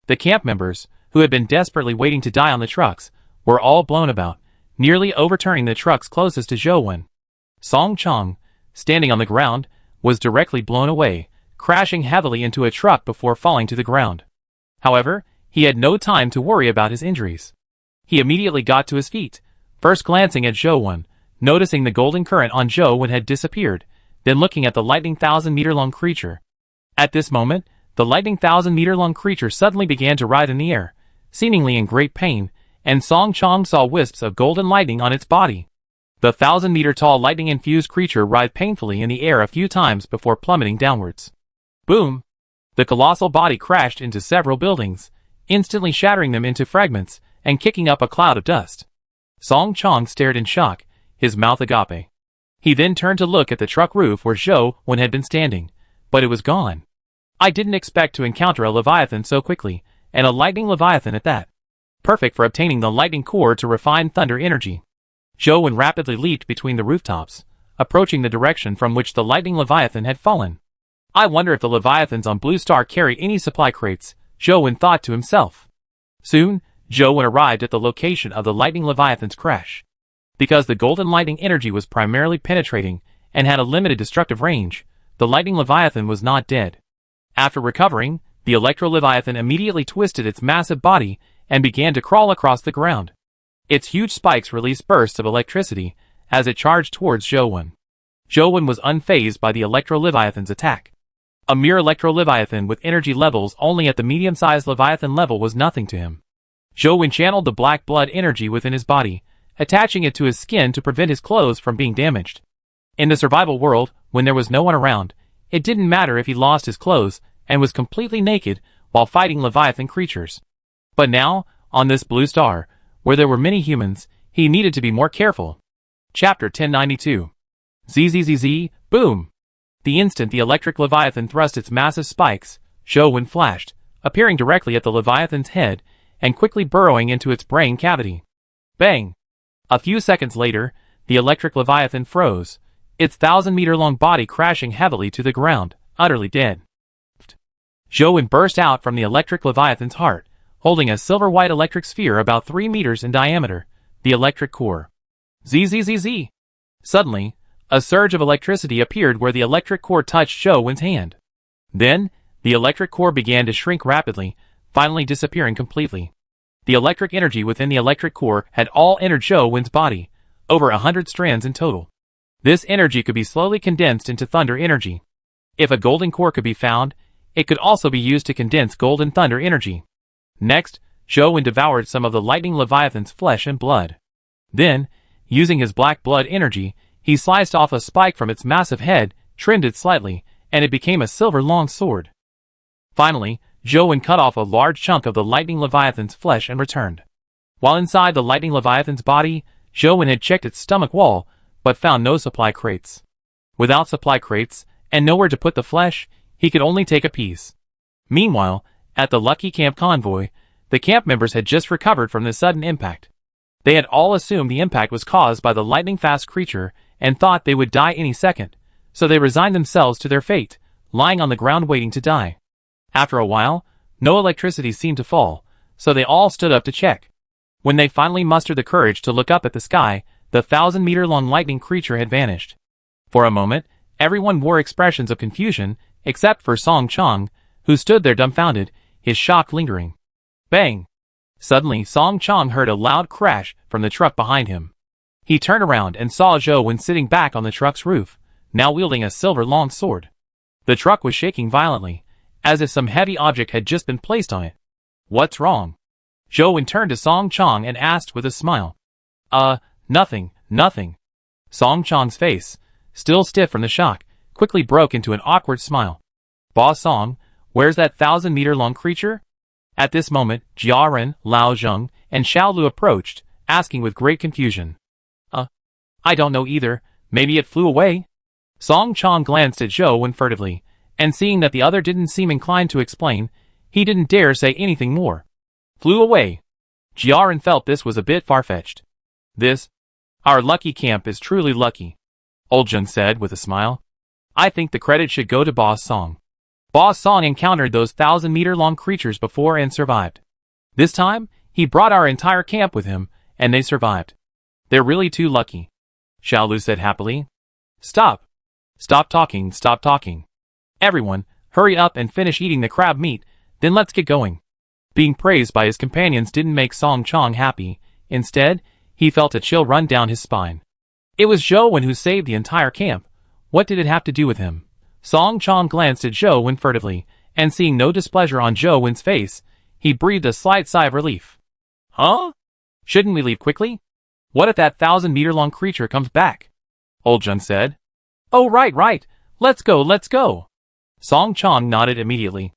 The camp members, who had been desperately waiting to die on the trucks, were all blown about, nearly overturning the trucks closest to Zhou Wen. Song Chong, standing on the ground, was directly blown away, crashing heavily into a truck before falling to the ground. However, he had no time to worry about his injuries. He immediately got to his feet, first glancing at Zhou Wen, noticing the golden current on Zhou Wen had disappeared, then looking at the lightning 1,000-meter-long creature. At this moment, the lightning 1,000-meter-long creature suddenly began to writhe in the air, seemingly in great pain, and Song Chong saw wisps of golden lightning on its body. The 1,000-meter-tall lightning-infused creature writhed painfully in the air a few times before plummeting downwards. Boom! The colossal body crashed into several buildings, instantly shattering them into fragments and kicking up a cloud of dust. Song Chong stared in shock, his mouth agape. He then turned to look at the truck roof where Zhou Wen had been standing, but it was gone. I didn't expect to encounter a Leviathan so quickly, and a lightning Leviathan at that. Perfect for obtaining the lightning core to refine thunder energy. Zhou Wen rapidly leaped between the rooftops, approaching the direction from which the lightning Leviathan had fallen. I wonder if the Leviathans on Blue Star carry any supply crates, Zhou Wen thought to himself. Soon, Zhou Wen arrived at the location of the lightning Leviathan's crash. Because the golden lightning energy was primarily penetrating and had a limited destructive range, the lightning Leviathan was not dead. After recovering, the Electro Leviathan immediately twisted its massive body and began to crawl across the ground. Its huge spikes released bursts of electricity as it charged towards Zhou Wen. Zhou Wen was unfazed by the Electro Leviathan's attack. A mere Electro Leviathan with energy levels only at the medium-sized Leviathan level was nothing to him. Zhou Wen channeled the black blood energy within his body, attaching it to his skin to prevent his clothes from being damaged. In the survival world, when there was no one around, it didn't matter if he lost his clothes and was completely naked while fighting Leviathan creatures. But now, on this blue star, where there were many humans, he needed to be more careful. Chapter 1092. ZZZZ, boom! The instant the electric Leviathan thrust its massive spikes, Zhou Wen flashed, appearing directly at the Leviathan's head and quickly burrowing into its brain cavity. Bang! A few seconds later, the electric Leviathan froze, its 1,000-meter-long body crashing heavily to the ground, utterly dead. Zhou Wen burst out from the electric Leviathan's heart, holding a silver-white electric sphere about 3 meters in diameter, the electric core. ZZZZ! Suddenly, a surge of electricity appeared where the electric core touched Zhou Wen's hand. Then, the electric core began to shrink rapidly, finally disappearing completely. The electric energy within the electric core had all entered Zhou Wen's body, over 100 strands in total. This energy could be slowly condensed into thunder energy. If a golden core could be found, it could also be used to condense golden thunder energy. Next, Zhou Wen devoured some of the lightning Leviathan's flesh and blood. Then, using his black blood energy, he sliced off a spike from its massive head, trimmed it slightly, and it became a silver long sword. Finally, Zhou Wen cut off a large chunk of the lightning Leviathan's flesh and returned. While inside the lightning Leviathan's body, Zhou Wen had checked its stomach wall, but found no supply crates. Without supply crates, and nowhere to put the flesh, he could only take a piece. Meanwhile, at the Lucky Camp convoy, the camp members had just recovered from the sudden impact. They had all assumed the impact was caused by the lightning-fast creature and thought they would die any second, so they resigned themselves to their fate, lying on the ground waiting to die. After a while, no electricity seemed to fall, so they all stood up to check. When they finally mustered the courage to look up at the sky, the 1,000-meter-long lightning creature had vanished. For a moment, everyone wore expressions of confusion, except for Song Chong, who stood there dumbfounded, his shock lingering. Bang! Suddenly Song Chong heard a loud crash from the truck behind him. He turned around and saw Zhou Wen sitting back on the truck's roof, now wielding a silver long sword. The truck was shaking violently, as if some heavy object had just been placed on it. What's wrong? Zhou Wen turned to Song Chong and asked with a smile. Nothing. Song Chong's face, still stiff from the shock, quickly broke into an awkward smile. Boss Song, where's that 1,000-meter-long creature? At this moment, Jia Ren, Lao Zheng, and Xiao Lu approached, asking with great confusion. I don't know either, maybe it flew away? Song Chong glanced at Zhou Wen furtively, and seeing that the other didn't seem inclined to explain, he didn't dare say anything more. Flew away. Jia Ren felt this was a bit far-fetched. Our lucky camp is truly lucky, Old Zheng said with a smile. I think the credit should go to Boss Song. Boss Song encountered those 1,000-meter-long creatures before and survived. This time, he brought our entire camp with him, and they survived. They're really too lucky, Xiao Lu said happily. Stop talking. Everyone, hurry up and finish eating the crab meat, then let's get going. Being praised by his companions didn't make Song Chong happy. Instead, he felt a chill run down his spine. It was Zhou Wen who saved the entire camp. What did it have to do with him? Song Chong glanced at Zhou Wen furtively, and seeing no displeasure on Zhou Wen's face, he breathed a slight sigh of relief. Huh? Shouldn't we leave quickly? What if that 1,000-meter-long creature comes back? Old Jun said. Oh right. Let's go. Song Chong nodded immediately.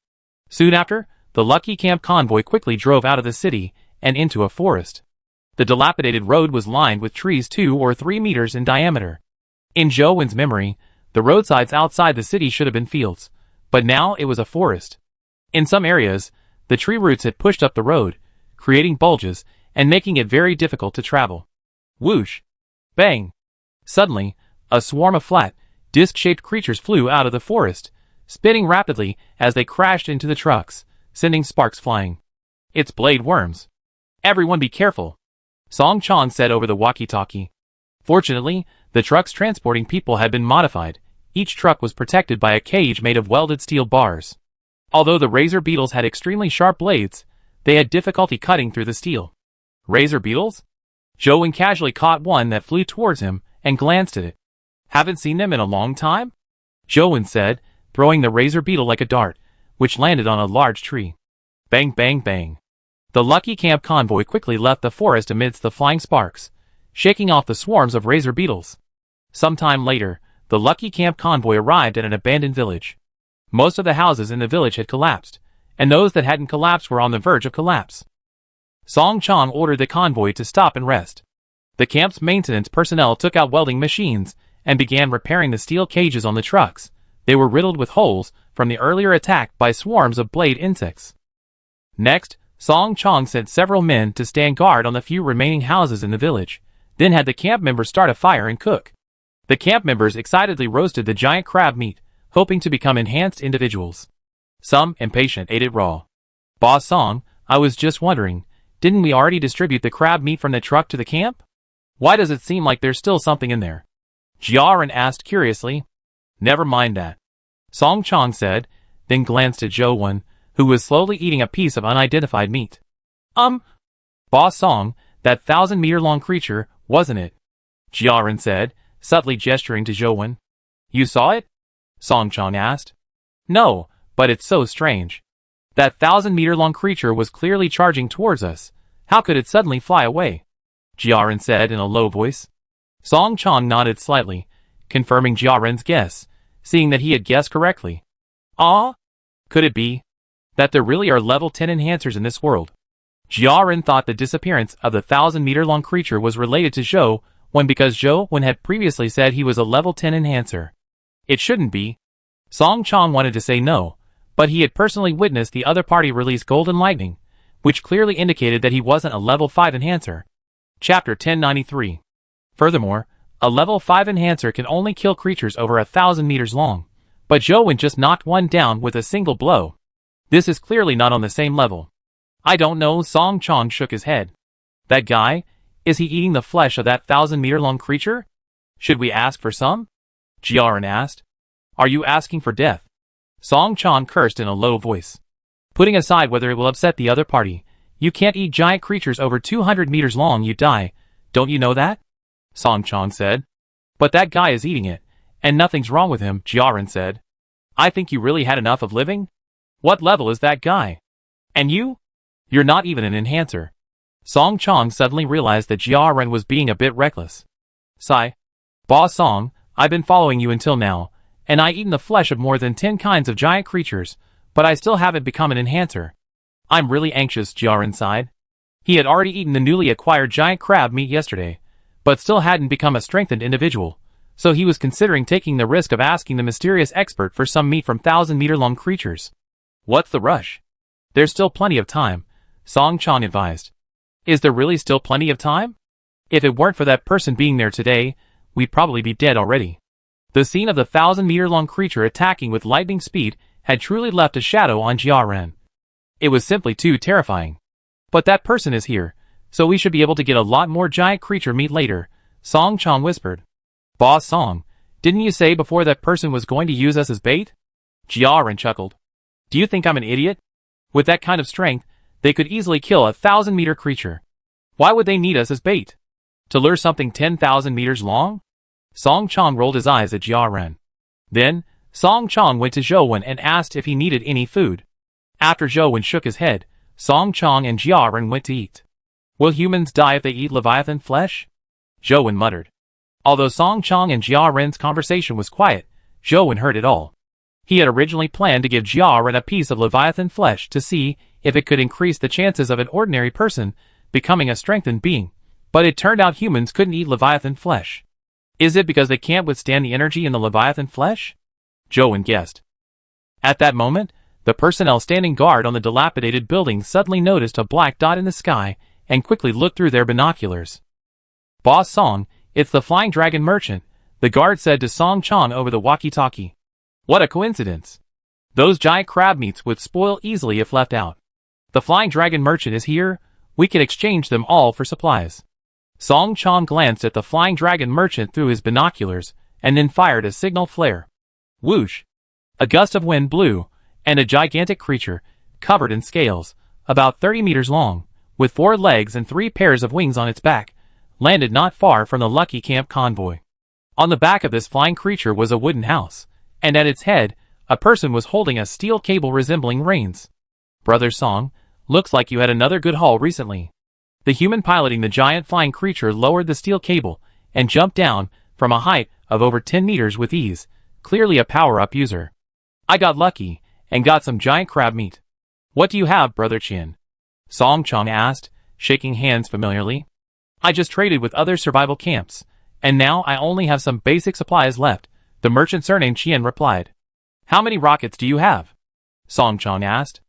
Soon after, the Lucky Camp convoy quickly drove out of the city and into a forest. The dilapidated road was lined with trees 2 or 3 meters in diameter. In Zhou Wen's memory, the roadsides outside the city should have been fields, but now it was a forest. In some areas, the tree roots had pushed up the road, creating bulges and making it very difficult to travel. Whoosh! Bang! Suddenly, a swarm of flat, disc-shaped creatures flew out of the forest, spinning rapidly as they crashed into the trucks, sending sparks flying. It's blade worms. Everyone be careful, Song Chong said over the walkie-talkie. Fortunately, the trucks transporting people had been modified. Each truck was protected by a cage made of welded steel bars. Although the razor beetles had extremely sharp blades, they had difficulty cutting through the steel. Razor beetles? Zhou Wen casually caught one that flew towards him and glanced at it. Haven't seen them in a long time? Zhou Wen said, throwing the razor beetle like a dart, which landed on a large tree. Bang bang bang. The Lucky Camp convoy quickly left the forest amidst the flying sparks, shaking off the swarms of razor beetles. Sometime later, the Lucky Camp convoy arrived at an abandoned village. Most of the houses in the village had collapsed, and those that hadn't collapsed were on the verge of collapse. Song Chong ordered the convoy to stop and rest. The camp's maintenance personnel took out welding machines and began repairing the steel cages on the trucks. They were riddled with holes from the earlier attack by swarms of blade insects. Next, Song Chong sent several men to stand guard on the few remaining houses in the village, then had the camp members start a fire and cook. The camp members excitedly roasted the giant crab meat, hoping to become enhanced individuals. Some, impatient, ate it raw. Boss Song, I was just wondering, didn't we already distribute the crab meat from the truck to the camp? Why does it seem like there's still something in there? Jiaran asked curiously. Never mind that, Song Chong said, then glanced at Zhou Wen, who was slowly eating a piece of unidentified meat. Boss Song, that 1,000-meter-long creature, wasn't it? Jiaran said, subtly gesturing to Zhou Wen. You saw it? Song Chong asked. No, but it's so strange. That 1,000-meter-long creature was clearly charging towards us. How could it suddenly fly away? Jiaran said in a low voice. Song Chong nodded slightly, confirming Jiaran's guess, seeing that he had guessed correctly. Could it be that there really are level 10 enhancers in this world? Jiaran thought the disappearance of the 1,000-meter-long creature was related to Zhou Wen because Zhou Wen had previously said he was a level 10 enhancer. It shouldn't be. Song Chong wanted to say no, but he had personally witnessed the other party release Golden Lightning, which clearly indicated that he wasn't a level 5 enhancer. Chapter 1093. Furthermore, a level 5 enhancer can only kill creatures over 1,000 meters long, but Zhou Wen just knocked one down with a single blow. This is clearly not on the same level. I don't know, Song Chong shook his head. That guy? Is he eating the flesh of that 1,000-meter-long creature? Should we ask for some? Jiaran asked. Are you asking for death? Song Chong cursed in a low voice. Putting aside whether it will upset the other party, you can't eat giant creatures over 200 meters long, you die. Don't you know that? Song Chong said. But that guy is eating it, and nothing's wrong with him, Jiaran said. I think you really had enough of living? What level is that guy? And you? You're not even an enhancer. Song Chong suddenly realized that Jiaran was being a bit reckless. Sigh. Boss Song, I've been following you until now, and I've eaten the flesh of more than 10 kinds of giant creatures, but I still haven't become an enhancer. I'm really anxious, Jiaran sighed. He had already eaten the newly acquired giant crab meat yesterday, but still hadn't become a strengthened individual, so he was considering taking the risk of asking the mysterious expert for some meat from 1,000-meter-long creatures. What's the rush? There's still plenty of time, Song Chong advised. Is there really still plenty of time? If it weren't for that person being there today, we'd probably be dead already. The scene of the 1,000-meter-long creature attacking with lightning speed had truly left a shadow on Jiaran. It was simply too terrifying. But that person is here, so we should be able to get a lot more giant creature meat later, Song Chong whispered. Boss Song, didn't you say before that person was going to use us as bait? Jiaran chuckled. Do you think I'm an idiot? With that kind of strength, they could easily kill a 1,000-meter creature. Why would they need us as bait? To lure something 10,000 meters long? Song Chong rolled his eyes at Jiaran. Then, Song Chong went to Zhou Wen and asked if he needed any food. After Zhou Wen shook his head, Song Chong and Jiaran went to eat. Will humans die if they eat Leviathan flesh? Zhou Wen muttered. Although Song Chong and Jia Ren's conversation was quiet, Zhou Wen heard it all. He had originally planned to give Jia Ren a piece of Leviathan flesh to see if it could increase the chances of an ordinary person becoming a strengthened being, but it turned out humans couldn't eat Leviathan flesh. Is it because they can't withstand the energy in the Leviathan flesh? Zhou Wen guessed. At that moment, the personnel standing guard on the dilapidated building suddenly noticed a black dot in the sky and quickly looked through their binoculars. Boss Song, it's the Flying Dragon Merchant, the guard said to Song Chong over the walkie-talkie. What a coincidence. Those giant crab meats would spoil easily if left out. The Flying Dragon Merchant is here, we can exchange them all for supplies. Song Chong glanced at the Flying Dragon Merchant through his binoculars and then fired a signal flare. Whoosh! A gust of wind blew, and a gigantic creature, covered in scales, about 30 meters long, with 4 legs and 3 pairs of wings on its back, landed not far from the Lucky Camp convoy. On the back of this flying creature was a wooden house, and at its head, a person was holding a steel cable resembling reins. Brother Song, looks like you had another good haul recently. The human piloting the giant flying creature lowered the steel cable and jumped down from a height of over 10 meters with ease, clearly a power-up user. I got lucky and got some giant crab meat. What do you have, Brother Chin? Song Chong asked, shaking hands familiarly. I just traded with other survival camps, and now I only have some basic supplies left, the merchant surnamed Qian replied. How many rockets do you have? Song Chong asked.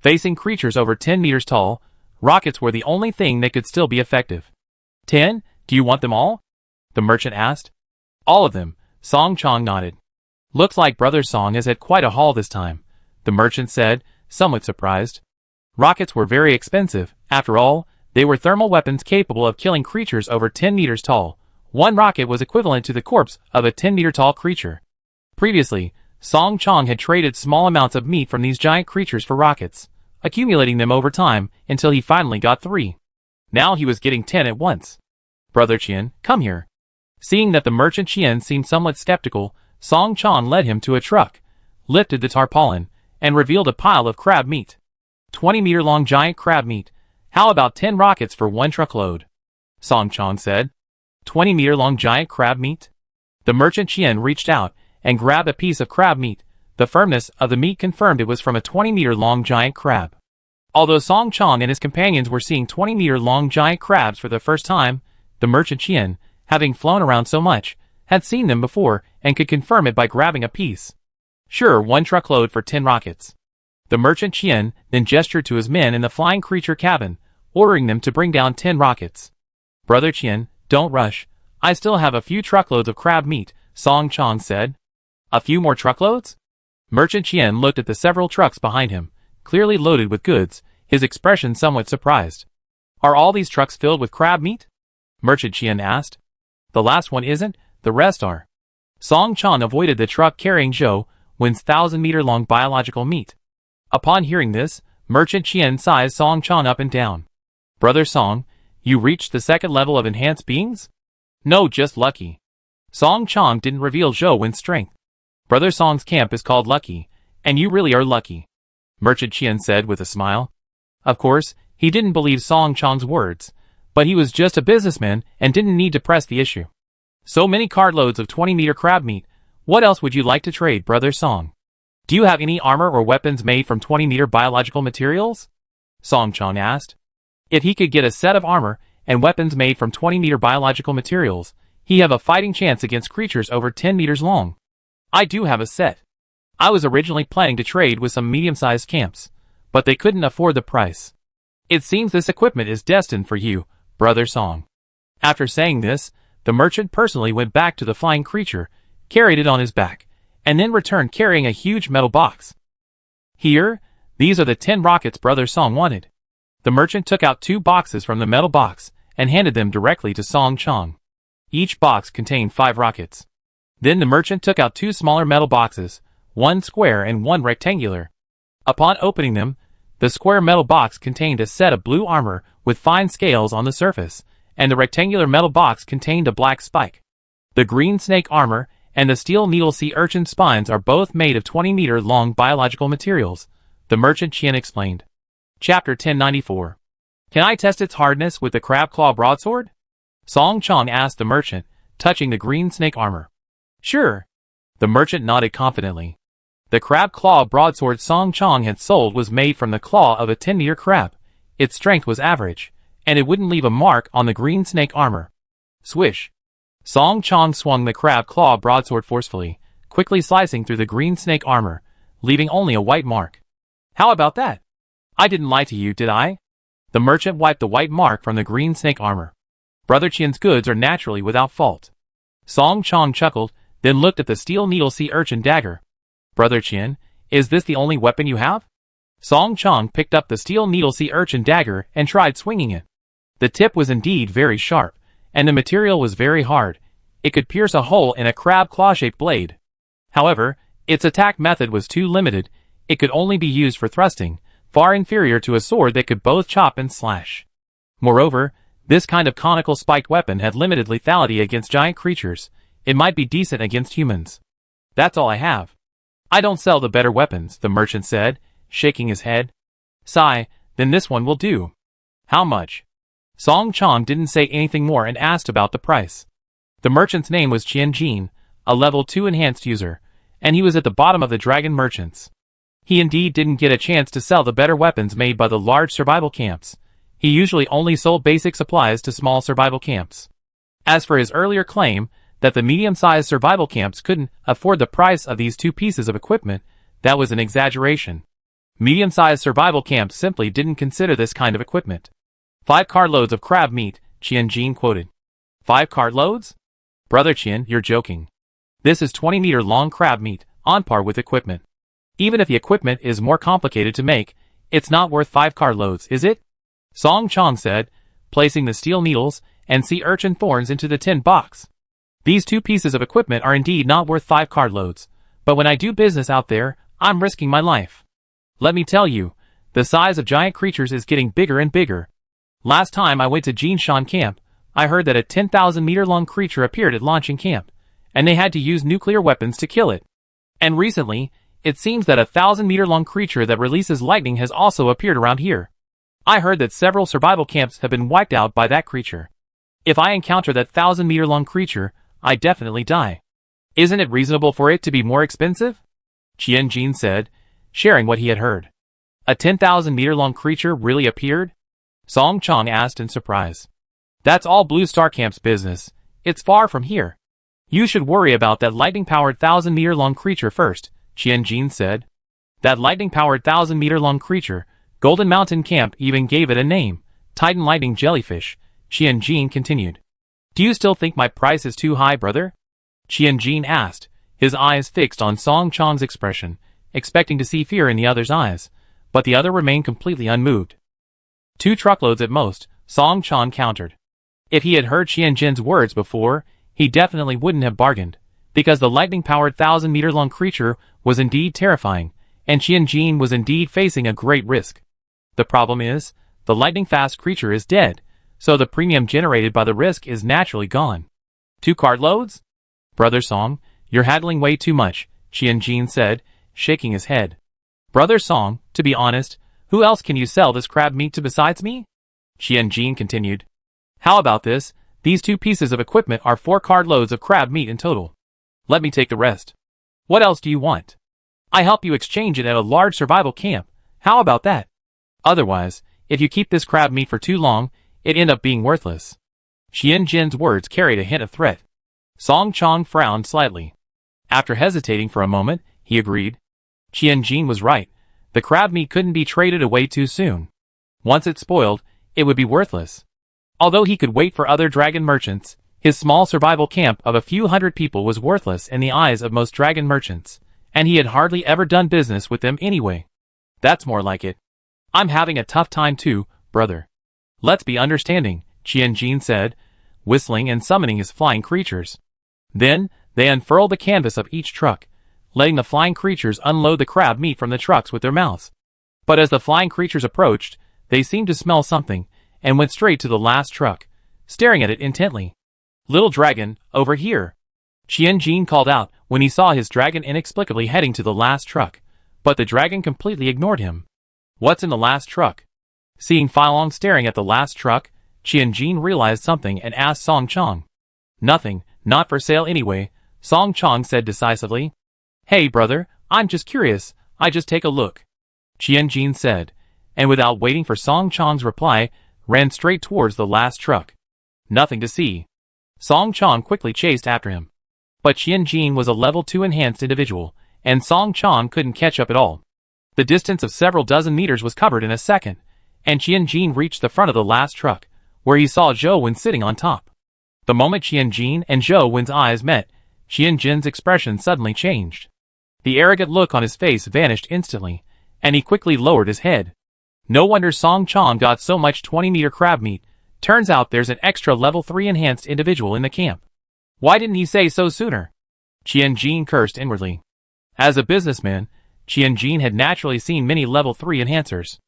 Facing creatures over 10 meters tall, rockets were the only thing that could still be effective. 10? Do you want them all? The merchant asked. All of them, Song Chong nodded. Looks like Brother Song has had quite a haul this time, the merchant said, somewhat surprised. Rockets were very expensive, after all, they were thermal weapons capable of killing creatures over 10 meters tall. One rocket was equivalent to the corpse of a 10-meter-tall creature. Previously, Song Chong had traded small amounts of meat from these giant creatures for rockets, accumulating them over time until he finally got 3. Now he was getting 10 at once. Brother Qian, come here. Seeing that the merchant Qian seemed somewhat skeptical, Song Chong led him to a truck, lifted the tarpaulin, and revealed a pile of crab meat. 20-meter-long giant crab meat. How about 10 rockets for 1 truckload? Song Chong said. 20-meter-long giant crab meat? The merchant Qian reached out and grabbed a piece of crab meat. The firmness of the meat confirmed it was from a 20-meter-long giant crab. Although Song Chong and his companions were seeing 20-meter-long giant crabs for the first time, the merchant Qian, having flown around so much, had seen them before and could confirm it by grabbing a piece. Sure, 1 truckload for 10 rockets. The merchant Qian then gestured to his men in the flying creature cabin, ordering them to bring down 10 rockets. Brother Qian, don't rush. I still have a few truckloads of crab meat, Song Chong said. A few more truckloads? Merchant Qian looked at the several trucks behind him, clearly loaded with goods, his expression somewhat surprised. Are all these trucks filled with crab meat? Merchant Qian asked. The last one isn't, the rest are. Song Chong avoided the truck carrying Zhou Wen's 1,000-meter-long biological meat. Upon hearing this, Merchant Qian sized Song Chong up and down. Brother Song, you reached the 2nd level of enhanced beings? No, just lucky. Song Chong didn't reveal Zhou Wen's strength. Brother Song's camp is called Lucky, and you really are lucky, Merchant Qian said with a smile. Of course, he didn't believe Song Chong's words, but he was just a businessman and didn't need to press the issue. So many cartloads of 20-meter crab meat, what else would you like to trade, Brother Song? Do you have any armor or weapons made from 20-meter biological materials? Song Chong asked. If he could get a set of armor and weapons made from 20-meter biological materials, he'd have a fighting chance against creatures over 10 meters long. I do have a set. I was originally planning to trade with some medium-sized camps, but they couldn't afford the price. It seems this equipment is destined for you, Brother Song. After saying this, the merchant personally went back to the flying creature, carried it on his back, and then returned carrying a huge metal box. Here, these are the 10 rockets Brother Song wanted. The merchant took out 2 boxes from the metal box and handed them directly to Song Chong. Each box contained 5 rockets. Then the merchant took out 2 smaller metal boxes, 1 square and 1 rectangular. Upon opening them, the square metal box contained a set of blue armor with fine scales on the surface, and the rectangular metal box contained a black spike. The green snake armor and the steel needle sea urchin spines are both made of 20-meter-long biological materials, the merchant Qian explained. Chapter 1094. Can I test its hardness with the crab claw broadsword? Song Chong asked the merchant, touching the green snake armor. Sure. The merchant nodded confidently. The crab claw broadsword Song Chong had sold was made from the claw of a 10-meter crab. Its strength was average, and it wouldn't leave a mark on the green snake armor. Swish. Song Chong swung the crab claw broadsword forcefully, quickly slicing through the green snake armor, leaving only a white mark. How about that? I didn't lie to you, did I? The merchant wiped the white mark from the green snake armor. Brother Qian's goods are naturally without fault. Song Chong chuckled, then looked at the steel needle sea urchin dagger. Brother Qian, is this the only weapon you have? Song Chong picked up the steel needle sea urchin dagger and tried swinging it. The tip was indeed very sharp, and the material was very hard. It could pierce a hole in a crab claw-shaped blade. However, its attack method was too limited. It could only be used for thrusting, far inferior to a sword that could both chop and slash. Moreover, this kind of conical spiked weapon had limited lethality against giant creatures. It might be decent against humans. That's all I have. I don't sell the better weapons, the merchant said, shaking his head. Sigh, then this one will do. How much? Song Chong didn't say anything more and asked about the price. The merchant's name was Qian Jin, a level 2 enhanced user, and he was at the bottom of the dragon merchants. He indeed didn't get a chance to sell the better weapons made by the large survival camps. He usually only sold basic supplies to small survival camps. As for his earlier claim that the medium-sized survival camps couldn't afford the price of these two pieces of equipment, that was an exaggeration. Medium-sized survival camps simply didn't consider this kind of equipment. 5 cartloads of crab meat, Qian Jin quoted. 5 cartloads? Brother Qian, you're joking. This is 20-meter-long crab meat, on par with equipment. Even if the equipment is more complicated to make, it's not worth 5 cartloads, is it? Song Chong said, placing the steel needles and sea urchin thorns into the tin box. These two pieces of equipment are indeed not worth 5 cartloads, but when I do business out there, I'm risking my life. Let me tell you, the size of giant creatures is getting bigger and bigger. Last time I went to Jinshan Camp, I heard that a 10,000-meter-long creature appeared at launching camp, and they had to use nuclear weapons to kill it. And recently, it seems that a 1,000-meter-long creature that releases lightning has also appeared around here. I heard that several survival camps have been wiped out by that creature. If I encounter that 1,000-meter-long creature, I definitely die. Isn't it reasonable for it to be more expensive? Qian Jin said, sharing what he had heard. A 10,000-meter-long creature really appeared? Song Chong asked in surprise. That's all Blue Star Camp's business. It's far from here. You should worry about that lightning-powered 1,000-meter-long creature first, Qian Jin said. That lightning-powered 1,000-meter-long creature, Golden Mountain Camp even gave it a name, Titan Lightning Jellyfish, Qian Jin continued. Do you still think my price is too high, brother? Qian Jin asked, his eyes fixed on Song Chong's expression, expecting to see fear in the other's eyes, but the other remained completely unmoved. 2 truckloads at most, Song Chong countered. If he had heard Qian Jin's words before, he definitely wouldn't have bargained, because the lightning-powered 1,000-meter-long creature was indeed terrifying, and Qian Jin was indeed facing a great risk. The problem is, the lightning-fast creature is dead, so the premium generated by the risk is naturally gone. 2 cartloads? Brother Song, you're haggling way too much, Qian Jin said, shaking his head. Brother Song, to be honest, who else can you sell this crab meat to besides me? Qian Jin continued. How about this? These 2 pieces of equipment are 4 cartloads of crab meat in total. Let me take the rest. What else do you want? I help you exchange it at a large survival camp. How about that? Otherwise, if you keep this crab meat for too long, it end up being worthless. Qian Jin's words carried a hint of threat. Song Chong frowned slightly. After hesitating for a moment, he agreed. Qian Jin was right. The crab meat couldn't be traded away too soon. Once it spoiled, it would be worthless. Although he could wait for other dragon merchants, his small survival camp of a few hundred people was worthless in the eyes of most dragon merchants, and he had hardly ever done business with them anyway. That's more like it. I'm having a tough time too, brother. Let's be understanding, Qian Jin said, whistling and summoning his flying creatures. Then, they unfurled the canvas of each truck, letting the flying creatures unload the crab meat from the trucks with their mouths. But as the flying creatures approached, they seemed to smell something, and went straight to the last truck, staring at it intently. Little dragon, over here. Qian Jin called out when he saw his dragon inexplicably heading to the last truck, but the dragon completely ignored him. What's in the last truck? Seeing Filong staring at the last truck, Qianjin realized something and asked Song Chong. Nothing, not for sale anyway, Song Chong said decisively. Hey brother, I'm just curious, I just take a look. Qianjin said, and without waiting for Song Chong's reply, ran straight towards the last truck. Nothing to see. Song Chong quickly chased after him. But Qianjin was a level 2 enhanced individual, and Song Chong couldn't catch up at all. The distance of several dozen meters was covered in a second, and Qianjin reached the front of the last truck, where he saw Zhou Wen sitting on top. The moment Qianjin and Zhou Wen's eyes met, Qianjin's expression suddenly changed. The arrogant look on his face vanished instantly, and he quickly lowered his head. No wonder Song Chong got so much 20-meter crab meat. Turns out there's an extra level 3 enhanced individual in the camp. Why didn't he say so sooner? Qianjin cursed inwardly. As a businessman, Qianjin had naturally seen many level 3 enhancers.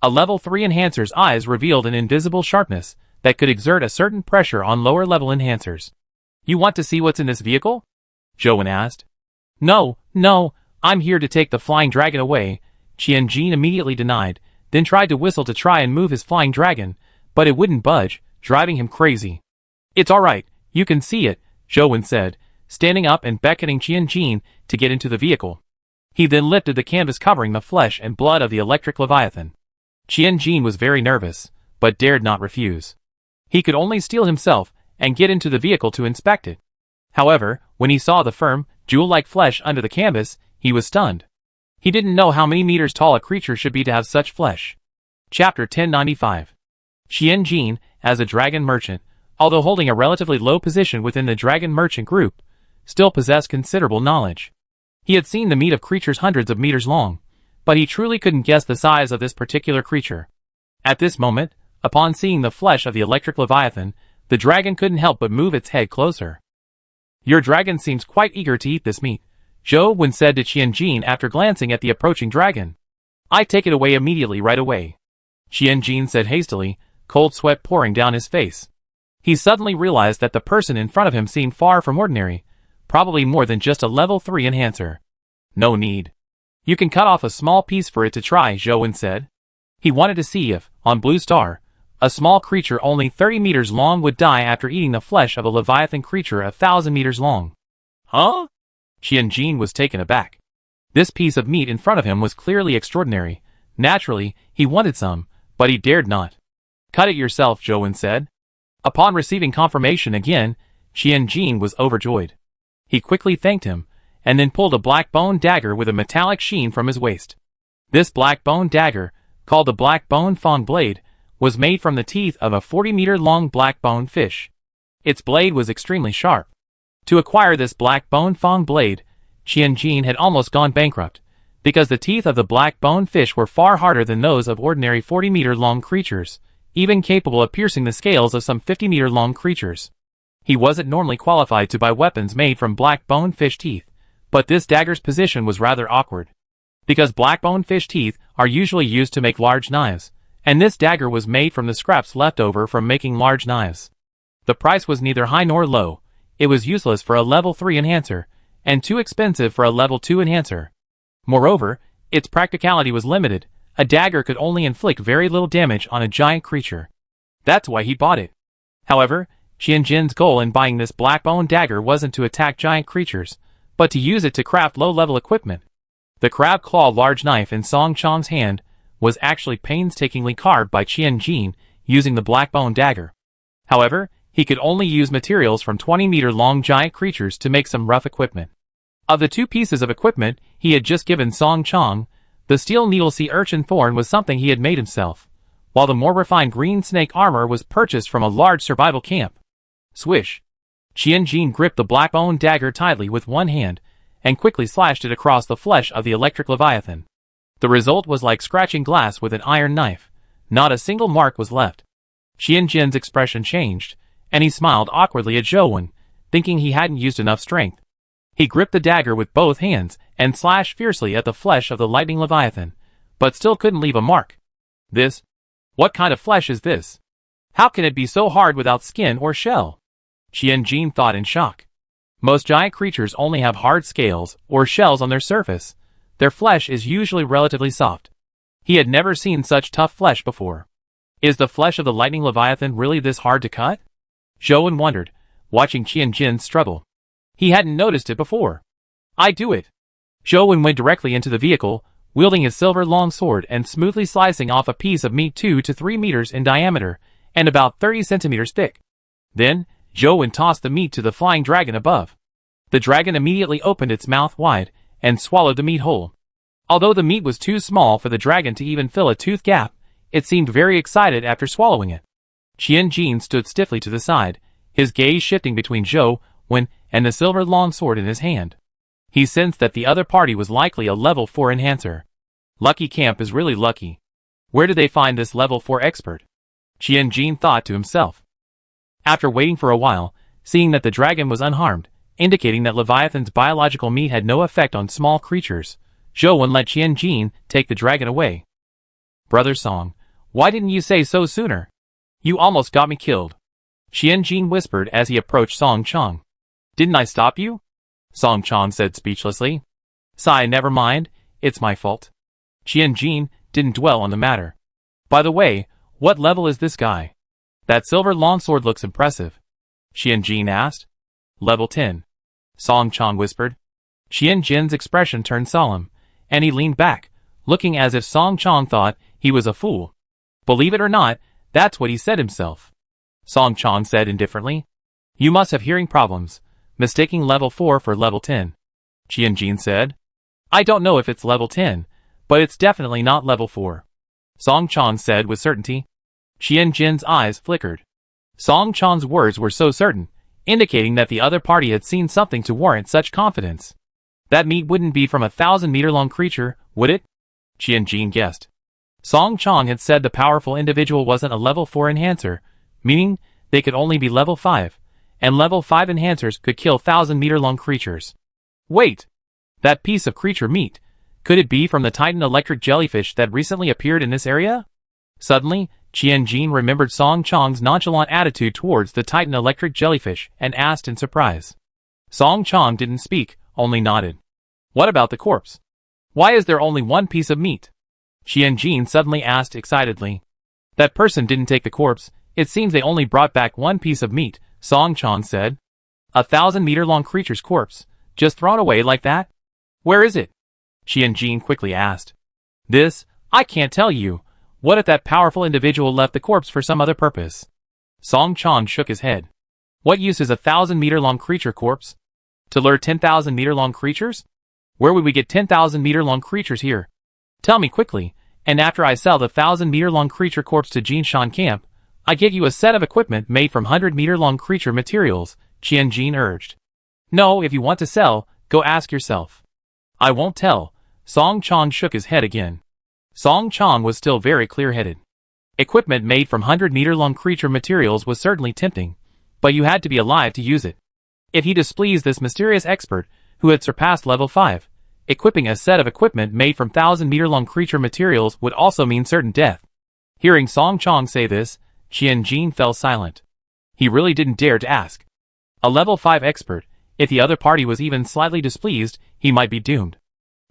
A level 3 enhancer's eyes revealed an invisible sharpness that could exert a certain pressure on lower level enhancers. You want to see what's in this vehicle? Zhou Wen asked. No, I'm here to take the flying dragon away, Qianjin immediately denied, then tried to whistle to try and move his flying dragon, but it wouldn't budge, driving him crazy. It's alright, you can see it, Zhou Wen said, standing up and beckoning Qianjin to get into the vehicle. He then lifted the canvas covering the flesh and blood of the electric leviathan. Qianjin was very nervous, but dared not refuse. He could only steel himself and get into the vehicle to inspect it. However, when he saw the firm, jewel-like flesh under the canvas, he was stunned. He didn't know how many meters tall a creature should be to have such flesh. Chapter 1095. Qianjin, as a dragon merchant, although holding a relatively low position within the dragon merchant group, still possessed considerable knowledge. He had seen the meat of creatures hundreds of meters long, but he truly couldn't guess the size of this particular creature. At this moment, upon seeing the flesh of the electric leviathan, the dragon couldn't help but move its head closer. Your dragon seems quite eager to eat this meat, Zhou Wen said to Qianjin after glancing at the approaching dragon. I take it away immediately right away. Qianjin said hastily, cold sweat pouring down his face. He suddenly realized that the person in front of him seemed far from ordinary, probably more than just a level 3 enhancer. No need. You can cut off a small piece for it to try, Zhou Wen said. He wanted to see if, on Blue Star, a small creature only 30 meters long would die after eating the flesh of a leviathan creature 1,000 meters long. Huh? Qianjin was taken aback. This piece of meat in front of him was clearly extraordinary. Naturally, he wanted some, but he dared not. Cut it yourself, Zhou Wen said. Upon receiving confirmation again, Qianjin was overjoyed. He quickly thanked him, and then pulled a black bone dagger with a metallic sheen from his waist. This black bone dagger, called the black bone fang blade, was made from the teeth of a 40-meter-long black bone fish. Its blade was extremely sharp. To acquire this black bone fang blade, Qianjin had almost gone bankrupt, because the teeth of the black bone fish were far harder than those of ordinary 40-meter-long creatures, even capable of piercing the scales of some 50-meter-long creatures. He wasn't normally qualified to buy weapons made from black bone fish teeth, but this dagger's position was rather awkward. Because black bone fish teeth are usually used to make large knives, and this dagger was made from the scraps left over from making large knives. The price was neither high nor low. It was useless for a level 3 enhancer, and too expensive for a level 2 enhancer. Moreover, its practicality was limited. A dagger could only inflict very little damage on a giant creature. That's why he bought it. However, Qianjin's goal in buying this black bone dagger wasn't to attack giant creatures, but to use it to craft low-level equipment. The crab claw large knife in Song Chong's hand was actually painstakingly carved by Qianjin using the black bone dagger. However, he could only use materials from 20-meter-long giant creatures to make some rough equipment. Of the 2 pieces of equipment he had just given Song Chong, the steel needle sea urchin thorn was something he had made himself, while the more refined green snake armor was purchased from a large survival camp. Swish! Qianjin gripped the black bone dagger tightly with one hand, and quickly slashed it across the flesh of the electric leviathan. The result was like scratching glass with an iron knife. Not a single mark was left. Qianjin's expression changed, and he smiled awkwardly at Zhou Wen, thinking he hadn't used enough strength. He gripped the dagger with both hands and slashed fiercely at the flesh of the lightning leviathan, but still couldn't leave a mark. This? What kind of flesh is this? How can it be so hard without skin or shell? Qianjin thought in shock. Most giant creatures only have hard scales or shells on their surface. Their flesh is usually relatively soft. He had never seen such tough flesh before. Is the flesh of the lightning leviathan really this hard to cut? Zhou wondered, watching Qian Jin struggle. He hadn't noticed it before. I do it. Zhou went directly into the vehicle, wielding his silver long sword and smoothly slicing off a piece of meat 2 to 3 meters in diameter and about 30 centimeters thick. Then, Zhou tossed the meat to the flying dragon above. The dragon immediately opened its mouth wide and swallowed the meat whole. Although the meat was too small for the dragon to even fill a tooth gap, it seemed very excited after swallowing it. Qian Jin stood stiffly to the side, his gaze shifting between Zhou and the silver longsword in his hand. He sensed that the other party was likely a level 4 enhancer. Lucky Camp is really lucky. Where did they find this level 4 expert? Qian Jin thought to himself. After waiting for a while, seeing that the dragon was unharmed, indicating that Leviathan's biological meat had no effect on small creatures, Zhou let Qian Jin take the dragon away. Brother Song, why didn't you say so sooner? You almost got me killed. Qian Jin whispered as he approached Song Chong. Didn't I stop you? Song Chong said speechlessly. Sigh, never mind, it's my fault. Qian Jin didn't dwell on the matter. By the way, what level is this guy? That silver longsword looks impressive. Qian Jin asked. Level 10. Song Chong whispered. Qian Jin's expression turned solemn, and he leaned back, looking as if Song Chong thought he was a fool. Believe it or not, that's what he said himself. Song Chong said indifferently. You must have hearing problems, mistaking level 4 for level 10. Qian Jin said. I don't know if it's level 10, but it's definitely not level 4. Song Chong said with certainty. Qian Jin's eyes flickered. Song Chong's words were so certain, indicating that the other party had seen something to warrant such confidence. That meat wouldn't be from a 1,000-meter-long creature, would it? Qian Jin guessed. Song Chong had said the powerful individual wasn't a level 4 enhancer, meaning they could only be level 5, and level 5 enhancers could kill 1,000-meter-long creatures. Wait! That piece of creature meat, could it be from the Titan electric jellyfish that recently appeared in this area? Suddenly, Qian Jin remembered Song Chong's nonchalant attitude towards the Titan electric jellyfish and asked in surprise. Song Chong didn't speak, only nodded. What about the corpse? Why is there only one piece of meat? Qian Jin suddenly asked excitedly. That person didn't take the corpse, it seems they only brought back one piece of meat, Song Chong said. 1,000-meter-long creature's corpse, just thrown away like that? Where is it? Qian Jin quickly asked. This, I can't tell you. What if that powerful individual left the corpse for some other purpose? Song Chong shook his head. What use is a 1,000-meter-long creature corpse? To lure 10,000-meter-long creatures? Where would we get 10,000-meter-long creatures here? Tell me quickly, and after I sell the 1,000-meter-long creature corpse to Jinshan Camp, I give you a set of equipment made from 100-meter-long creature materials, Qian Jin urged. No, if you want to sell, go ask yourself. I won't tell. Song Chong shook his head again. Song Chong was still very clear-headed. Equipment made from 100-meter-long creature materials was certainly tempting, but you had to be alive to use it. If he displeased this mysterious expert, who had surpassed level 5, equipping a set of equipment made from 1,000-meter-long creature materials would also mean certain death. Hearing Song Chong say this, Qian Jin fell silent. He really didn't dare to ask. A level 5 expert, if the other party was even slightly displeased, he might be doomed.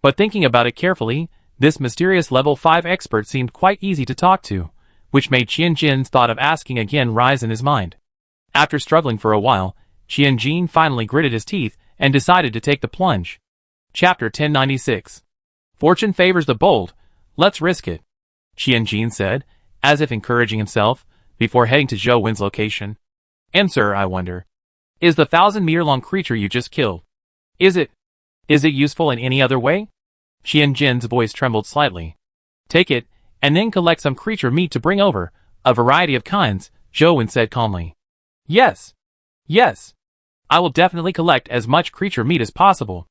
But thinking about it carefully, this mysterious level 5 expert seemed quite easy to talk to, which made Qian Jin's thought of asking again rise in his mind. After struggling for a while, Qian Jin finally gritted his teeth and decided to take the plunge. Chapter 1096. Fortune favors the bold, let's risk it, Qian Jin said, as if encouraging himself, before heading to Zhou Wen's location. Answer, I wonder. Is the 1,000-meter-long creature you just killed? Is it useful in any other way? Qian Jin's voice trembled slightly. Take it, and then collect some creature meat to bring over, a variety of kinds, Zhou Wen said calmly. Yes. Yes. I will definitely collect as much creature meat as possible.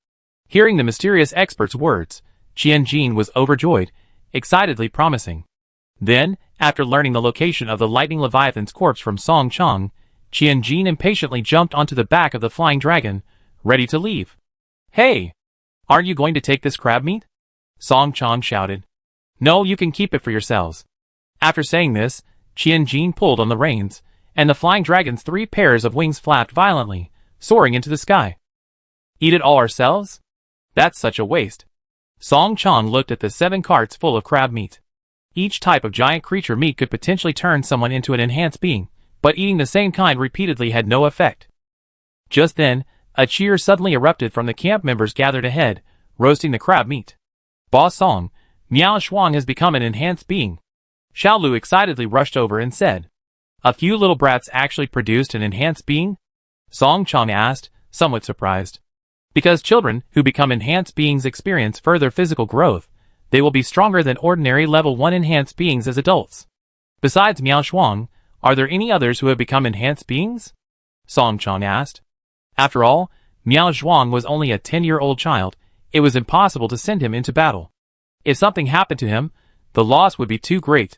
Hearing the mysterious expert's words, Qian Jin was overjoyed, excitedly promising. Then, after learning the location of the lightning leviathan's corpse from Song Chong, Qian Jin impatiently jumped onto the back of the flying dragon, ready to leave. Hey! Aren't you going to take this crab meat? Song Chong shouted. No, you can keep it for yourselves. After saying this, Qian Jin pulled on the reins, and the flying dragon's 3 pairs of wings flapped violently, soaring into the sky. Eat it all ourselves? That's such a waste. Song Chong looked at the 7 carts full of crab meat. Each type of giant creature meat could potentially turn someone into an enhanced being, but eating the same kind repeatedly had no effect. Just then, a cheer suddenly erupted from the camp members gathered ahead, roasting the crab meat. Boss Song, Miao Shuang has become an enhanced being. Xiao Lu excitedly rushed over and said. A few little brats actually produced an enhanced being? Song Chong asked, somewhat surprised. Because children who become enhanced beings experience further physical growth, they will be stronger than ordinary level 1 enhanced beings as adults. Besides Miao Shuang, are there any others who have become enhanced beings? Song Chong asked. After all, Miao Zhuang was only a 10-year-old child. It was impossible to send him into battle. If something happened to him, the loss would be too great.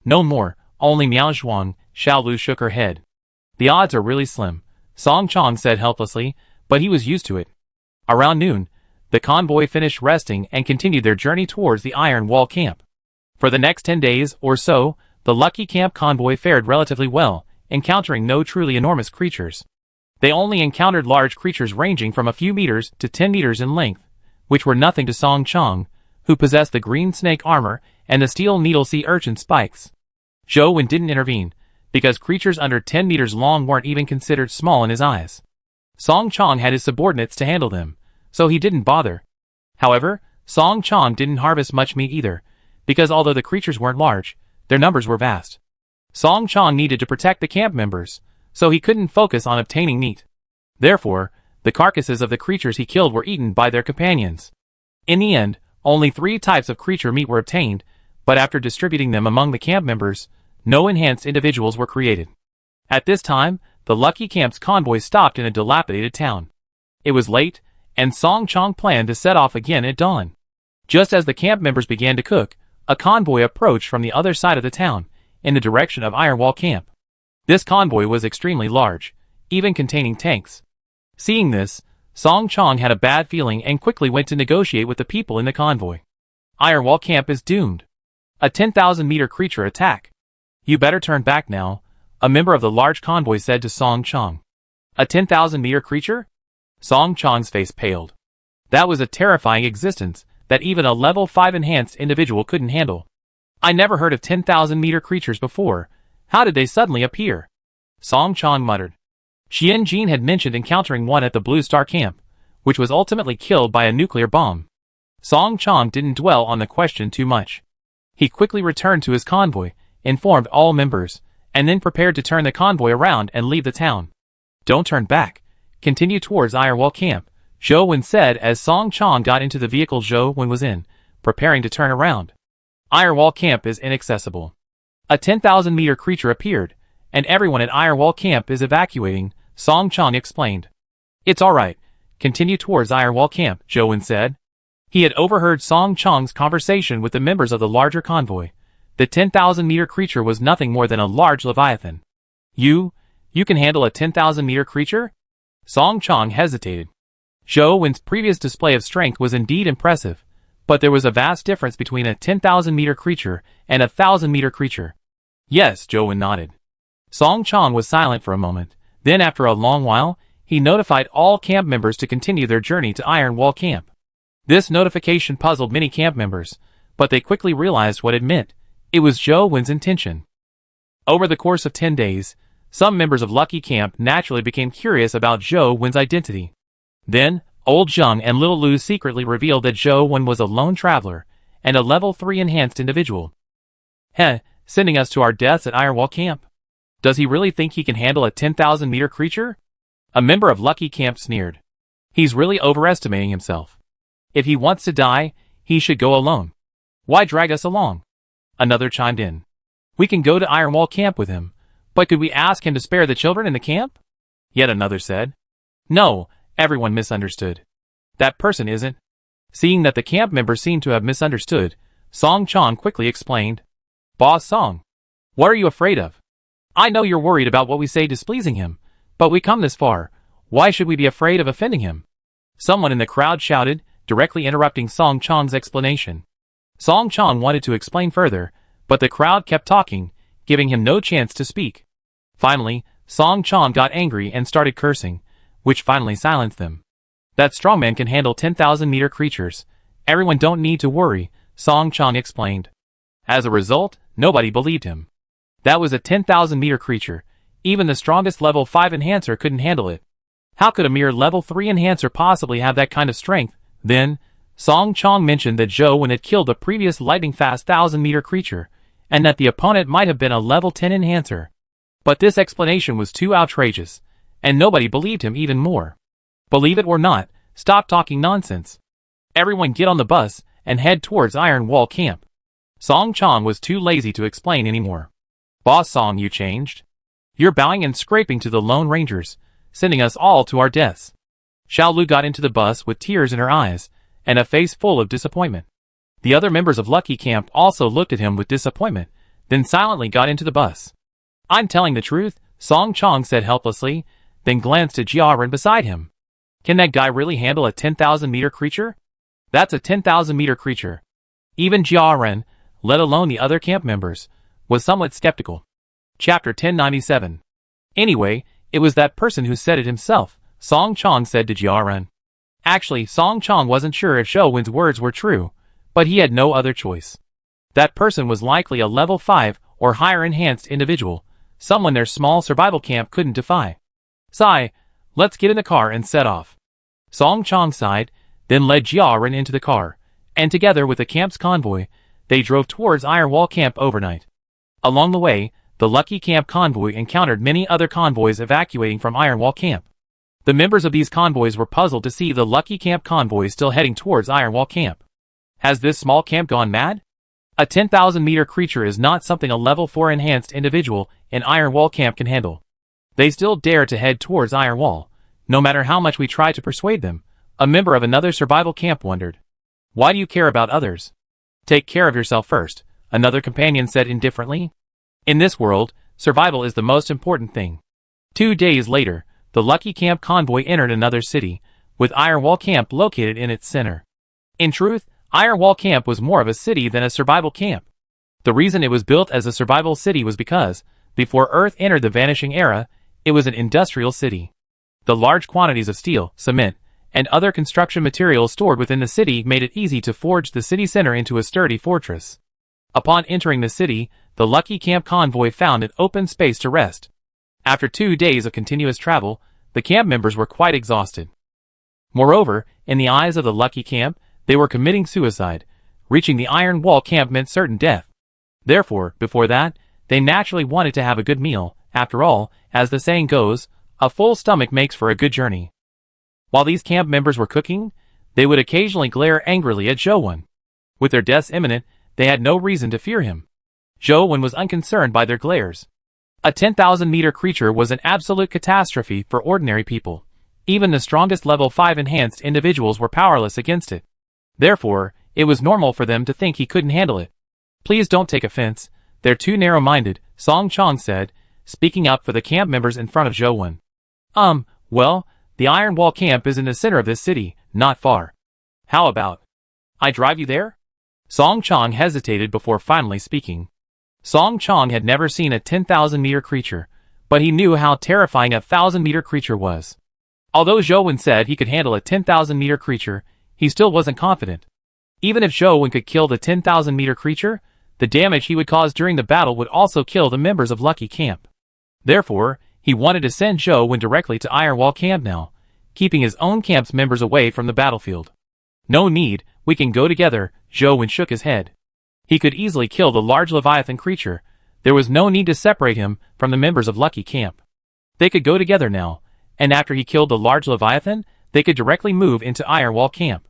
No more, only Miao Zhuang. Xiao Lu shook her head. The odds are really slim, Song Chong said helplessly, but he was used to it. Around noon, the convoy finished resting and continued their journey towards the Iron Wall camp. For the next 10 days or so, the Lucky Camp convoy fared relatively well, encountering no truly enormous creatures. They only encountered large creatures ranging from a few meters to 10 meters in length, which were nothing to Song Chong, who possessed the green snake armor and the steel needle sea urchin spikes. Zhou Wen didn't intervene, because creatures under 10 meters long weren't even considered small in his eyes. Song Chong had his subordinates to handle them, so he didn't bother. However, Song Chong didn't harvest much meat either, because although the creatures weren't large, their numbers were vast. Song Chong needed to protect the camp members, so he couldn't focus on obtaining meat. Therefore, the carcasses of the creatures he killed were eaten by their companions. In the end, only 3 types of creature meat were obtained, but after distributing them among the camp members, no enhanced individuals were created. At this time, the Lucky Camp's convoy stopped in a dilapidated town. It was late, and Song Chong planned to set off again at dawn. Just as the camp members began to cook, a convoy approached from the other side of the town, in the direction of Iron Wall Camp. This convoy was extremely large, even containing tanks. Seeing this, Song Chong had a bad feeling and quickly went to negotiate with the people in the convoy. Iron Wall Camp is doomed. A 10,000-meter creature attack. You better turn back now, a member of the large convoy said to Song Chong. A 10,000-meter creature? Song Chong's face paled. That was a terrifying existence that even a level 5 enhanced individual couldn't handle. I never heard of 10,000-meter creatures before. How did they suddenly appear? Song Chong muttered. Xian Jin had mentioned encountering one at the Blue Star camp, which was ultimately killed by a nuclear bomb. Song Chong didn't dwell on the question too much. He quickly returned to his convoy, informed all members, and then prepared to turn the convoy around and leave the town. Don't turn back. Continue towards Iron Wall Camp, Zhou Wen said as Song Chong got into the vehicle Zhou Wen was in, preparing to turn around. Iron Wall Camp is inaccessible. A 10,000-meter creature appeared, and everyone at Iron Wall Camp is evacuating, Song Chong explained. It's alright. Continue towards Iron Wall Camp, Zhou Wen said. He had overheard Song Chong's conversation with the members of the larger convoy. The 10,000-meter creature was nothing more than a large leviathan. You can handle a 10,000-meter creature? Song Chong hesitated. Zhou Wen's previous display of strength was indeed impressive, but there was a vast difference between a 10,000-meter creature and a 1,000-meter creature. Yes, Zhou Wen nodded. Song Chong was silent for a moment. Then after a long while, he notified all camp members to continue their journey to Iron Wall Camp. This notification puzzled many camp members, but they quickly realized what it meant. It was Zhou Wen's intention. Over the course of 10 days, some members of Lucky Camp naturally became curious about Zhou Wen's identity. Then, Old Zheng and Little Lu secretly revealed that Zhou Wen was a lone traveler and a level 3 enhanced individual. Sending us to our deaths at Iron Wall Camp? Does he really think he can handle a 10,000-meter creature? A member of Lucky Camp sneered. He's really overestimating himself. If he wants to die, he should go alone. Why drag us along? Another chimed in. We can go to Iron Wall Camp with him, but could we ask him to spare the children in the camp? Yet another said. No, everyone misunderstood. That person isn't. Seeing that the camp members seemed to have misunderstood, Song Chong quickly explained. Boss Song, what are you afraid of? I know you're worried about what we say displeasing him, but we come this far. Why should we be afraid of offending him? Someone in the crowd shouted, directly interrupting Song Chong's explanation. Song Chong wanted to explain further, but the crowd kept talking, giving him no chance to speak. Finally, Song Chong got angry and started cursing, which finally silenced them. That strongman can handle 10,000-meter creatures. Everyone don't need to worry, Song Chong explained. As a result, nobody believed him. That was a 10,000-meter creature. Even the strongest level 5 enhancer couldn't handle it. How could a mere level 3 enhancer possibly have that kind of strength? Then, Song Chong mentioned that Zhou Wen had killed the previous lightning-fast 1,000-meter creature, and that the opponent might have been a level 10 enhancer. But this explanation was too outrageous, and nobody believed him even more. Believe it or not, stop talking nonsense. Everyone get on the bus and head towards Iron Wall Camp. Song Chong was too lazy to explain anymore. Boss Song, you changed. You're bowing and scraping to the Lone Rangers, sending us all to our deaths. Xiao Lu got into the bus with tears in her eyes, and a face full of disappointment. The other members of Lucky Camp also looked at him with disappointment, then silently got into the bus. I'm telling the truth, Song Chong said helplessly, then glanced at Jiaran beside him. Can that guy really handle a 10,000-meter creature? That's a 10,000-meter creature. Even Jiaran, let alone the other camp members, was somewhat skeptical. Chapter 1097. Anyway, it was that person who said it himself, Song Chong said to Jiaran. Actually, Song Chong wasn't sure if Zhou Wen's words were true, but he had no other choice. That person was likely a level 5 or higher enhanced individual, someone their small survival camp couldn't defy. Sigh, let's get in the car and set off. Song Chong sighed, then led Jiaran into the car, and together with the camp's convoy, they drove towards Iron Wall Camp overnight. Along the way, the Lucky Camp convoy encountered many other convoys evacuating from Iron Wall Camp. The members of these convoys were puzzled to see the Lucky Camp convoy still heading towards Iron Wall Camp. Has this small camp gone mad? A 10,000-meter creature is not something a level 4 enhanced individual in Iron Wall Camp can handle. They still dare to head towards Iron Wall, no matter how much we try to persuade them, a member of another survival camp wondered. Why do you care about others? Take care of yourself first, another companion said indifferently. In this world, survival is the most important thing. 2 days later, the Lucky Camp convoy entered another city, with Iron Wall Camp located in its center. In truth, Iron Wall Camp was more of a city than a survival camp. The reason it was built as a survival city was because, before Earth entered the Vanishing Era, it was an industrial city. The large quantities of steel, cement, and other construction materials stored within the city made it easy to forge the city center into a sturdy fortress. Upon entering the city, the Lucky Camp convoy found an open space to rest. After 2 days of continuous travel, the camp members were quite exhausted. Moreover, in the eyes of the Lucky Camp, they were committing suicide. Reaching the Iron Wall Camp meant certain death. Therefore, before that, they naturally wanted to have a good meal. After all, as the saying goes, a full stomach makes for a good journey. While these camp members were cooking, they would occasionally glare angrily at Zhou Wen. With their deaths imminent, they had no reason to fear him. Zhou Wen was unconcerned by their glares. A 10,000-meter creature was an absolute catastrophe for ordinary people. Even the strongest level 5 enhanced individuals were powerless against it. Therefore, it was normal for them to think he couldn't handle it. Please don't take offense, they're too narrow-minded, Song Chong said, speaking up for the camp members in front of Zhou Wen. Well, the Iron Wall Camp is in the center of this city, not far. How about I drive you there? Song Chong hesitated before finally speaking. Song Chong had never seen a 10,000-meter creature, but he knew how terrifying a 1,000-meter creature was. Although Zhou Wen said he could handle a 10,000-meter creature, he still wasn't confident. Even if Zhou Wen could kill the 10,000-meter creature, the damage he would cause during the battle would also kill the members of Lucky Camp. Therefore, he wanted to send Zhou Wen directly to Iron Wall Camp now, keeping his own camp's members away from the battlefield. No need, we can go together, Zhou Wen shook his head. He could easily kill the large Leviathan creature. There was no need to separate him from the members of Lucky Camp. They could go together now, and after he killed the large Leviathan, they could directly move into Iron Wall Camp.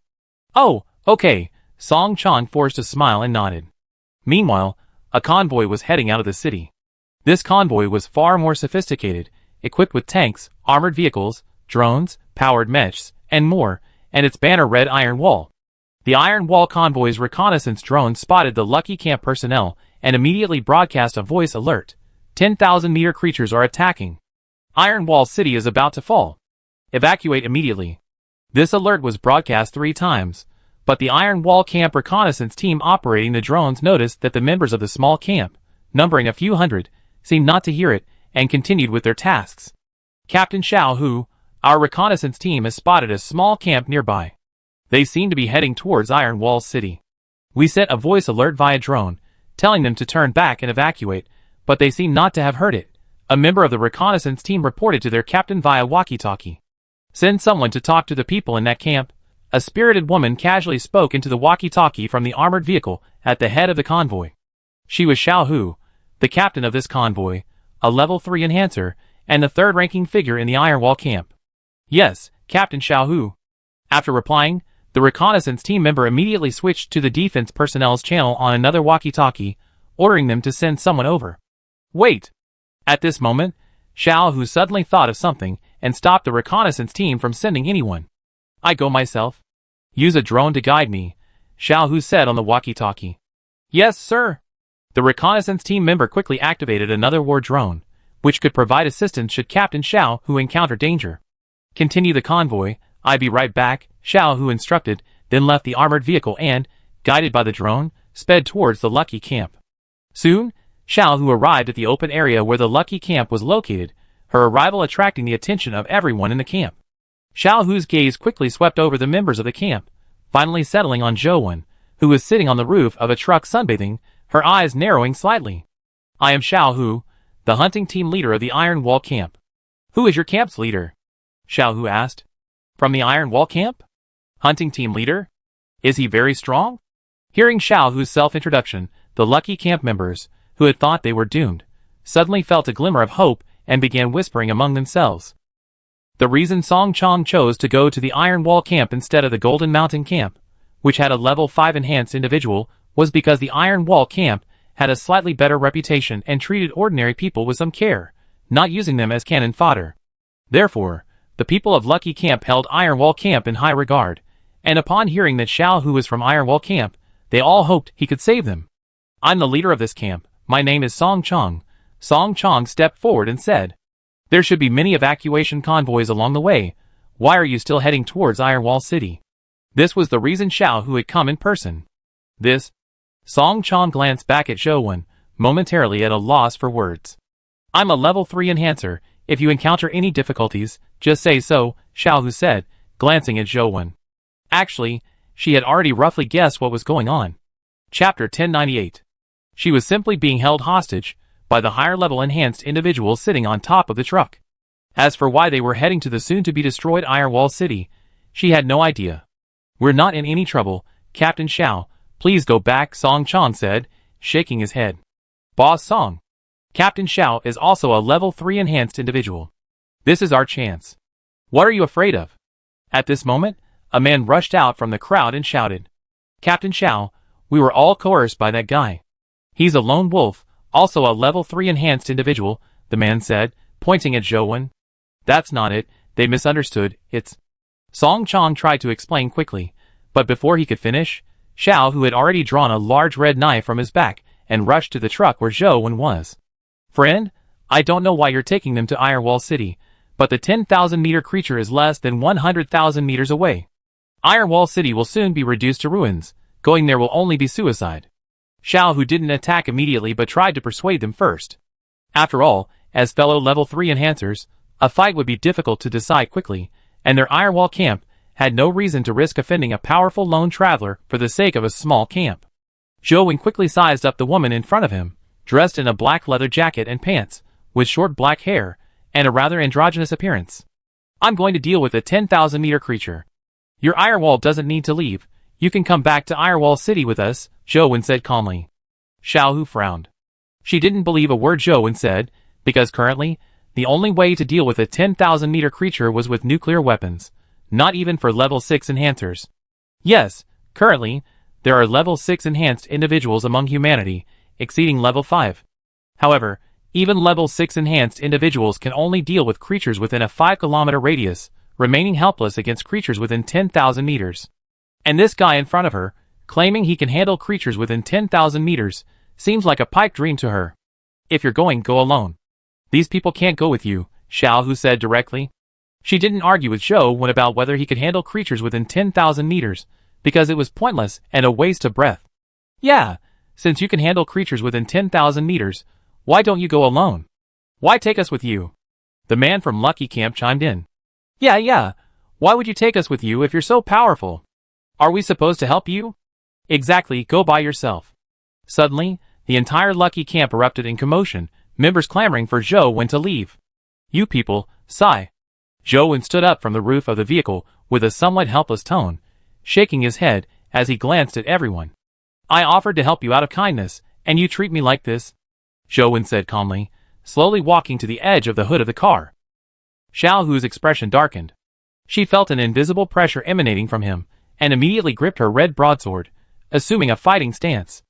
Oh, okay, Song Chong forced a smile and nodded. Meanwhile, a convoy was heading out of the city. This convoy was far more sophisticated, equipped with tanks, armored vehicles, drones, powered mechs, and more, and its banner read Iron Wall. The Iron Wall convoy's reconnaissance drone spotted the Lucky Camp personnel and immediately broadcast a voice alert. 10,000-meter creatures are attacking. Iron Wall City is about to fall. Evacuate immediately. This alert was broadcast 3 times, but the Iron Wall Camp reconnaissance team operating the drones noticed that the members of the small camp, numbering a few hundred, seemed not to hear it and continued with their tasks. Captain Xiao Hu, our reconnaissance team has spotted a small camp nearby. They seem to be heading towards Iron Wall City. We sent a voice alert via drone. telling them to turn back and evacuate, but they seemed not to have heard it. A member of the reconnaissance team reported to their captain via walkie-talkie. "Send someone to talk to the people in that camp." A spirited woman casually spoke into the walkie-talkie from the armored vehicle at the head of the convoy. She was Xiao Hu, the captain of this convoy, a level 3 enhancer, and the third-ranking figure in the Iron Wall camp. "Yes, Captain Xiao Hu." After replying, the reconnaissance team member immediately switched to the defense personnel's channel on another walkie-talkie, ordering them to send someone over. "Wait!" At this moment, Xiao Hu suddenly thought of something and stopped the reconnaissance team from sending anyone. "I go myself." "Use a drone to guide me," Xiao Hu said on the walkie-talkie. "Yes, sir." The reconnaissance team member quickly activated another war drone, which could provide assistance should Captain Xiao Hu encounter danger. "Continue the convoy, I'll be right back," Xiao Hu instructed, then left the armored vehicle and, guided by the drone, sped towards the Lucky camp. Soon, Xiao Hu arrived at the open area where the Lucky camp was located, her arrival attracting the attention of everyone in the camp. Xiao Hu's gaze quickly swept over the members of the camp, finally settling on Zhou, who was sitting on the roof of a truck sunbathing, her eyes narrowing slightly. "I am Xiao Hu, the hunting team leader of the Iron Wall camp." "Who is your camp's leader?" Xiao Hu asked. "From the Iron Wall camp? Hunting team leader? Is he very strong?" Hearing Xiao Hu's self-introduction, the Lucky camp members, who had thought they were doomed, suddenly felt a glimmer of hope and began whispering among themselves. The reason Song Chong chose to go to the Iron Wall camp instead of the Golden Mountain camp, which had a level 5 enhanced individual, was because the Iron Wall camp had a slightly better reputation and treated ordinary people with some care, not using them as cannon fodder. Therefore, the people of Lucky camp held Iron Wall camp in high regard, and upon hearing that Xiao Hu was from Iron Wall camp, they all hoped he could save them. "I'm the leader of this camp. My name is Song Chong." Song Chong stepped forward and said, "There should be many evacuation convoys along the way. Why are you still heading towards Iron Wall City?" This was the reason Xiao Hu had come in person. "This?" Song Chong glanced back at Zhou, momentarily at a loss for words. "I'm a level 3 enhancer. If you encounter any difficulties, just say so," Xiao Hu said, glancing at Zhou. Actually, she had already roughly guessed what was going on. Chapter 1098. She was simply being held hostage by the higher-level enhanced individual sitting on top of the truck. As for why they were heading to the soon-to-be-destroyed Iron Wall City, she had no idea. "We're not in any trouble, Captain Xiao. Please go back," Song Chong said, shaking his head. "Boss Song. Captain Xiao is also a level 3 enhanced individual. This is our chance. What are you afraid of?" At this moment, a man rushed out from the crowd and shouted, "Captain Xiao, we were all coerced by that guy. He's a lone wolf, also a level 3 enhanced individual," the man said, pointing at Zhou. "That's not it, they misunderstood, it's..." Song Chong tried to explain quickly, but before he could finish, Xiao Hu had already drawn a large red knife from his back and rushed to the truck where Zhou was. "Friend, I don't know why you're taking them to Iron Wall City, but the 10,000-meter creature is less than 100,000 meters away. Iron Wall City will soon be reduced to ruins. Going there will only be suicide." Xiao Hu didn't attack immediately but tried to persuade them first. After all, as fellow level 3 enhancers, a fight would be difficult to decide quickly, and their Iron Wall camp had no reason to risk offending a powerful lone traveler for the sake of a small camp. Zhou quickly sized up the woman in front of him, dressed in a black leather jacket and pants, with short black hair, and a rather androgynous appearance. "I'm going to deal with the 10,000-meter creature. Your Iron Wall doesn't need to leave. You can come back to Iron Wall City with us," Zhou said calmly. Xiao Hu frowned. She didn't believe a word Zhou said, because currently, the only way to deal with a 10,000-meter creature was with nuclear weapons, not even for level 6 enhancers. Yes, currently, there are level 6 enhanced individuals among humanity, exceeding level 5. However, even level 6 enhanced individuals can only deal with creatures within a 5-kilometer radius, remaining helpless against creatures within 10,000 meters. And this guy in front of her, claiming he can handle creatures within 10,000 meters, seems like a pipe dream to her. "If you're going, go alone. These people can't go with you," Xiao Hu said directly. She didn't argue with Zhou about whether he could handle creatures within 10,000 meters, because it was pointless and a waste of breath. "Yeah, since you can handle creatures within 10,000 meters, why don't you go alone? Why take us with you?" The man from Lucky Camp chimed in. Yeah, why would you take us with you if you're so powerful? Are we supposed to help you?" "Exactly, go by yourself." Suddenly, The entire Lucky camp erupted in commotion, members clamoring for Zhou Wen to leave. "You people, sigh." Zhou Wen stood up from the roof of the vehicle with a somewhat helpless tone, shaking his head as he glanced at everyone. "I offered to help you out of kindness, and you treat me like this?" Zhou Wen said calmly, slowly walking to the edge of the hood of the car. Xiao Hu's expression darkened. She felt an invisible pressure emanating from him, and immediately gripped her red broadsword, assuming a fighting stance.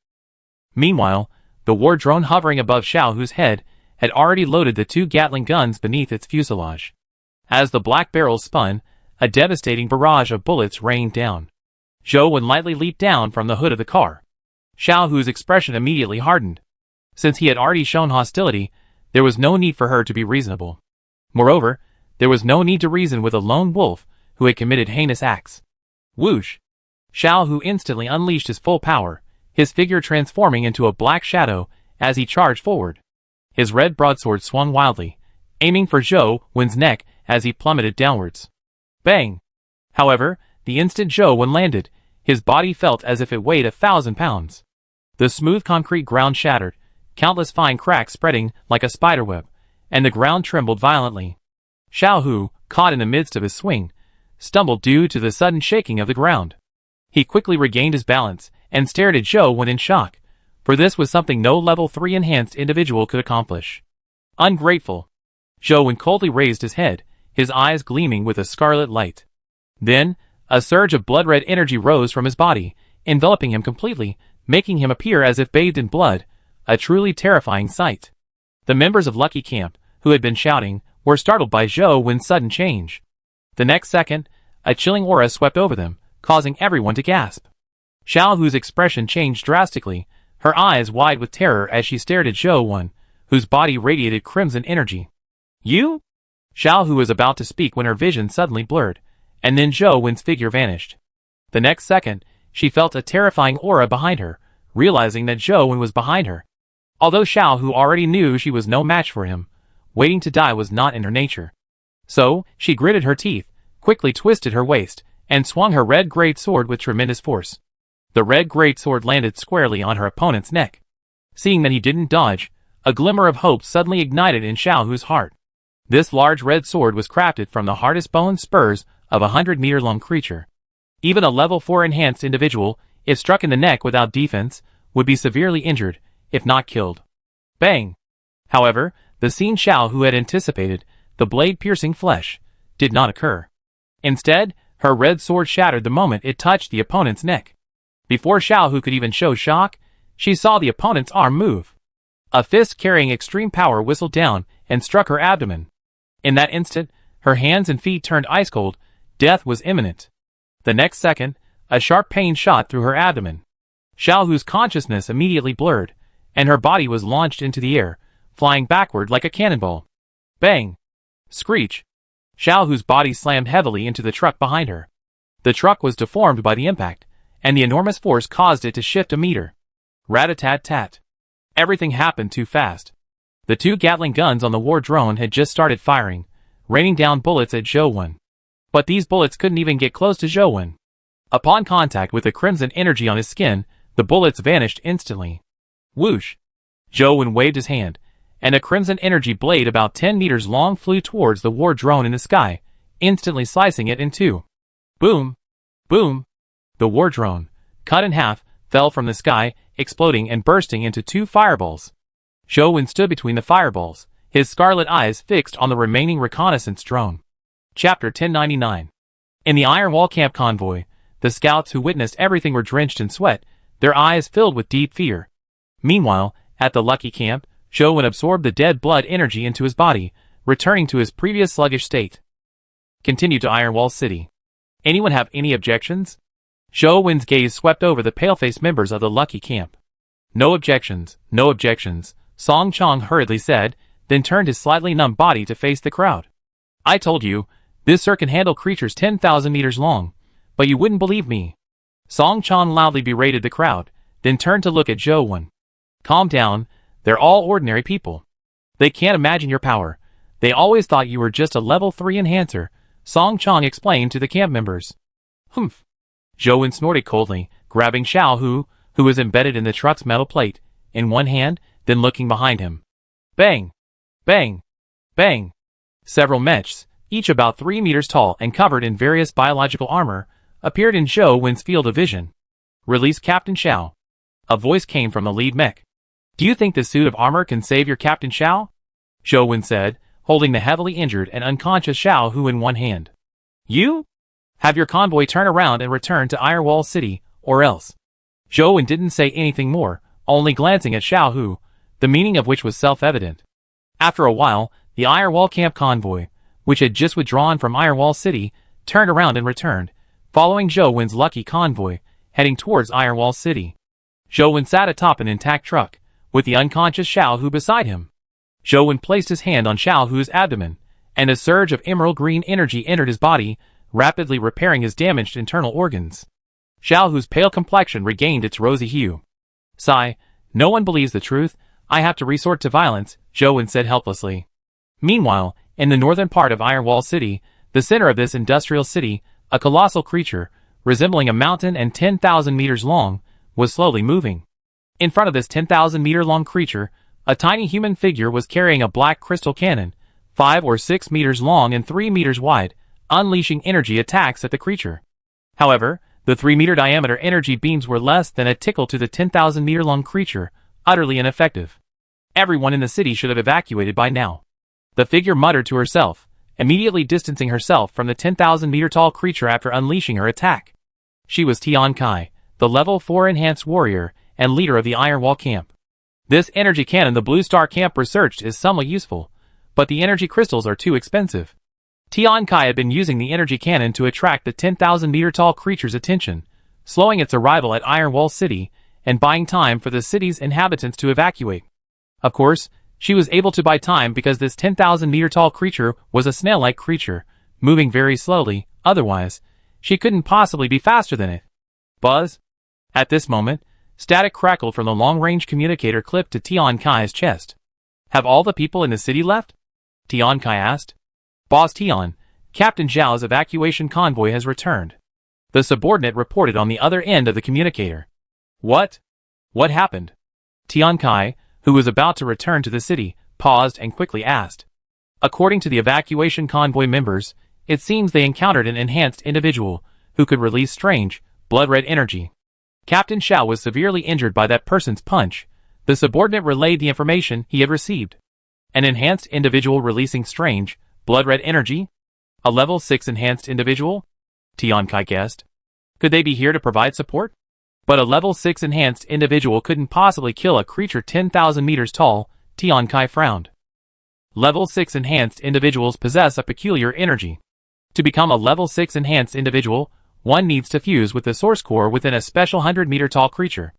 Meanwhile, the war drone hovering above Xiao Hu's head had already loaded the 2 Gatling guns beneath its fuselage. As the black barrels spun, a devastating barrage of bullets rained down. Zhou Wen lightly leaped down from the hood of the car. Xiao Hu's expression immediately hardened. Since he had already shown hostility, there was no need for her to be reasonable. Moreover, there was no need to reason with a lone wolf who had committed heinous acts. Whoosh! Xiao Hu instantly unleashed his full power, his figure transforming into a black shadow as he charged forward. His red broadsword swung wildly, aiming for Zhou Wen's neck as he plummeted downwards. Bang! However, the instant Zhou Wen landed, his body felt as if it weighed 1,000 pounds. The smooth concrete ground shattered, countless fine cracks spreading like a spiderweb, and the ground trembled violently. Xiao Hu, caught in the midst of his swing, stumbled due to the sudden shaking of the ground. He quickly regained his balance and stared at Zhou Wen in shock, for this was something no level 3 enhanced individual could accomplish. Ungrateful! Zhou Wen coldly raised his head, his eyes gleaming with a scarlet light. Then, a surge of blood-red energy rose from his body, enveloping him completely, making him appear as if bathed in blood, a truly terrifying sight. The members of Lucky Camp, who had been shouting, were startled by Zhou Wen's sudden change. The next second, a chilling aura swept over them, causing everyone to gasp. Xiao Hu's expression changed drastically, her eyes wide with terror as she stared at Zhou Wen, whose body radiated crimson energy. "You?" Xiao Hu was about to speak when her vision suddenly blurred, and then Zhou Wen's figure vanished. The next second, she felt a terrifying aura behind her, realizing that Zhou Wen was behind her. Although Xiao Hu already knew she was no match for him, waiting to die was not in her nature. So, she gritted her teeth, quickly twisted her waist, and swung her red great sword with tremendous force. The red great sword landed squarely on her opponent's neck. Seeing that he didn't dodge, a glimmer of hope suddenly ignited in Xiao Hu's heart. This large red sword was crafted from the hardest bone spurs of a 100-meter-long creature. Even a level 4 enhanced individual, if struck in the neck without defense, would be severely injured, if not killed. Bang! However, the scene Xiao Hu had anticipated, the blade piercing flesh, did not occur. Instead, her red sword shattered the moment it touched the opponent's neck. Before Xiao Hu could even show shock, she saw the opponent's arm move. A fist carrying extreme power whistled down and struck her abdomen. In that instant, her hands and feet turned ice cold, death was imminent. The next second, a sharp pain shot through her abdomen. Xiao Hu's consciousness immediately blurred, and her body was launched into the air, flying backward like a cannonball. Bang! Screech! Xiao Hu's body slammed heavily into the truck behind her. The truck was deformed by the impact, and the enormous force caused it to shift a meter. Rat-a-tat-tat. Everything happened too fast. The 2 Gatling guns on the war drone had just started firing, raining down bullets at Zhou Wen. But these bullets couldn't even get close to Zhou Wen. Upon contact with the crimson energy on his skin, the bullets vanished instantly. Whoosh! Zhou Wen waved his hand, and a crimson energy blade about 10 meters long flew towards the war drone in the sky, instantly slicing it in two. Boom! Boom! The war drone, cut in half, fell from the sky, exploding and bursting into 2 fireballs. Zhou Wen stood between the fireballs, his scarlet eyes fixed on the remaining reconnaissance drone. Chapter 1099. In the Iron Wall camp convoy, the scouts who witnessed everything were drenched in sweat, their eyes filled with deep fear. Meanwhile, at the Lucky camp, Zhou Wen absorbed the dead blood energy into his body, returning to his previous sluggish state. Continued to Iron Wall City. Anyone have any objections? Zhou Wen's gaze swept over the pale-faced members of the Lucky camp. No objections, no objections, Song Chong hurriedly said, then turned his slightly numb body to face the crowd. I told you, this sir can handle creatures 10,000 meters long, but you wouldn't believe me. Song Chong loudly berated the crowd, then turned to look at Zhou Wen. Calm down, they're all ordinary people. They can't imagine your power. They always thought you were just a level 3 enhancer, Song Chong explained to the camp members. Humph. Zhou Wen snorted coldly, grabbing Xiao Hu, who was embedded in the truck's metal plate, in one hand, then looking behind him. Bang! Bang! Bang! Several mechs, each about 3 meters tall and covered in various biological armor, appeared in Zhou Wen's field of vision. Release Captain Xiao. A voice came from the lead mech. Do you think this suit of armor can save your Captain Xiao? Zhou Wen said, holding the heavily injured and unconscious Xiao Hu in one hand. You? Have your convoy turn around and return to Irewall City, or else. Zhou Wen didn't say anything more, only glancing at Xiao Hu, the meaning of which was self-evident. After a while, the Irewall camp convoy, which had just withdrawn from Irewall City, turned around and returned, following Zhou Wen's lucky convoy, heading towards Irewall City. Zhou Wen sat atop an intact truck, with the unconscious Xiao Hu beside him. Zhou Wen placed his hand on Xiao Hu's abdomen, and a surge of emerald green energy entered his body, rapidly repairing his damaged internal organs. Xiao Hu's pale complexion regained its rosy hue. Sigh, no one believes the truth, I have to resort to violence, Zhou Wen said helplessly. Meanwhile, in the northern part of Irewall City, the center of this industrial city, a colossal creature, resembling a mountain and 10,000 meters long, was slowly moving. In front of this 10,000-meter-long creature, a tiny human figure was carrying a black crystal cannon, 5 or 6 meters long and 3 meters wide, unleashing energy attacks at the creature. However, the 3-meter diameter energy beams were less than a tickle to the 10,000-meter-long creature, utterly ineffective. Everyone in the city should have evacuated by now. The figure muttered to herself, immediately distancing herself from the 10,000-meter-tall creature after unleashing her attack. She was Tian Kai, the level 4 enhanced warrior and leader of the Irewall camp. This energy cannon the Blue Star camp researched is somewhat useful, but the energy crystals are too expensive. Tian Kai had been using the energy cannon to attract the 10,000-meter-tall creature's attention, slowing its arrival at Irewall City and buying time for the city's inhabitants to evacuate. Of course, she was able to buy time because this 10,000-meter-tall creature was a snail-like creature, moving very slowly, otherwise, she couldn't possibly be faster than it. Buzz? At this moment, static crackled from the long-range communicator clipped to Tian Kai's chest. Have all the people in the city left? Tian Kai asked. Boss Tian, Captain Zhao's evacuation convoy has returned. The subordinate reported on the other end of the communicator. What? What happened? Tian Kai, who was about to return to the city, paused and quickly asked. According to the evacuation convoy members, it seems they encountered an enhanced individual who could release strange, blood-red energy. Captain Xiao was severely injured by that person's punch. The subordinate relayed the information he had received. An enhanced individual releasing strange, blood-red energy? A level 6 enhanced individual? Tian Kai guessed. Could they be here to provide support? But a level 6 enhanced individual couldn't possibly kill a creature 10,000 meters tall, Tian Kai frowned. Level 6 enhanced individuals possess a peculiar energy. To become a level 6 enhanced individual, one needs to fuse with the source core within a special 100-meter-tall creature.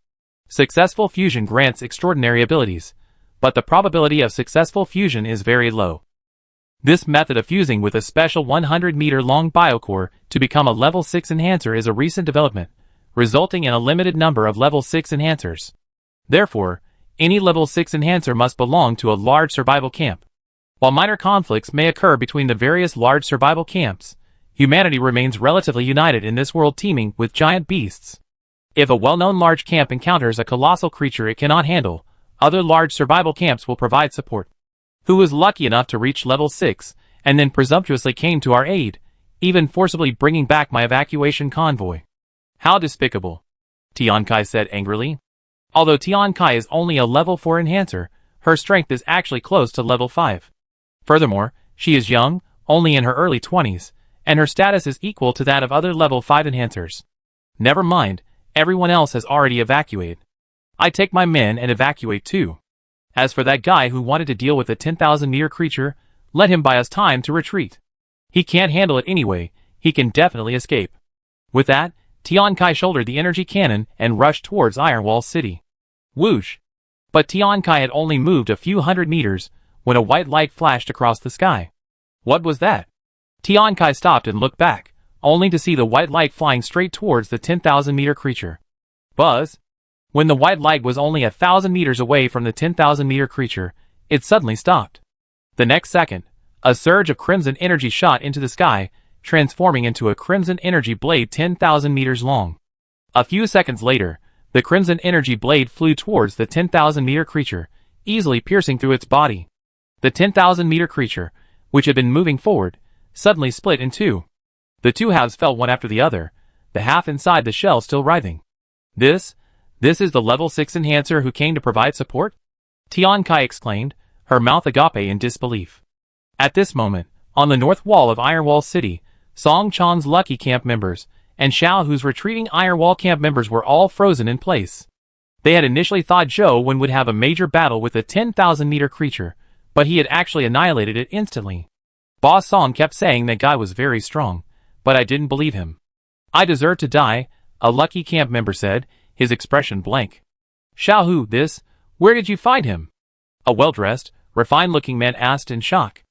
Successful fusion grants extraordinary abilities, but the probability of successful fusion is very low. This method of fusing with a special 100-meter-long biocore to become a level 6 enhancer is a recent development, resulting in a limited number of level 6 enhancers. Therefore, any level 6 enhancer must belong to a large survival camp. While minor conflicts may occur between the various large survival camps, humanity remains relatively united in this world teeming with giant beasts. If a well-known large camp encounters a colossal creature it cannot handle, other large survival camps will provide support. Who was lucky enough to reach level 6, and then presumptuously came to our aid, even forcibly bringing back my evacuation convoy. How despicable, Tian Kai said angrily. Although Tian Kai is only a level 4 enhancer, her strength is actually close to level 5. Furthermore, she is young, only in her early 20s, and her status is equal to that of other level 5 enhancers. Never mind, everyone else has already evacuated. I take my men and evacuate too. As for that guy who wanted to deal with the 10,000-meter creature, let him buy us time to retreat. He can't handle it anyway, he can definitely escape. With that, Tian Kai shouldered the energy cannon and rushed towards Irewall City. Whoosh! But Tian Kai had only moved a few hundred meters when a white light flashed across the sky. What was that? Tian Kai stopped and looked back, only to see the white light flying straight towards the 10,000-meter creature. Buzz! When the white light was only 1,000 meters away from the 10,000-meter creature, it suddenly stopped. The next second, a surge of crimson energy shot into the sky, transforming into a crimson energy blade 10,000 meters long. A few seconds later, The crimson energy blade flew towards the 10,000-meter creature, easily piercing through its body. The 10,000-meter creature, which had been moving forward, suddenly split in two. The two halves fell one after the other, the half inside the shell still writhing. This is the level 6 enhancer who came to provide support? Tian Kai exclaimed, her mouth agape in disbelief. At this moment, on the north wall of Iron Wall City, Song Chan's Lucky Camp members and Xiao Hu's retreating Iron Wall Camp members were all frozen in place. They had initially thought Zhou Wen would have a major battle with the 10,000-meter creature, but he had actually annihilated it instantly. Boss Song kept saying that guy was very strong, but I didn't believe him. I deserve to die, a Lucky Camp member said, his expression blank. Xiao Hu, where did you find him? A well-dressed, refined-looking man asked in shock.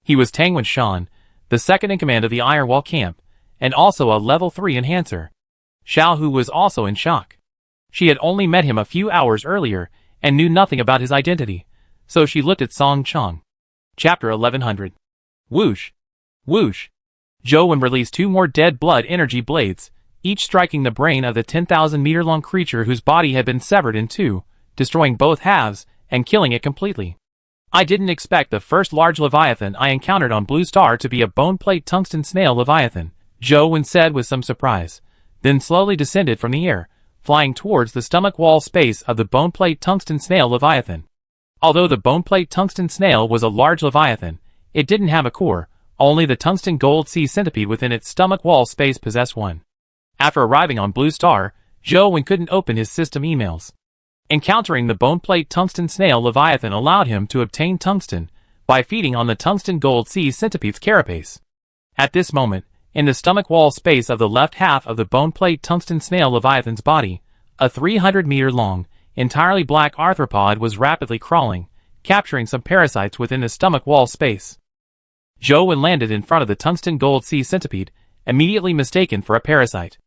He was Tang Wenshan, the second in command of the Iron Wall Camp, and also a level 3 enhancer. Xiao Hu was also in shock. She had only met him a few hours earlier, and knew nothing about his identity, so she looked at Song Chang. Chapter 1100. Whoosh! Whoosh! Zhou Wen released two more dead blood energy blades, each striking the brain of the 10,000-meter-long creature whose body had been severed in two, destroying both halves and killing it completely. I didn't expect the first large leviathan I encountered on Blue Star to be a bone-plate tungsten snail leviathan, Zhou Wen said with some surprise, then slowly descended from the air, flying towards the stomach wall space of the bone-plate tungsten snail leviathan. Although the bone-plate tungsten snail was a large leviathan, it didn't have a core, only the tungsten gold sea centipede within its stomach wall space possessed one. After arriving on Blue Star, Zhou Wen couldn't open his system emails. Encountering the bone-plate tungsten snail leviathan allowed him to obtain tungsten by feeding on the tungsten gold sea centipede's carapace. At this moment, in the stomach wall space of the left half of the bone-plate tungsten snail leviathan's body, a 300-meter-long, entirely black arthropod was rapidly crawling, capturing some parasites within the stomach wall space. Zhou Wen landed in front of the tungsten gold sea centipede, immediately mistaken for a parasite.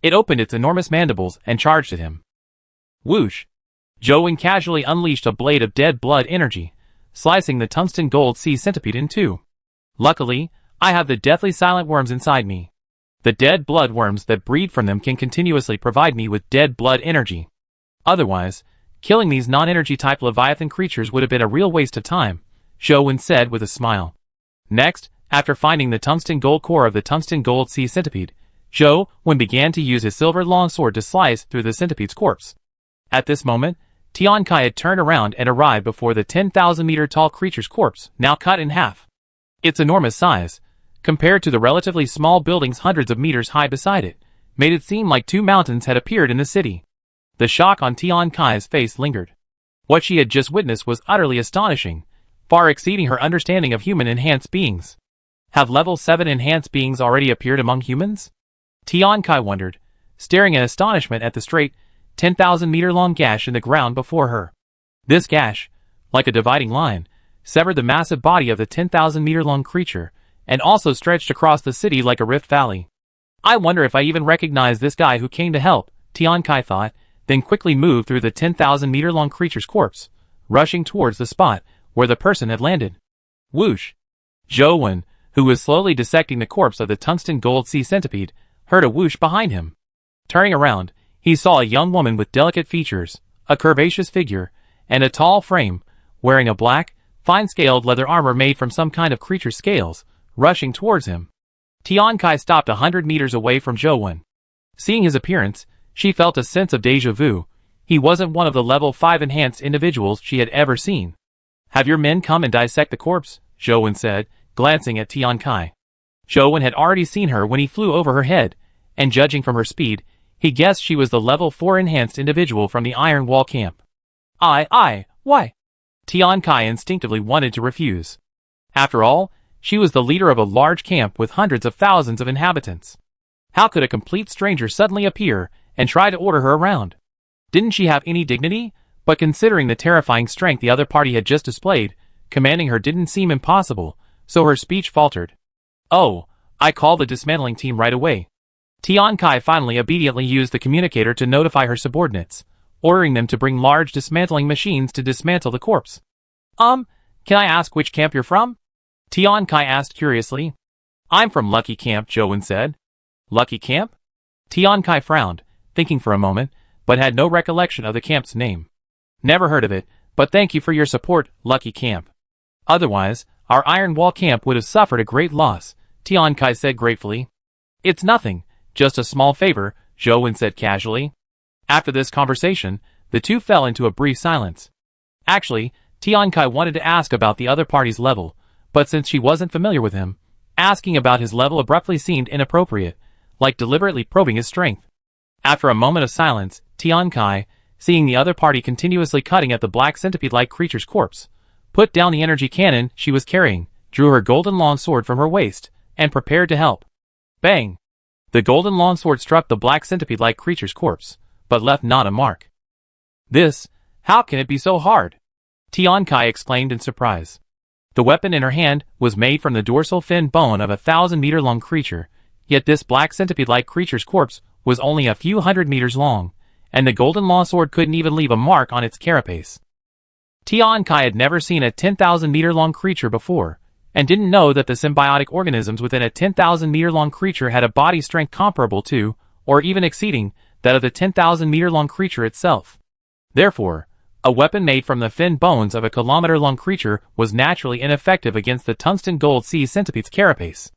It opened its enormous mandibles and charged at him. Whoosh! Zhou Wen casually unleashed a blade of dead blood energy, slicing the tungsten gold sea centipede in two. Luckily, I have the deathly silent worms inside me. The dead blood worms that breed from them can continuously provide me with dead blood energy. Otherwise, killing these non-energy type leviathan creatures would have been a real waste of time, Zhou Wen said with a smile. Next, after finding the tungsten gold core of the tungsten gold sea centipede, Zhou Wen began to use his silver longsword to slice through the centipede's corpse. At this moment, Tian Kai had turned around and arrived before the 10,000-meter-tall creature's corpse, now cut in half. Its enormous size, compared to the relatively small buildings hundreds of meters high beside it, made it seem like two mountains had appeared in the city. The shock on Tian Kai's face lingered. What she had just witnessed was utterly astonishing, far exceeding her understanding of human enhanced beings. Have level 7 enhanced beings already appeared among humans? Tian Kai wondered, staring in astonishment at the straight, 10,000-meter-long gash in the ground before her. This gash, like a dividing line, severed the massive body of the 10,000-meter-long creature, and also stretched across the city like a rift valley. I wonder if I even recognize this guy who came to help, Tian Kai thought, then quickly moved through the 10,000-meter-long creature's corpse, rushing towards the spot where the person had landed. Whoosh! Zhou Wen, who was slowly dissecting the corpse of the tungsten gold sea centipede, heard a whoosh behind him. Turning around, he saw a young woman with delicate features, a curvaceous figure, and a tall frame, wearing a black, fine-scaled leather armor made from some kind of creature's scales, rushing towards him. Tian Kai stopped 100 meters away from Zhou Wen. Seeing his appearance, she felt a sense of déjà vu. He wasn't one of the level 5 enhanced individuals she had ever seen. Have your men come and dissect the corpse, Zhou Wen said, glancing at Tian Kai. Zhou Wen had already seen her when he flew over her head, and judging from her speed, he guessed she was the level 4 enhanced individual from the Iron Wall camp. Why? Tian Kai instinctively wanted to refuse. After all, she was the leader of a large camp with hundreds of thousands of inhabitants. How could a complete stranger suddenly appear and try to order her around? Didn't she have any dignity? But considering the terrifying strength the other party had just displayed, commanding her didn't seem impossible, so her speech faltered. Oh, I call the dismantling team right away. Tian Kai finally obediently used the communicator to notify her subordinates, ordering them to bring large dismantling machines to dismantle the corpse. Can I ask which camp you're from? Tian Kai asked curiously. I'm from Lucky Camp, Zhou Wen said. Lucky Camp? Tian Kai frowned, thinking for a moment, but had no recollection of the camp's name. Never heard of it, but thank you for your support, Lucky Camp. Otherwise, our Iron Wall Camp would have suffered a great loss, Tian Kai said gratefully. It's nothing, just a small favor, Zhou Wen said casually. After this conversation, the two fell into a brief silence. Actually, Tian Kai wanted to ask about the other party's level, but since she wasn't familiar with him, asking about his level abruptly seemed inappropriate, like deliberately probing his strength. After a moment of silence, Tian Kai, seeing the other party continuously cutting at the black centipede-like creature's corpse, put down the energy cannon she was carrying, drew her golden longsword from her waist, and prepared to help. Bang! The golden longsword struck the black centipede-like creature's corpse, but left not a mark. How can it be so hard? Tian Kai exclaimed in surprise. The weapon in her hand was made from the dorsal fin bone of a 1,000-meter-long creature, yet this black centipede-like creature's corpse was only a few hundred meters long, and the golden longsword couldn't even leave a mark on its carapace. Tian Kai had never seen a 10,000-meter-long creature before, and didn't know that the symbiotic organisms within a 10,000-meter-long creature had a body strength comparable to, or even exceeding, that of the 10,000-meter-long creature itself. Therefore, a weapon made from the fin bones of a kilometer-long creature was naturally ineffective against the tungsten gold sea centipede's carapace.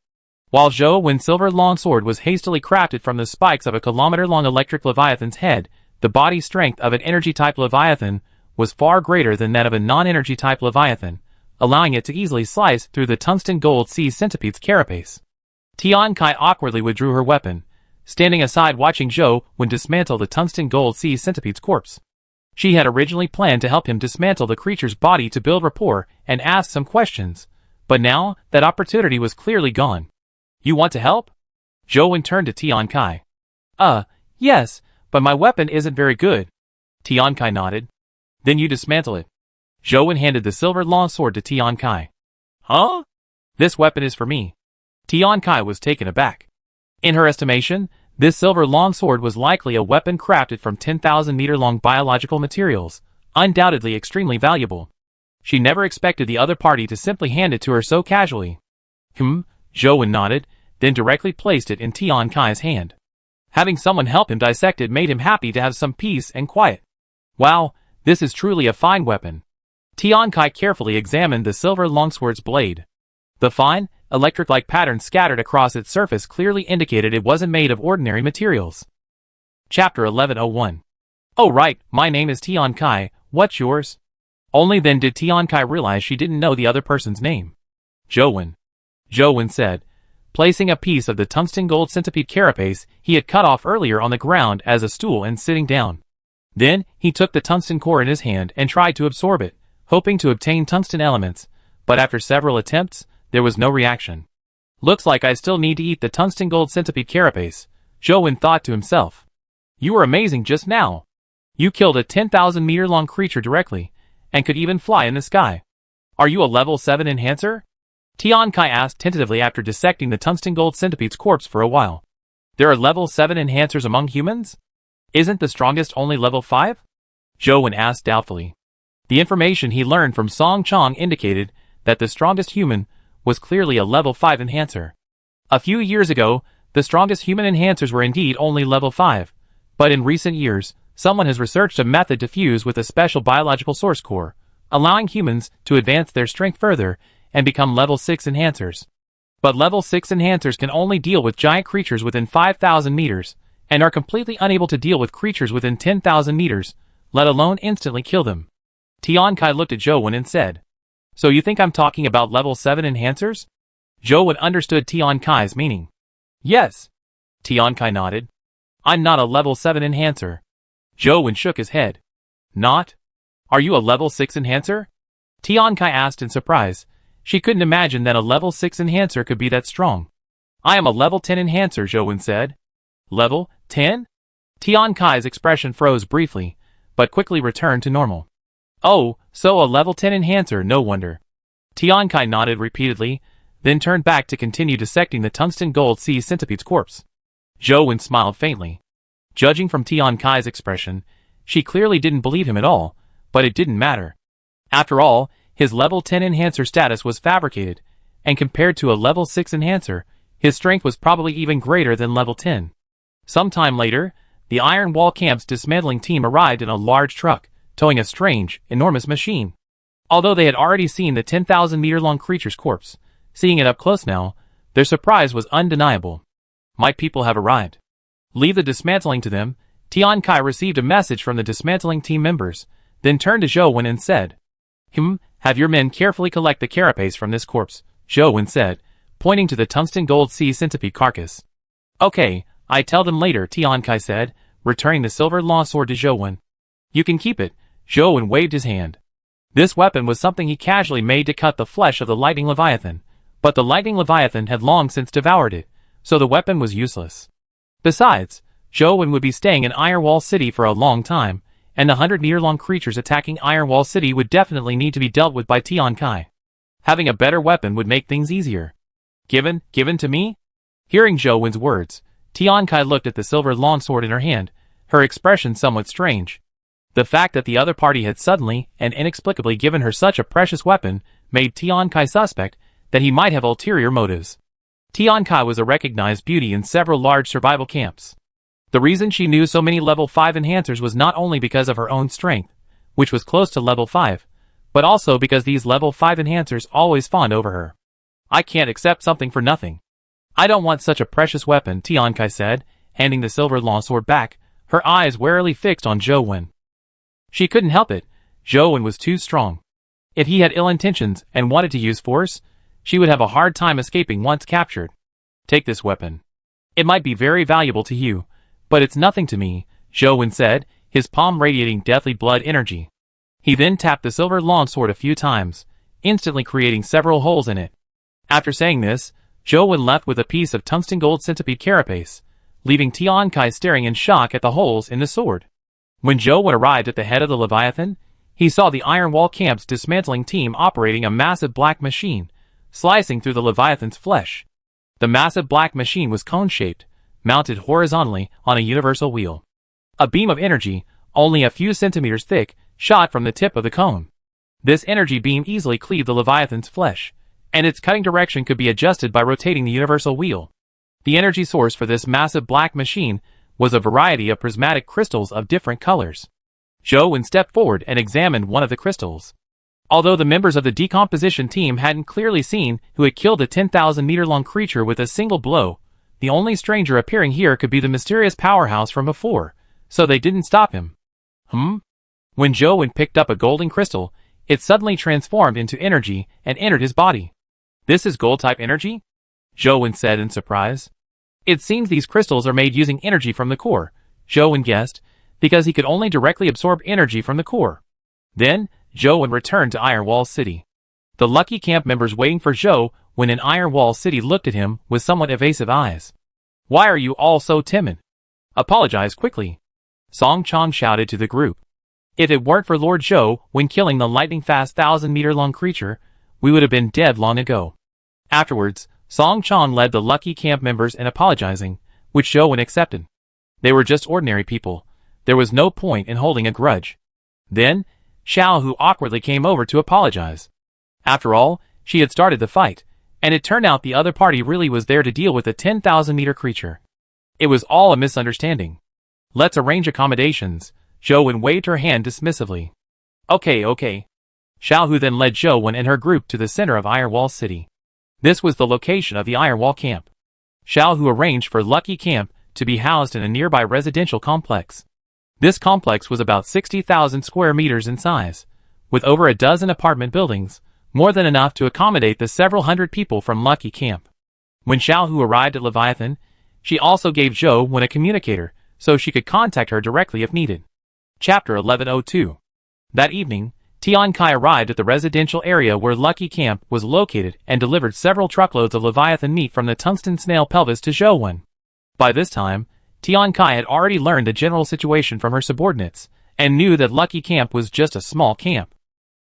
While Zhou Wen's silver longsword was hastily crafted from the spikes of a kilometer-long electric leviathan's head, the body strength of an energy-type leviathan was far greater than that of a non-energy-type leviathan, allowing it to easily slice through the tungsten gold sea centipede's carapace. Tian Kai awkwardly withdrew her weapon, standing aside watching Zhou Wen dismantle the tungsten gold sea centipede's corpse. She had originally planned to help him dismantle the creature's body to build rapport and ask some questions, but now that opportunity was clearly gone. You want to help? Zhou Wen turned to Tian Kai. Yes, but my weapon isn't very good. Tian Kai nodded. Then you dismantle it. Zhou Wen handed the silver longsword to Tian Kai. Huh? This weapon is for me. Tian Kai was taken aback. In her estimation, this silver longsword was likely a weapon crafted from 10,000-meter-long biological materials, undoubtedly extremely valuable. She never expected the other party to simply hand it to her so casually. Zhou Wen nodded, then directly placed it in Tian Kai's hand. Having someone help him dissect it made him happy to have some peace and quiet. Wow, this is truly a fine weapon. Tian Kai carefully examined the silver longsword's blade. The fine, electric-like pattern scattered across its surface clearly indicated it wasn't made of ordinary materials. Chapter 1101. Oh right, my name is Tian Kai, what's yours? Only then did Tian Kai realize she didn't know the other person's name. Zhou Wen said, placing a piece of the tungsten gold centipede carapace he had cut off earlier on the ground as a stool and sitting down. Then, he took the tungsten core in his hand and tried to absorb it, hoping to obtain tungsten elements, but after several attempts, there was no reaction. Looks like I still need to eat the tungsten gold centipede carapace, Zhou Wen thought to himself. You were amazing just now. You killed a 10,000-meter-long creature directly, and could even fly in the sky. Are you a level 7 enhancer? Tian Kai asked tentatively after dissecting the tungsten gold centipede's corpse for a while. There are level 7 enhancers among humans? Isn't the strongest only level 5? Zhou Wen asked doubtfully. The information he learned from Song Chong indicated that the strongest human was clearly a level 5 enhancer. A few years ago, the strongest human enhancers were indeed only level 5, but in recent years, someone has researched a method to fuse with a special biological source core, allowing humans to advance their strength further and become level 6 enhancers. But level 6 enhancers can only deal with giant creatures within 5,000 meters, and are completely unable to deal with creatures within 10,000 meters, let alone instantly kill them. Tian Kai looked at Zhou Wen and said, So you think I'm talking about level 7 enhancers? Zhou Wen understood Tian Kai's meaning. Yes. Tian Kai nodded. I'm not a level 7 enhancer. Zhou Wen shook his head. Not? Are you a level 6 enhancer? Tian Kai asked in surprise. She couldn't imagine that a level 6 enhancer could be that strong. I am a level 10 enhancer, Zhou Wen said. Level 10? Tian Kai's expression froze briefly, but quickly returned to normal. Oh, so a level 10 enhancer, no wonder. Tian Kai nodded repeatedly, then turned back to continue dissecting the tungsten gold sea centipede's corpse. Zhou Wen smiled faintly. Judging from Tian Kai's expression, she clearly didn't believe him at all, but it didn't matter. After all, his level 10 enhancer status was fabricated, and compared to a level 6 enhancer, his strength was probably even greater than level 10. Sometime later, the Iron Wall camp's dismantling team arrived in a large truck, towing a strange, enormous machine. Although they had already seen the 10,000-meter-long creature's corpse, seeing it up close now, their surprise was undeniable. My people have arrived. Leave the dismantling to them. Tian Kai received a message from the dismantling team members, then turned to Zhou Wen and said, Have your men carefully collect the carapace from this corpse, Zhou Wen said, pointing to the tungsten gold sea centipede carcass. Okay, I tell them later, Tian Kai said, returning the silver long sword to Zhou Wen. You can keep it, Zhou Wen waved his hand. This weapon was something he casually made to cut the flesh of the lightning leviathan, but the lightning leviathan had long since devoured it, so the weapon was useless. Besides, Zhou Wen would be staying in Iron Wall City for a long time, and the 100-meter-long creatures attacking Iron Wall City would definitely need to be dealt with by Tian Kai. Having a better weapon would make things easier. Given to me? Hearing Zhou Wen's words, Tian Kai looked at the silver longsword in her hand, her expression somewhat strange. The fact that the other party had suddenly and inexplicably given her such a precious weapon made Tian Kai suspect that he might have ulterior motives. Tian Kai was a recognized beauty in several large survival camps. The reason she knew so many level 5 enhancers was not only because of her own strength, which was close to level 5, but also because these level 5 enhancers always fawned over her. I can't accept something for nothing. I don't want such a precious weapon, Tian Kai said, handing the silver longsword back, her eyes warily fixed on Zhou Wen. She couldn't help it. Zhou Wen was too strong. If he had ill intentions and wanted to use force, she would have a hard time escaping once captured. Take this weapon. It might be very valuable to you, but it's nothing to me, Zhou Wen said, his palm radiating deathly blood energy. He then tapped the silver longsword a few times, instantly creating several holes in it. After saying this, Zhou Wen left with a piece of tungsten gold centipede carapace, leaving Tian Kai staring in shock at the holes in the sword. When Zhou Wen arrived at the head of the Leviathan, he saw the Iron Wall camp's dismantling team operating a massive black machine, slicing through the Leviathan's flesh. The massive black machine was cone-shaped, mounted horizontally on a universal wheel. A beam of energy, only a few centimeters thick, shot from the tip of the cone. This energy beam easily cleaved the Leviathan's flesh, and its cutting direction could be adjusted by rotating the universal wheel. The energy source for this massive black machine was a variety of prismatic crystals of different colors. Zhou Wen stepped forward and examined one of the crystals. Although the members of the decomposition team hadn't clearly seen who had killed the 10,000-meter-long creature with a single blow, the only stranger appearing here could be the mysterious powerhouse from before, so they didn't stop him. When Zhou Wen picked up a golden crystal, it suddenly transformed into energy and entered his body. This is gold-type energy? Zhou Wen said in surprise. It seems these crystals are made using energy from the core, Zhou Wen guessed, because he could only directly absorb energy from the core. Then, Zhou Wen returned to Iron Wall City. The lucky camp members waiting for Zhou Wen in Iron Wall City looked at him with somewhat evasive eyes. Why are you all so timid? Apologize quickly. Song Chong shouted to the group. If it weren't for Lord Zhou Wen killing the lightning-fast 1,000-meter-long creature, we would have been dead long ago. Afterwards, Song Chong led the lucky camp members in apologizing, which Zhou Wen accepted. They were just ordinary people. There was no point in holding a grudge. Then, Xiao Hu awkwardly came over to apologize. After all, she had started the fight, and it turned out the other party really was there to deal with the 10,000-meter creature. It was all a misunderstanding. Let's arrange accommodations, Zhou Wen waved her hand dismissively. Okay. Xiao Hu then led Zhou Wen and her group to the center of Iron Wall City. This was the location of the Iron Wall camp. Xiao Hu arranged for Lucky Camp to be housed in a nearby residential complex. This complex was about 60,000 square meters in size, with over a dozen apartment buildings, more than enough to accommodate the several hundred people from Lucky Camp. When Xiao Hu arrived at Leviathan, she also gave Zhou Wen a communicator so she could contact her directly if needed. Chapter 1102. That evening, Tian Kai arrived at the residential area where Lucky Camp was located and delivered several truckloads of Leviathan meat from the tungsten snail pelvis to Zhou Wen. By this time, Tian Kai had already learned the general situation from her subordinates, and knew that Lucky Camp was just a small camp.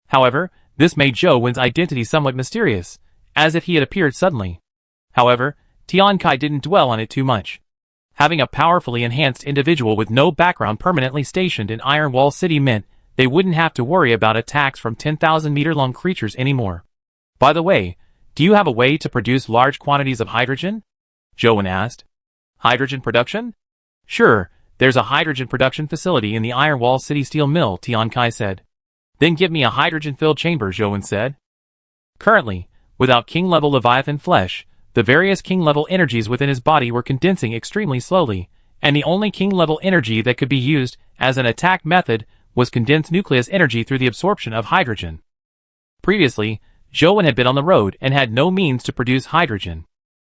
However, this made Zhou Wen's identity somewhat mysterious, as if he had appeared suddenly. However, Tian Kai didn't dwell on it too much. Having a powerfully enhanced individual with no background permanently stationed in Iron Wall City meant they wouldn't have to worry about attacks from 10,000-meter-long creatures anymore. By the way, do you have a way to produce large quantities of hydrogen? Zhou Wen asked. Hydrogen production? Sure, There's a hydrogen production facility in the Iron Wall City steel mill, Tian Kai said. Then give me a hydrogen-filled chamber, Zhou said. Currently, without king-level Leviathan flesh, the various king-level energies within his body were condensing extremely slowly, and the only king-level energy that could be used as an attack method was condensed nucleus energy through the absorption of hydrogen. Previously, Zhou had been on the road and had no means to produce hydrogen.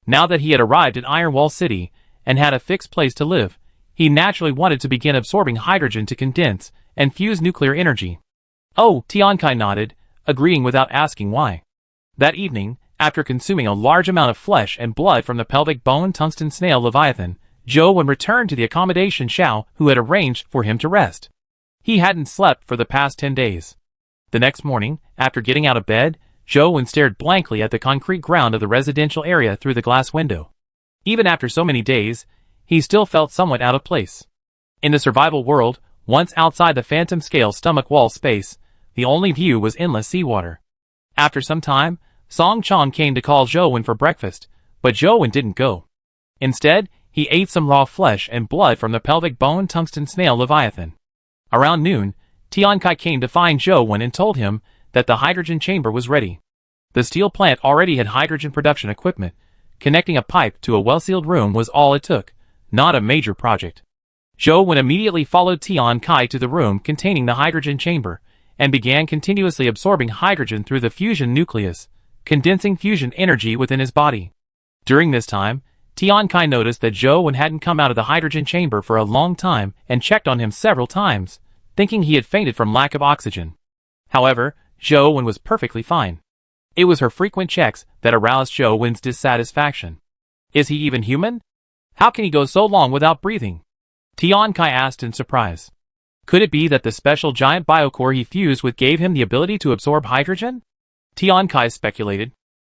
Now that he had arrived in Iron Wall City and had a fixed place to live, he naturally wanted to begin absorbing hydrogen to condense and fuse nuclear energy. Oh, Tian Kai nodded, agreeing without asking why. That evening, after consuming a large amount of flesh and blood from the pelvic bone tungsten snail Leviathan, Zhou returned to the accommodation Xiao who had arranged for him to rest. He hadn't slept for the past 10 days. The next morning, after getting out of bed, Zhou stared blankly at the concrete ground of the residential area through the glass window. Even after so many days, he still felt somewhat out of place. In the survival world, once outside the phantom scale stomach wall space, the only view was endless seawater. After some time, Song Chong came to call Zhou for breakfast, but Zhou didn't go. Instead, he ate some raw flesh and blood from the pelvic bone tungsten snail Leviathan. Around noon, Tian Kai came to find Zhou and told him that the hydrogen chamber was ready. The steel plant already had hydrogen production equipment. Connecting a pipe to a well-sealed room was all it took, not a major project. Zhou immediately followed Tian Kai to the room containing the hydrogen chamber, and began continuously absorbing hydrogen through the fusion nucleus, condensing fusion energy within his body. During this time, Tian Kai noticed that Zhou hadn't come out of the hydrogen chamber for a long time and checked on him several times, thinking he had fainted from lack of oxygen. However, Zhou was perfectly fine. It was her frequent checks that aroused Zhou's dissatisfaction. Is he even human? How can he go so long without breathing? Tian Kai asked in surprise. Could it be that the special giant biocore he fused with gave him the ability to absorb hydrogen? Tian Kai speculated.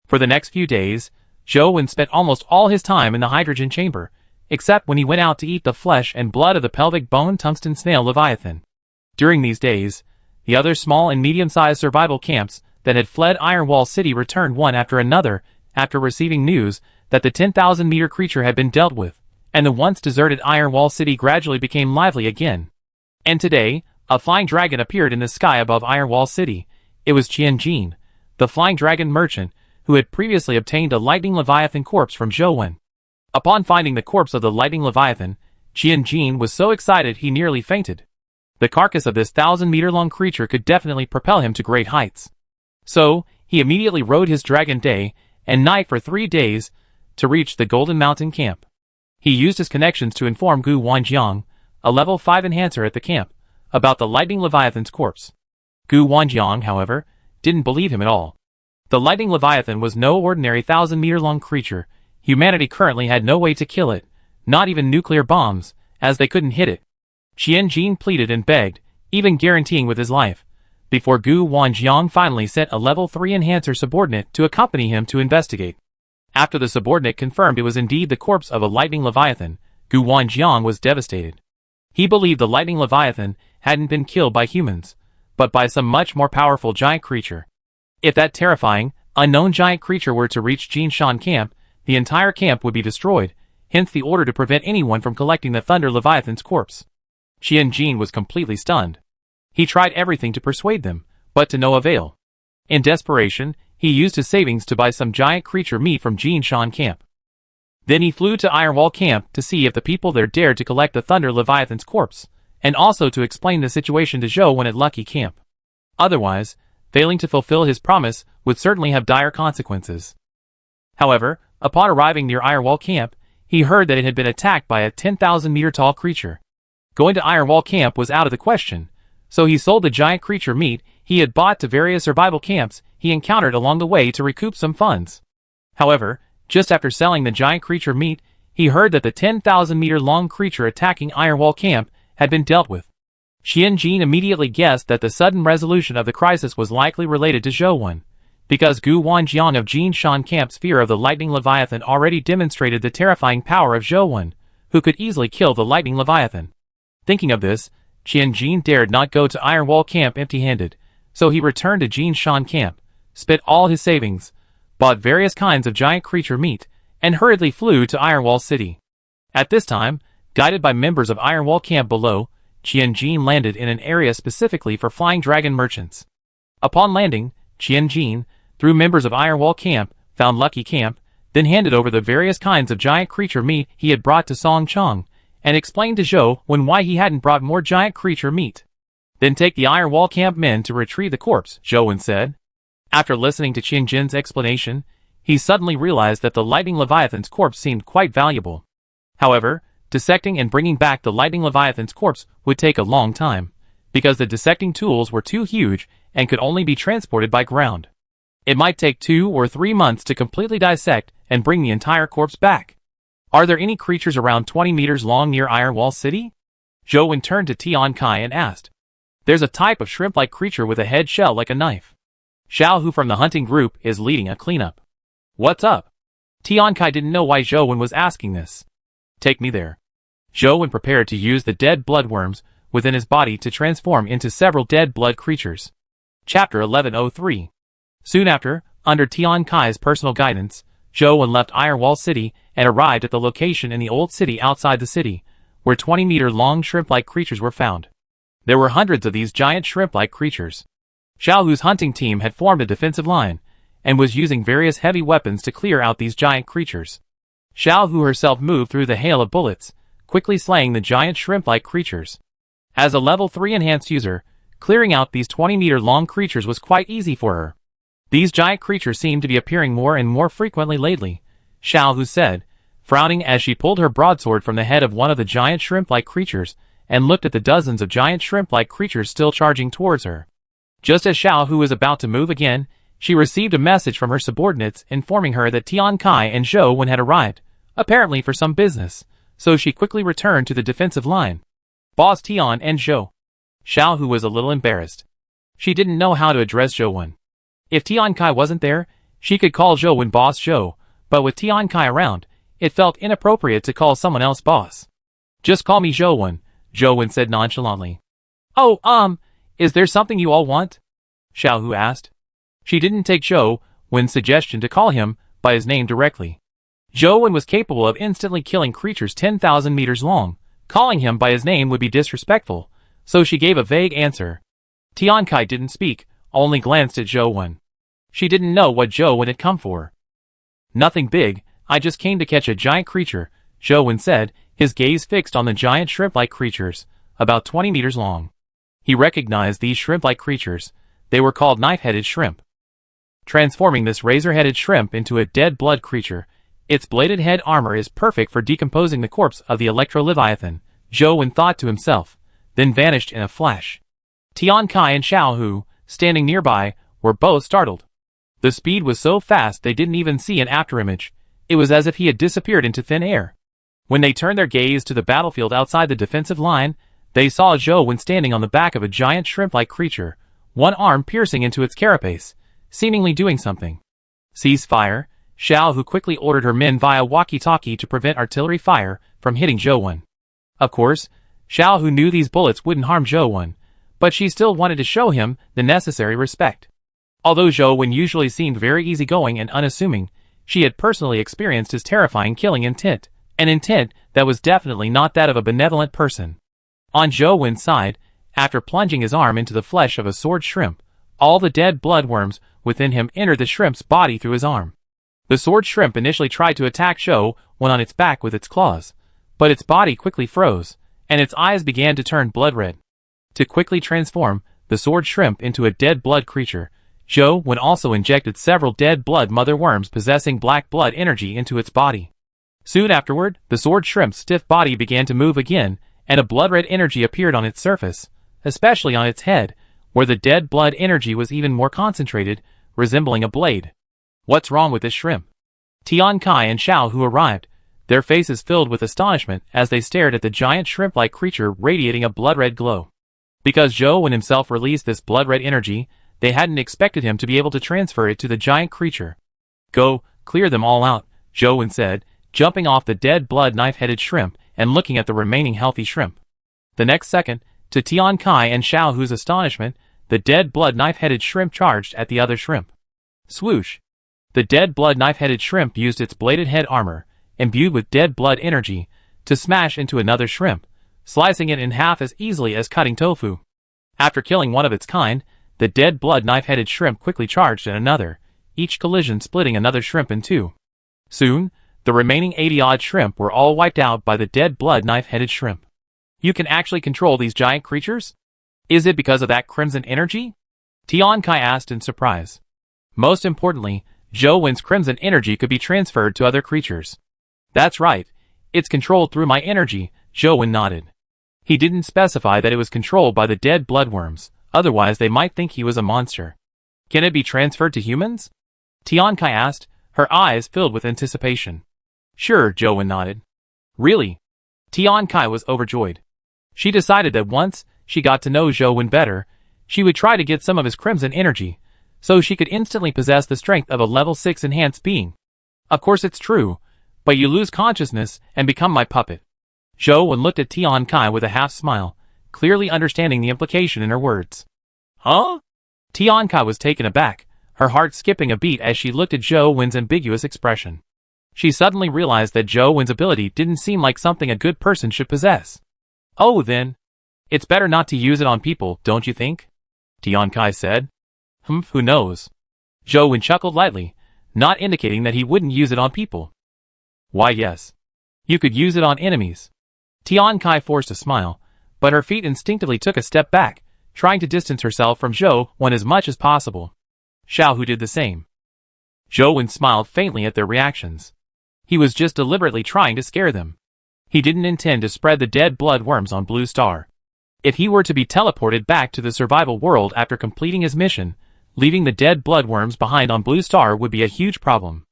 For the next few days, Zhou spent almost all his time in the hydrogen chamber, except when he went out to eat the flesh and blood of the pelvic bone tungsten snail Leviathan. During these days, the other small and medium-sized survival camps that had fled Iron Wall City returned one after another after receiving news that the 10,000-meter creature had been dealt with, and the once deserted Iron Wall City gradually became lively again. And today, a flying dragon appeared in the sky above Iron Wall City. It was Qian Jin, the flying dragon merchant, who had previously obtained a lightning leviathan corpse from Zhou. Upon finding the corpse of the lightning leviathan, Qian Jin was so excited he nearly fainted. The carcass of this 1,000-meter-long creature could definitely propel him to great heights. So, he immediately rode his dragon day and night for 3 days to reach the Golden Mountain camp. He used his connections to inform Gu Wanjiang, a level 5 enhancer at the camp, about the lightning leviathan's corpse. Gu Wanjiang, however, didn't believe him at all. The lightning leviathan was no ordinary 1,000-meter-long creature. Humanity currently had no way to kill it, not even nuclear bombs, as they couldn't hit it. Qian Jin pleaded and begged, even guaranteeing with his life, before Gu Wanjiang finally sent a level 3 enhancer subordinate to accompany him to investigate. After the subordinate confirmed it was indeed the corpse of a lightning leviathan, Gu Wanjiang was devastated. He believed the lightning leviathan hadn't been killed by humans, but by some much more powerful giant creature. If that terrifying, unknown giant creature were to reach Jinshan camp, the entire camp would be destroyed, hence the order to prevent anyone from collecting the Thunder Leviathan's corpse. Qian Jin was completely stunned. He tried everything to persuade them, but to no avail. In desperation, he used his savings to buy some giant creature meat from Jinshan camp. Then he flew to Ironwall camp to see if the people there dared to collect the Thunder Leviathan's corpse, and also to explain the situation to Zhou at Lucky camp. Otherwise, failing to fulfill his promise would certainly have dire consequences. However, upon arriving near Ironwall camp, he heard that it had been attacked by a 10,000-meter-tall creature. Going to Ironwall camp was out of the question, so he sold the giant creature meat he had bought to various survival camps he encountered along the way to recoup some funds. However, just after selling the giant creature meat, he heard that the 10,000-meter-long creature attacking Ironwall camp had been dealt with. Qian Jin immediately guessed that the sudden resolution of the crisis was likely related to Zhou, because Gu Wanjiang of Jinshan camp's fear of the lightning leviathan already demonstrated the terrifying power of Zhou, who could easily kill the lightning leviathan. Thinking of this, Qian Jin dared not go to Ironwall camp empty-handed, so he returned to Jinshan camp, spent all his savings, bought various kinds of giant creature meat, and hurriedly flew to Ironwall City. At this time, Guided by members of Ironwall Camp below, Qianjin landed in an area specifically for Flying Dragon merchants. Upon landing, Qianjin, through members of Ironwall Camp, found Lucky Camp, then handed over the various kinds of giant creature meat he had brought to Song Chong, and explained to Zhou Wen why he hadn't brought more giant creature meat. Then take the Ironwall Camp men to retrieve the corpse, Zhou Wen said. After listening to Qianjin's explanation, he suddenly realized that the Lightning Leviathan's corpse seemed quite valuable. However, dissecting and bringing back the Lightning Leviathan's corpse would take a long time, because the dissecting tools were too huge and could only be transported by ground. It might take 2 or 3 months to completely dissect and bring the entire corpse back. Are there any creatures around 20 meters long near Ironwall City? Zhou Wen turned to Tian Kai and asked. There's a type of shrimp-like creature with a head shell like a knife. Xiao Hu from the hunting group is leading a cleanup. What's up? Tian Kai didn't know why Zhou Wen was asking this. Take me there. Zhou Wen prepared to use the dead bloodworms within his body to transform into several dead blood creatures. Chapter 1103. Soon after, under Tian Kai's personal guidance, Zhou Wen left Ironwall City and arrived at the location in the old city outside the city, where 20-meter-long shrimp-like creatures were found. There were hundreds of these giant shrimp-like creatures. Xiao Hu's hunting team had formed a defensive line, and was using various heavy weapons to clear out these giant creatures. Xiao Hu herself moved through the hail of bullets, quickly slaying the giant shrimp-like creatures. As a level 3 enhanced user, clearing out these 20-meter-long creatures was quite easy for her. These giant creatures seemed to be appearing more and more frequently lately, Xiao Hu said, frowning as she pulled her broadsword from the head of one of the giant shrimp-like creatures, and looked at the dozens of giant shrimp-like creatures still charging towards her. Just as Xiao Hu was about to move again, she received a message from her subordinates informing her that Tian Kai and Zhou Wen had arrived, apparently for some business, so she quickly returned to the defensive line. Boss Tian and Zhou. Xiao Hu was a little embarrassed. She didn't know how to address Zhou Wen. If Tian Kai wasn't there, she could call Zhou Wen Boss Zhou, but with Tian Kai around, it felt inappropriate to call someone else boss. Just call me Zhou Wen, Zhou Wen said nonchalantly. Oh, is there something you all want? Xiao Hu asked. She didn't take Zhou Wen's suggestion to call him by his name directly. Zhou Wen was capable of instantly killing creatures 10,000 meters long. Calling him by his name would be disrespectful, so she gave a vague answer. Tian Kai didn't speak, only glanced at Zhou Wen. She didn't know what Zhou Wen had come for. Nothing big, I just came to catch a giant creature, Zhou Wen said, his gaze fixed on the giant shrimp-like creatures, about 20 meters long. He recognized these shrimp-like creatures. They were called knife-headed shrimp. Transforming this razor-headed shrimp into a dead blood creature, its bladed head armor is perfect for decomposing the corpse of the Electro-Leviathan, Zhou Wen thought to himself, then vanished in a flash. Tian Kai and Xiao Hu, standing nearby, were both startled. The speed was so fast they didn't even see an afterimage. It was as if he had disappeared into thin air. When they turned their gaze to the battlefield outside the defensive line, they saw Zhou Wen standing on the back of a giant shrimp-like creature, one arm piercing into its carapace, seemingly doing something. Cease fire. Xiao Hu quickly ordered her men via walkie-talkie to prevent artillery fire from hitting Zhou Wen. Of course, Xiao Hu knew these bullets wouldn't harm Zhou Wen, but she still wanted to show him the necessary respect. Although Zhou Wen usually seemed very easygoing and unassuming, she had personally experienced his terrifying killing intent, an intent that was definitely not that of a benevolent person. On Zhou Wen's side, after plunging his arm into the flesh of a sword shrimp, all the dead bloodworms within him entered the shrimp's body through his arm. The sword shrimp initially tried to attack Zhou Wen on its back with its claws, but its body quickly froze, and its eyes began to turn blood red. To quickly transform the sword shrimp into a dead blood creature, Zhou Wen also injected several dead blood mother worms possessing black blood energy into its body. Soon afterward, the sword shrimp's stiff body began to move again, and a blood red energy appeared on its surface, especially on its head, where the dead blood energy was even more concentrated, resembling a blade. What's wrong with this shrimp? Tian Kai and Xiao Hu arrived, their faces filled with astonishment as they stared at the giant shrimp-like creature radiating a blood-red glow. Because Zhou Wen himself released this blood-red energy, they hadn't expected him to be able to transfer it to the giant creature. Go, clear them all out, Zhou Wen said, jumping off the dead blood knife-headed shrimp and looking at the remaining healthy shrimp. The next second, to Tian Kai and Xiao Hu's astonishment, the dead blood knife-headed shrimp charged at the other shrimp. Swoosh! The dead blood knife-headed shrimp used its bladed head armor, imbued with dead blood energy, to smash into another shrimp, slicing it in half as easily as cutting tofu. After killing one of its kind, the dead blood knife-headed shrimp quickly charged at another, each collision splitting another shrimp in two. Soon, the remaining 80-odd shrimp were all wiped out by the dead blood knife-headed shrimp. You can actually control these giant creatures? Is it because of that crimson energy? Tian Kai asked in surprise. Most importantly, Zhou Wen's crimson energy could be transferred to other creatures. That's right, it's controlled through my energy, Zhou Wen nodded. He didn't specify that it was controlled by the dead bloodworms, otherwise they might think he was a monster. Can it be transferred to humans? Tian Kai asked, her eyes filled with anticipation. Sure, Zhou Wen nodded. Really? Tian Kai was overjoyed. She decided that once she got to know Zhou Wen better, she would try to get some of his crimson energy, so she could instantly possess the strength of a level 6 enhanced being. Of course it's true, but you lose consciousness and become my puppet. Zhou Wen looked at Tian Kai with a half smile, clearly understanding the implication in her words. Huh? Tian Kai was taken aback, her heart skipping a beat as she looked at Zhou Wen's ambiguous expression. She suddenly realized that Zhou Wen's ability didn't seem like something a good person should possess. Oh then, it's better not to use it on people, don't you think? Tian Kai said. Who knows? Zhou Wen chuckled lightly, not indicating that he wouldn't use it on people. Why yes. You could use it on enemies. Tian Kai forced a smile, but her feet instinctively took a step back, trying to distance herself from Zhou Wen as much as possible. Xiao Hu did the same. Zhou Wen smiled faintly at their reactions. He was just deliberately trying to scare them. He didn't intend to spread the dead blood worms on Blue Star. If he were to be teleported back to the survival world after completing his mission, leaving the dead blood worms behind on Blue Star would be a huge problem.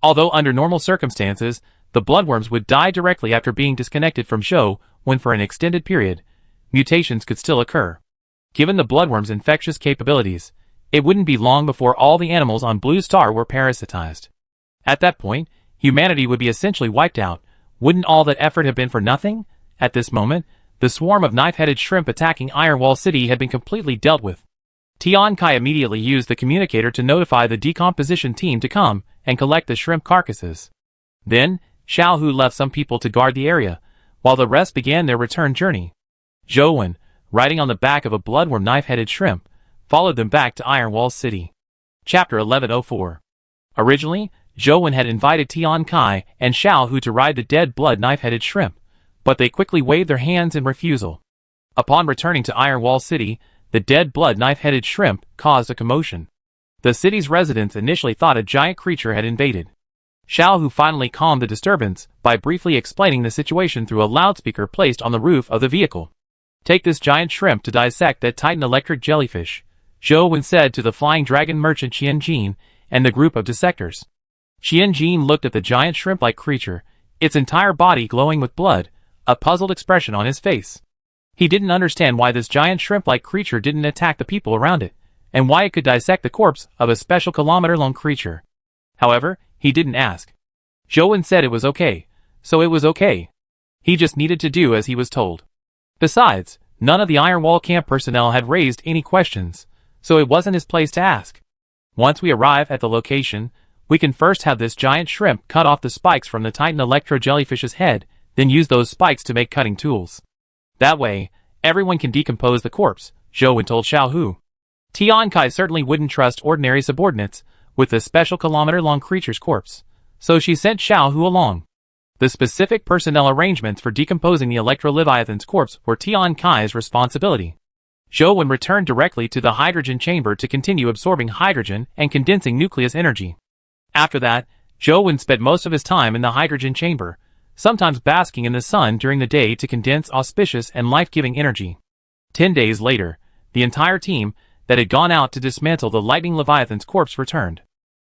Although under normal circumstances, the bloodworms would die directly after being disconnected from Zhou Wen for an extended period, mutations could still occur. Given the bloodworms' infectious capabilities, it wouldn't be long before all the animals on Blue Star were parasitized. At that point, humanity would be essentially wiped out. Wouldn't all that effort have been for nothing? At this moment, the swarm of knife-headed shrimp attacking Ironwall City had been completely dealt with. Tian Kai immediately used the communicator to notify the decomposition team to come and collect the shrimp carcasses. Then, Xiao Hu left some people to guard the area, while the rest began their return journey. Zhou Wen, riding on the back of a bloodworm knife-headed shrimp, followed them back to Ironwall City. Chapter 1104. Originally, Zhou Wen had invited Tian Kai and Xiao Hu to ride the dead blood knife-headed shrimp, but they quickly waved their hands in refusal. Upon returning to Ironwall City, the dead blood knife-headed shrimp caused a commotion. The city's residents initially thought a giant creature had invaded. Xiao Hu finally calmed the disturbance by briefly explaining the situation through a loudspeaker placed on the roof of the vehicle. Take this giant shrimp to dissect that Titan electric jellyfish, Zhou Wen said to the flying dragon merchant Qianjin and the group of dissectors. Qianjin looked at the giant shrimp-like creature, its entire body glowing with blood, a puzzled expression on his face. He didn't understand why this giant shrimp-like creature didn't attack the people around it, and why it could dissect the corpse of a special kilometer-long creature. However, he didn't ask. Zhou Wen said it was okay, so it was okay. He just needed to do as he was told. Besides, none of the Ironwall camp personnel had raised any questions, so it wasn't his place to ask. Once we arrive at the location, we can first have this giant shrimp cut off the spikes from the Titan electro jellyfish's head, then use those spikes to make cutting tools. That way, everyone can decompose the corpse, Zhou Wen told Xiao Hu. Tian Kai certainly wouldn't trust ordinary subordinates with the special kilometer-long creature's corpse, so she sent Xiao Hu along. The specific personnel arrangements for decomposing the Electro-Leviathan's corpse were Tian Kai's responsibility. Zhou Wen returned directly to the hydrogen chamber to continue absorbing hydrogen and condensing nucleus energy. After that, Zhou Wen spent most of his time in the hydrogen chamber, sometimes basking in the sun during the day to condense auspicious and life-giving energy. 10 days later, the entire team that had gone out to dismantle the Lightning Leviathan's corpse returned.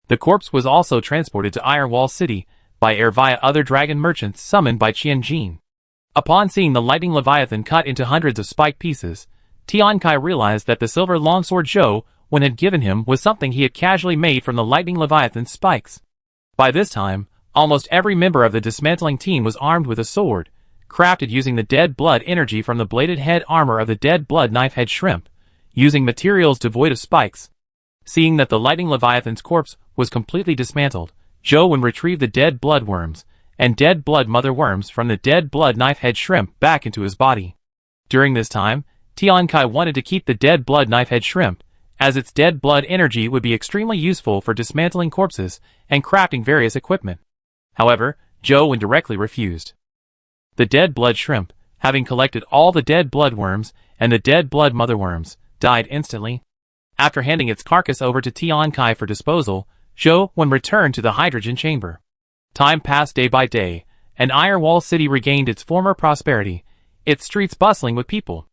The corpse was also transported to Ironwall City by air via other dragon merchants summoned by Qianjin. Upon seeing the Lightning Leviathan cut into hundreds of spike pieces, Tian Kai realized that the silver longsword Zhou Wen had given him was something he had casually made from the Lightning Leviathan's spikes. By this time, almost every member of the dismantling team was armed with a sword, crafted using the dead blood energy from the bladed head armor of the dead blood knife-head shrimp, using materials devoid of spikes. Seeing that the Lightning Leviathan's corpse was completely dismantled, Zhou Wen retrieved the dead blood worms, and dead blood mother worms from the dead blood knife head shrimp back into his body. During this time, Tian Kai wanted to keep the dead blood knife head shrimp, as its dead blood energy would be extremely useful for dismantling corpses and crafting various equipment. However, Zhou Wen directly refused. The dead blood shrimp, having collected all the dead blood worms and the dead blood mother worms, died instantly. After handing its carcass over to Tian Kai for disposal, Zhou Wen returned to the hydrogen chamber. Time passed day by day, and Iron Wall City regained its former prosperity, its streets bustling with people.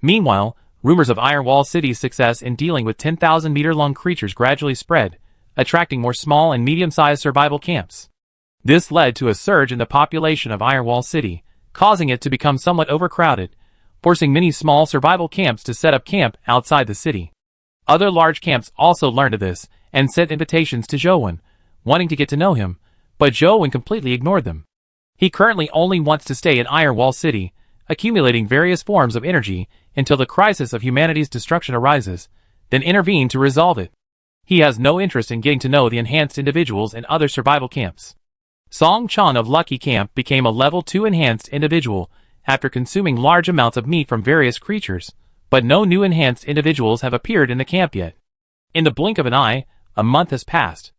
Meanwhile, rumors of Iron Wall City's success in dealing with 10,000-meter-long creatures gradually spread, attracting more small and medium-sized survival camps. This led to a surge in the population of Iron Wall City, causing it to become somewhat overcrowded, forcing many small survival camps to set up camp outside the city. Other large camps also learned of this and sent invitations to Zhou Wen, wanting to get to know him, but Zhou Wen completely ignored them. He currently only wants to stay in Iron Wall City, accumulating various forms of energy until the crisis of humanity's destruction arises, then intervene to resolve it. He has no interest in getting to know the enhanced individuals in other survival camps. Song Chan of Lucky Camp became a level 2 enhanced individual after consuming large amounts of meat from various creatures, but no new enhanced individuals have appeared in the camp yet. In the blink of an eye, a month has passed.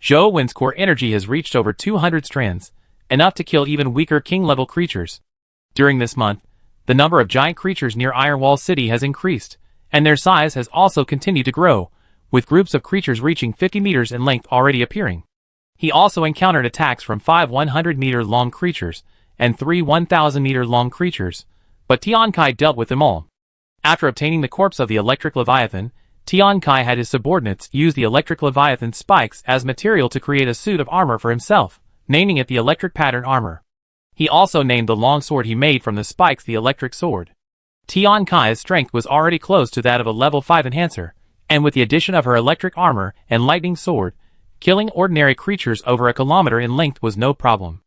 Zhou Wen's core energy has reached over 200 strands, enough to kill even weaker king-level creatures. During this month, the number of giant creatures near Iron Wall City has increased, and their size has also continued to grow, with groups of creatures reaching 50 meters in length already appearing. He also encountered attacks from 5 100-meter-long creatures and 3 1,000-meter-long creatures, but Tian Kai dealt with them all. After obtaining the corpse of the electric leviathan, Tian Kai had his subordinates use the electric leviathan spikes as material to create a suit of armor for himself, naming it the electric pattern armor. He also named the long sword he made from the spikes the electric sword. Tian Kai's strength was already close to that of a level 5 enhancer, and with the addition of her electric armor and lightning sword, killing ordinary creatures over a kilometer in length was no problem.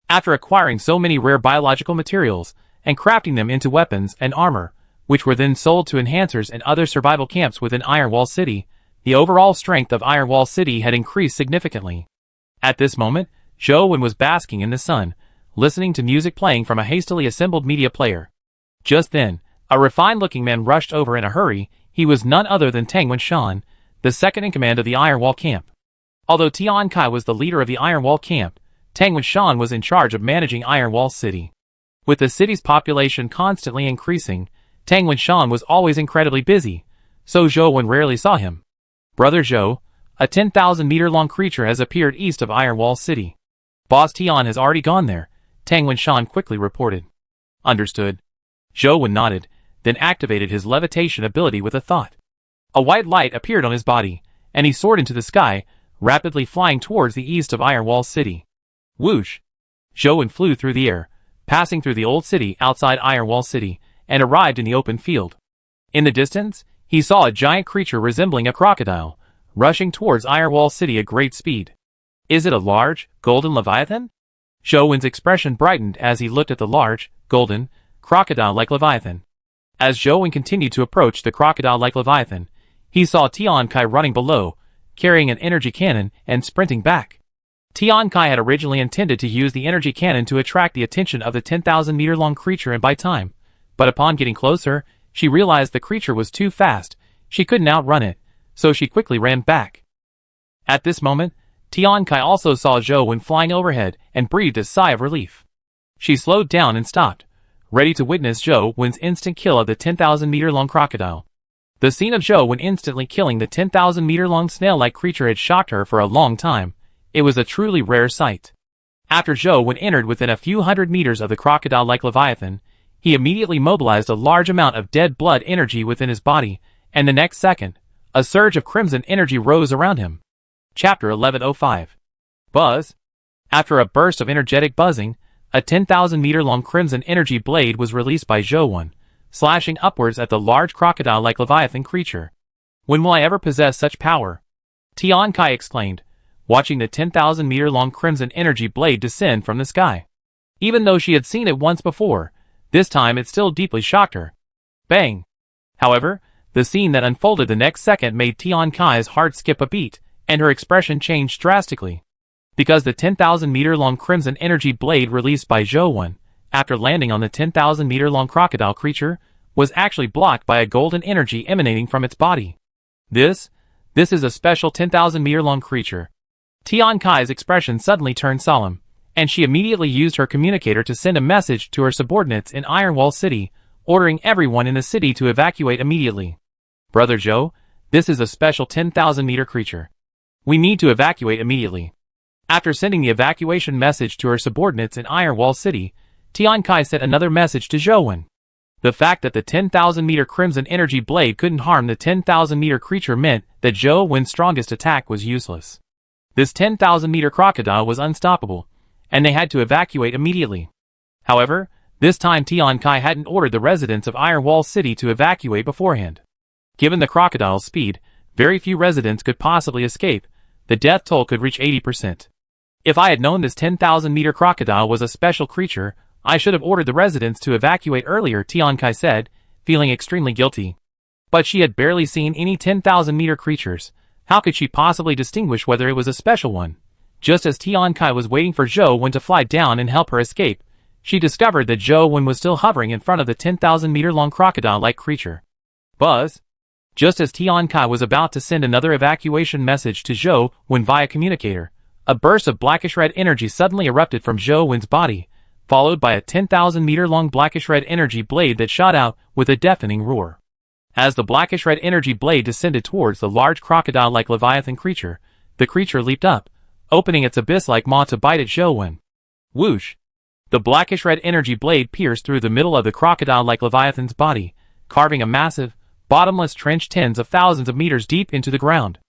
After acquiring so many rare biological materials and crafting them into weapons and armor, which were then sold to enhancers and other survival camps within Iron Wall City, the overall strength of Iron Wall City had increased significantly. At this moment, Zhou Wen was basking in the sun, listening to music playing from a hastily assembled media player. Just then, a refined-looking man rushed over in a hurry. He was none other than Tang Wenshan, the second in command of the Iron Wall camp. Although Tian Kai was the leader of the Iron Wall camp, Tang Wenshan was in charge of managing Iron Wall City. With the city's population constantly increasing, Tang Wenshan was always incredibly busy, so Zhou Wen rarely saw him. Brother Zhou, a 10,000-meter-long creature has appeared east of Iron Wall City. Boss Tian has already gone there, Tang Wenshan quickly reported. Understood. Zhou Wen nodded, then activated his levitation ability with a thought. A white light appeared on his body, and he soared into the sky, rapidly flying towards the east of Iron Wall City. Whoosh! Zhou Wen flew through the air, passing through the old city outside Iron Wall City, and arrived in the open field. In the distance, he saw a giant creature resembling a crocodile, rushing towards Iron Wall City at great speed. Is it a large, golden leviathan? Zhou Wen's expression brightened as he looked at the large, golden, crocodile-like leviathan. As Zhou Wen continued to approach the crocodile-like leviathan, he saw Tian Kai running below, carrying an energy cannon and sprinting back. Tian Kai had originally intended to use the energy cannon to attract the attention of the 10,000-meter-long creature and buy time, but upon getting closer, she realized the creature was too fast. She couldn't outrun it, so she quickly ran back. At this moment, Tian Kai also saw Zhou Wen flying overhead and breathed a sigh of relief. She slowed down and stopped, ready to witness Zhou Wen's instant kill of the 10,000-meter-long crocodile. The scene of Zhou Wen instantly killing the 10,000-meter-long snail-like creature had shocked her for a long time. It was a truly rare sight. After Zhou Wen entered within a few hundred meters of the crocodile-like leviathan, he immediately mobilized a large amount of dead blood energy within his body, and the next second, a surge of crimson energy rose around him. Chapter 1105. Buzz. After a burst of energetic buzzing, a 10,000-meter-long crimson energy blade was released by Zhou Wen, slashing upwards at the large crocodile-like leviathan creature. When will I ever possess such power? Tian Kai exclaimed, watching the 10,000-meter-long crimson energy blade descend from the sky. Even though she had seen it once before, this time it still deeply shocked her. Bang! However, the scene that unfolded the next second made Tian Kai's heart skip a beat, and her expression changed drastically. because the 10,000-meter-long crimson energy blade released by Zhou after landing on the 10,000-meter-long crocodile creature was actually blocked by a golden energy emanating from its body. This is a special 10,000-meter-long creature. Tian Kai's expression suddenly turned solemn, and she immediately used her communicator to send a message to her subordinates in Ironwall City, ordering everyone in the city to evacuate immediately. Brother Zhou, this is a special 10,000-meter creature. We need to evacuate immediately. After sending the evacuation message to her subordinates in Ironwall City, Tian Kai sent another message to Zhou. The fact that the 10,000-meter crimson energy blade couldn't harm the 10,000-meter creature meant that Zhou's strongest attack was useless. This 10,000-meter crocodile was unstoppable, and they had to evacuate immediately. However, this time Tian Kai hadn't ordered the residents of Ironwall City to evacuate beforehand. Given the crocodile's speed, very few residents could possibly escape. The death toll could reach 80%. If I had known this 10,000-meter crocodile was a special creature, I should have ordered the residents to evacuate earlier, Tian Kai said, feeling extremely guilty. But she had barely seen any 10,000-meter creatures. How could she possibly distinguish whether it was a special one? Just as Tian Kai was waiting for Zhou to fly down and help her escape, she discovered that Zhou was still hovering in front of the 10,000-meter-long crocodile-like creature. Buzz! Just as Tian Kai was about to send another evacuation message to Zhou via communicator, a burst of blackish-red energy suddenly erupted from Zhou's body, followed by a 10,000-meter-long blackish-red energy blade that shot out with a deafening roar. As the blackish-red energy blade descended towards the large crocodile-like leviathan creature, the creature leaped up, opening its abyss-like maw to bite at Zhou. Whoosh! The blackish-red energy blade pierced through the middle of the crocodile-like leviathan's body, carving a massive, bottomless trench tens of thousands of meters deep into the ground.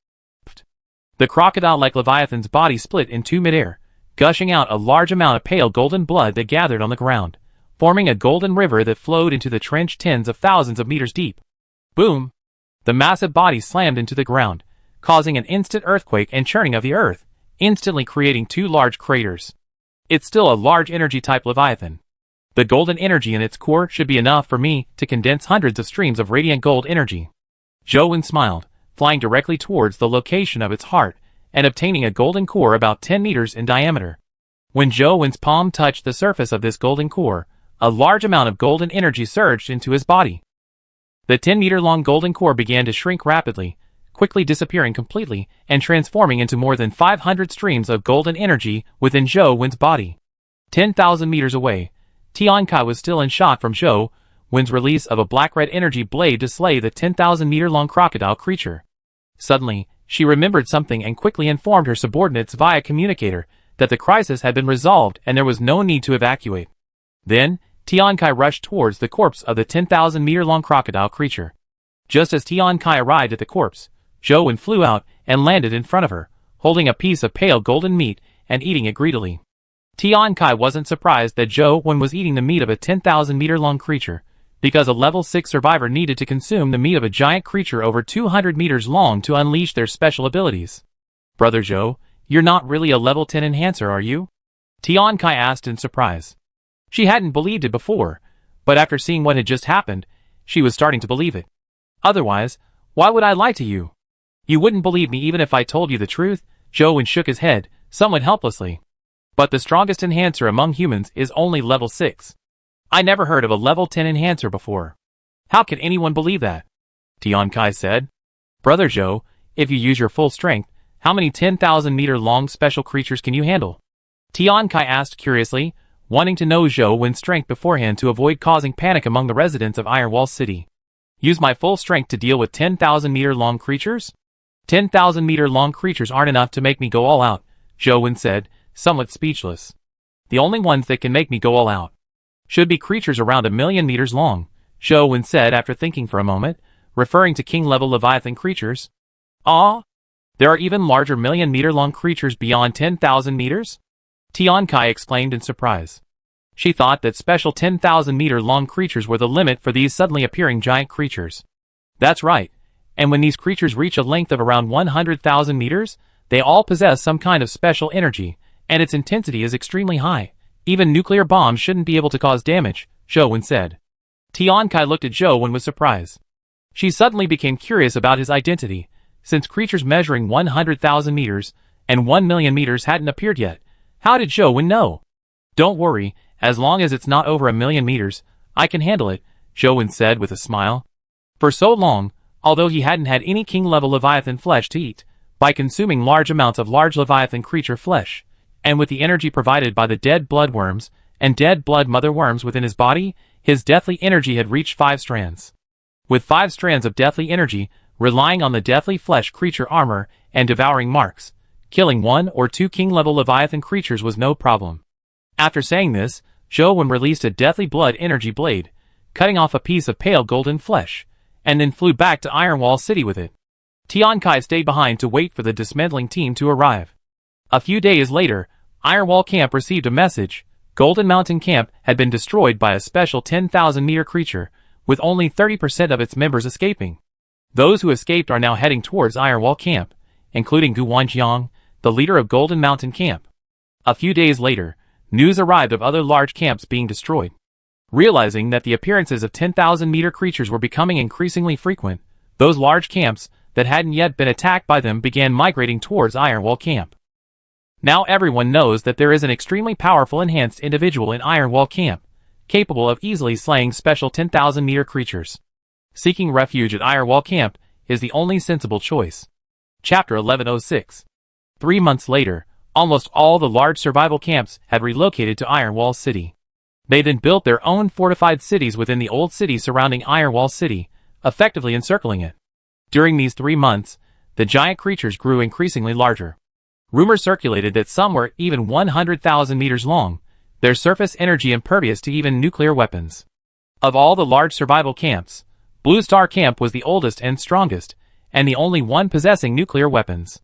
The crocodile-like leviathan's body split in two midair, gushing out a large amount of pale golden blood that gathered on the ground, forming a golden river that flowed into the trench tens of thousands of meters deep. Boom! The massive body slammed into the ground, causing an instant earthquake and churning of the earth, instantly creating two large craters. It's still a large energy-type leviathan. The golden energy in its core should be enough for me to condense hundreds of streams of radiant gold energy. Zhou smiled, flying directly towards the location of its heart, and obtaining a golden core about 10 meters in diameter. When Zhou's palm touched the surface of this golden core, a large amount of golden energy surged into his body. The 10-meter-long golden core began to shrink rapidly, quickly disappearing completely and transforming into more than 500 streams of golden energy within Zhou's body. 10,000 meters away, Tian Kai was still in shock from Zhou's release of a black-red energy blade to slay the 10,000-meter-long crocodile creature. Suddenly, she remembered something and quickly informed her subordinates via communicator that the crisis had been resolved and there was no need to evacuate. Then, Tian Kai rushed towards the corpse of the 10,000-meter-long crocodile creature. Just as Tian Kai arrived at the corpse, Zhou flew out and landed in front of her, holding a piece of pale golden meat and eating it greedily. Tian Kai wasn't surprised that Zhou was eating the meat of a 10,000-meter-long creature, because a level 6 survivor needed to consume the meat of a giant creature over 200 meters long to unleash their special abilities. Brother Zhou, you're not really a level 10 enhancer, are you? Tian Kai asked in surprise. She hadn't believed it before, but after seeing what had just happened, she was starting to believe it. Otherwise, why would I lie to you? You wouldn't believe me even if I told you the truth. Zhou shook his head, somewhat helplessly. But the strongest enhancer among humans is only level 6. I never heard of a level 10 enhancer before. How can anyone believe that? Tian Kai said. Brother Zhou, if you use your full strength, how many 10,000-meter-long special creatures can you handle? Tian Kai asked curiously, wanting to know Zhou's strength beforehand to avoid causing panic among the residents of Ironwall City. Use my full strength to deal with 10,000-meter-long creatures? 10,000-meter-long creatures aren't enough to make me go all out, Zhou said, somewhat speechless. The only ones that can make me go all out should be creatures around 1,000,000 meters long, Zhou said after thinking for a moment, referring to king-level leviathan creatures. Ah? There are even larger 1,000,000-meter-long creatures beyond 10,000 meters? Tian Kai exclaimed in surprise. She thought that special 10,000-meter-long creatures were the limit for these suddenly appearing giant creatures. That's right, and when these creatures reach a length of around 100,000 meters, they all possess some kind of special energy, and its intensity is extremely high. Even nuclear bombs shouldn't be able to cause damage, Zhou said. Tian Kai looked at Zhou with surprise. She suddenly became curious about his identity, since creatures measuring 100,000 meters and 1,000,000 meters hadn't appeared yet. How did Zhou Wen know? Don't worry, as long as it's not over 1,000,000 meters, I can handle it, Zhou Wen said with a smile. For so long, although he hadn't had any king-level Leviathan flesh to eat, by consuming large amounts of large Leviathan creature flesh, and with the energy provided by the dead blood worms and dead blood mother worms within his body, his deathly energy had reached 5 strands. With 5 strands of deathly energy, relying on the deathly flesh creature armor and devouring marks, killing 1 or 2 king-level Leviathan creatures was no problem. After saying this, Zhou Wen released a deathly blood energy blade, cutting off a piece of pale golden flesh, and then flew back to Ironwall City with it. Tian Kai stayed behind to wait for the dismantling team to arrive. A few days later, Ironwall Camp received a message. Golden Mountain Camp had been destroyed by a special 10,000-meter creature, with only 30% of its members escaping. Those who escaped are now heading towards Ironwall Camp, including Gu Wanjiang, the leader of Golden Mountain Camp. A few days later, news arrived of other large camps being destroyed. Realizing that the appearances of 10,000-meter creatures were becoming increasingly frequent, those large camps that hadn't yet been attacked by them began migrating towards Ironwall Camp. Now everyone knows that there is an extremely powerful enhanced individual in Ironwall Camp, capable of easily slaying special 10,000-meter creatures. Seeking refuge at Ironwall Camp is the only sensible choice. Chapter 1106. 3 months later, almost all the large survival camps had relocated to Ironwall City. They then built their own fortified cities within the old city surrounding Ironwall City, effectively encircling it. During these 3 months, the giant creatures grew increasingly larger. Rumors circulated that some were even 100,000 meters long, their surface energy impervious to even nuclear weapons. Of all the large survival camps, Blue Star Camp was the oldest and strongest, and the only one possessing nuclear weapons.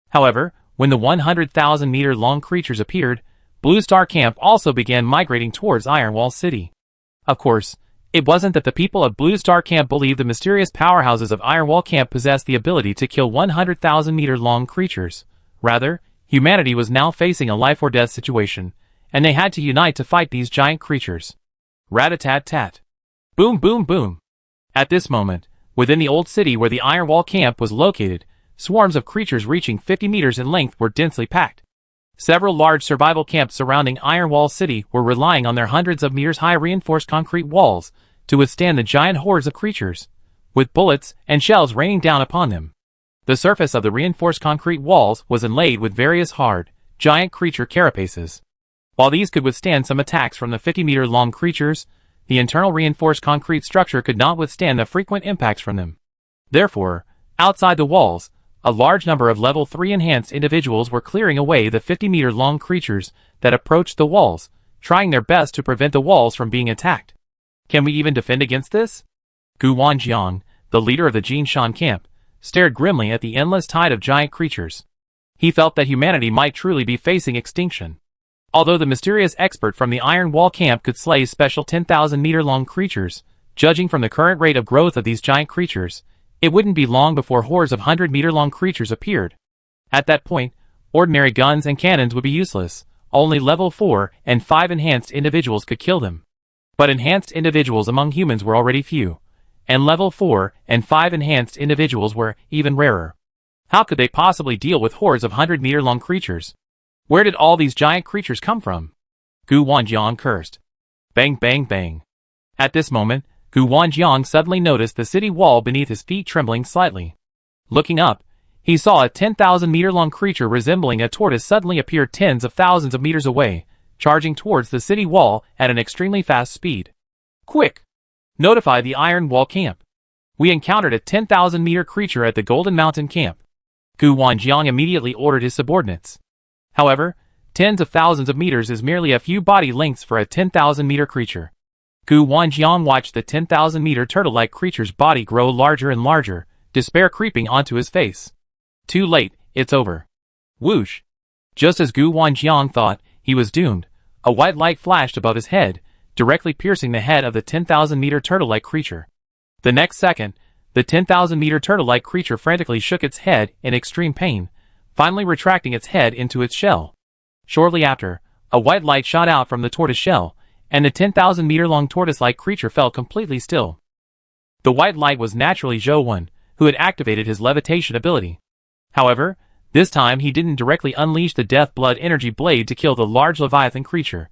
However, when the 100,000-meter-long creatures appeared, Blue Star Camp also began migrating towards Ironwall City. Of course, it wasn't that the people of Blue Star Camp believed the mysterious powerhouses of Ironwall Camp possessed the ability to kill 100,000-meter-long creatures. Rather, humanity was now facing a life-or-death situation, and they had to unite to fight these giant creatures. Rat-a-tat-tat. Boom boom boom. At this moment, within the old city where the Ironwall Camp was located, swarms of creatures reaching 50 meters in length were densely packed. Several large survival camps surrounding Ironwall City were relying on their hundreds of meters high reinforced concrete walls to withstand the giant hordes of creatures, with bullets and shells raining down upon them. The surface of the reinforced concrete walls was inlaid with various hard, giant creature carapaces. While these could withstand some attacks from the 50-meter-long creatures, the internal reinforced concrete structure could not withstand the frequent impacts from them. Therefore, outside the walls, a large number of level 3 enhanced individuals were clearing away the 50-meter-long creatures that approached the walls, trying their best to prevent the walls from being attacked. Can we even defend against this? Gu Wanjiang, the leader of the Jinshan camp, stared grimly at the endless tide of giant creatures. He felt that humanity might truly be facing extinction. Although the mysterious expert from the Iron Wall camp could slay special 10,000-meter-long creatures, judging from the current rate of growth of these giant creatures, it wouldn't be long before hordes of 100-meter-long creatures appeared. At that point, ordinary guns and cannons would be useless. Only level 4 and 5 enhanced individuals could kill them. But enhanced individuals among humans were already few, and level 4 and 5 enhanced individuals were even rarer. How could they possibly deal with hordes of 100-meter-long creatures? Where did all these giant creatures come from? Gu Wanjiang cursed. Bang bang bang. At this moment, Gu Wanjiang suddenly noticed the city wall beneath his feet trembling slightly. Looking up, he saw a 10,000-meter-long creature resembling a tortoise suddenly appear tens of thousands of meters away, charging towards the city wall at an extremely fast speed. Quick! Notify the Iron Wall camp. We encountered a 10,000-meter creature at the Golden Mountain camp. Gu Wanjiang immediately ordered his subordinates. However, tens of thousands of meters is merely a few body lengths for a 10,000-meter creature. Gu Wanjiang watched the 10,000-meter turtle-like creature's body grow larger and larger, despair creeping onto his face. Too late, it's over. Whoosh! Just as Gu Wanjiang thought he was doomed, a white light flashed above his head, directly piercing the head of the 10,000-meter turtle-like creature. The next second, the 10,000-meter turtle-like creature frantically shook its head in extreme pain, finally retracting its head into its shell. Shortly after, a white light shot out from the tortoise shell, and the 10,000-meter-long tortoise-like creature fell completely still. The white light was naturally Zhou Wen, who had activated his levitation ability. However, This time he didn't directly unleash the death blood energy blade to kill the large Leviathan creature.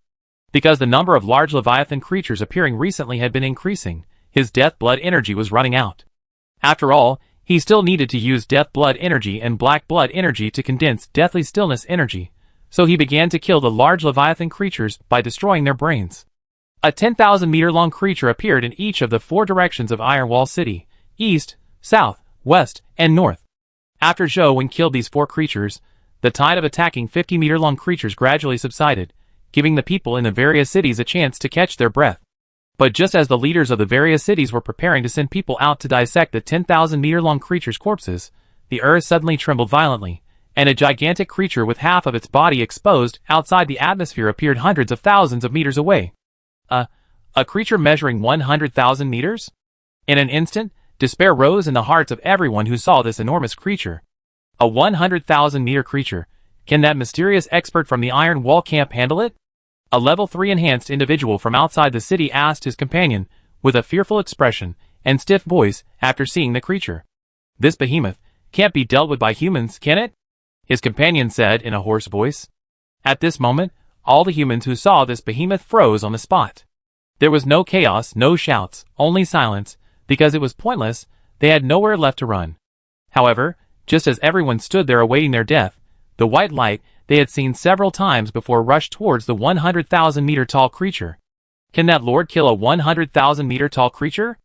Because the number of large Leviathan creatures appearing recently had been increasing, his death blood energy was running out. After all, he still needed to use death blood energy and black blood energy to condense deathly stillness energy, so he began to kill the large Leviathan creatures by destroying their brains. A 10,000-meter-long creature appeared in each of the 4 directions of Ironwall City: east, south, west, and north. After Zhou Wen killed these 4 creatures, the tide of attacking 50-meter-long creatures gradually subsided, giving the people in the various cities a chance to catch their breath. But just as the leaders of the various cities were preparing to send people out to dissect the 10,000-meter-long creatures' corpses, the earth suddenly trembled violently, and a gigantic creature with half of its body exposed outside the atmosphere appeared hundreds of thousands of meters away. A creature measuring 100,000 meters? In an instant, despair rose in the hearts of everyone who saw this enormous creature. A 100,000-meter creature. Can that mysterious expert from the Iron Wall camp handle it? A level 3 enhanced individual from outside the city asked his companion, with a fearful expression and stiff voice after seeing the creature. This behemoth can't be dealt with by humans, can it? His companion said in a hoarse voice. At this moment, all the humans who saw this behemoth froze on the spot. There was no chaos, no shouts, only silence, because it was pointless, they had nowhere left to run. However, just as everyone stood there awaiting their death, the white light they had seen several times before rushed towards the 100,000-meter-tall creature. Can that lord kill a 100,000-meter-tall creature?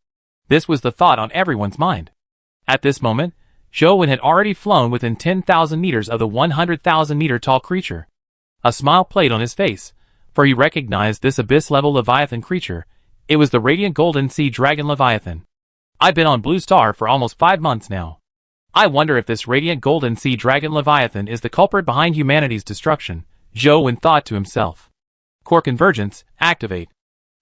This was the thought on everyone's mind. At this moment, Zhou Wen had already flown within 10,000 meters of the 100,000-meter-tall creature. A smile played on his face, for he recognized this abyss-level Leviathan creature. It was the radiant golden sea dragon Leviathan. I've been on Blue Star for almost 5 months now. I wonder if this radiant golden sea dragon Leviathan is the culprit behind humanity's destruction, Zhou Wen thought to himself. Core Convergence, activate.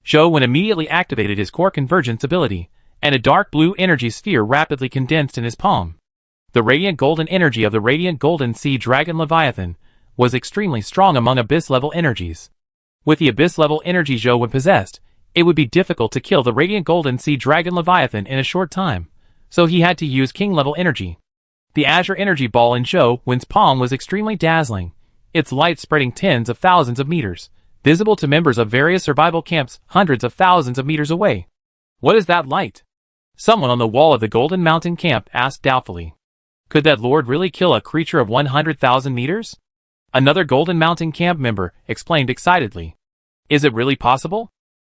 Zhou Wen immediately activated his Core Convergence ability, and a dark blue energy sphere rapidly condensed in his palm. The radiant golden energy of the radiant golden sea dragon Leviathan was extremely strong among abyss-level energies. With the abyss-level energy Zhou Wen possessed, it would be difficult to kill the radiant golden sea dragon Leviathan in a short time, so he had to use king-level energy. The azure energy ball in Zhou Wen's palm was extremely dazzling, its light spreading tens of thousands of meters, visible to members of various survival camps hundreds of thousands of meters away. What is that light? Someone on the wall of the Golden Mountain camp asked doubtfully. Could that lord really kill a creature of 100,000 meters? Another Golden Mountain camp member explained excitedly. Is it really possible?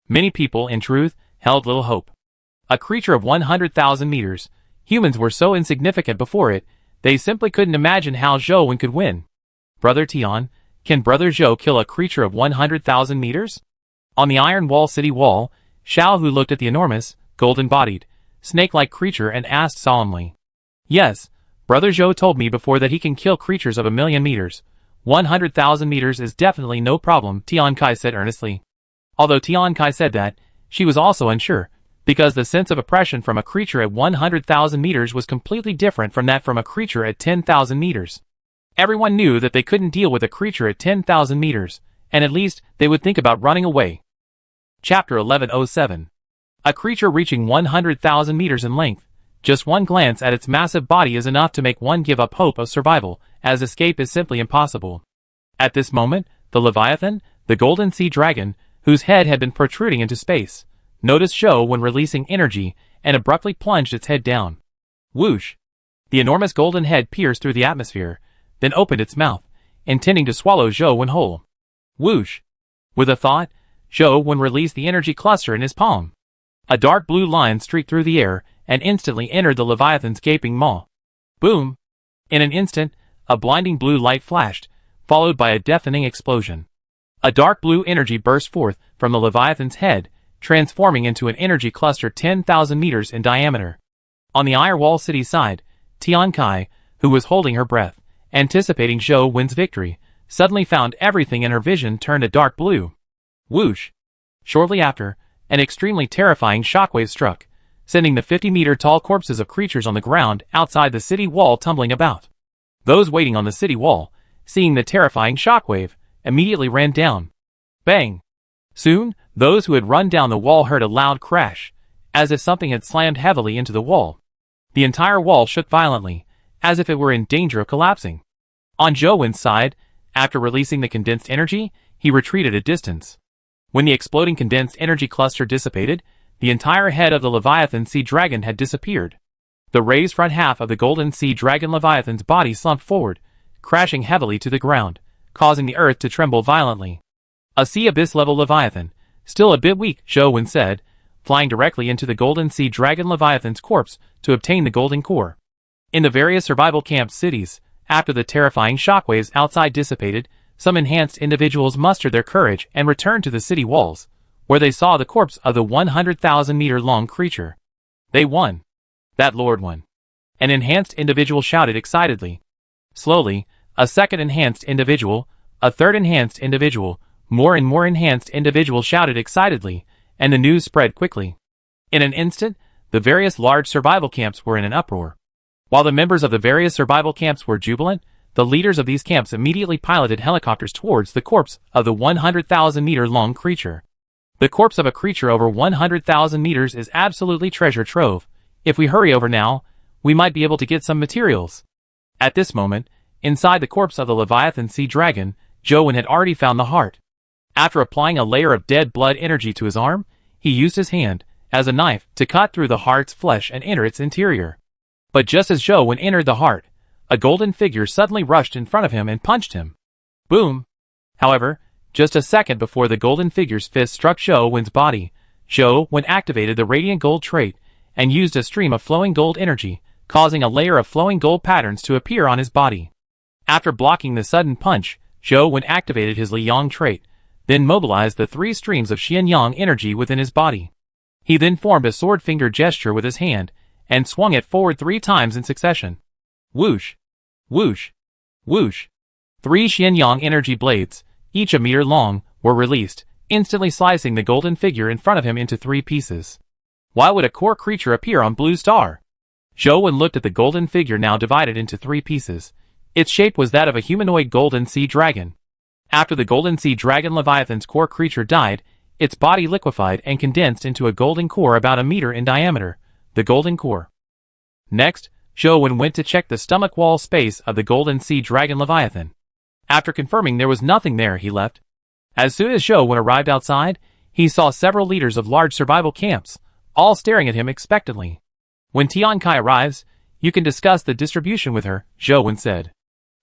Many people, in truth, held little hope. A creature of 100,000 meters, humans were so insignificant before it, they simply couldn't imagine how Zhou Wen could win. Brother Tian, can Brother Zhou kill a creature of 100,000 meters? On the Iron Wall City wall, Xiao Hu looked at the enormous, golden-bodied, snake-like creature and asked solemnly. Yes, Brother Zhou told me before that he can kill creatures of 1,000,000 meters. 100,000 meters is definitely no problem, Tian Kai said earnestly. Although Tian Kai said that, she was also unsure, because the sense of oppression from a creature at 100,000 meters was completely different from that from a creature at 10,000 meters. Everyone knew that they couldn't deal with a creature at 10,000 meters, and at least they would think about running away. Chapter 1107. A creature reaching 100,000 meters in length. Just one glance at its massive body is enough to make one give up hope of survival, as escape is simply impossible. At this moment, the Leviathan, the Golden Sea Dragon, whose head had been protruding into space, noticed Zhou Wen releasing energy and abruptly plunged its head down. Whoosh! The enormous golden head pierced through the atmosphere, then opened its mouth, intending to swallow Zhou Wen whole. Whoosh! With a thought, Zhou Wen released the energy cluster in his palm. A dark blue line streaked through the air and instantly entered the Leviathan's gaping maw. Boom! In an instant, a blinding blue light flashed, followed by a deafening explosion. A dark blue energy burst forth from the Leviathan's head, transforming into an energy cluster 10,000 meters in diameter. On the Iron Wall City side, Tian Kai, who was holding her breath, anticipating Zhou Wen's victory, suddenly found everything in her vision turned a dark blue. Whoosh! Shortly after, an extremely terrifying shockwave struck, sending the 50-meter-tall corpses of creatures on the ground outside the city wall tumbling about. Those waiting on the city wall, seeing the terrifying shockwave, immediately ran down. Bang! Soon, those who had run down the wall heard a loud crash, as if something had slammed heavily into the wall. The entire wall shook violently, as if it were in danger of collapsing. On Zhou side, after releasing the condensed energy, he retreated a distance. When the exploding condensed energy cluster dissipated, the entire head of the Leviathan Sea Dragon had disappeared. The raised front half of the Golden Sea Dragon Leviathan's body slumped forward, crashing heavily to the ground, causing the earth to tremble violently. A sea abyss-level Leviathan, still a bit weak, Zhou said, flying directly into the Golden Sea Dragon Leviathan's corpse to obtain the golden core. In the various survival camp cities, after the terrifying shockwaves outside dissipated, some enhanced individuals mustered their courage and returned to the city walls, where they saw the corpse of the 100,000-meter-long creature. They won. That Lord won. An enhanced individual shouted excitedly. Slowly, a second enhanced individual, a third enhanced individual, more and more enhanced individuals shouted excitedly, and the news spread quickly. In an instant, the various large survival camps were in an uproar. While the members of the various survival camps were jubilant, the leaders of these camps immediately piloted helicopters towards the corpse of the 100,000-meter-long creature. The corpse of a creature over 100,000 meters is absolutely treasure trove. If we hurry over now, we might be able to get some materials. At this moment, inside the corpse of the Leviathan Sea Dragon, Zhou had already found the heart. After applying a layer of dead blood energy to his arm, he used his hand, as a knife, to cut through the heart's flesh and enter its interior. But just as Zhou entered the heart, a golden figure suddenly rushed in front of him and punched him. Boom! However, just a second before the golden figure's fist struck Zhou's body, Zhou activated the radiant gold trait and used a stream of flowing gold energy, causing a layer of flowing gold patterns to appear on his body. After blocking the sudden punch, Zhou activated his Li Yang trait, then mobilized the 3 streams of Xian Yang energy within his body. He then formed a sword finger gesture with his hand, and swung it forward 3 times in succession. Whoosh! Whoosh! Whoosh! 3 Xian Yang energy blades, each a meter long, were released, instantly slicing the golden figure in front of him into 3 pieces. Why would a core creature appear on Blue Star? Zhou looked at the golden figure now divided into 3 pieces. Its shape was that of a humanoid golden sea dragon. After the golden sea dragon Leviathan's core creature died, its body liquefied and condensed into a golden core about a meter in diameter, the golden core. Next, Zhou went to check the stomach wall space of the golden sea dragon Leviathan. After confirming there was nothing there, he left. As soon as Zhou arrived outside, he saw several leaders of large survival camps, all staring at him expectantly. When Tian Kai arrives, you can discuss the distribution with her, Zhou said.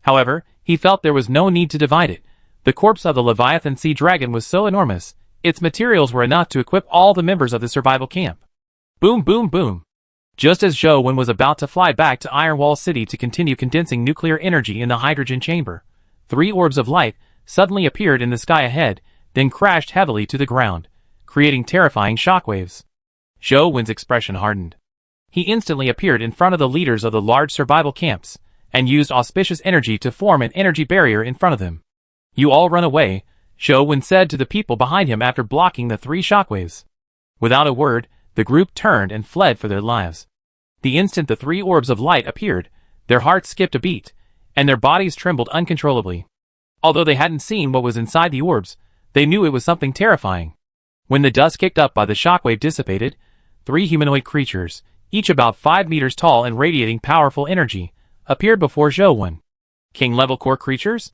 However, he felt there was no need to divide it. The corpse of the Leviathan Sea Dragon was so enormous, its materials were enough to equip all the members of the survival camp. Boom boom boom! Just as Zhou was about to fly back to Iron Wall City to continue condensing nuclear energy in the hydrogen chamber, 3 orbs of light suddenly appeared in the sky ahead, then crashed heavily to the ground, creating terrifying shockwaves. Zhou's expression hardened. He instantly appeared in front of the leaders of the large survival camps, and used auspicious energy to form an energy barrier in front of them. You all run away, Zhou said to the people behind him after blocking the 3 shockwaves. Without a word, the group turned and fled for their lives. The instant the 3 orbs of light appeared, their hearts skipped a beat, and their bodies trembled uncontrollably. Although they hadn't seen what was inside the orbs, they knew it was something terrifying. When the dust kicked up by the shockwave dissipated, 3 humanoid creatures, each about 5 meters tall and radiating powerful energy, appeared before Zhou. King-level core creatures?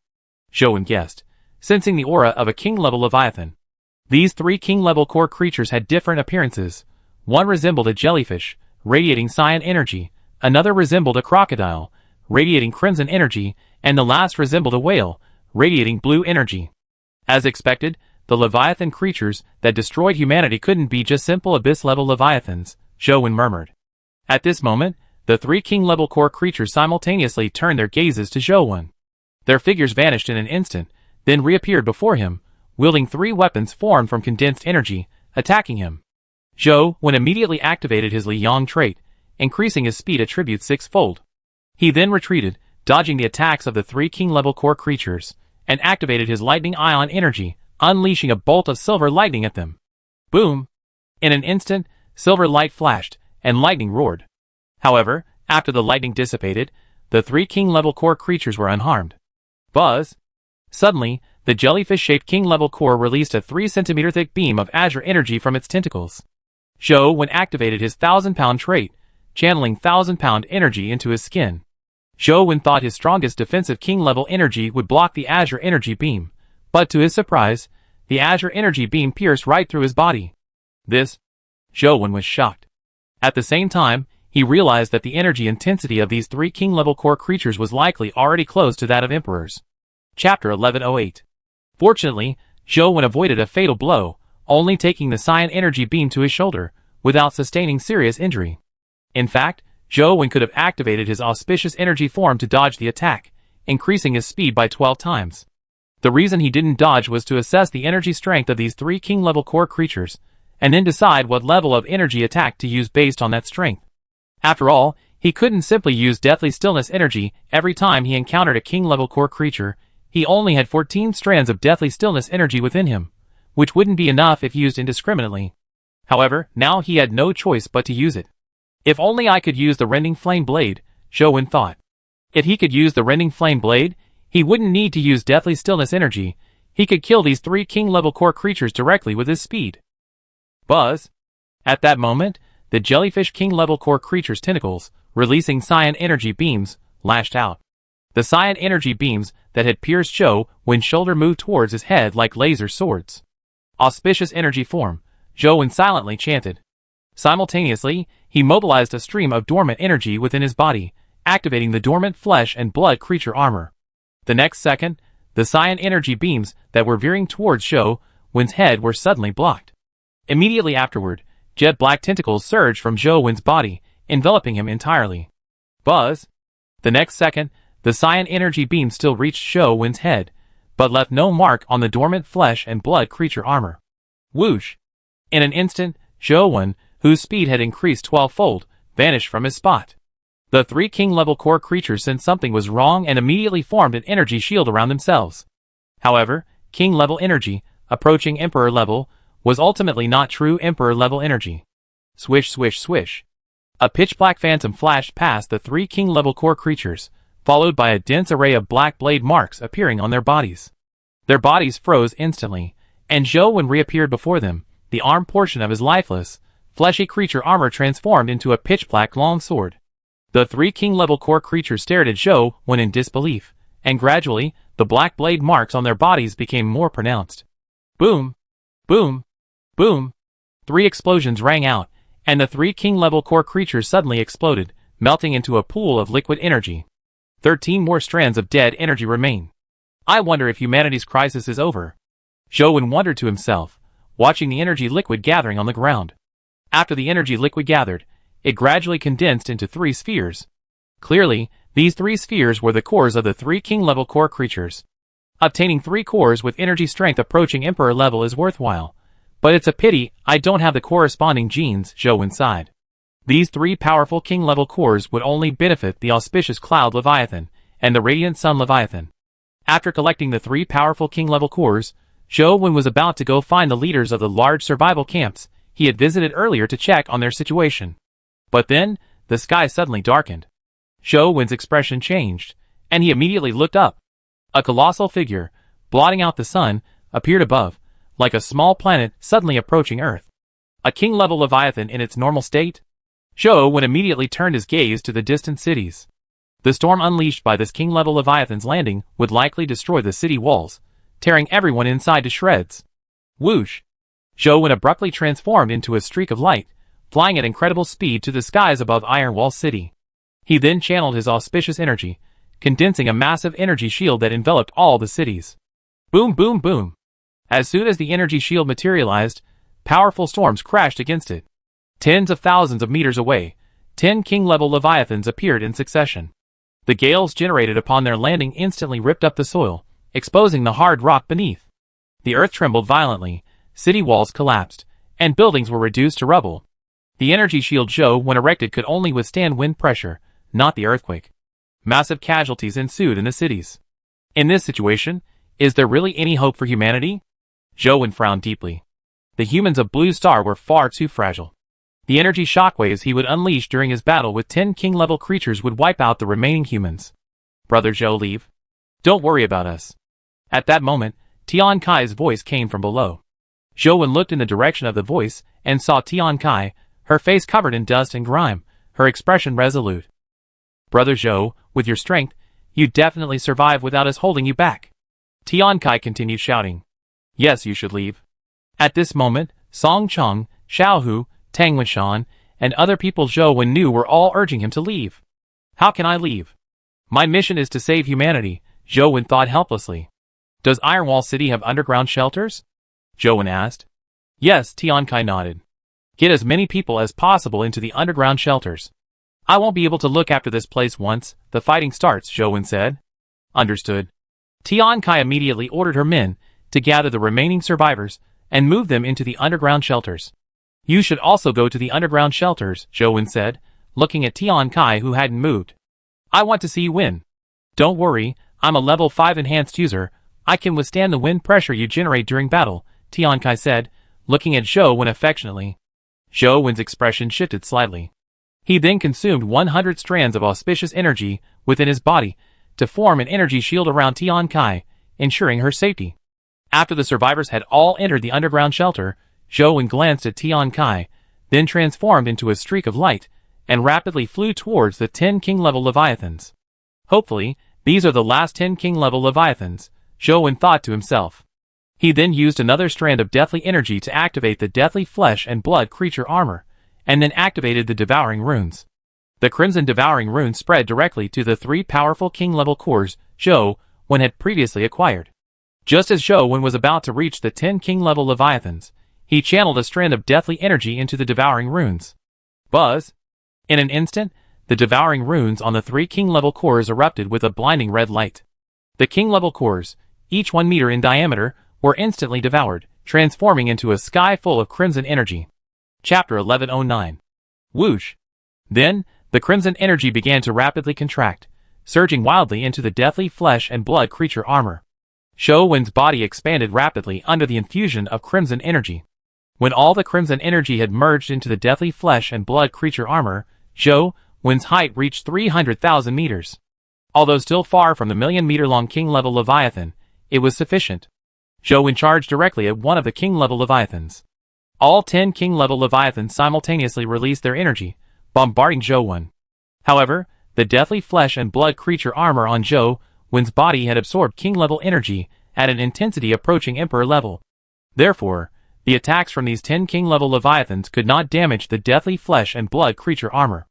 Zhou guessed, sensing the aura of a king-level Leviathan. These 3 king-level core creatures had different appearances. One resembled a jellyfish, radiating cyan energy, another resembled a crocodile, radiating crimson energy, and the last resembled a whale, radiating blue energy. As expected, the Leviathan creatures that destroyed humanity couldn't be just simple abyss-level Leviathans, Zhou murmured. At this moment, the 3 king-level core creatures simultaneously turned their gazes to Zhou. Their figures vanished in an instant, then reappeared before him, wielding 3 weapons formed from condensed energy, attacking him. Zhou immediately activated his Li Yang trait, increasing his speed attribute 6-fold. He then retreated, dodging the attacks of the 3 king-level core creatures, and activated his lightning ion energy, unleashing a bolt of silver lightning at them. Boom! In an instant, silver light flashed, and lightning roared. However, after the lightning dissipated, the 3 king-level core creatures were unharmed. Buzz! Suddenly, the jellyfish-shaped king-level core released a 3-centimeter-thick beam of azure energy from its tentacles. Zhou activated his 1,000-pound trait, channeling 1,000-pound energy into his skin. Zhou Wen thought his strongest defensive king-level energy would block the Azure Energy Beam, but to his surprise, the Azure Energy Beam pierced right through his body. Zhou Wen was shocked. At the same time, he realized that the energy intensity of these 3 king-level core creatures was likely already close to that of Emperors. Chapter 1108. Fortunately, Zhou Wen avoided a fatal blow, only taking the Cyan Energy Beam to his shoulder, without sustaining serious injury. In fact, Zhou Wen could have activated his auspicious energy form to dodge the attack, increasing his speed by 12 times. The reason he didn't dodge was to assess the energy strength of these 3 king-level core creatures, and then decide what level of energy attack to use based on that strength. After all, he couldn't simply use Deathly Stillness energy every time he encountered a king-level core creature. He only had 14 strands of Deathly Stillness energy within him, which wouldn't be enough if used indiscriminately. However, now he had no choice but to use it. If only I could use the Rending Flame Blade, Zhou Wen thought. If he could use the Rending Flame Blade, he wouldn't need to use Deathly Stillness energy. He could kill these 3 king-level core creatures directly with his speed. Buzz! At that moment, the jellyfish king-level core creature's tentacles, releasing Cyan Energy Beams, lashed out. The Cyan Energy Beams that had pierced Zhou Wen's shoulder moved towards his head like laser swords. Auspicious energy form, Zhou Wen silently chanted. Simultaneously, he mobilized a stream of dormant energy within his body, activating the dormant flesh and blood creature armor. The next second, the Cyan Energy Beams that were veering towards Zhou Wen's head were suddenly blocked. Immediately afterward, jet black tentacles surged from Zhou Wen's body, enveloping him entirely. Buzz! The next second, the Cyan Energy Beam still reached Zhou Wen's head, but left no mark on the dormant flesh and blood creature armor. Whoosh! In an instant, Zhou Wen, whose speed had increased 12-fold, vanished from his spot. The 3 king-level core creatures sensed something was wrong and immediately formed an energy shield around themselves. However, king-level energy, approaching Emperor level, was ultimately not true Emperor-level energy. Swish swish swish. A pitch-black phantom flashed past the 3 king-level core creatures, followed by a dense array of black blade marks appearing on their bodies. Their bodies froze instantly, and Zhou Wen reappeared before them, the arm portion of his lifeless, fleshy creature armor transformed into a pitch-black long sword. The 3 king-level core creatures stared at Zhou Wen in disbelief, and gradually, the black blade marks on their bodies became more pronounced. Boom! Boom! Boom! 3 explosions rang out, and the 3 king-level core creatures suddenly exploded, melting into a pool of liquid energy. 13 more strands of dead energy remain. I wonder if humanity's crisis is over. Zhou Wen wondered to himself, watching the energy liquid gathering on the ground. After the energy liquid gathered, it gradually condensed into 3 spheres. Clearly, these 3 spheres were the cores of the 3 king-level core creatures. Obtaining 3 cores with energy strength approaching Emperor level is worthwhile, but it's a pity I don't have the corresponding genes, Zhou Wen sighed. These 3 powerful king-level cores would only benefit the auspicious Cloud Leviathan and the Radiant Sun Leviathan. After collecting the 3 powerful king-level cores, Zhou Wen was about to go find the leaders of the large survival camps he had visited earlier to check on their situation. But then, the sky suddenly darkened. Zhou Wen's expression changed, and he immediately looked up. A colossal figure, blotting out the sun, appeared above, like a small planet suddenly approaching Earth. A king-level Leviathan in its normal state? Zhou Wen immediately turned his gaze to the distant cities. The storm unleashed by this king-level Leviathan's landing would likely destroy the city walls, tearing everyone inside to shreds. Whoosh! Zhou Wen abruptly transformed into a streak of light, flying at incredible speed to the skies above Iron Wall City. He then channeled his auspicious energy, condensing a massive energy shield that enveloped all the cities. Boom boom boom! As soon as the energy shield materialized, powerful storms crashed against it. Tens of thousands of meters away, 10 king-level Leviathans appeared in succession. The gales generated upon their landing instantly ripped up the soil, exposing the hard rock beneath. The earth trembled violently, city walls collapsed, and buildings were reduced to rubble. The energy shield Zhou Wen erected could only withstand wind pressure, not the earthquake. Massive casualties ensued in the cities. In this situation, is there really any hope for humanity? Zhou Wen frowned deeply. The humans of Blue Star were far too fragile. The energy shockwaves he would unleash during his battle with 10 king-level creatures would wipe out the remaining humans. Brother Zhou, leave. Don't worry about us. At that moment, Tian Kai's voice came from below. Zhou Wen looked in the direction of the voice and saw Tian Kai, her face covered in dust and grime, her expression resolute. Brother Zhou, with your strength, you'd definitely survive without us holding you back. Tian Kai continued shouting. Yes, you should leave. At this moment, Song Chong, Xiao Hu, Tang Wenshan, and other people Zhou Wen knew were all urging him to leave. How can I leave? My mission is to save humanity, Zhou Wen thought helplessly. Does Ironwall City have underground shelters? Zhou Wen asked. Yes, Tian Kai nodded. Get as many people as possible into the underground shelters. I won't be able to look after this place once the fighting starts, Zhou Wen said. Understood. Tian Kai immediately ordered her men to gather the remaining survivors and move them into the underground shelters. You should also go to the underground shelters, Zhou Wen said, looking at Tian Kai who hadn't moved. I want to see you win. Don't worry, I'm a level 5 enhanced user. I can withstand the wind pressure you generate during battle, Tian Kai said, looking at Zhou Wen affectionately. Zhou Wen's expression shifted slightly. He then consumed 100 strands of auspicious energy within his body to form an energy shield around Tian Kai, ensuring her safety. After the survivors had all entered the underground shelter, Zhou Wen glanced at Tian Kai, then transformed into a streak of light, and rapidly flew towards the 10 king-level Leviathans. Hopefully, these are the last 10 king-level Leviathans, Zhou Wen thought to himself. He then used another strand of deathly energy to activate the deathly flesh and blood creature armor, and then activated the devouring runes. The crimson devouring runes spread directly to the 3 powerful king-level cores Zhou Wen had previously acquired. Just as Zhou Wen was about to reach the 10 king-level Leviathans, he channeled a strand of deathly energy into the devouring runes. Buzz! In an instant, the devouring runes on the 3 king-level cores erupted with a blinding red light. The king-level cores, each 1 meter in diameter, were instantly devoured, transforming into a sky full of crimson energy. Chapter 1109. Whoosh! Then, the crimson energy began to rapidly contract, surging wildly into the deathly flesh and blood creature armor. Zhou Wen's body expanded rapidly under the infusion of crimson energy. When all the crimson energy had merged into the deathly flesh and blood creature armor, Zhou Wen's height reached 300,000 meters. Although still far from the million-meter-long king-level Leviathan, it was sufficient. Zhou Wen charged directly at one of the king-level Leviathans. All 10 king-level Leviathans simultaneously released their energy, bombarding Zhou Wen. However, the deathly flesh and blood creature armor on Zhou Wen's body had absorbed king-level energy at an intensity approaching emperor level. Therefore, the attacks from these 10 king-level Leviathans could not damage the deathly flesh and blood creature armor.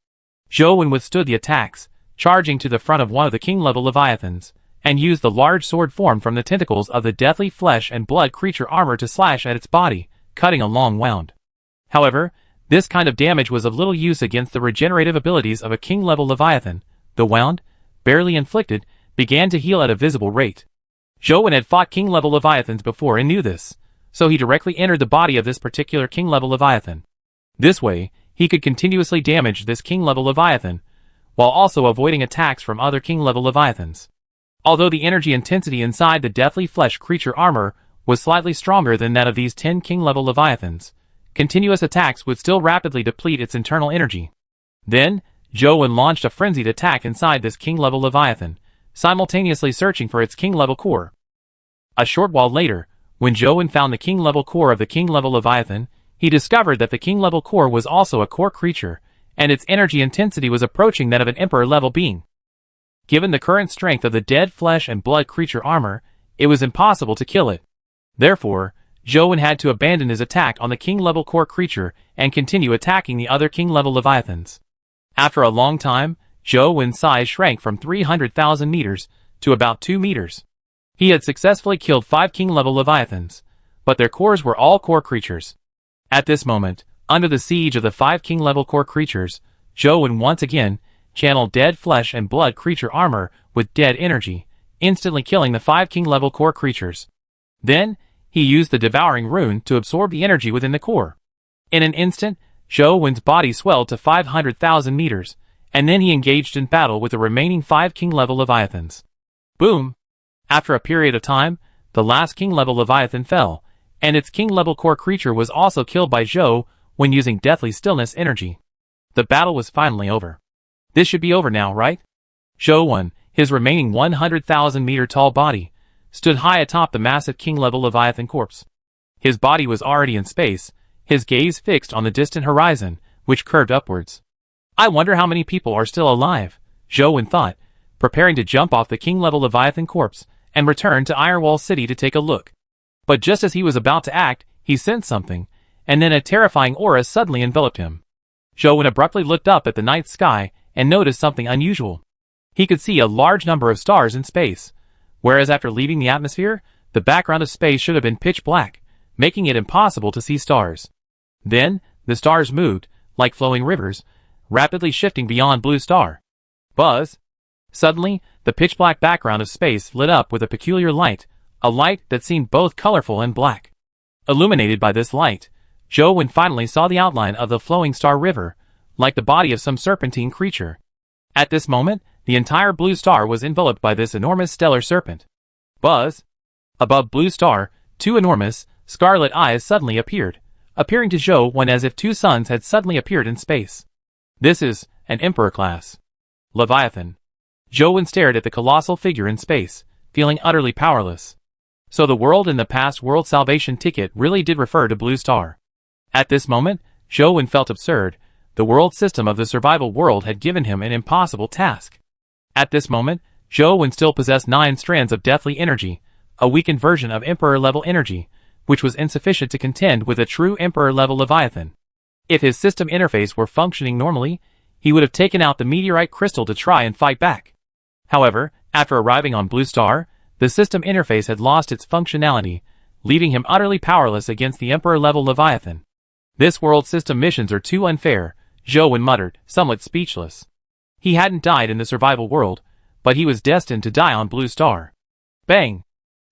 Zhou Wen withstood the attacks, charging to the front of one of the king-level Leviathans, and used the large sword formed from the tentacles of the deathly flesh and blood creature armor to slash at its body, cutting a long wound. However, this kind of damage was of little use against the regenerative abilities of a king-level Leviathan. The wound, barely inflicted, began to heal at a visible rate. Zhou Wen had fought king-level Leviathans before and knew this, so he directly entered the body of this particular king-level Leviathan. This way, he could continuously damage this king-level Leviathan, while also avoiding attacks from other king-level Leviathans. Although the energy intensity inside the deathly flesh creature armor was slightly stronger than that of these 10 king-level Leviathans, continuous attacks would still rapidly deplete its internal energy. Then, Zhou Wen launched a frenzied attack inside this king-level Leviathan, simultaneously searching for its king-level core. A short while later, when Zhou Wen found the king-level core of the king-level Leviathan, he discovered that the king-level core was also a core creature, and its energy intensity was approaching that of an emperor-level being. Given the current strength of the dead flesh and blood creature armor, it was impossible to kill it. Therefore, Zhou Wen had to abandon his attack on the king-level core creature and continue attacking the other king-level Leviathans. After a long time, Zhou Wen's size shrank from 300,000 meters to about 2 meters. He had successfully killed 5 king-level Leviathans, but their cores were all core creatures. At this moment, under the siege of the 5 king-level core creatures, Zhou Wen once again channeled dead flesh and blood creature armor with dead energy, instantly killing the 5 king-level core creatures. Then, he used the devouring rune to absorb the energy within the core. In an instant, Zhou Wen's body swelled to 500,000 meters, and then he engaged in battle with the remaining 5 king-level Leviathans. Boom! After a period of time, the last king-level Leviathan fell, and its king-level core creature was also killed by Zhou Wen using deathly stillness energy. The battle was finally over. This should be over now, right? Zhou Wen, his remaining 100,000 meter tall body, stood high atop the massive king-level Leviathan corpse. His body was already in space, his gaze fixed on the distant horizon, which curved upwards. I wonder how many people are still alive, Zhou Wen thought, preparing to jump off the king-level Leviathan corpse and return to Irewall City to take a look. But just as he was about to act, he sensed something, and then a terrifying aura suddenly enveloped him. Zhou abruptly looked up at the night sky and noticed something unusual. He could see a large number of stars in space, whereas after leaving the atmosphere, the background of space should have been pitch black, making it impossible to see stars. Then, the stars moved, like flowing rivers, rapidly shifting beyond Blue Star. Buzz! Suddenly, the pitch-black background of space lit up with a peculiar light, a light that seemed both colorful and black. Illuminated by this light, Zhou finally saw the outline of the flowing star river, like the body of some serpentine creature. At this moment, the entire Blue Star was enveloped by this enormous stellar serpent. Buzz! Above Blue Star, two enormous, scarlet eyes suddenly appeared, appearing to Zhou as if two suns had suddenly appeared in space. This is an Emperor class Leviathan. Zhou stared at the colossal figure in space, feeling utterly powerless. So the world in the past world salvation ticket really did refer to Blue Star. At this moment, Zhou felt absurd. The world system of the survival world had given him an impossible task. At this moment, Zhou still possessed 9 strands of deathly energy, a weakened version of Emperor-level energy, which was insufficient to contend with a true Emperor-level Leviathan. If his system interface were functioning normally, he would have taken out the meteorite crystal to try and fight back. However, after arriving on Blue Star, the system interface had lost its functionality, leaving him utterly powerless against the Emperor-level Leviathan. This world system missions are too unfair, Zhou muttered, somewhat speechless. He hadn't died in the survival world, but he was destined to die on Blue Star. Bang!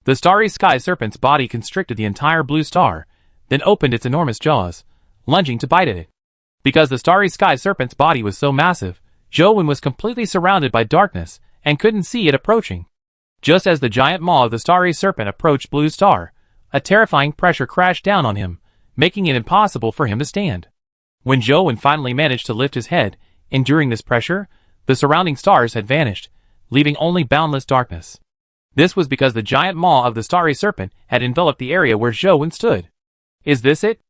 The starry sky serpent's body constricted the entire Blue Star, then opened its enormous jaws, lunging to bite at it. Because the starry sky serpent's body was so massive, Zhou was completely surrounded by darkness and couldn't see it approaching. Just as the giant maw of the starry serpent approached Blue Star, a terrifying pressure crashed down on him, making it impossible for him to stand. When Zhou finally managed to lift his head, enduring this pressure, the surrounding stars had vanished, leaving only boundless darkness. This was because the giant maw of the starry serpent had enveloped the area where Zhou stood. Is this it?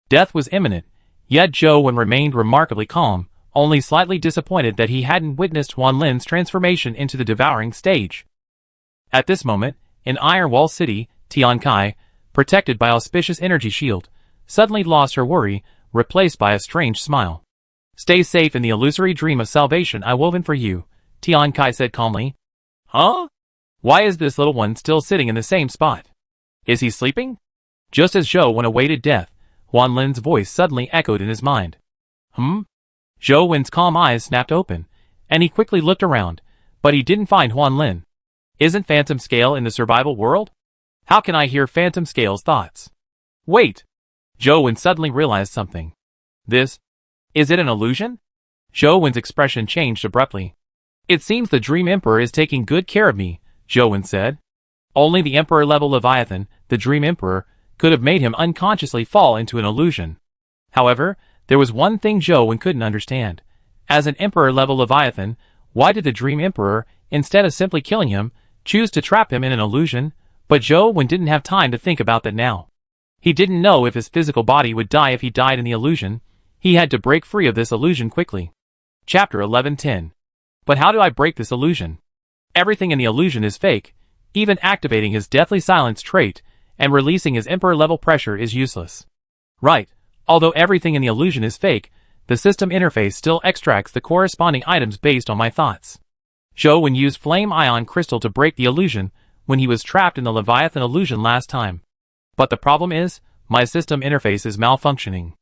Death was imminent, yet Zhou remained remarkably calm, only slightly disappointed that he hadn't witnessed Huan Lin's transformation into the devouring stage. At this moment, in Irewall City, Tian Kai, protected by auspicious energy shield, suddenly lost her worry, replaced by a strange smile. Stay safe in the illusory dream of salvation I woven for you, Tian Kai said calmly. Huh? Why is this little one still sitting in the same spot? Is he sleeping? Just as Zhou awaited death, Huan Lin's voice suddenly echoed in his mind. Zhou calm eyes snapped open, and he quickly looked around, but he didn't find Huan Lin. Isn't Phantom Scale in the survival world? How can I hear Phantom Scale's thoughts? Wait! Zhou suddenly realized something. Is it an illusion? Zhou expression changed abruptly. It seems the Dream Emperor is taking good care of me, Zhou said. Only the Emperor-level Leviathan, the Dream Emperor, could have made him unconsciously fall into an illusion. However, there was one thing Zhou couldn't understand. As an Emperor-level Leviathan, why did the Dream Emperor, instead of simply killing him, choose to trap him in an illusion? But Zhou didn't have time to think about that now. He didn't know if his physical body would die if he died in the illusion. He had to break free of this illusion quickly. Chapter 11:10. But how do I break this illusion? Everything in the illusion is fake. Even activating his deathly silence trait and releasing his Emperor-level pressure is useless. Right. Although everything in the illusion is fake, the system interface still extracts the corresponding items based on my thoughts. Zhou used Flame Ion Crystal to break the illusion when he was trapped in the Leviathan illusion last time. But the problem is, my system interface is malfunctioning.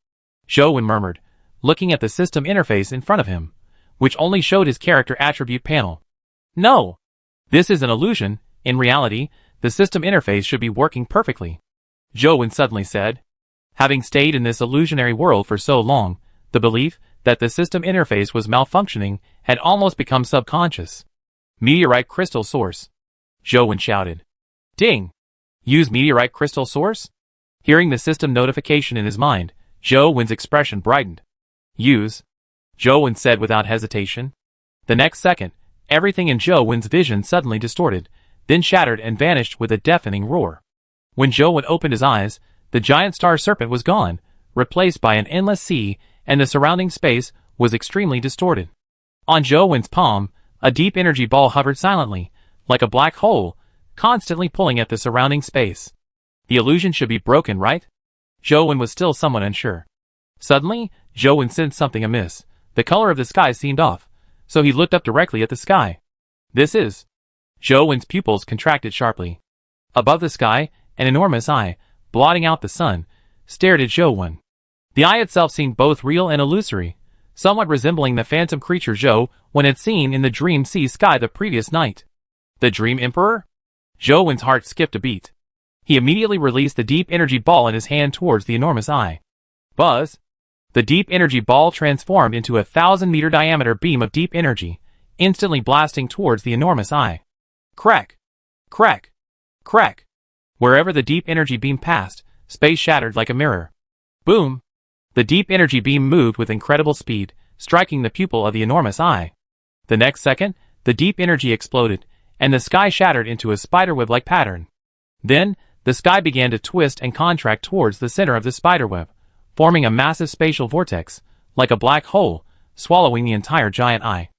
Zhou murmured, looking at the system interface in front of him, which only showed his character attribute panel. No! This is an illusion. In reality, the system interface should be working perfectly. Zhou suddenly said. Having stayed in this illusionary world for so long, the belief that the system interface was malfunctioning had almost become subconscious. Meteorite crystal source. Zhou shouted. Ding! Use meteorite crystal source? Hearing the system notification in his mind, Zhou's expression brightened. Use. Zhou said without hesitation. The next second, everything in Zhou's vision suddenly distorted, then shattered and vanished with a deafening roar. When Zhou opened his eyes, the giant star serpent was gone, replaced by an endless sea, and the surrounding space was extremely distorted. On Zhou's palm, A deep energy ball hovered silently, like a black hole, constantly pulling at the surrounding space. The illusion should be broken, right? Zhou was still somewhat unsure. Suddenly, Zhou sensed something amiss. The color of the sky seemed off, so he looked up directly at the sky. This is... Zhou's pupils contracted sharply. Above the sky, an enormous eye, blotting out the sun, stared at Zhou. The eye itself seemed both real and illusory, somewhat resembling the phantom creature Zhou had seen in the dream sea sky the previous night. The Dream Emperor? Zhou's heart skipped a beat. He immediately released the deep energy ball in his hand towards the enormous eye. Buzz! The deep energy ball transformed into a 1,000-meter diameter beam of deep energy, instantly blasting towards the enormous eye. Crack! Crack! Crack! Wherever the deep energy beam passed, space shattered like a mirror. Boom! The deep energy beam moved with incredible speed, striking the pupil of the enormous eye. The next second, the deep energy exploded, and the sky shattered into a spiderweb-like pattern. Then, the sky began to twist and contract towards the center of the spiderweb, forming a massive spatial vortex, like a black hole, swallowing the entire giant eye.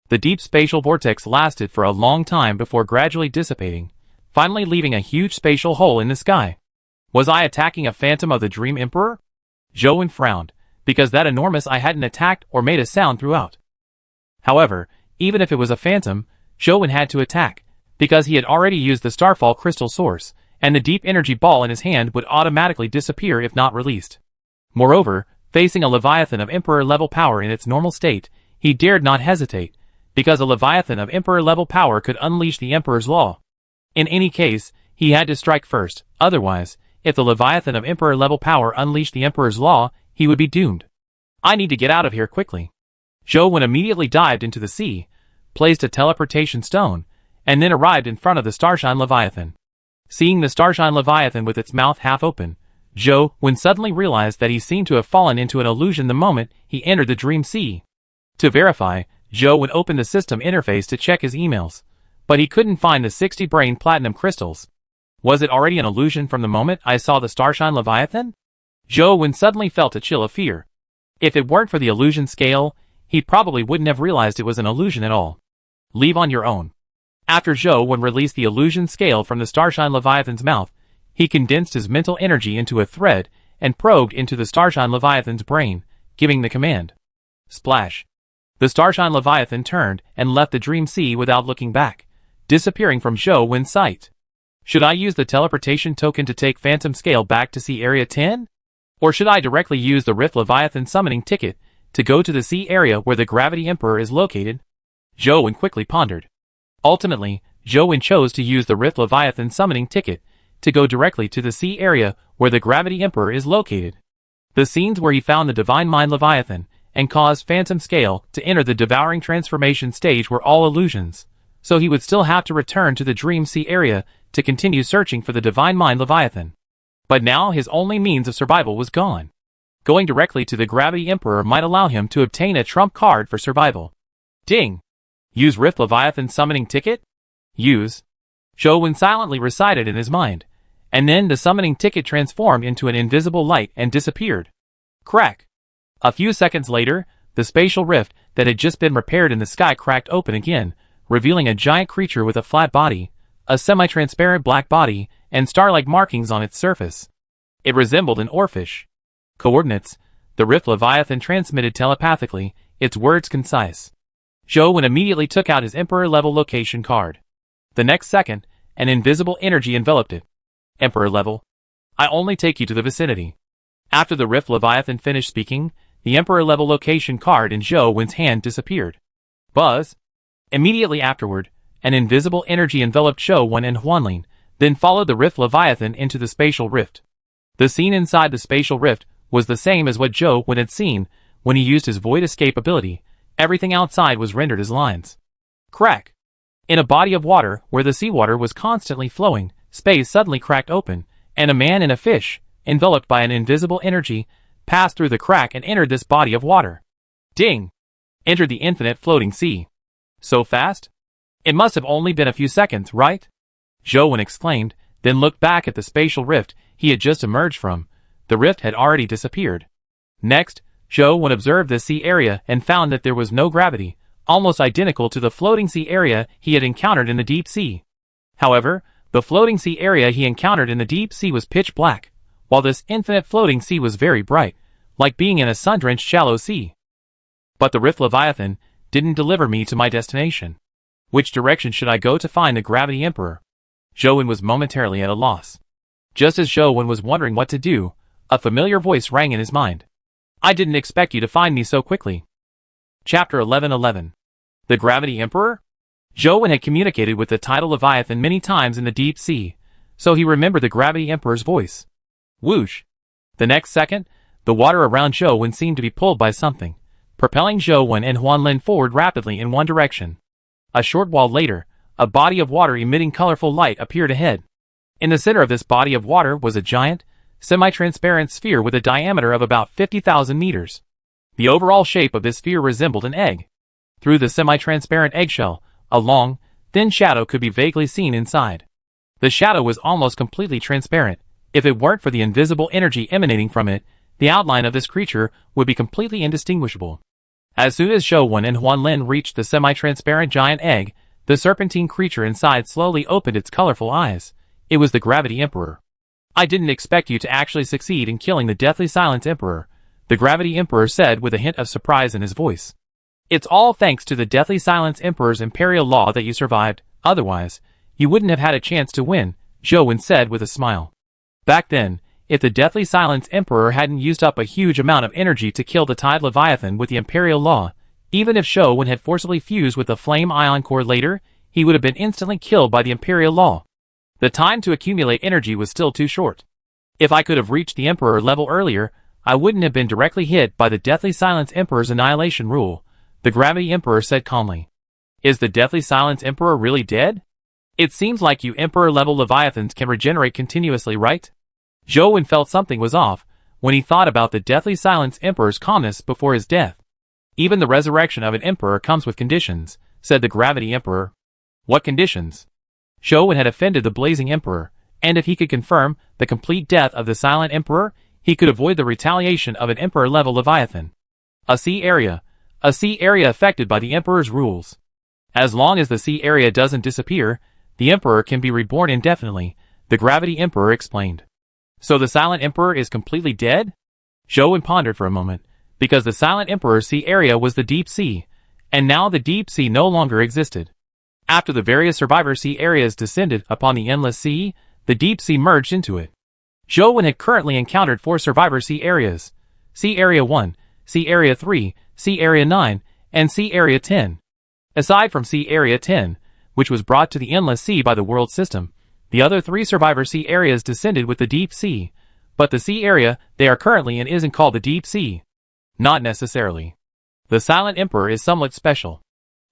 The deep spatial vortex lasted for a long time before gradually dissipating, finally leaving a huge spatial hole in the sky. Was I attacking a phantom of the Dream Emperor? Zhou frowned, because that enormous eye hadn't attacked or made a sound throughout. However, even if it was a phantom, Zhou had to attack, because he had already used the Starfall crystal source, and the deep energy ball in his hand would automatically disappear if not released. Moreover, facing a Leviathan of Emperor-level power in its normal state, he dared not hesitate, because a Leviathan of Emperor-level power could unleash the Emperor's law. In any case, he had to strike first, otherwise, if the Leviathan of Emperor-level power unleashed the Emperor's law, he would be doomed. I need to get out of here quickly. Zhou immediately dived into the sea, placed a teleportation stone, and then arrived in front of the Starshine Leviathan. Seeing the Starshine Leviathan with its mouth half open, Zhou suddenly realized that he seemed to have fallen into an illusion the moment he entered the Dream Sea. To verify, Zhou opened the system interface to check his emails, but he couldn't find the 60 brain platinum crystals. Was it already an illusion from the moment I saw the Starshine Leviathan? Zhou suddenly felt a chill of fear. If it weren't for the illusion scale, he probably wouldn't have realized it was an illusion at all. Leave on your own. After Zhou released the illusion scale from the Starshine Leviathan's mouth, he condensed his mental energy into a thread and probed into the Starshine Leviathan's brain, giving the command. Splash. The Starshine Leviathan turned and left the Dream Sea without looking back, disappearing from Zhou's sight. Should I use the teleportation token to take Phantom Scale back to Sea Area 10? Or should I directly use the Rift Leviathan summoning ticket to go to the sea area where the Gravity Emperor is located? Zhou quickly pondered. Ultimately, Zhou chose to use the Rift Leviathan summoning ticket to go directly to the sea area where the Gravity Emperor is located. The scenes where he found the Divine Mind Leviathan and caused Phantom Scale to enter the devouring transformation stage were all illusions, so he would still have to return to the Dream Sea area to continue searching for the Divine Mind Leviathan. But now his only means of survival was gone. Going directly to the Gravity Emperor might allow him to obtain a trump card for survival. Ding! Use Rift Leviathan summoning ticket? Use. Zhou silently recited in his mind, and then the summoning ticket transformed into an invisible light and disappeared. Crack! A few seconds later, the spatial rift that had just been repaired in the sky cracked open again, revealing a giant creature with a flat body, a semi-transparent black body, and star-like markings on its surface. It resembled an oarfish. Coordinates, the Rift Leviathan transmitted telepathically, its words concise. Zhou immediately took out his Emperor-level location card. The next second, an invisible energy enveloped it. Emperor level. I only take you to the vicinity. After the Rift Leviathan finished speaking, the Emperor-level location card in Zhou's hand disappeared. Buzz. Immediately afterward, an invisible energy enveloped Zhou and Huanling, then followed the Rift Leviathan into the spatial rift. The scene inside the spatial rift was the same as what Zhou had seen when he used his void escape ability. Everything outside was rendered as lines. Crack! In a body of water where the seawater was constantly flowing, space suddenly cracked open, and a man and a fish, enveloped by an invisible energy, passed through the crack and entered this body of water. Ding! Entered the infinite floating sea. So fast? It must have only been a few seconds, right? Zhou exclaimed, then looked back at the spatial rift he had just emerged from. The rift had already disappeared. Next, Zhou observed the sea area and found that there was no gravity, almost identical to the floating sea area he had encountered in the deep sea. However, the floating sea area he encountered in the deep sea was pitch black, while this infinite floating sea was very bright, like being in a sun-drenched shallow sea. But the Rift Leviathan didn't deliver me to my destination. Which direction should I go to find the Gravity Emperor? Zhou was momentarily at a loss. Just as Zhou was wondering what to do, a familiar voice rang in his mind. I didn't expect you to find me so quickly. Chapter 1111. The Gravity Emperor? Zhou had communicated with the tidal Leviathan many times in the deep sea, so he remembered the Gravity Emperor's voice. Whoosh! The next second, the water around Zhou seemed to be pulled by something, propelling Zhou and Huanlin forward rapidly in one direction. A short while later, a body of water emitting colorful light appeared ahead. In the center of this body of water was a giant, semi-transparent sphere with a diameter of about 50,000 meters. The overall shape of this sphere resembled an egg. Through the semi-transparent eggshell, a long, thin shadow could be vaguely seen inside. The shadow was almost completely transparent. If it weren't for the invisible energy emanating from it, the outline of this creature would be completely indistinguishable. As soon as Zhou and Huanlin reached the semi-transparent giant egg, the serpentine creature inside slowly opened its colorful eyes. It was the Gravity Emperor. I didn't expect you to actually succeed in killing the Deathly Silence Emperor, the Gravity Emperor said with a hint of surprise in his voice. It's all thanks to the Deathly Silence Emperor's imperial law that you survived, otherwise, you wouldn't have had a chance to win, Zhou said with a smile. Back then, if the Deathly Silence Emperor hadn't used up a huge amount of energy to kill the Tide Leviathan with the Imperial Law, even if Zhou had forcibly fused with the Flame Ion Core later, he would have been instantly killed by the Imperial Law. The time to accumulate energy was still too short. If I could have reached the Emperor level earlier, I wouldn't have been directly hit by the Deathly Silence Emperor's annihilation rule, the Gravity Emperor said calmly. Is the Deathly Silence Emperor really dead? It seems like you Emperor-level Leviathans can regenerate continuously, right? Zhou felt something was off when he thought about the Deathly Silence Emperor's calmness before his death. Even the resurrection of an Emperor comes with conditions, said the Gravity Emperor. What conditions? Zhou had offended the Blazing Emperor, and if he could confirm the complete death of the Silent Emperor, he could avoid the retaliation of an Emperor-level Leviathan. A sea area affected by the Emperor's rules. As long as the sea area doesn't disappear, the Emperor can be reborn indefinitely, the Gravity Emperor explained. So the Silent Emperor is completely dead? Zhou pondered for a moment, because the Silent Emperor's sea area was the deep sea, and now the deep sea no longer existed. After the various survivor sea areas descended upon the endless sea, the deep sea merged into it. Zhou had currently encountered 4 survivor sea areas: Sea Area 1, Sea Area 3, Sea Area 9, and Sea Area 10. Aside from Sea Area 10, which was brought to the endless sea by the world system, the other 3 survivor sea areas descended with the deep sea, but the sea area they are currently in isn't called the deep sea. Not necessarily. The Silent Emperor is somewhat special.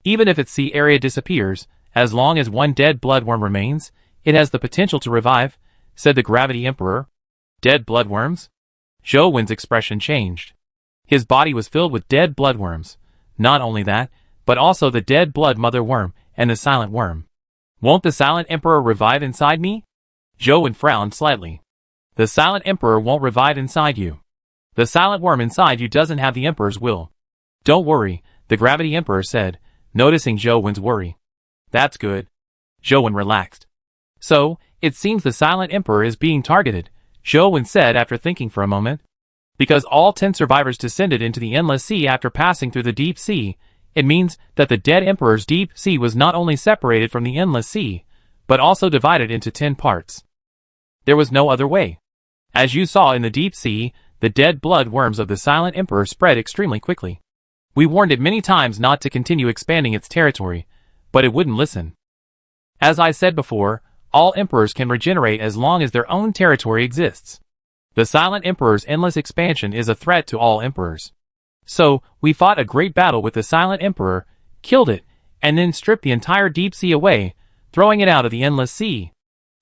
Even if its sea area disappears, as long as one dead bloodworm remains, it has the potential to revive, said the Gravity Emperor. Dead bloodworms? Zhou expression changed. His body was filled with dead bloodworms. Not only that, but also the dead blood mother worm and the silent worm. Won't the Silent Emperor revive inside me? Zhou frowned slightly. The Silent Emperor won't revive inside you. The silent worm inside you doesn't have the Emperor's will. Don't worry, the Gravity Emperor said, noticing Zhou's worry. That's good. Zhou relaxed. So, it seems the Silent Emperor is being targeted, Zhou said after thinking for a moment. Because all 10 survivors descended into the endless sea after passing through the deep sea, it means that the dead Emperor's deep sea was not only separated from the endless sea, but also divided into 10 parts. There was no other way. As you saw in the deep sea, the dead blood worms of the Silent Emperor spread extremely quickly. We warned it many times not to continue expanding its territory, but it wouldn't listen. As I said before, all emperors can regenerate as long as their own territory exists. The Silent Emperor's endless expansion is a threat to all emperors. So, we fought a great battle with the Silent Emperor, killed it, and then stripped the entire deep sea away, throwing it out of the endless sea.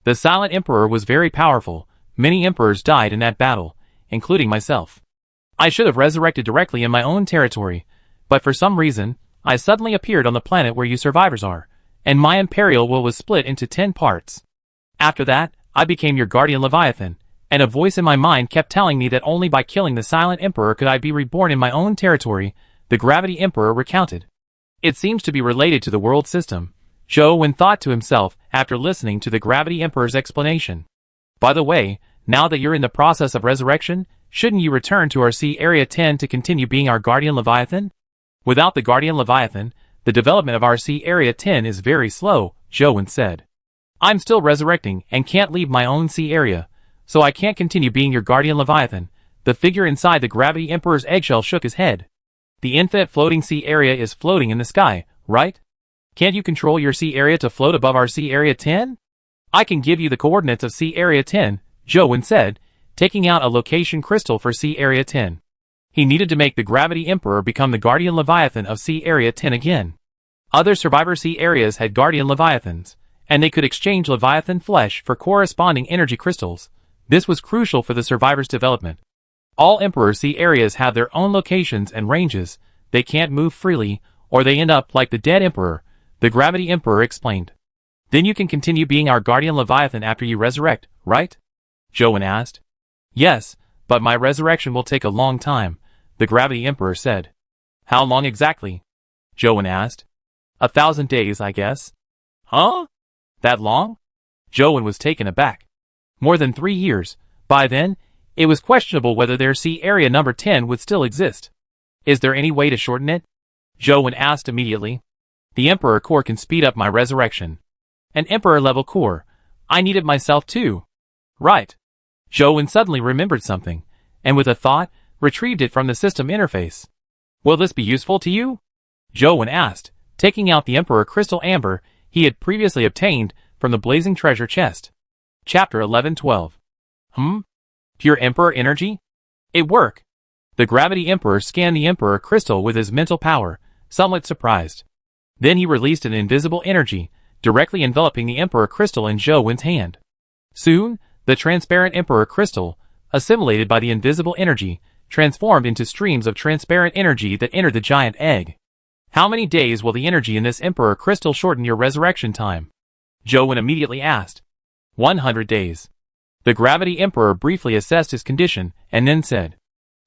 The Silent Emperor was very powerful. Many emperors died in that battle, including myself. I should have resurrected directly in my own territory, but for some reason, I suddenly appeared on the planet where you survivors are, and my imperial will was split into 10 parts. After that, I became your guardian Leviathan, and a voice in my mind kept telling me that only by killing the Silent Emperor could I be reborn in my own territory, the Gravity Emperor recounted. It seems to be related to the world system, Zhou Wen thought to himself after listening to the Gravity Emperor's explanation. By the way, now that you're in the process of resurrection, shouldn't you return to our Sea Area 10 to continue being our Guardian Leviathan? Without the Guardian Leviathan, the development of our Sea Area 10 is very slow, Zhou Wen said. I'm still resurrecting and can't leave my own sea area, so I can't continue being your Guardian Leviathan. The figure inside the Gravity Emperor's eggshell shook his head. The infinite floating sea area is floating in the sky, right? Can't you control your sea area to float above our Sea Area 10? I can give you the coordinates of Sea Area 10, Zhou Wen said, taking out a location crystal for Sea Area 10. He needed to make the Gravity Emperor become the Guardian Leviathan of Sea Area 10 again. Other survivor sea areas had Guardian Leviathans, and they could exchange Leviathan flesh for corresponding energy crystals. This was crucial for the survivors' development. All Emperor sea areas have their own locations and ranges. They can't move freely, or they end up like the dead Emperor, the Gravity Emperor explained. Then you can continue being our Guardian Leviathan after you resurrect, right? Zhou Wen asked. Yes, but my resurrection will take a long time, the Gravity Emperor said. How long exactly? Zhou Wen asked. 1,000 days, I guess. Huh? That long? Zhou Wen was taken aback. More than 3 years. By then, it was questionable whether their Sea Area number 10 would still exist. Is there any way to shorten it? Zhou Wen asked immediately. The Emperor Core can speed up my resurrection. An Emperor-level core. I need it myself too. Right. Zhou Wen suddenly remembered something, and with a thought, retrieved it from the system interface. Will this be useful to you? Zhou Wen asked, taking out the Emperor Crystal Amber he had previously obtained from the blazing treasure chest. Chapter 11-12. Pure Emperor energy? It worked. The Gravity Emperor scanned the Emperor Crystal with his mental power, somewhat surprised. Then he released an invisible energy, directly enveloping the Emperor Crystal in Zhou Wen's hand. Soon, the transparent Emperor Crystal, assimilated by the invisible energy, transformed into streams of transparent energy that entered the giant egg. How many days will the energy in this Emperor Crystal shorten your resurrection time? Zhou Wen immediately asked. 100 days. The Gravity Emperor briefly assessed his condition, and then said,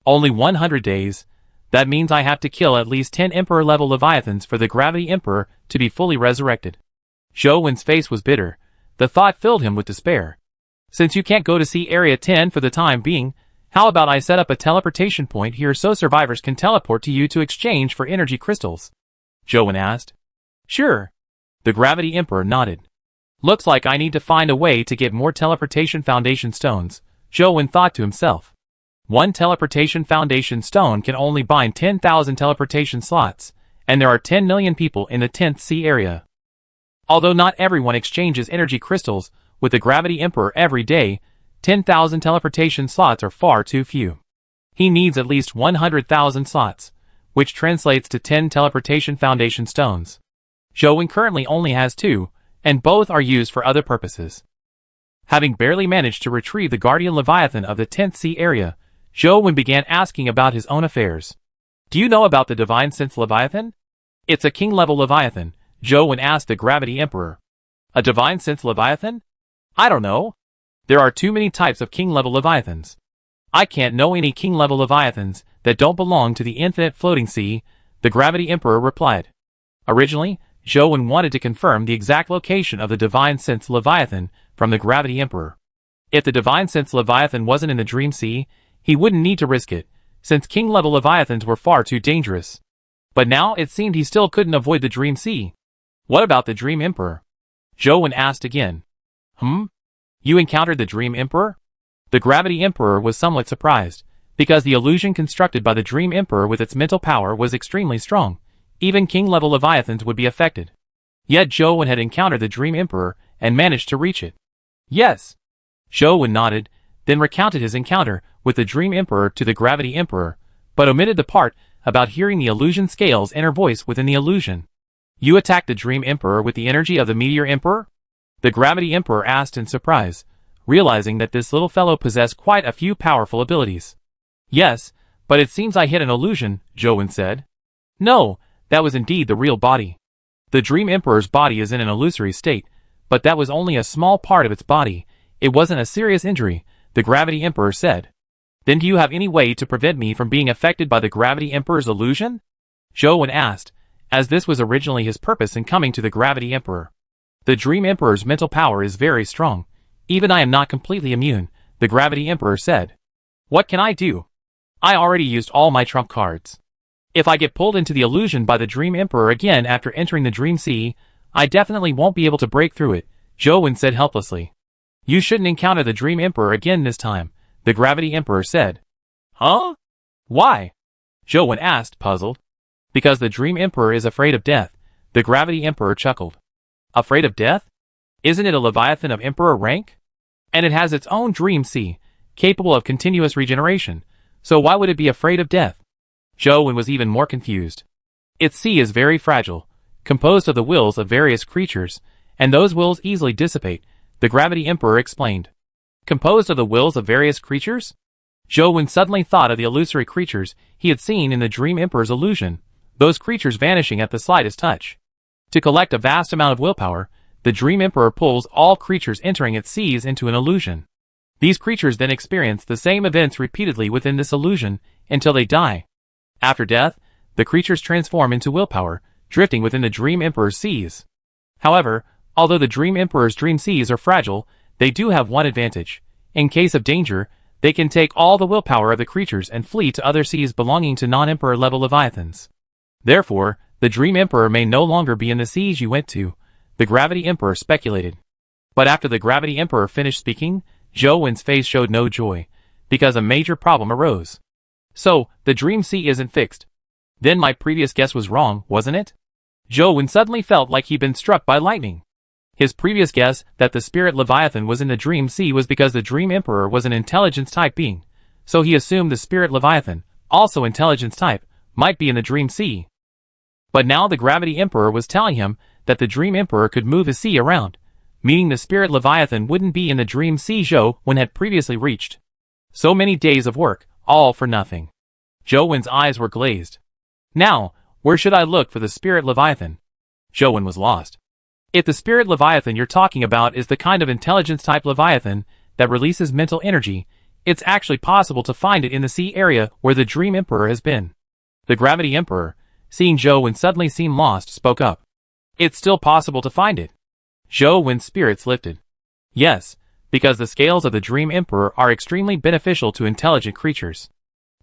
Only 100 days? That means I have to kill at least 10 Emperor-level Leviathans for the Gravity Emperor to be fully resurrected. Zhou Wen's face was bitter. The thought filled him with despair. Since you can't go to Sea Area 10 for the time being, how about I set up a teleportation point here so survivors can teleport to you to exchange for energy crystals? Zhou Wen asked. Sure. The Gravity Emperor nodded. Looks like I need to find a way to get more teleportation foundation stones, Zhou Wen thought to himself. One teleportation foundation stone can only bind 10,000 teleportation slots, and there are 10 million people in the 10th Sea Area. Although not everyone exchanges energy crystals with the Gravity Emperor every day, 10,000 teleportation slots are far too few. He needs at least 100,000 slots, which translates to 10 teleportation foundation stones. Zhou Wen currently only has 2, and both are used for other purposes. Having barely managed to retrieve the Guardian Leviathan of the 10th Sea Area, Zhou Wen began asking about his own affairs. Do you know about the Divine Sense Leviathan? It's a king-level Leviathan, Zhou Wen asked the Gravity Emperor. A Divine Sense Leviathan? I don't know. There are too many types of king-level Leviathans. I can't know any king-level Leviathans that don't belong to the infinite floating sea, the Gravity Emperor replied. Originally, Zhou Wen wanted to confirm the exact location of the Divine Sense Leviathan from the Gravity Emperor. If the Divine Sense Leviathan wasn't in the Dream Sea, he wouldn't need to risk it, since king-level Leviathans were far too dangerous. But now it seemed he still couldn't avoid the Dream Sea. What about the Dream Emperor? Zhou Wen asked again. You encountered the Dream Emperor? The Gravity Emperor was somewhat surprised, because the illusion constructed by the Dream Emperor with its mental power was extremely strong. Even king-level Leviathans would be affected. Yet Zhou Wen had encountered the Dream Emperor and managed to reach it. Yes. Zhou Wen nodded, then recounted his encounter with the Dream Emperor to the Gravity Emperor, but omitted the part about hearing the illusion scale's inner voice within the illusion. You attacked the Dream Emperor with the energy of the Meteor Emperor? The Gravity Emperor asked in surprise, realizing that this little fellow possessed quite a few powerful abilities. Yes, but it seems I hit an illusion, Zhou Wen said. No, that was indeed the real body. The Dream Emperor's body is in an illusory state, but that was only a small part of its body. It wasn't a serious injury, the Gravity Emperor said. Then do you have any way to prevent me from being affected by the Gravity Emperor's illusion? Zhou Wen asked, as this was originally his purpose in coming to the Gravity Emperor. The Dream Emperor's mental power is very strong. Even I am not completely immune, the Gravity Emperor said. What can I do? I already used all my trump cards. If I get pulled into the illusion by the Dream Emperor again after entering the Dream Sea, I definitely won't be able to break through it, Zhou said helplessly. You shouldn't encounter the Dream Emperor again this time, the Gravity Emperor said. Huh? Why? Zhou asked, puzzled. Because the Dream Emperor is afraid of death, the Gravity Emperor chuckled. Afraid of death? Isn't it a Leviathan of Emperor rank? And it has its own Dream Sea, capable of continuous regeneration, so why would it be afraid of death? Zhou was even more confused. Its sea is very fragile, composed of the wills of various creatures, and those wills easily dissipate, the Gravity Emperor explained. Composed of the wills of various creatures? Zhou suddenly thought of the illusory creatures he had seen in the Dream Emperor's illusion, those creatures vanishing at the slightest touch. To collect a vast amount of willpower, the Dream Emperor pulls all creatures entering its seas into an illusion. These creatures then experience the same events repeatedly within this illusion until they die. After death, the creatures transform into willpower, drifting within the Dream Emperor's seas. However, although the Dream Emperor's dream seas are fragile, they do have one advantage. In case of danger, they can take all the willpower of the creatures and flee to other seas belonging to non-Emperor level Leviathans. Therefore, the Dream Emperor may no longer be in the seas you went to, the Gravity Emperor speculated. But after the Gravity Emperor finished speaking, Zhou face showed no joy, because a major problem arose. So, the Dream Sea isn't fixed. Then my previous guess was wrong, wasn't it? Zhou suddenly felt like he'd been struck by lightning. His previous guess that the Spirit Leviathan was in the Dream Sea was because the Dream Emperor was an intelligence-type being, so he assumed the Spirit Leviathan, also intelligence-type, might be in the Dream Sea. But now the Gravity Emperor was telling him that the Dream Emperor could move his sea around, meaning the Spirit Leviathan wouldn't be in the Dream Sea Zhou had previously reached. So many days of work, all for nothing. Zhou eyes were glazed. Now, where should I look for the Spirit Leviathan? Zhou was lost. If the Spirit Leviathan you're talking about is the kind of intelligence-type Leviathan that releases mental energy, it's actually possible to find it in the sea area where the Dream Emperor has been. The Gravity Emperor, seeing Zhou suddenly seem lost, spoke up. It's still possible to find it. Zhou's spirits lifted. Yes, because the scales of the Dream Emperor are extremely beneficial to intelligent creatures.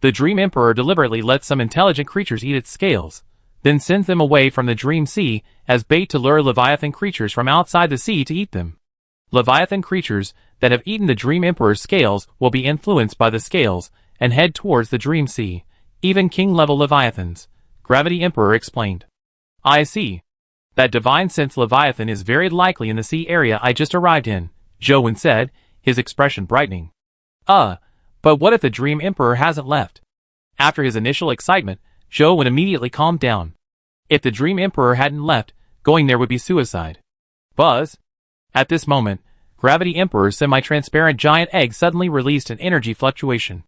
The Dream Emperor deliberately lets some intelligent creatures eat its scales, then sends them away from the Dream Sea as bait to lure Leviathan creatures from outside the sea to eat them. Leviathan creatures that have eaten the Dream Emperor's scales will be influenced by the scales and head towards the Dream Sea, even king-level Leviathans, Gravity Emperor explained. I see. That divine sense Leviathan is very likely in the sea area I just arrived in, Zhou said, his expression brightening. But what if the Dream Emperor hasn't left? After his initial excitement, Zhou immediately calmed down. If the Dream Emperor hadn't left, going there would be suicide. Buzz. At this moment, Gravity Emperor's semi-transparent giant egg suddenly released an energy fluctuation.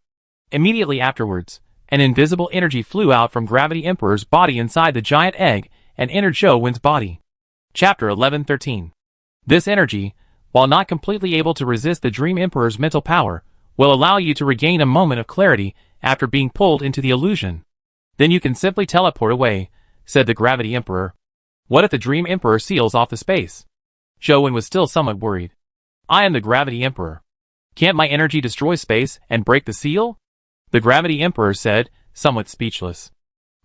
Immediately afterwards, an invisible energy flew out from Gravity Emperor's body inside the giant egg and entered Zhou's body. Chapter 1113. This energy, while not completely able to resist the Dream Emperor's mental power, will allow you to regain a moment of clarity after being pulled into the illusion. Then you can simply teleport away, said the Gravity Emperor. What if the Dream Emperor seals off the space? Zhou was still somewhat worried. I am the Gravity Emperor. Can't my energy destroy space and break the seal? The Gravity Emperor said, somewhat speechless.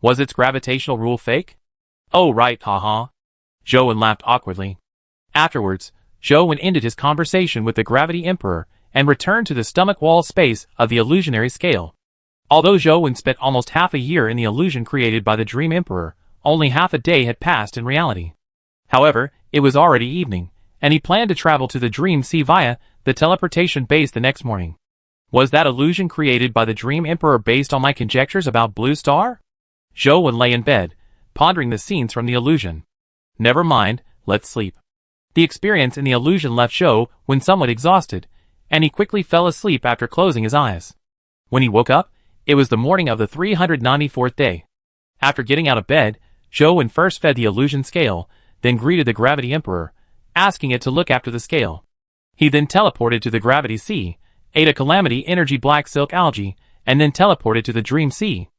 Was its gravitational rule fake? Oh right, haha. Zhou laughed awkwardly. Afterwards, Zhou ended his conversation with the Gravity Emperor and returned to the stomach wall space of the illusionary scale. Although Zhou spent almost half a year in the illusion created by the Dream Emperor, only half a day had passed in reality. However, it was already evening, and he planned to travel to the Dream Sea via the teleportation base the next morning. Was that illusion created by the Dream Emperor based on my conjectures about Blue Star? Zhou lay in bed, pondering the scenes from the illusion. Never mind, let's sleep. The experience in the illusion left Zhou somewhat exhausted, and he quickly fell asleep after closing his eyes. When he woke up, it was the morning of the 394th day. After getting out of bed, Zhou first fed the illusion scale, then greeted the Gravity Emperor, asking it to look after the scale. He then teleported to the Gravity Sea, ate a Calamity Energy Black Silk Algae, and then teleported to the Dream Sea.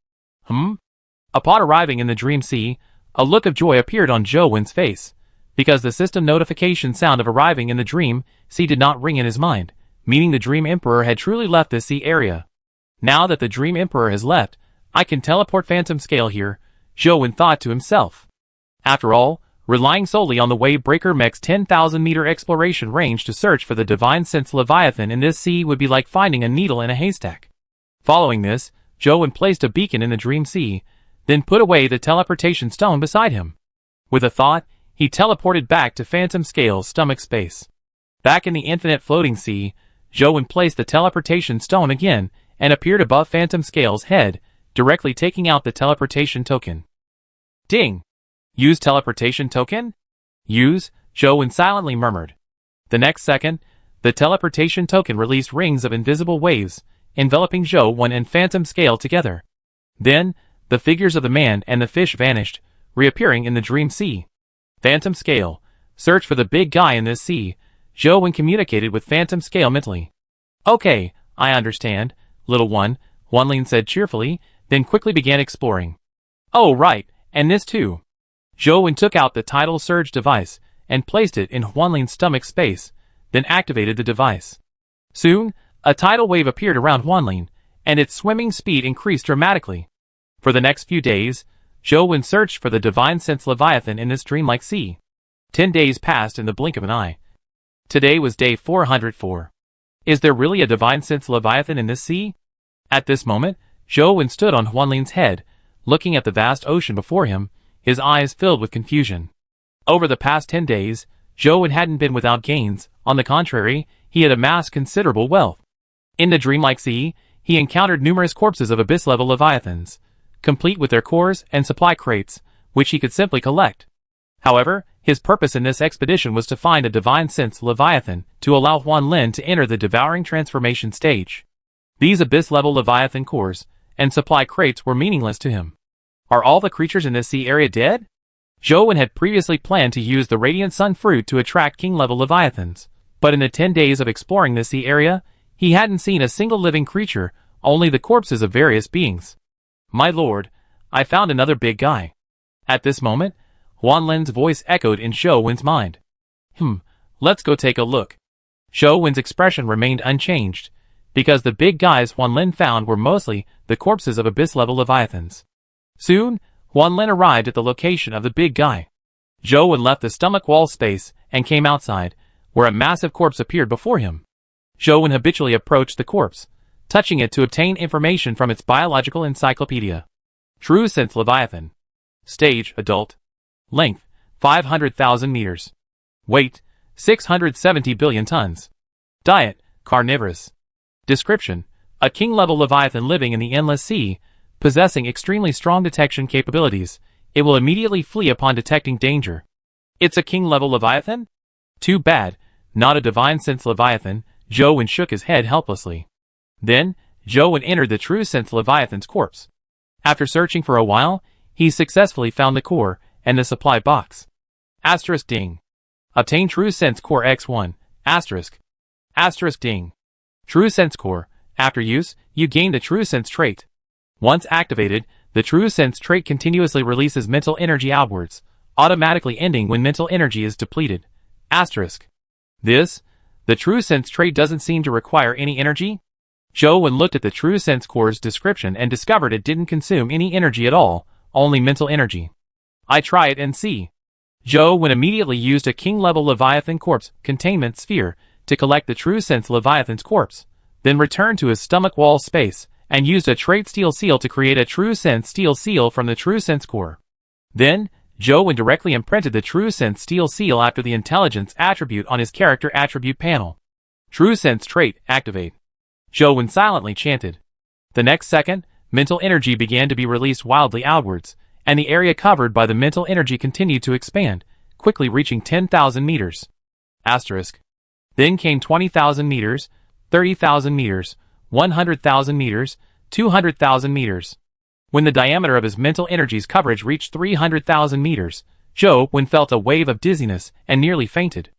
Upon arriving in the Dream Sea, A look of joy appeared on Zhou Wen's face, because the system notification sound of arriving in the dream sea did not ring in his mind, meaning the Dream Emperor had truly left the sea area. Now that the Dream Emperor has left, I can teleport phantom scale here, Zhou Wen thought to himself. After all, relying solely on the Wave Breaker Mech's 10,000-meter exploration range to search for the Divine Sense Leviathan in this sea would be like finding a needle in a haystack. Following this, Zhou Wen placed a beacon in the Dream Sea, then put away the teleportation stone beside him. With a thought, he teleported back to Phantom Scale's stomach space. Back in the infinite floating sea, Zhou Wen placed the teleportation stone again and appeared above Phantom Scale's head, directly taking out the teleportation token. Ding! Use teleportation token? Use, Zhou Wen silently murmured. The next second, the teleportation token released rings of invisible waves, enveloping Zhou Wen and Phantom Scale together. Then, the figures of the man and the fish vanished, reappearing in the Dream Sea. Phantom Scale, search for the big guy in this sea, Zhou Wen communicated with Phantom Scale mentally. Okay, I understand, little one, Huanlin said cheerfully, then quickly began exploring. Oh right, and this too. Zhou Wen took out the tidal surge device and placed it in Huanlin's stomach space, then activated the device. Soon, a tidal wave appeared around Huanlin, and its swimming speed increased dramatically. For the next few days, Zhou Wen searched for the Divine Sense Leviathan in this dreamlike sea. 10 days passed in the blink of an eye. Today was day 404. Is there really a Divine Sense Leviathan in this sea? At this moment, Zhou Wen stood on Huanlin's head, looking at the vast ocean before him, his eyes filled with confusion. Over the past 10 days, Zhou Wen hadn't been without gains. On the contrary, he had amassed considerable wealth. In the dreamlike sea, he encountered numerous corpses of abyss-level leviathans, complete with their cores and supply crates, which he could simply collect. However, his purpose in this expedition was to find a Divine Sense Leviathan to allow Huanlin to enter the devouring transformation stage. These abyss-level leviathan cores and supply crates were meaningless to him. Are all the creatures in this sea area dead? Zhou Wen had previously planned to use the Radiant Sun Fruit to attract king-level leviathans, but in the 10 days of exploring this sea area, he hadn't seen a single living creature, only the corpses of various beings. My lord, I found another big guy. At this moment, Huanlin's voice echoed in Zhou Wen's mind. Let's go take a look. Zhou Wen's expression remained unchanged, because the big guys Huanlin found were mostly the corpses of abyss-level leviathans. Soon, Huanlin arrived at the location of the big guy. Zhou Wen left the stomach wall space and came outside, where a massive corpse appeared before him. Zhou Wen habitually approached the corpse, touching it to obtain information from its biological encyclopedia. True Sense Leviathan. Stage, adult. Length, 500,000 meters. Weight, 670 billion tons. Diet, carnivorous. Description, a king-level leviathan living in the endless sea, possessing extremely strong detection capabilities. It will immediately flee upon detecting danger. It's a king-level leviathan? Too bad, not a Divine Sense Leviathan. Zhou Wen shook his head helplessly. Then, Zhou Wen entered the True Sense Leviathan's corpse. After searching for a while, he successfully found the core and the supply box. Asterisk ding. Obtain True Sense Core X1. Asterisk. Asterisk ding. True Sense Core. After use, you gain the True Sense trait. Once activated, the True Sense trait continuously releases mental energy outwards, automatically ending when mental energy is depleted. Asterisk. The True Sense trait doesn't seem to require any energy? Zhou Wen looked at the True Sense Core's description and discovered it didn't consume any energy at all, only mental energy. I try it and see. Zhou Wen immediately used a king-level Leviathan corpse containment sphere to collect the True Sense Leviathan's corpse, then returned to his stomach wall space and used a trait Steel Seal to create a True Sense Steel Seal from the True Sense Core. Then, Zhou Wen directly imprinted the True Sense Steel Seal after the intelligence attribute on his character attribute panel. True Sense trait activate. Zhou Wen silently chanted. The next second, mental energy began to be released wildly outwards, and the area covered by the mental energy continued to expand, quickly reaching 10,000 meters. Asterisk. Then came 20,000 meters, 30,000 meters, 100,000 meters, 200,000 meters. When the diameter of his mental energy's coverage reached 300,000 meters, Zhou Wen felt a wave of dizziness and nearly fainted.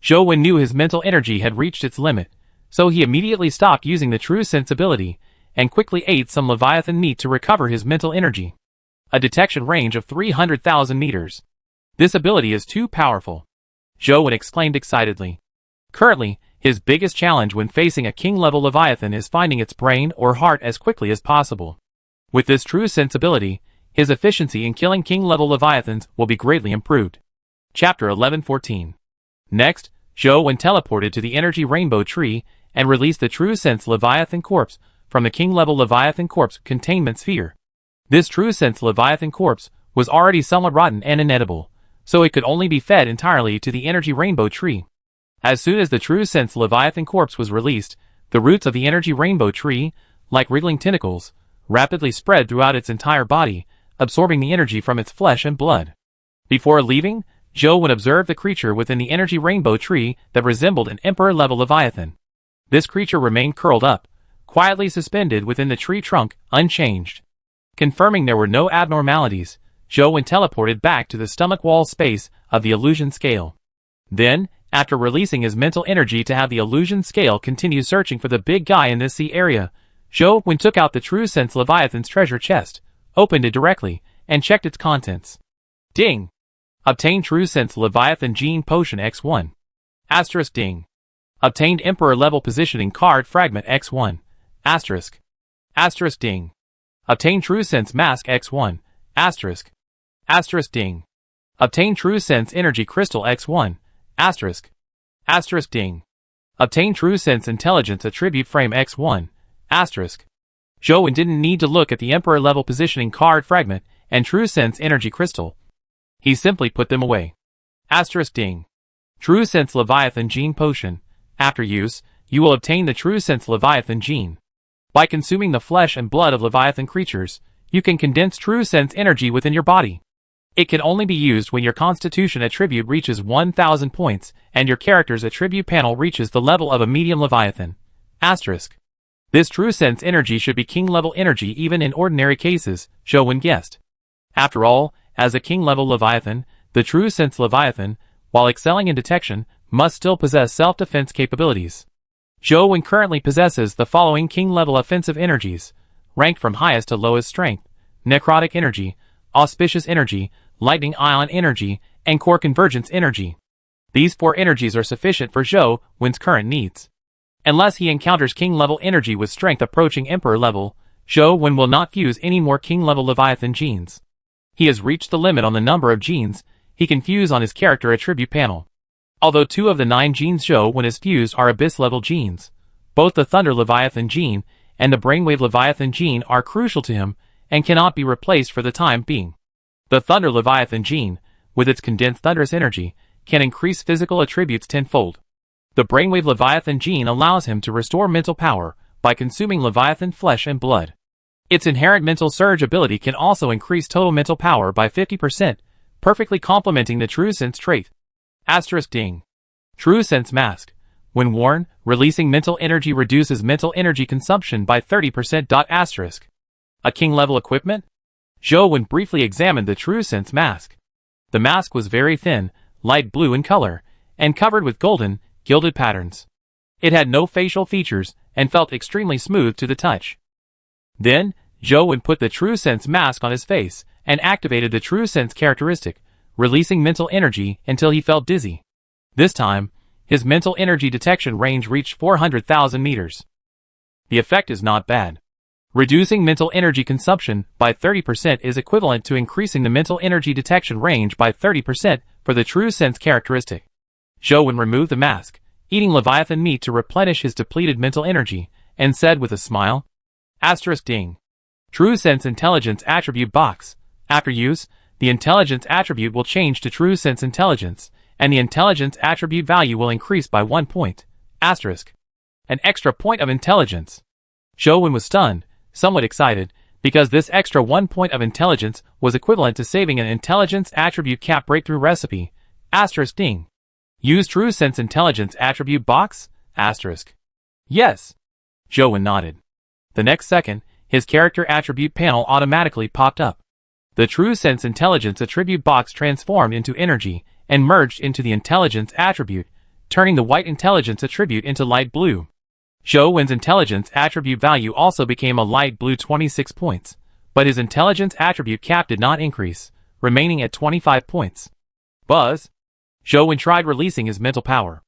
Zhou Wen knew his mental energy had reached its limit, so he immediately stopped using the True Sense ability, and quickly ate some Leviathan meat to recover his mental energy. a detection range of 300,000 meters. This ability is too powerful, Zhou Wen exclaimed excitedly. Currently, his biggest challenge when facing a king-level Leviathan is finding its brain or heart as quickly as possible. With this true sense ability, his efficiency in killing king-level Leviathans will be greatly improved. Chapter 1114. Next, Zhou Wen teleported to the energy rainbow tree and released the True Sense Leviathan Corpse from the king-level Leviathan Corpse containment sphere. This True Sense Leviathan Corpse was already somewhat rotten and inedible, so it could only be fed entirely to the energy rainbow tree. As soon as the True Sense Leviathan Corpse was released, the roots of the energy rainbow tree, like wriggling tentacles, rapidly spread throughout its entire body, absorbing the energy from its flesh and blood. Before leaving, Zhou Wen observed the creature within the energy rainbow tree that resembled an emperor-level Leviathan. This creature remained curled up, quietly suspended within the tree trunk, unchanged. Confirming there were no abnormalities, Zhou Wen teleported back to the stomach wall space of the illusion scale. Then, after releasing his mental energy to have the illusion scale continue searching for the big guy in this sea area, Zhou Wen took out the True Sense Leviathan's treasure chest, opened it directly, and checked its contents. Ding! Obtained True Sense Leviathan Gene Potion X1. Asterisk ding. Obtained Emperor Level Positioning Card Fragment X1. Asterisk. Asterisk ding. Obtained True Sense Mask X1. Asterisk. Asterisk ding. Obtained True Sense Energy Crystal X1. Asterisk. Asterisk ding. Obtained True Sense Intelligence Attribute Frame X1. Asterisk. Zhou Wen didn't need to look at the Emperor Level Positioning Card Fragment and True Sense Energy Crystal. He simply put them away. Asterisk ding. True Sense Leviathan Gene Potion. After use, you will obtain the True Sense Leviathan Gene. By consuming the flesh and blood of Leviathan creatures, you can condense True Sense energy within your body. It can only be used when your Constitution attribute reaches 1,000 points and your character's attribute panel reaches the level of a medium Leviathan. Asterisk. This True Sense energy should be king-level energy even in ordinary cases, Zhou Wen guessed. After all, as a king-level Leviathan, the True Sense Leviathan, while excelling in detection, must still possess self-defense capabilities. Zhou Wen currently possesses the following king-level offensive energies, ranked from highest to lowest strength: necrotic energy, auspicious energy, lightning ion energy, and core convergence energy. These 4 energies are sufficient for Zhou Wen's current needs. Unless he encounters king-level energy with strength approaching emperor level, Zhou Wen will not fuse any more king-level Leviathan genes. He has reached the limit on the number of genes he can fuse on his character attribute panel. Although 2 of the 9 genes Zhou Wen has fused are Abyss-level genes, both the Thunder Leviathan gene and the Brainwave Leviathan gene are crucial to him and cannot be replaced for the time being. The Thunder Leviathan gene, with its condensed thunderous energy, can increase physical attributes tenfold. The Brainwave Leviathan gene allows him to restore mental power by consuming Leviathan flesh and blood. Its inherent mental surge ability can also increase total mental power by 50%, perfectly complementing the True Sense trait. Asterisk ding. True Sense Mask. When worn, releasing mental energy reduces mental energy consumption by 30%. Asterisk. A king-level equipment? Zhou Wen briefly examined the True Sense Mask. The mask was very thin, light blue in color, and covered with golden, gilded patterns. It had no facial features and felt extremely smooth to the touch. Then, Zhou Wen put the True Sense mask on his face and activated the True Sense characteristic, releasing mental energy until he felt dizzy. This time, his mental energy detection range reached 400,000 meters. The effect is not bad. Reducing mental energy consumption by 30% is equivalent to increasing the mental energy detection range by 30% for the True Sense characteristic. Zhou Wen removed the mask, eating Leviathan meat to replenish his depleted mental energy, and said with a smile, Asterisk ding. True Sense Intelligence Attribute Box. After use, the Intelligence attribute will change to True Sense Intelligence, and the Intelligence attribute value will increase by 1 point. Asterisk. An extra point of intelligence. Zhou Wen was stunned, somewhat excited, because this extra 1 point of intelligence was equivalent to saving an Intelligence attribute cap breakthrough recipe. Asterisk ding. Use True Sense Intelligence Attribute Box? Asterisk. Yes. Zhou Wen nodded. The next second, his character attribute panel automatically popped up. The True Sense Intelligence Attribute Box transformed into energy and merged into the Intelligence attribute, turning the white Intelligence attribute into light blue. Zhou Wen's Intelligence attribute value also became a light blue 26 points, but his intelligence attribute cap did not increase, remaining at 25 points. Buzz. Zhou tried releasing his mental power.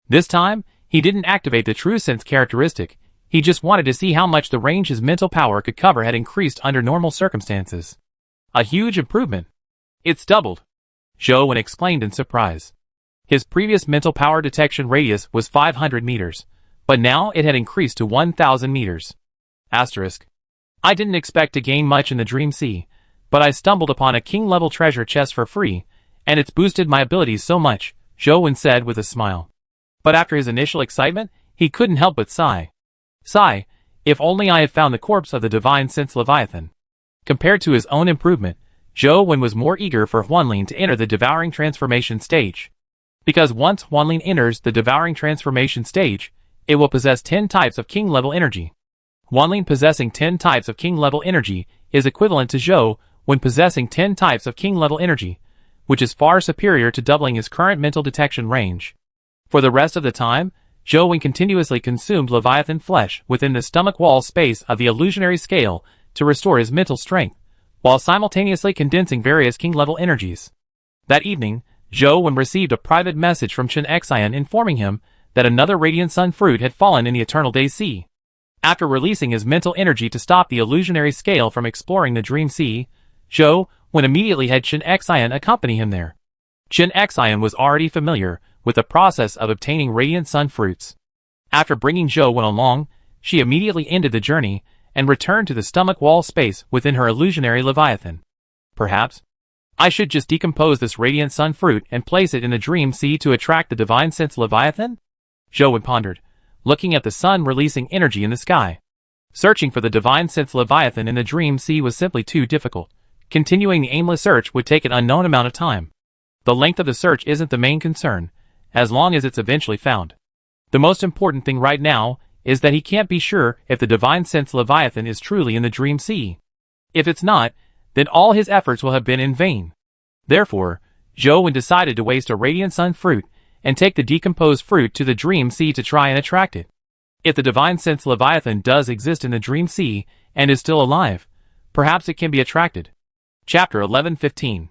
This time, he didn't activate the true sense characteristic, he just wanted to see how much the range his mental power could cover had increased under normal circumstances. A huge improvement. It's doubled. Zhou exclaimed in surprise. His previous mental power detection radius was 500 meters, but now it had increased to 1,000 meters. Asterisk. I didn't expect to gain much in the Dream Sea, but I stumbled upon a king-level treasure chest for free, and it's boosted my abilities so much, Zhou said with a smile. But after his initial excitement, he couldn't help but sigh. Sigh, if only I had found the corpse of the Divine Sense Leviathan. Compared to his own improvement, Zhou was more eager for Huanlin to enter the Devouring Transformation stage. Because once Huanlin enters the Devouring Transformation stage, it will possess 10 types of king-level energy. Huanlin possessing 10 types of king-level energy is equivalent to Zhou when possessing 10 types of king-level energy, which is far superior to doubling his current mental detection range. For the rest of the time, Zhou continuously consumed Leviathan flesh within the stomach wall space of the illusionary scale to restore his mental strength, while simultaneously condensing various king-level energies. That evening, Zhou received a private message from Chen Xian informing him that another Radiant Sun fruit had fallen in the Eternal Day Sea. After releasing his mental energy to stop the illusionary scale from exploring the Dream Sea, Zhou immediately had Chen Xian accompany him there. Chen Xian was already familiar with the process of obtaining Radiant Sun fruits. After bringing Zhou along, she immediately ended the journey and returned to the stomach wall space within her illusionary Leviathan. Perhaps I should just decompose this Radiant Sun fruit and place it in the Dream Sea to attract the Divine Sense Leviathan? Zhou pondered, looking at the sun releasing energy in the sky. Searching for the Divine Sense Leviathan in the Dream Sea was simply too difficult. Continuing the aimless search would take an unknown amount of time. The length of the search isn't the main concern, as long as it's eventually found. The most important thing right now is that he can't be sure if the Divine Sense Leviathan is truly in the Dream Sea. If it's not, then all his efforts will have been in vain. Therefore, Zhou decided to waste a Radiant Sun fruit and take the decomposed fruit to the Dream Sea to try and attract it. If the Divine Sense Leviathan does exist in the Dream Sea and is still alive, perhaps it can be attracted. Chapter 11:15.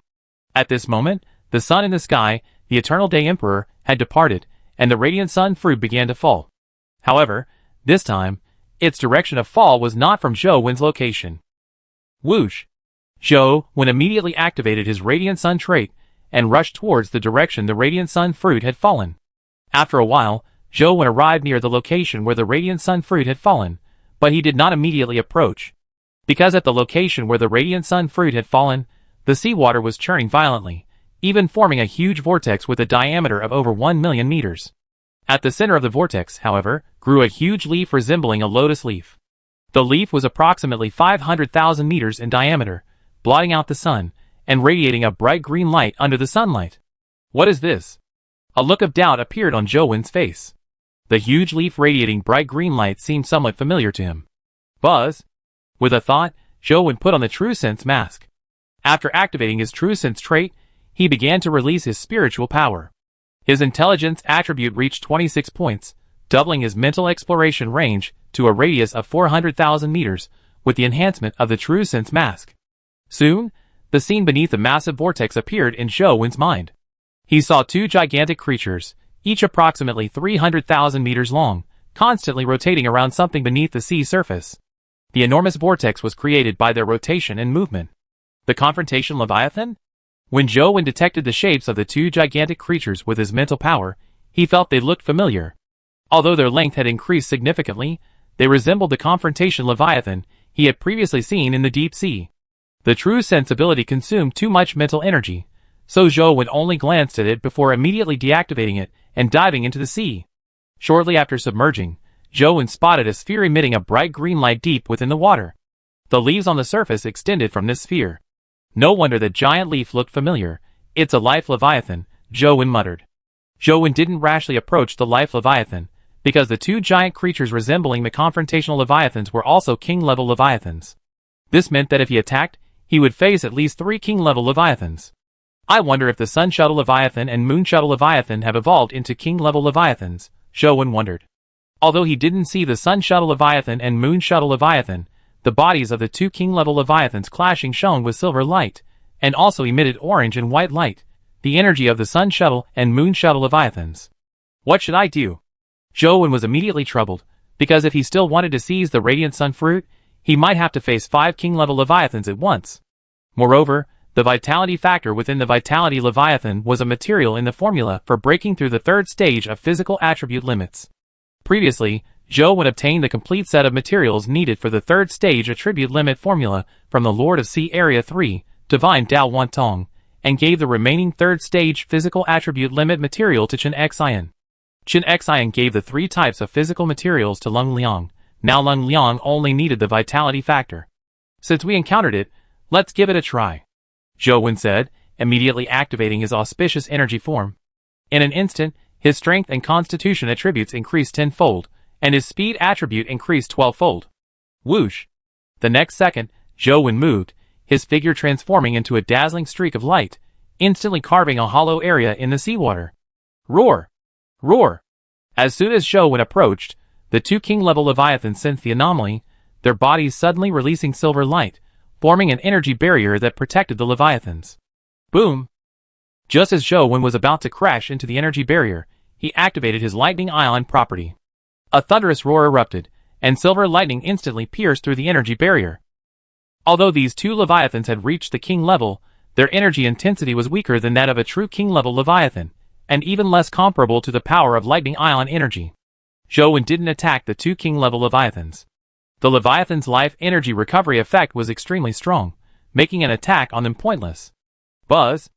At this moment, the sun in the sky, the Eternal Day Emperor, had departed, and the Radiant Sun fruit began to fall. However, this time, its direction of fall was not from Zhou location. Whoosh! Zhou immediately activated his Radiant Sun trait and rushed towards the direction the Radiant Sun fruit had fallen. After a while, Zhou arrived near the location where the Radiant Sun fruit had fallen, but he did not immediately approach. Because at the location where the Radiant Sun fruit had fallen, the seawater was churning violently, even forming a huge vortex with a diameter of over 1 million meters. At the center of the vortex, however, grew a huge leaf resembling a lotus leaf. The leaf was approximately 500,000 meters in diameter, blotting out the sun, and radiating a bright green light under the sunlight. What is this? A look of doubt appeared on Zhou face. The huge leaf radiating bright green light seemed somewhat familiar to him. Buzz? With a thought, Zhou put on the True Sense mask. After activating his True Sense trait, he began to release his spiritual power. His intelligence attribute reached 26 points, doubling his mental exploration range to a radius of 400,000 meters with the enhancement of the True Sense mask. Soon, the scene beneath the massive vortex appeared in Zhou mind. He saw two gigantic creatures, each approximately 300,000 meters long, constantly rotating around something beneath the sea surface. The enormous vortex was created by their rotation and movement. The Confrontation Leviathan? When Zhou detected the shapes of the two gigantic creatures with his mental power, he felt they looked familiar. Although their length had increased significantly, they resembled the Confrontation Leviathan he had previously seen in the deep sea. The True Sense ability consumed too much mental energy, so Zhou only glanced at it before immediately deactivating it and diving into the sea. Shortly after submerging, Zhou spotted a sphere emitting a bright green light deep within the water. The leaves on the surface extended from this sphere. No wonder the giant leaf looked familiar. It's a life leviathan, Zhou muttered. Zhou didn't rashly approach the life leviathan, because the two giant creatures resembling the confrontational leviathans were also king-level leviathans. This meant that if he attacked, he would face at least 3 king-level leviathans. I wonder if the Sun Shuttle Leviathan and Moon Shuttle Leviathan have evolved into king-level leviathans, Zhou wondered. Although he didn't see the Sun Shuttle Leviathan and Moon Shuttle Leviathan, the bodies of the two king-level leviathans clashing shone with silver light, and also emitted orange and white light, the energy of the Sun Shuttle and Moon Shuttle leviathans. What should I do? Zhou was immediately troubled, because if he still wanted to seize the Radiant Sun Fruit, he might have to face 5 king-level leviathans at once. Moreover, the vitality factor within the vitality leviathan was a material in the formula for breaking through the third stage of physical attribute limits. Previously, Zhou would obtain the complete set of materials needed for the third stage attribute limit formula from the Lord of Sea Area 3, Divine Dao Wantong, and gave the remaining third stage physical attribute limit material to Chen Xian. Chen Xian gave the 3 types of physical materials to Lung Liang. Now Lung Liang only needed the vitality factor. Since we encountered it, let's give it a try, Zhou said, immediately activating his auspicious energy form. In an instant, his strength and constitution attributes increased 10-fold, and his speed attribute increased 12-fold. Whoosh! The next second, Zhou moved, his figure transforming into a dazzling streak of light, instantly carving a hollow area in the seawater. Roar! Roar! As soon as Zhou approached, the 2 king-level leviathans sensed the anomaly, their bodies suddenly releasing silver light, forming an energy barrier that protected the leviathans. Boom! Just as Zhou was about to crash into the energy barrier, he activated his lightning ion property. A thunderous roar erupted, and silver lightning instantly pierced through the energy barrier. Although these 2 leviathans had reached the king level, their energy intensity was weaker than that of a true king-level leviathan, and even less comparable to the power of lightning ion energy. Zhou didn't attack the 2 king-level leviathans. The leviathan's life energy recovery effect was extremely strong, making an attack on them pointless. Buzz!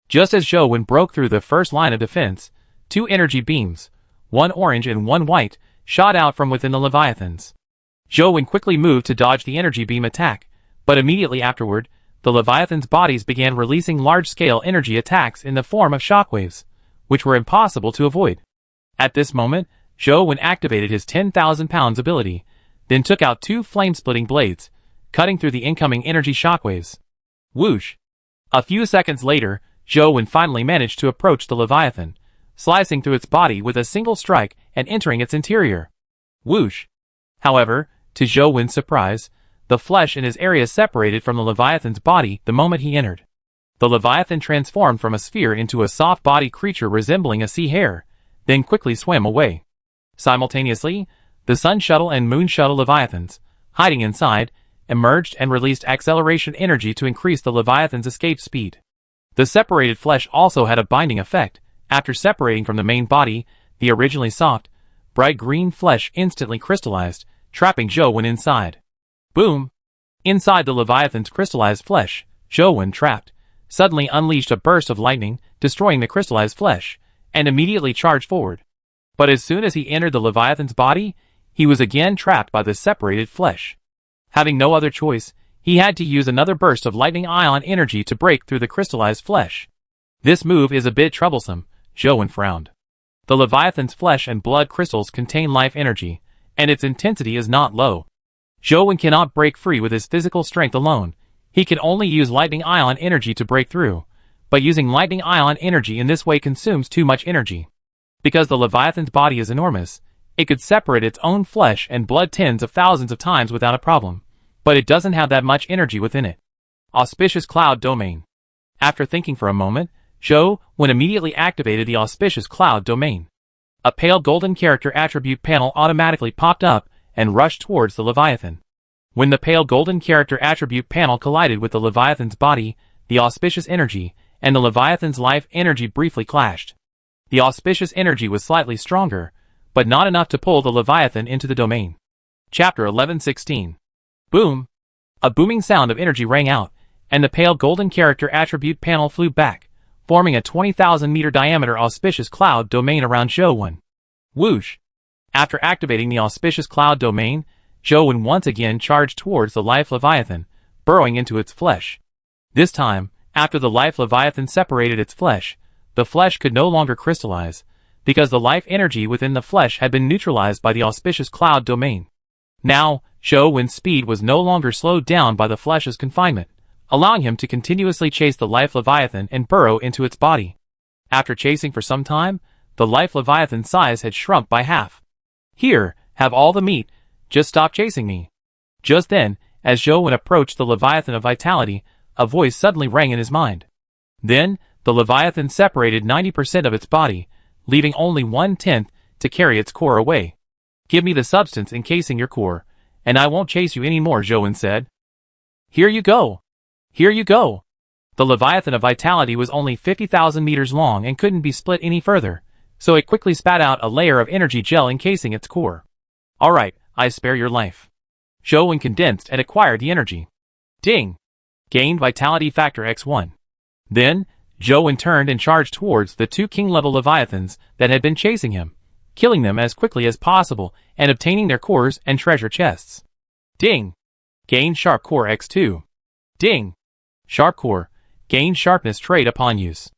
Just as Zhou broke through the first line of defense, 2 energy beams, one orange and one white, shot out from within the leviathans. Zhou quickly moved to dodge the energy beam attack, but immediately afterward, the leviathans' bodies began releasing large-scale energy attacks in the form of shockwaves, which were impossible to avoid. At this moment, Zhou activated his 10,000 pounds ability, then took out 2 flame-splitting blades, cutting through the incoming energy shockwaves. Whoosh! A few seconds later, Zhou finally managed to approach the leviathan, slicing through its body with a single strike and entering its interior. Whoosh! However, to Zhou surprise, the flesh in his area separated from the leviathan's body the moment he entered. The leviathan transformed from a sphere into a soft-bodied creature resembling a sea hare, then quickly swam away. Simultaneously, the Sun Shuttle and Moon Shuttle leviathans, hiding inside, emerged and released acceleration energy to increase the leviathan's escape speed. The separated flesh also had a binding effect. After separating from the main body, the originally soft, bright green flesh instantly crystallized, trapping Zhou inside. Boom! Inside the leviathan's crystallized flesh, Zhou trapped, suddenly unleashed a burst of lightning, destroying the crystallized flesh, and immediately charged forward. But as soon as he entered the leviathan's body, he was again trapped by the separated flesh. Having no other choice, he had to use another burst of lightning ion energy to break through the crystallized flesh. This move is a bit troublesome, Zhou frowned. The leviathan's flesh and blood crystals contain life energy, and its intensity is not low. Zhou cannot break free with his physical strength alone. He can only use lightning ion energy to break through, but using lightning ion energy in this way consumes too much energy. Because the leviathan's body is enormous, it could separate its own flesh and blood tens of thousands of times without a problem, but it doesn't have that much energy within it. Auspicious Cloud Domain. After thinking for a moment, Zhou immediately activated the Auspicious Cloud Domain. A pale golden character attribute panel automatically popped up and rushed towards the Leviathan. When the pale golden character attribute panel collided with the Leviathan's body, the auspicious energy and the Leviathan's life energy briefly clashed. The auspicious energy was slightly stronger, but not enough to pull the Leviathan into the domain. Chapter 11:16. Boom! A booming sound of energy rang out, and the pale golden character attribute panel flew back, forming a 20,000-meter diameter auspicious cloud domain around Zhou. Whoosh! After activating the auspicious cloud domain, Zhou once again charged towards the life Leviathan, burrowing into its flesh. This time, after the life Leviathan separated its flesh, the flesh could no longer crystallize, because the life energy within the flesh had been neutralized by the auspicious cloud domain. Now, Zhou's speed was no longer slowed down by the flesh's confinement, allowing him to continuously chase the life Leviathan and burrow into its body. After chasing for some time, the life Leviathan's size had shrunk by half. "Here, have all the meat, just stop chasing me." Just then, as Zhou approached the Leviathan of Vitality, a voice suddenly rang in his mind. Then, the Leviathan separated 90% of its body, leaving only 1/10 to carry its core away. "Give me the substance encasing your core, and I won't chase you anymore," Zhou said. "Here you go! Here you go!" The Leviathan of Vitality was only 50,000 meters long and couldn't be split any further, so it quickly spat out a layer of energy gel encasing its core. "Alright, I spare your life." Zhou condensed and acquired the energy. Ding! Gained Vitality Factor X1. Then, Zhou turned and charged towards the two king-level Leviathans that had been chasing him, killing them as quickly as possible and obtaining their cores and treasure chests. Ding! Gained Sharp Core X2. Ding! Sharp Core. Gain Sharpness Trait upon use.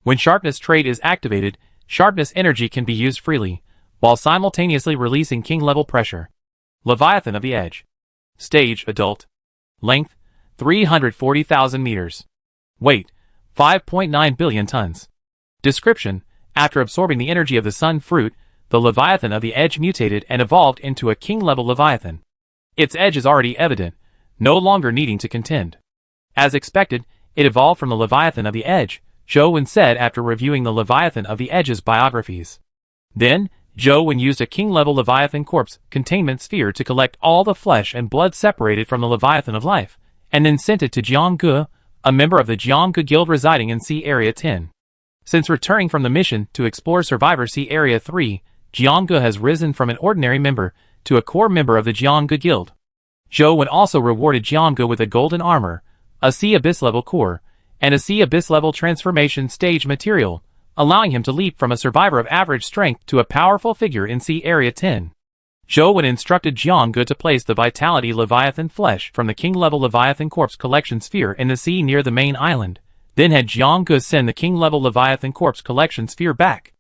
When Sharpness Trait is activated, Sharpness energy can be used freely, while simultaneously releasing king-level pressure. Leviathan of the Edge. Stage Adult. Length 340,000 meters. Weight 5.9 billion tons. Description: after absorbing the energy of the Sun Fruit, the Leviathan of the Edge mutated and evolved into a king-level Leviathan. Its edge is already evident, no longer needing to contend. As expected, it evolved from the Leviathan of the Edge, Zhou said after reviewing the Leviathan of the Edge's biographies. Then, Zhou used a king-level Leviathan corpse containment sphere to collect all the flesh and blood separated from the Leviathan of Life, and then sent it to Jiangge, a member of the Jiangge Guild residing in Sea Area 10. Since returning from the mission to explore Survivor Sea Area 3, Jiangge has risen from an ordinary member to a core member of the Jiangge Guild. Zhou also rewarded Jiangge with a golden armor, a Sea Abyss level core, and a Sea Abyss level transformation stage material, allowing him to leap from a survivor of average strength to a powerful figure in Sea Area 10. Zhou instructed Jiangge to place the Vitality Leviathan flesh from the king-level Leviathan corpse collection sphere in the sea near the main island, then had Jiangge send the king-level Leviathan corpse collection sphere back.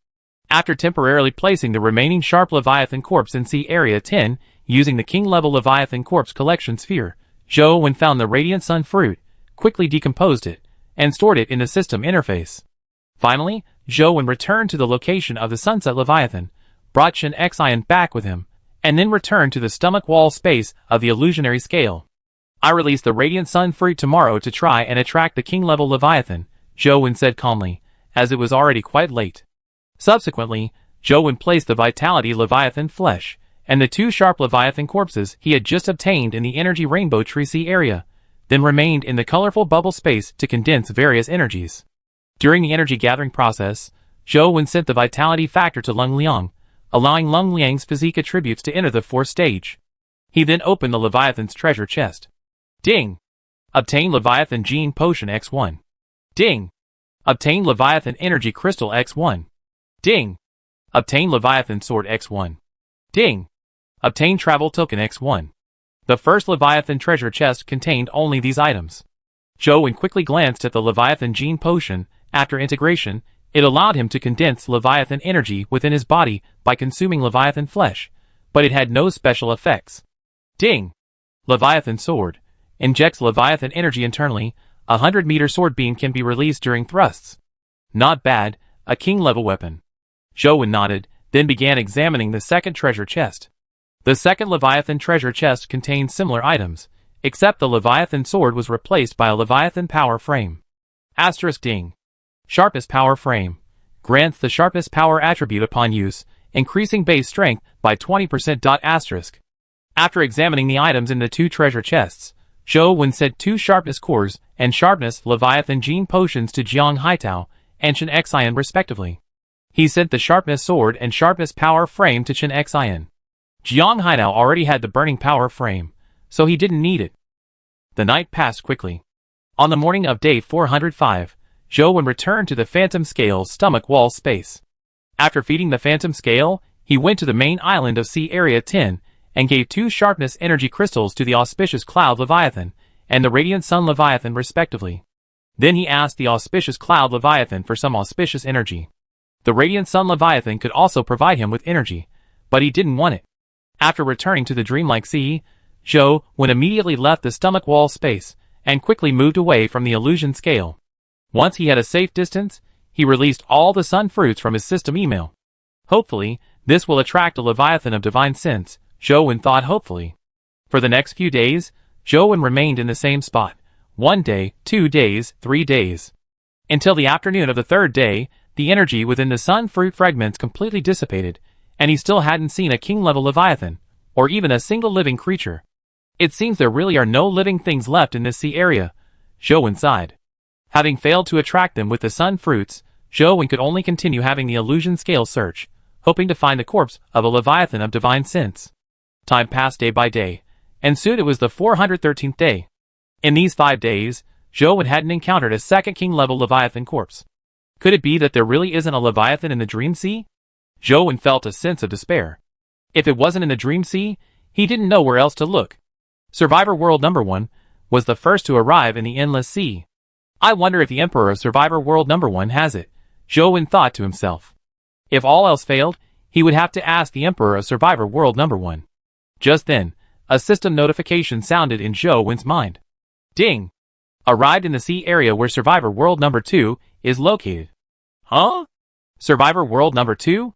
After temporarily placing the remaining sharp Leviathan corpse in Sea Area 10, using the king-level Leviathan corpse collection sphere, Zhou found the Radiant Sun Fruit, quickly decomposed it, and stored it in the system interface. Finally, Zhou returned to the location of the Sunset Leviathan, brought Chen Xian back with him, and then returned to the stomach wall space of the illusionary scale. "I release the Radiant Sun Fruit tomorrow to try and attract the king-level Leviathan," Zhou said calmly, as it was already quite late. Subsequently, Zhou placed the Vitality Leviathan flesh, and the two sharp Leviathan corpses he had just obtained in the Energy Rainbow Tree Sea area, then remained in the colorful bubble space to condense various energies. During the energy gathering process, Zhou sent the Vitality Factor to Lung Liang, allowing Lung Liang's physique attributes to enter the fourth stage. He then opened the Leviathan's treasure chest. Ding! Obtain Leviathan Gene Potion X1. Ding! Obtain Leviathan Energy Crystal X1. Ding! Obtain Leviathan Sword X1. Ding! Obtain Travel Token X1. The first Leviathan treasure chest contained only these items. Zhou quickly glanced at the Leviathan Gene Potion. After integration, it allowed him to condense Leviathan energy within his body by consuming Leviathan flesh, but it had no special effects. Ding! Leviathan Sword. Injects Leviathan energy internally. A 100-meter sword beam can be released during thrusts. Not bad, a king-level weapon. Zhou nodded, then began examining the second treasure chest. The second Leviathan treasure chest contained similar items, except the Leviathan sword was replaced by a Leviathan power frame. Asterisk ding. Sharpness power frame. Grants the sharpness power attribute upon use, increasing base strength by 20%. Asterisk. After examining the items in the two treasure chests, Zhou sent two sharpness cores and sharpness Leviathan gene potions to Jiang Haitao and Chen Xian respectively. He sent the sharpness sword and sharpness power frame to Chen Xian. Jiang Haitao already had the burning power frame, so he didn't need it. The night passed quickly. On the morning of day 405, Zhou returned to the Phantom Scale's stomach wall space. After feeding the Phantom Scale, he went to the main island of Sea Area 10 and gave two sharpness energy crystals to the Auspicious Cloud Leviathan and the Radiant Sun Leviathan respectively. Then he asked the Auspicious Cloud Leviathan for some auspicious energy. The Radiant Sun Leviathan could also provide him with energy, but he didn't want it. After returning to the dreamlike sea, Zhou immediately left the stomach wall space and quickly moved away from the illusion scale. Once he had a safe distance, he released all the sun fruits from his system email. Hopefully, this will attract a Leviathan of divine sense, Zhou thought hopefully. For the next few days, Zhou remained in the same spot. 1 day, 2 days, 3 days. Until the afternoon of the 3rd day, the energy within the sun fruit fragments completely dissipated, and he still hadn't seen a king-level Leviathan, or even a single living creature. It seems there really are no living things left in this sea area, Zhou sighed. Having failed to attract them with the sun fruits, Zhou could only continue having the illusion scale search, hoping to find the corpse of a Leviathan of divine sense. Time passed day by day, and soon it was the 413th day. In these 5 days, Zhou hadn't encountered a second king-level Leviathan corpse. Could it be that there really isn't a Leviathan in the Dream Sea? Zhou felt a sense of despair. If it wasn't in the Dream Sea, he didn't know where else to look. Survivor World Number 1 was the first to arrive in the Endless Sea. I wonder if the Emperor of Survivor World Number 1 has it, Zhou thought to himself. If all else failed, he would have to ask the Emperor of Survivor World Number 1. Just then, a system notification sounded in Zhou's mind. Ding! Arrived in the sea area where Survivor World Number 2 is located. Huh? Survivor World Number 2?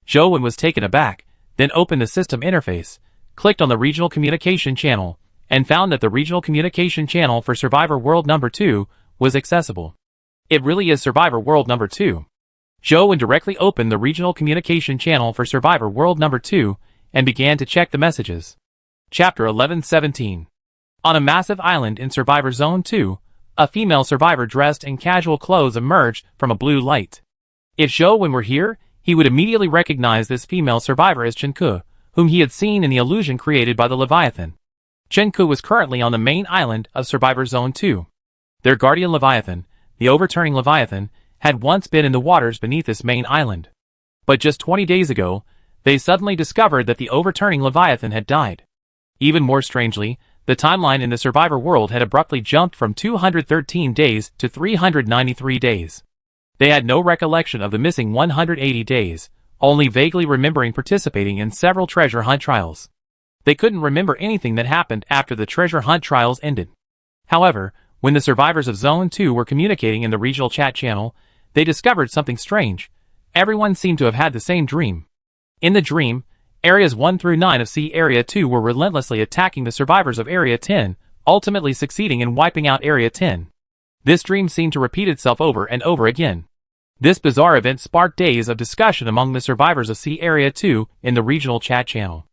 Zhou was taken aback, then opened the system interface, clicked on the regional communication channel, and found that the regional communication channel for Survivor World Number 2 was accessible. It really is Survivor World Number 2. Zhou directly opened the regional communication channel for Survivor World Number 2 and began to check the messages. Chapter 11:17. On a massive island in Survivor Zone 2, a female survivor dressed in casual clothes emerged from a blue light. If Zhou were here, he would immediately recognize this female survivor as Chenke, whom he had seen in the illusion created by the Leviathan. Chenke was currently on the main island of Survivor Zone 2. Their guardian Leviathan, the overturning Leviathan, had once been in the waters beneath this main island. But just 20 days ago, they suddenly discovered that the overturning Leviathan had died. Even more strangely, the timeline in the Survivor world had abruptly jumped from 213 days to 393 days. They had no recollection of the missing 180 days, only vaguely remembering participating in several treasure hunt trials. They couldn't remember anything that happened after the treasure hunt trials ended. However, when the survivors of Zone 2 were communicating in the regional chat channel, they discovered something strange. Everyone seemed to have had the same dream. In the dream, Areas 1 through 9 of Sea Area 2 were relentlessly attacking the survivors of Area 10, ultimately succeeding in wiping out Area 10. This dream seemed to repeat itself over and over again. This bizarre event sparked days of discussion among the survivors of Sea Area 2 in the regional chat channel.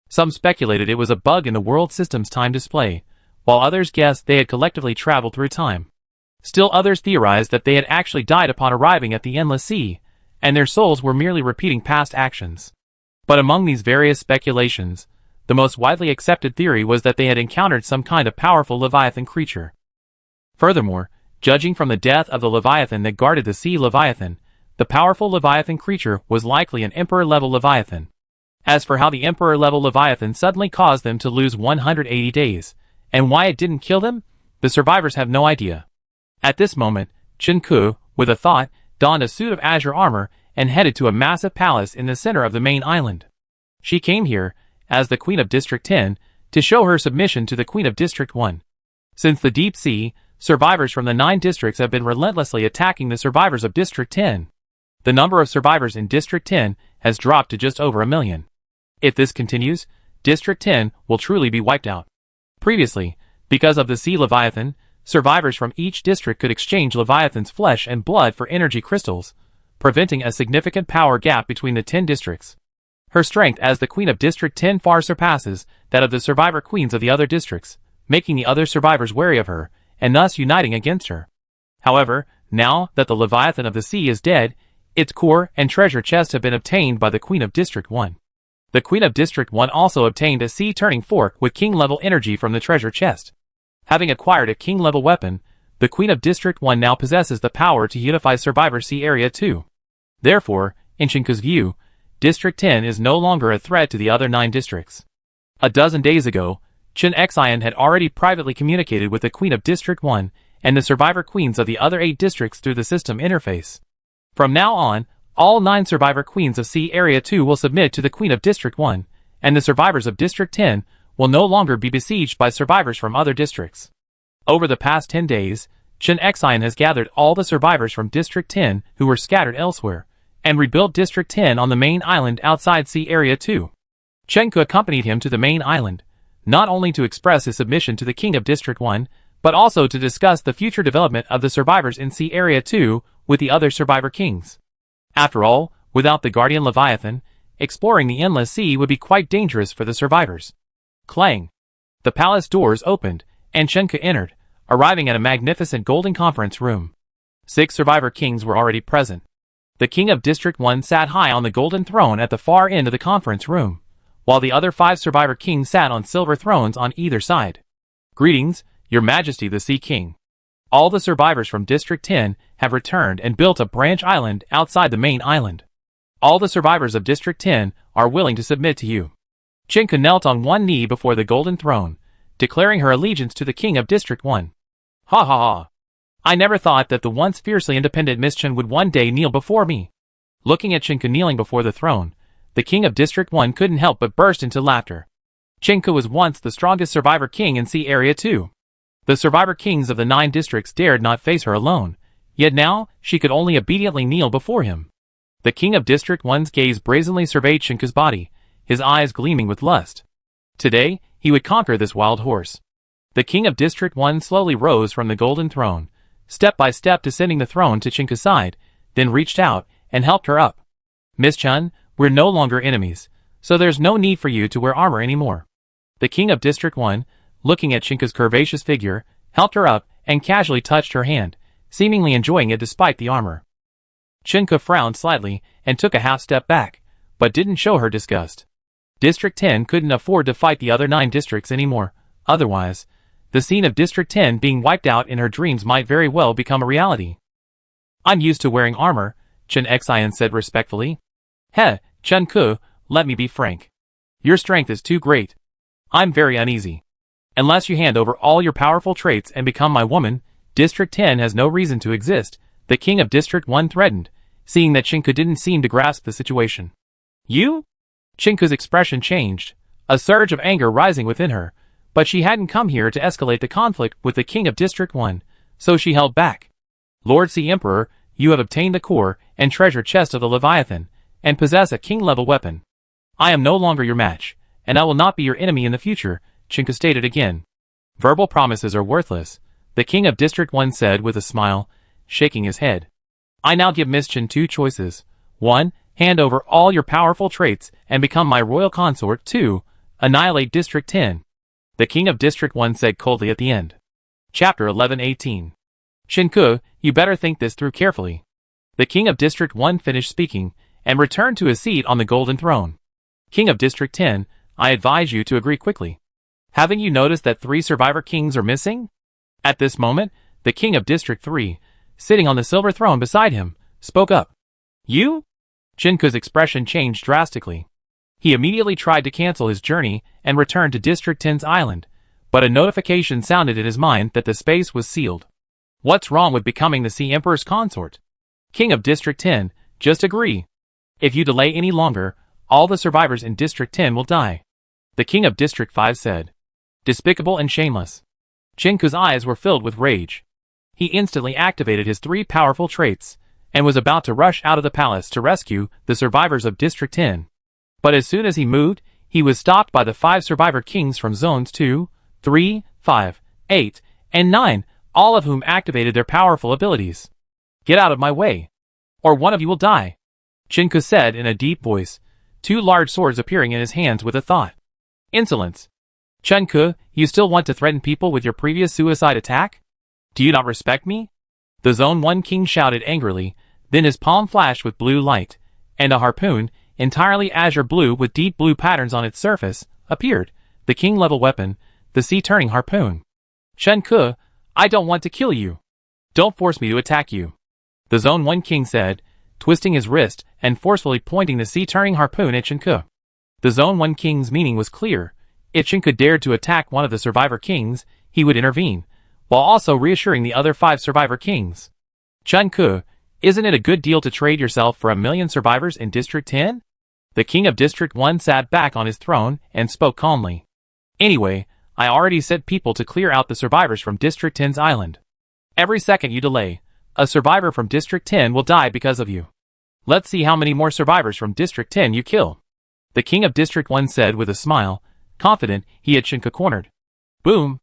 Some speculated it was a bug in the world system's time display, while others guessed they had collectively traveled through time. Still others theorized that they had actually died upon arriving at the Endless Sea, and their souls were merely repeating past actions. But among these various speculations, the most widely accepted theory was that they had encountered some kind of powerful Leviathan creature. Furthermore, judging from the death of the Leviathan that guarded the Sea Leviathan, the powerful Leviathan creature was likely an Emperor-level Leviathan. As for how the Emperor-level Leviathan suddenly caused them to lose 180 days, and why it didn't kill them, the survivors have no idea. At this moment, Chenke, with a thought, donned a suit of azure armor and headed to a massive palace in the center of the main island. She came here, as the Queen of District 10, to show her submission to the Queen of District 1. Since the Deep Sea, survivors from the 9 districts have been relentlessly attacking the survivors of District 10. The number of survivors in District 10 has dropped to just over 1 million. If this continues, District 10 will truly be wiped out. Previously, because of the Sea Leviathan, survivors from each district could exchange Leviathan's flesh and blood for energy crystals, preventing a significant power gap between the 10 districts. Her strength as the Queen of District 10 far surpasses that of the survivor queens of the other districts, making the other survivors wary of her, and thus uniting against her. However, now that the Leviathan of the Sea is dead, its core and treasure chest have been obtained by the Queen of District 1. The Queen of District 1 also obtained a sea-turning fork with king-level energy from the treasure chest. Having acquired a king-level weapon, the Queen of District 1 now possesses the power to unify Survivor Sea Area 2. Therefore, in Chenke's view, District 10 is no longer a threat to the other 9 districts. A dozen days ago, Chen Xian had already privately communicated with the Queen of District 1 and the survivor queens of the other 8 districts through the system interface. From now on, all 9 survivor queens of Sea Area 2 will submit to the Queen of District 1, and the survivors of District 10 will no longer be besieged by survivors from other districts. Over the past 10 days, Chen Xian has gathered all the survivors from District 10 who were scattered elsewhere, and rebuilt District 10 on the main island outside Sea Area 2. Chenke accompanied him to the main island, not only to express his submission to the King of District 1, but also to discuss the future development of the survivors in Sea Area 2 with the other survivor kings. After all, without the Guardian Leviathan, exploring the endless sea would be quite dangerous for the survivors. Clang! The palace doors opened, and Chenka entered, arriving at a magnificent golden conference room. 6 survivor kings were already present. The King of District 1 sat high on the golden throne at the far end of the conference room, while the other 5 survivor kings sat on silver thrones on either side. Greetings, Your Majesty the Sea King. All the survivors from District 10 have returned and built a branch island outside the main island. All the survivors of District 10 are willing to submit to you. Chenka knelt on one knee before the golden throne, declaring her allegiance to the King of District 1. Ha ha ha. I never thought that the once fiercely independent Miss Chen would one day kneel before me. Looking at Chenka kneeling before the throne, the King of District 1 couldn't help but burst into laughter. Chenka was once the strongest survivor king in Sea Area 2. The survivor kings of the 9 districts dared not face her alone, yet now she could only obediently kneel before him. The King of District 1's gaze brazenly surveyed Chenka's body, his eyes gleaming with lust. Today, he would conquer this wild horse. The King of District 1 slowly rose from the golden throne, step by step descending the throne to Chenka's side, then reached out and helped her up. Miss Chen, we're no longer enemies, so there's no need for you to wear armor anymore. The King of District 1, looking at Chenka's curvaceous figure, helped her up and casually touched her hand, seemingly enjoying it despite the armor. Chenka frowned slightly and took a half step back, but didn't show her disgust. District 10 couldn't afford to fight the other 9 districts anymore, otherwise, the scene of District 10 being wiped out in her dreams might very well become a reality. I'm used to wearing armor, Chen Xian said respectfully. Heh, Chen Ke, let me be frank. Your strength is too great. I'm very uneasy. Unless you hand over all your powerful traits and become my woman, District 10 has no reason to exist, the King of District 1 threatened, seeing that Chenka didn't seem to grasp the situation. You? Chenka's expression changed, a surge of anger rising within her, but she hadn't come here to escalate the conflict with the King of District 1, so she held back. Lord Sea Emperor, you have obtained the core and treasure chest of the Leviathan, and possess a king-level weapon. I am no longer your match, and I will not be your enemy in the future, Chenka stated again. Verbal promises are worthless, the King of District 1 said with a smile, shaking his head. I now give Miss Chen 2 choices. 1. Hand over all your powerful traits and become my royal consort. 2. Annihilate District 10. The King of District 1 said coldly at the end. Chapter 11:18. Chen Ke, you better think this through carefully. The King of District 1 finished speaking, and returned to his seat on the golden throne. King of District 10, I advise you to agree quickly. Haven't you noticed that 3 survivor kings are missing? At this moment, the King of District 3, sitting on the silver throne beside him, spoke up. You? Chen Ke's expression changed drastically. He immediately tried to cancel his journey and return to District 10's island, but a notification sounded in his mind that the space was sealed. What's wrong with becoming the Sea Emperor's consort? King of District 10, just agree. If you delay any longer, all the survivors in District 10 will die. The King of District 5 said. Despicable and shameless. Chen Ke's eyes were filled with rage. He instantly activated his 3 powerful traits, and was about to rush out of the palace to rescue the survivors of District 10. But as soon as he moved, he was stopped by the 5 survivor kings from Zones 2, 3, 5, 8, and 9, all of whom activated their powerful abilities. Get out of my way, or one of you will die, Chen Ke said in a deep voice, 2 large swords appearing in his hands with a thought. Insolence. Chen Ke, you still want to threaten people with your previous suicide attack? Do you not respect me? The Zone 1 king shouted angrily, then his palm flashed with blue light, and a harpoon, entirely azure blue with deep blue patterns on its surface, appeared, the king-level weapon, the sea-turning harpoon. Chen Ke, I don't want to kill you. Don't force me to attack you. The Zone 1 king said, twisting his wrist and forcefully pointing the sea-turning harpoon at Chen Ke. The Zone 1 king's meaning was clear. If Chen Ke dared to attack one of the survivor kings, he would intervene, while also reassuring the other 5 survivor kings. Chen Ke, isn't it a good deal to trade yourself for 1,000,000 survivors in District 10? The King of District 1 sat back on his throne and spoke calmly. Anyway, I already sent people to clear out the survivors from District 10's island. Every second you delay, a survivor from District 10 will die because of you. Let's see how many more survivors from District 10 you kill. The King of District 1 said with a smile, confident he had Chinka cornered. Boom!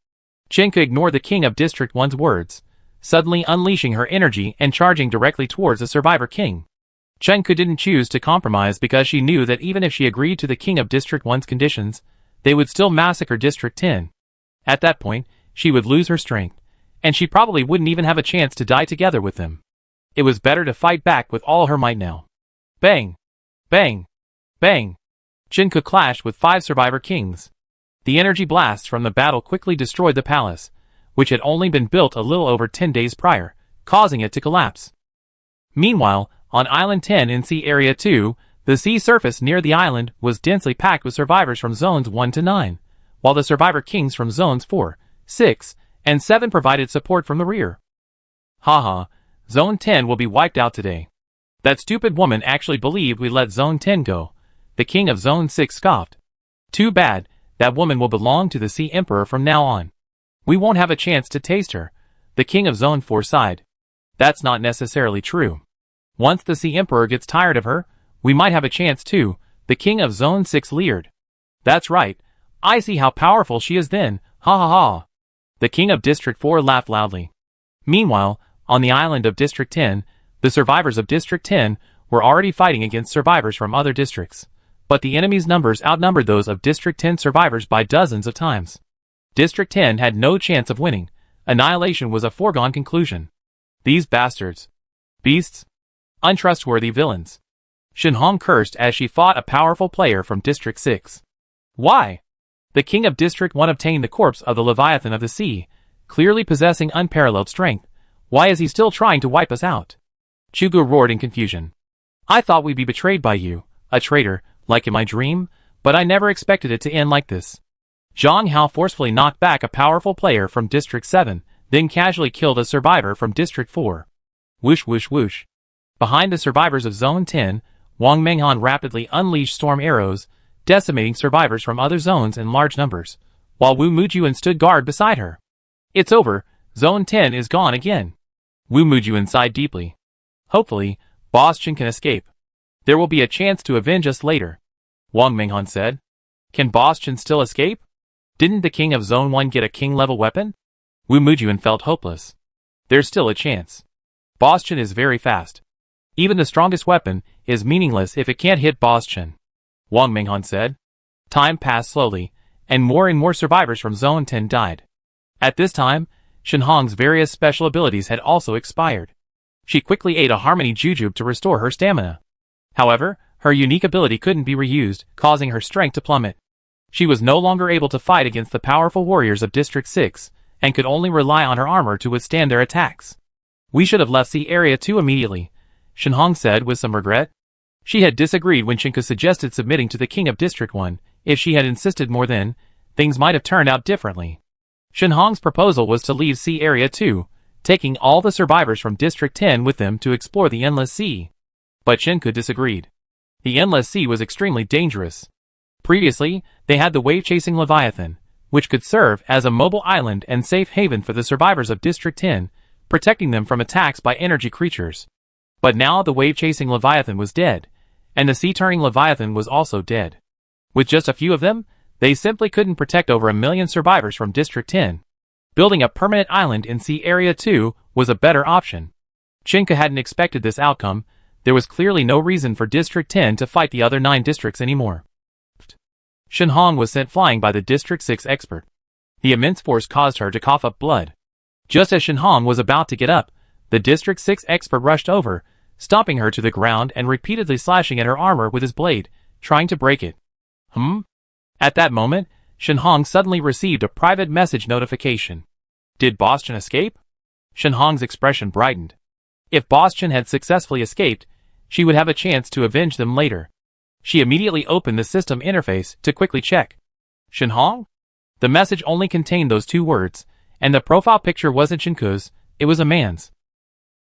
Chinka ignored the King of District 1's words, suddenly unleashing her energy and charging directly towards the Survivor King. Chinka didn't choose to compromise because she knew that even if she agreed to the King of District 1's conditions, they would still massacre District 10. At that point, she would lose her strength, and she probably wouldn't even have a chance to die together with them. It was better to fight back with all her might now. Bang! Bang! Bang! Chinka clashed with 5 Survivor Kings. The energy blasts from the battle quickly destroyed the palace, which had only been built a little over 10 days prior, causing it to collapse. Meanwhile, on Island 10 in Sea Area 2, the sea surface near the island was densely packed with survivors from Zones 1 to 9, while the Survivor Kings from Zones 4, 6, and 7 provided support from the rear. Haha, Zone 10 will be wiped out today. That stupid woman actually believed we let Zone 10 go, the King of Zone 6 scoffed. Too bad, that woman will belong to the Sea Emperor from now on. We won't have a chance to taste her, the King of Zone 4 sighed. That's not necessarily true. Once the Sea Emperor gets tired of her, we might have a chance too, the King of Zone 6 leered. That's right, I see how powerful she is then, ha ha ha. The King of District 4 laughed loudly. Meanwhile, on the island of District 10, the survivors of District 10 were already fighting against survivors from other districts, but the enemy's numbers outnumbered those of District 10 survivors by dozens of times. District 10 had no chance of winning. Annihilation was a foregone conclusion. These bastards. Beasts. Untrustworthy villains. Shinhong cursed as she fought a powerful player from District 6. Why? The King of District 1 obtained the corpse of the Leviathan of the Sea, clearly possessing unparalleled strength. Why is he still trying to wipe us out? Chugu roared in confusion. I thought we'd be betrayed by you, a traitor, like in my dream, but I never expected it to end like this. Zhang Hao forcefully knocked back a powerful player from District 7, then casually killed a survivor from District 4. Whoosh whoosh whoosh. Behind the survivors of Zone 10, Wang Menghan rapidly unleashed storm arrows, decimating survivors from other zones in large numbers, while Wu Mujuan stood guard beside her. It's over, Zone 10 is gone again. Wu Mujuan sighed deeply. Hopefully, Boss Chen can escape. There will be a chance to avenge us later. Wang Menghan said. Can Boss Chen still escape? Didn't the King of Zone 1 get a king-level weapon? Wu Mujuan felt hopeless. There's still a chance. Boss Chen is very fast. Even the strongest weapon is meaningless if it can't hit Boss Chen. Wang Menghan said. Time passed slowly, and more survivors from Zone 10 died. At this time, Shinhong's various special abilities had also expired. She quickly ate a Harmony Jujube to restore her stamina. However, her unique ability couldn't be reused, causing her strength to plummet. She was no longer able to fight against the powerful warriors of District 6, and could only rely on her armor to withstand their attacks. We should have left Sea Area 2 immediately, Shinhong said with some regret. She had disagreed when Chinka suggested submitting to the King of District 1. If she had insisted more then, things might have turned out differently. Shinhong's proposal was to leave Sea Area 2, taking all the survivors from District 10 with them to explore the Endless Sea. But Chinka disagreed. The Endless Sea was extremely dangerous. Previously, they had the wave-chasing Leviathan, which could serve as a mobile island and safe haven for the survivors of District 10, protecting them from attacks by energy creatures. But now the wave-chasing Leviathan was dead, and the sea-turning Leviathan was also dead. With just a few of them, they simply couldn't protect over 1 million survivors from District 10. Building a permanent island in Sea Area 2 was a better option. Chinka hadn't expected this outcome. There was clearly no reason for District 10 to fight the other 9 districts anymore. Shinhong was sent flying by the District 6 expert. The immense force caused her to cough up blood. Just as Shinhong was about to get up, the District 6 expert rushed over, stomping her to the ground and repeatedly slashing at her armor with his blade, trying to break it. At that moment, Shinhong suddenly received a private message notification. Did Boss Chen escape? Shinhong's expression brightened. If Boss Chen had successfully escaped, she would have a chance to avenge them later. She immediately opened the system interface to quickly check. Shinhong? The message only contained those 2 words, and the profile picture wasn't Shinku's, it was a man's.